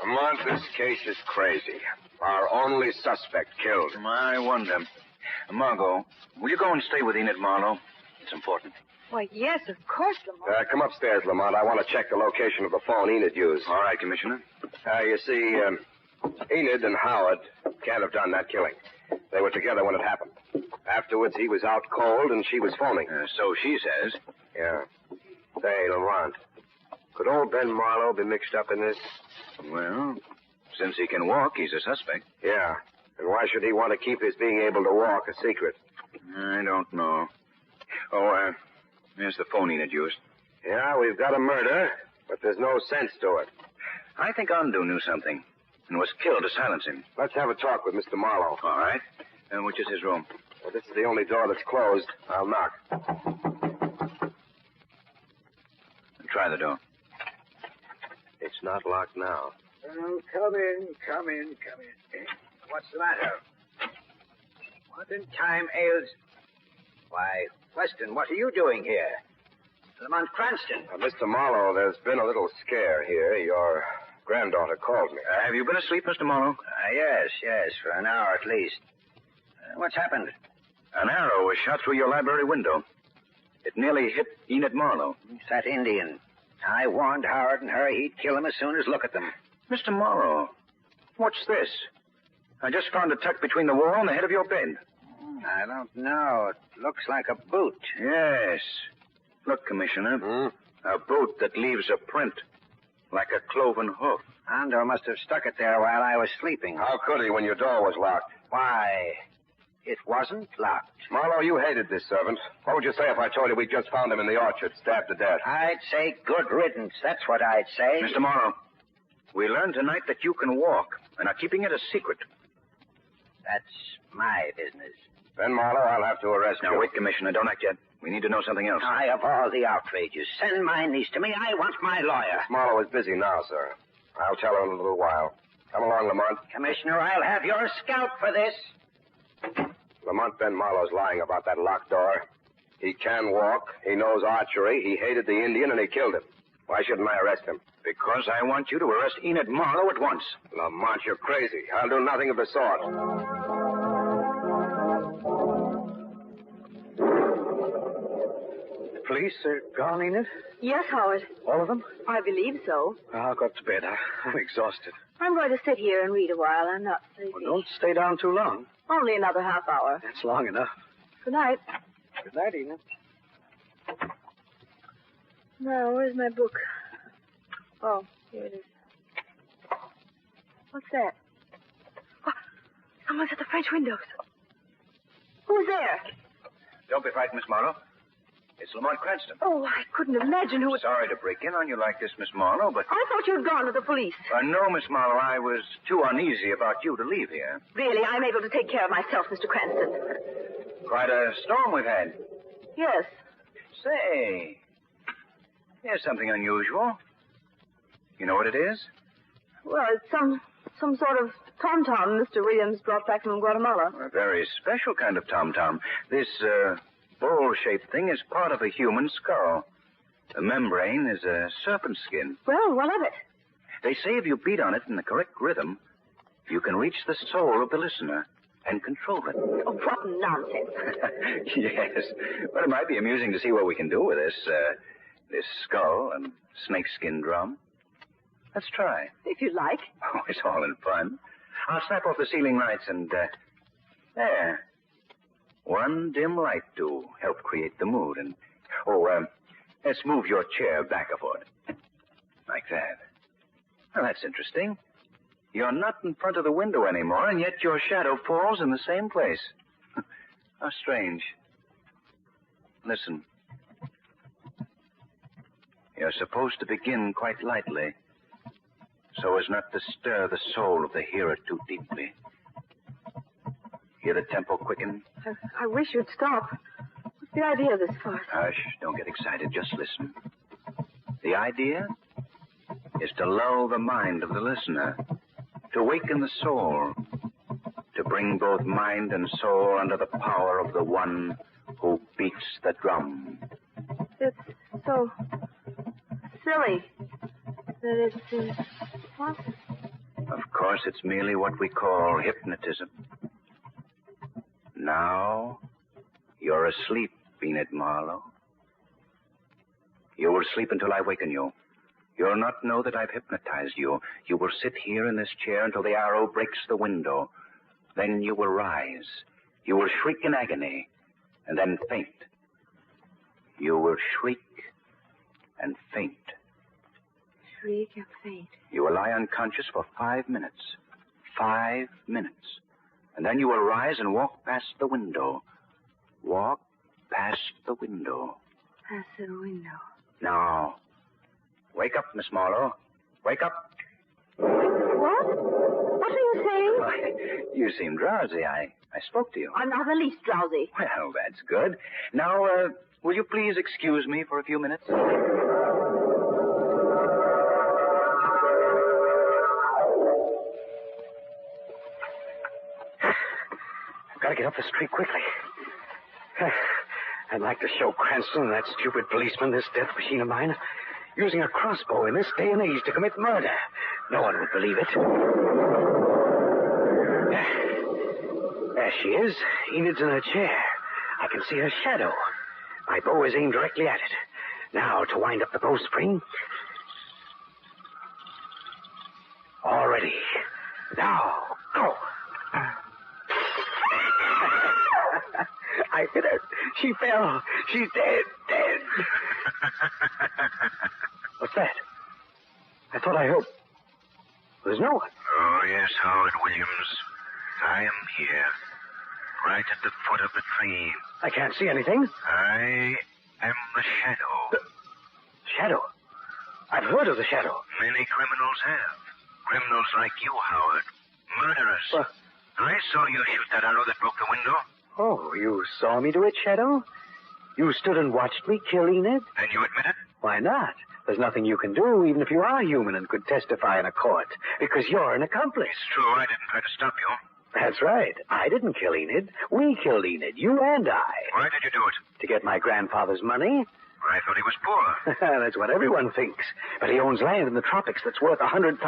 Lamont, this case is crazy. Our only suspect killed. I wonder. Margot, will you go and stay with Enid Marlowe? It's important. Why, yes, of course, Lamont. Come upstairs, Lamont. I want to check the location of the phone Enid used. All right, Commissioner. You see, Enid and Howard can't have done that killing. They were together when it happened. Afterwards, he was out cold and she was phoning. So she says. Yeah. Say, Lamont, could old Ben Marlowe be mixed up in this? Well, since he can walk, he's a suspect. Yeah. And why should he want to keep his being able to walk a secret? I don't know. Oh, here's the phone Enid used. Yeah, we've got a murder, but there's no sense to it. I think Ondo knew something and was killed to silence him. Let's have a talk with Mr. Marlowe. All right. Which is his room? Well, this is the only door that's closed. I'll knock. Try the door. It's not locked now. Oh, come in. What's the matter? What in time ails... Why, Weston, what are you doing here? Lamont Cranston. Mr. Marlowe, there's been a little scare here. Your granddaughter called me. Have you been asleep, Mr. Marlowe? Yes, for an hour at least. What's happened? An arrow was shot through your library window. It nearly hit Enid Marlowe. It's that Indian. I warned Howard and her he'd kill him as soon as look at them. Mr. Marlowe, what's this? I just found it tucked between the wall and the head of your bed. I don't know. It looks like a boot. Yes. Look, Commissioner. A boot that leaves a print, like a cloven hoof. Ondo must have stuck it there while I was sleeping. How could he when your door was locked? Why, it wasn't locked. Marlowe, you hated this servant. What would you say if I told you we just found him in the orchard, stabbed to death? I'd say good riddance. That's what I'd say. Mr. Marlowe, we learned tonight that you can walk and are keeping it a secret. That's my business. Ben Marlowe, I'll have to arrest you. Now, wait, Commissioner. Don't act yet. We need to know something else. I have all the outrages. Send my niece to me. I want my lawyer. Marlowe is busy now, sir. I'll tell her in a little while. Come along, Lamont. Commissioner, I'll have your scalp for this. Lamont, Ben Marlowe's lying about that locked door. He can walk. He knows archery. He hated the Indian, and he killed him. Why shouldn't I arrest him? Because I want you to arrest Enid Marlowe at once. Lamont, you're crazy. I'll do nothing of the sort. police are gone, Enid? Yes, Howard. All of them? I believe so. I'll go up to bed. I'm exhausted. I'm going to sit here and read a while. I'm not sleepy. Well, don't stay down too long. Only another half hour. That's long enough. Good night. Good night, Enid. Now, where's my book? Oh, here it is. What's that? Oh, someone's at the French windows. Who's there? Don't be frightened, Miss Marlowe. It's Lamont Cranston. Oh, I couldn't imagine who would... Sorry to break in on you like this, Miss Marlowe, but... I thought you'd gone to the police. No, Miss Marlowe, I was too uneasy about you to leave here. Really, I'm able to take care of myself, Mr. Cranston. Quite a storm we've had. Yes. Say, here's something unusual. You know what it is? Well, it's some sort of tom-tom Mr. Williams brought back from Guatemala. A very special kind of tom-tom. This, bowl-shaped thing is part of a human skull. The membrane is a serpent skin. Well, what of it? They say if you beat on it in the correct rhythm, you can reach the soul of the listener and control it. Oh, what nonsense. Yes. Well, it might be amusing to see what we can do with this skull and snakeskin drum. Let's try. If you like. Oh, it's all in fun. I'll snap off the ceiling lights and, there. One dim light to help create the mood. And, let's move your chair back a foot. Like that. Well, that's interesting. You're not in front of the window anymore, and yet your shadow falls in the same place. How strange. Listen. You're supposed to begin quite lightly, so as not to stir the soul of the hearer too deeply. Hear the tempo quicken? I wish you'd stop. What's the idea of this farce? Hush, don't get excited. Just listen. The idea is to lull the mind of the listener, to waken the soul, to bring both mind and soul under the power of the one who beats the drum. It's so silly that it's what? Of course, it's merely what we call hypnotism. Now, you're asleep, Enid Marlowe. You will sleep until I waken you. You'll not know that I've hypnotized you. You will sit here in this chair until the arrow breaks the window. Then you will rise. You will shriek in agony, and then faint. You will shriek and faint. Shriek and faint. You will lie unconscious for 5 minutes. 5 minutes. And then you will rise and walk past the window. Walk past the window. Past the window. Now, wake up, Miss Marlowe. Wake up. What? What are you saying? You seem drowsy. I spoke to you. I'm not the least drowsy. Well, that's good. Now, will you please excuse me for a few minutes? I've got to get up the street quickly. I'd like to show Cranston and that stupid policeman this death machine of mine. Using a crossbow in this day and age to commit murder. No one would believe it. There she is. Enid's in her chair. I can see her shadow. My bow is aimed directly at it. Now, to wind up the bowstring. All ready. Now, go. I hit her. She fell. She's dead. What's that? I thought I heard... There's no one. Oh, yes, Howard Williams. I am here. Right at the foot of the tree. I can't see anything. I am the Shadow. The Shadow? I've heard of the Shadow. Many criminals have. Criminals like you, Howard. Murderers. I saw you shoot that arrow that broke the window. Oh, you saw me do it, Shadow? You stood and watched me kill Enid? And you admit it? Why not? There's nothing you can do, even if you are human and could testify in a court, because you're an accomplice. It's true, I didn't try to stop you. That's right. I didn't kill Enid. We killed Enid, you and I. Why did you do it? To get my grandfather's money. I thought he was poor. That's what everyone thinks. But he owns land in the tropics that's worth $100,000,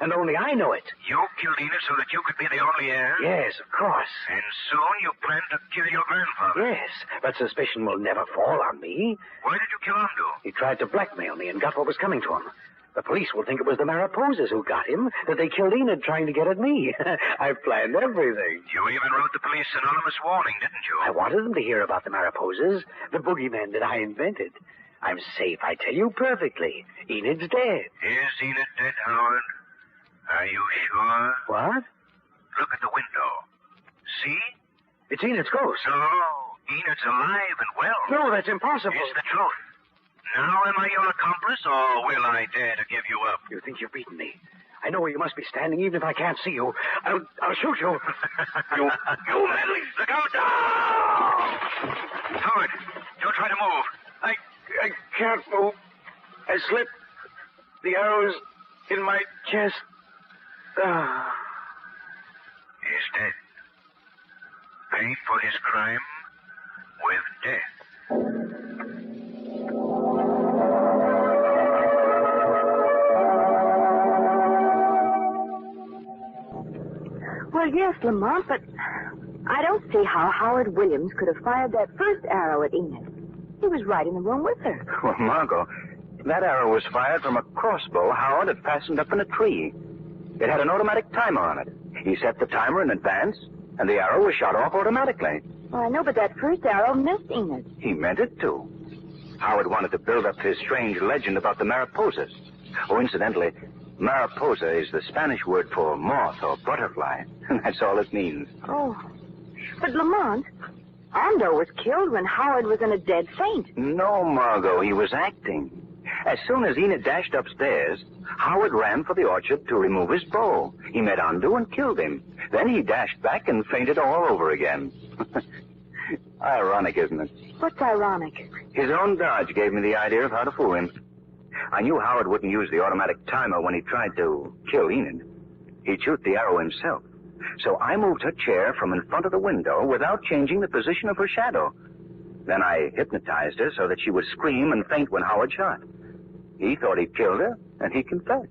and only I know it. You killed Enid so that you could be the only heir? Yes, of course. And soon you plan to kill your grandfather? Yes, but suspicion will never fall on me. Why did you kill Amdo? He tried to blackmail me and got what was coming to him. The police will think it was the Mariposas who got him, that they killed Enid trying to get at me. I've planned everything. You even wrote the police anonymous warning, didn't you? I wanted them to hear about the Mariposas, the boogeymen that I invented. I'm safe, I tell you perfectly. Enid's dead. Is Enid dead, Howard? Are you sure? What? Look at the window. See? It's Enid's ghost. So, Enid's alive and well. No, that's impossible. It's the truth. Now am I your accomplice, or will I dare to give you up? You think you've beaten me. I know where you must be standing, even if I can't see you. I'll shoot you. you meddling... Look out! Howard, don't try to move. I can't move. I slipped. The arrow's in my chest. He's dead. Paid for his crime with death. Well, yes, Lamont, but I don't see how Howard Williams could have fired that first arrow at Enid. He was right in the room with her. Well, Margot, that arrow was fired from a crossbow Howard had fastened up in a tree. It had an automatic timer on it. He set the timer in advance, and the arrow was shot off automatically. Well, I know, but that first arrow missed Enid. He meant it to. Howard wanted to build up his strange legend about the Mariposas. Oh, incidentally, Mariposa is the Spanish word for moth or butterfly. That's all it means. Oh. But, Lamont, Amdo was killed when Howard was in a dead faint. No, Margot, he was acting. As soon as Enid dashed upstairs, Howard ran for the orchard to remove his bow. He met Amdo and killed him. Then he dashed back and fainted all over again. Ironic, isn't it? What's ironic? His own dodge gave me the idea of how to fool him. I knew Howard wouldn't use the automatic timer when he tried to kill Enid. He'd shoot the arrow himself. So I moved her chair from in front of the window without changing the position of her shadow. Then I hypnotized her so that she would scream and faint when Howard shot. He thought he'd killed her, and he confessed.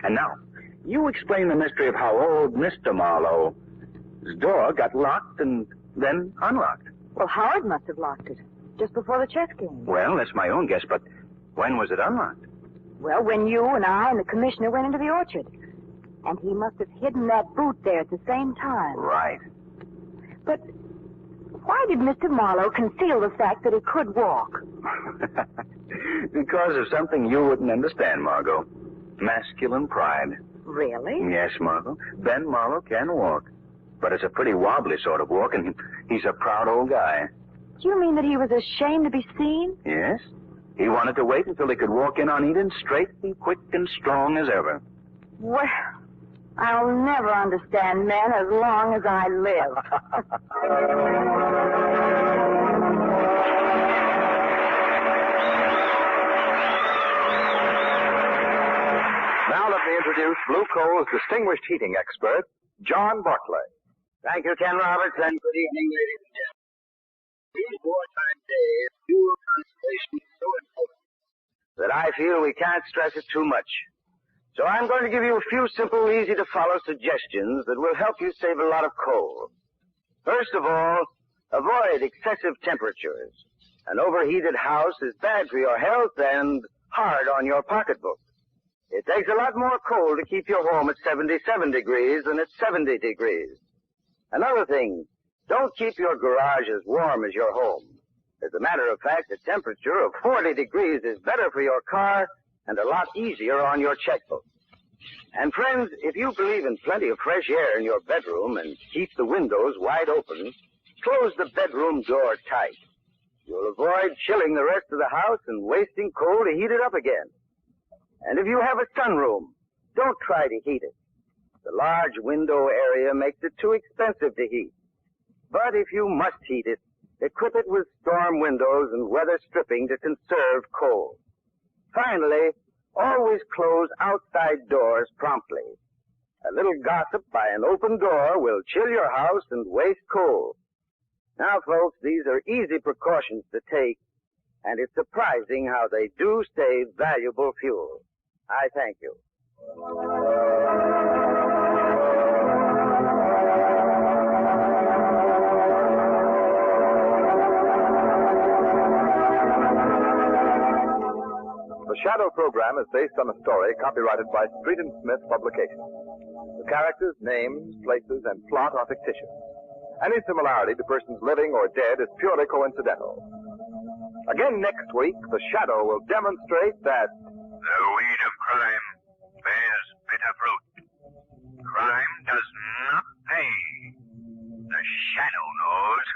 And now, you explain the mystery of how old Mr. Marlowe's door got locked and then unlocked. Well, Howard must have locked it just before the chess game. Well, that's my own guess, but when was it unlocked? Well, when you and I and the commissioner went into the orchard. And he must have hidden that boot there at the same time. Right. But why did Mr. Marlowe conceal the fact that he could walk? Because of something you wouldn't understand, Margot. Masculine pride. Really? Yes, Margot. Ben Marlowe can walk. But it's a pretty wobbly sort of walk, and he's a proud old guy. Do you mean that he was ashamed to be seen? Yes. He wanted to wait until he could walk in on Eden straight and quick and strong as ever. Well, I'll never understand men as long as I live. Now let me introduce Blue Coal's distinguished heating expert, John Barclay. Thank you, Ken Roberts, and good evening, ladies and gentlemen. These wartime days, fuel conservation is so important that I feel we can't stress it too much. So I'm going to give you a few simple, easy-to-follow suggestions that will help you save a lot of coal. First of all, avoid excessive temperatures. An overheated house is bad for your health and hard on your pocketbook. It takes a lot more coal to keep your home at 77 degrees than at 70 degrees. Another thing, don't keep your garage as warm as your home. As a matter of fact, a temperature of 40 degrees is better for your car and a lot easier on your checkbook. And friends, if you believe in plenty of fresh air in your bedroom and keep the windows wide open, close the bedroom door tight. You'll avoid chilling the rest of the house and wasting coal to heat it up again. And if you have a sunroom, don't try to heat it. The large window area makes it too expensive to heat. But if you must heat it, equip it with storm windows and weather stripping to conserve coal. Finally, always close outside doors promptly. A little gossip by an open door will chill your house and waste coal. Now, folks, these are easy precautions to take, And it's surprising how they do save valuable fuel. I thank you. The Shadow program is based on a story copyrighted by Street and Smith Publications. The characters, names, places, and plot are fictitious. Any similarity to persons living or dead is purely coincidental. Again next week, The Shadow will demonstrate that the weed of crime bears bitter fruit. Crime does not pay. The Shadow knows.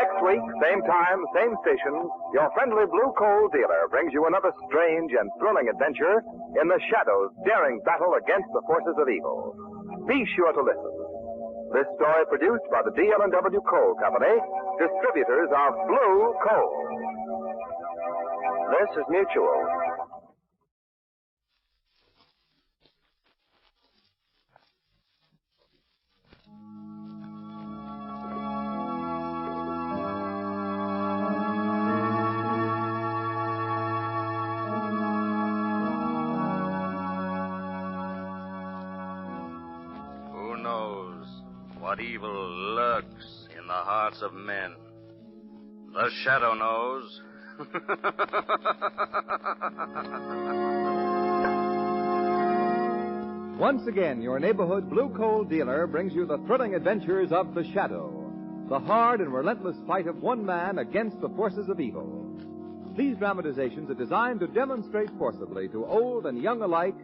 next week, same time, same station, your friendly blue coal dealer brings you another strange and thrilling adventure in The Shadow's daring battle against the forces of evil. Be sure to listen. This story produced by the DL&W Coal Company, distributors of Blue Coal. This is Mutual. Who knows what evil lurks in the hearts of men? The Shadow knows. Once again, your neighborhood blue coal dealer brings you the thrilling adventures of The Shadow, the hard and relentless fight of one man against the forces of evil. These dramatizations are designed to demonstrate forcibly to old and young alike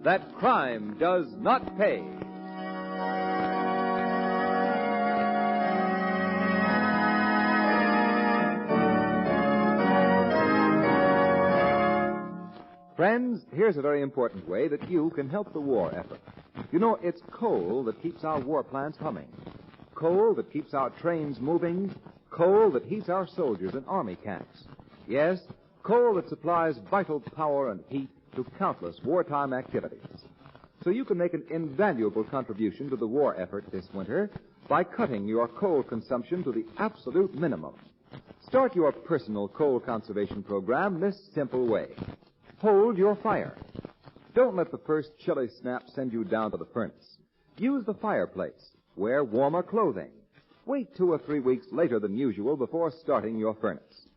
that crime does not pay. Friends, here's a very important way that you can help the war effort. You know, it's coal that keeps our war plants humming. Coal that keeps our trains moving. Coal that heats our soldiers in army camps. Yes, coal that supplies vital power and heat to countless wartime activities. So you can make an invaluable contribution to the war effort this winter by cutting your coal consumption to the absolute minimum. Start your personal coal conservation program this simple way. Hold your fire. Don't let the first chilly snap send you down to the furnace. Use the fireplace. Wear warmer clothing. Wait 2 or 3 weeks later than usual before starting your furnace.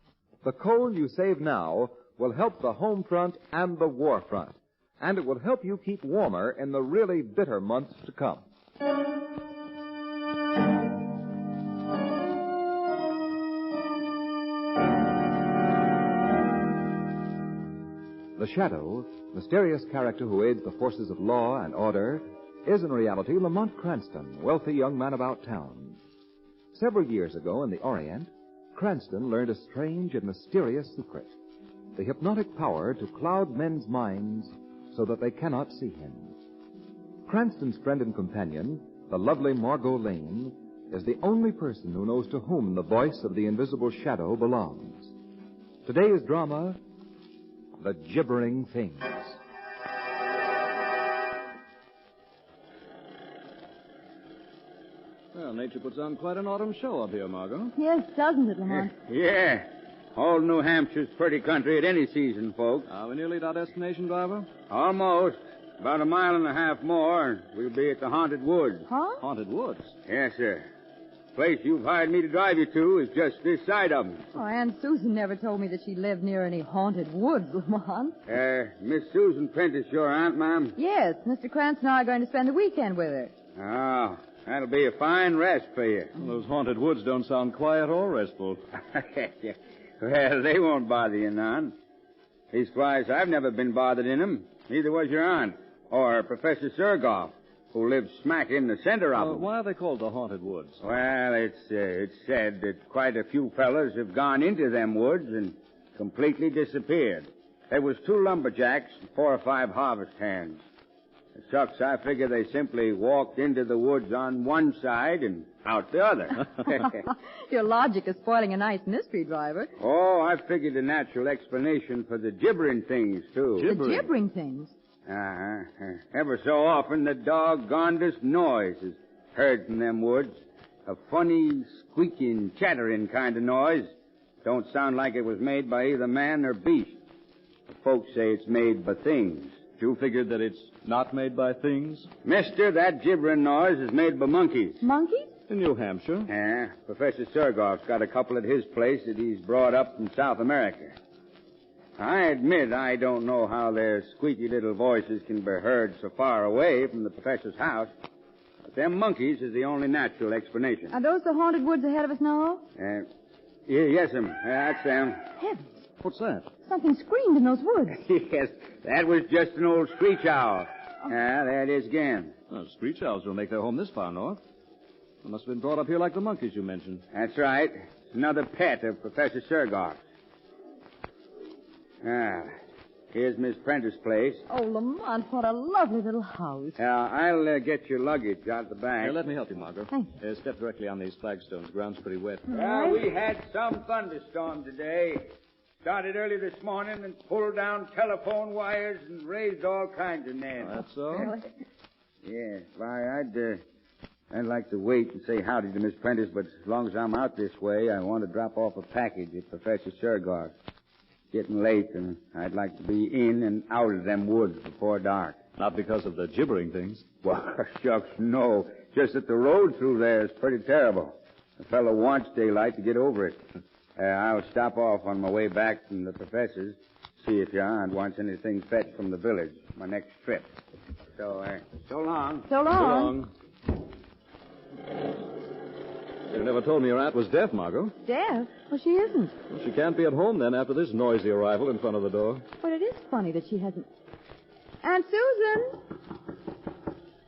The coal you save now will help the home front and the war front, and it will help you keep warmer in the really bitter months to come. The Shadow, mysterious character who aids the forces of law and order, is in reality Lamont Cranston, wealthy young man about town. Several years ago in the Orient, Cranston learned a strange and mysterious secret, the hypnotic power to cloud men's minds so that they cannot see him. Cranston's friend and companion, the lovely Margot Lane, is the only person who knows to whom the voice of the invisible Shadow belongs. Today's drama, The Gibbering Things. Well, nature puts on quite an autumn show up here, Margot. Yes, doesn't it, Lamont? Yeah. All New Hampshire's pretty country at any season, folks. Are we nearly at our destination, driver? Almost. About 1.5 miles more, and we'll be at the Haunted Woods. Huh? Haunted Woods? Yes, sir. The place you've hired me to drive you to is just this side of them. Oh, Aunt Susan never told me that she lived near any haunted woods, Lamont. Miss Susan Prentice, your aunt, ma'am? Yes, Mr. Cranston and I are going to spend the weekend with her. Oh, that'll be a fine rest for you. Well, those haunted woods don't sound quiet or restful. Well, they won't bother you none. Leastwise, I've never been bothered in them. Neither was your aunt or Professor Surgoff, who lives smack in the center of them. Why are they called the Haunted Woods? Well, it's said that quite a few fellas have gone into them woods and completely disappeared. There was 2 lumberjacks and 4 or 5 harvest hands. Shucks, I figure they simply walked into the woods on one side and out the other. Your logic is spoiling a nice mystery, driver. Oh, I figured a natural explanation for the gibbering things, too. The gibbering things? Ever so often, the doggonedest noise is heard from them woods. A funny, squeaking, chattering kind of noise. Don't sound like it was made by either man or beast. The folks say it's made by things. You figured that it's not made by things? Mister, that gibbering noise is made by monkeys. Monkeys? In New Hampshire. Yeah, Professor Sergoff's got a couple at his place that he's brought up from South America. I admit I don't know how their squeaky little voices can be heard so far away from the professor's house. But them monkeys is the only natural explanation. Are those the haunted woods ahead of us now? Yes, ma'am. That's them. Heavens. What's that? Something screamed in those woods. Yes, that was just an old screech owl. There it is again. Well, screech owls don't make their home this far north. They must have been brought up here like the monkeys you mentioned. That's right. It's another pet of Professor Sergoff's. Here's Miss Prentice's place. Oh, Lamont, what a lovely little house. I'll get your luggage out the back. Here, let me help you, Margot. Thank you. Step directly on these flagstones. The ground's pretty wet. We had some thunderstorm today. Started early this morning and pulled down telephone wires and raised all kinds of nests. That's all? Yeah. Why, I'd like to wait and say howdy to Miss Prentice, but as long as I'm out this way, I want to drop off a package at Professor Sergoff's. Getting late, and I'd like to be in and out of them woods before dark. Not because of the gibbering things? Well, shucks, no. Just that the road through there is pretty terrible. A fellow wants daylight to get over it. I'll stop off on my way back from the professor's, see if your aunt wants anything fetched from the village, my next trip. So long. So long. You never told me your aunt was deaf, Margot. Deaf? Well, she isn't. Well, she can't be at home, then, after this noisy arrival in front of the door. But it is funny that she hasn't... Aunt Susan!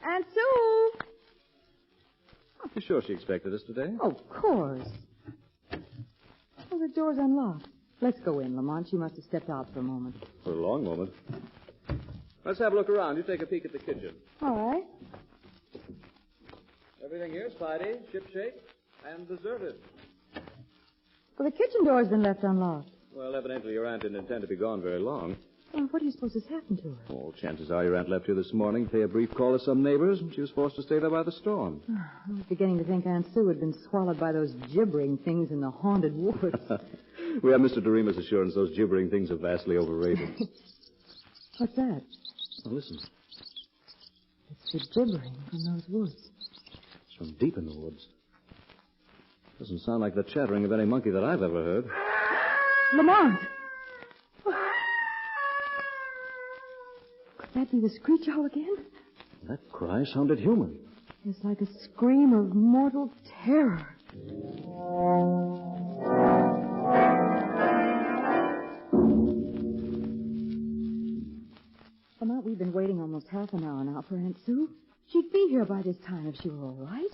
Aunt Sue! You sure she expected us today? Of course. Oh, the door's unlocked. Let's go in, Lamont. She must have stepped out for a moment. For a long moment. Let's have a look around. You take a peek at the kitchen. All right. Everything here's tidy, shipshape, and deserted. Well, the kitchen door's been left unlocked. Well, evidently your aunt didn't intend to be gone very long. Well, what do you suppose has happened to her? Oh, chances are your aunt left here this morning, pay a brief call to some neighbors, and she was forced to stay there by the storm. I was beginning to think Aunt Sue had been swallowed by those gibbering things in the haunted woods. We have Mr. DeRima's assurance those gibbering things are vastly overrated. What's that? Oh, listen. It's the gibbering from those woods. It's from deep in the woods. Doesn't sound like the chattering of any monkey that I've ever heard. Lamont! Could that be the screech owl again? That cry sounded human. It's like a scream of mortal terror. Lamont, we've been waiting almost half an hour now for Aunt Sue. She'd be here by this time if she were all right.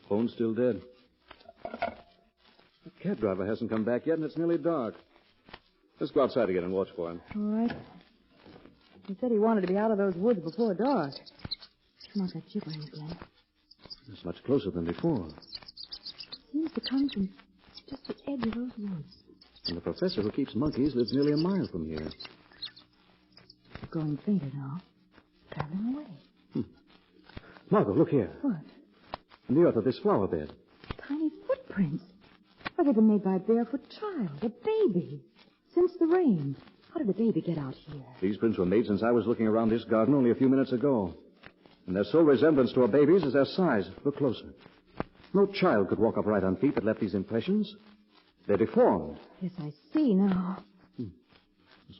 Phone's still dead. The cab driver hasn't come back yet, and it's nearly dark. Let's go outside again and watch for him. All right. He said he wanted to be out of those woods before dark. Come on, that gibbering again. It's much closer than before. Seems to come from just the edge of those woods. And the professor who keeps monkeys lives nearly a mile from here. It's growing fainter now. Traveling away. Margot, look here. What? In the earth of this flower bed. Tiny footprints. Why, they've been made by a barefoot child, a baby. Since the rain. How did the baby get out here? These prints were made since I was looking around this garden only a few minutes ago. And their sole resemblance to a baby's is their size. Look closer. No child could walk upright on feet that left these impressions. They're deformed. Yes, I see now. So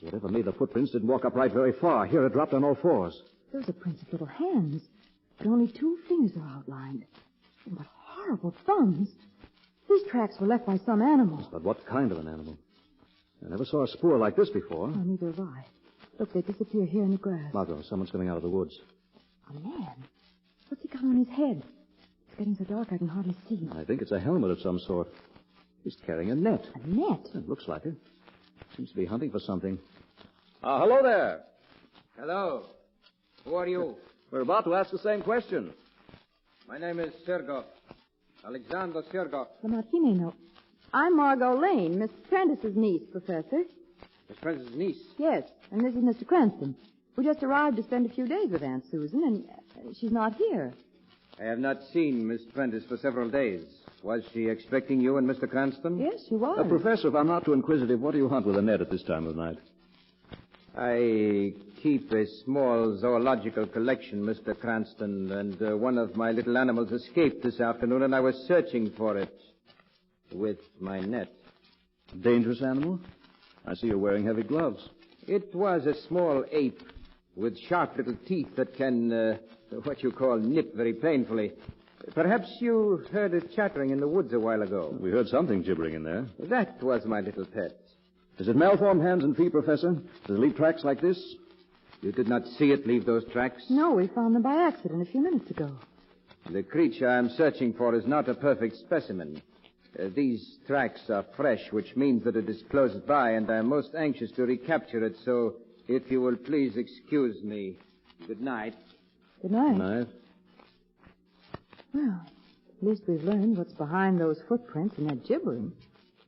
whatever made the footprints didn't walk upright very far. Here it dropped on all fours. Those are prints of little hands. But only 2 fingers are outlined. And what horrible thumbs. These tracks were left by some animal. But what kind of an animal? I never saw a spoor like this before. Oh, neither have I. Look, they disappear here in the grass. Margot, someone's coming out of the woods. A man? What's he got on his head? It's getting so dark I can hardly see. I think it's a helmet of some sort. He's carrying a net. A net? It looks like it. Seems to be hunting for something. Hello there. Hello. Who are you? We're about to ask the same question. My name is Sergoff. Alexander Sergoff. Lamont, he may know. I'm Margot Lane, Miss Prentice's niece, Professor. Miss Prentice's niece? Yes, and this is Mr. Cranston. We just arrived to spend a few days with Aunt Susan, and she's not here. I have not seen Miss Prentice for several days. Was she expecting you and Mr. Cranston? Yes, she was. Professor, if I'm not too inquisitive, what do you hunt with a net at this time of night? I keep a small zoological collection, Mr. Cranston, and one of my little animals escaped this afternoon, and I was searching for it with my net. Dangerous animal? I see you're wearing heavy gloves. It was a small ape with sharp little teeth that can, what you call, nip very painfully. Perhaps you heard it chattering in the woods a while ago. We heard something gibbering in there. That was my little pet. Is it malformed hands and feet, Professor? Does it leave tracks like this? You did not see it leave those tracks? No, we found them by accident a few minutes ago. The creature I'm searching for is not a perfect specimen. These tracks are fresh, which means that it is close by, and I'm most anxious to recapture it, so if you will please excuse me. Good night. Good night. Good night. Well, at least we've learned what's behind those footprints and that gibbering.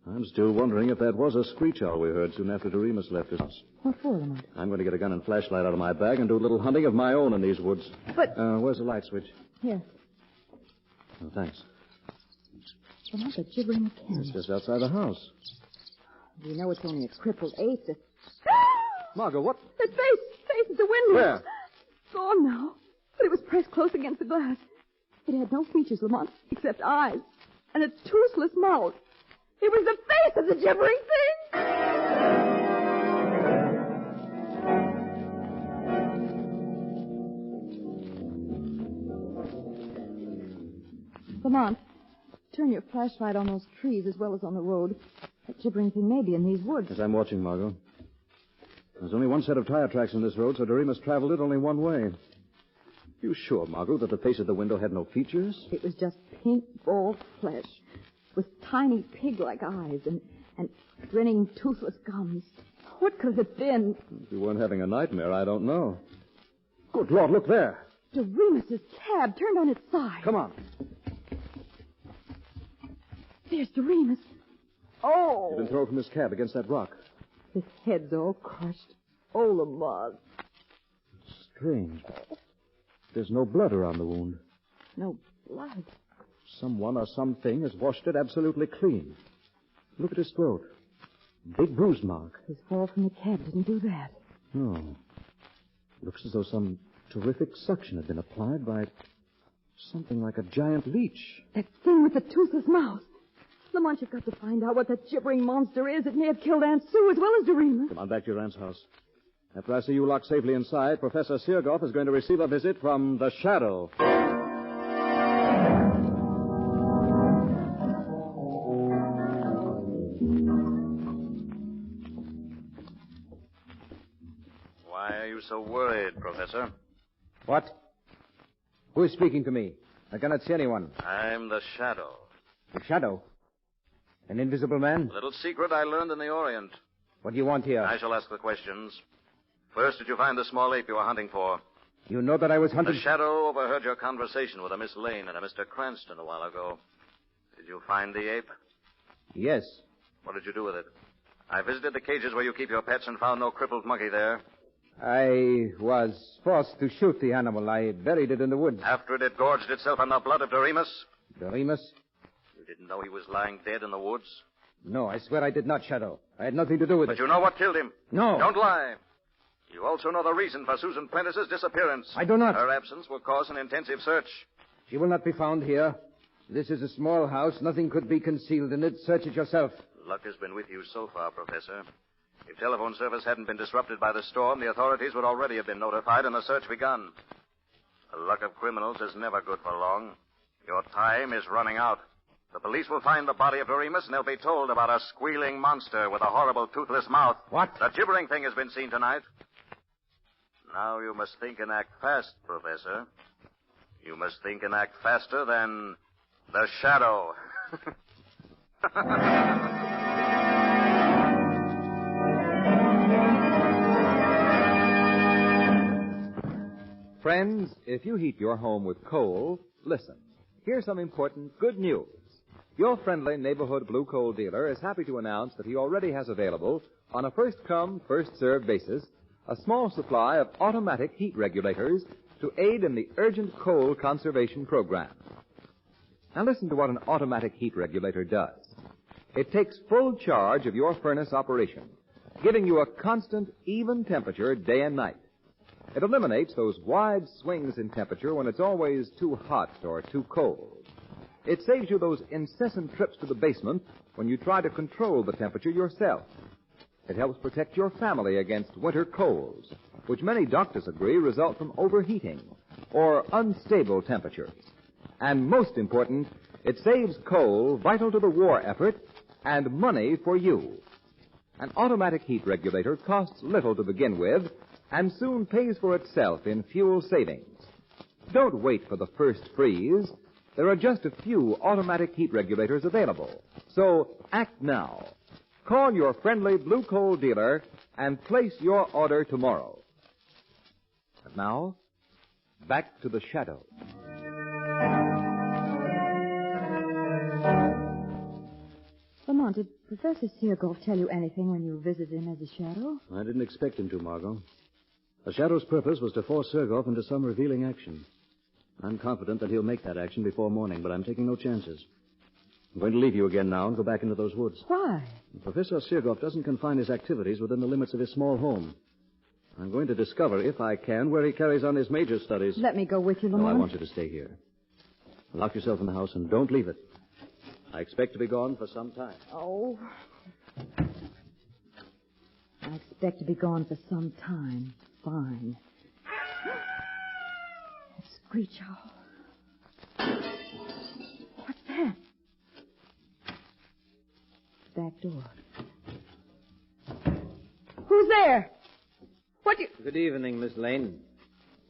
I'm still wondering if that was a screech owl we heard soon after Doremus left his house. What for, Lamont? I'm going to get a gun and flashlight out of my bag and do a little hunting of my own in these woods. But... where's the light switch? Here. Oh, thanks. Lamont, the gibbering again. It's just outside the house. We know it's only a crippled ape that... Margot, what? That face at the window. Where? It's gone now. But it was pressed close against the glass. It had no features, Lamont, except eyes. And a toothless mouth. It was the face of the gibbering thing! Lamont, turn your flashlight on those trees as well as on the road. That gibbering thing may be in these woods. As I'm watching, Margot. There's only one set of tire tracks on this road, so Doremus traveled it only one way. You sure, Margot, that the face of the window had no features? It was just pink, bald flesh with tiny pig-like eyes and grinning, toothless gums. What could it have been? If you weren't having a nightmare, I don't know. Good Lord, look there. Doremus's cab turned on its side. Come on. There's Doremus. Oh! He's been thrown from his cab against that rock. His head's all crushed. Oh, Lamont. Strange. There's no blood around the wound. No blood? Someone or something has washed it absolutely clean. Look at his throat. Big bruise mark. His fall from the cab didn't do that. No. Looks as though some terrific suction had been applied by something like a giant leech. That thing with the toothless mouth. Lamont, you've got to find out what that gibbering monster is. It may have killed Aunt Sue as well as Doremus. Come on back to your aunt's house. After I see you locked safely inside, Professor Sirgoff is going to receive a visit from the Shadow. Why are you so worried, Professor? What? Who is speaking to me? I cannot see anyone. I'm the Shadow. The Shadow? An invisible man? A little secret I learned in the Orient. What do you want here? I shall ask the questions. First, did you find the small ape you were hunting for? You know that I was hunting... The Shadow overheard your conversation with a Miss Lane and a Mr. Cranston a while ago. Did you find the ape? Yes. What did you do with it? I visited the cages where you keep your pets and found no crippled monkey there. I was forced to shoot the animal. I buried it in the woods. After it had gorged itself on the blood of Doremus? Doremus? You didn't know he was lying dead in the woods? No, I swear I did not, Shadow. I had nothing to do with it. But you know what killed him? No. Don't lie. You also know the reason for Susan Prentice's disappearance. I do not. Her absence will cause an intensive search. She will not be found here. This is a small house. Nothing could be concealed in it. Search it yourself. Luck has been with you so far, Professor. If telephone service hadn't been disrupted by the storm, the authorities would already have been notified and the search begun. The luck of criminals is never good for long. Your time is running out. The police will find the body of Doremus, and they'll be told about a squealing monster with a horrible toothless mouth. What? The gibbering thing has been seen tonight. Now you must think and act fast, Professor. You must think and act faster than the Shadow. Friends, if you heat your home with coal, listen. Here's some important good news. Your friendly neighborhood blue coal dealer is happy to announce that he already has available, on a first-come, first-served basis, a small supply of automatic heat regulators to aid in the urgent coal conservation program. Now listen to what an automatic heat regulator does. It takes full charge of your furnace operation, giving you a constant, even temperature day and night. It eliminates those wide swings in temperature when it's always too hot or too cold. It saves you those incessant trips to the basement when you try to control the temperature yourself. It helps protect your family against winter colds, which many doctors agree result from overheating or unstable temperatures. And most important, it saves coal vital to the war effort and money for you. An automatic heat regulator costs little to begin with and soon pays for itself in fuel savings. Don't wait for the first freeze. There are just a few automatic heat regulators available. So act now. Call your friendly blue coal dealer and place your order tomorrow. And now, back to the shadow. Lamont, did Professor Seargolf tell you anything when you visited him as a shadow? I didn't expect him to, Margot. The shadow's purpose was to force Sergoff into some revealing action. I'm confident that he'll make that action before morning, but I'm taking no chances. I'm going to leave you again now and go back into those woods. Why? Professor Seargolf doesn't confine his activities within the limits of his small home. I'm going to discover, if I can, where he carries on his major studies. Let me go with you, No, Lamont. I want you to stay here. Lock yourself in the house and don't leave it. I expect to be gone for some time. Oh. I expect to be gone for some time. Fine. That screech owl. What's that? Back door. Who's there? What do you... Good evening, Miss Lane.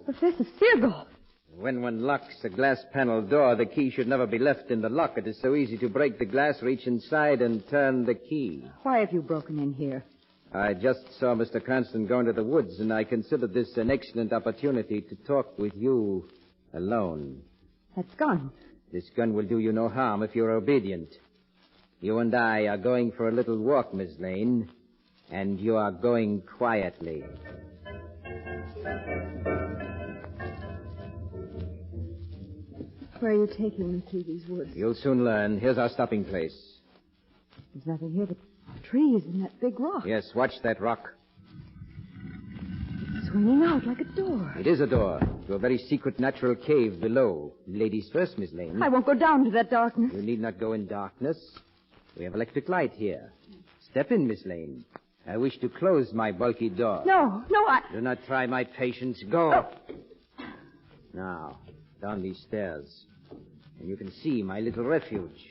Professor Seargolf. When one locks a glass panel door, the key should never be left in the lock. It is so easy to break the glass, reach inside, and turn the key. Why have you broken in here? I just saw Mr. Cranston go into the woods, and I considered this an excellent opportunity to talk with you alone. That's gun. This gun will do you no harm if you're obedient. You and I are going for a little walk, Miss Lane, and you are going quietly. Where are you taking me through these woods? You'll soon learn. Here's our stopping place. There's nothing here but trees and that big rock. Yes, watch that rock. It's swinging out like a door. It is a door to a very secret natural cave below. Ladies first, Miss Lane. I won't go down to that darkness. You need not go in darkness. We have electric light here. Step in, Miss Lane. I wish to close my bulky door. No, I... Do not try my patience. Go. Oh. Now, down these stairs. And you can see my little refuge.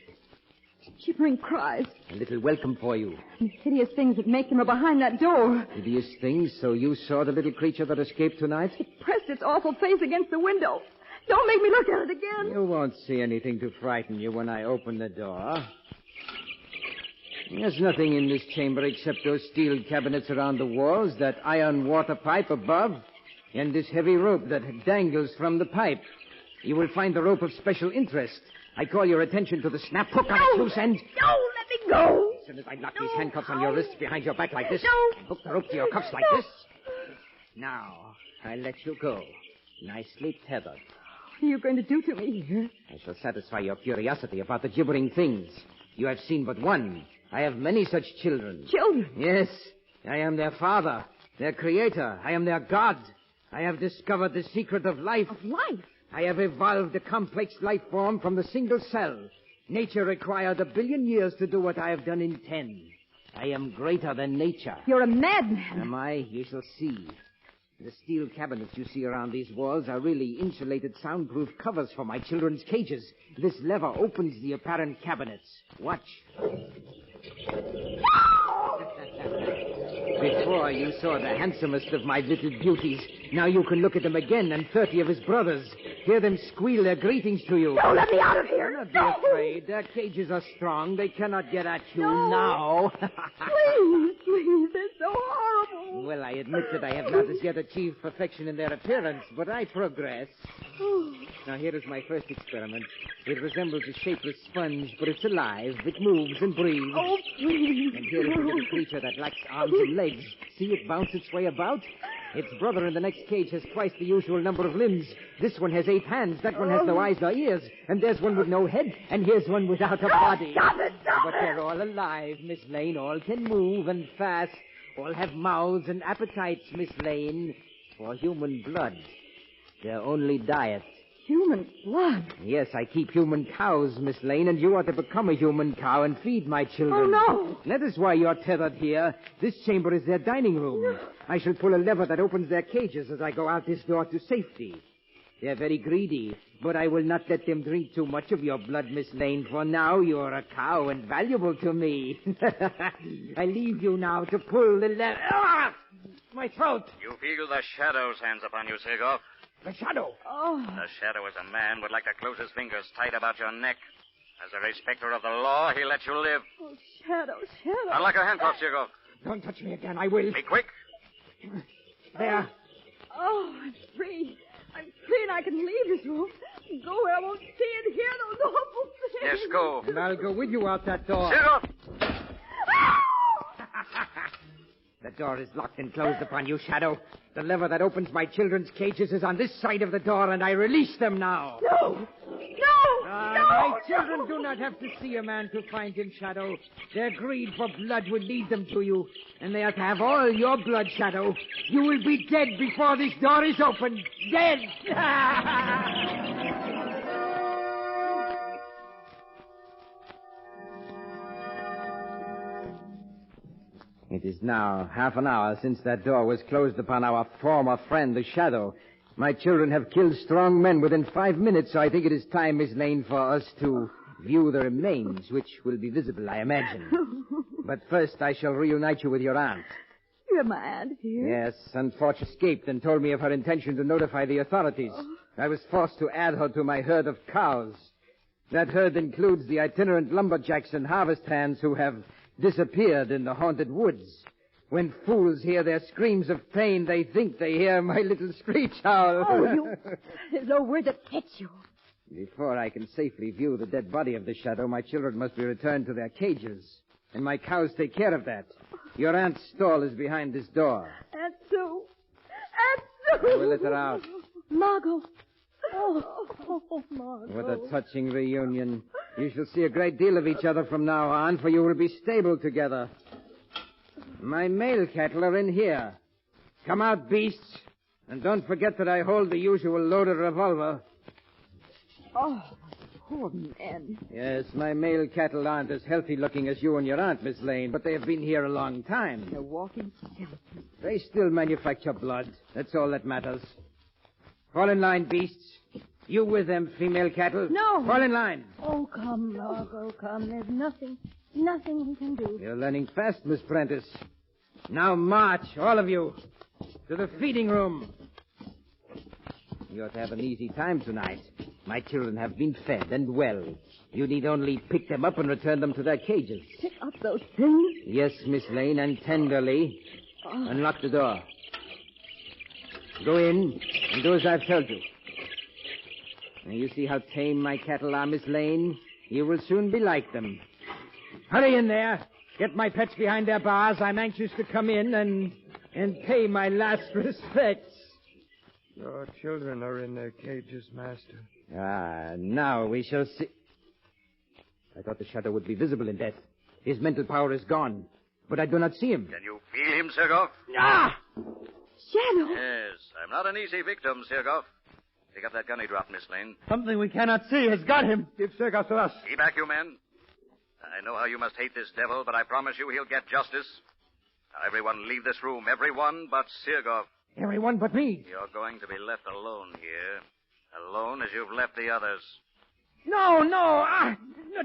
Shivering cries. A little welcome for you. And hideous things that make them are behind that door. Hideous things? So you saw the little creature that escaped tonight? It pressed its awful face against the window. Don't make me look at it again. You won't see anything to frighten you when I open the door. There's nothing in this chamber except those steel cabinets around the walls, that iron water pipe above, and this heavy rope that dangles from the pipe. You will find the rope of special interest. I call your attention to the snap hook on its loose end. No, let me go. As soon as I lock these handcuffs on your wrists behind your back like this, No. hook the rope to your cuffs like this. Now, I let you go, nicely tethered. What are you going to do to me here? I shall satisfy your curiosity about the gibbering things. You have seen but one. I have many such children. Children? Yes. I am their father, their creator. I am their God. I have discovered the secret of life. Of life? I have evolved a complex life form from the single cell. Nature required 1 billion years to do what I have done in 10. I am greater than nature. You're a madman. Am I? You shall see. The steel cabinets you see around these walls are really insulated soundproof covers for my children's cages. This lever opens the apparent cabinets. Watch. Before you saw the handsomest of my little beauties. Now you can look at them again and 30 of his brothers. Hear them squeal their greetings to you. No, let me out of here. Do not be afraid. Their cages are strong. They cannot get at you now. Please, they're so horrible. Well, I admit that I have not as yet achieved perfection in their appearance, but I progress. Now, here is my first experiment. It resembles a shapeless sponge, but it's alive. It moves and breathes. Oh, please. And here is a little creature that lacks arms and legs. See it bounce its way about? Its brother in the next cage has twice the usual number of limbs. This one has 8 hands. That one has no eyes nor ears. And there's one with no head. And here's one without a body. Stop it! But they're all alive, Miss Lane. All can move and fast. All have mouths and appetites, Miss Lane. For human blood. Their only diet. Human blood? Yes, I keep human cows, Miss Lane, and you are to become a human cow and feed my children. Oh, no. That is why you're tethered here. This chamber is their dining room. No. I shall pull a lever that opens their cages as I go out this door to safety. They're very greedy, but I will not let them drink too much of your blood, Miss Lane, for now you're a cow and valuable to me. I leave you now to pull the lever. Ah! My throat! You feel the shadow's hands upon you, Seagoff. The shadow. Oh. The shadow is a man would like to close his fingers tight about your neck. As a respecter of the law, he lets you live. Oh, Shadow. Unlock your handcuffs, Seagoff. Don't touch me again, I will. Be quick. There. Oh, I'm free. I'm free and I can leave this room. Go where I won't see and hear those awful things. Yes, go. And I'll go with you out that door. Seagoff! The door is locked and closed upon you, Shadow. The lever that opens my children's cages is on this side of the door, and I release them now. No! My children do not have to see a man to find him, Shadow. Their greed for blood will lead them to you, and they are to have all your blood, Shadow. You will be dead before this door is opened. Dead! It is now half an hour since that door was closed upon our former friend, the Shadow. My children have killed strong men within 5 minutes, so I think it is time, Miss Lane, for us to view the remains, which will be visible, I imagine. But first, I shall reunite you with your aunt. You're my aunt here? Yes, unfortunately escaped and told me of her intention to notify the authorities. I was forced to add her to my herd of cows. That herd includes the itinerant lumberjacks and harvest hands who have disappeared in the haunted woods. When fools hear their screams of pain, they think they hear my little screech owl. Oh, there's nowhere to catch you. Before I can safely view the dead body of the Shadow, my children must be returned to their cages. And my cows take care of that. Your aunt's stall is behind this door. Aunt Sue. Aunt Sue. I will let her out. Margot. Oh, Margot. What a touching reunion. You shall see a great deal of each other from now on, for you will be stable together. My male cattle are in here. Come out, beasts. And don't forget that I hold the usual loaded revolver. Oh, poor men. Yes, my male cattle aren't as healthy-looking as you and your aunt, Miss Lane, but they have been here a long time. They're walking skeletons. They still manufacture blood. That's all that matters. Fall in line, beasts. You with them, female cattle? No. Fall in line. Oh, come, Margot, come. There's nothing we can do. You're learning fast, Miss Prentice. Now march, all of you, to the feeding room. You ought to have an easy time tonight. My children have been fed and well. You need only pick them up and return them to their cages. Pick up those things? Yes, Miss Lane, and tenderly. Unlock the door. Go in and do as I've told you. Now, you see how tame my cattle are, Miss Lane? You will soon be like them. Hurry in there. Get my pets behind their bars. I'm anxious to come in and pay my last respects. Your children are in their cages, Master. Now we shall see. I thought the Shadow would be visible in death. His mental power is gone, but I do not see him. Can you feel him, Seagoff? Shadow! Yes, I'm not an easy victim, Seagoff. Pick up that gun he dropped, Miss Lane. Something we cannot see has got him. Give Seagoff to us. Be back, you men. I know how you must hate this devil, but I promise you he'll get justice. Now, everyone leave this room. Everyone but Seagoff. Everyone but me. You're going to be left alone here. Alone as you've left the others. No.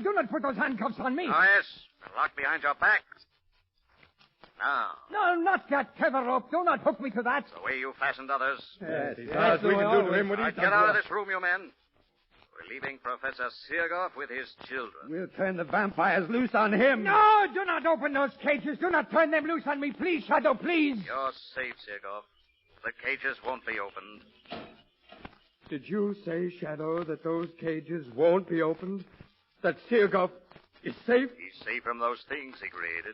Do not put those handcuffs on me. Oh, yes. They're locked behind your back. Now. No, not that tether rope. Do not hook me to that. The way you fastened others. Yes, we can do to him what he's done Get out of to us. this room, you men. We're leaving Professor Seagoff with his children. We'll turn the vampires loose on him. No, do not open those cages. Do not turn them loose on me. Please, Shadow, please. You're safe, Seagoff. The cages won't be opened. Did you say, Shadow, that those cages won't be opened? That Seagoff is safe? He's safe from those things he created.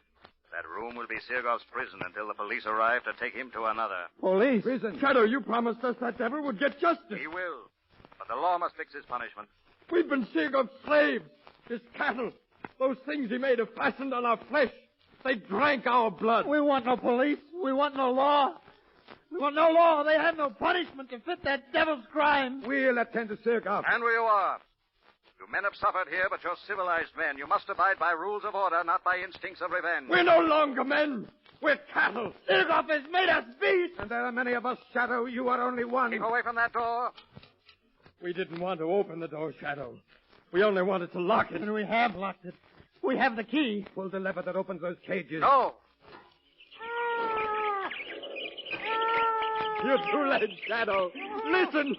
That room will be Sirgoff's prison until the police arrive to take him to another. Police? Prison. Shadow, you promised us that devil would get justice. He will. But the law must fix his punishment. We've been Sirgoff's slaves. His cattle. Those things he made have fastened on our flesh. They drank our blood. We want no police. We want no law. We want no law. They have no punishment to fit that devil's crime. We'll attend to Sirgoff. And we are. You men have suffered here, but you're civilized men. You must abide by rules of order, not by instincts of revenge. We're no longer men. We're cattle. Sirgoff has made us beasts. And there are many of us, Shadow. You are only one. Keep away from that door. We didn't want to open the door, Shadow. We only wanted to lock it. And we have locked it. We have the key. Pull the lever that opens those cages. No. You're too late, Shadow. Listen.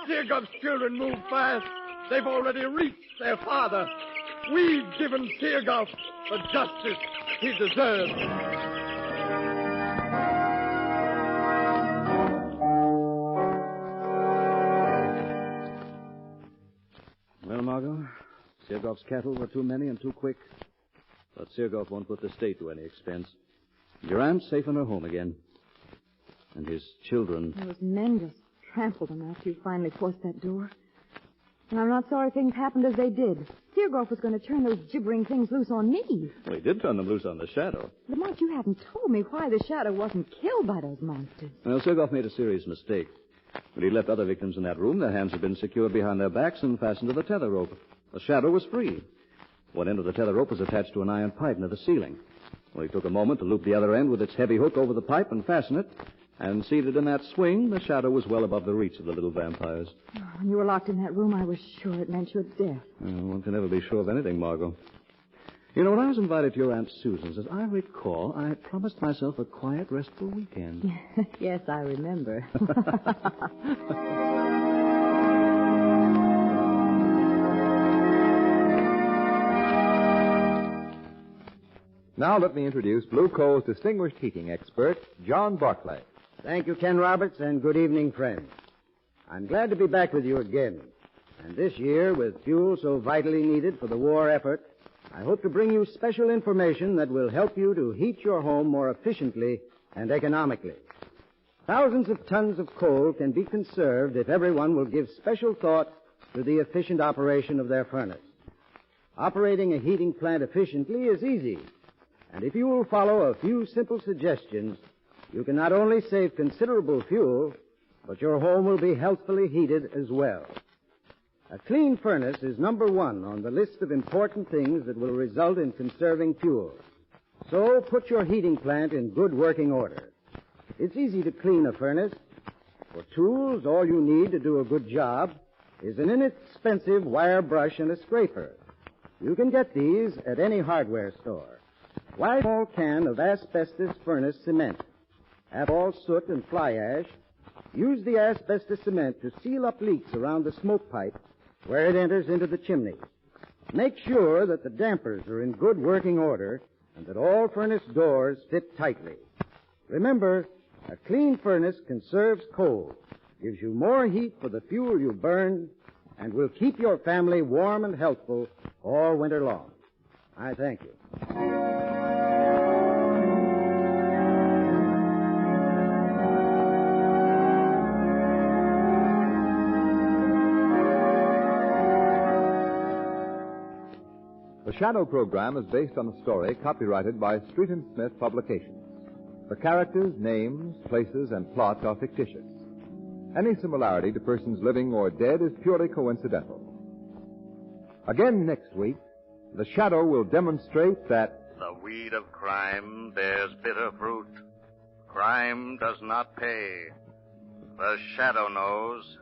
Sirgoff's children move fast. They've already reached their father. We've given Sirgoff the justice he deserves. Well, Margot, Sirgoff's cattle were too many and too quick. But Sirgoff won't put the state to any expense. Your aunt's safe in her home again. And his children... Those men just trampled him after you finally forced that door. And I'm not sorry things happened as they did. Sirgoff was going to turn those gibbering things loose on me. Well, he did turn them loose on the Shadow. Lamont, you haven't told me why the Shadow wasn't killed by those monsters. Well, Sirgoff made a serious mistake. When he left other victims in that room, their hands had been secured behind their backs and fastened to the tether rope. The Shadow was free. One end of the tether rope was attached to an iron pipe near the ceiling. Well, he took a moment to loop the other end with its heavy hook over the pipe and fasten it. And seated in that swing, the Shadow was well above the reach of the little vampires. When you were locked in that room, I was sure it meant your death. One can never be sure of anything, Margot. You know, when I was invited to your Aunt Susan's, as I recall, I promised myself a quiet, restful weekend. Yes, I remember. Now let me introduce Blue Coal's distinguished heating expert, John Barclay. Thank you, Ken Roberts, and good evening, friends. I'm glad to be back with you again. And this year, with fuel so vitally needed for the war effort, I hope to bring you special information that will help you to heat your home more efficiently and economically. Thousands of tons of coal can be conserved if everyone will give special thought to the efficient operation of their furnace. Operating a heating plant efficiently is easy. And if you will follow a few simple suggestions, you can not only save considerable fuel, but your home will be healthfully heated as well. A clean furnace is number one on the list of important things that will result in conserving fuel. So put your heating plant in good working order. It's easy to clean a furnace. For tools, all you need to do a good job is an inexpensive wire brush and a scraper. You can get these at any hardware store. Buy a small can of asbestos furnace cement. Have all soot and fly ash. Use the asbestos cement to seal up leaks around the smoke pipe where it enters into the chimney. Make sure that the dampers are in good working order and that all furnace doors fit tightly. Remember, a clean furnace conserves coal, gives you more heat for the fuel you burn, and will keep your family warm and healthful all winter long. I thank you. The Shadow program is based on a story copyrighted by Street and Smith Publications. The characters, names, places, and plot are fictitious. Any similarity to persons living or dead is purely coincidental. Again next week, the Shadow will demonstrate that the weed of crime bears bitter fruit. Crime does not pay. The Shadow knows.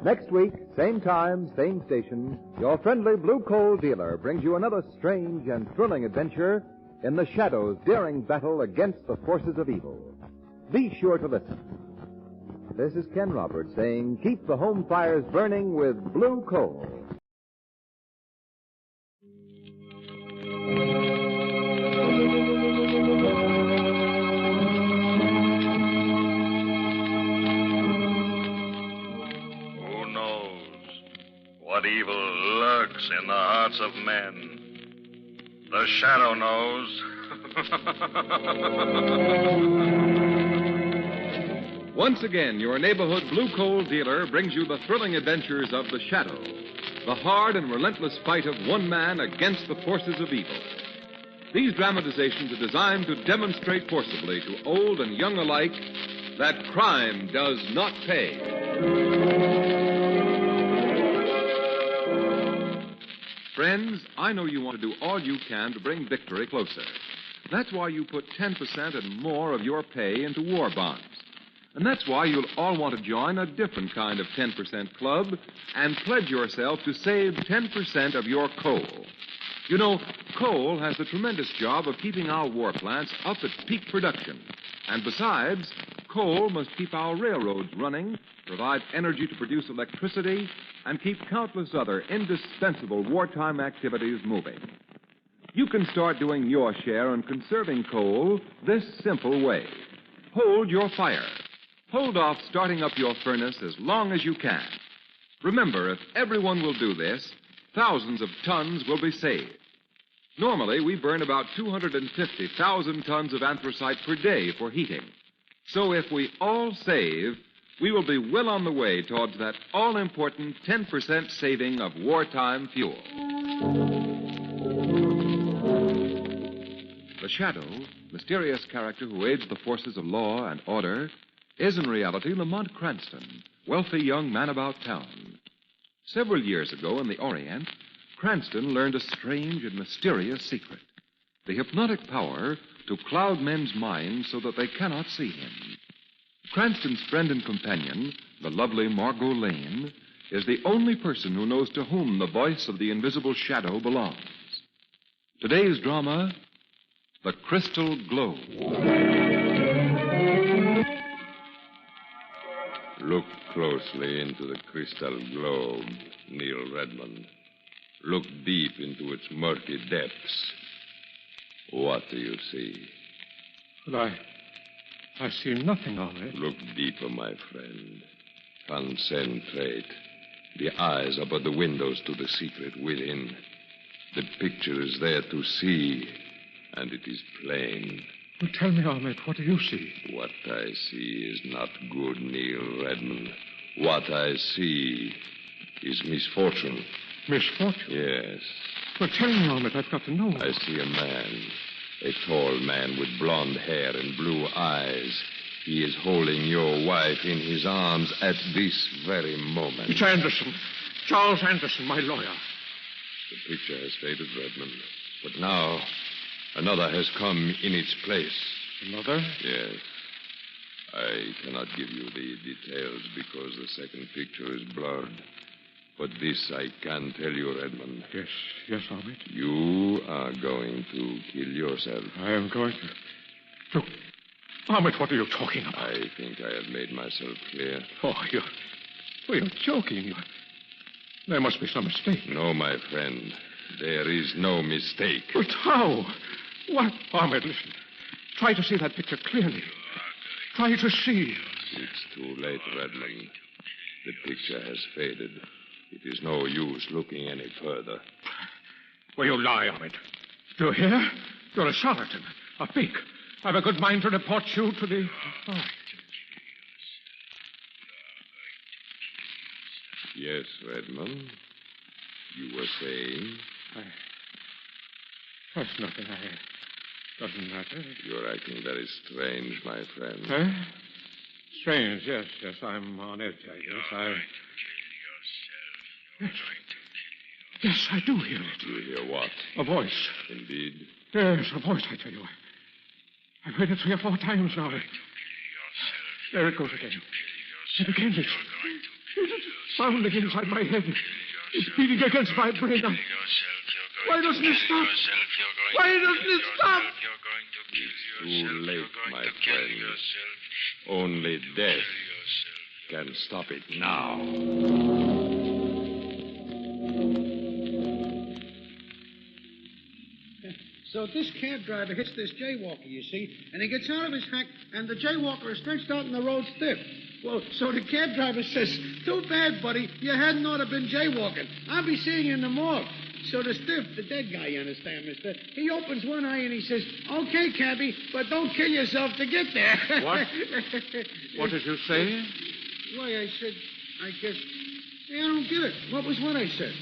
Next week, same time, same station, your friendly Blue Coal dealer brings you another strange and thrilling adventure in the Shadow's daring battle against the forces of evil. Be sure to listen. This is Ken Roberts saying, keep the home fires burning with Blue Coal. evil lurks in the hearts of men. The shadow knows. Once again, your neighborhood blue coal dealer brings you the thrilling adventures of the Shadow, the hard and relentless fight of one man against the forces of evil. These dramatizations are designed to demonstrate forcibly to old and young alike that crime does not pay. Friends, I know you want to do all you can to bring victory closer. That's why you put 10% and more of your pay into war bonds. And that's why you'll all want to join a different kind of 10% club and pledge yourself to save 10% of your coal. You know, coal has the tremendous job of keeping our war plants up at peak production. And besides, coal must keep our railroads running, provide energy to produce electricity, and keep countless other indispensable wartime activities moving. You can start doing your share in conserving coal this simple way. Hold your fire. Hold off starting up your furnace as long as you can. Remember, if everyone will do this, thousands of tons will be saved. Normally, we burn about 250,000 tons of anthracite per day for heating. So if we all save, we will be well on the way towards that all-important 10% saving of wartime fuel. The Shadow, mysterious character who aids the forces of law and order, is in reality Lamont Cranston, wealthy young man about town. Several years ago in the Orient, Cranston learned a strange and mysterious secret, the hypnotic power to cloud men's minds so that they cannot see him. Cranston's friend and companion, the lovely Margot Lane, is the only person who knows to whom the voice of the invisible shadow belongs. Today's drama, The Crystal Globe. Look closely into the crystal globe, Neil Redmond. Look deep into its murky depths. What do you see? But I see nothing of it. Look deeper, my friend. Concentrate. The eyes are but the windows to the secret within. The picture is there to see, and it is plain. Well, tell me, Ahmed, what do you see? What I see is not good, Neil Redmond. What I see is misfortune. Misfortune? Yes. Well, tell me, Ahmed, I've got to know. I see a man. A tall man with blonde hair and blue eyes. He is holding your wife in his arms at this very moment. It's Anderson. Charles Anderson, my lawyer. The picture has faded, Redmond. But now, another has come in its place. Another? Yes. I cannot give you the details because the second picture is blurred. But this I can tell you, Redmond. Yes, Ahmed. You are going to kill yourself. I am going to... Ahmed, what are you talking about? I think I have made myself clear. Oh, you're joking. There must be some mistake. No, my friend. There is no mistake. But how? What? Ahmed, listen. Try to see that picture clearly. Try to see. It's too late, Redmond. The picture has faded. It is no use looking any further. Well, you lie, Ahmed. Do you hear? You're a charlatan, a fake. I've a good mind to report you to the authorities. Yes, Redmond. You were saying? That's nothing. Doesn't matter. You're acting very strange, my friend. Huh? Strange, yes. I'm on edge, I guess. Yes, I do hear it. You hear what? A voice. Indeed? Yes, a voice, I tell you. I've heard it 3 or 4 times now. There it goes again. And again, it's sounding inside my head. It's beating against my brain. Why doesn't it stop? Why doesn't it stop? It's too late, my friend. Only death can stop it now. So this cab driver hits this jaywalker, you see, and he gets out of his hack, and the jaywalker is stretched out in the road stiff. Well, so the cab driver says, too bad, buddy. You hadn't ought to been jaywalking. I'll be seeing you in the morgue. So the stiff, the dead guy, you understand, mister, he opens one eye and he says, okay, cabby, but don't kill yourself to get there. What? What did you say? Why, I said, I guess... Hey, I don't get it. What was what I said?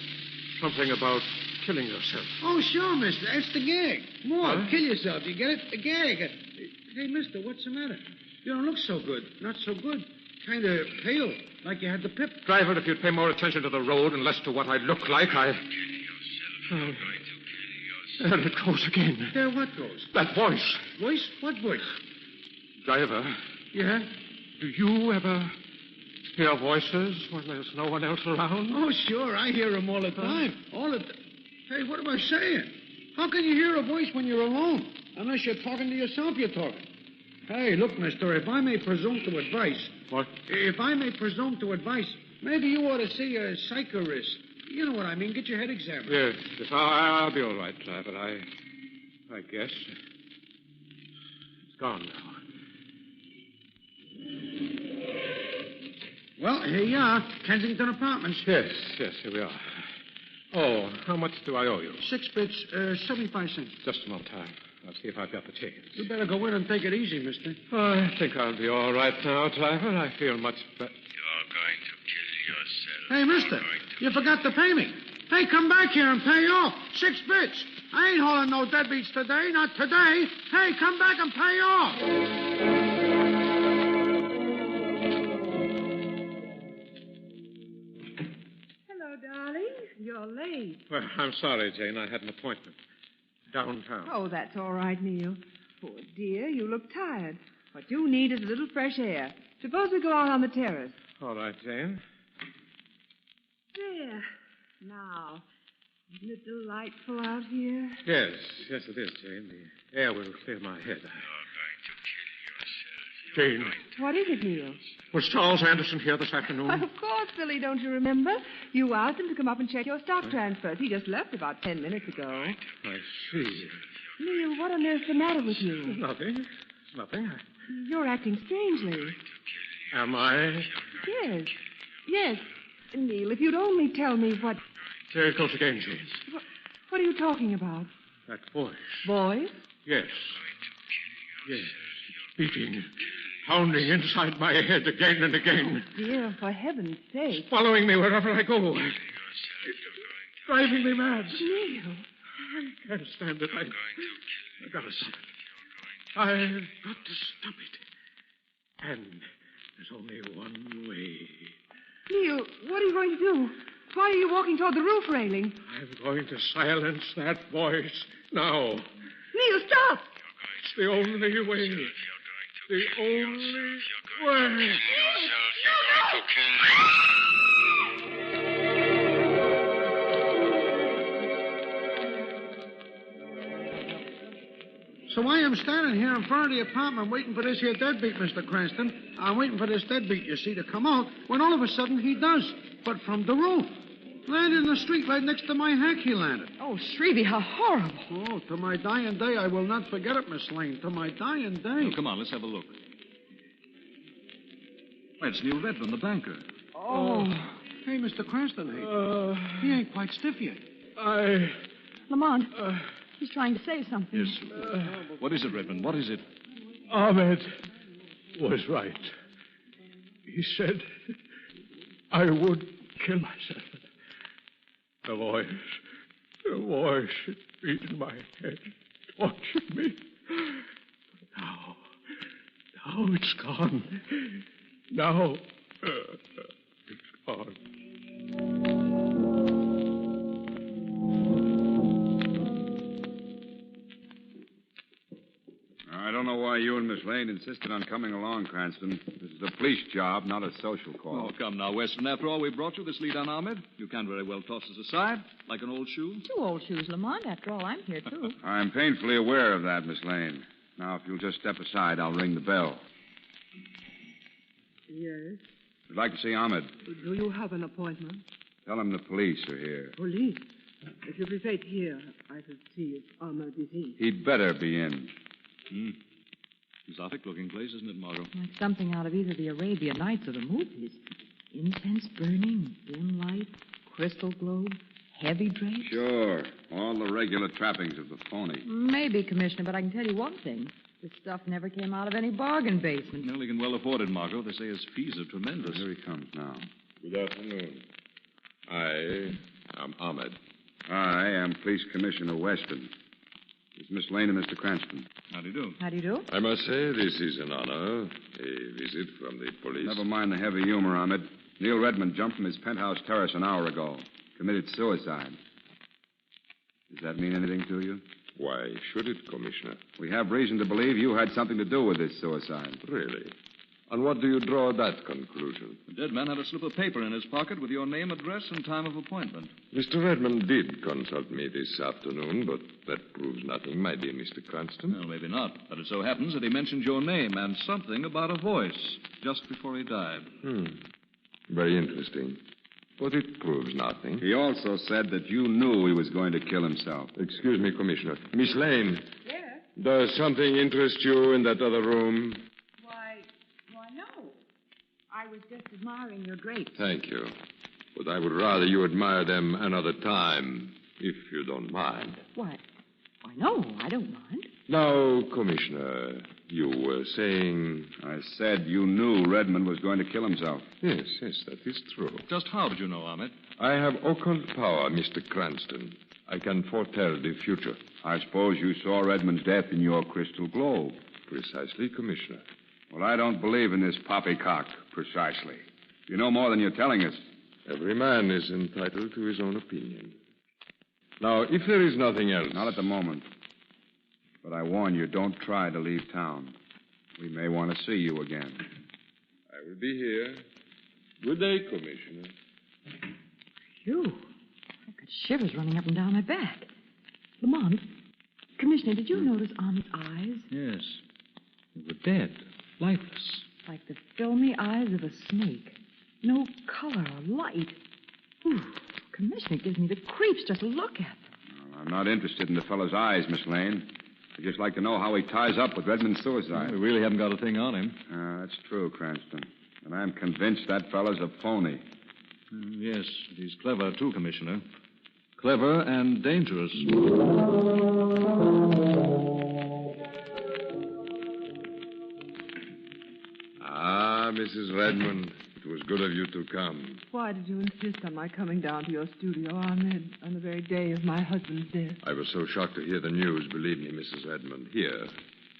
Something about killing yourself. Oh, sure, mister. That's the gag. More, Huh? kill yourself. You get it? The gag. Hey, mister, what's the matter? You don't look so good. Not so good. Kind of pale, like you had the pip. Driver, if you'd pay more attention to the road and less to what I look like, I... Oh. There it goes again. There what goes? That voice. Voice? What voice? Driver, Yeah? do you ever hear voices when there's no one else around? Oh, sure. I hear them all the time. All the time. Hey, what am I saying? How can you hear a voice when you're alone? Unless you're talking to yourself, you're talking. Hey, look, mister, if I may presume to advise... What? If I may presume to advise, maybe you ought to see a psychiatrist. You know what I mean. Get your head examined. Yes, I'll be all right, Driver. I guess. It's gone now. Well, here you are. Kensington Apartments. Yes, here we are. Oh, how much do I owe you? 6 bits, 75 cents. Just a moment, I'll see if I've got the change. You better go in and take it easy, mister. I think I'll be all right now, Driver. I feel much better. You're going to kill yourself. Hey, mister, you forgot to pay me. Hey, come back here and pay off. 6 bits. I ain't hauling no deadbeats today, not today. Hey, come back and pay off. Hello, darling. You're late. Well, I'm sorry, Jane. I had an appointment. Downtown. Oh, that's all right, Neil. Poor dear, you look tired. What you need is a little fresh air. Suppose we go out on the terrace. All right, Jane. There. Now, isn't it delightful out here? Yes, it is, Jane. The air will clear my head. Jane, What is it, Neil? was Charles Anderson here this afternoon? Well, of course, Billy, don't you remember? You asked him to come up and check your stock transfers. He just left about 10 minutes ago. I see. Neil, what on earth's the matter with you? Nothing. It's nothing. You're acting strangely. Am I? Yes. Neil, if you'd only tell me what... There it goes again, Jane. What are you talking about? That voice. Voice? Yes. Beating. Pounding inside my head again and again. Oh, dear, for heaven's sake. Following me wherever I go. It's driving me mad. Neil. I can't stand it. I've got to stop it. I've got to stop it. And there's only one way. Neil, what are you going to do? Why are you walking toward the roof railing? I'm going to silence that voice now. Neil, stop! It's the only way. The only way. So I am standing here in front of the apartment waiting for this here deadbeat, Mr. Cranston. I'm waiting for this deadbeat, you see, to come out, when all of a sudden he does. But from the roof. Landed in the street right next to my hack he landed. Oh, Shrevey, how horrible. Oh, to my dying day, I will not forget it, Miss Lane. To my dying day. Oh, come on, let's have a look. Why, it's Neil Redmond, the banker. Oh. Hey, Mr. Cranston, he ain't quite stiff yet. Lamont, he's trying to say something. Yes. What is it, Redmond? What is it? Ahmed was right. He said I would kill myself. The voice beat in my head, tortured me. Now it's gone. Now it's gone. I don't know why you and Miss Lane insisted on coming along, Cranston. This is a police job, not a social call. Oh, come now, Weston. After all we brought you, this lead on Ahmed, you can't very well toss us aside like an old shoe. 2 old shoes, Lamont. After all, I'm here, too. I'm painfully aware of that, Miss Lane. Now, if you'll just step aside, I'll ring the bell. Yes? I'd like to see Ahmed. Do you have an appointment? Tell him the police are here. Police? If you prefer here, I will see if Ahmed is in. He'd better be in. Exotic-looking place, isn't it, Margot? Like something out of either the Arabian Nights or the movies. Incense burning, dim light, crystal globe, heavy drapes. Sure. All the regular trappings of the phony. Maybe, Commissioner, but I can tell you one thing. This stuff never came out of any bargain basement. Well, he can well afford it, Margot. They say his fees are tremendous. Here he comes now. Good afternoon. I am Ahmed. I am Police Commissioner Weston. It's Miss Lane and Mr. Cranston. How do you do? How do you do? I must say this is an honor. A visit from the police. Never mind the heavy humor, Ahmed. Neil Redmond jumped from his penthouse terrace an hour ago. Committed suicide. Does that mean anything to you? Why should it, Commissioner? We have reason to believe you had something to do with this suicide. Really? On what do you draw that conclusion? The dead man had a slip of paper in his pocket with your name, address, and time of appointment. Mr. Redmond did consult me this afternoon, but that proves nothing, my dear Mr. Cranston. Well, maybe not. But it so happens that he mentioned your name and something about a voice just before he died. Very interesting. But it proves nothing. He also said that you knew he was going to kill himself. Excuse me, Commissioner. Miss Lane. Yes? Does something interest you in that other room? Why, no. I was just admiring your drapes. Thank you. But I would rather you admire them another time, if you don't mind. Why, no, I don't mind. Now, Commissioner, you were saying... I said you knew Redmond was going to kill himself. Yes, that is true. Just how did you know, Ahmed? I have occult power, Mr. Cranston. I can foretell the future. I suppose you saw Redmond's death in your crystal globe. Precisely, Commissioner. Well, I don't believe in this poppycock, precisely. You know more than you're telling us. Every man is entitled to his own opinion. Now, if there is nothing else... Not at the moment. But I warn you, don't try to leave town. We may want to see you again. I will be here. Good day, Commissioner. Phew. I've got shivers running up and down my back. Lamont, Commissioner, did you notice Ahmed's eyes? Yes. They were dead, lifeless. Like the filmy eyes of a snake. No color or light. Whew. Commissioner, it gives me the creeps just to look at them. Well, I'm not interested in the fellow's eyes, Miss Lane. I'd just like to know how he ties up with Redmond's suicide. We really haven't got a thing on him. That's true, Cranston. And I'm convinced that fellow's a phony. Yes, he's clever, too, Commissioner. Clever and dangerous. Ah, Mrs. Redmond, it was good of you to come. Why did you insist on my coming down to your studio, Ahmed, on the very day of my husband's death? I was so shocked to hear the news. Believe me, Mrs. Redmond. Here,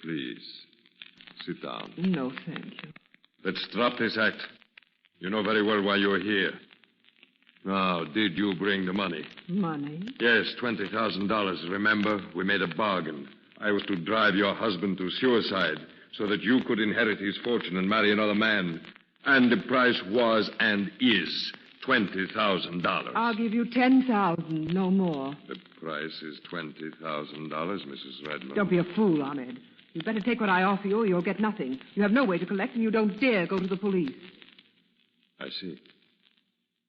please, sit down. No, thank you. Let's drop this act. You know very well why you're here. Now, did you bring the money? Money? Yes, $20,000. Remember, we made a bargain. I was to drive your husband to suicide so that you could inherit his fortune and marry another man. And the price was and is $20,000. I'll give you $10,000, no more. The price is $20,000, Mrs. Redmond. Don't be a fool, Ahmed. You'd better take what I offer you or you'll get nothing. You have no way to collect and you don't dare go to the police. I see.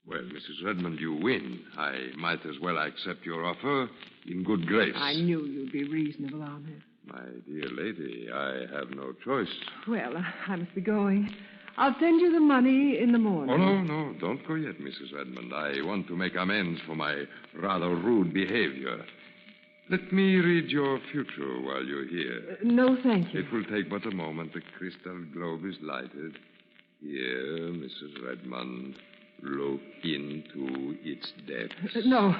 Well, Mrs. Redmond, you win. I might as well accept your offer in good grace. I knew you'd be reasonable, Ahmed. My dear lady, I have no choice. Well, I must be going. I'll send you the money in the morning. Oh, no. Don't go yet, Mrs. Redmond. I want to make amends for my rather rude behavior. Let me read your future while you're here. No, thank you. It will take but a moment. The crystal globe is lighted. Here, Mrs. Redmond. Look into its depths. No.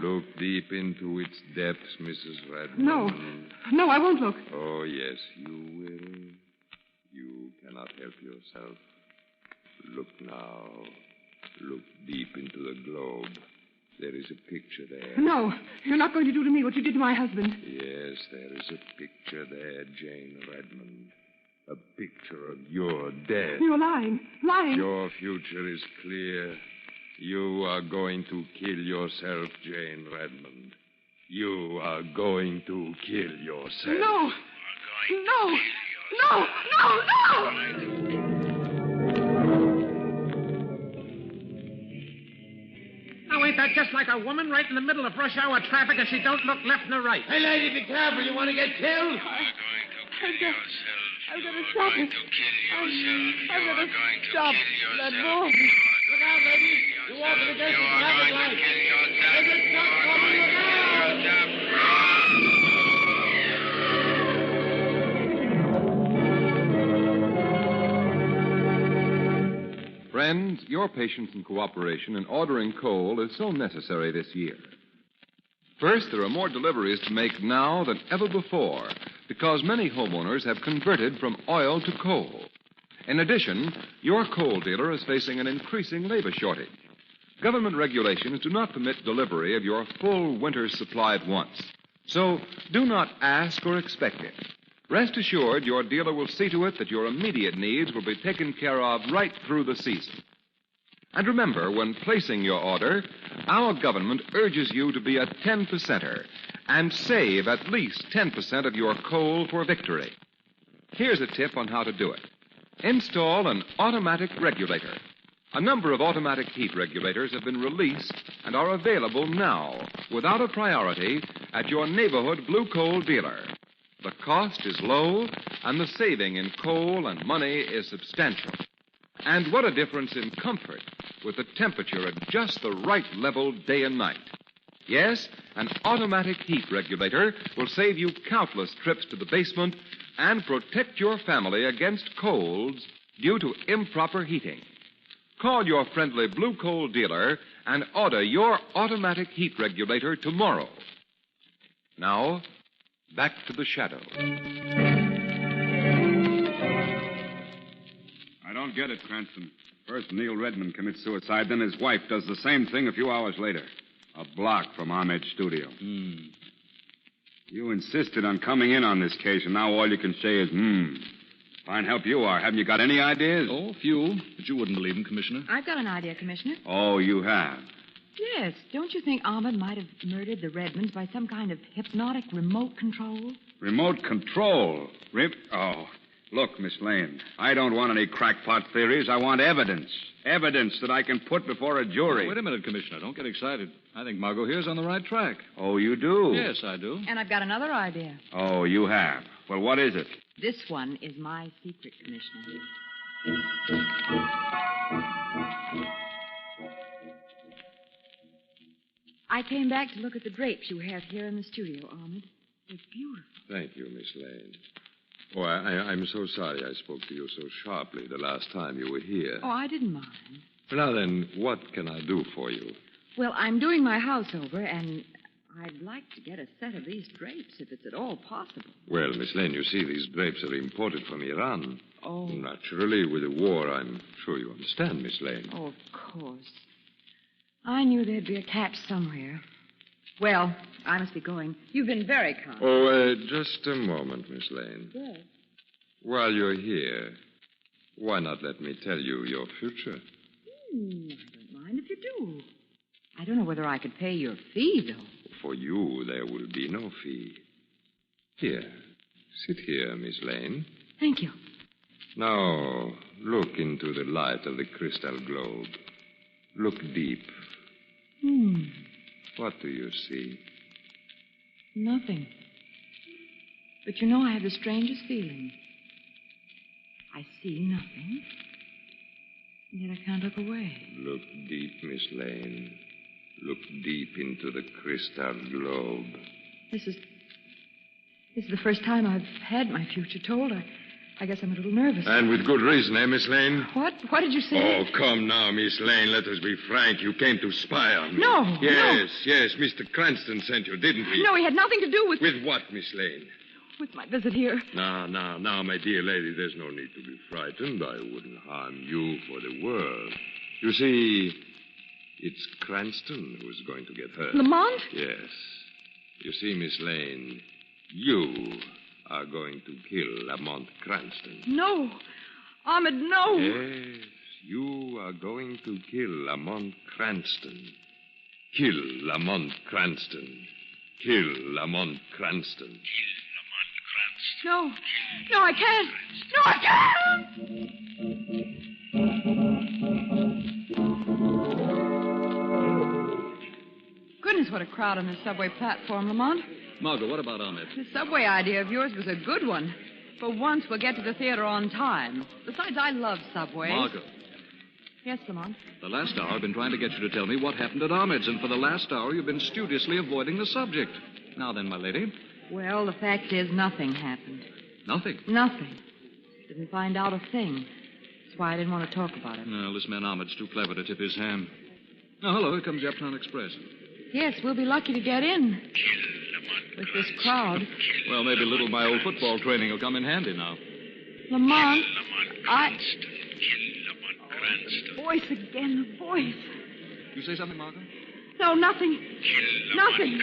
Look deep into its depths, Mrs. Redmond. No, I won't look. Oh, yes, you will. You cannot help yourself. Look now. Look deep into the globe. There is a picture there. No, you're not going to do to me what you did to my husband. Yes, there is a picture there, Jane Redmond. A picture of your death. You're lying. Your future is clear. You are going to kill yourself, Jane Redmond. You are going to kill yourself. No. Now, ain't that just like a woman right in the middle of rush hour traffic and she don't look left nor right? Hey, lady, be careful. You want to get killed? You're going to kill yourself. I'm going to stop it. I'm going to stop that boy. Look out, lady. You're walking against the traffic light. There's a truck coming. Look out! Friends, your patience and cooperation in ordering coal is so necessary this year. First, there are more deliveries to make now than ever before because many homeowners have converted from oil to coal. In addition, your coal dealer is facing an increasing labor shortage. Government regulations do not permit delivery of your full winter's supply at once. So do not ask or expect it. Rest assured your dealer will see to it that your immediate needs will be taken care of right through the season. And remember, when placing your order, our government urges you to be a 10%er and save at least 10% of your coal for victory. Here's a tip on how to do it. Install an automatic regulator. A number of automatic heat regulators have been released and are available now, without a priority, at your neighborhood blue coal dealer. The cost is low, and the saving in coal and money is substantial. And what a difference in comfort with the temperature at just the right level day and night. Yes, an automatic heat regulator will save you countless trips to the basement and protect your family against colds due to improper heating. Call your friendly blue coal dealer and order your automatic heat regulator tomorrow. Now, back to the shadow. I don't get it, Cranston. First, Neil Redmond commits suicide, then his wife does the same thing a few hours later. A block from Ahmed's studio. You insisted on coming in on this case, and now all you can say is, Fine help you are. Haven't you got any ideas? Oh, a few. But you wouldn't believe them, Commissioner. I've got an idea, Commissioner. Oh, you have? Yes. Don't you think Ahmed might have murdered the Redmonds by some kind of hypnotic remote control? Remote control? Oh, look, Miss Lane, I don't want any crackpot theories. I want evidence. Evidence that I can put before a jury. Oh, wait a minute, Commissioner. Don't get excited. I think Margot here's on the right track. Oh, you do? Yes, I do. And I've got another idea. Oh, you have. Well, what is it? This one is my secret, Commissioner. I came back to look at the drapes you have here in the studio, Ahmed. They're beautiful. Thank you, Miss Lane. Oh, I'm so sorry I spoke to you so sharply the last time you were here. Oh, I didn't mind. Now then, what can I do for you? Well, I'm doing my house over, and I'd like to get a set of these drapes, if it's at all possible. Well, Miss Lane, you see, these drapes are imported from Iran. Oh. Naturally, with the war, I'm sure you understand, Miss Lane. Oh, of course. I knew there'd be a catch somewhere. Well, I must be going. You've been very kind. Oh, just a moment, Miss Lane. Yes. While you're here, why not let me tell you your future? I don't mind if you do. I don't know whether I could pay your fee, though. For you, there will be no fee. Here. Sit here, Miss Lane. Thank you. Now, look into the light of the crystal globe. Look deep. What do you see? Nothing. But you know, I have the strangest feeling. I see nothing. And yet I can't look away. Look deep, Miss Lane. Look deep into the crystal globe. This is the first time I've had my future told. I guess I'm a little nervous. And with good reason, eh, Miss Lane? What? What did you say? Oh, come now, Miss Lane. Let us be frank. You came to spy on me. No. Yes, yes. Mr. Cranston sent you, didn't he? No, he had nothing to do with... With what, Miss Lane? With my visit here. Now, my dear lady, there's no need to be frightened. I wouldn't harm you for the world. You see, it's Cranston who's going to get hurt. Lamont? Yes. You see, Miss Lane, you are going to kill Lamont Cranston. No. Ahmed, no. Yes, you are going to kill Lamont Cranston. Kill Lamont Cranston. Kill Lamont Cranston. No. No, I can't. No, I can't! Goodness, what a crowd on this subway platform, Lamont. Margot, what about Ahmed? The subway idea of yours was a good one. For once, we'll get to the theater on time. Besides, I love subways. Margot, Yes, Lamont? the last hour I've been trying to get you to tell me what happened at Ahmed's, and for the last hour you've been studiously avoiding the subject. Now then, my lady. Well, the fact is, nothing happened. Nothing. Nothing. Didn't find out a thing. That's why I didn't want to talk about it. No, this man Ahmed's too clever to tip his hand. Oh, hello, here comes the Uptown Express. Yes, we'll be lucky to get in. With this crowd. Well, maybe a little of my old football training will come in handy now. Lamont, Voice again, the voice. You say something, Margot? No, nothing. Nothing.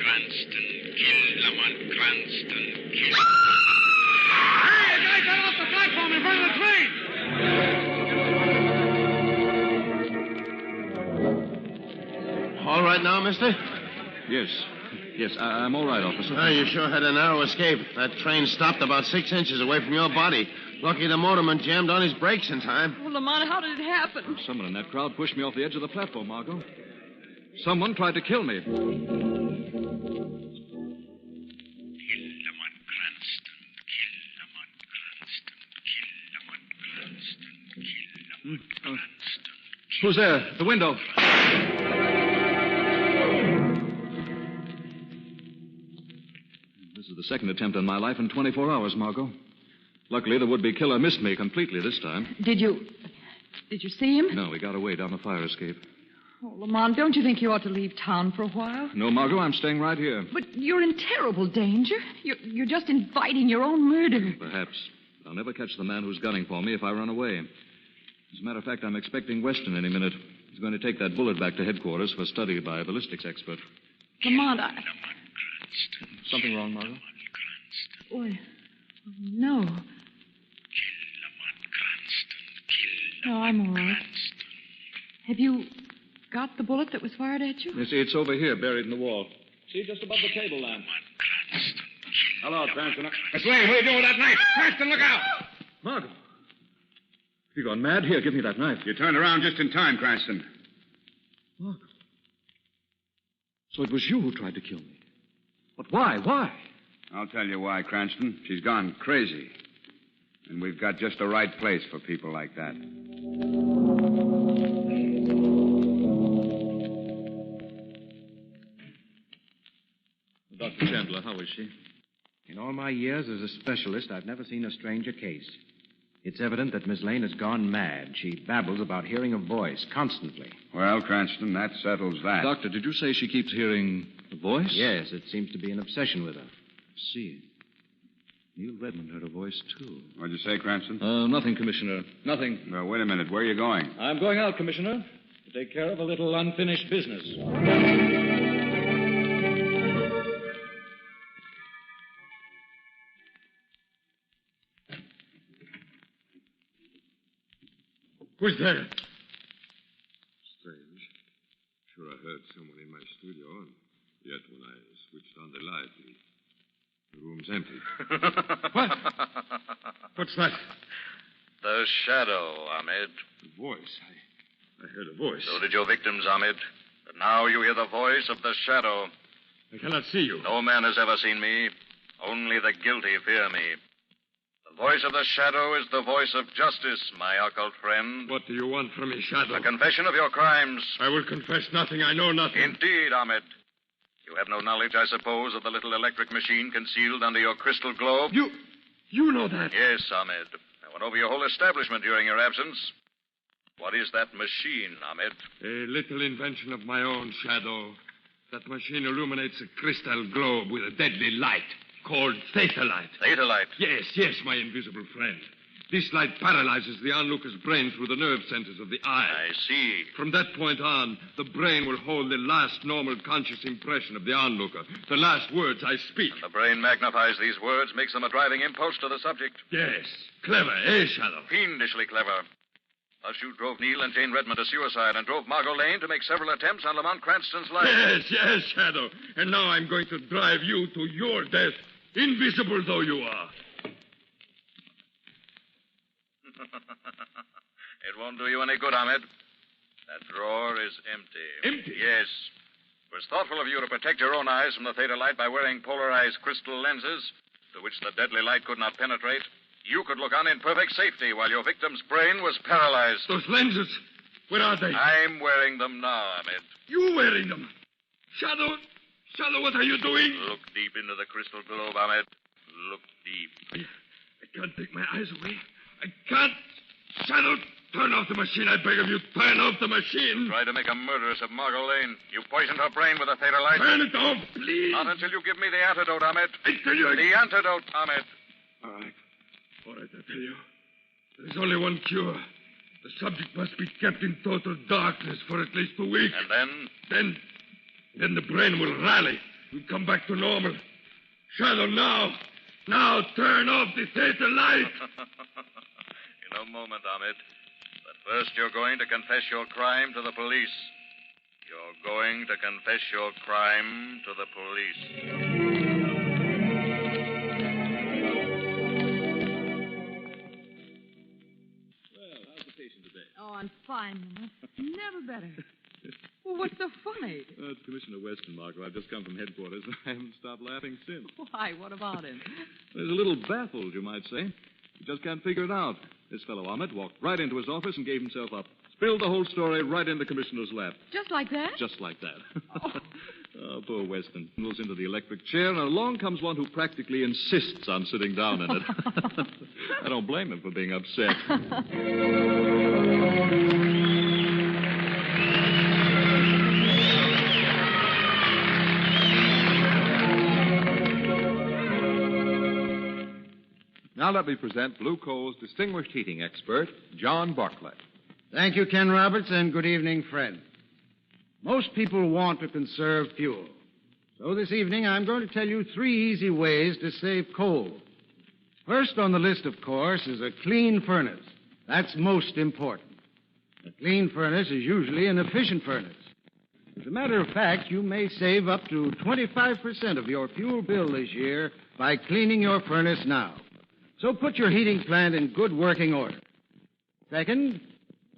Hey, the guy got off the platform in front of the train. All right now, mister? Yes. Yes, I'm all right, officer. Oh, you sure had a narrow escape. That train stopped about 6 inches away from your body. Lucky the motorman jammed on his brakes in time. Oh, Lamont, how did it happen? Someone in that crowd pushed me off the edge of the platform, Margot. Someone tried to kill me. Who's there? The window. This is the second attempt on my life in 24 hours, Margot. Luckily, the would-be killer missed me completely this time. Did you see him? No, he got away down the fire escape. Oh, Lamont, don't you think you ought to leave town for a while? No, Margot, I'm staying right here. But you're in terrible danger. You're just inviting your own murder. Perhaps. I'll never catch the man who's gunning for me if I run away. As a matter of fact, I'm expecting Weston any minute. He's going to take that bullet back to headquarters for study by a ballistics expert. Lamont, Something wrong, Margot? Oh, no. No, I'm all right. Have you got the bullet that was fired at you? You see, it's over here, buried in the wall. See, just above the table lamp. Hello, Cranston. Miss Lane, what are you doing with that knife? Cranston, look out! Margot. You gone mad? Here, give me that knife. You turned around just in time, Cranston. Margot. So it was you who tried to kill me. But why? Why? I'll tell you why, Cranston. She's gone crazy. And we've got just the right place for people like that. Dr. Chandler, how is she? In all my years as a specialist, I've never seen a stranger case. It's evident that Miss Lane has gone mad. She babbles about hearing a voice constantly. Well, Cranston, that settles that. Doctor, did you say she keeps hearing a voice? Yes, it seems to be an obsession with her. See. Neil Redmond heard a voice, too. What'd you say, Cranston? Nothing, Commissioner. Nothing. Well, wait a minute. Where are you going? I'm going out, Commissioner, to take care of a little unfinished business. Who's there? Strange. Sure, I heard someone in my studio, and yet when I switched on the light, the room's empty. What? What's that? The shadow, Ahmed. The voice. I heard a voice. So did your victims, Ahmed. But now you hear the voice of the shadow. I cannot see you. No man has ever seen me. Only the guilty fear me. The voice of the shadow is the voice of justice, my occult friend. What do you want from me, Shadow? A confession of your crimes. I will confess nothing. I know nothing. Indeed, Ahmed. You have no knowledge, I suppose, of the little electric machine concealed under your crystal globe? You know that? Yes, Ahmed. I went over your whole establishment during your absence. What is that machine, Ahmed? A little invention of my own, Shadow. That machine illuminates a crystal globe with a deadly light called theta light. Theta light? Yes, my invisible friend. This light paralyzes the onlooker's brain through the nerve centers of the eye. I see. From that point on, the brain will hold the last normal conscious impression of the onlooker, the last words I speak. And the brain magnifies these words, makes them a driving impulse to the subject. Yes. Clever, eh, Shadow? Fiendishly clever. Thus you drove Neil and Jane Redmond to suicide and drove Margot Lane to make several attempts on Lamont Cranston's life. Yes, Shadow. And now I'm going to drive you to your death, invisible though you are. It won't do you any good, Ahmed. That drawer is empty. Empty? Yes. It was thoughtful of you to protect your own eyes from the theta light by wearing polarized crystal lenses to which the deadly light could not penetrate. You could look on in perfect safety while your victim's brain was paralyzed. Those lenses, where are they? I'm wearing them now, Ahmed. You wearing them? Shadow, what are you doing? Look deep into the crystal globe, Ahmed. Look deep. I can't take my eyes away. I can't. Shadow, turn off the machine, I beg of you. Turn off the machine. Try to make a murderess of Margot Lane. You poisoned her brain with a theta light. Turn it off, please. Not until you give me the antidote, Ahmed. I tell you... The antidote, Ahmed. All right, I tell you. There's only one cure. The subject must be kept in total darkness for at least a week. And then? Then the brain will rally. We'll come back to normal. Shadow, now. Now, turn off the theta light. In a moment, Ahmed. But first, you're going to confess your crime to the police. You're going to confess your crime to the police. Oh, I'm fine, Mama. Never better. Well, what's so funny? Oh, it's Commissioner Weston, Margot. I've just come from headquarters. I haven't stopped laughing since. Why? What about him? There's a little baffled, you might say. He just can't figure it out. This fellow Ahmed walked right into his office and gave himself up. Spilled the whole story right in the commissioner's lap. Just like that? Just like that. Oh, poor Weston. Moves into the electric chair, and along comes one who practically insists on sitting down in it. I don't blame him for being upset. Now let me present Blue Coal's distinguished heating expert, John Bartlett. Thank you, Ken Roberts, and good evening, friend. Most people want to conserve fuel. So this evening, I'm going to tell you 3 easy ways to save coal. First on the list, of course, is a clean furnace. That's most important. A clean furnace is usually an efficient furnace. As a matter of fact, you may save up to 25% of your fuel bill this year by cleaning your furnace now. So put your heating plant in good working order. Second,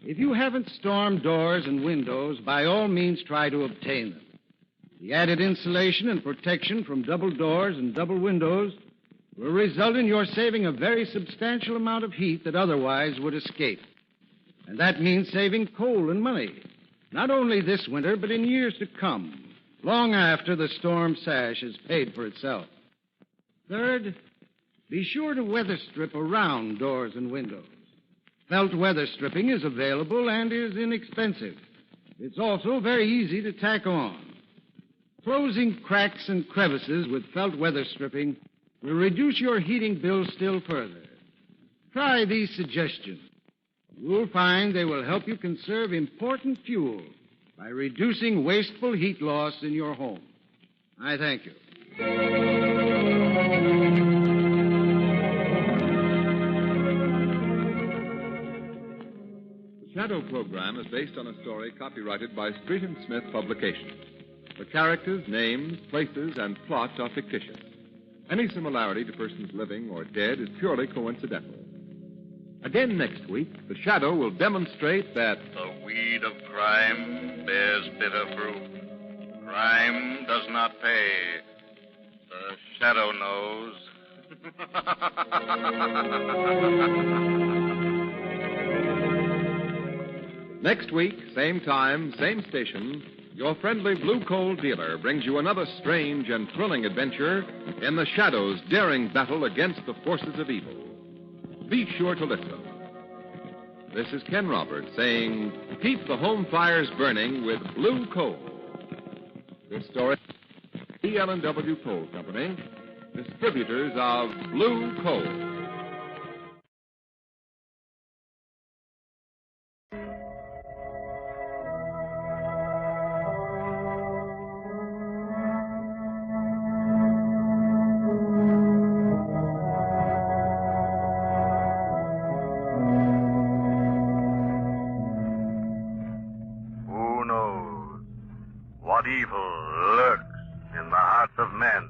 if you haven't storm doors and windows, by all means try to obtain them. The added insulation and protection from double doors and double windows will result in your saving a very substantial amount of heat that otherwise would escape. And that means saving coal and money, not only this winter, but in years to come, long after the storm sash has paid for itself. Third, be sure to weather strip around doors and windows. Felt weather stripping is available and is inexpensive. It's also very easy to tack on. Closing cracks and crevices with felt weather stripping will reduce your heating bill still further. Try these suggestions. You'll find they will help you conserve important fuel by reducing wasteful heat loss in your home. I thank you. The Shadow program is based on a story copyrighted by Street and Smith Publications. The characters, names, places, and plot are fictitious. Any similarity to persons living or dead is purely coincidental. Again next week, the Shadow will demonstrate that the weed of crime bears bitter fruit. Crime does not pay. The Shadow knows. Next week, same time, same station, your friendly Blue Coal dealer brings you another strange and thrilling adventure in the Shadow's daring battle against the forces of evil. Be sure to listen. This is Ken Roberts saying, keep the home fires burning with Blue Coal. This story, E.L.&W. Coal Company, distributors of Blue Coal. What evil lurks in the hearts of men?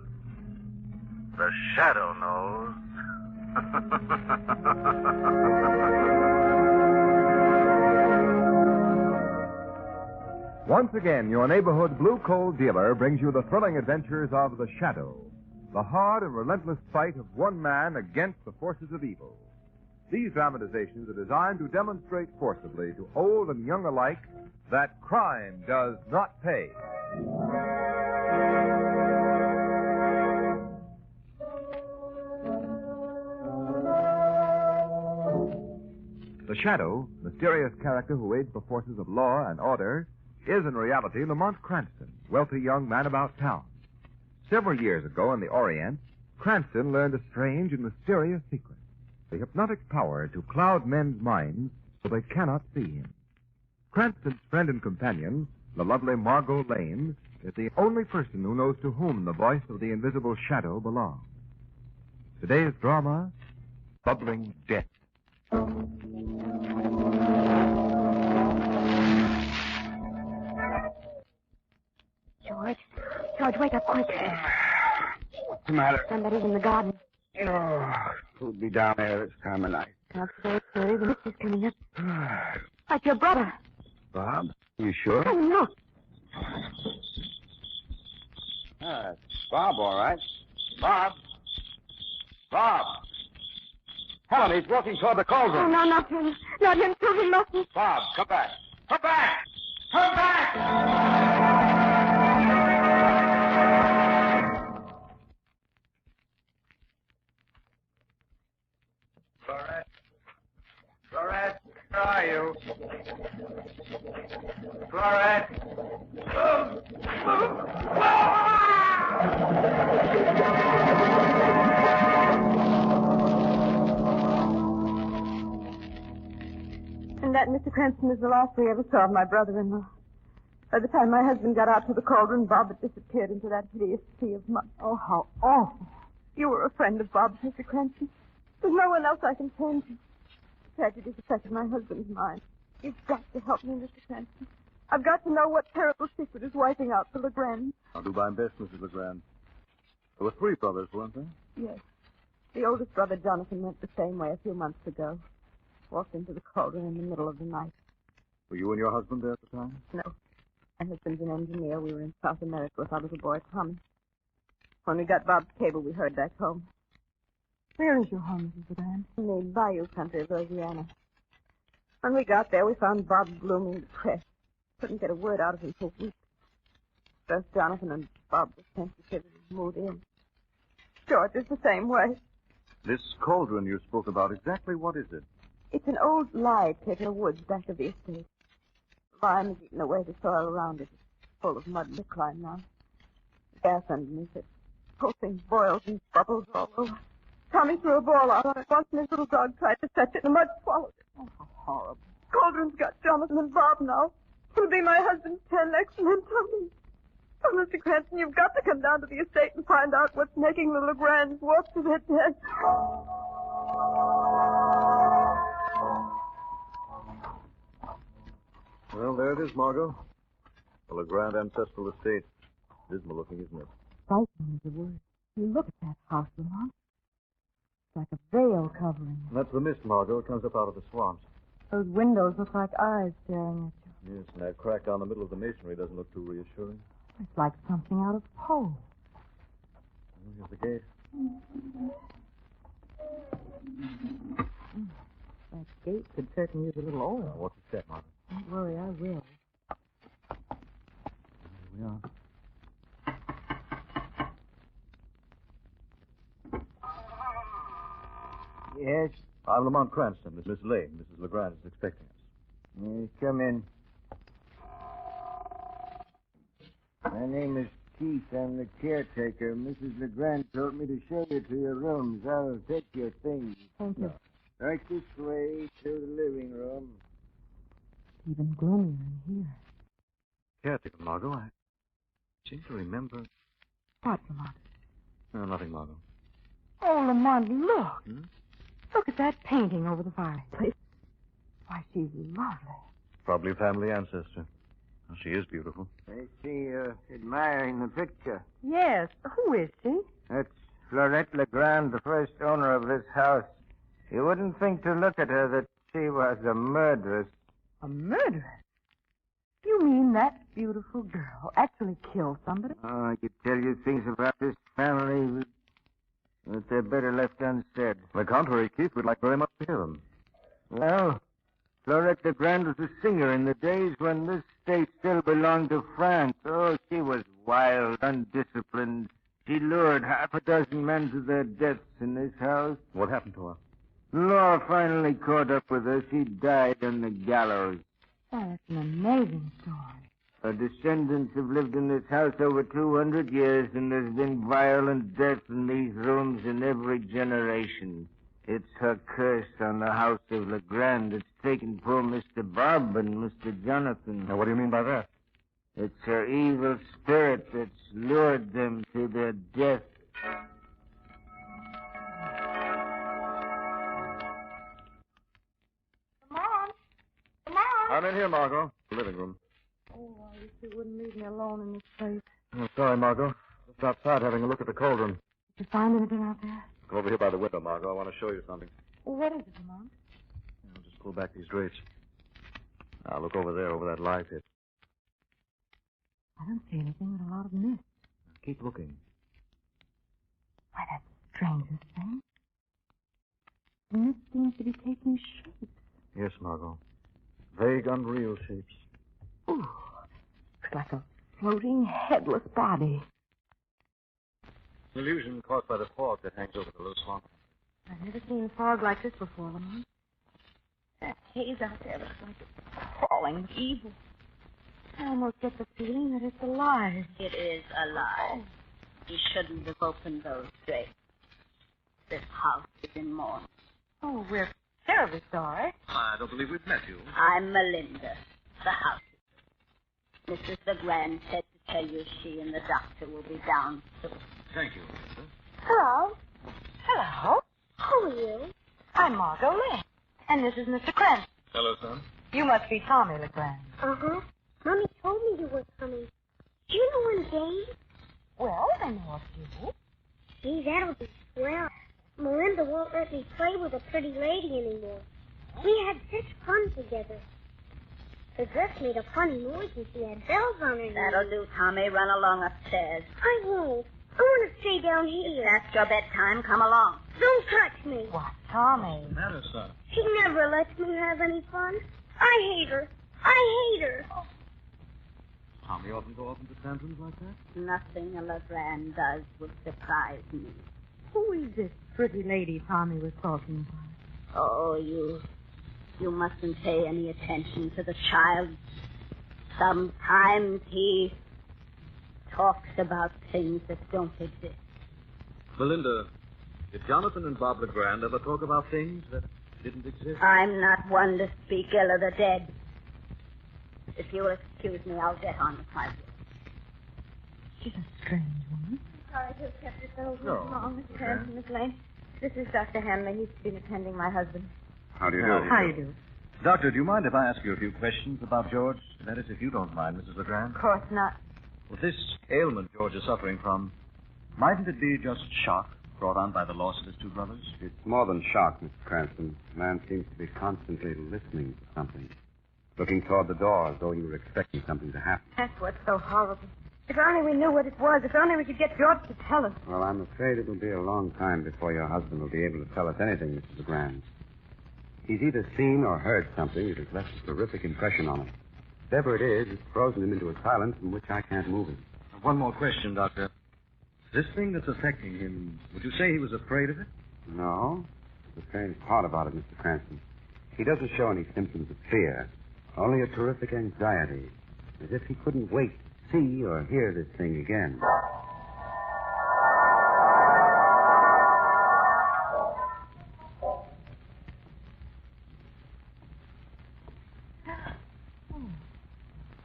The Shadow knows. Once again, your neighborhood Blue Coal dealer brings you the thrilling adventures of the Shadow. the hard and relentless fight of one man against the forces of evil. These dramatizations are designed to demonstrate forcibly to old and young alike that crime does not pay. The Shadow, mysterious character who aids the forces of law and order, is in reality Lamont Cranston, wealthy young man about town. Several years ago in the Orient, Cranston learned a strange and mysterious secret, the hypnotic power to cloud men's minds so they cannot see him. Cranston's friend and companion, the lovely Margot Lane, is the only person who knows to whom the voice of the invisible Shadow belongs. Today's drama, Bubbling Death. George, wake up quick. What's the matter? Somebody's in the garden. Oh, who'll be down there this time of night? Not so early. The mist is coming up. Like your brother. Bob? You sure? Oh, look. It's Bob, all right. Bob? Bob! Helen, he's walking toward the cauldron. Oh, no, not him. Not him, too. He mustn't. Bob, come back. Come back! Come back! Florette, where are you? Florette! And that, Mr. Cranston, is the last we ever saw of my brother-in-law. By the time my husband got out to the cauldron, Bob had disappeared into that hideous sea of mud. Oh, how awful. You were a friend of Bob's, Mr. Cranston. There's no one else I can turn to. Tragedy's affected my husband's mind. You've got to help me, Mr. Cranston. I've got to know what terrible secret is wiping out the Legrand. I'll do my best, Mrs. Legrand. There were 3 brothers, weren't there? Yes. The oldest brother, Jonathan, went the same way a few months ago. Walked into the cauldron in the middle of the night. Were you and your husband there at the time? No. My husband's an engineer. We were in South America with our little boy, Tommy. When we got Bob's cable, we hurried back home. Where is your home, Mrs. Legrand? In the bayou country of Louisiana. When we got there, we found Bob gloomy and depressed. Couldn't get a word out of him for weeks. First, Jonathan and Bob were sensitive and moved in. George is the same way. This cauldron you spoke about, exactly what is it? It's an old lye pit in the woods back of the estate. The lime has eaten away the soil around it. It's full of mud and decline now. The gas underneath it. The whole thing boils and bubbles all over. Tommy threw a ball out on it once, and his little dog tried to fetch it, and the mud swallowed it. Oh, how horrible. Cauldron's got Jonathan and Bob now. It'll be my husband's 10 next, and then Tommy. Oh, Mr. Cranston, you've got to come down to the estate and find out what's making the Legrands walk to their death. Well, there it is, Margot. The Legrand ancestral estate. Dismal looking, isn't it? Frightening is the word. You look at that house, Lamont. It's like a veil covering it. That's the mist, Margot. It comes up out of the swamps. Those windows look like eyes staring at you. Yes, and that crack down the middle of the masonry doesn't look too reassuring. It's like something out of Poe. Here's the gate. That gate could certainly use a little oil. What's the step, Margot? Don't worry, I will. Here we are. Yes? I'm Lamont Cranston. Miss Lane. Mrs. Legrand is expecting us. Yes, come in. My name is Keith. I'm the caretaker. Mrs. Legrand told me to show you to your rooms. I'll take your things. Thank you. Right this way to the living room. Even gloomier in here. Caretaker, Margot. I seem to remember. What, Lamont? No, nothing, Margot. Oh, Lamont, look. Look at that painting over the fireplace. Why, she's lovely. Probably a family ancestor. Well, she is beautiful. I see you're admiring the picture. Yes. Who is she? That's Florette Legrand, the first owner of this house. You wouldn't think to look at her that she was a murderess. A murderess? You mean that beautiful girl actually killed somebody? Oh, I could tell you things about this family. that they're better left unsaid. On the contrary, Keith, we'd like very much to hear them. Well, Florette Legrand was a singer in the days when this state still belonged to France. Oh, she was wild, undisciplined. She lured half a dozen men to their deaths in this house. What happened to her? Law finally caught up with her. She died on the gallows. Oh, that's an amazing story. Her descendants have lived in this house over 200 years, and there's been violent death in these rooms in every generation. It's her curse on the house of Legrand that's taken poor Mr. Bob and Mr. Jonathan. Now, what do you mean by that? It's her evil spirit that's lured them to their death. Come on. Come on. I'm in here, Margot. The living room. Oh, I wish you wouldn't leave me alone in this place. Oh, sorry, Margot. Just outside having a look at the cauldron. Did you find anything out there? Come over here by the window, Margot. I want to show you something. Well, what is it, Lamont? I'll just pull back these drapes. Now, look over there, over that lye pit. I don't see anything but a lot of mist. Keep looking. Why, that's the strangest thing. The mist seems to be taking shape. Yes, Margot. Vague, unreal shapes. Ooh, it's like a floating, headless body. Illusion caused by the fog that hangs over the low swamp. I've never seen fog like this before, Lamont. That haze out there looks like it's crawling with evil. I almost get the feeling that it's alive. It is alive. You shouldn't have opened those drapes. This house is in mourning. Oh, we're terribly sorry. I don't believe we've met you. I'm Melinda, the house. Mrs. Legrand said to tell you she and the doctor will be down soon. Thank you, Melinda. Hello. Hello. Who are you? I'm Margot Lynn. And this is Mr. Cranston. Hello, son. You must be Tommy Legrand. Uh-huh. Mommy told me you were coming. Do you know when game? Well, I know a few. Gee, that'll be swell. Melinda won't let me play with a pretty lady anymore. We had such fun together. Her dress made a funny noise and she had bells on her That'll do, Tommy. Run along upstairs. I won't. I want to stay down here. Past your bedtime. Come along. Don't touch me. What, Tommy? What's the matter, son? She never lets me have any fun. I hate her. I hate her. Tommy often go off into tantrums like that? Nothing a Legrand does would surprise me. Who is this pretty lady Tommy was talking about? Oh, you mustn't pay any attention to the child. Sometimes he talks about things that don't exist. Melinda, did Jonathan and Bob Legrand ever talk about things that didn't exist? I'm not one to speak ill of the dead. If you'll excuse me, I'll get on with my work. She's a strange woman. Sorry to have kept you so long, Miss Cranston, Miss Lane. This is Dr. Hanley. He's been attending my husband. How do you How do? How you do? Doctor, do you mind if I ask you a few questions about George? That is, if you don't mind, Mrs. Legrand. Of course not. With this ailment George is suffering from, mightn't it be just shock brought on by the loss of his two brothers? It's more than shock, Mr. Cranston. The man seems to be constantly listening for something. Looking toward the door as though he were expecting something to happen. That's what's so horrible. If only we knew what it was. If only we could get George to tell us. Well, I'm afraid it'll be a long time before your husband will be able to tell us anything, Mrs. Legrand. He's either seen or heard something that has left a terrific impression on him. Whatever it is, it's frozen him into a silence from which I can't move him. One more question, Doctor. This thing that's affecting him, would you say he was afraid of it? No. The strange part about it, Mr. Cranston, he doesn't show any symptoms of fear, only a terrific anxiety, as if he couldn't wait to see or hear this thing again.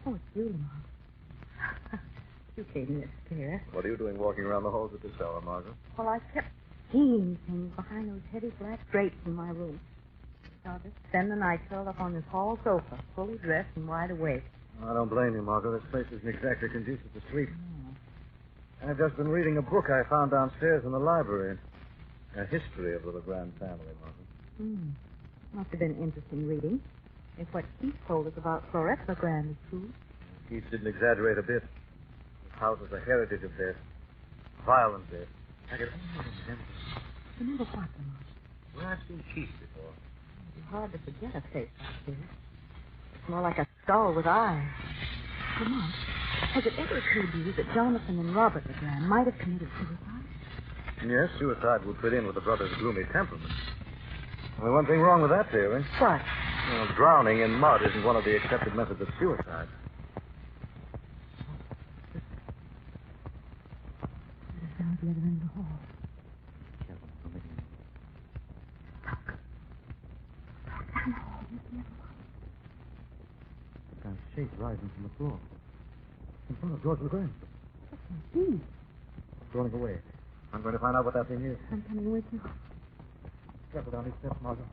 Oh, it's you, Lamont. You gave me a scare. What are you doing walking around the halls of this hour, Margaret? Well, I kept seeing things behind those heavy black drapes in my room. So I'll just spend the night curled up on this hall sofa, fully dressed and wide awake. I don't blame you, Margaret. This place isn't exactly conducive to sleep. I've just been reading a book I found downstairs in the library. A history of the Legrand family, Margaret. Must have been interesting reading. If what Keith told us about Florette Legrand is true. Keith didn't exaggerate a bit. This house is a heritage of death. Violent death. I can only remember. Remember what, Lamont? Well, I've seen Keith before. It's hard to forget a face like this. It's more like a skull with eyes. Lamont, has it ever occurred to you that Jonathan and Robert LeGrand might have committed suicide? Yes, suicide would fit in with the brothers' gloomy temperament. Only one thing wrong with that theory. What? Well, drowning in mud isn't one of the accepted methods of suicide. There's a sound at the other end of the hall. Careful, don't make any. Down the hall, there's the other one. Some kind of shape rising from the floor. In front of George LeGrand. What's that thing? It's rolling away. I'm going to find out what that thing is. I'm coming with you. Careful down these steps, Margot.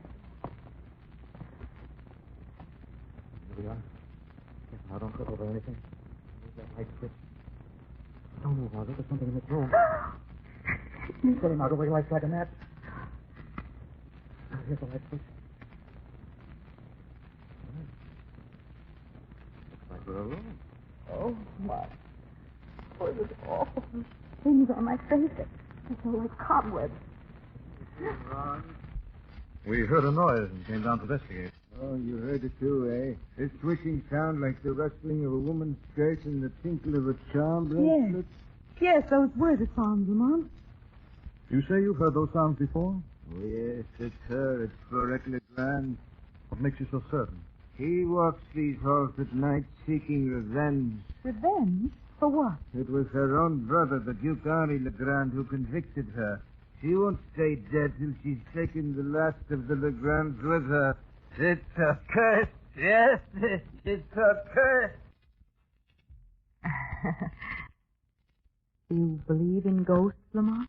Here we are. Careful now, don't trip over anything. Move that light switch. Don't move, Margot. There's something in this room. Steady, Margot. Wait till I strike a match. Now, here's the light switch. Looks like we're alone. Oh, my. Oh, this is awful. Things on my face. They feel like cobwebs. Ron? We heard a noise and came down to investigate. Oh, you heard it too, eh? This swishing sound like the rustling of a woman's skirt and the tinkle of a charm bracelet? Yes, those were the sounds, Lamont. You say you've heard those sounds before? Oh, yes, it's her. It's Florette LeGrand. What makes you so certain? He walks these halls at night seeking revenge. Revenge? For what? It was her own brother, the Duke Henri LeGrand, who convicted her. She won't stay dead till she's taken the last of the LeGrands with her. It's a curse. Yes, it's a curse. You believe in ghosts, Lamont?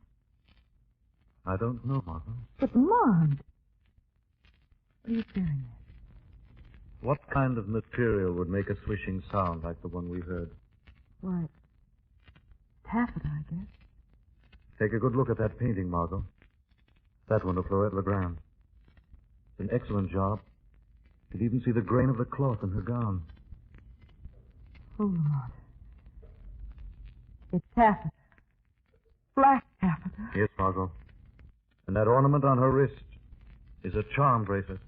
I don't know, Margot. But, Lamont! What are you staring at? What kind of material would make a swishing sound like the one we heard? Why, taffeta, I guess. Take a good look at that painting, Margot. That one of Florette LeGrand. It's an excellent job. You can even see the grain of the cloth in her gown. Oh, Lamont. It's taffeta. Black taffeta. Yes, Margot. And that ornament on her wrist is a charm bracelet.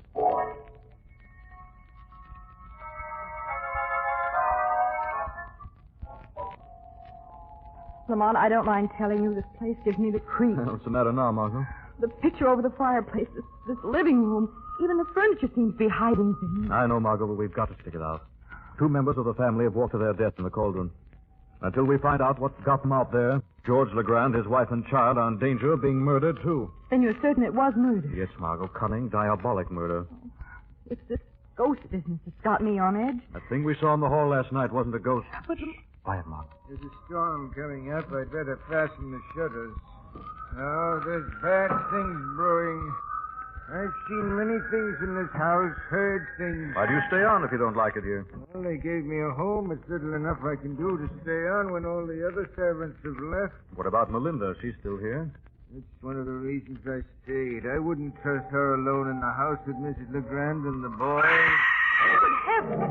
Lamont, I don't mind telling you, this place gives me the creeps. What's the matter now, Margot? The picture over the fireplace, this living room, even the furniture seems to be hiding things. I know, Margot, but we've got to stick it out. 2 members of the family have walked to their death in the cauldron. Until we find out what got them out there, George LeGrand, his wife and child, are in danger of being murdered, too. Then you're certain it was murder? Yes, Margot. Cunning, diabolic murder. It's this ghost business that's got me on edge. That thing we saw in the hall last night wasn't a ghost. But... Quiet, Mark. There's a storm coming up. I'd better fasten the shutters. Oh, there's bad things brewing. I've seen many things in this house, heard things. Why do you stay on if you don't like it here? Well, they gave me a home. It's little enough I can do to stay on when all the other servants have left. What about Melinda? She's still here? It's one of the reasons I stayed. I wouldn't trust her alone in the house with Mrs. LeGrand and the boys. Good heavens!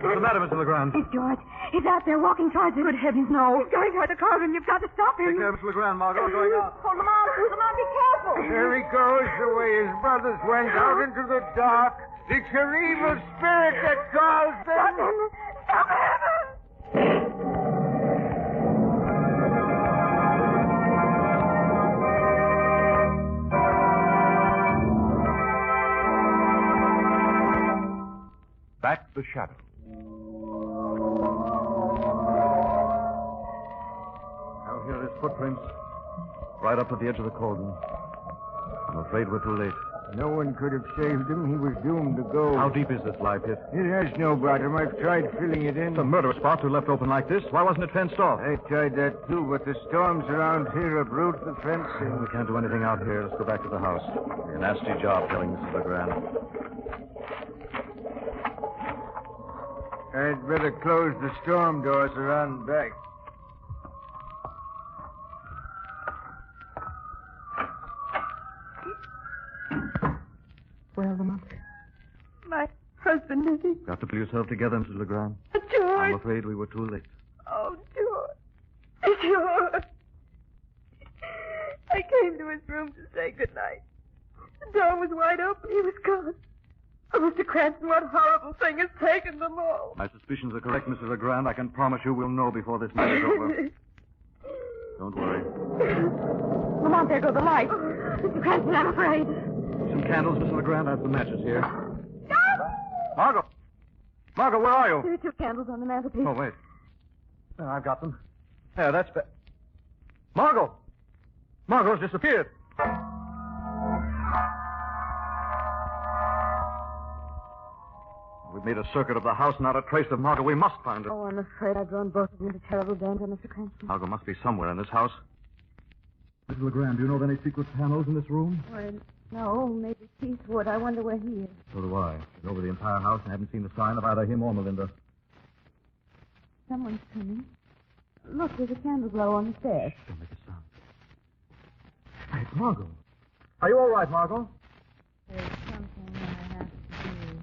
What's the matter, Mr. LeGrand? It's George. He's out there walking towards it. Good heavens, no. He's going toward the cauldron. You've got to stop him. Take care of Mr. LeGrand, Margot. Going out. Oh, Lamont, be careful. There he goes, the way his brothers went out into the dark. It's her evil spirit that calls them. Stop him. Stop him. Back the shadow. Now here are his footprints. Right up to the edge of the cauldron. I'm afraid we're too late. No one could have saved him. He was doomed to go. How deep is this live pit? It has no bottom. I've tried filling it in. It's a murder spot to left open like this. Why wasn't it fenced off? I tried that too, but the storms around here uproot the fencing. We can't do anything out here. Let's go back to the house. A nasty job killing Mrs. LeGrand. I'd better close the storm doors around back. Well, Lamont, my husband, is he? Got to pull yourself together, Mrs. LeGrand. George. I'm afraid we were too late. Oh, George. George. came to his room to say goodnight. The door was wide open. He was gone. Oh, Mr. Cranston, what horrible thing has taken them all? My suspicions are correct, Mrs. Legrand. I can promise you we'll know before this night is over. Don't worry. Lamont, there go the lights. Mr. Cranston, I'm afraid. Some candles, Mrs. Legrand. I have the matches here. Margot! Margot, where are you? There are 2 candles on the mantelpiece. Oh, wait. There, I've got them. There, that's better. Margot! Margot's disappeared. We've made a circuit of the house, not a trace of Margot. We must find her. Oh, I'm afraid I've drawn both of them into terrible danger, Mr. Cranston. Margot must be somewhere in this house. Mrs. Legrand, do you know of any secret panels in this room? Well, no, maybe Keith would. I wonder where he is. So do I. Been over the entire house and haven't seen a sign of either him or Melinda. Someone's coming. Look, there's a candle glow on the stairs. Don't make a sound. Hey, Margot. Are you all right, Margot? There's something I have to do.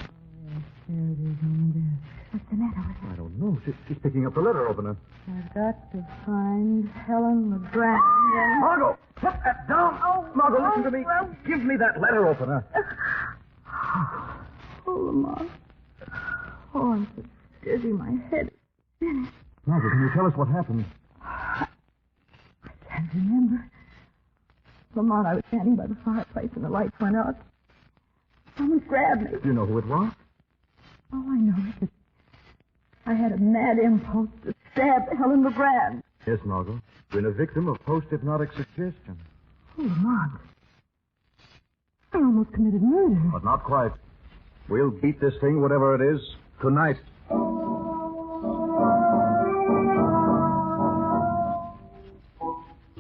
Oh, yes, there it is on the desk. What's the matter with her? I don't know. She's picking up the letter opener. I've got to find Helen LeGrand. Margot! Put that down! Oh, Margot, listen to me. Well... Give me that letter opener. Oh, Lamont. Oh, I'm so dizzy. My head is spinning. Margot, can you tell us what happened? I can't remember. Lamont, I was standing by the fireplace and the lights went out. Someone grabbed me. Do you know who it was? All I know is that I had a mad impulse to stab Helen LeGrand. Yes, Margot. Been a victim of post-hypnotic suggestion. Oh, Lamont. I almost committed murder. But not quite. We'll beat this thing, whatever it is, tonight.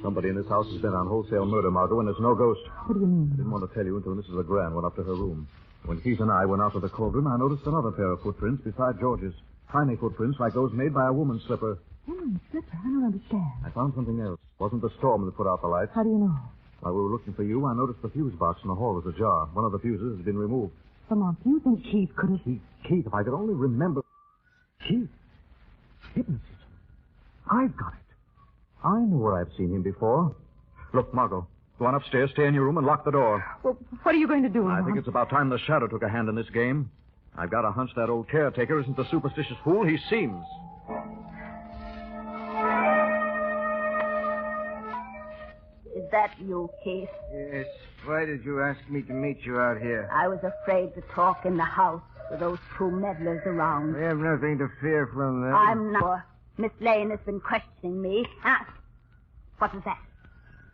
Somebody in this house has been on wholesale murder, Margot, and it's no ghost. What do you mean? I didn't want to tell you until Mrs. Legrand went up to her room. When Keith and I went out to the cauldron, I noticed another pair of footprints beside George's. Tiny footprints like those made by a woman's slipper. Woman's slipper? I don't understand. I found something else. Wasn't the storm that put out the lights. How do you know? While we were looking for you, I noticed the fuse box in the hall was ajar. One of the fuses has been removed. Lamont, do you think Keith could have... Keith, if I could only remember... Keith. Hypnotism. I've got it. I know where I've seen him before. Look, Margot, go on upstairs, stay in your room, and lock the door. Well, what are you going to do, Lamont? I think it's about time the shadow took a hand in this game. I've got a hunch that old caretaker isn't the superstitious fool he seems. Is that you, Keith? Yes. Why did you ask me to meet you out here? I was afraid to talk in the house with those 2 meddlers around. We have nothing to fear from them. I'm not sure. Miss Lane has been questioning me. What was that?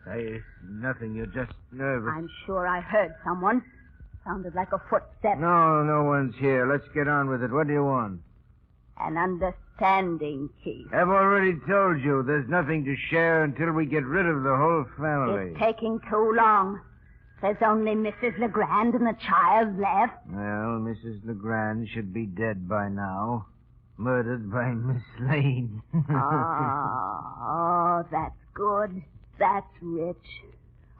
Hey, nothing. You're just nervous. I'm sure I heard someone. Sounded like a footstep. No one's here. Let's get on with it. What do you want? An understanding, Keith. I've already told you there's nothing to share until we get rid of the whole family. It's taking too long. There's only Mrs. Legrand and the child left. Well, Mrs. Legrand should be dead by now. Murdered by Miss Lane. Oh, that's good. That's rich.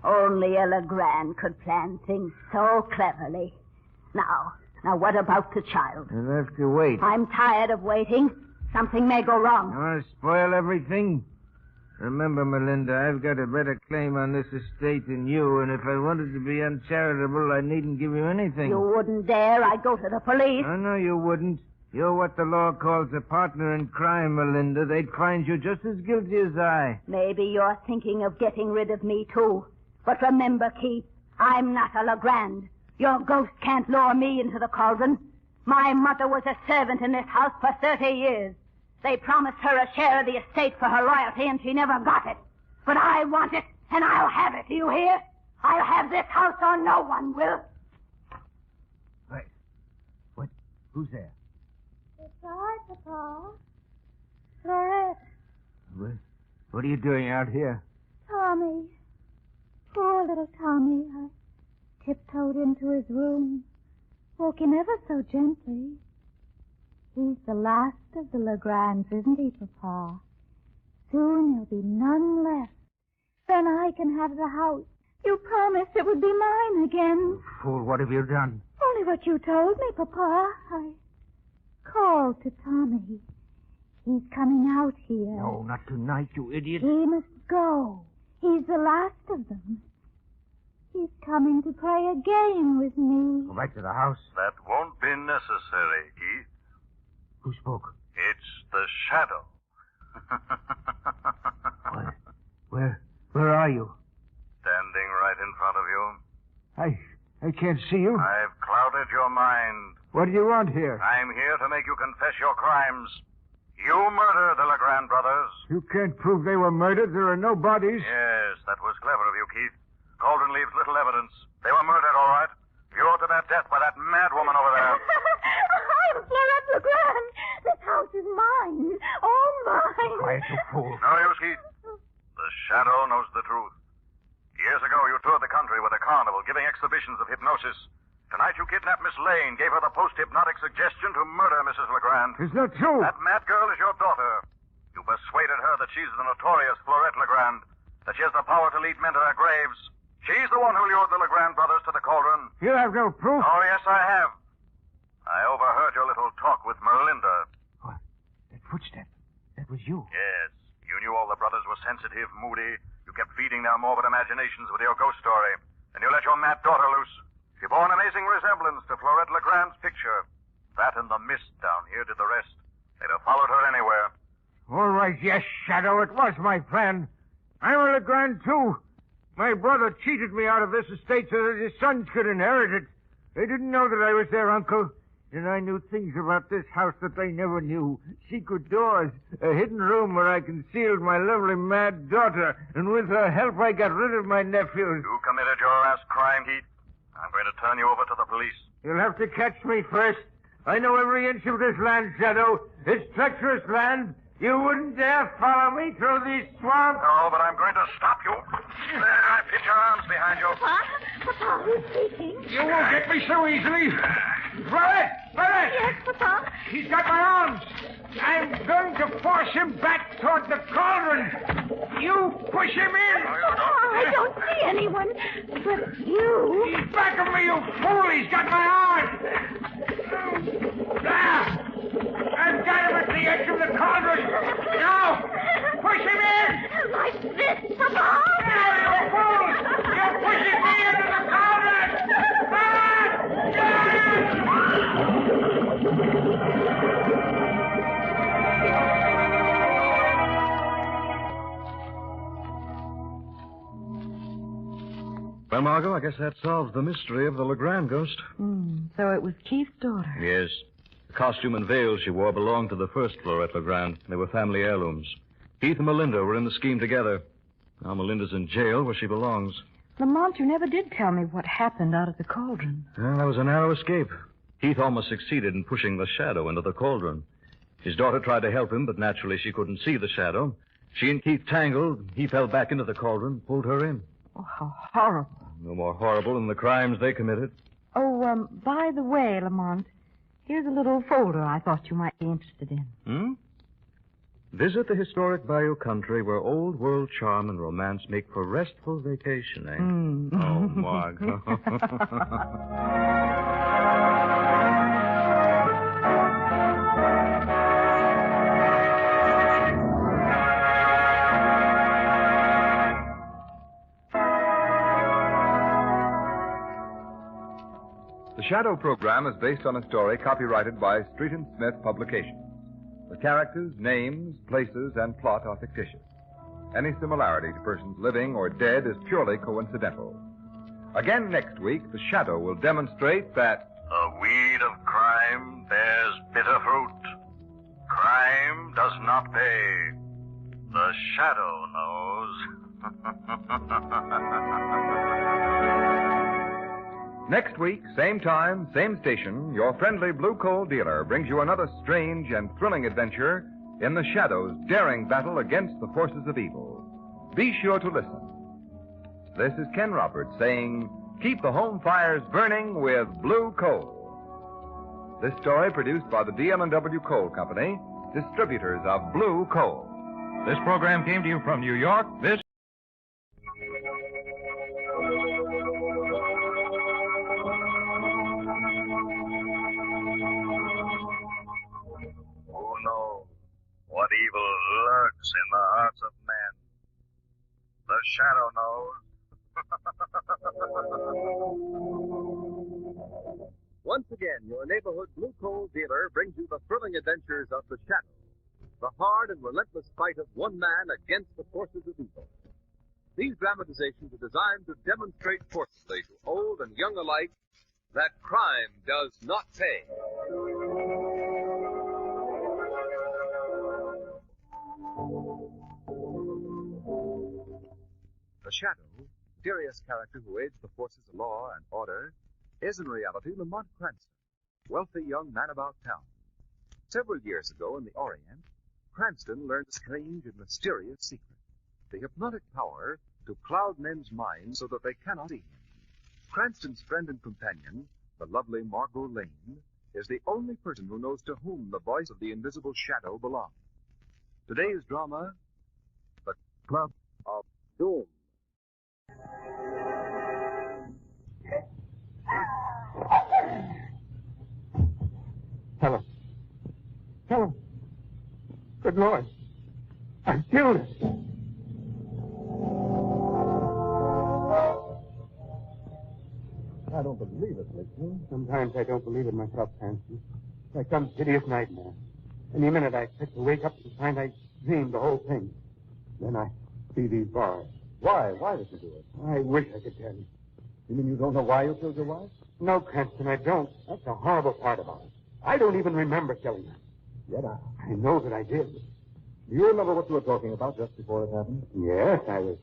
Only a Legrand could plan things so cleverly. Now, what about the child? You'll have to wait. I'm tired of waiting. Something may go wrong. You want to spoil everything? Remember, Melinda, I've got a better claim on this estate than you, and if I wanted to be uncharitable, I needn't give you anything. You wouldn't dare. I'd go to the police. Oh, no, you wouldn't. You're what the law calls a partner in crime, Melinda. They'd find you just as guilty as I. Maybe you're thinking of getting rid of me, too. But remember, Keith, I'm not a Legrand. Your ghost can't lure me into the cauldron. My mother was a servant in this house for 30 years. They promised her a share of the estate for her loyalty, and she never got it. But I want it, and I'll have it. Do you hear? I'll have this house or no one will. Wait. What? Who's there? It's all right, Papa. Florette. What are you doing out here? Tommy. Poor little Tommy. I tiptoed into his room. Woke him ever so gently. He's the last of the Legrands, isn't he, Papa? Soon there'll be none left. Then I can have the house. You promised it would be mine again. Fool, what have you done? Only what you told me, Papa. I called to Tommy. He's coming out here. No, not tonight, you idiot. He must go. He's the last of them. He's coming to play a game with me. Go back to the house. That won't be necessary, Keith. Who spoke? It's the shadow. Where are you? Standing right in front of you. I can't see you. I've clouded your mind. What do you want here? I'm here to make you confess your crimes. You murdered the Legrand brothers. You can't prove they were murdered. There are no bodies. Yes, that was clever of you, Keith. Cauldron leaves little evidence. They were murdered, all right. Lured to their death by that mad woman over there. I'm Florette Legrand. This house is mine. All mine. Quiet, you fool. No use, Keith. The shadow knows the truth. Years ago, you toured the country with a carnival, giving exhibitions of hypnosis. Tonight, you kidnapped Miss Lane, gave her the post-hypnotic suggestion to murder Mrs. Legrand. It's not true. That mad girl is your daughter. You persuaded her that she's the notorious Florette Legrand, that she has the power to lead men to their graves. She's the one who lured the Legrand brothers to the cauldron. You have no proof? Oh, yes, I have. I overheard your little talk with Melinda. What? That footstep. That was you. Yes. You knew all the brothers were sensitive, moody. You kept feeding their morbid imaginations with your ghost story. And you let your mad daughter loose. She bore an amazing resemblance to Florette Legrand's picture. That and the mist down here did the rest. They'd have followed her anywhere. All right, yes, Shadow. It was my plan. I'm a Legrand, too. My brother cheated me out of this estate so that his sons could inherit it. They didn't know that I was their uncle. And I knew things about this house that they never knew. Secret doors, a hidden room where I concealed my lovely mad daughter. And with her help, I got rid of my nephews. You committed your last crime, Heath. I'm going to turn you over to the police. You'll have to catch me first. I know every inch of this land, Shadow. It's treacherous land. You wouldn't dare follow me through these swamps. No, but I'm going to stop you. Put your arms behind you. Papa, who's speaking? You won't get me so easily. Florette! Florette! Yes, Papa. He's got my arms. I'm going to force him back toward the cauldron. You push him in. Papa, I don't see anyone but you. He's back of me, you fool. He's got my arms. There. I've got him at the edge of the cauldron. Now, push him in. Like this, Papa. Now, you fool. You're pushing me into the cauldron. Well, Margot, I guess that solves the mystery of the Legrand ghost. So it was Keith's daughter. Yes. The costume and veil she wore belonged to the first Florette Legrand. They were family heirlooms. Keith and Melinda were in the scheme together. Now Melinda's in jail where she belongs. Lamont, you never did tell me what happened out at the cauldron. Well, that was a narrow escape. Keith almost succeeded in pushing the shadow into the cauldron. His daughter tried to help him, but naturally she couldn't see the shadow. She and Keith tangled. He fell back into the cauldron, pulled her in. Oh, how horrible. No more horrible than the crimes they committed. Oh, by the way, Lamont, here's a little folder I thought you might be interested in. Visit the historic Bayou country where old world charm and romance make for restful vacationing. Oh, Margot. The Shadow program is based on a story copyrighted by Street and Smith Publications. The characters, names, places, and plot are fictitious. Any similarity to persons living or dead is purely coincidental. Again next week, The Shadow will demonstrate that the weed of crime bears bitter fruit. Crime does not pay. The shadow knows. next week, same time, same station, your friendly blue coal dealer brings you another strange and thrilling adventure in the Shadow's daring battle against the forces of evil. Be sure to listen. This is Ken Roberts saying, keep the home fires burning with blue coal. This story produced by the DL&W Coal Company, distributors of blue coal. This program came to you from New York. This Who knows what evil lurks in the hearts of men? The shadow knows. Once again, your neighborhood blue coal dealer brings you the thrilling adventures of the Shadow, the hard and relentless fight of one man against the forces of evil. These dramatizations are designed to demonstrate forcefully to old and young alike that crime does not pay. The Shadow, mysterious character who aids the forces of law and order, is in reality Lamont Cranston, wealthy young man about town. Several years ago in the Orient, Cranston learned a strange and mysterious secret, the hypnotic power to cloud men's minds so that they cannot see him. Cranston's friend and companion, the lovely Margot Lane, is the only person who knows to whom the voice of the invisible Shadow belongs. Today's drama, The Club of Doom. Helen. Helen. Good Lord. I've killed it. I don't believe it, Lickman. Sometimes I don't believe it myself, Cranston. It's like some hideous nightmare. Any minute I expect to wake up and find I dreamed the whole thing. Then I see these bars. Why? Why did you do it? I wish I could tell you. You mean you don't know why you killed your wife? No, Cranston, I don't. That's the horrible part about it. I don't even remember killing her. Yet I know that I did. Do you remember what you were talking about just before it happened? Yes, I was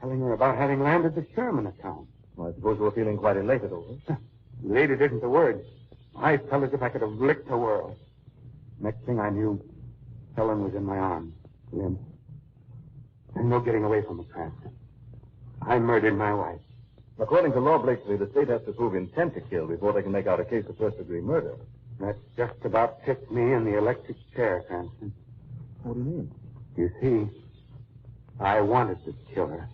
telling her about having landed the Sherman account. Well, I suppose you were feeling quite elated over it. Elated isn't the word. I felt as if I could have licked the world. Next thing I knew, Helen was in my arms. Then, there's no getting away from it, Cranston. I murdered my wife. According to law, Blakeslee, the state has to prove intent to kill before they can make out a case of first-degree murder. That just about tipped me in the electric chair, Cranston. What do you mean? You see, I wanted to kill her.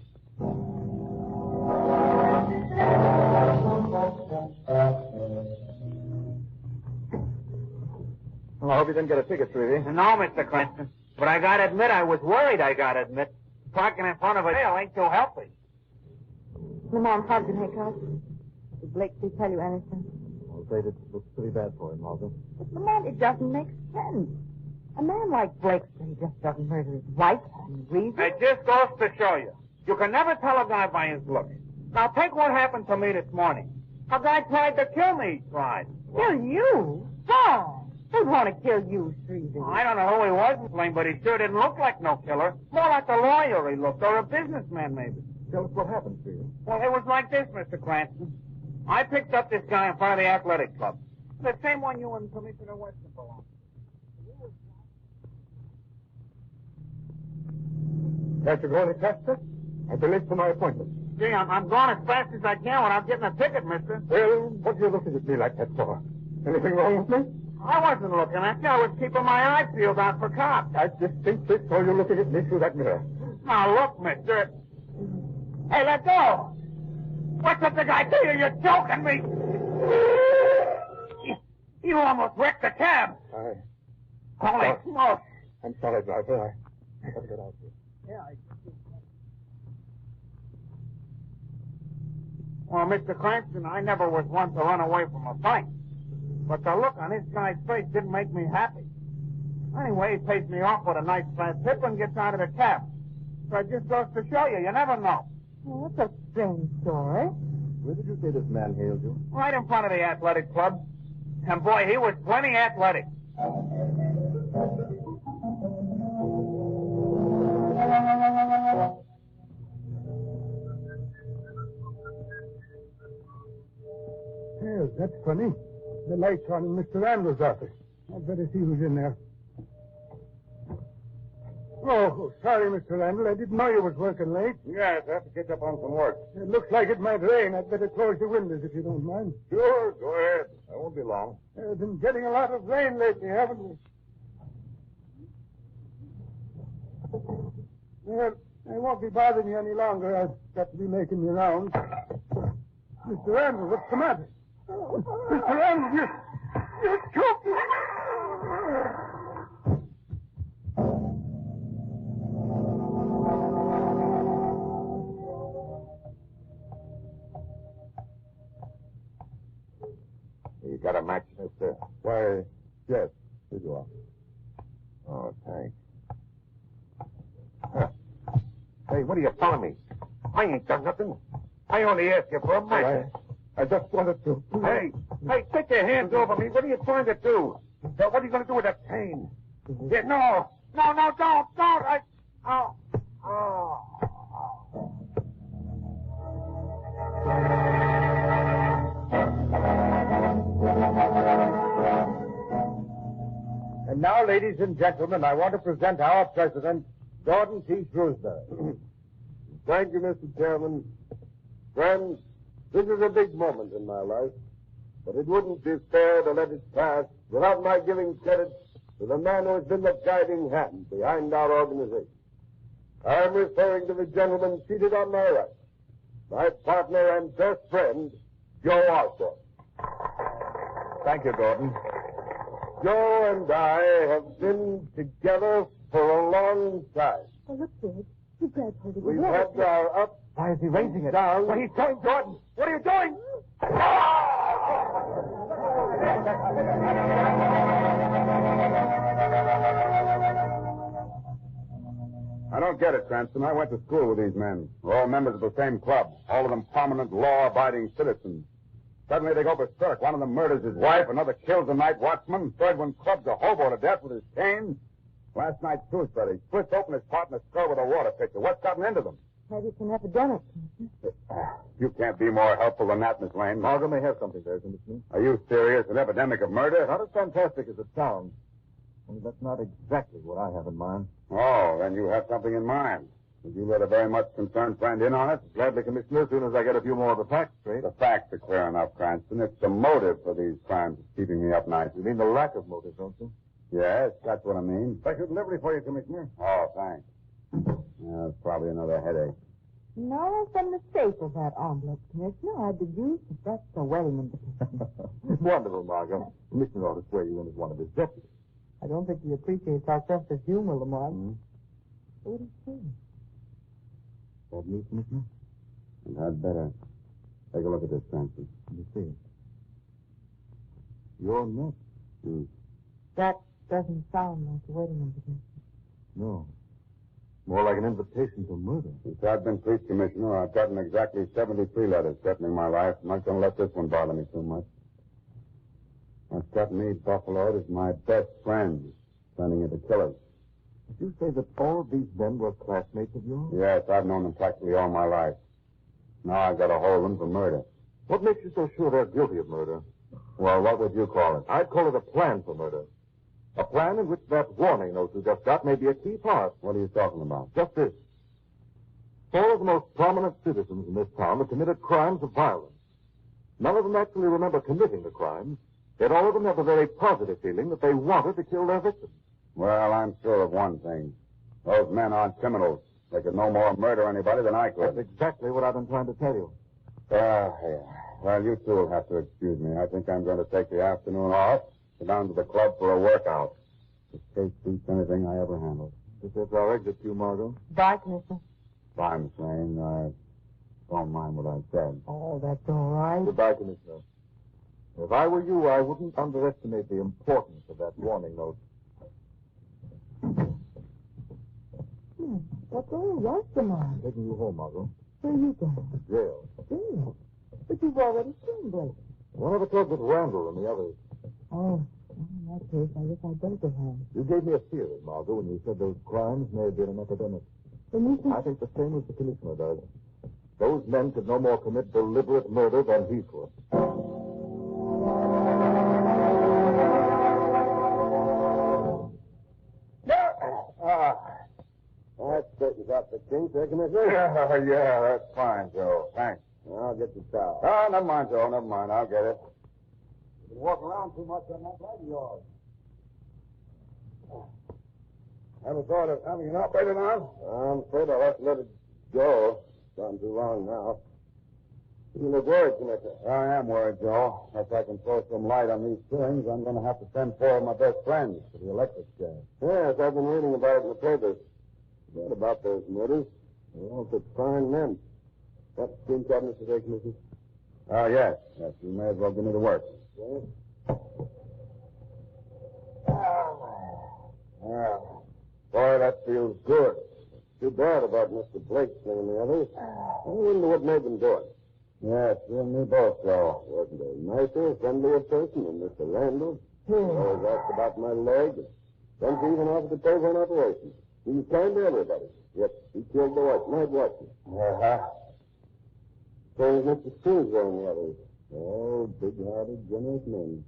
Well, I hope you didn't get a ticket, Treevy. No, Mr. Cranston. But I gotta admit, I was worried, I gotta admit. Parking in front of a jail ain't too healthy. Lamont, how did you make out? Did Blakeslee tell you anything? I'm afraid it looks pretty bad for him, Margaret. But, Lamont, it doesn't make sense. A man like Blakeslee just doesn't murder his wife for any reason. It just goes to show you. You can never tell a guy by his looks. Now, take what happened to me this morning. A guy tried to kill me, he tried. Kill you? Why? Who'd want to kill you, Streevy? I don't know who he was, Flame, but he sure didn't look like no killer. More like a lawyer he looked, or a businessman, maybe. Tell us what happened to you. Well, it was like this, Mr. Cranston. I picked up this guy in front of the athletic club. The same one you and Commissioner Weston belong to. Got to go any faster? I've been late for my appointment. Gee, I'm going as fast as I can without getting a ticket, mister. Well, what are you looking at me like that for? Anything wrong with me? I wasn't looking at you. I was keeping my eyes peeled out for cops. I distinctly saw you looking at me through that mirror. Now, look, mister. Hey, let go. What's up the guy to you? You're choking me. You almost wrecked the cab. Holy smoke. I'm sorry, driver. I gotta get out here. Yeah, Well, Mr. Cranston, I never was one to run away from a fight. But the look on this guy's face didn't make me happy. Anyway, he pays me off with a nice fat tip and gets out of the cab. So it just goes to show you, you never know. Well, that's a strange story. Where did you say this man hailed you? Right in front of the athletic club. And boy, he was plenty athletic. Yes, that's funny. The light's on in Mr. Randall's office. I'd better see who's in there. Oh, sorry, Mr. Randall. I didn't know you was working late. Yes, I have to catch up on some work. It looks like it might rain. I'd better close the windows if you don't mind. Sure, go ahead. I won't be long. We've been getting a lot of rain lately, haven't we? Well, I won't be bothering you any longer. I've got to be making the rounds. Mr. Randall, what's the matter? Mr. Randall, you choked me. got a match, mister? Why, yes. Here you are. Oh, thanks. Huh. Hey, what are you telling me? I ain't done nothing. I only asked you for a match. I just wanted to. Hey, take your hands over me. What are you trying to do? What are you going to do with that cane? Yeah, no, don't. And now, ladies and gentlemen, I want to present our president, Gordon T. Shrewsbury. Thank you, Mr. Chairman. Friends, this is a big moment in my life, but it wouldn't be fair to let it pass without my giving credit to the man who has been the guiding hand behind our organization. I'm referring to the gentleman seated on my right, my partner and best friend, Joe Osborne. Thank you, Gordon. Joe and I have been together for a long time. Oh, look, Sid. You grabbed hold of We've the had our ups. Why is he raising it? Down. Well, he's going, Gordon. What are you doing? I don't get it, Cranston. I went to school with these men. We're all members of the same club. All of them prominent, law-abiding citizens. Suddenly they go berserk. One of them murders his wife. Another kills the night watchman. Third one clubs a hobo to death with his cane. Last night, Shrewsbury splits open his partner's skull with a water pitcher. What's gotten into them? Maybe it's an epidemic. You can't be more helpful than that, Miss Lane. Margot may have something there, Congressman. Are you serious? An epidemic of murder? Not as fantastic as it sounds. Only that's not exactly what I have in mind. Oh, then you have something in mind. Would you let a very much concerned friend in on it? Gladly, Commissioner, as soon as I get a few more of the facts straight. The facts are clear enough, Cranston. It's the motive for these crimes that's keeping me up nights. You mean the lack of motive, don't you? Yes, that's what I mean. Special delivery for you, Commissioner. Oh, thanks. Yeah, it's probably another headache. No, there's some mistake with that omelet, Commissioner. I deduced that that's a wedding invitation. Wonderful, Margot. Commissioner ought to swear you in as one of his deputies. I don't think he appreciates our sense of humor, Lamont. What do you say? Bad news, Commissioner? And I'd better take a look at this, Cranston. Let me see. Your neck. That doesn't sound like a wedding invitation. No. More like an invitation to murder. Since I've been police commissioner, I've gotten exactly 73 letters threatening my life. I'm not going to let this one bother me too much. What's got me buffaloed is my best friends turning into killers. Did you say that all of these men were classmates of yours? Yes, I've known them practically all my life. Now I've got to hold them for murder. What makes you so sure they're guilty of murder? Well, what would you call it? I'd call it a plan for murder. A plan in which that warning note you just got may be a key part. What are you talking about? Just this. 4 of the most prominent citizens in this town have committed crimes of violence. None of them actually remember committing the crimes, yet all of them have a very positive feeling that they wanted to kill their victims. Well, I'm sure of one thing. Those men aren't criminals. They could no more murder anybody than I could. That's exactly what I've been trying to tell you. Well, you two will have to excuse me. I think I'm going to take the afternoon off, go down to the club for a workout. This case beats anything I ever handled. That's our exit to you, Margot. Bye, Commissioner. Bye, Miss Lane. Don't mind what I said. Oh, that's all right. Goodbye, Commissioner. If I were you, I wouldn't underestimate the importance of that warning note. What's all right, Lamont? I'm taking you home, Margot. Where are you going? To jail. Jail? But you've already seen Blake. One of the clubs with Randall and the others. Oh, in that case, I guess I'd better go home. You gave me a theory, Margot, when you said those crimes may have been an epidemic. I think the same as the commissioner does. Those men could no more commit deliberate murder than he could. That straightens out the kinks, eh, Commissioner? Yeah, that's fine, Joe. Thanks. I'll get the towel. Oh, never mind, Joe. Never mind. I'll get it. You've been walking around too much on that leg of yours. Ever thought of having it operated on? I'm afraid I'll have to let it go. It's gone too long now. You look worried, Commissioner. I am worried, Joe. If I can throw some light on these things, I'm going to have to send 4 of my best friends to the electric chair. Yes, I've been reading about it in the papers. What about those murders? They all took fine men. Got the screen cabinet today, Commissioner? Oh, yes. Yes, you may as well give me the work. Yes. Well, boy, that feels good. Too bad about Mr. Blake slinging the others. I wonder what made them do it. Yes, you and me both, Joe. Wasn't a nicer, friendlier person than Mr. Randall. He always asked about my leg. Then he even offered to pay for an operation. He was kind to everybody. Yet he killed the night watchman. Uh-huh. So was Mr. Sousa and the others. All big-hearted, generous men.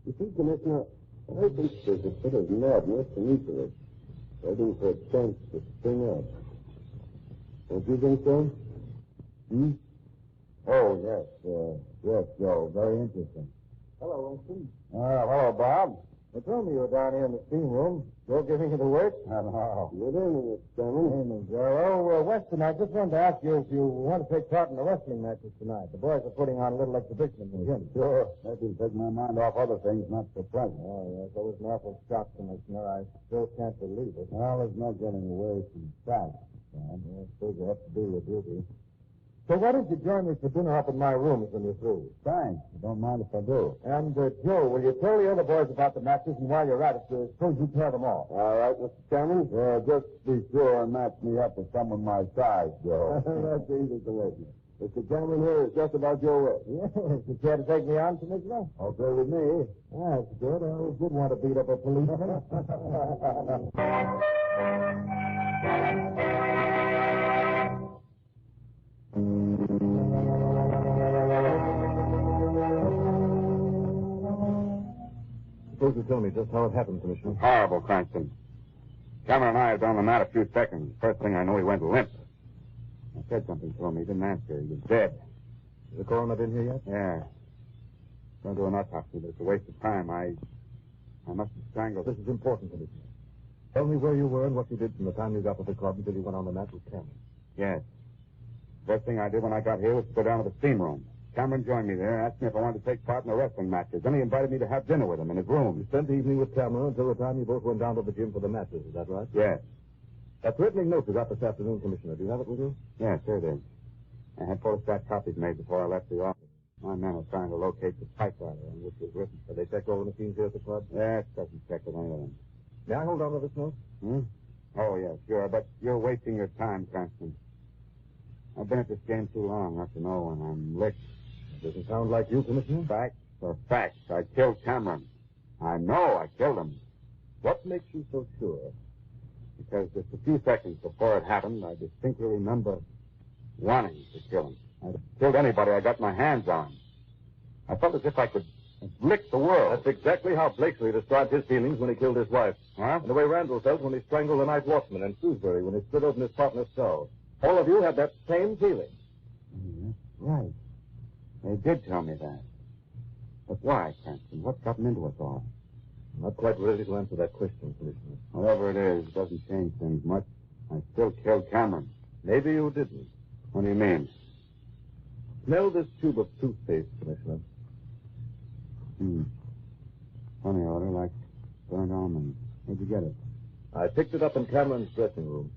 You see, Commissioner, I think there's a bit of madness in each of us, waiting for a chance to spring up. Don't you think so? Hmm? Oh, yes. Yes, Joe. Very interesting. Hello, Winston. Hello, Bob. They told me you were down here in the steam room. Joe giving you the work? No. Good evening, Mr. Chairman. Good evening, Joe. Oh, Weston, I just wanted to ask you if you want to take part in the wrestling matches tonight. The boys are putting on a little exhibition in the gym. Sure. Maybe take my mind off other things, not so pleasant. Oh, yes. That was an awful shock, Commissioner. I still can't believe it. Well, there's no getting away from facts, Sam. I suppose you have to do your duty. So why don't you join me for dinner up in my rooms when you're through? Thanks. I don't mind if I do. And, Joe, will you tell the other boys about the matches, and while you're at it, suppose you pair them off? All right, Mr. Chairman. Just be sure and match me up with someone my size, Joe. That's easy, Commissioner. Mr. Chairman here is just about your way. Yes. You care to take me on, Commissioner? Okay with me. That's good. I always did want to beat up a policeman. Suppose you tell me just how it happened, Commissioner. Horrible, Cranston. Cameron and I had been on the mat a few seconds. First thing I knew, he went limp. I said something to him. He didn't answer. He was dead. Has the coroner been here yet? Yeah. Don't do an autopsy, but it's a waste of time. I must have strangled. This is important, Commissioner. Tell me where you were and what you did from the time you got to the club until you went on the mat with Cameron. Yes. First thing I did when I got here was to go down to the steam room. Cameron joined me there and asked me if I wanted to take part in the wrestling matches. Then he invited me to have dinner with him in his room. You spent the evening with Cameron until the time you both went down to the gym for the matches. Is that right? Yes. That threatening note you got this afternoon, Commissioner, do you have it with you? Yes, here it is. I had photostat copies made before I left the office. My man was trying to locate the typewriter on which it was written. Have they checked all the machines here at the club? Yes, doesn't check with any of them. May I hold on to this note? Hmm? Oh, yeah, sure. But you're wasting your time, Cranston. I've been at this game too long not to know when I'm licked. It doesn't sound like you, Commissioner. Facts are facts. I killed Cameron. I know I killed him. What makes you so sure? Because just a few seconds before it happened, I distinctly remember wanting to kill him. I'd have killed anybody I got my hands on. I felt as if I could lick the world. That's exactly how Blakesley described his feelings when he killed his wife. Huh? And the way Randall felt when he strangled the night watchman, and Shrewsbury when he split open his partner's skull. All of you had that same feeling. That's right. They did tell me that. But why, Cranston? What got them into us all? I'm not quite ready to answer that question, Commissioner. Whatever it is, it doesn't change things much. I still killed Cameron. Maybe you didn't. What do you mean? Smell this tube of toothpaste, Commissioner. Funny odor, like burnt almonds. Where'd you get it? I picked it up in Cameron's dressing room.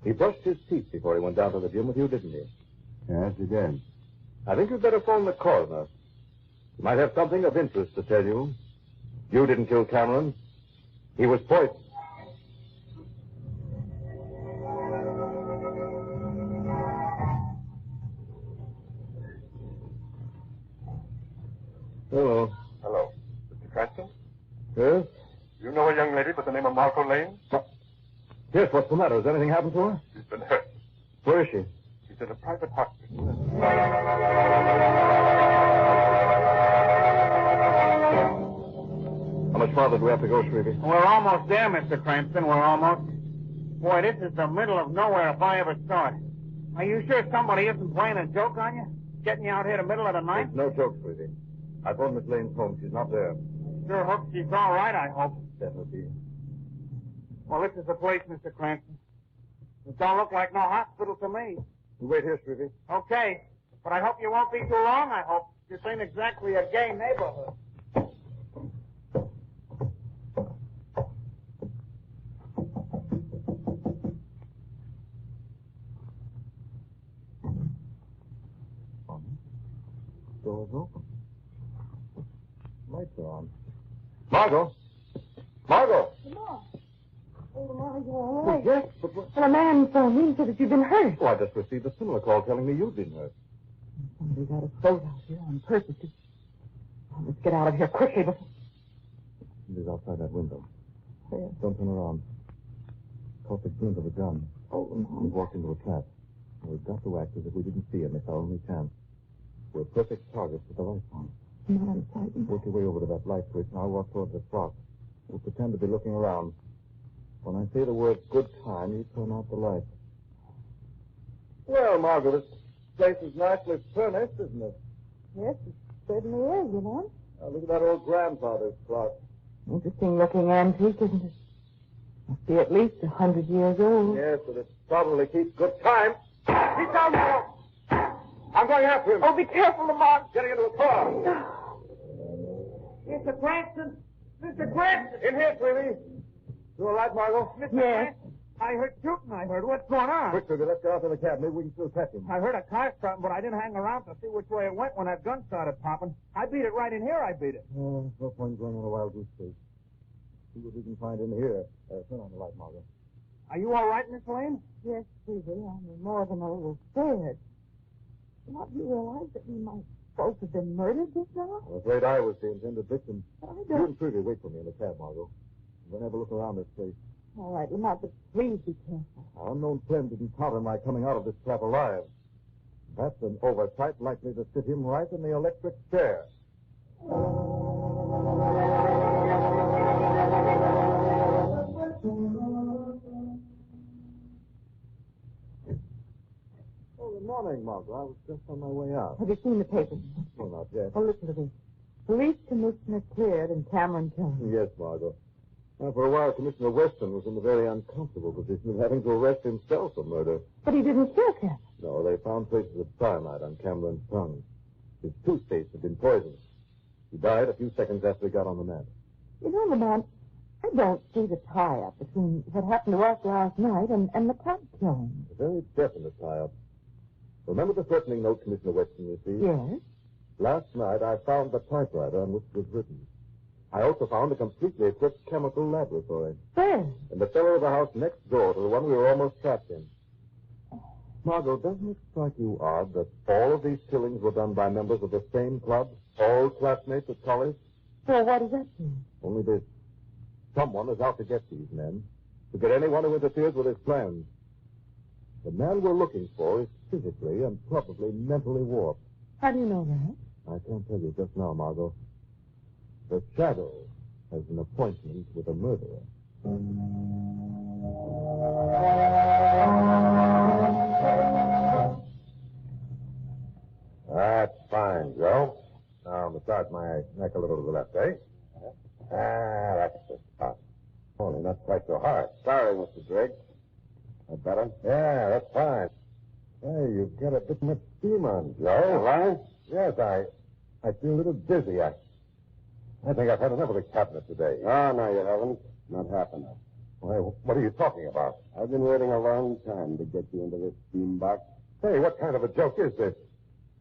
He brushed his teeth before he went down to the gym with you, didn't he? Yes, he did. I think you'd better phone the coroner. He might have something of interest to tell you. You didn't kill Cameron. He was poisoned. Hello. Hello. Mr. Cranston? Yes? You know a young lady by the name of Marco Lane? Yes, what's the matter? Has anything happened to her? She's been hurt. Where is she? She's in a private hospital. How much farther do we have to go, Shrevey? We're almost there, Mr. Cranston. We're almost. Boy, this is the middle of nowhere if I ever saw it. Are you sure somebody isn't playing a joke on you? Getting you out here in the middle of the night? It's no joke, Shrevey. I phoned Miss Lane's home. She's not there. Sure hope she's all right, I hope. Definitely. Well, this is the place, Mr. Cranston. It don't look like no hospital to me. You wait here, Shrevey. Okay. But I hope you won't be too long, I hope. This ain't exactly a gay neighborhood. Door's open. Lights are on. Margot! Margot! Lamar, are you all right? Yes, but... Well, a man phoned me and said that you'd been hurt. Oh, I just received a similar call telling me you'd been hurt. Somebody got us both out here on purpose. Let's get out of here quickly before... He's outside that window. Where? Don't turn around. Caught the glint of a gun. Oh, Lamar. He walked into a trap. We've got to act as if we didn't see him. It's our only chance. We're perfect targets with the light on. Now I'm frightened. Work your way over to that light switch, and I'll walk toward the clock. We'll pretend to be looking around. When I say the word good time, you turn out the light. Well, Margaret, this place is nicely furnished, isn't it? Yes, it certainly is, you know. Look at that old grandfather's clock. Interesting looking antique, isn't it? Must be at least 100 years old. Yes, but it probably keeps good time. Keep down there! I'm going after him. Oh, be careful, Lamar. Getting into a car. Mr. Cranston! Mr. Cranston! In here, sweetie. You all right, Margot? Mr. Yes. I heard shooting, I heard. What's going on? Quick, Sugar, let's get out to the cab. Maybe we can still catch him. I heard a car starting, but I didn't hang around to see which way it went when that gun started popping. I beat it right in here, I beat it. Oh, no point going on a wild goose chase. See what we can find in here. Turn on the light, Margot. Are you all right, Miss Lane? Yes, Susie. I'm more than a little scared. Not you realize that we might both have been murdered just now? I'm afraid I was the intended victim. I You don't... and Trudy wait for me in the cab, Margot. We'll never look around this place. All right, Lamar, but please be careful. Our unknown friend didn't count on my coming out of this trap alive. That's an oversight likely to sit him right in the electric chair. Oh, good morning, Margot. I was just on my way out. Have you seen the papers? Oh, not yet. Oh, listen to this. Police Commissioner cleared in Cameron County. Yes, Margot. Now, for a while, Commissioner Weston was in the very uncomfortable position of having to arrest himself for murder. But he didn't kill Cameron. No, they found traces of cyanide on Cameron's tongue. His toothpaste had been poisoned. He died a few seconds after he got on the mat. You know, Lamont, I don't see the tie-up between what happened to us last night and the Club killing. A very definite tie-up. Remember the threatening note Commissioner Weston received? Yes. Last night, I found the typewriter on which it was written. I also found a completely equipped chemical laboratory. Where? In the cellar of the house next door to the one we were almost trapped in. Margot, doesn't it strike you odd that all of these killings were done by members of the same club? All classmates at college? Well, what does that mean? Only this. Someone is out to get these men, to get anyone who interferes with his plans. The man we're looking for is physically and probably mentally warped. How do you know that? I can't tell you just now, Margot. The Shadow has an appointment with a murderer. That's fine, Joe. Now, massage my neck a little to the left, eh? That's the spot. Only not quite so hard. Sorry, Mr. Drake. That better? Yeah, that's fine. Hey, you've got a bit much steam on, Joe. Right? Yes, I feel a little dizzy. I think I've had enough of the cabinet today. Oh, no, you haven't. Not half enough. Why, what are you talking about? I've been waiting a long time to get you into this steam box. Hey, what kind of a joke is this?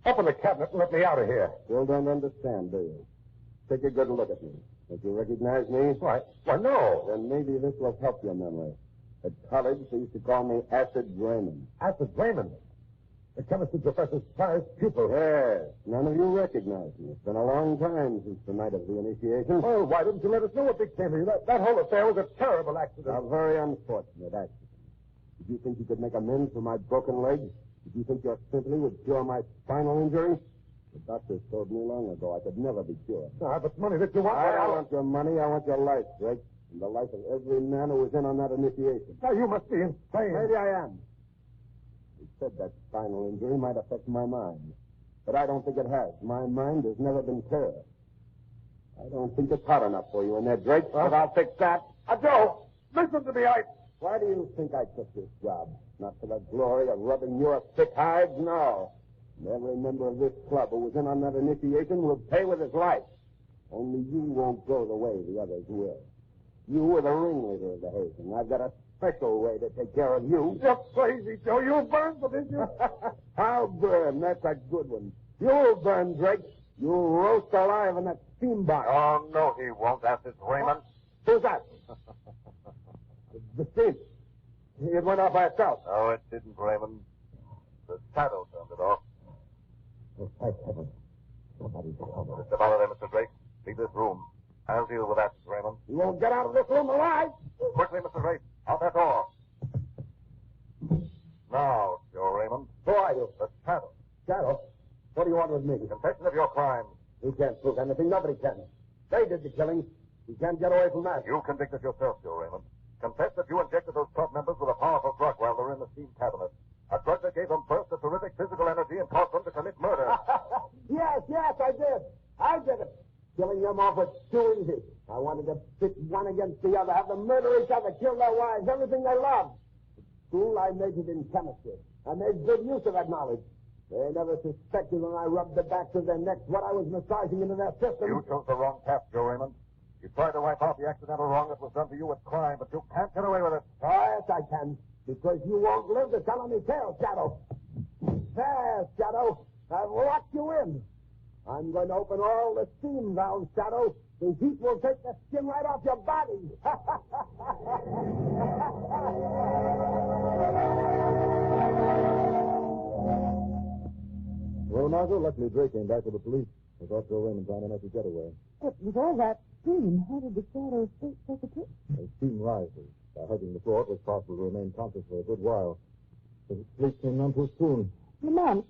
Open the cabinet and let me out of here. Still don't understand, do you? Take a good look at me. Don't you recognize me? Why, no. Then maybe this will help your memory. At college, they used to call me Acid Raymond. Acid Raymond? The chemistry professor's prized pupil. Yes. None of you recognize me. It's been a long time since the night of the initiation. Well, why didn't you let us know what became of you? That whole affair was a terrible accident. A very unfortunate accident. Did you think you could make amends for my broken leg? Did you think your sympathy would cure my spinal injury? The doctors told me long ago I could never be cured. But money that you want... I don't want your money. I want your life, Drake. And the life of every man who was in on that initiation. Now, you must be insane. Maybe I am. He said that spinal injury might affect my mind. But I don't think it has. My mind has never been clearer. I don't think it's hot enough for you in there, Drake, but I'll fix that. Joe, listen to me, Why do you think I took this job? Not for the glory of rubbing your thick hides? No. And every member of this club who was in on that initiation will pay with his life. Only you won't go the way the others will. You were the ringleader of the hazing. I've got a special way to take care of you. You're crazy, Joe. You'll burn for this. I'll burn. That's a good one. You'll burn, Drake. You'll roast alive in that steam box. Oh, no, he won't. That's his Raymond. Who's that? The steam. It went off by itself. No, it didn't, Raymond. The shadow turned it off. Oh, thank heaven. Somebody's come. Mr. Faraday, Mr. Drake, leave this room. I'll deal with that, Raymond. You won't get out of this room alive. Quickly, Mr. Drake. Out that door. Now, Joe Raymond. Who are you? The shadow. Shadow? What do you want with me? Confession of your crime. You can't prove anything. Nobody can. They did the killing. You can't get away from that. You convicted yourself, Joe Raymond. Confess that you injected those club members with a powerful drug while they were in the steam cabinet. A drug that gave them birth to terrific physical energy and caused them to commit murder. Yes, I did. I did it. Killing them off was too easy. I wanted to pit one against the other, have them murder each other, kill their wives, everything they loved. At school, I majored in chemistry. I made good use of that knowledge. They never suspected when I rubbed the backs of their necks what I was massaging into their system. You chose the wrong path, Joe Raymond. You tried to wipe out the accidental wrong that was done to you with crime, but you can't get away with it. Oh, yes, I can. Because you won't live to tell any tale, Shadow. There, Shadow. I've locked you in. I'm going to open all the steam valves, Shadow. The heat will take the skin right off your body. Well, Margot, luckily Drake came back with the police. I thought Joe Raymond trying to make a getaway. But with all that steam, how did the shadow escape such a pit? As steam rises, by hugging the floor, it was possible to remain conscious for a good while. But his sleep came none too soon. Lamont,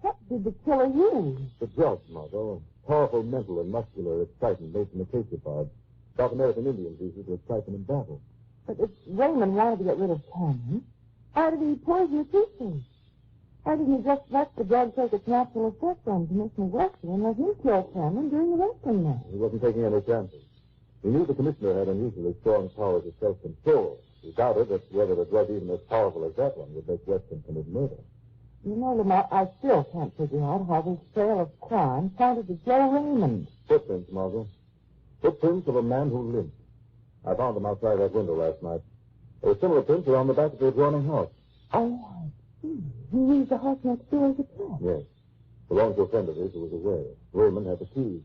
what did the killer use? The drugs, Margot. Powerful mental and muscular excitement made from acacia South American Indians use it to excite them in battle. But if Raymond wanted to get rid of Cannon, why did he poison the toothpaste? Why didn't he just let the drug take its natural effect on Commissioner Webster and let him kill Cannon during the wrestling match? He wasn't taking any chances. He knew the commissioner had unusually strong powers of self-control. He doubted that whether a drug even as powerful as that one would make Weston commit murder. You know, Lamont, I still can't figure out how this trail of crime pointed to Joe Raymond. Footprints, Margot. Footprints of a man who limped. I found them outside that window last night. There were similar prints around the back of the adjoining house. Oh, I see. He used the house next door as a trap. Yes. Belonged to a friend of his who was away. Raymond had the keys.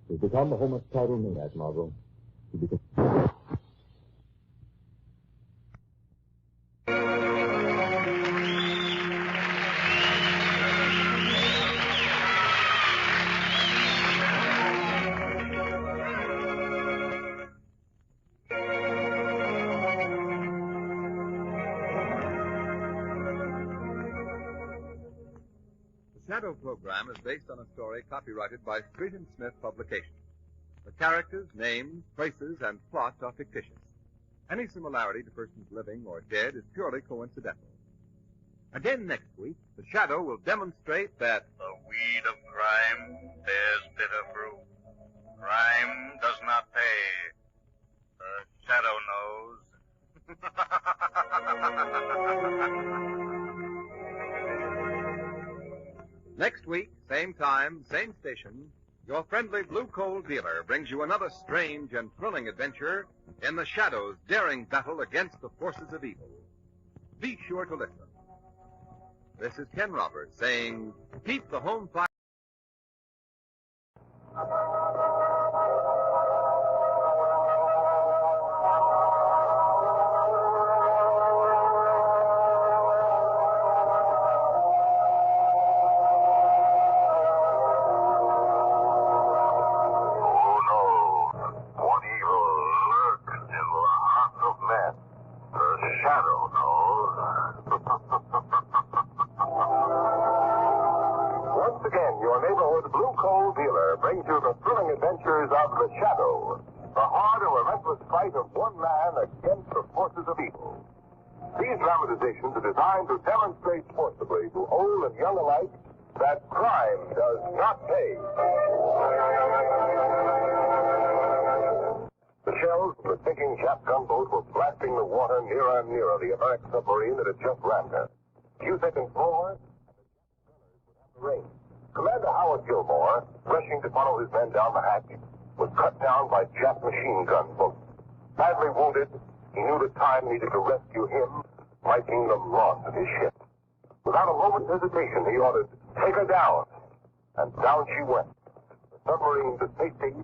He's become the homicidal maniac, Margot. He became... The Shadow program is based on a story copyrighted by Street and Smith Publications. The characters, names, places, and plot are fictitious. Any similarity to persons living or dead is purely coincidental. Again next week, the Shadow will demonstrate that the weed of crime bears bitter fruit. Crime does not pay. The Shadow knows. Next week, same time, same station, your friendly blue coal dealer brings you another strange and thrilling adventure in the Shadow's daring battle against the forces of evil. Be sure to listen. This is Ken Roberts saying, keep the home fire. These dramatizations are designed to demonstrate forcibly to old and young alike that crime does not pay. The shells from the sinking Jap gunboat were blasting the water nearer and nearer the American submarine that had just rammed her. A few seconds more, and the Jap gunners would have the range. Commander Howard Gilmore, rushing to follow his men down the hatch, was cut down by Jap machine gun bullets. Badly wounded, he knew the time needed to rescue him might mean the loss of his ship. Without a moment's hesitation, he ordered, "Take her down." And down she went. The submarine to safety,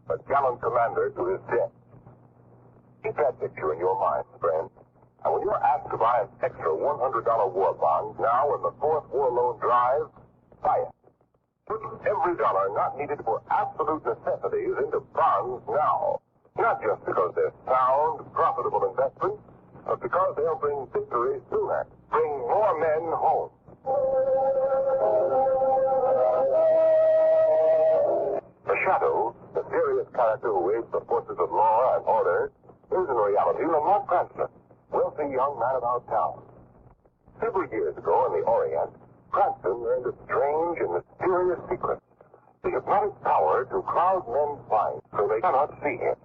a gallant commander to his death. Keep that picture in your mind, friends. And when you're asked to buy an extra $100 war bond now in the fourth war loan drive, buy it. Put every dollar not needed for absolute necessities into bonds now. Not just because they're sound, profitable investments, but because they'll bring victory sooner, bring more men home. The Shadow, the serious character who aids the forces of law and order, is in reality Lamont Cranston, wealthy young man about town. Several years ago in the Orient, Cranston learned a strange and mysterious secret. The hypnotic power to cloud men's minds so they cannot see him.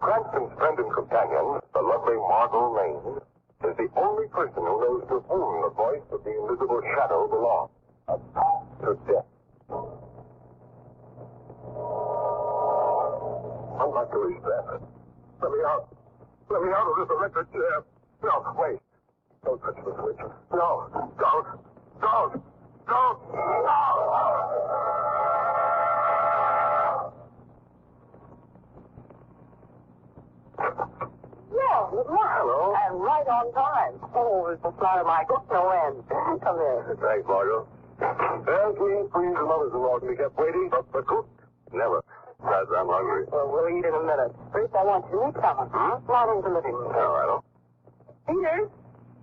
Cranston's friend and companion, the lovely Margot Lane, is the only person who knows to whom the voice of the invisible shadow belongs. A path to death. I'd like to leave that. Let me out. Let me out of this electric chair. No, wait. Don't touch the switch. No, don't. Don't! Don't! No! Yeah, hello. And right on time. Oh, it's the slaughter, Michael. No end. Come in. Thanks, Margot. There's me, please, and mothers-in-law can be kept waiting, but the cook, never. Besides, I'm hungry. Well, we'll eat in a minute. First, I want you to meet someone. Not into the living room. All right. Peter,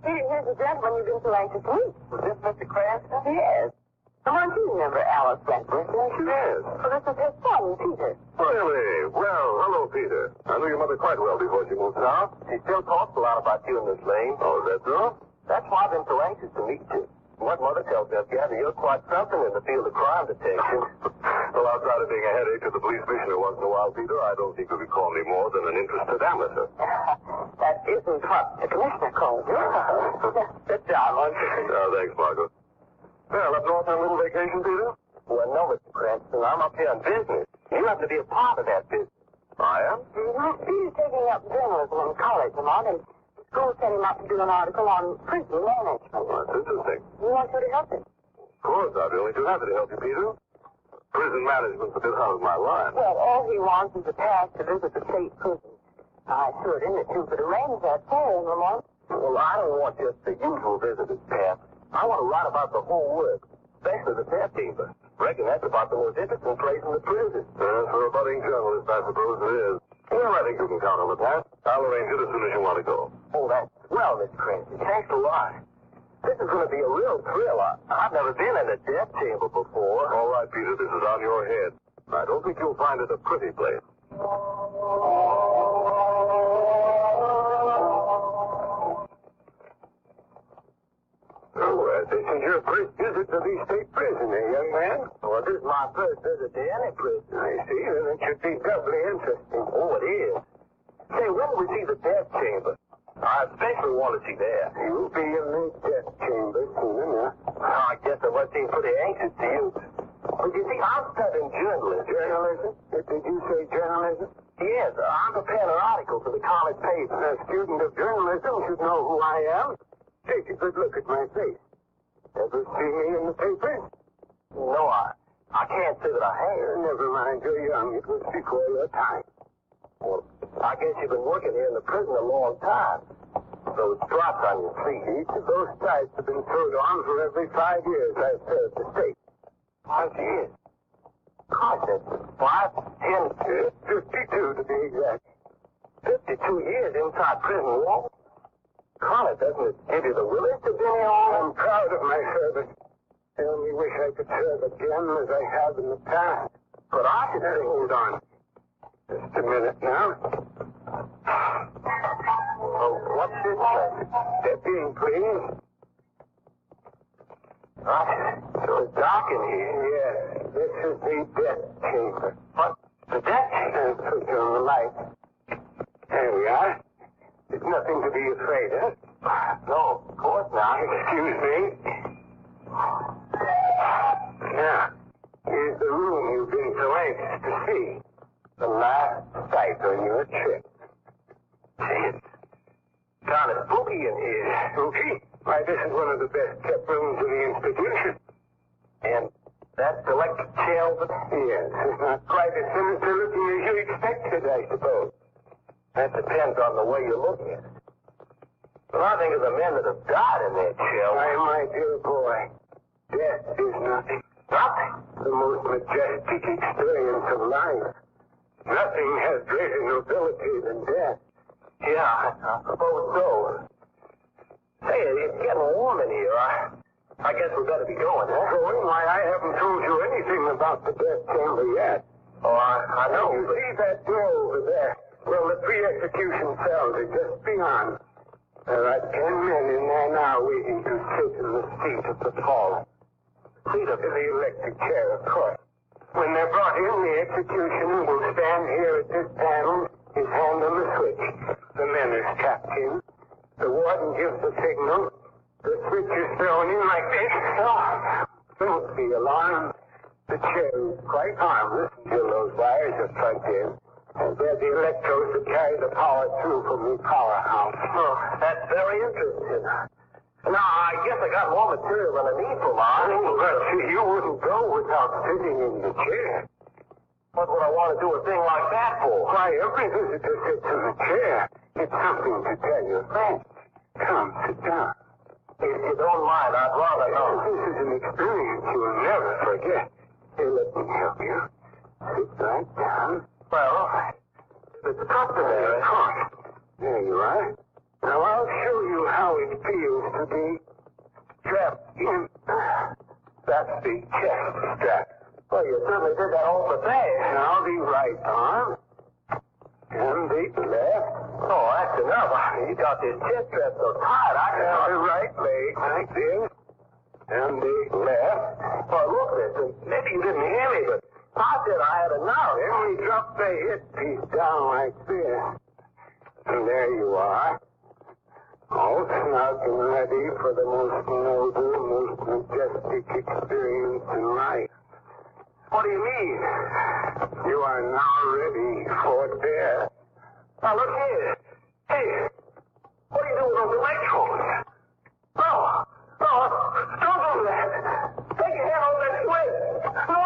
here's the gentleman you've been so anxious to meet. Is this Mr. Cranston? Yes. Come on, you remember Alice Wentworth, don't you? Yes. Well, this is his son, Peter. Really? Well, hello, Peter. I knew your mother quite well before she moved south. She still talks a lot about you and Miss Lane. Oh, is that so? That's why I've been so anxious to meet you. What mother tells me, I've gathered you're quite something in the field of crime detection. Well, outside of being a headache to the police commissioner once in a while, Peter, I don't think you could call me more than an interested amateur. That isn't what the commissioner calls you. Good job, aren't you? Oh, thanks, Margaret. Well, up north on a little vacation, Peter? Well, no, Mr. Cranston. I'm up here on business. You have to be a part of that business. I am? Peter's taking up journalism in college, Lamont, and school sent him up to do an article on prison management. Well, that's interesting. We want you to help him. Of course, I'd be only too happy to help you, Peter. Prison management's a bit out of my line. Well, all he wants is a pass to visit the state prison. I assured him that you could arrange that for him, Lamont. Well, I don't want just the usual visitor's pass. I want to write about the whole work, especially the death chamber. Reckon that's about the most interesting place in the prison. For a budding journalist, I suppose it is. Well, I think you can count on the pass. I'll arrange it as soon as you want to go. Oh, that's swell, Mr. Cranston. Thanks a lot. This is going to be a real thrill. I've never been in a death chamber before. All right, Peter, this is on your head. I don't think you'll find it a pretty place. Oh, this is your first visit to the state prison, young man? Well, this is my first visit to any prison. I see, then it should be doubly interesting. Oh, it is. Say, when do we see the death chamber? I especially want to see that. You'll be in the death chamber soon enough. I guess I must seem pretty anxious to you. But you see, I'm studying journalism. Journalism? Did you say journalism? Yes, I'm preparing an article for the college paper. A student of journalism should know who I am. Take a good look at my face. Ever see me in the papers? No, I can't say that I have. Never mind, you're young. It was before your time. Well, I guess you've been working here in the prison a long time. Those drops on your sleeve. Each of those stripes have been sewed on for every 5 years I've served the state. 5 years? God, that's 5, 10, 52 to be exact. 52 years inside prison walls? Connor, doesn't it give you the willies to be on? I'm proud of my service. I only wish I could serve again as I have in the past. But I should say, hold on. Just a minute now. Oh, what's this? Step in, please. So it's dark in here. Yes, this is the death chamber. What? The death chamber? Switch on the light. There we are. There's nothing to be afraid of. No, of course not. Excuse me. Now, here's the room you've been so anxious to see. The last sight on your trip. It's kind of spooky in here. Spooky? Why, this is one of the best kept rooms in the institution. And that's electric chair over there? Yes, it's not quite as sinister looking as you expected, I suppose. That depends on the way you look at it. But I think of the men that have died in that shell. Why, my dear boy, death is nothing. Nothing. The most majestic experience of life. Nothing has greater nobility than death. Yeah, I suppose so. Hey, it's getting warm in here. I guess we better be going, huh? Going? Why, I haven't told you anything about the death chamber yet. Oh, I know. You see that door over there? Well, the pre-execution cells are just beyond. There are 10 men in there now waiting to sit in the seat of the fallen. Seat of the electric chair, of course. When they're brought in, the executioner will stand here at this panel, his hand on the switch. The men are strapped in. The warden gives the signal. The switch is thrown in like this. Oh, don't be alarmed. The chair is quite harmless until those wires are plugged in. And they're the electrodes that carry the power through from the powerhouse. Oh, that's very interesting. Now, I guess I got more material than I need for mine. But you wouldn't go without sitting in the chair. What would I want to do a thing like that for? Why, every visitor sits in the chair. It's something to tell your friends. Come, sit down. If you don't mind, I'd rather know. This is an experience you'll never forget. Here, let me help you. Sit right down. Well, it's customary, of course. There you are. Now, I'll show you how it feels to be strapped in. That's the chest strap. Well, you certainly did that all the thing. Now, the right arm. And the left. Oh, that's enough. You got this chest strap so tight, I can... Now, the right leg like this. And the left. Well, look, listen. Maybe you didn't hear me, but I said I had enough. Then we drop the hip piece down like this. And there you are. All snug and ready for the most noble, most majestic experience in life. What do you mean? You are now ready for death. Now, look here. Hey, what are you doing with those electrodes? No, don't do that. Take your hand off that switch. No.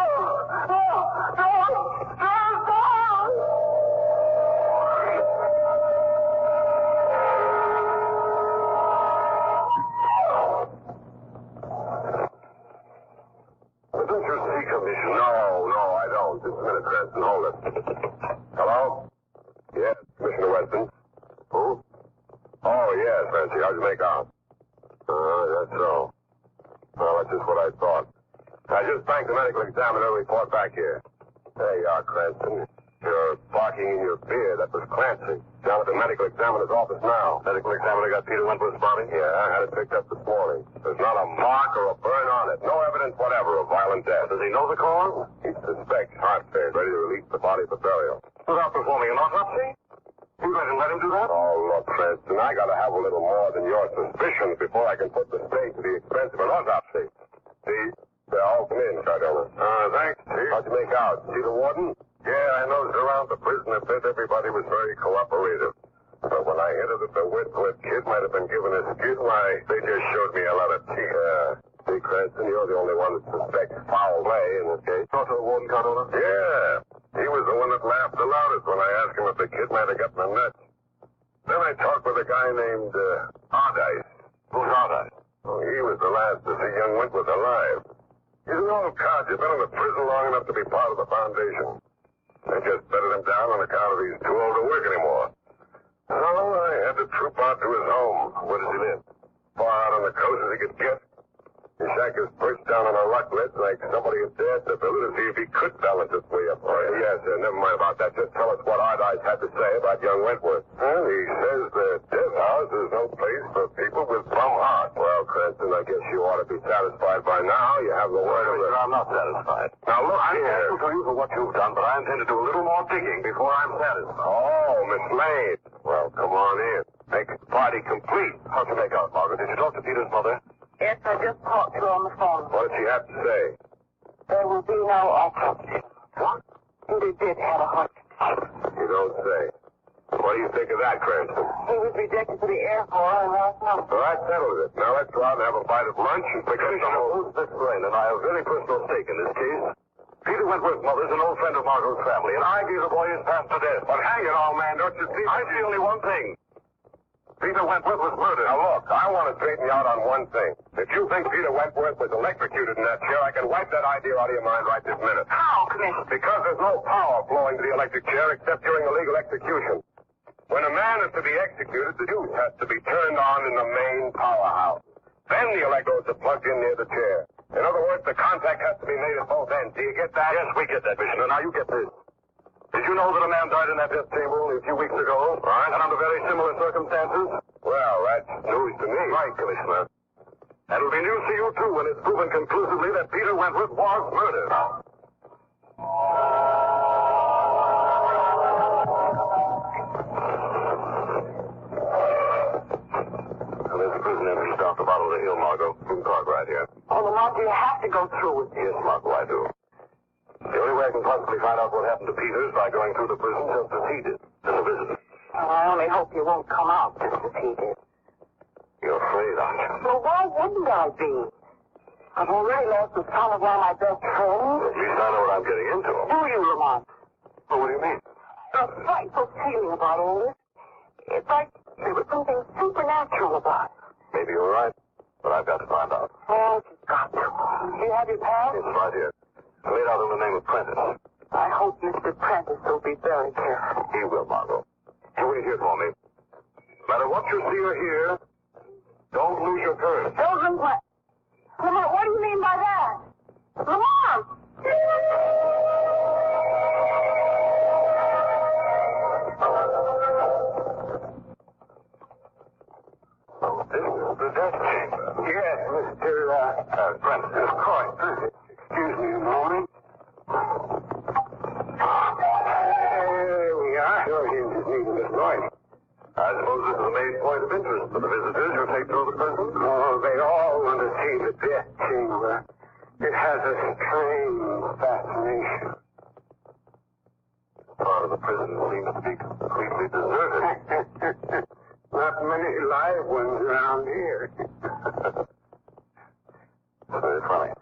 Don't you see, Commissioner? No, I don't. Just a minute, Cranston. Hold it. Hello? Yes, Commissioner Weston. Who? Oh, yes, Nancy. How'd you make out? That's so. Well, that's just what I thought. I just banked the medical examiner report back here. There you are, Cranston. You're barking in your beard. That was Clancy. Down at the medical examiner's office now. Medical examiner got Peter Wentworth's body? Yeah, I had it picked up this morning. There's not a mark or a burn on it. No evidence whatever of violent death. Does he know the cause? He suspects heart failure, ready to release the body for burial. Without performing an autopsy? You going to let him do that? Oh, look, Cranston, I got to have a little more than your suspicions before I can put the state to the expense of an autopsy. See? All come in, Cardona. Thanks, Chief. How'd you make out? See the warden? Yeah, I noticed around the prison a bit everybody was very cooperative. But when I hinted that the Whitcliffe kid might have been given a skid, why, they just showed me a lot of teeth. See, Cranston, you're the only one that suspects foul play in this case. Talk to the warden, Cardona? Yeah. He was the one that laughed the loudest when I asked him if the kid might have gotten a nut. Then I talked with a guy named Ardice. Who's Ardice? Oh, he was the last to see young Wentworth alive. He's an old codger, been in the prison long enough to be part of the foundation. They just bedded him down on account of he's too old to work anymore. So I had to troop out to his home. Where does he live? Far out on the coast as he could get. His shack is perched down on a rock ledge like somebody had dared to build it to see if he could balance his way up. Yes, never mind about that. Just tell us what Ardice had to say about young Wentworth. Well, he says the death house is no place for people with bum hearts. Well, Cranston, I guess you ought to be satisfied by now. You have the word of it. I'm not satisfied. Now, look here. I'm thankful to you for what you've done, but I intend to do a little more digging before I'm satisfied. Oh, Miss Lane. Well, come on in. Make the party complete. How'd you make out, Margaret? Did you talk to Peter's mother? Yes, I just talked to her on the phone. What did she have to say? There will be no autopsy. What? He did have a heart attack. You don't say. What do you think of that, Cranston? He was rejected for the Air Corps and last month. Well, that settles it. Now let's go out and have a bite of lunch and pick up some... Who's this Lane? And I have very personal stake in this case. Peter Wentworth's mother's an old friend of Margot's family, and I gave the boy his pass to death. But hang it all, man, don't you see? I see only one thing. Peter Wentworth was murdered. Now, look, I want to straighten you out on one thing. If you think Peter Wentworth was electrocuted in that chair, I can wipe that idea out of your mind right this minute. How, Commissioner? Because there's no power flowing to the electric chair except during a legal execution. When a man is to be executed, the fuse has to be turned on in the main powerhouse. Then the electrodes are plugged in near the chair. In other words, the contact has to be made at both ends. Do you get that? Yes, we get that, Commissioner. Now, you get this. Did you know that a man died in that death chamber only a few weeks ago? Right. And under very similar circumstances? Well, that's news to me. Right, Commissioner. And it'll be news to you, too, when it's proven conclusively that Peter Wentworth was murdered. And there's the prison entrance down the bottom of the hill, Margot. Food cart right here. Oh, Lamont, do you have to go through with Yes, Margot, I do. The only way I can possibly find out what happened to Peter is by going through the prison just as he did, as a visitor. Oh, I only hope you won't come out just as he did. You're afraid, aren't you? Well, why wouldn't I be? I've already lost the son of one of my best friends. At least I know what I'm getting into. Do you, Lamont? Well, what do you mean? A frightful feeling about all this. It's like there was something supernatural about it. Maybe you're right, but I've got to find out. Oh, you've got to. Do you have your pass? It's right here. Made out in the name of Prentice. I hope Mr. Prentice will be very careful. He will, Margot. You wait here for me. No matter what you see or hear, don't lose your courage. Don't lose my... Lamont, what do you mean by that? Lamont! Oh, this is the death chamber. Yes, Mr. Prentice. Of course. Excuse me a moment. There we are. Sure, he's just needing this noise. I suppose this is the main point of interest for the visitors who take through the prison? Oh, they all want to see the death chamber. It has a strange fascination. Part of the prison seems to be completely deserted. Not many live ones around here. Very funny.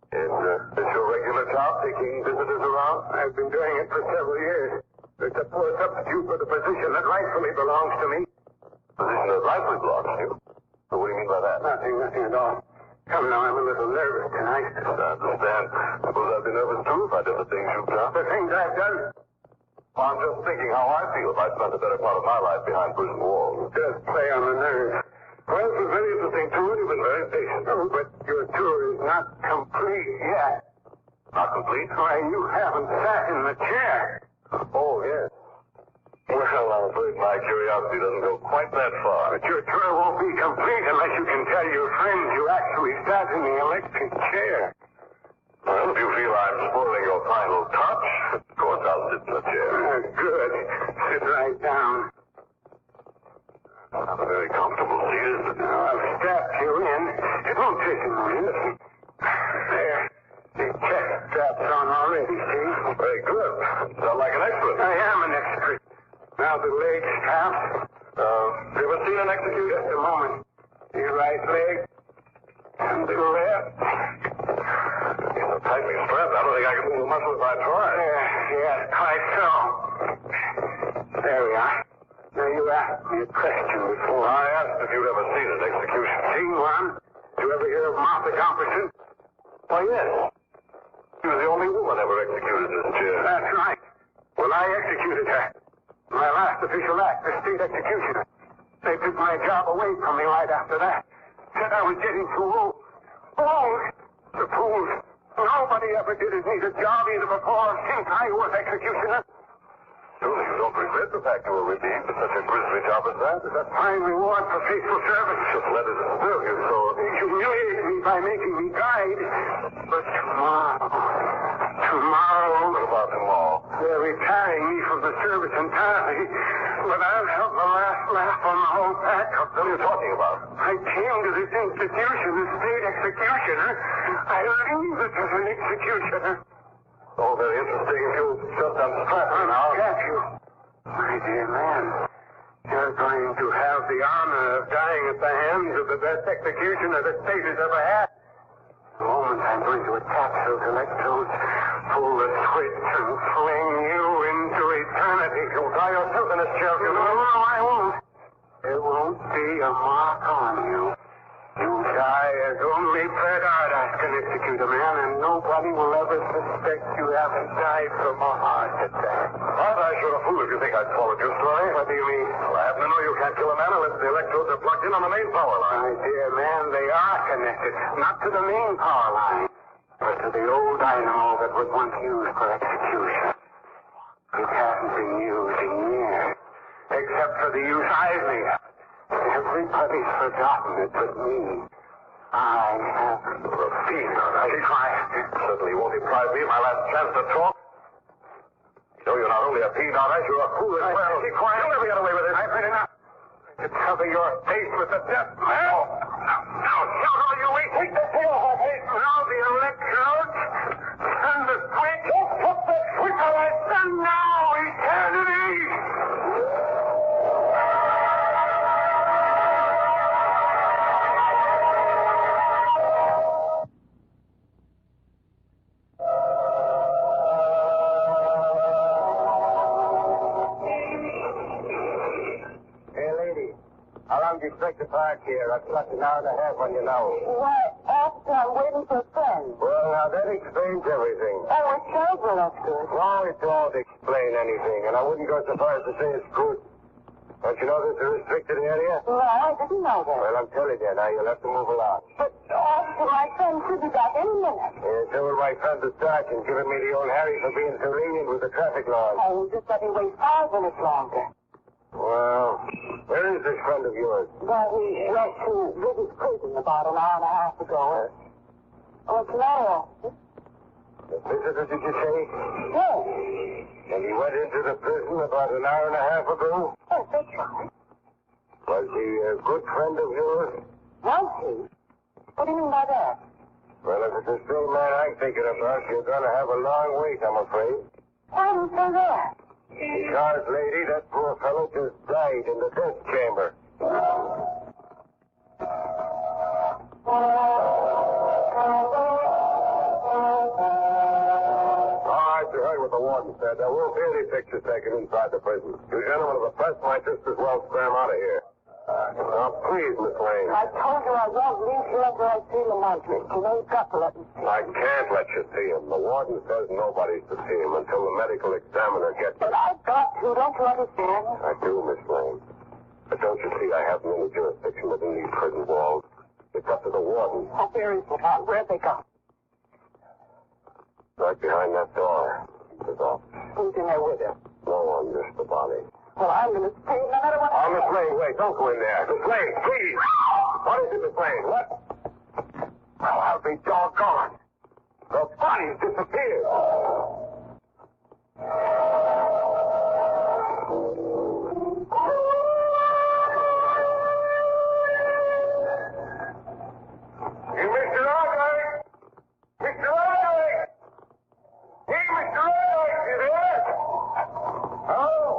Is this your regular job, taking visitors around? I've been doing it for several years. It's a poor substitute for the position that rightfully belongs to me. Position that rightfully belongs to you? So what do you mean by that? Nothing at all. Come now, I'm a little nervous tonight. I understand. Suppose I'd be nervous, too, if I did the things you've done. The things I've done? Well, I'm just thinking how I feel if I spent the better part of my life behind prison walls. Just play on the nerves. Well, it was very interesting, too, and you've been very patient. Oh, but your tour is not complete yet. Not complete? Why, you haven't sat in the chair. Oh, yes. Well, I'm afraid my curiosity doesn't go quite that far. But your tour won't be complete unless you can tell your friends you actually sat in the electric chair. Well, if you feel I'm spoiling your final touch, of course I'll sit in the chair. Good. Sit right down. Not a very comfortable seat, is it? Now, I've strapped you in. It won't take a minute. There. The chest strap's on already, see? Very good. Sound like an expert. I am an expert. Now the leg straps. You ever seen an execution? Just a moment. Your right leg. And the left. It's so tightly strapped, I don't think I can move a muscle if I try. Yes, quite so. There we are. Now, you asked me a question before. I asked if you'd ever seen an execution. Seen one? Did you ever hear of Martha Gomperson? Why, yes. She was the only woman ever executed in this chair. That's right. Well, I executed her. My last official act, the state executioner. They took my job away from me right after that. Said I was getting too old. Old? The fools. Nobody ever did as neat a job either before or since I was executioner. Surely you don't regret the fact you were relieved of such a grisly job as that? It's a fine reward for faithful service. Just let it serve you so. They humiliated me by making me guide. But tomorrow... What about tomorrow? They're retiring me from the service entirely. But I'll have the last laugh on the whole pack. What are you talking about? I came to this institution as state executioner. I leave it as an executioner. Oh, very interesting. If you'll just unstrap me now. Unstrap you? My dear man, you're going to have the honor of dying at the hands of the best executioner the state has ever had. The moment I'm going to attach those electrodes, pull the switch and fling you into eternity. You'll die yourself in this chair if you do. No, I won't. There won't be a mark on you. You die as only Bret Hart can execute a man, and nobody will ever suspect you haven't died from a heart attack. But I sure a fool if you think I'd followed your story. What do you mean? Well, I happen to know you can't kill a man unless the electrodes are plugged in on the main power line. My dear man, they are connected. Not to the main power line, but to the old dynamo that was once used for execution. It hasn't been used in years, except for the use I've made. Everybody's forgotten it but me. I haven't. You're a fiend, all right. Keep quiet. Certainly won't deprive me of my last chance to talk. You know, you're not only a fiend, all right, you're a fool as well. Keep quiet. You'll never get away with this. I've heard enough to cover your face with the death knell. Now, shout all you wait. Take the tail off my face. Now the electrodes. Turn the switch. Don't put the switch on my son now. Eternity. Do you expect to park here? I've slept an hour and a half on you now. Why, after I'm waiting for friends. Well, now that explains everything. Oh, it shows well, that's good. No, it don't explain anything, and I wouldn't go so far as to say it's good. Don't you know this is a restricted area? No, I didn't know that. Well, I'm telling you now, you'll have to move along. But, officer, my friend should be back any minute. Yeah, so will my friend the sergeant, giving me the old Harry for being so lenient with the traffic laws. Oh, just let me wait 5 minutes longer. Well, where is this friend of yours? Well, he went to visit prison about an hour and a half ago. What's the matter, officer? The visitor, did you say? Yes. And he went into the prison about an hour and a half ago? Yes, that's right. Was he a good friend of yours? Was he? What do you mean by that? Well, if it's the same man I'm thinking about, you're going to have a long wait, I'm afraid. Why do you say that? Because, lady, that poor fellow just died in the death chamber. You heard what the warden said. There won't be any pictures taken inside the prison. You gentlemen of the press might just as well scram out of here. Now, please, Miss Lane. I told you I won't leave here until I see Lamont. You know, you've got to let me see. I can't let you see him. The warden says nobody's to see him until the medical examiner gets But him. I've got to. Don't you understand? I do, Miss Lane. But don't you see, I haven't any jurisdiction within these prison walls. It's up to the warden. Oh, where is Lamont? Where'd they go? Right behind that door. His office. Who's in there with him? No one, just the body. Well, I'm going to stay no matter what. Oh, Miss Lane, wait. Don't go in there. Miss Lane, please. What is it, Miss Lane? What? Well, I'll be doggone. The body's disappeared. Hey, Mr. Argyle! Mr. Argyle! Hey, Mr. Argyle, you there? Oh,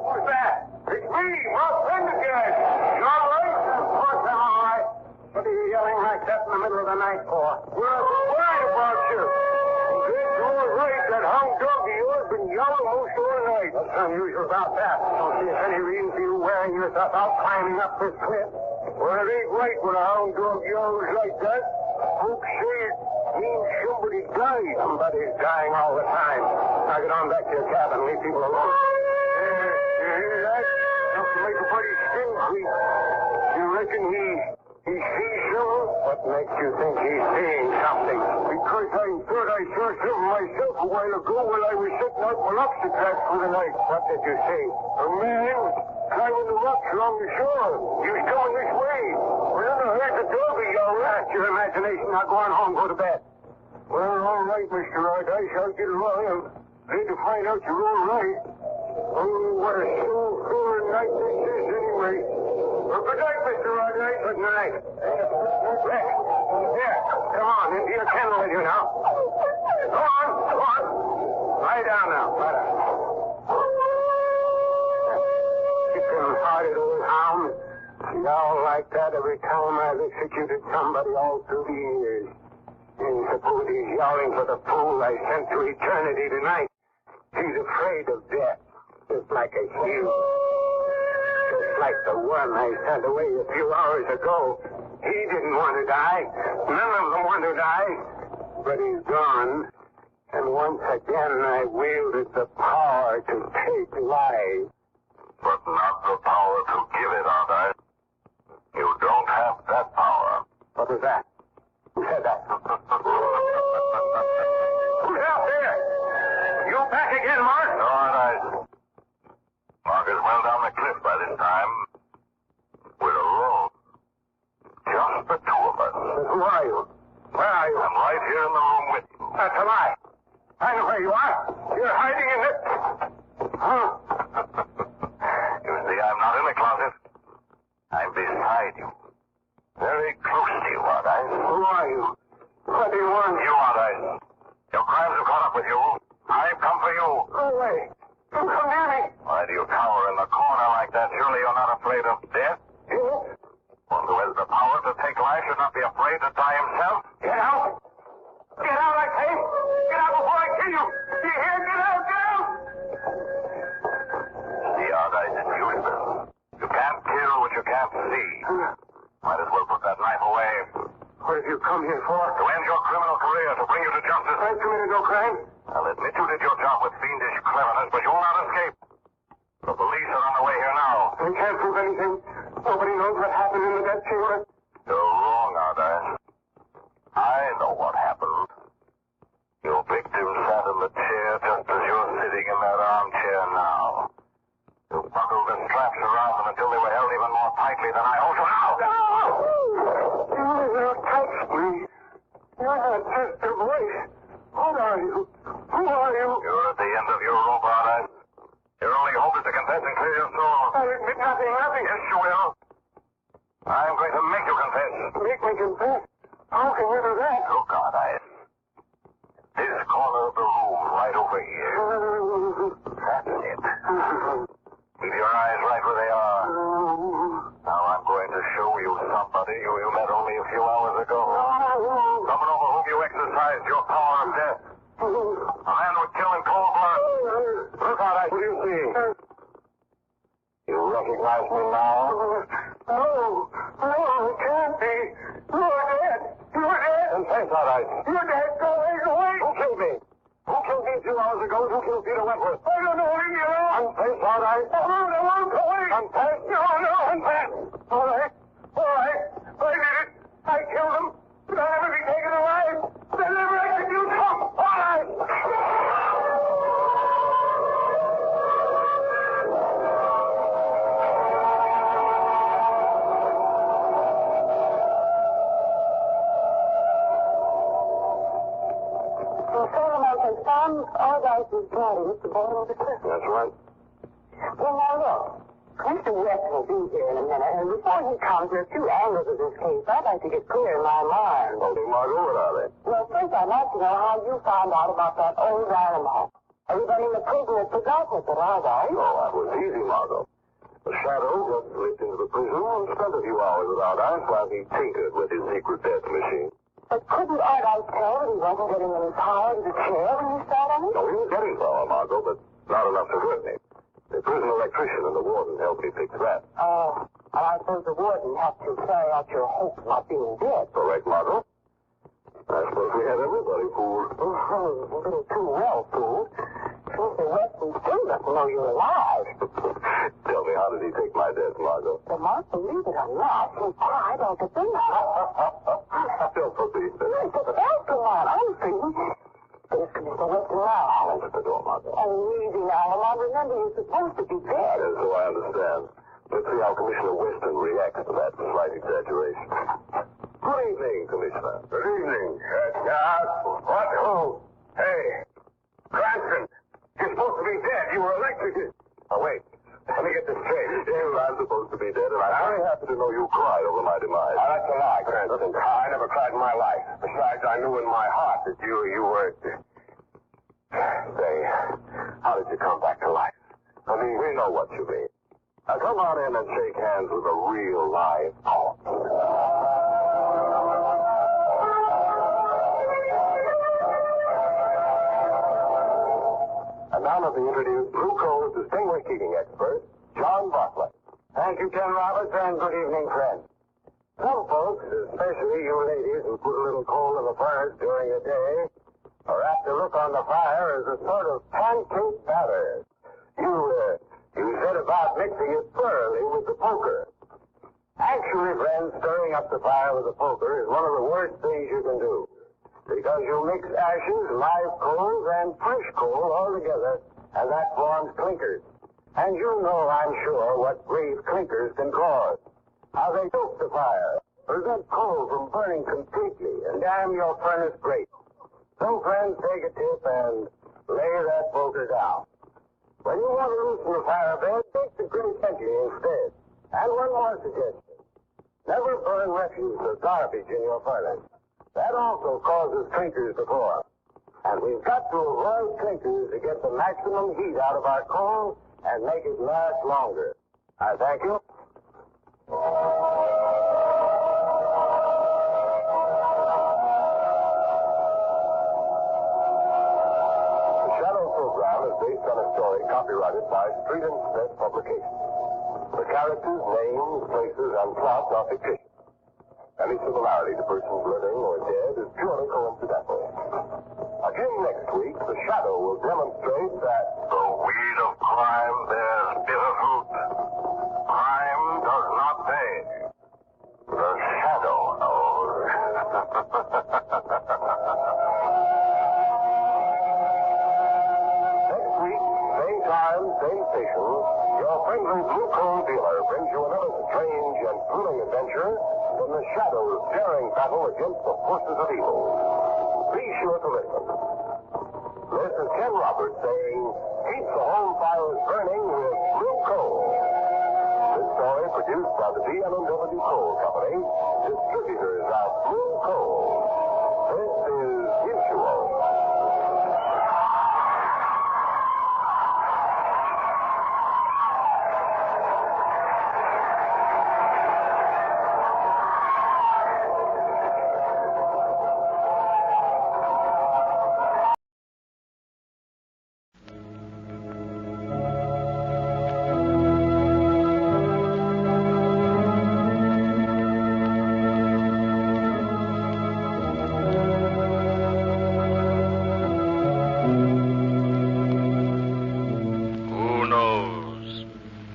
who's that? It's me, my friend again. You all right? Of course I'm all right. What are you yelling like that in the middle of the night for? We're worried about you. It's all right. That hound dog of yours been yelling most all night. What's unusual about that? Don't see any reason for you wearing yourself out climbing up this cliff. Well, it ain't right when a hound dog yells like that. Folks say it means somebody died. Somebody's dying all the time. Now get on back to your cabin. Leave people alone. You hear that? Enough to make a buddy's skin creep. You reckon he sees something? What makes you think he's seeing something? Because I thought I saw something myself a while ago while I was setting out my lobster traps for the night. What did you see? A man climbing the rocks along the shore. He was coming this way. Well, then I heard the doggy yell. That's your imagination. Now go on home, go to bed. Well, all right, Mr. Aldice. I'll get along. I need to find out you're all right. Oh, what a soul-filling night this is, anyway. Well, good night, Mr. Aldice. Good night. Rick, here, come on, into your kennel with you now. Go on, go on. Lie down now, lie down. Chicken-hearted old hound. Yowl like that every time I've executed somebody all through the years. And suppose he's yelling for the fool I sent to eternity tonight. He's afraid of death, just like a human. Just like the one I sent away a few hours ago. He didn't want to die. None of them want to die. But he's gone. And once again I wielded the power to take life. But not the power to give it, Arthur. You don't have that power. What was that? Who said that? Who's out there? You back again, Mark? No, Arthur. Mark is well down the cliff by this time. We're alone. Just the two of us. Who are you? Where are you? I'm right here in the room with you. That's a lie. I know where you are. You're hiding in this... Huh? You see, I'm not in the closet. I'm beside you. Very close to you, aren't I? Who are you? What do you want? You, aren't I? Your crimes have caught up with you. I've come for you. Go away. Don't come near me. Why do you cower in the corner like that? Surely you're not afraid of death? Yes. One who has the power to take life should not be afraid to die himself. Get out. Get out, I say. Get out before I kill you. You hear? Get out, get out. See, Ardice, it's useless. You can't kill what you can't see. Might as well put that knife away. What have you come here for? To end your criminal career, to bring you to justice. I committed no crime. I'll admit you did your job with fiendish cleverness, but you'll not escape. The police are on the way here now. I can't prove anything. Nobody knows what happened in the death chamber. You're wrong, Ardice. I know what happened. Your victim sat in the chair just as you're sitting in that armchair now. You buckled the straps around them until they were held even more tightly than I hold you now. You touched me. You're not just a voice. What are you? Who are you? You're at the end of your rope, Ardice. Your only hope is to confess and clear your soul. I'll admit nothing. Yes, you will. I'm going to make you confess. Make me confess? How can you do that? Look, Ardice. This corner of the room, right over here. That's it. Keep your eyes right where they are. Now I'm going to show you somebody who you met only a few hours ago. Someone over whom you exercised your power of death. A man who would kill in cold blood. Look, Ardice, what do you see? You recognize me now? No, it can't be. You're dead. You're dead. Then face, Ardice. You're dead. Go away, go away. Who killed me? Who killed me a few hours ago? Who killed Peter Wentworth? I don't know. Leave me alone. Unface, Ardice. No, I won't go away. Unface. No. Unface. All right. I did it. I killed him. But I'll never be taken alive. They'll never execute him. All right. Ardice's body at the bottom of the cliff. That's right. Well, now look. Mr. West will be here in a minute, and before he comes, there are two angles of this case I'd like to get clear in my mind. Holy Margot, what are they? Well, first I'd like to know how you found out about that old animal. Everybody in the prison had forgotten it, but Ardice. Oh, that was easy, Margot. The Shadow just slipped into the prison and spent a few hours with Ardice while he tinkered with his secret death machine. But couldn't Ardice tell that he wasn't getting any power to the chair when he sat on it? No, he was getting power, Margot, but not enough to hurt me. The prison electrician and the warden helped me fix that. Oh, and I suppose the warden helped you carry out your hope of not being dead. Correct, Margot. I suppose we had everybody fooled. Oh, a little too well fooled. Mr. Weston still doesn't know you're alive. Tell me, how did he take my death, Margot? Well, Mark, believe it or not, he cried like a baby. Don't believe it. Yes, but that's the one. I'm free. There's Mr. Weston now. I'll open the door, Margot. Oh, easy now, Lamont. Remember, you're supposed to be dead. Yes, so I understand. Let's see how Commissioner Weston reacts to that slight exaggeration. Good evening, Commissioner. Good evening. What? Oh, hey. Cranston, you're supposed to be dead. You were electrocuted. Oh, wait. Let me get this straight. I'm supposed to be dead, and I'm very happy to know you cried over my demise. That's a lie, Cranston. I never cried in my life. Besides, I knew in my heart that you were... Say, how did you come back to life? I mean, we know what you mean. Now, come on in and shake hands with a real live corpse. program of the introduced Blue Coal's distinguished heating expert, John Bartlett. Thank you, Ken Roberts, and good evening, friends. Some folks, especially you ladies who put a little coal in the furnace during the day, are apt to look on the fire as a sort of pancake batter. You set about mixing it thoroughly with the poker. Actually, friends, stirring up the fire with the poker is one of the worst things you can do, because you mix ashes, live coals, and fresh coal all together, and that forms clinkers. And you know, I'm sure, what grave clinkers can cause. How they choke the fire, prevent coal from burning completely, and damn your furnace great. So, friends, take a tip and lay that poker down. When you want to loosen the fire bed, take the grate gently instead. And one more suggestion. Never burn refuse or garbage in your furnace. That also causes clinkers to form. And we've got to avoid clinkers to get the maximum heat out of our coal and make it last longer. I thank you. The Shadow program is based on a story copyrighted by Street and Smith Publications. The characters, names, places, and plots are fictitious. Any similarity to persons living or dead is purely coincidental. Again next week, the Shadow will demonstrate that the weed of crime bears bitter fruit. Crime does not pay. The Shadow knows. Next week, same time, same station, your friendly Blue Coal dealer brings you another strange and thrilling adventure in the Shadow's daring battle against the forces of evil. Be sure to listen. This is Ken Roberts saying, keep the home fires burning with Blue Coal. This story produced by the B&W Coal Company, distributors of Blue Coal. This is Mutual.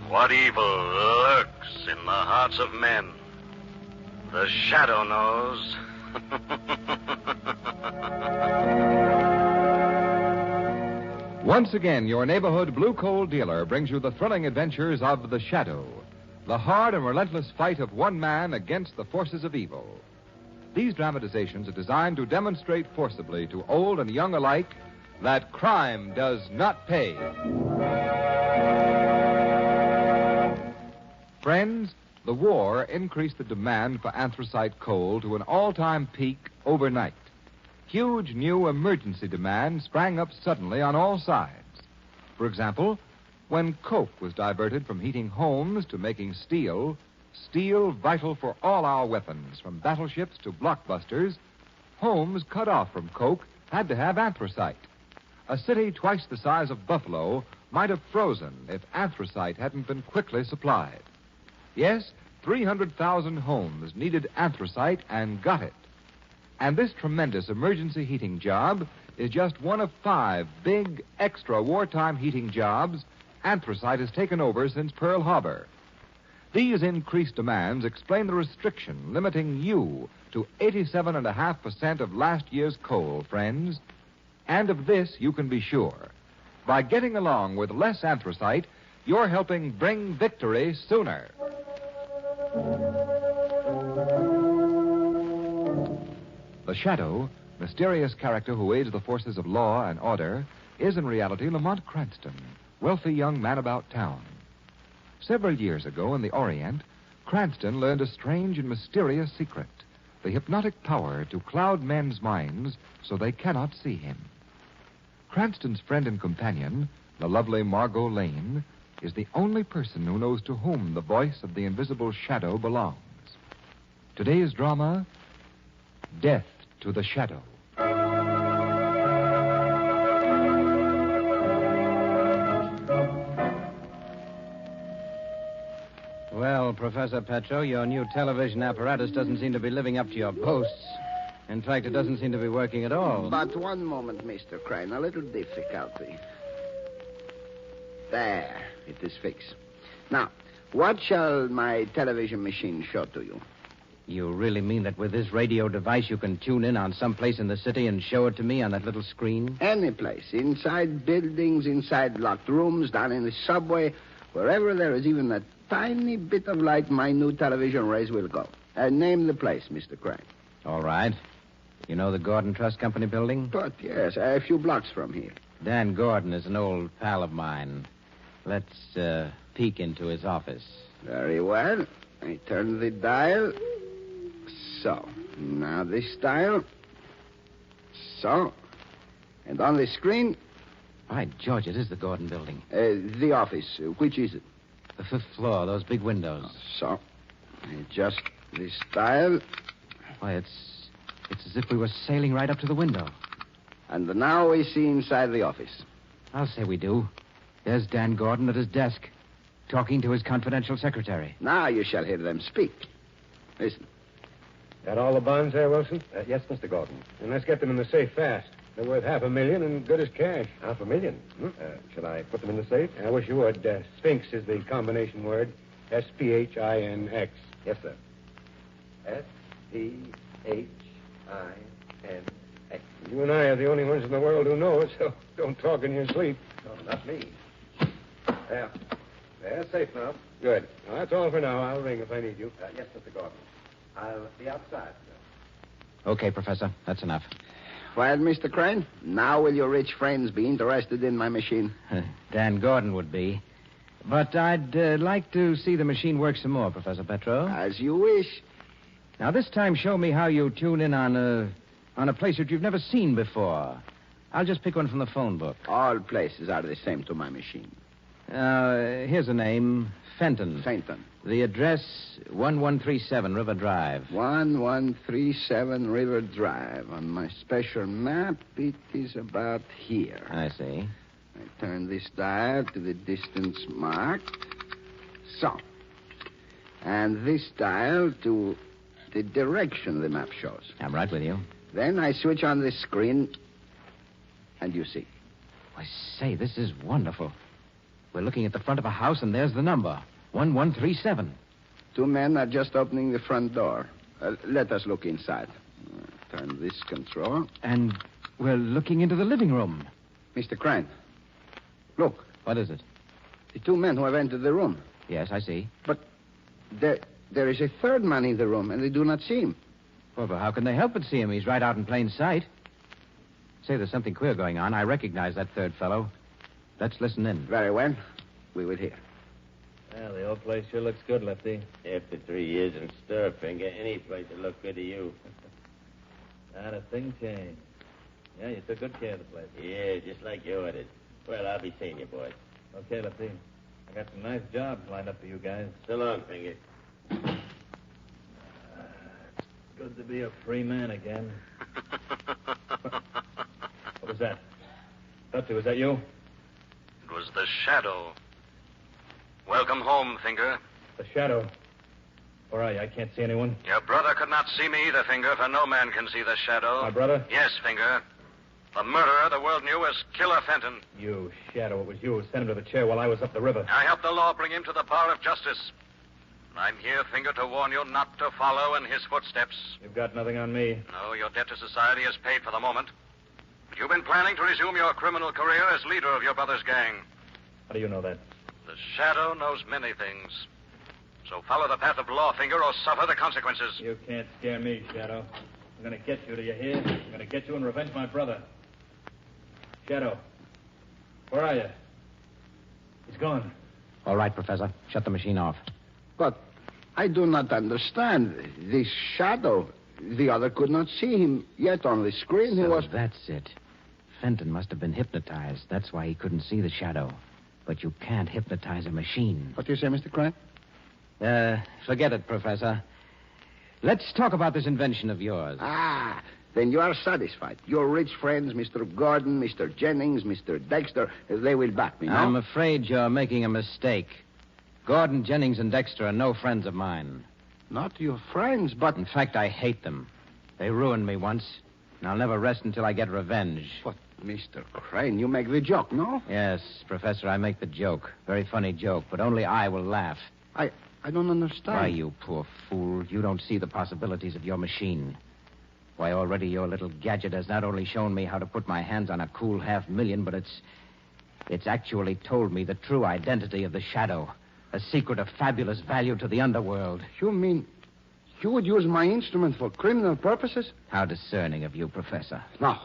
What evil lurks in the hearts of men? The Shadow knows. Once again, your neighborhood Blue Coal dealer brings you the thrilling adventures of The Shadow, the hard and relentless fight of one man against the forces of evil. These dramatizations are designed to demonstrate forcibly to old and young alike that crime does not pay. Friends, the war increased the demand for anthracite coal to an all-time peak overnight. Huge new emergency demand sprang up suddenly on all sides. For example, when coke was diverted from heating homes to making steel vital for all our weapons, from battleships to blockbusters, homes cut off from coke had to have anthracite. A city twice the size of Buffalo might have frozen if anthracite hadn't been quickly supplied. Yes, 300,000 homes needed anthracite and got it. And this tremendous emergency heating job is just one of 5 big, extra wartime heating jobs anthracite has taken over since Pearl Harbor. These increased demands explain the restriction limiting you to 87.5% of last year's coal, friends. And of this you can be sure. By getting along with less anthracite, you're helping bring victory sooner. The Shadow, mysterious character who aids the forces of law and order, is in reality Lamont Cranston, wealthy young man about town. Several years ago in the Orient, Cranston learned a strange and mysterious secret, the hypnotic power to cloud men's minds so they cannot see him. Cranston's friend and companion, the lovely Margot Lane, is the only person who knows to whom the voice of the invisible Shadow belongs. Today's drama, Death to the Shadow. Well, Professor Petro, your new television apparatus doesn't seem to be living up to your boasts. In fact, it doesn't seem to be working at all. But one moment, Mr. Crane. A little difficulty. There. It is fixed. Now, what shall my television machine show to you? You really mean that with this radio device you can tune in on some place in the city and show it to me on that little screen? Any place. Inside buildings, inside locked rooms, down in the subway. Wherever there is even a tiny bit of light, my new television rays will go. Name the place, Mr. Crane. All right. You know the Gordon Trust Company building? But, yes, a few blocks from here. Dan Gordon is an old pal of mine. Let's peek into his office. Very well. I turn the dial. So. Now this dial. So. And on the screen. By George, it is the Gordon building. The office. Which is it? The 5th floor, those big windows. So. Adjust this dial. Why, it's as if we were sailing right up to the window. And now we see inside the office. I'll say we do. There's Dan Gordon at his desk, talking to his confidential secretary. Now you shall hear them speak. Listen. Got all the bonds there, Wilson? Yes, Mr. Gordon. And let's get them in the safe fast. They're worth $500,000 and good as cash. $500,000? Should I put them in the safe? I wish you would. Sphinx is the combination word. S-P-H-I-N-X. Yes, sir. S-P-H-I-N-X. You and I are the only ones in the world who know it, so don't talk in your sleep. No, not me. There. They're safe now. Good. Well, that's all for now. I'll ring if I need you. Yes, Mr. Gordon. I'll be outside, sir. Okay, Professor. That's enough. Well, Mr. Crane, now will your rich friends be interested in my machine? Dan Gordon would be. But I'd like to see the machine work some more, Professor Petro. As you wish. Now, this time, show me how you tune in on a place that you've never seen before. I'll just pick one from the phone book. All places are the same to my machine. Here's a name. Fenton. Fenton. The address, 1137 River Drive. 1137 River Drive. On my special map, it is about here. I see. I turn this dial to the distance marked. So. And this dial to the direction the map shows. I'm right with you. Then I switch on the screen, and you see. I say, this is wonderful. We're looking at the front of a house, and there's the number. 1137. 2 men are just opening the front door. Let us look inside. Turn this control. And we're looking into the living room. Mr. Crane, look. What is it? The 2 men who have entered the room. Yes, I see. But there is a third man in the room, and they do not see him. Well, but how can they help but see him? He's right out in plain sight. Say, there's something queer going on. I recognize that third fellow. Let's listen in. Very well. We will hear. Well, the old place sure looks good, Lefty. After 3 years in stir, Finger, any place will look good to you. Not a thing changed. Yeah, you took good care of the place. Yeah, just like you ordered. Well, I'll be seeing you, boys. Okay, Lefty. I got some nice jobs lined up for you guys. So long, Finger. It's good to be a free man again. What was that? Lefty, was that you? It was the shadow. Welcome home, Finger. The shadow. Where are you? I can't see anyone. Your brother could not see me either, Finger, for no man can see the shadow. My brother? Yes, Finger. The murderer the world knew was Killer Fenton. You, Shadow. It was you who sent him to the chair while I was up the river. I helped the law bring him to the bar of justice. I'm here, Finger, to warn you not to follow in his footsteps. You've got nothing on me. No, your debt to society is paid for the moment. But you've been planning to resume your criminal career as leader of your brother's gang. How do you know that? The Shadow knows many things. So follow the path of law, Finger, or suffer the consequences. You can't scare me, Shadow. I'm going to get you, do you hear? I'm going to get you and revenge my brother. Shadow, where are you? He's gone. All right, Professor. Shut the machine off. But I do not understand. This Shadow, the other could not see him, yet on the screen he was... That's it. Fenton must have been hypnotized. That's why he couldn't see the Shadow. But you can't hypnotize a machine. What do you say, Mr. Crane? Forget it, Professor. Let's talk about this invention of yours. Ah, then you are satisfied. Your rich friends, Mr. Gordon, Mr. Jennings, Mr. Dexter, they will back me, no? I'm afraid you're making a mistake. Gordon, Jennings, and Dexter are no friends of mine. Not your friends, but... In fact, I hate them. They ruined me once, and I'll never rest until I get revenge. But, Mr. Crane, you make the joke, no? Yes, Professor, I make the joke. Very funny joke, but only I will laugh. I don't understand. Why, you poor fool, you don't see the possibilities of your machine. Why, already your little gadget has not only shown me how to put my hands on a cool $500,000, but it's actually told me the true identity of the Shadow. A secret of fabulous value to the underworld. You mean you would use my instrument for criminal purposes? How discerning of you, Professor. No,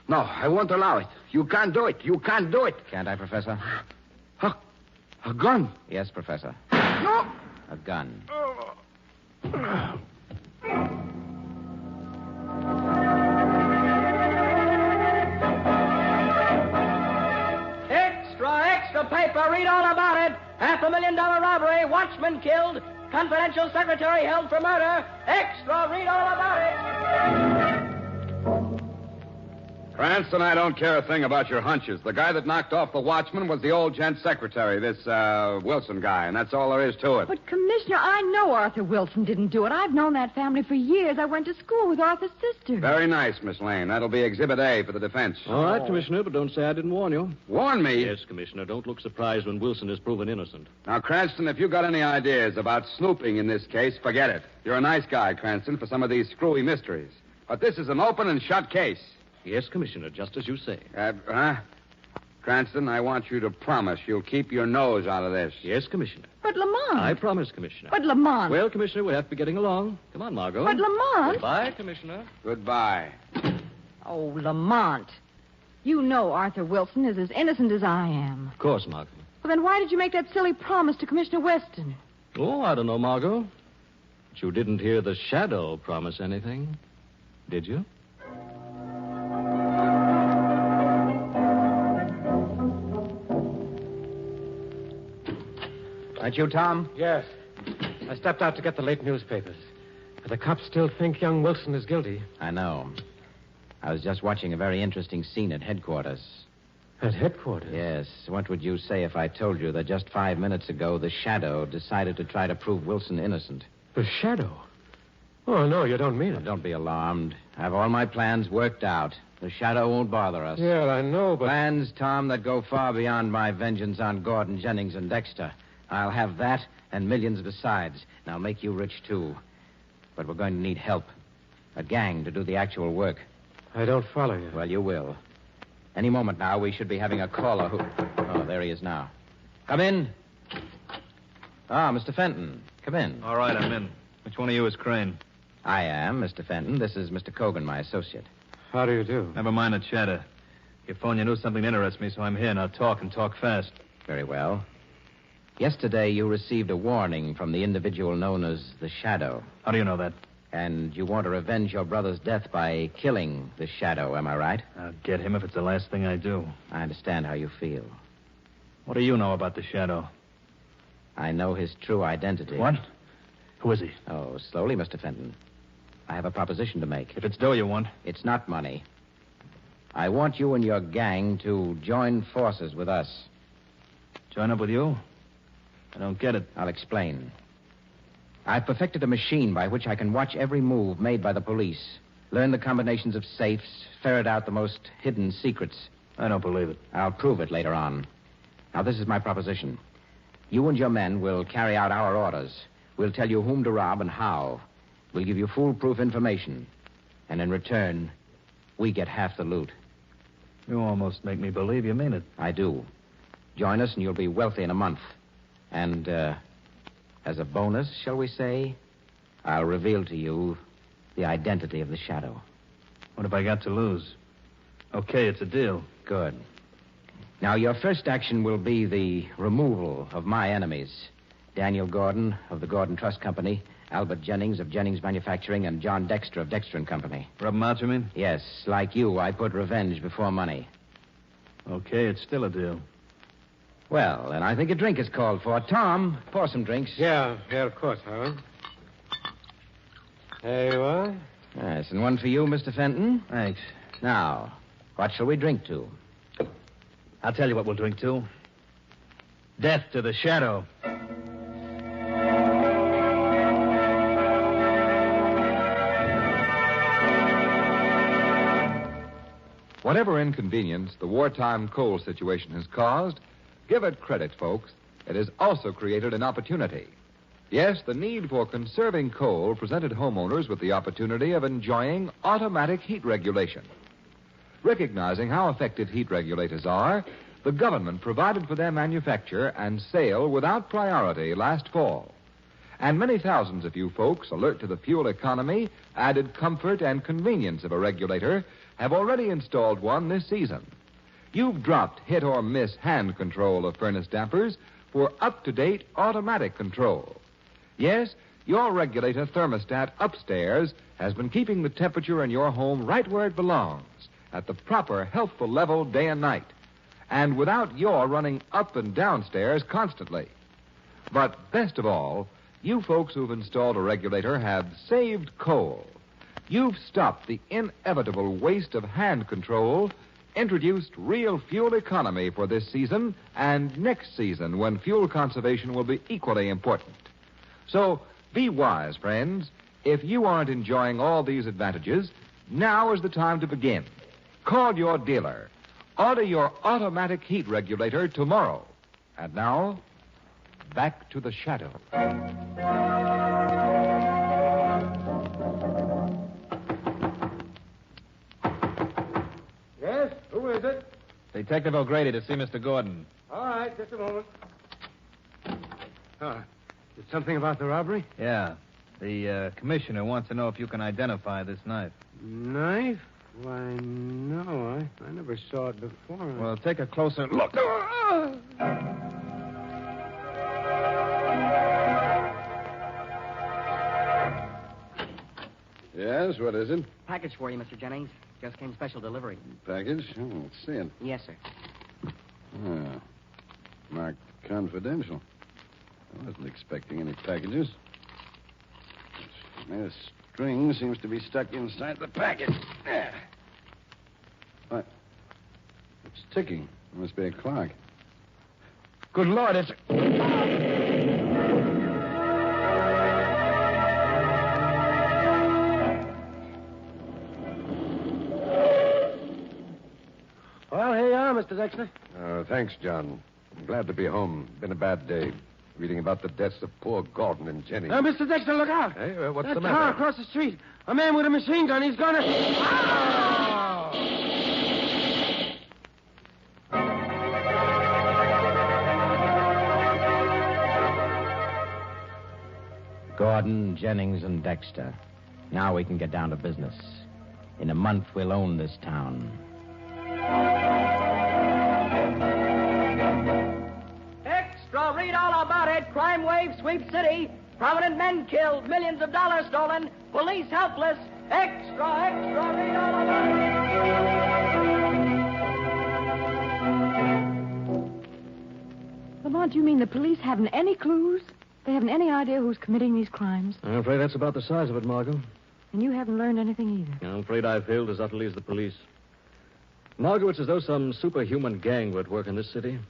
I won't allow it. You can't do it. You can't do it. Can't I, Professor? A gun? Yes, Professor. No! A gun. Extra paper. Read all about it. $500,000 robbery. Watchman killed. Confidential secretary held for murder. Extra. Read all about it. Cranston, I don't care a thing about your hunches. The guy that knocked off the watchman was the old gent's secretary, this Wilson guy, and that's all there is to it. But, Commissioner, I know Arthur Wilson didn't do it. I've known that family for years. I went to school with Arthur's sister. Very nice, Miss Lane. That'll be Exhibit A for the defense. All right, Commissioner, but don't say I didn't warn you. Warn me? Yes, Commissioner. Don't look surprised when Wilson is proven innocent. Now, Cranston, if you got any ideas about snooping in this case, forget it. You're a nice guy, Cranston, for some of these screwy mysteries. But this is an open and shut case. Yes, Commissioner, just as you say. Cranston, I want you to promise you'll keep your nose out of this. Yes, Commissioner. But Lamont. I promise, Commissioner. But Lamont. Well, Commissioner, we have to be getting along. Come on, Margot. But Lamont. Goodbye, Commissioner. Goodbye. Oh, Lamont. You know Arthur Wilson is as innocent as I am. Of course, Margot. Well, then why did you make that silly promise to Commissioner Weston? Oh, I don't know, Margot. But you didn't hear the Shadow promise anything, did you? That you, Tom? Yes. I stepped out to get the late newspapers. But the cops still think young Wilson is guilty. I know. I was just watching a very interesting scene at headquarters. At headquarters? Yes. What would you say if I told you that just 5 minutes ago the Shadow decided to try to prove Wilson innocent? The Shadow? Oh, no, you don't mean it. Don't be alarmed. I have all my plans worked out. The Shadow won't bother us. Yeah, I know, but... Plans, Tom, that go far beyond my vengeance on Gordon, Jennings, and Dexter. I'll have that and millions besides. And I'll make you rich, too. But we're going to need help. A gang to do the actual work. I don't follow you. Well, you will. Any moment now, we should be having a caller who... Oh, there he is now. Come in. Mr. Fenton. Come in. All right, I'm in. Which one of you is Crane? I am, Mr. Fenton. This is Mr. Cogan, my associate. How do you do? Never mind the chatter. Your phone, you knew something interests me, so I'm here. Now talk and talk fast. Very well. Yesterday, you received a warning from the individual known as the Shadow. How do you know that? And you want to revenge your brother's death by killing the Shadow, am I right? I'll get him if it's the last thing I do. I understand how you feel. What do you know about the Shadow? I know his true identity. What? Who is he? Oh, slowly, Mr. Fenton. I have a proposition to make. If it's dough you want. It's not money. I want you and your gang to join forces with us. Join up with you? I don't get it. I'll explain. I've perfected a machine by which I can watch every move made by the police, learn the combinations of safes, ferret out the most hidden secrets. I don't believe it. I'll prove it later on. Now, this is my proposition. You and your men will carry out our orders. We'll tell you whom to rob and how. We'll give you foolproof information. And in return, we get half the loot. You almost make me believe you mean it. I do. Join us and you'll be wealthy in a month. And, as a bonus, shall we say, I'll reveal to you the identity of the Shadow. What have I got to lose? Okay, it's a deal. Good. Now, your first action will be the removal of my enemies. Daniel Gordon of the Gordon Trust Company, Albert Jennings of Jennings Manufacturing, and John Dexter of Dexter & Company. Rub 'em out, you mean? Yes, like you, I put revenge before money. Okay, it's still a deal. Well, then I think a drink is called for. Tom, pour some drinks. Yeah, of course, Howard. There you are. Yes, and one for you, Mr. Fenton. Thanks. Now, what shall we drink to? I'll tell you what we'll drink to. Death to the Shadow. Whatever inconvenience the wartime coal situation has caused, give it credit, folks. It has also created an opportunity. Yes, the need for conserving coal presented homeowners with the opportunity of enjoying automatic heat regulation. Recognizing how effective heat regulators are, the government provided for their manufacture and sale without priority last fall. And many thousands of you folks, alert to the fuel economy, added comfort, and convenience of a regulator, have already installed one this season. You've dropped hit or miss hand control of furnace dampers for up-to-date automatic control. Yes, your regulator thermostat upstairs has been keeping the temperature in your home right where it belongs, at the proper healthful level day and night, and without your running up and downstairs constantly. But best of all, you folks who've installed a regulator have saved coal. You've stopped the inevitable waste of hand control, introduced real fuel economy for this season and next season when fuel conservation will be equally important. So be wise, friends. If you aren't enjoying all these advantages, now is the time to begin. Call your dealer. Order your automatic heat regulator tomorrow. And now, back to the shadow. Yes? Who is it? Detective O'Grady to see Mr. Gordon. All right, just a moment. Is something about the robbery? Yeah. The commissioner wants to know if you can identify this knife. Knife? Why, no. I never saw it before. Well, take a closer look. Yes, what is it? Package for you, Mr. Jennings. Just came special delivery. Package? Oh, let's see it. Yes, sir. Ah, marked confidential. I wasn't expecting any packages. This string seems to be stuck inside the package. There. What? It's ticking. It must be a clock. Good Lord, it's... Well, here you are, Mr. Dexter. Thanks, John. I'm glad to be home. Been a bad day. Reading about the deaths of poor Gordon and Jennings. Now, Mr. Dexter, look out. Hey, what's that the car matter? across the street. A man with a machine gun. He's gonna... Gordon, Jennings, and Dexter. Now we can get down to business. In a month, we'll own this town. Extra, read all about it. Crime wave sweep city. Prominent men killed. Millions of dollars stolen. Police helpless. Extra, read all about it. Lamont, you mean the police haven't any clues? They haven't any idea who's committing these crimes? I'm afraid that's about the size of it, Margot. And you haven't learned anything either? I'm afraid I failed as utterly as the police. Margot, it's as though some superhuman gang were at work in this city.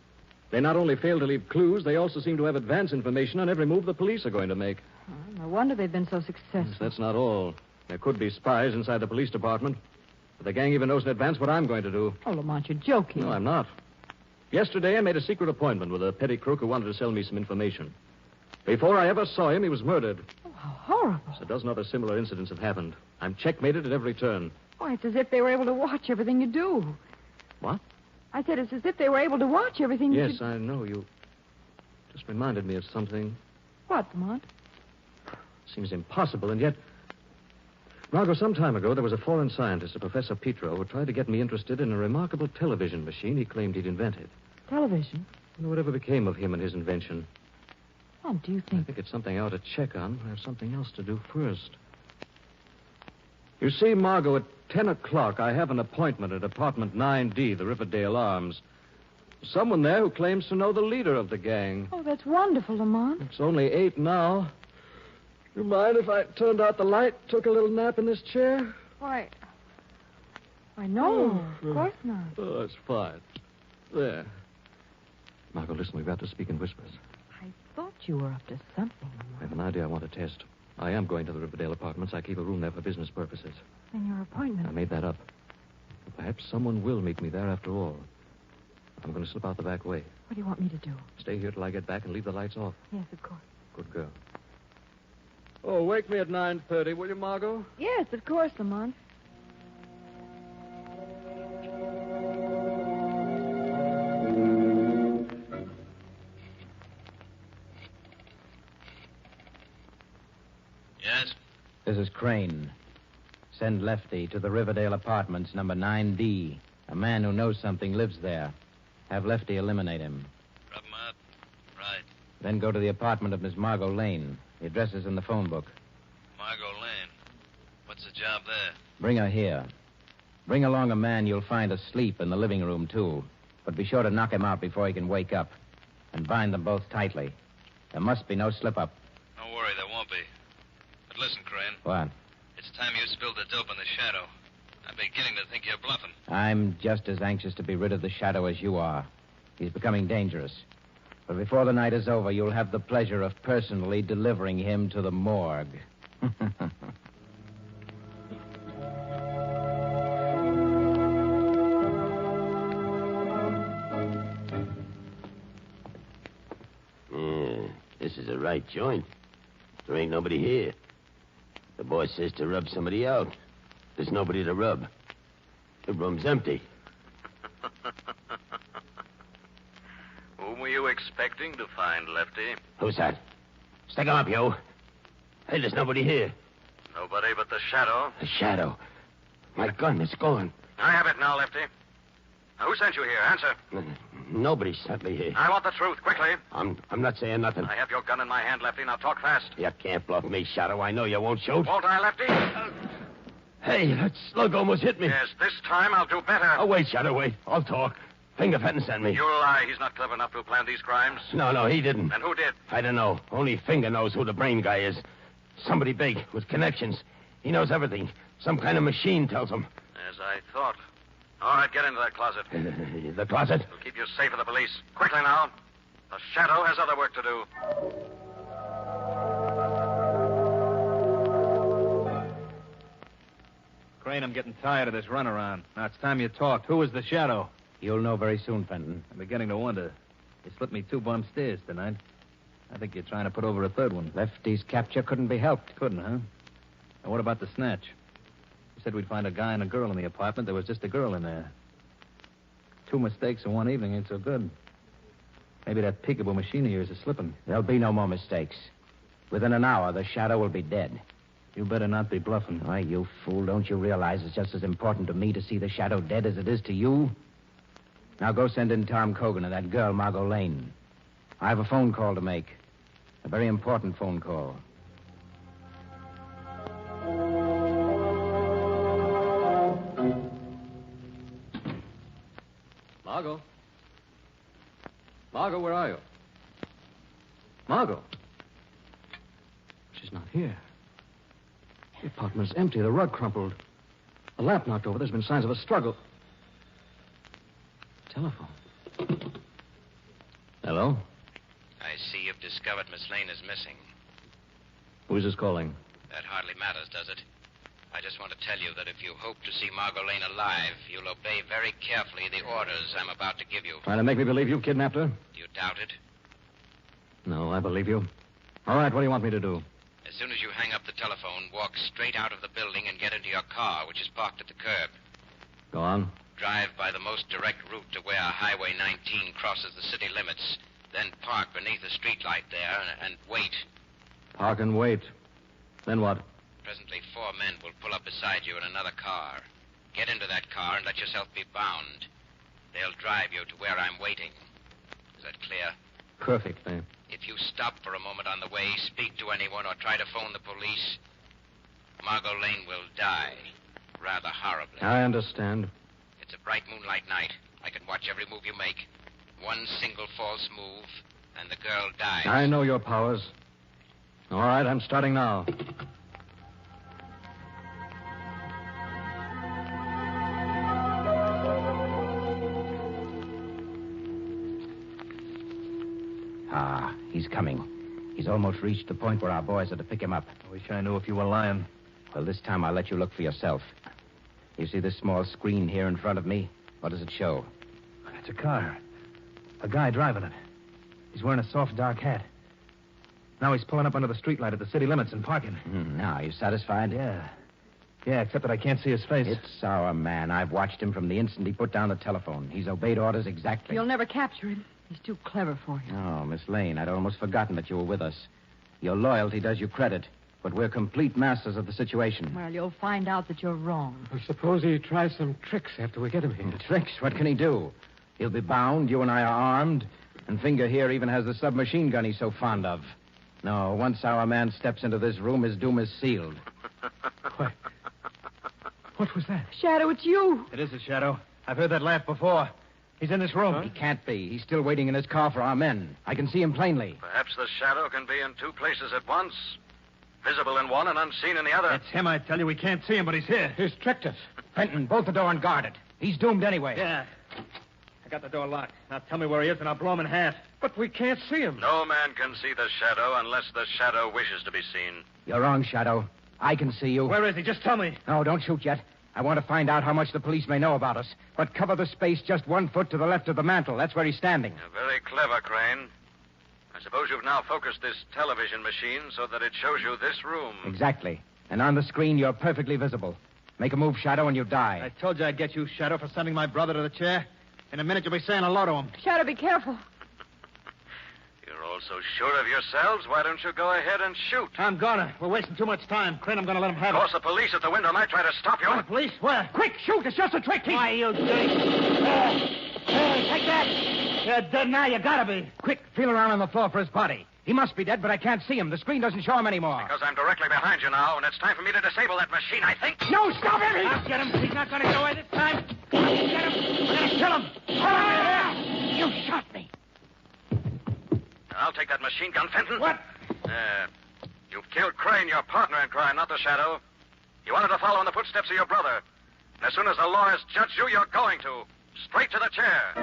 They not only fail to leave clues, they also seem to have advance information on every move the police are going to make. Oh, no wonder they've been so successful. Yes, that's not all. There could be spies inside the police department. But the gang even knows in advance what I'm going to do. Oh, Lamont, you're joking. No, I'm not. Yesterday, I made a secret appointment with a petty crook who wanted to sell me some information. Before I ever saw him, he was murdered. Oh, how horrible. A dozen other similar incidents have happened. I'm checkmated at every turn. Why, it's as if they were able to watch everything you do. What? I said it's as if they were able to watch everything you do. Yes, I know. You just reminded me of something. What, Lamont? Seems impossible, and yet... Margot, some time ago, there was a foreign scientist, a Professor Petro, who tried to get me interested in a remarkable television machine he claimed he'd invented. Television? I wonder whatever became of him and his invention. Oh, do you think... I think it's something I ought to check on. I have something else to do first. You see, Margot, at 10 o'clock, I have an appointment at apartment 9D, the Riverdale Arms. Someone there who claims to know the leader of the gang. Oh, that's wonderful, Lamont. It's only 8 now. You mind if I turned out the light, took a little nap in this chair? Why... I know. Of course not. Oh, that's fine. There. Margot, listen, we've got to speak in whispers. I thought you were up to something, Lamont. I have an idea I want to test. I am going to the Riverdale apartments. I keep a room there for business purposes. Then your appointment. I made that up. Perhaps someone will meet me there after all. I'm going to slip out the back way. What do you want me to do? Stay here till I get back and leave the lights off. Yes, of course. Good girl. Oh, wake me at 9:30, will you, Margot? Yes, of course, Lamont. Yes? This is Crane. Send Lefty to the Riverdale Apartments, number 9D. A man who knows something lives there. Have Lefty eliminate him. Rub him out. Right. Then go to the apartment of Miss Margot Lane. The address is in the phone book. Margot Lane. What's the job there? Bring her here. Bring along a man you'll find asleep in the living room, too. But be sure to knock him out before he can wake up. And bind them both tightly. There must be no slip-up. Don't worry, there won't be. But listen, Crane. What? It's time you spilled the dope in the shadow. I'm beginning to think you're bluffing. I'm just as anxious to be rid of the shadow as you are. He's becoming dangerous. But before the night is over, you'll have the pleasure of personally delivering him to the morgue. This is the right joint. There ain't nobody here. The boss says to rub somebody out. There's nobody to rub. The room's empty. Whom were you expecting to find, Lefty? Who's that? Stick 'em up, you. Hey, there's nobody here. Nobody but the shadow. The shadow. My gun is gone. I have it now, Lefty. Now, who sent you here? Answer. Nobody sent me here. I want the truth, quickly. I'm not saying nothing. I have your gun in my hand, Lefty. Now talk fast. You can't bluff me, Shadow. I know you won't shoot. Won't I, Lefty? Hey, that slug almost hit me. Yes, this time I'll do better. Oh, wait, Shadow, wait. I'll talk. Finger Fenton sent me. You lie. He's not clever enough to have planned these crimes. No, he didn't. Then who did? I don't know. Only Finger knows who the brain guy is. Somebody big, with connections. He knows everything. Some kind of machine tells him. As I thought. All right, get into that closet. The closet? It'll keep you safe of the police. Quickly now. The shadow has other work to do. Crane, I'm getting tired of this runaround. Now it's time you talked. Who is the shadow? You'll know very soon, Fenton. I'm beginning to wonder. You slipped me 2 bum stairs tonight. I think you're trying to put over a third one. Lefty's capture couldn't be helped. Couldn't, huh? And what about the snatch? You said we'd find a guy and a girl in the apartment. There was just a girl in there. 2 mistakes in one evening ain't so good. Maybe that peekaboo machine of yours is slipping. There'll be no more mistakes. Within an hour, the shadow will be dead. You better not be bluffing. Why, you fool, don't you realize it's just as important to me to see the shadow dead as it is to you? Now go send in Tom Cogan and that girl, Margot Lane. I have a phone call to make. A very important phone call. Margot? Margot, where are you? Margot? She's not here. The apartment's empty. The rug crumpled. The lamp knocked over. There's been signs of a struggle. Telephone. Hello? I see you've discovered Miss Lane is missing. Who's this calling? That hardly matters, does it? I just want to tell you that if you hope to see Margot Lane alive, you'll obey very carefully the orders I'm about to give you. Trying to make me believe you kidnapped her? You doubt it? No, I believe you. All right, what do you want me to do? As soon as you hang up the telephone, walk straight out of the building and get into your car, which is parked at the curb. Go on. Drive by the most direct route to where Highway 19 crosses the city limits. Then park beneath a streetlight there and wait. Park and wait. Then what? Presently, 4 men will pull up beside you in another car. Get into that car and let yourself be bound. They'll drive you to where I'm waiting. Is that clear? Perfectly. If you stop for a moment on the way, speak to anyone, or try to phone the police, Margot Lane will die. Rather horribly. I understand. It's a bright moonlight night. I can watch every move you make. One single false move, and the girl dies. I know your powers. All right, I'm starting now. Ah, he's coming. He's almost reached the point where our boys are to pick him up. I wish I knew if you were lying. Well, this time I'll let you look for yourself. You see this small screen here in front of me? What does it show? It's a car. A guy driving it. He's wearing a soft, dark hat. Now he's pulling up under the streetlight at the city limits and parking. Now, you satisfied? Yeah. Yeah, except that I can't see his face. It's our man. I've watched him from the instant he put down the telephone. He's obeyed orders exactly. You'll never capture him. He's too clever for you. Oh, Miss Lane, I'd almost forgotten that you were with us. Your loyalty does you credit, but we're complete masters of the situation. Well, you'll find out that you're wrong. Well, suppose he tries some tricks after we get him here. Tricks? What can he do? He'll be bound, you and I are armed, and Finger here even has the submachine gun he's so fond of. No, once our man steps into this room, his doom is sealed. What was that? Shadow, it's you. It is a Shadow. I've heard that laugh before. He's in this room. He can't be. He's still waiting in his car for our men. I can see him plainly. Perhaps the Shadow can be in two places at once. Visible in one and unseen in the other. It's him, I tell you. We can't see him, but he's here. He's tricked us. Fenton, bolt the door and guard it. He's doomed anyway. Yeah. I got the door locked. Now tell me where he is, and I'll blow him in half. But we can't see him. No man can see the Shadow unless the Shadow wishes to be seen. You're wrong, Shadow. I can see you. Where is he? Just tell me. No, don't shoot yet. I want to find out how much the police may know about us. But cover the space just 1 foot to the left of the mantel. That's where he's standing. You're very clever, Crane. I suppose you've now focused this television machine so that it shows you this room. Exactly. And on the screen, you're perfectly visible. Make a move, Shadow, and you die. I told you I'd get you, Shadow, for sending my brother to the chair. In a minute, you'll be saying hello to him. Shadow, be careful. You're all so sure of yourselves. Why don't you go ahead and shoot? I'm gonna. We're wasting too much time. Crane, I'm gonna let him have Of course, the police at the window might try to stop you. The police? Where? Quick, shoot! It's just a trick. Why, you dirty... Take that. You're dead now. You gotta be. Quick, feel around on the floor for his body. He must be dead, but I can't see him. The screen doesn't show him anymore. Because I'm directly behind you now, and it's time for me to disable that machine, I think. No, stop him! I'll get him. He's not gonna get away this time. I'll get him. We're gonna kill him. You shot me. I'll take that machine gun, Fenton. What? You've killed Crane, your partner in crime, not the Shadow. You wanted to follow in the footsteps of your brother. And as soon as the law has judged you, you're going to. Straight to the chair.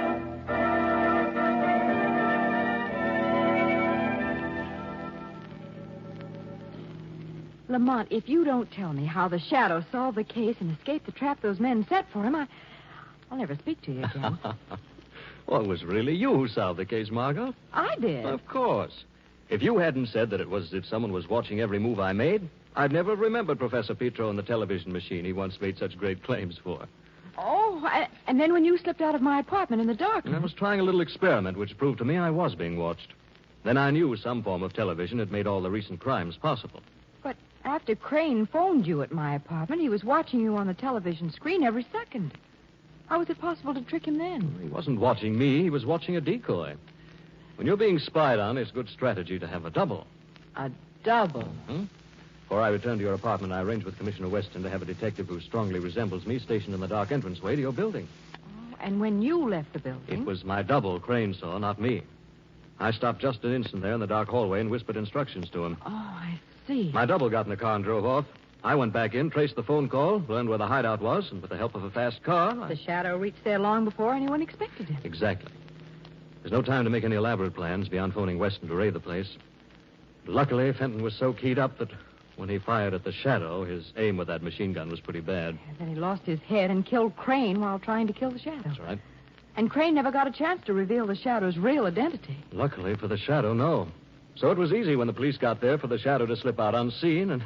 Lamont, if you don't tell me how the Shadow solved the case and escaped the trap those men set for him, I'll never speak to you again. Well, it was really you who solved the case, Margot. I did. Of course. If you hadn't said that it was as if someone was watching every move I made, I'd never have remembered Professor Petro and the television machine he once made such great claims for. Oh, and then when you slipped out of my apartment in the dark. And I was trying a little experiment which proved to me I was being watched. Then I knew some form of television had made all the recent crimes possible. But after Crane phoned you at my apartment, he was watching you on the television screen every second. How was it possible to trick him then? He wasn't watching me. He was watching a decoy. When you're being spied on, it's good strategy to have a double. A double? Before I returned to your apartment, I arranged with Commissioner Weston to have a detective who strongly resembles me stationed in the dark entranceway to your building. Oh, and when you left the building? It was my double Crane saw, not me. I stopped just an instant there in the dark hallway and whispered instructions to him. Oh, I see. My double got in the car and drove off. I went back in, traced the phone call, learned where the hideout was, and with the help of a fast car... The Shadow reached there long before anyone expected him. Exactly. There's no time to make any elaborate plans beyond phoning Weston to raid the place. Luckily, Fenton was so keyed up that when he fired at the Shadow, his aim with that machine gun was pretty bad. And then he lost his head and killed Crane while trying to kill the Shadow. That's right. And Crane never got a chance to reveal the Shadow's real identity. Luckily for the Shadow, no. So it was easy when the police got there for the Shadow to slip out unseen and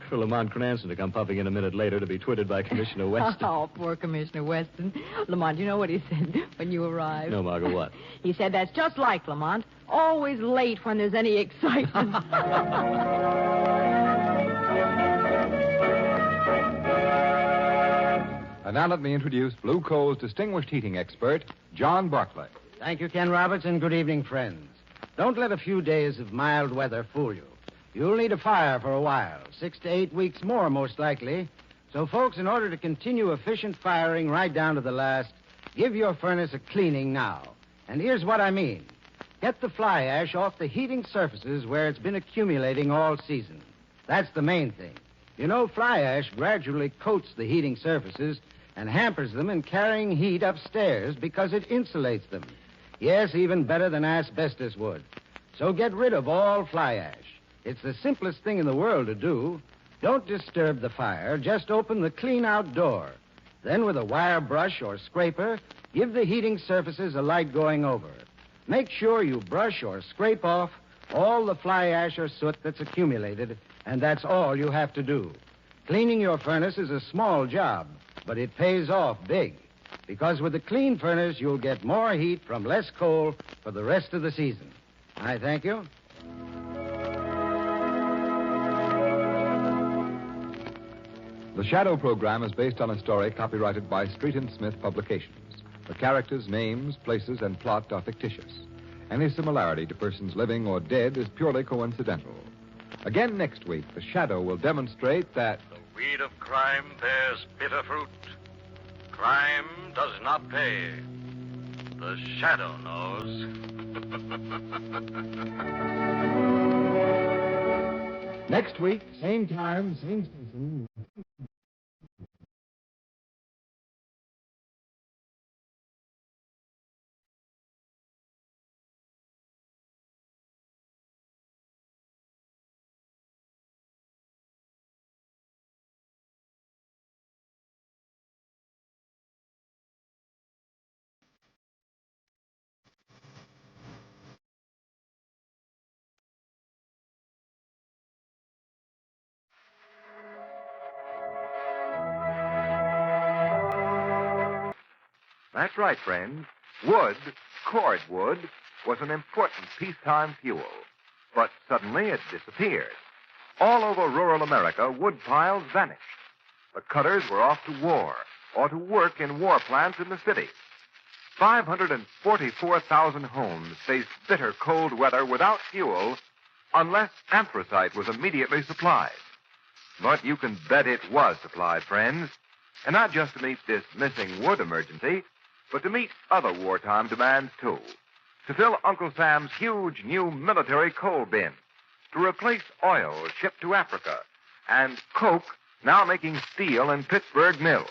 for Lamont Cranston to come puffing in a minute later to be twitted by Commissioner Weston. Oh, poor Commissioner Weston. Lamont, you know what he said when you arrived? No, Margot, what? He said that's just like Lamont. Always late when there's any excitement. And now let me introduce Blue Coal's distinguished heating expert, John Barclay. Thank you, Ken Roberts, and good evening, friends. Don't let a few days of mild weather fool you. You'll need a fire for a while, 6 to 8 weeks more, most likely. So, folks, in order to continue efficient firing right down to the last, give your furnace a cleaning now. And here's what I mean. Get the fly ash off the heating surfaces where it's been accumulating all season. That's the main thing. You know, fly ash gradually coats the heating surfaces and hampers them in carrying heat upstairs because it insulates them. Yes, even better than asbestos would. So get rid of all fly ash. It's the simplest thing in the world to do. Don't disturb the fire. Just open the clean-out door. Then with a wire brush or scraper, give the heating surfaces a light going over. Make sure you brush or scrape off all the fly ash or soot that's accumulated, and that's all you have to do. Cleaning your furnace is a small job, but it pays off big. Because with a clean furnace, you'll get more heat from less coal for the rest of the season. I thank you. The Shadow program is based on a story copyrighted by Street and Smith Publications. The characters, names, places, and plot are fictitious. Any similarity to persons living or dead is purely coincidental. Again next week, The Shadow will demonstrate that The weed of crime bears bitter fruit. Crime does not pay. The Shadow knows. next week, same time, same station. That's right, friends. Wood, cordwood, was an important peacetime fuel. But suddenly it disappeared. All over rural America, wood piles vanished. The cutters were off to war or to work in war plants in the city. 544,000 homes faced bitter cold weather without fuel unless anthracite was immediately supplied. But you can bet it was supplied, friends. And not just to meet this missing wood emergency, but to meet other wartime demands, too. To fill Uncle Sam's huge new military coal bin. To replace oil shipped to Africa. And Coke now making steel in Pittsburgh mills.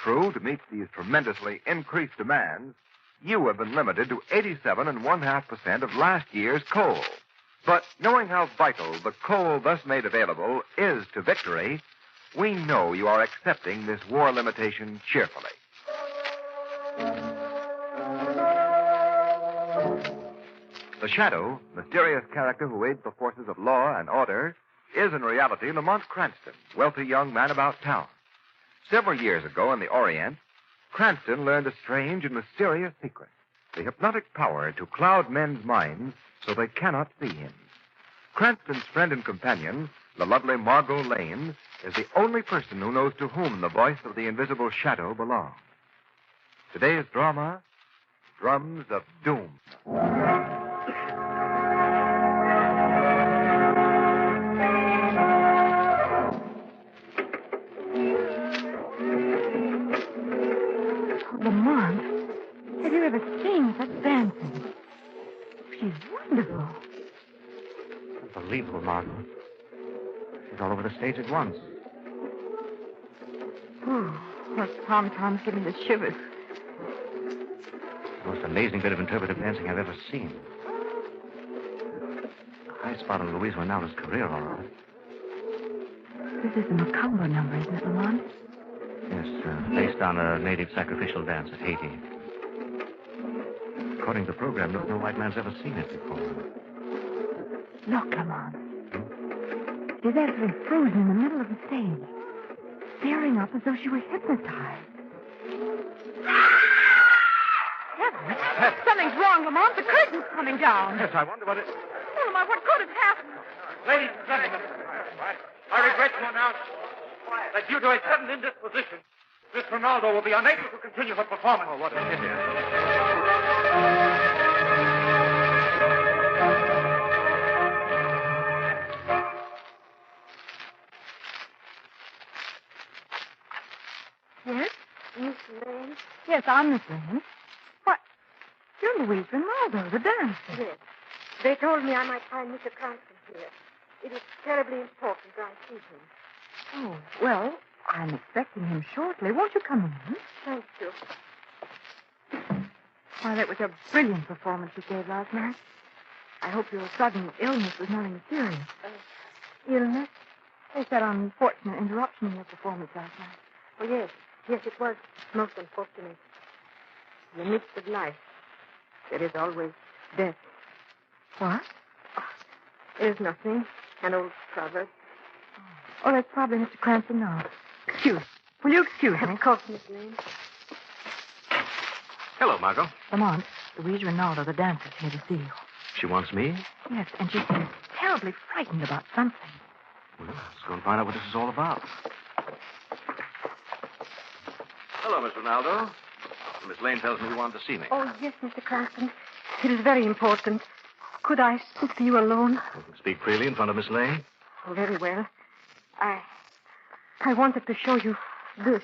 True, to meet these tremendously increased demands, you have been limited to 87.5% of last year's coal. But knowing how vital the coal thus made available is to victory, we know you are accepting this war limitation cheerfully. The Shadow, mysterious character who aids the forces of law and order, is in reality Lamont Cranston, wealthy young man about town. Several years ago in the Orient, Cranston learned a strange and mysterious secret, the hypnotic power to cloud men's minds so they cannot see him. Cranston's friend and companion, the lovely Margot Lane, is the only person who knows to whom the voice of the invisible Shadow belongs. Today's drama, Drums of Doom. Lamont, have you ever seen such dancing? She's wonderful. Unbelievable, Margot. She's all over the stage at once. Oh, her tom-tom's giving the shivers. The most amazing bit of interpretive dancing I've ever seen. A high spot in Louise Rinaldo's career, all right. This is the Macumba number, isn't it, Lamont? Yes, based on a native sacrificial dance of Haiti. According to the program, no white man's ever seen it before. Look, Lamont. She's actually frozen in the middle of the stage, staring up as though she were hypnotized. Heavens! Something's wrong, Lamont. The curtain's coming down. Yes, I wonder what it... Oh, Lamont, what could have happened? Ladies and gentlemen, I regret to announce that due to a sudden indisposition, Miss Ronaldo will be unable to continue her performance. Oh, what a pity. Yes? Miss Lane? Yes, I'm Miss Lane. What? You're Louise Rinaldo, the dancer. Yes. They told me I might find Mr. Cranston here. It is terribly important I see him. Oh, well, I'm expecting him shortly. Won't you come in? Thank you. Why, that was a brilliant performance you gave last night. I hope your sudden illness was nothing serious. Illness? There's that unfortunate interruption in your performance last night. Oh, yes. Yes, it was most unfortunate. In the midst of life, there is always death. What? It is nothing. An old proverb. Oh, that's probably Mr. Cranston now. Excuse. Will you excuse me? Of course, Miss Lane. Hello, Margot. Lamont, Louise Rinaldo, the dancer's here to see you. She wants me? Yes, and she seems terribly frightened about something. Well, let's go and find out what this is all about. Hello, Miss Rinaldo. Miss Lane tells me you wanted to see me. Oh, yes, Mr. Cranston. It is very important. Could I speak to you alone? You can speak freely in front of Miss Lane. Oh, very well. I wanted to show you this.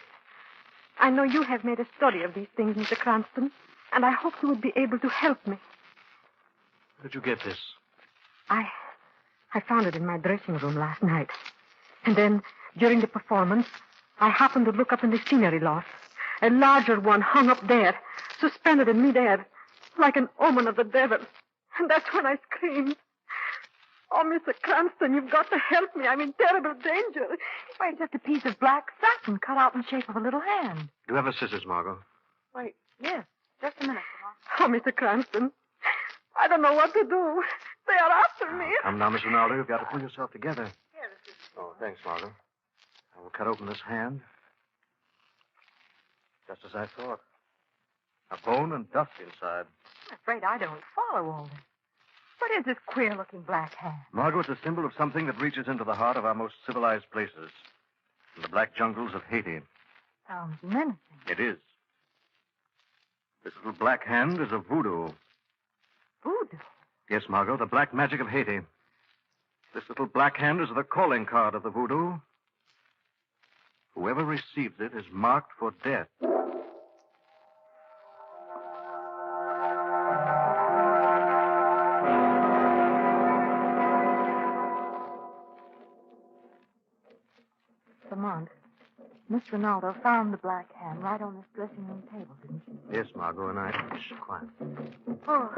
I know you have made a study of these things, Mr. Cranston, and I hope you would be able to help me. Where did you get this? I found it in my dressing room last night. And then, during the performance, I happened to look up in the scenery loft. A larger one hung up there, suspended in midair, like an omen of the devil. And that's when I screamed. Oh, Mr. Cranston, you've got to help me. I'm in terrible danger. Why, it's just a piece of black satin cut out in the shape of a little hand. Do you have a scissors, Margot? Wait, yes. Just a minute. Oh, Mr. Cranston, I don't know what to do. They are after me. Come now, Miss Rinaldo. You've got to pull yourself together. Oh, thanks, Margot. I will cut open this hand. Just as I thought. A bone and dust inside. I'm afraid I don't follow all this. What is this queer-looking black hand? Margot, it's a symbol of something that reaches into the heart of our most civilized places. In the black jungles of Haiti. Sounds menacing. It is. This little black hand is a voodoo. Voodoo? Yes, Margot, the black magic of Haiti. This little black hand is the calling card of the voodoo. Whoever receives it is marked for death. Lamont, Miss Rinaldo found the black hand right on this dressing room table, didn't she? Yes, Margot, and I... Shh, quiet. Oh,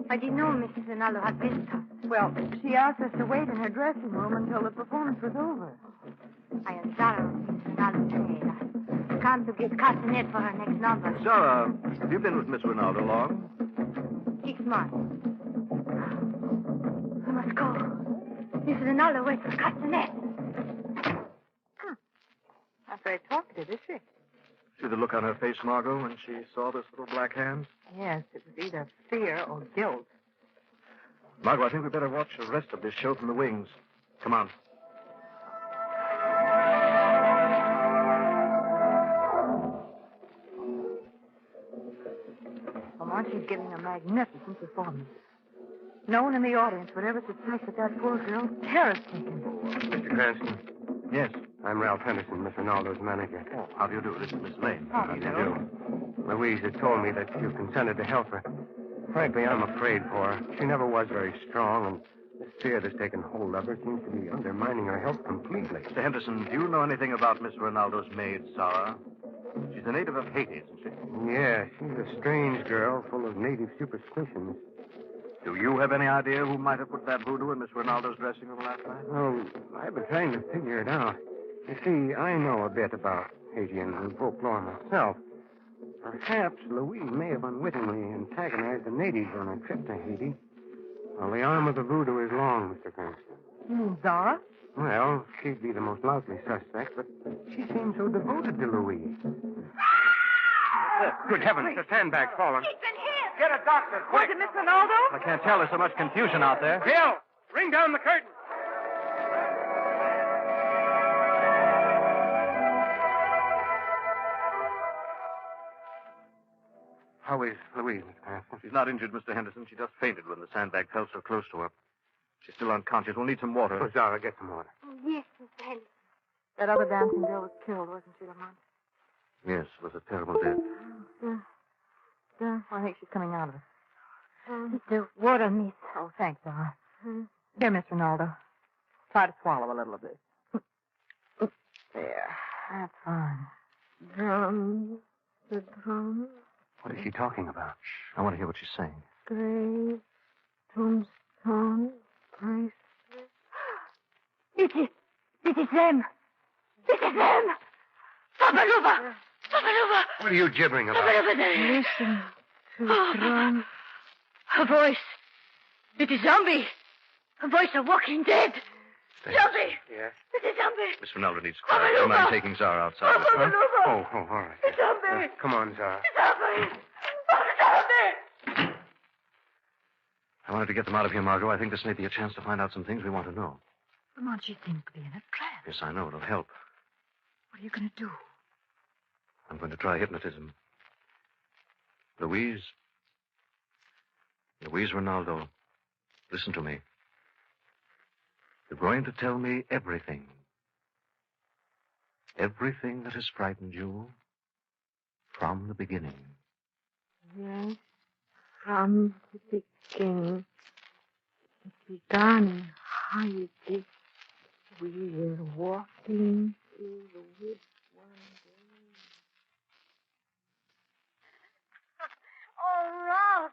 I didn't know Mrs. Rinaldo had visitors. Well, she asked us to wait in her dressing room until the performance was over. I am sorry, Mrs. Rinaldo said. I come to get castanet for her next number. Sarah, have you been with Miss Rinaldo long? 6 months. I must go. Mrs. Rinaldo waits for castanet. Not very talkative, is she? See the look on her face, Margot, when she saw this little black hand? Yes, it was either fear or guilt. Margot, I think we'd better watch the rest of this show from the wings. Come on. Lamont, she's giving a magnificent performance. No one in the audience would ever suspect that that poor girl's terror-stricken. Mr. Cranston. Yes. I'm Ralph Henderson, Miss Rinaldo's manager. Oh, how do you do? This is Miss Lane. How do you do? Louise has told me that you consented to help her. Frankly, I'm afraid for her. She never was very strong, and this fear that's taken hold of her seems to be undermining her health completely. Mr. Henderson, do you know anything about Miss Rinaldo's maid, Sarah? She's a native of Haiti, isn't she? Yeah, she's a strange girl full of native superstitions. Do you have any idea who might have put that voodoo in Miss Rinaldo's dressing room last night? Well, I've been trying to figure it out. You see, I know a bit about Haitian folklore myself. Perhaps Louise may have unwittingly antagonized the natives on her trip to Haiti. Well, the arm of the voodoo is long, Mr. Cranston. Zara? Well, she'd be the most likely suspect, but she seems so devoted to Louise. Good heavens, the sandbag's fallen. He's been hit. Get a doctor, quick. Was it Miss Rinaldo? I can't tell. There's so much confusion out there. Bill, ring down the curtain. How is Louise, Mr. Cranston? She's not injured, Mr. Henderson. She just fainted when the sandbag fell so close to her. She's still unconscious. We'll need some water. Oh, Zara, get some water. Oh, yes, Mr. Henderson. That other dancing girl was killed, wasn't she, Lamont? Yes, it was a terrible death. Yeah, I think she's coming out of it. The water, miss. Oh, thanks, Zara. Here, Miss Rinaldo. Try to swallow a little of this. There. That's fine. Drum. The drum. What is she talking about? Shh. I want to hear what she's saying. Grave. Tombstone. Bracelet. It is them. It is them. Papaluva. What are you gibbering about? Listen to the drum. A voice. It is zombie. A voice of walking dead. Zombie. Yes? It is zombie. Miss Ronaldo needs quiet. Do you mind taking Zara outside? Miss Ronaldo? Oh, all right. Zombie. Come on, Zara. Zombie. Zombie. I wanted to get them out of here, Margot. I think this may be a chance to find out some things we want to know. Lamont, she seems to be in a trance. Yes, I know. It'll help. What are you going to do? I'm going to try hypnotism. Louise Ronaldo, listen to me. You're going to tell me everything. Everything that has frightened you from the beginning. Yes, from the beginning. It began hiding. We were walking through the woods one day. Oh, Ralph,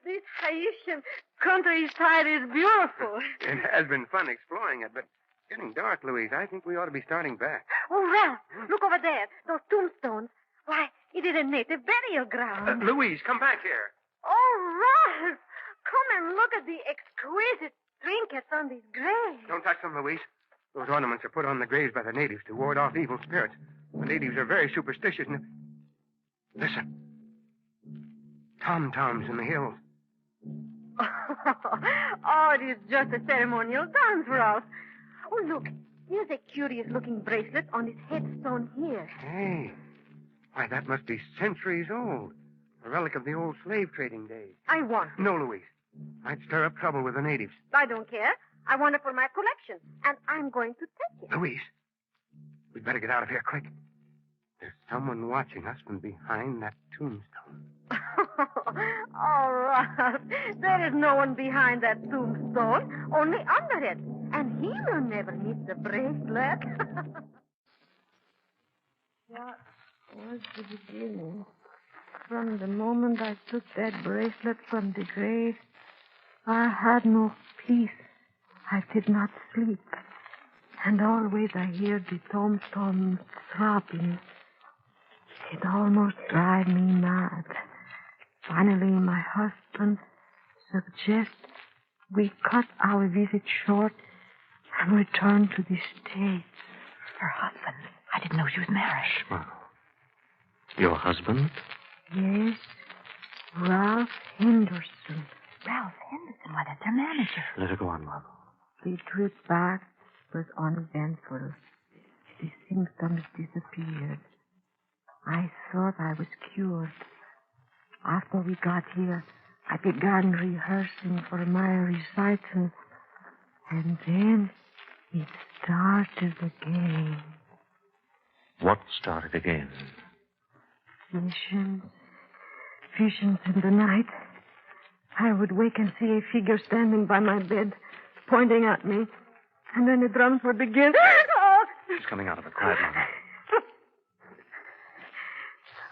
this Haitian countryside is beautiful. It has been fun exploring it, but it's getting dark, Louise. I think we ought to be starting back. Oh, Ralph, look over there. Those tombstones. Why, it is a native burial ground. Louise, come back here. Oh, Ralph, come and look at the exquisite trinkets on these graves. Don't touch them, Louise. Those ornaments are put on the graves by the natives to ward off evil spirits. The natives are very superstitious. And... Listen. Tom-toms in the hills. Oh, it is just a ceremonial dance, Ralph. Oh, look. Here's a curious-looking bracelet on this headstone here. Hey. Why, that must be centuries old. A relic of the old slave trading days. I want it. No, Louise. I'd stir up trouble with the natives. I don't care. I want it for my collection, and I'm going to take it. Louise, we'd better get out of here quick. There's someone watching us from behind that tombstone. All right. There is no one behind that tombstone, only under it. And he will never miss the bracelet. What was the beginning? From the moment I took that bracelet from the grave, I had no peace. I did not sleep. And always I hear the tombstones throbbing. It almost drives me mad. Finally, my husband suggests we cut our visit short and return to the States. Her husband. I didn't know she was married. Well, your husband? Yes, Ralph Henderson. Ralph Henderson. Why, that's her manager. Let her go on, Margot. The trip back was uneventful. The symptoms disappeared. I thought I was cured. After we got here, I began rehearsing for my recital. And then it started again. What started again? Visions in the night. I would wake and see a figure standing by my bed, pointing at me. And then the drums would begin. Oh! She's coming out of it. Quiet, Margot.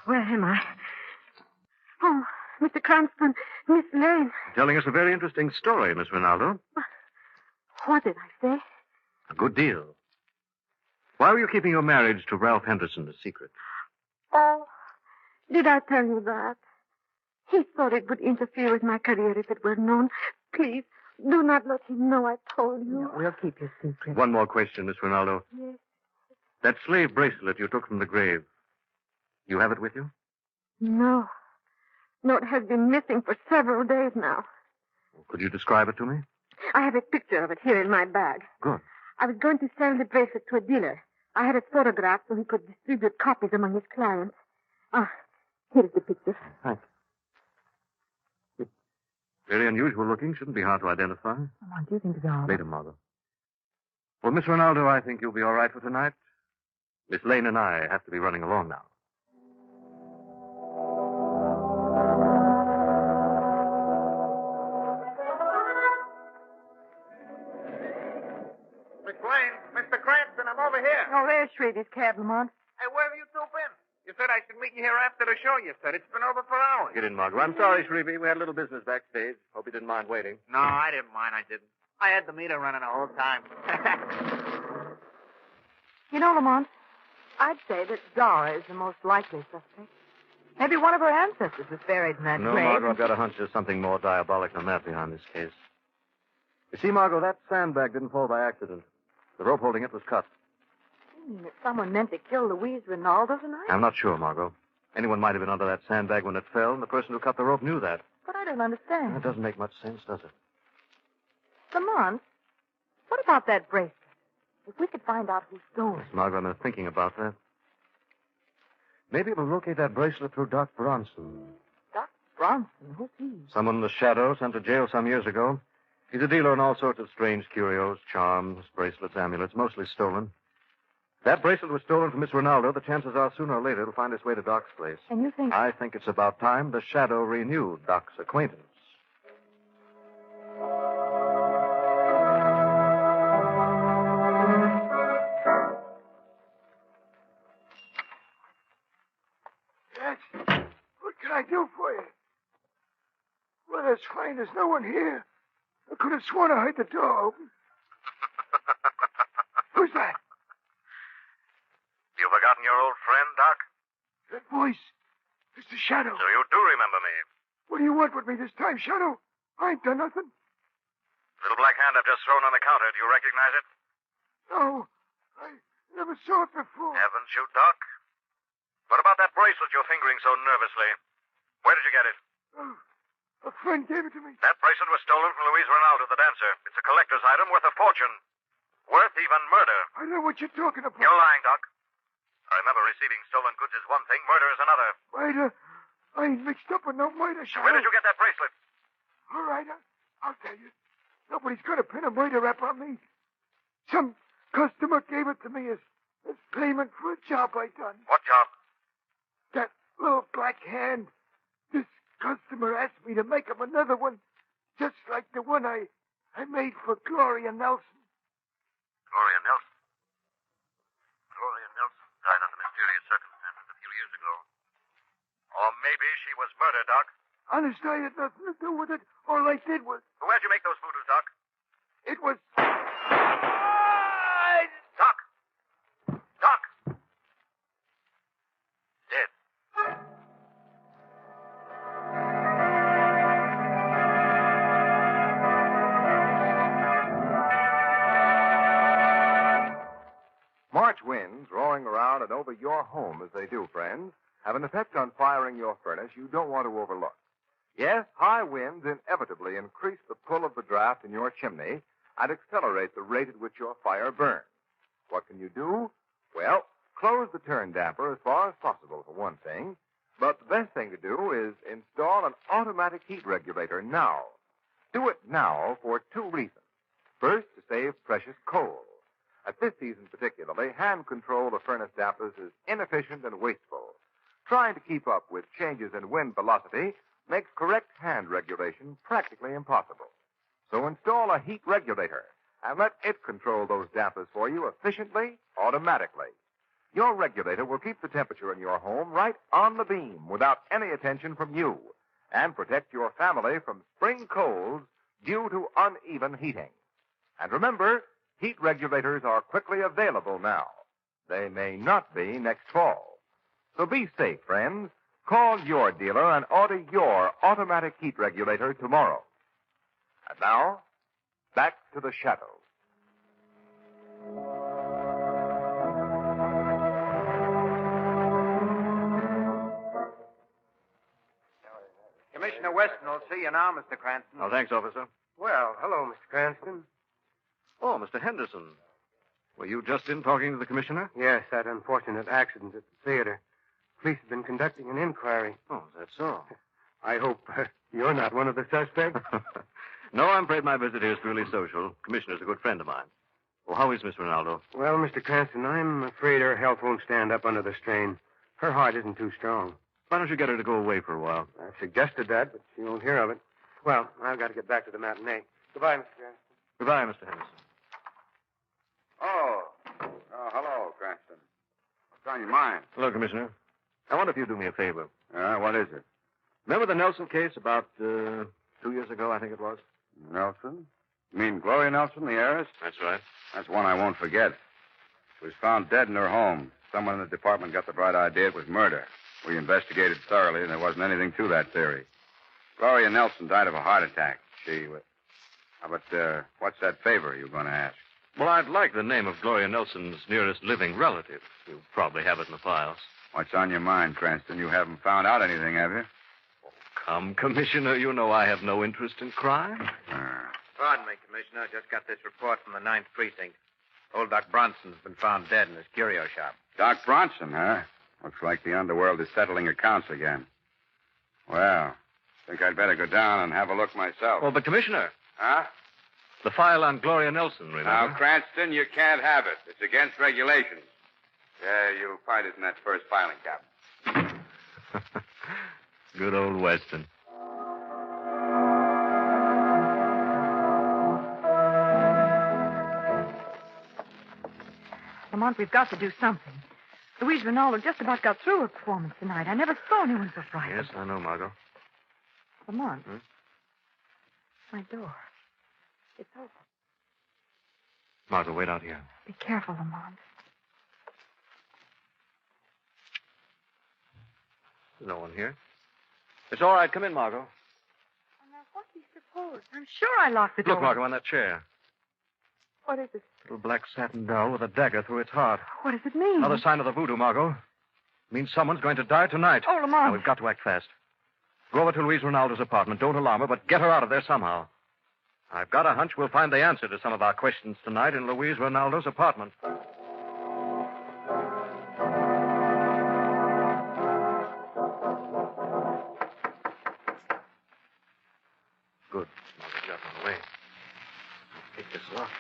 Where am I? Oh, Mr. Cranston, Miss Lane. Telling us a very interesting story, Miss Ronaldo. What did I say? A good deal. Why were you keeping your marriage to Ralph Henderson a secret? Oh, did I tell you that? He thought it would interfere with my career if it were known. Please, do not let him know I told you. No, we'll keep your secret. One more question, Miss Ronaldo. Yes. That slave bracelet you took from the grave, you have it with you? No. No, it has been missing for several days now. Could you describe it to me? I have a picture of it here in my bag. Good. I was going to sell the bracelet to a dealer. I had it photographed so he could distribute copies among his clients. Ah, here's the picture. Thanks. Very unusual looking. Shouldn't be hard to identify. Lamont, do you think it's all right? Later, Margot. Well, Miss Ronaldo, I think you'll be all right for tonight. Miss Lane and I have to be running along now. Miss Lane, Mr. Cranston, I'm over here. Oh, there's Shreve's cab, Lamont. Hey, where have you two been? You said I should meet you here after the show, you said. It's been over for hours. Get in, Margot. I'm sorry, Shrevey. We had a little business backstage. Hope you didn't mind waiting. No, I didn't mind. I didn't. I had the meter running the whole time. You know, Lamont, I'd say that Dora is the most likely suspect. Maybe one of her ancestors was buried in that No, grave. Margot, I've got a hunch there's something more diabolic than that behind this case. You see, Margot, that sandbag didn't fall by accident. The rope holding it was cut. You mean that someone meant to kill Louise Rinaldo tonight? I'm not sure, Margot. Anyone might have been under that sandbag when it fell, and the person who cut the rope knew that. But I don't understand. That doesn't make much sense, does it? Lamont, what about that bracelet? If we could find out who stole it. Margot, I've been thinking about that. Maybe we'll locate that bracelet through Doc Bronson. Doc Bronson? Who's he? Someone in the shadow, sent to jail some years ago. He's a dealer in all sorts of strange curios, charms, bracelets, amulets, mostly stolen. If that bracelet was stolen from Miss Rinaldo, the chances are sooner or later it'll find its way to Doc's place. And you think... I think it's about time the shadow renewed Doc's acquaintance. Yes. What can I do for you? Well, that's fine. There's no one here. I could have sworn I heard the door open. Who's that? You forgotten your old friend, Doc? That voice. It's the Shadow. So you do remember me. What do you want with me this time, Shadow? I ain't done nothing. Little black hand I've just thrown on the counter. Do you recognize it? No. I never saw it before. Haven't you, Doc? What about that bracelet you're fingering so nervously? Where did you get it? Oh, a friend gave it to me. That bracelet was stolen from Louise Rinaldo, the dancer. It's a collector's item worth a fortune. Worth even murder. I know what you're talking about. You're lying, Doc. I remember receiving stolen goods is one thing, murder is another. Murder? I ain't mixed up with no murder, Shadow. Where did you get that bracelet? All right, I'll tell you. Nobody's going to pin a murder rap on me. Some customer gave it to me as payment for a job I done. What job? That little black hand. This customer asked me to make him another one, just like the one I made for Gloria Nelson. Gloria Nelson? Gloria Nelson died under mysterious circumstances a few years ago. Or maybe she was murdered, Doc. Honest, I had nothing to do with it. All I did was... Where'd you make those voodoos, Doc? It was... Doc! Doc! Dead. March winds roaring around and over your home as they do, friends, have an effect on firing your furnace you don't want to overlook. Yes, high winds inevitably increase the pull of the draft in your chimney and accelerate the rate at which your fire burns. What can you do? Well, close the turn damper as far as possible, for one thing. But the best thing to do is install an automatic heat regulator now. Do it now for two reasons. First, to save precious coal. At this season particularly, hand control of furnace dampers is inefficient and wasteful. Trying to keep up with changes in wind velocity makes correct hand regulation practically impossible. So install a heat regulator and let it control those dampers for you efficiently, automatically. Your regulator will keep the temperature in your home right on the beam without any attention from you and protect your family from spring colds due to uneven heating. And remember, heat regulators are quickly available now. They may not be next fall. So be safe, friends. Call your dealer and order your automatic heat regulator tomorrow. And now, back to the shadow. Commissioner Weston will see you now, Mr. Cranston. Oh, thanks, officer. Well, hello, Mr. Cranston. Oh, Mr. Henderson. Were you just in talking to the commissioner? Yes, that unfortunate accident at the theater. Police have been conducting an inquiry. Oh, is that so? I hope you're not one of the suspects. No, I'm afraid my visit here is purely social. Commissioner's a good friend of mine. Well, how is Miss Rinaldo? Well, Mr. Cranston, I'm afraid her health won't stand up under the strain. Her heart isn't too strong. Why don't you get her to go away for a while? I've suggested that, but she won't hear of it. Well, I've got to get back to the matinee. Goodbye, Mr. Cranston. Goodbye, Mr. Henderson. Oh, hello, Cranston. What's on your mind? Hello, Commissioner. I wonder if you'd do me a favor. What is it? Remember the Nelson case about 2 years ago, I think it was? Nelson? You mean Gloria Nelson, the heiress? That's right. That's one I won't forget. She was found dead in her home. Someone in the department got the bright idea it was murder. We investigated thoroughly, and there wasn't anything to that theory. Gloria Nelson died of a heart attack. But what's that favor you were going to ask? Well, I'd like the name of Gloria Nelson's nearest living relative. You probably have it in the files. What's on your mind, Cranston? You haven't found out anything, have you? Come, Commissioner, you know I have no interest in crime. Pardon me, Commissioner. I just got this report from the 9th Precinct. Old Doc Bronson's been found dead in his curio shop. Doc Bronson, huh? Looks like the underworld is settling accounts again. Well, think I'd better go down and have a look myself. Oh, but Commissioner. Huh? The file on Gloria Nelson, remember? Now, Cranston, you can't have it. It's against regulations. Yeah, you'll find it in that first filing cabinet. Good old Weston. Lamont, we've got to do something. Louise Rinaldo just about got through her performance tonight. I never saw anyone so frightened. Yes, I know, Margot. Lamont. My door. It's open. Margot, wait out here. Be careful, Lamont. There's no one here. It's all right. Come in, Margot. Now, what do you suppose? I'm sure I locked the door. Look, Margot, on that chair. What is it? Little black satin doll with a dagger through its heart. What does it mean? Another sign of the voodoo, Margot. It means someone's going to die tonight. Oh, Lamont. Now, we've got to act fast. Go over to Louise Rinaldo's apartment. Don't alarm her, but get her out of there somehow. I've got a hunch we'll find the answer to some of our questions tonight in Louise Rinaldo's apartment. Good. Margot, get on the way. Take this lock.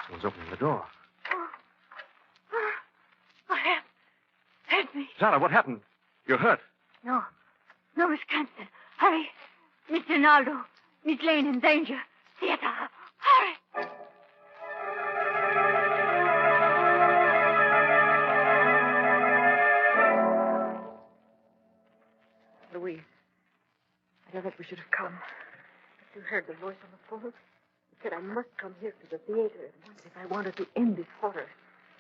Someone's opening the door. Help me. Zara, what happened? You're hurt. No, Miss Cranston. Hurry. Miss Rinaldo. Miss Lane in danger. Theater. Hurry. Louise, I don't think we should have come. But you heard the voice on the phone. It said I must come here to the theater at once if I wanted to end this horror.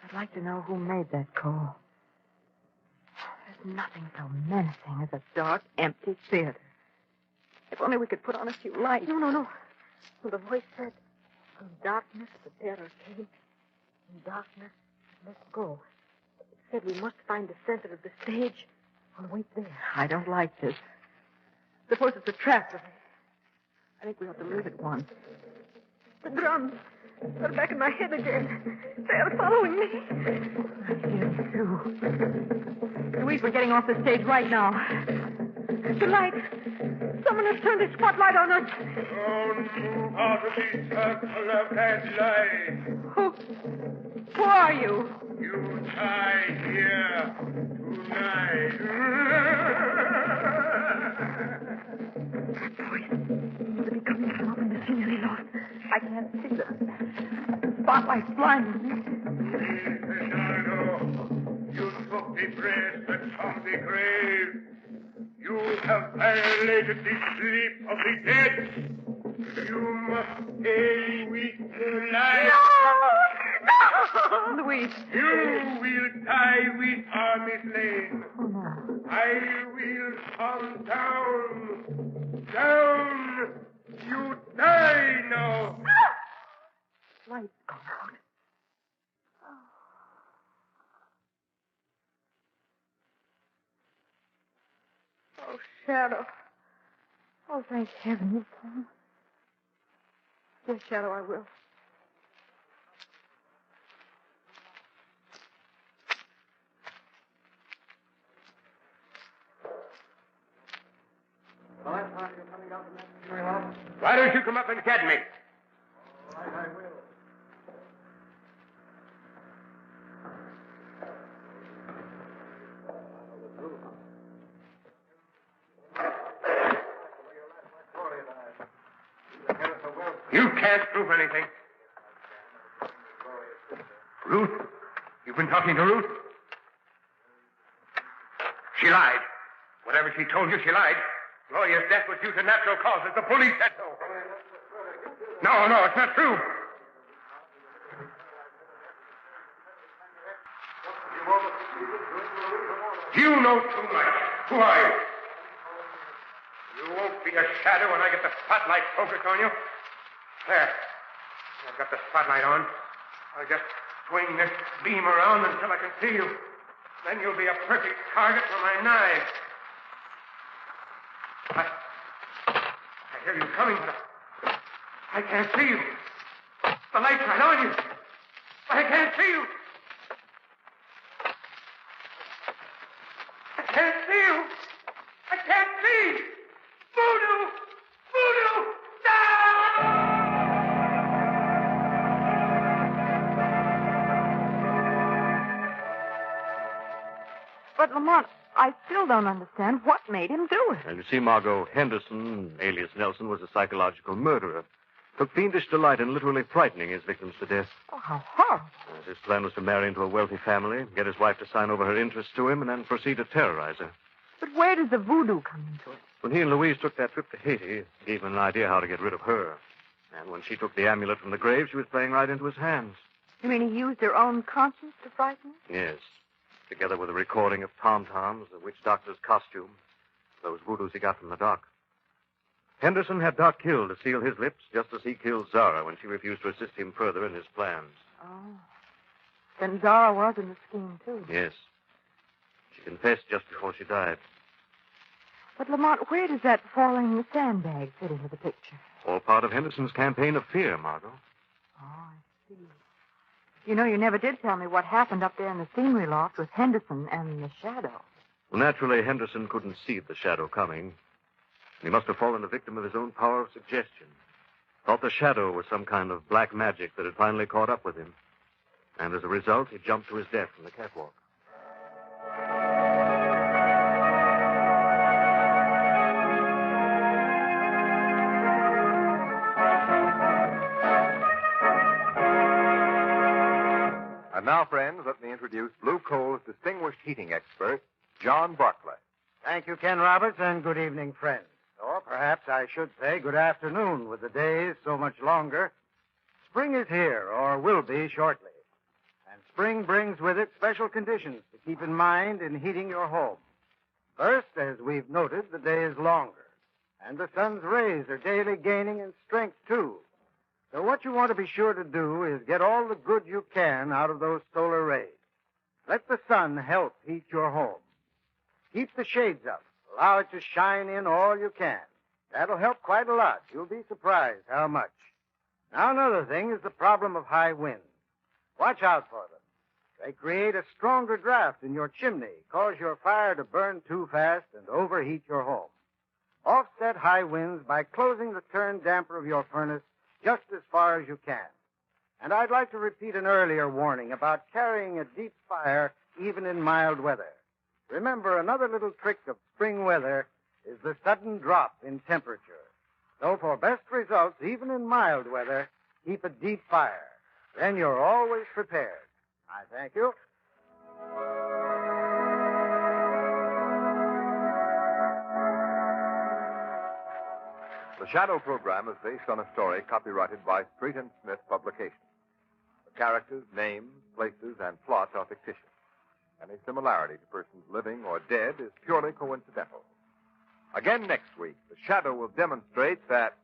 I'd like to know who made that call. There's nothing so menacing as a dark, empty theater. If only we could put on a few lights. No. Well, the voice said, from darkness the terror came. From darkness, let's go. It said we must find the center of the stage and wait there. I don't like this. Suppose it's a trap for me. I think we ought to leave at once. The drums. They're back in my head again. They're following me. I hear them, too. Louise, we're getting off the stage right now. The light. Someone has turned his spotlight on us. Don't move out of the circle of that light. Who are you? You die here tonight. They're becoming from up in the scenery loft. I can't see them. The spotlight's blinding me. You took the bracelet from the grave. You have violated the sleep of the dead. You must pay with your life. No! Louise. You will die with her, Miss Lane. Oh, no. I will come down. Down. You die now. Light's gone out. Oh, Shadow. Oh, thank heaven you've come. Yes, Shadow, I will. Why don't you come up and get me? All right, I will. You can't prove anything. Ruth? You've been talking to Ruth? She lied. Whatever she told you, she lied. Gloria's death was due to natural causes. The police said so. No, it's not true. You know too much. Who are you? You won't be a shadow when I get the spotlight focused on you. There. I've got the spotlight on. I'll just swing this beam around until I can see you. Then you'll be a perfect target for my knife. I hear you coming, but I can't see you. The light's right on you. I can't see you. I can't see you. I can't see. Voodoo! Voodoo! But, Lamont, I still don't understand what made him do it. And you see, Margot, Henderson, alias Nelson, was a psychological murderer. Took fiendish delight in literally frightening his victims to death. Oh, how horrible. His plan was to marry into a wealthy family, get his wife to sign over her interests to him, and then proceed to terrorize her. But where does the voodoo come into it? When he and Louise took that trip to Haiti, it gave him an idea how to get rid of her. And when she took the amulet from the grave, she was playing right into his hands. You mean he used her own conscience to frighten her? Yes. Together with a recording of tom-toms, a witch doctor's costume, those voodoos he got from the doc. Henderson had Doc killed to seal his lips, just as he killed Zara when she refused to assist him further in his plans. Oh. Then Zara was in the scheme, too. Yes. She confessed just before she died. But, Lamont, where does that falling the sandbag fit into the picture? All part of Henderson's campaign of fear, Margot. Oh, I see. You know, you never did tell me what happened up there in the scenery loft with Henderson and the shadow. Well, naturally, Henderson couldn't see the shadow coming. He must have fallen a victim of his own power of suggestion. Thought the shadow was some kind of black magic that had finally caught up with him. And as a result, he jumped to his death from the catwalk. And now, friends, let me introduce Blue Coal's distinguished heating expert, John Barclay. Thank you, Ken Roberts, and good evening, friends. Or perhaps I should say good afternoon, with the days so much longer. Spring is here, or will be shortly. And spring brings with it special conditions to keep in mind in heating your home. First, as we've noted, the day is longer. And the sun's rays are daily gaining in strength, too. So what you want to be sure to do is get all the good you can out of those solar rays. Let the sun help heat your home. Keep the shades up. Allow it to shine in all you can. That'll help quite a lot. You'll be surprised how much. Now, another thing is the problem of high winds. Watch out for them. They create a stronger draft in your chimney, cause your fire to burn too fast and overheat your home. Offset high winds by closing the turn damper of your furnace just as far as you can. And I'd like to repeat an earlier warning about carrying a deep fire even in mild weather. Remember, another little trick of spring weather is the sudden drop in temperature. So for best results, even in mild weather, keep a deep fire. Then you're always prepared. I thank you. The Shadow program is based on a story copyrighted by Street and Smith Publications. The characters, names, places, and plot are fictitious. Any similarity to persons living or dead is purely coincidental. Again next week, the Shadow will demonstrate that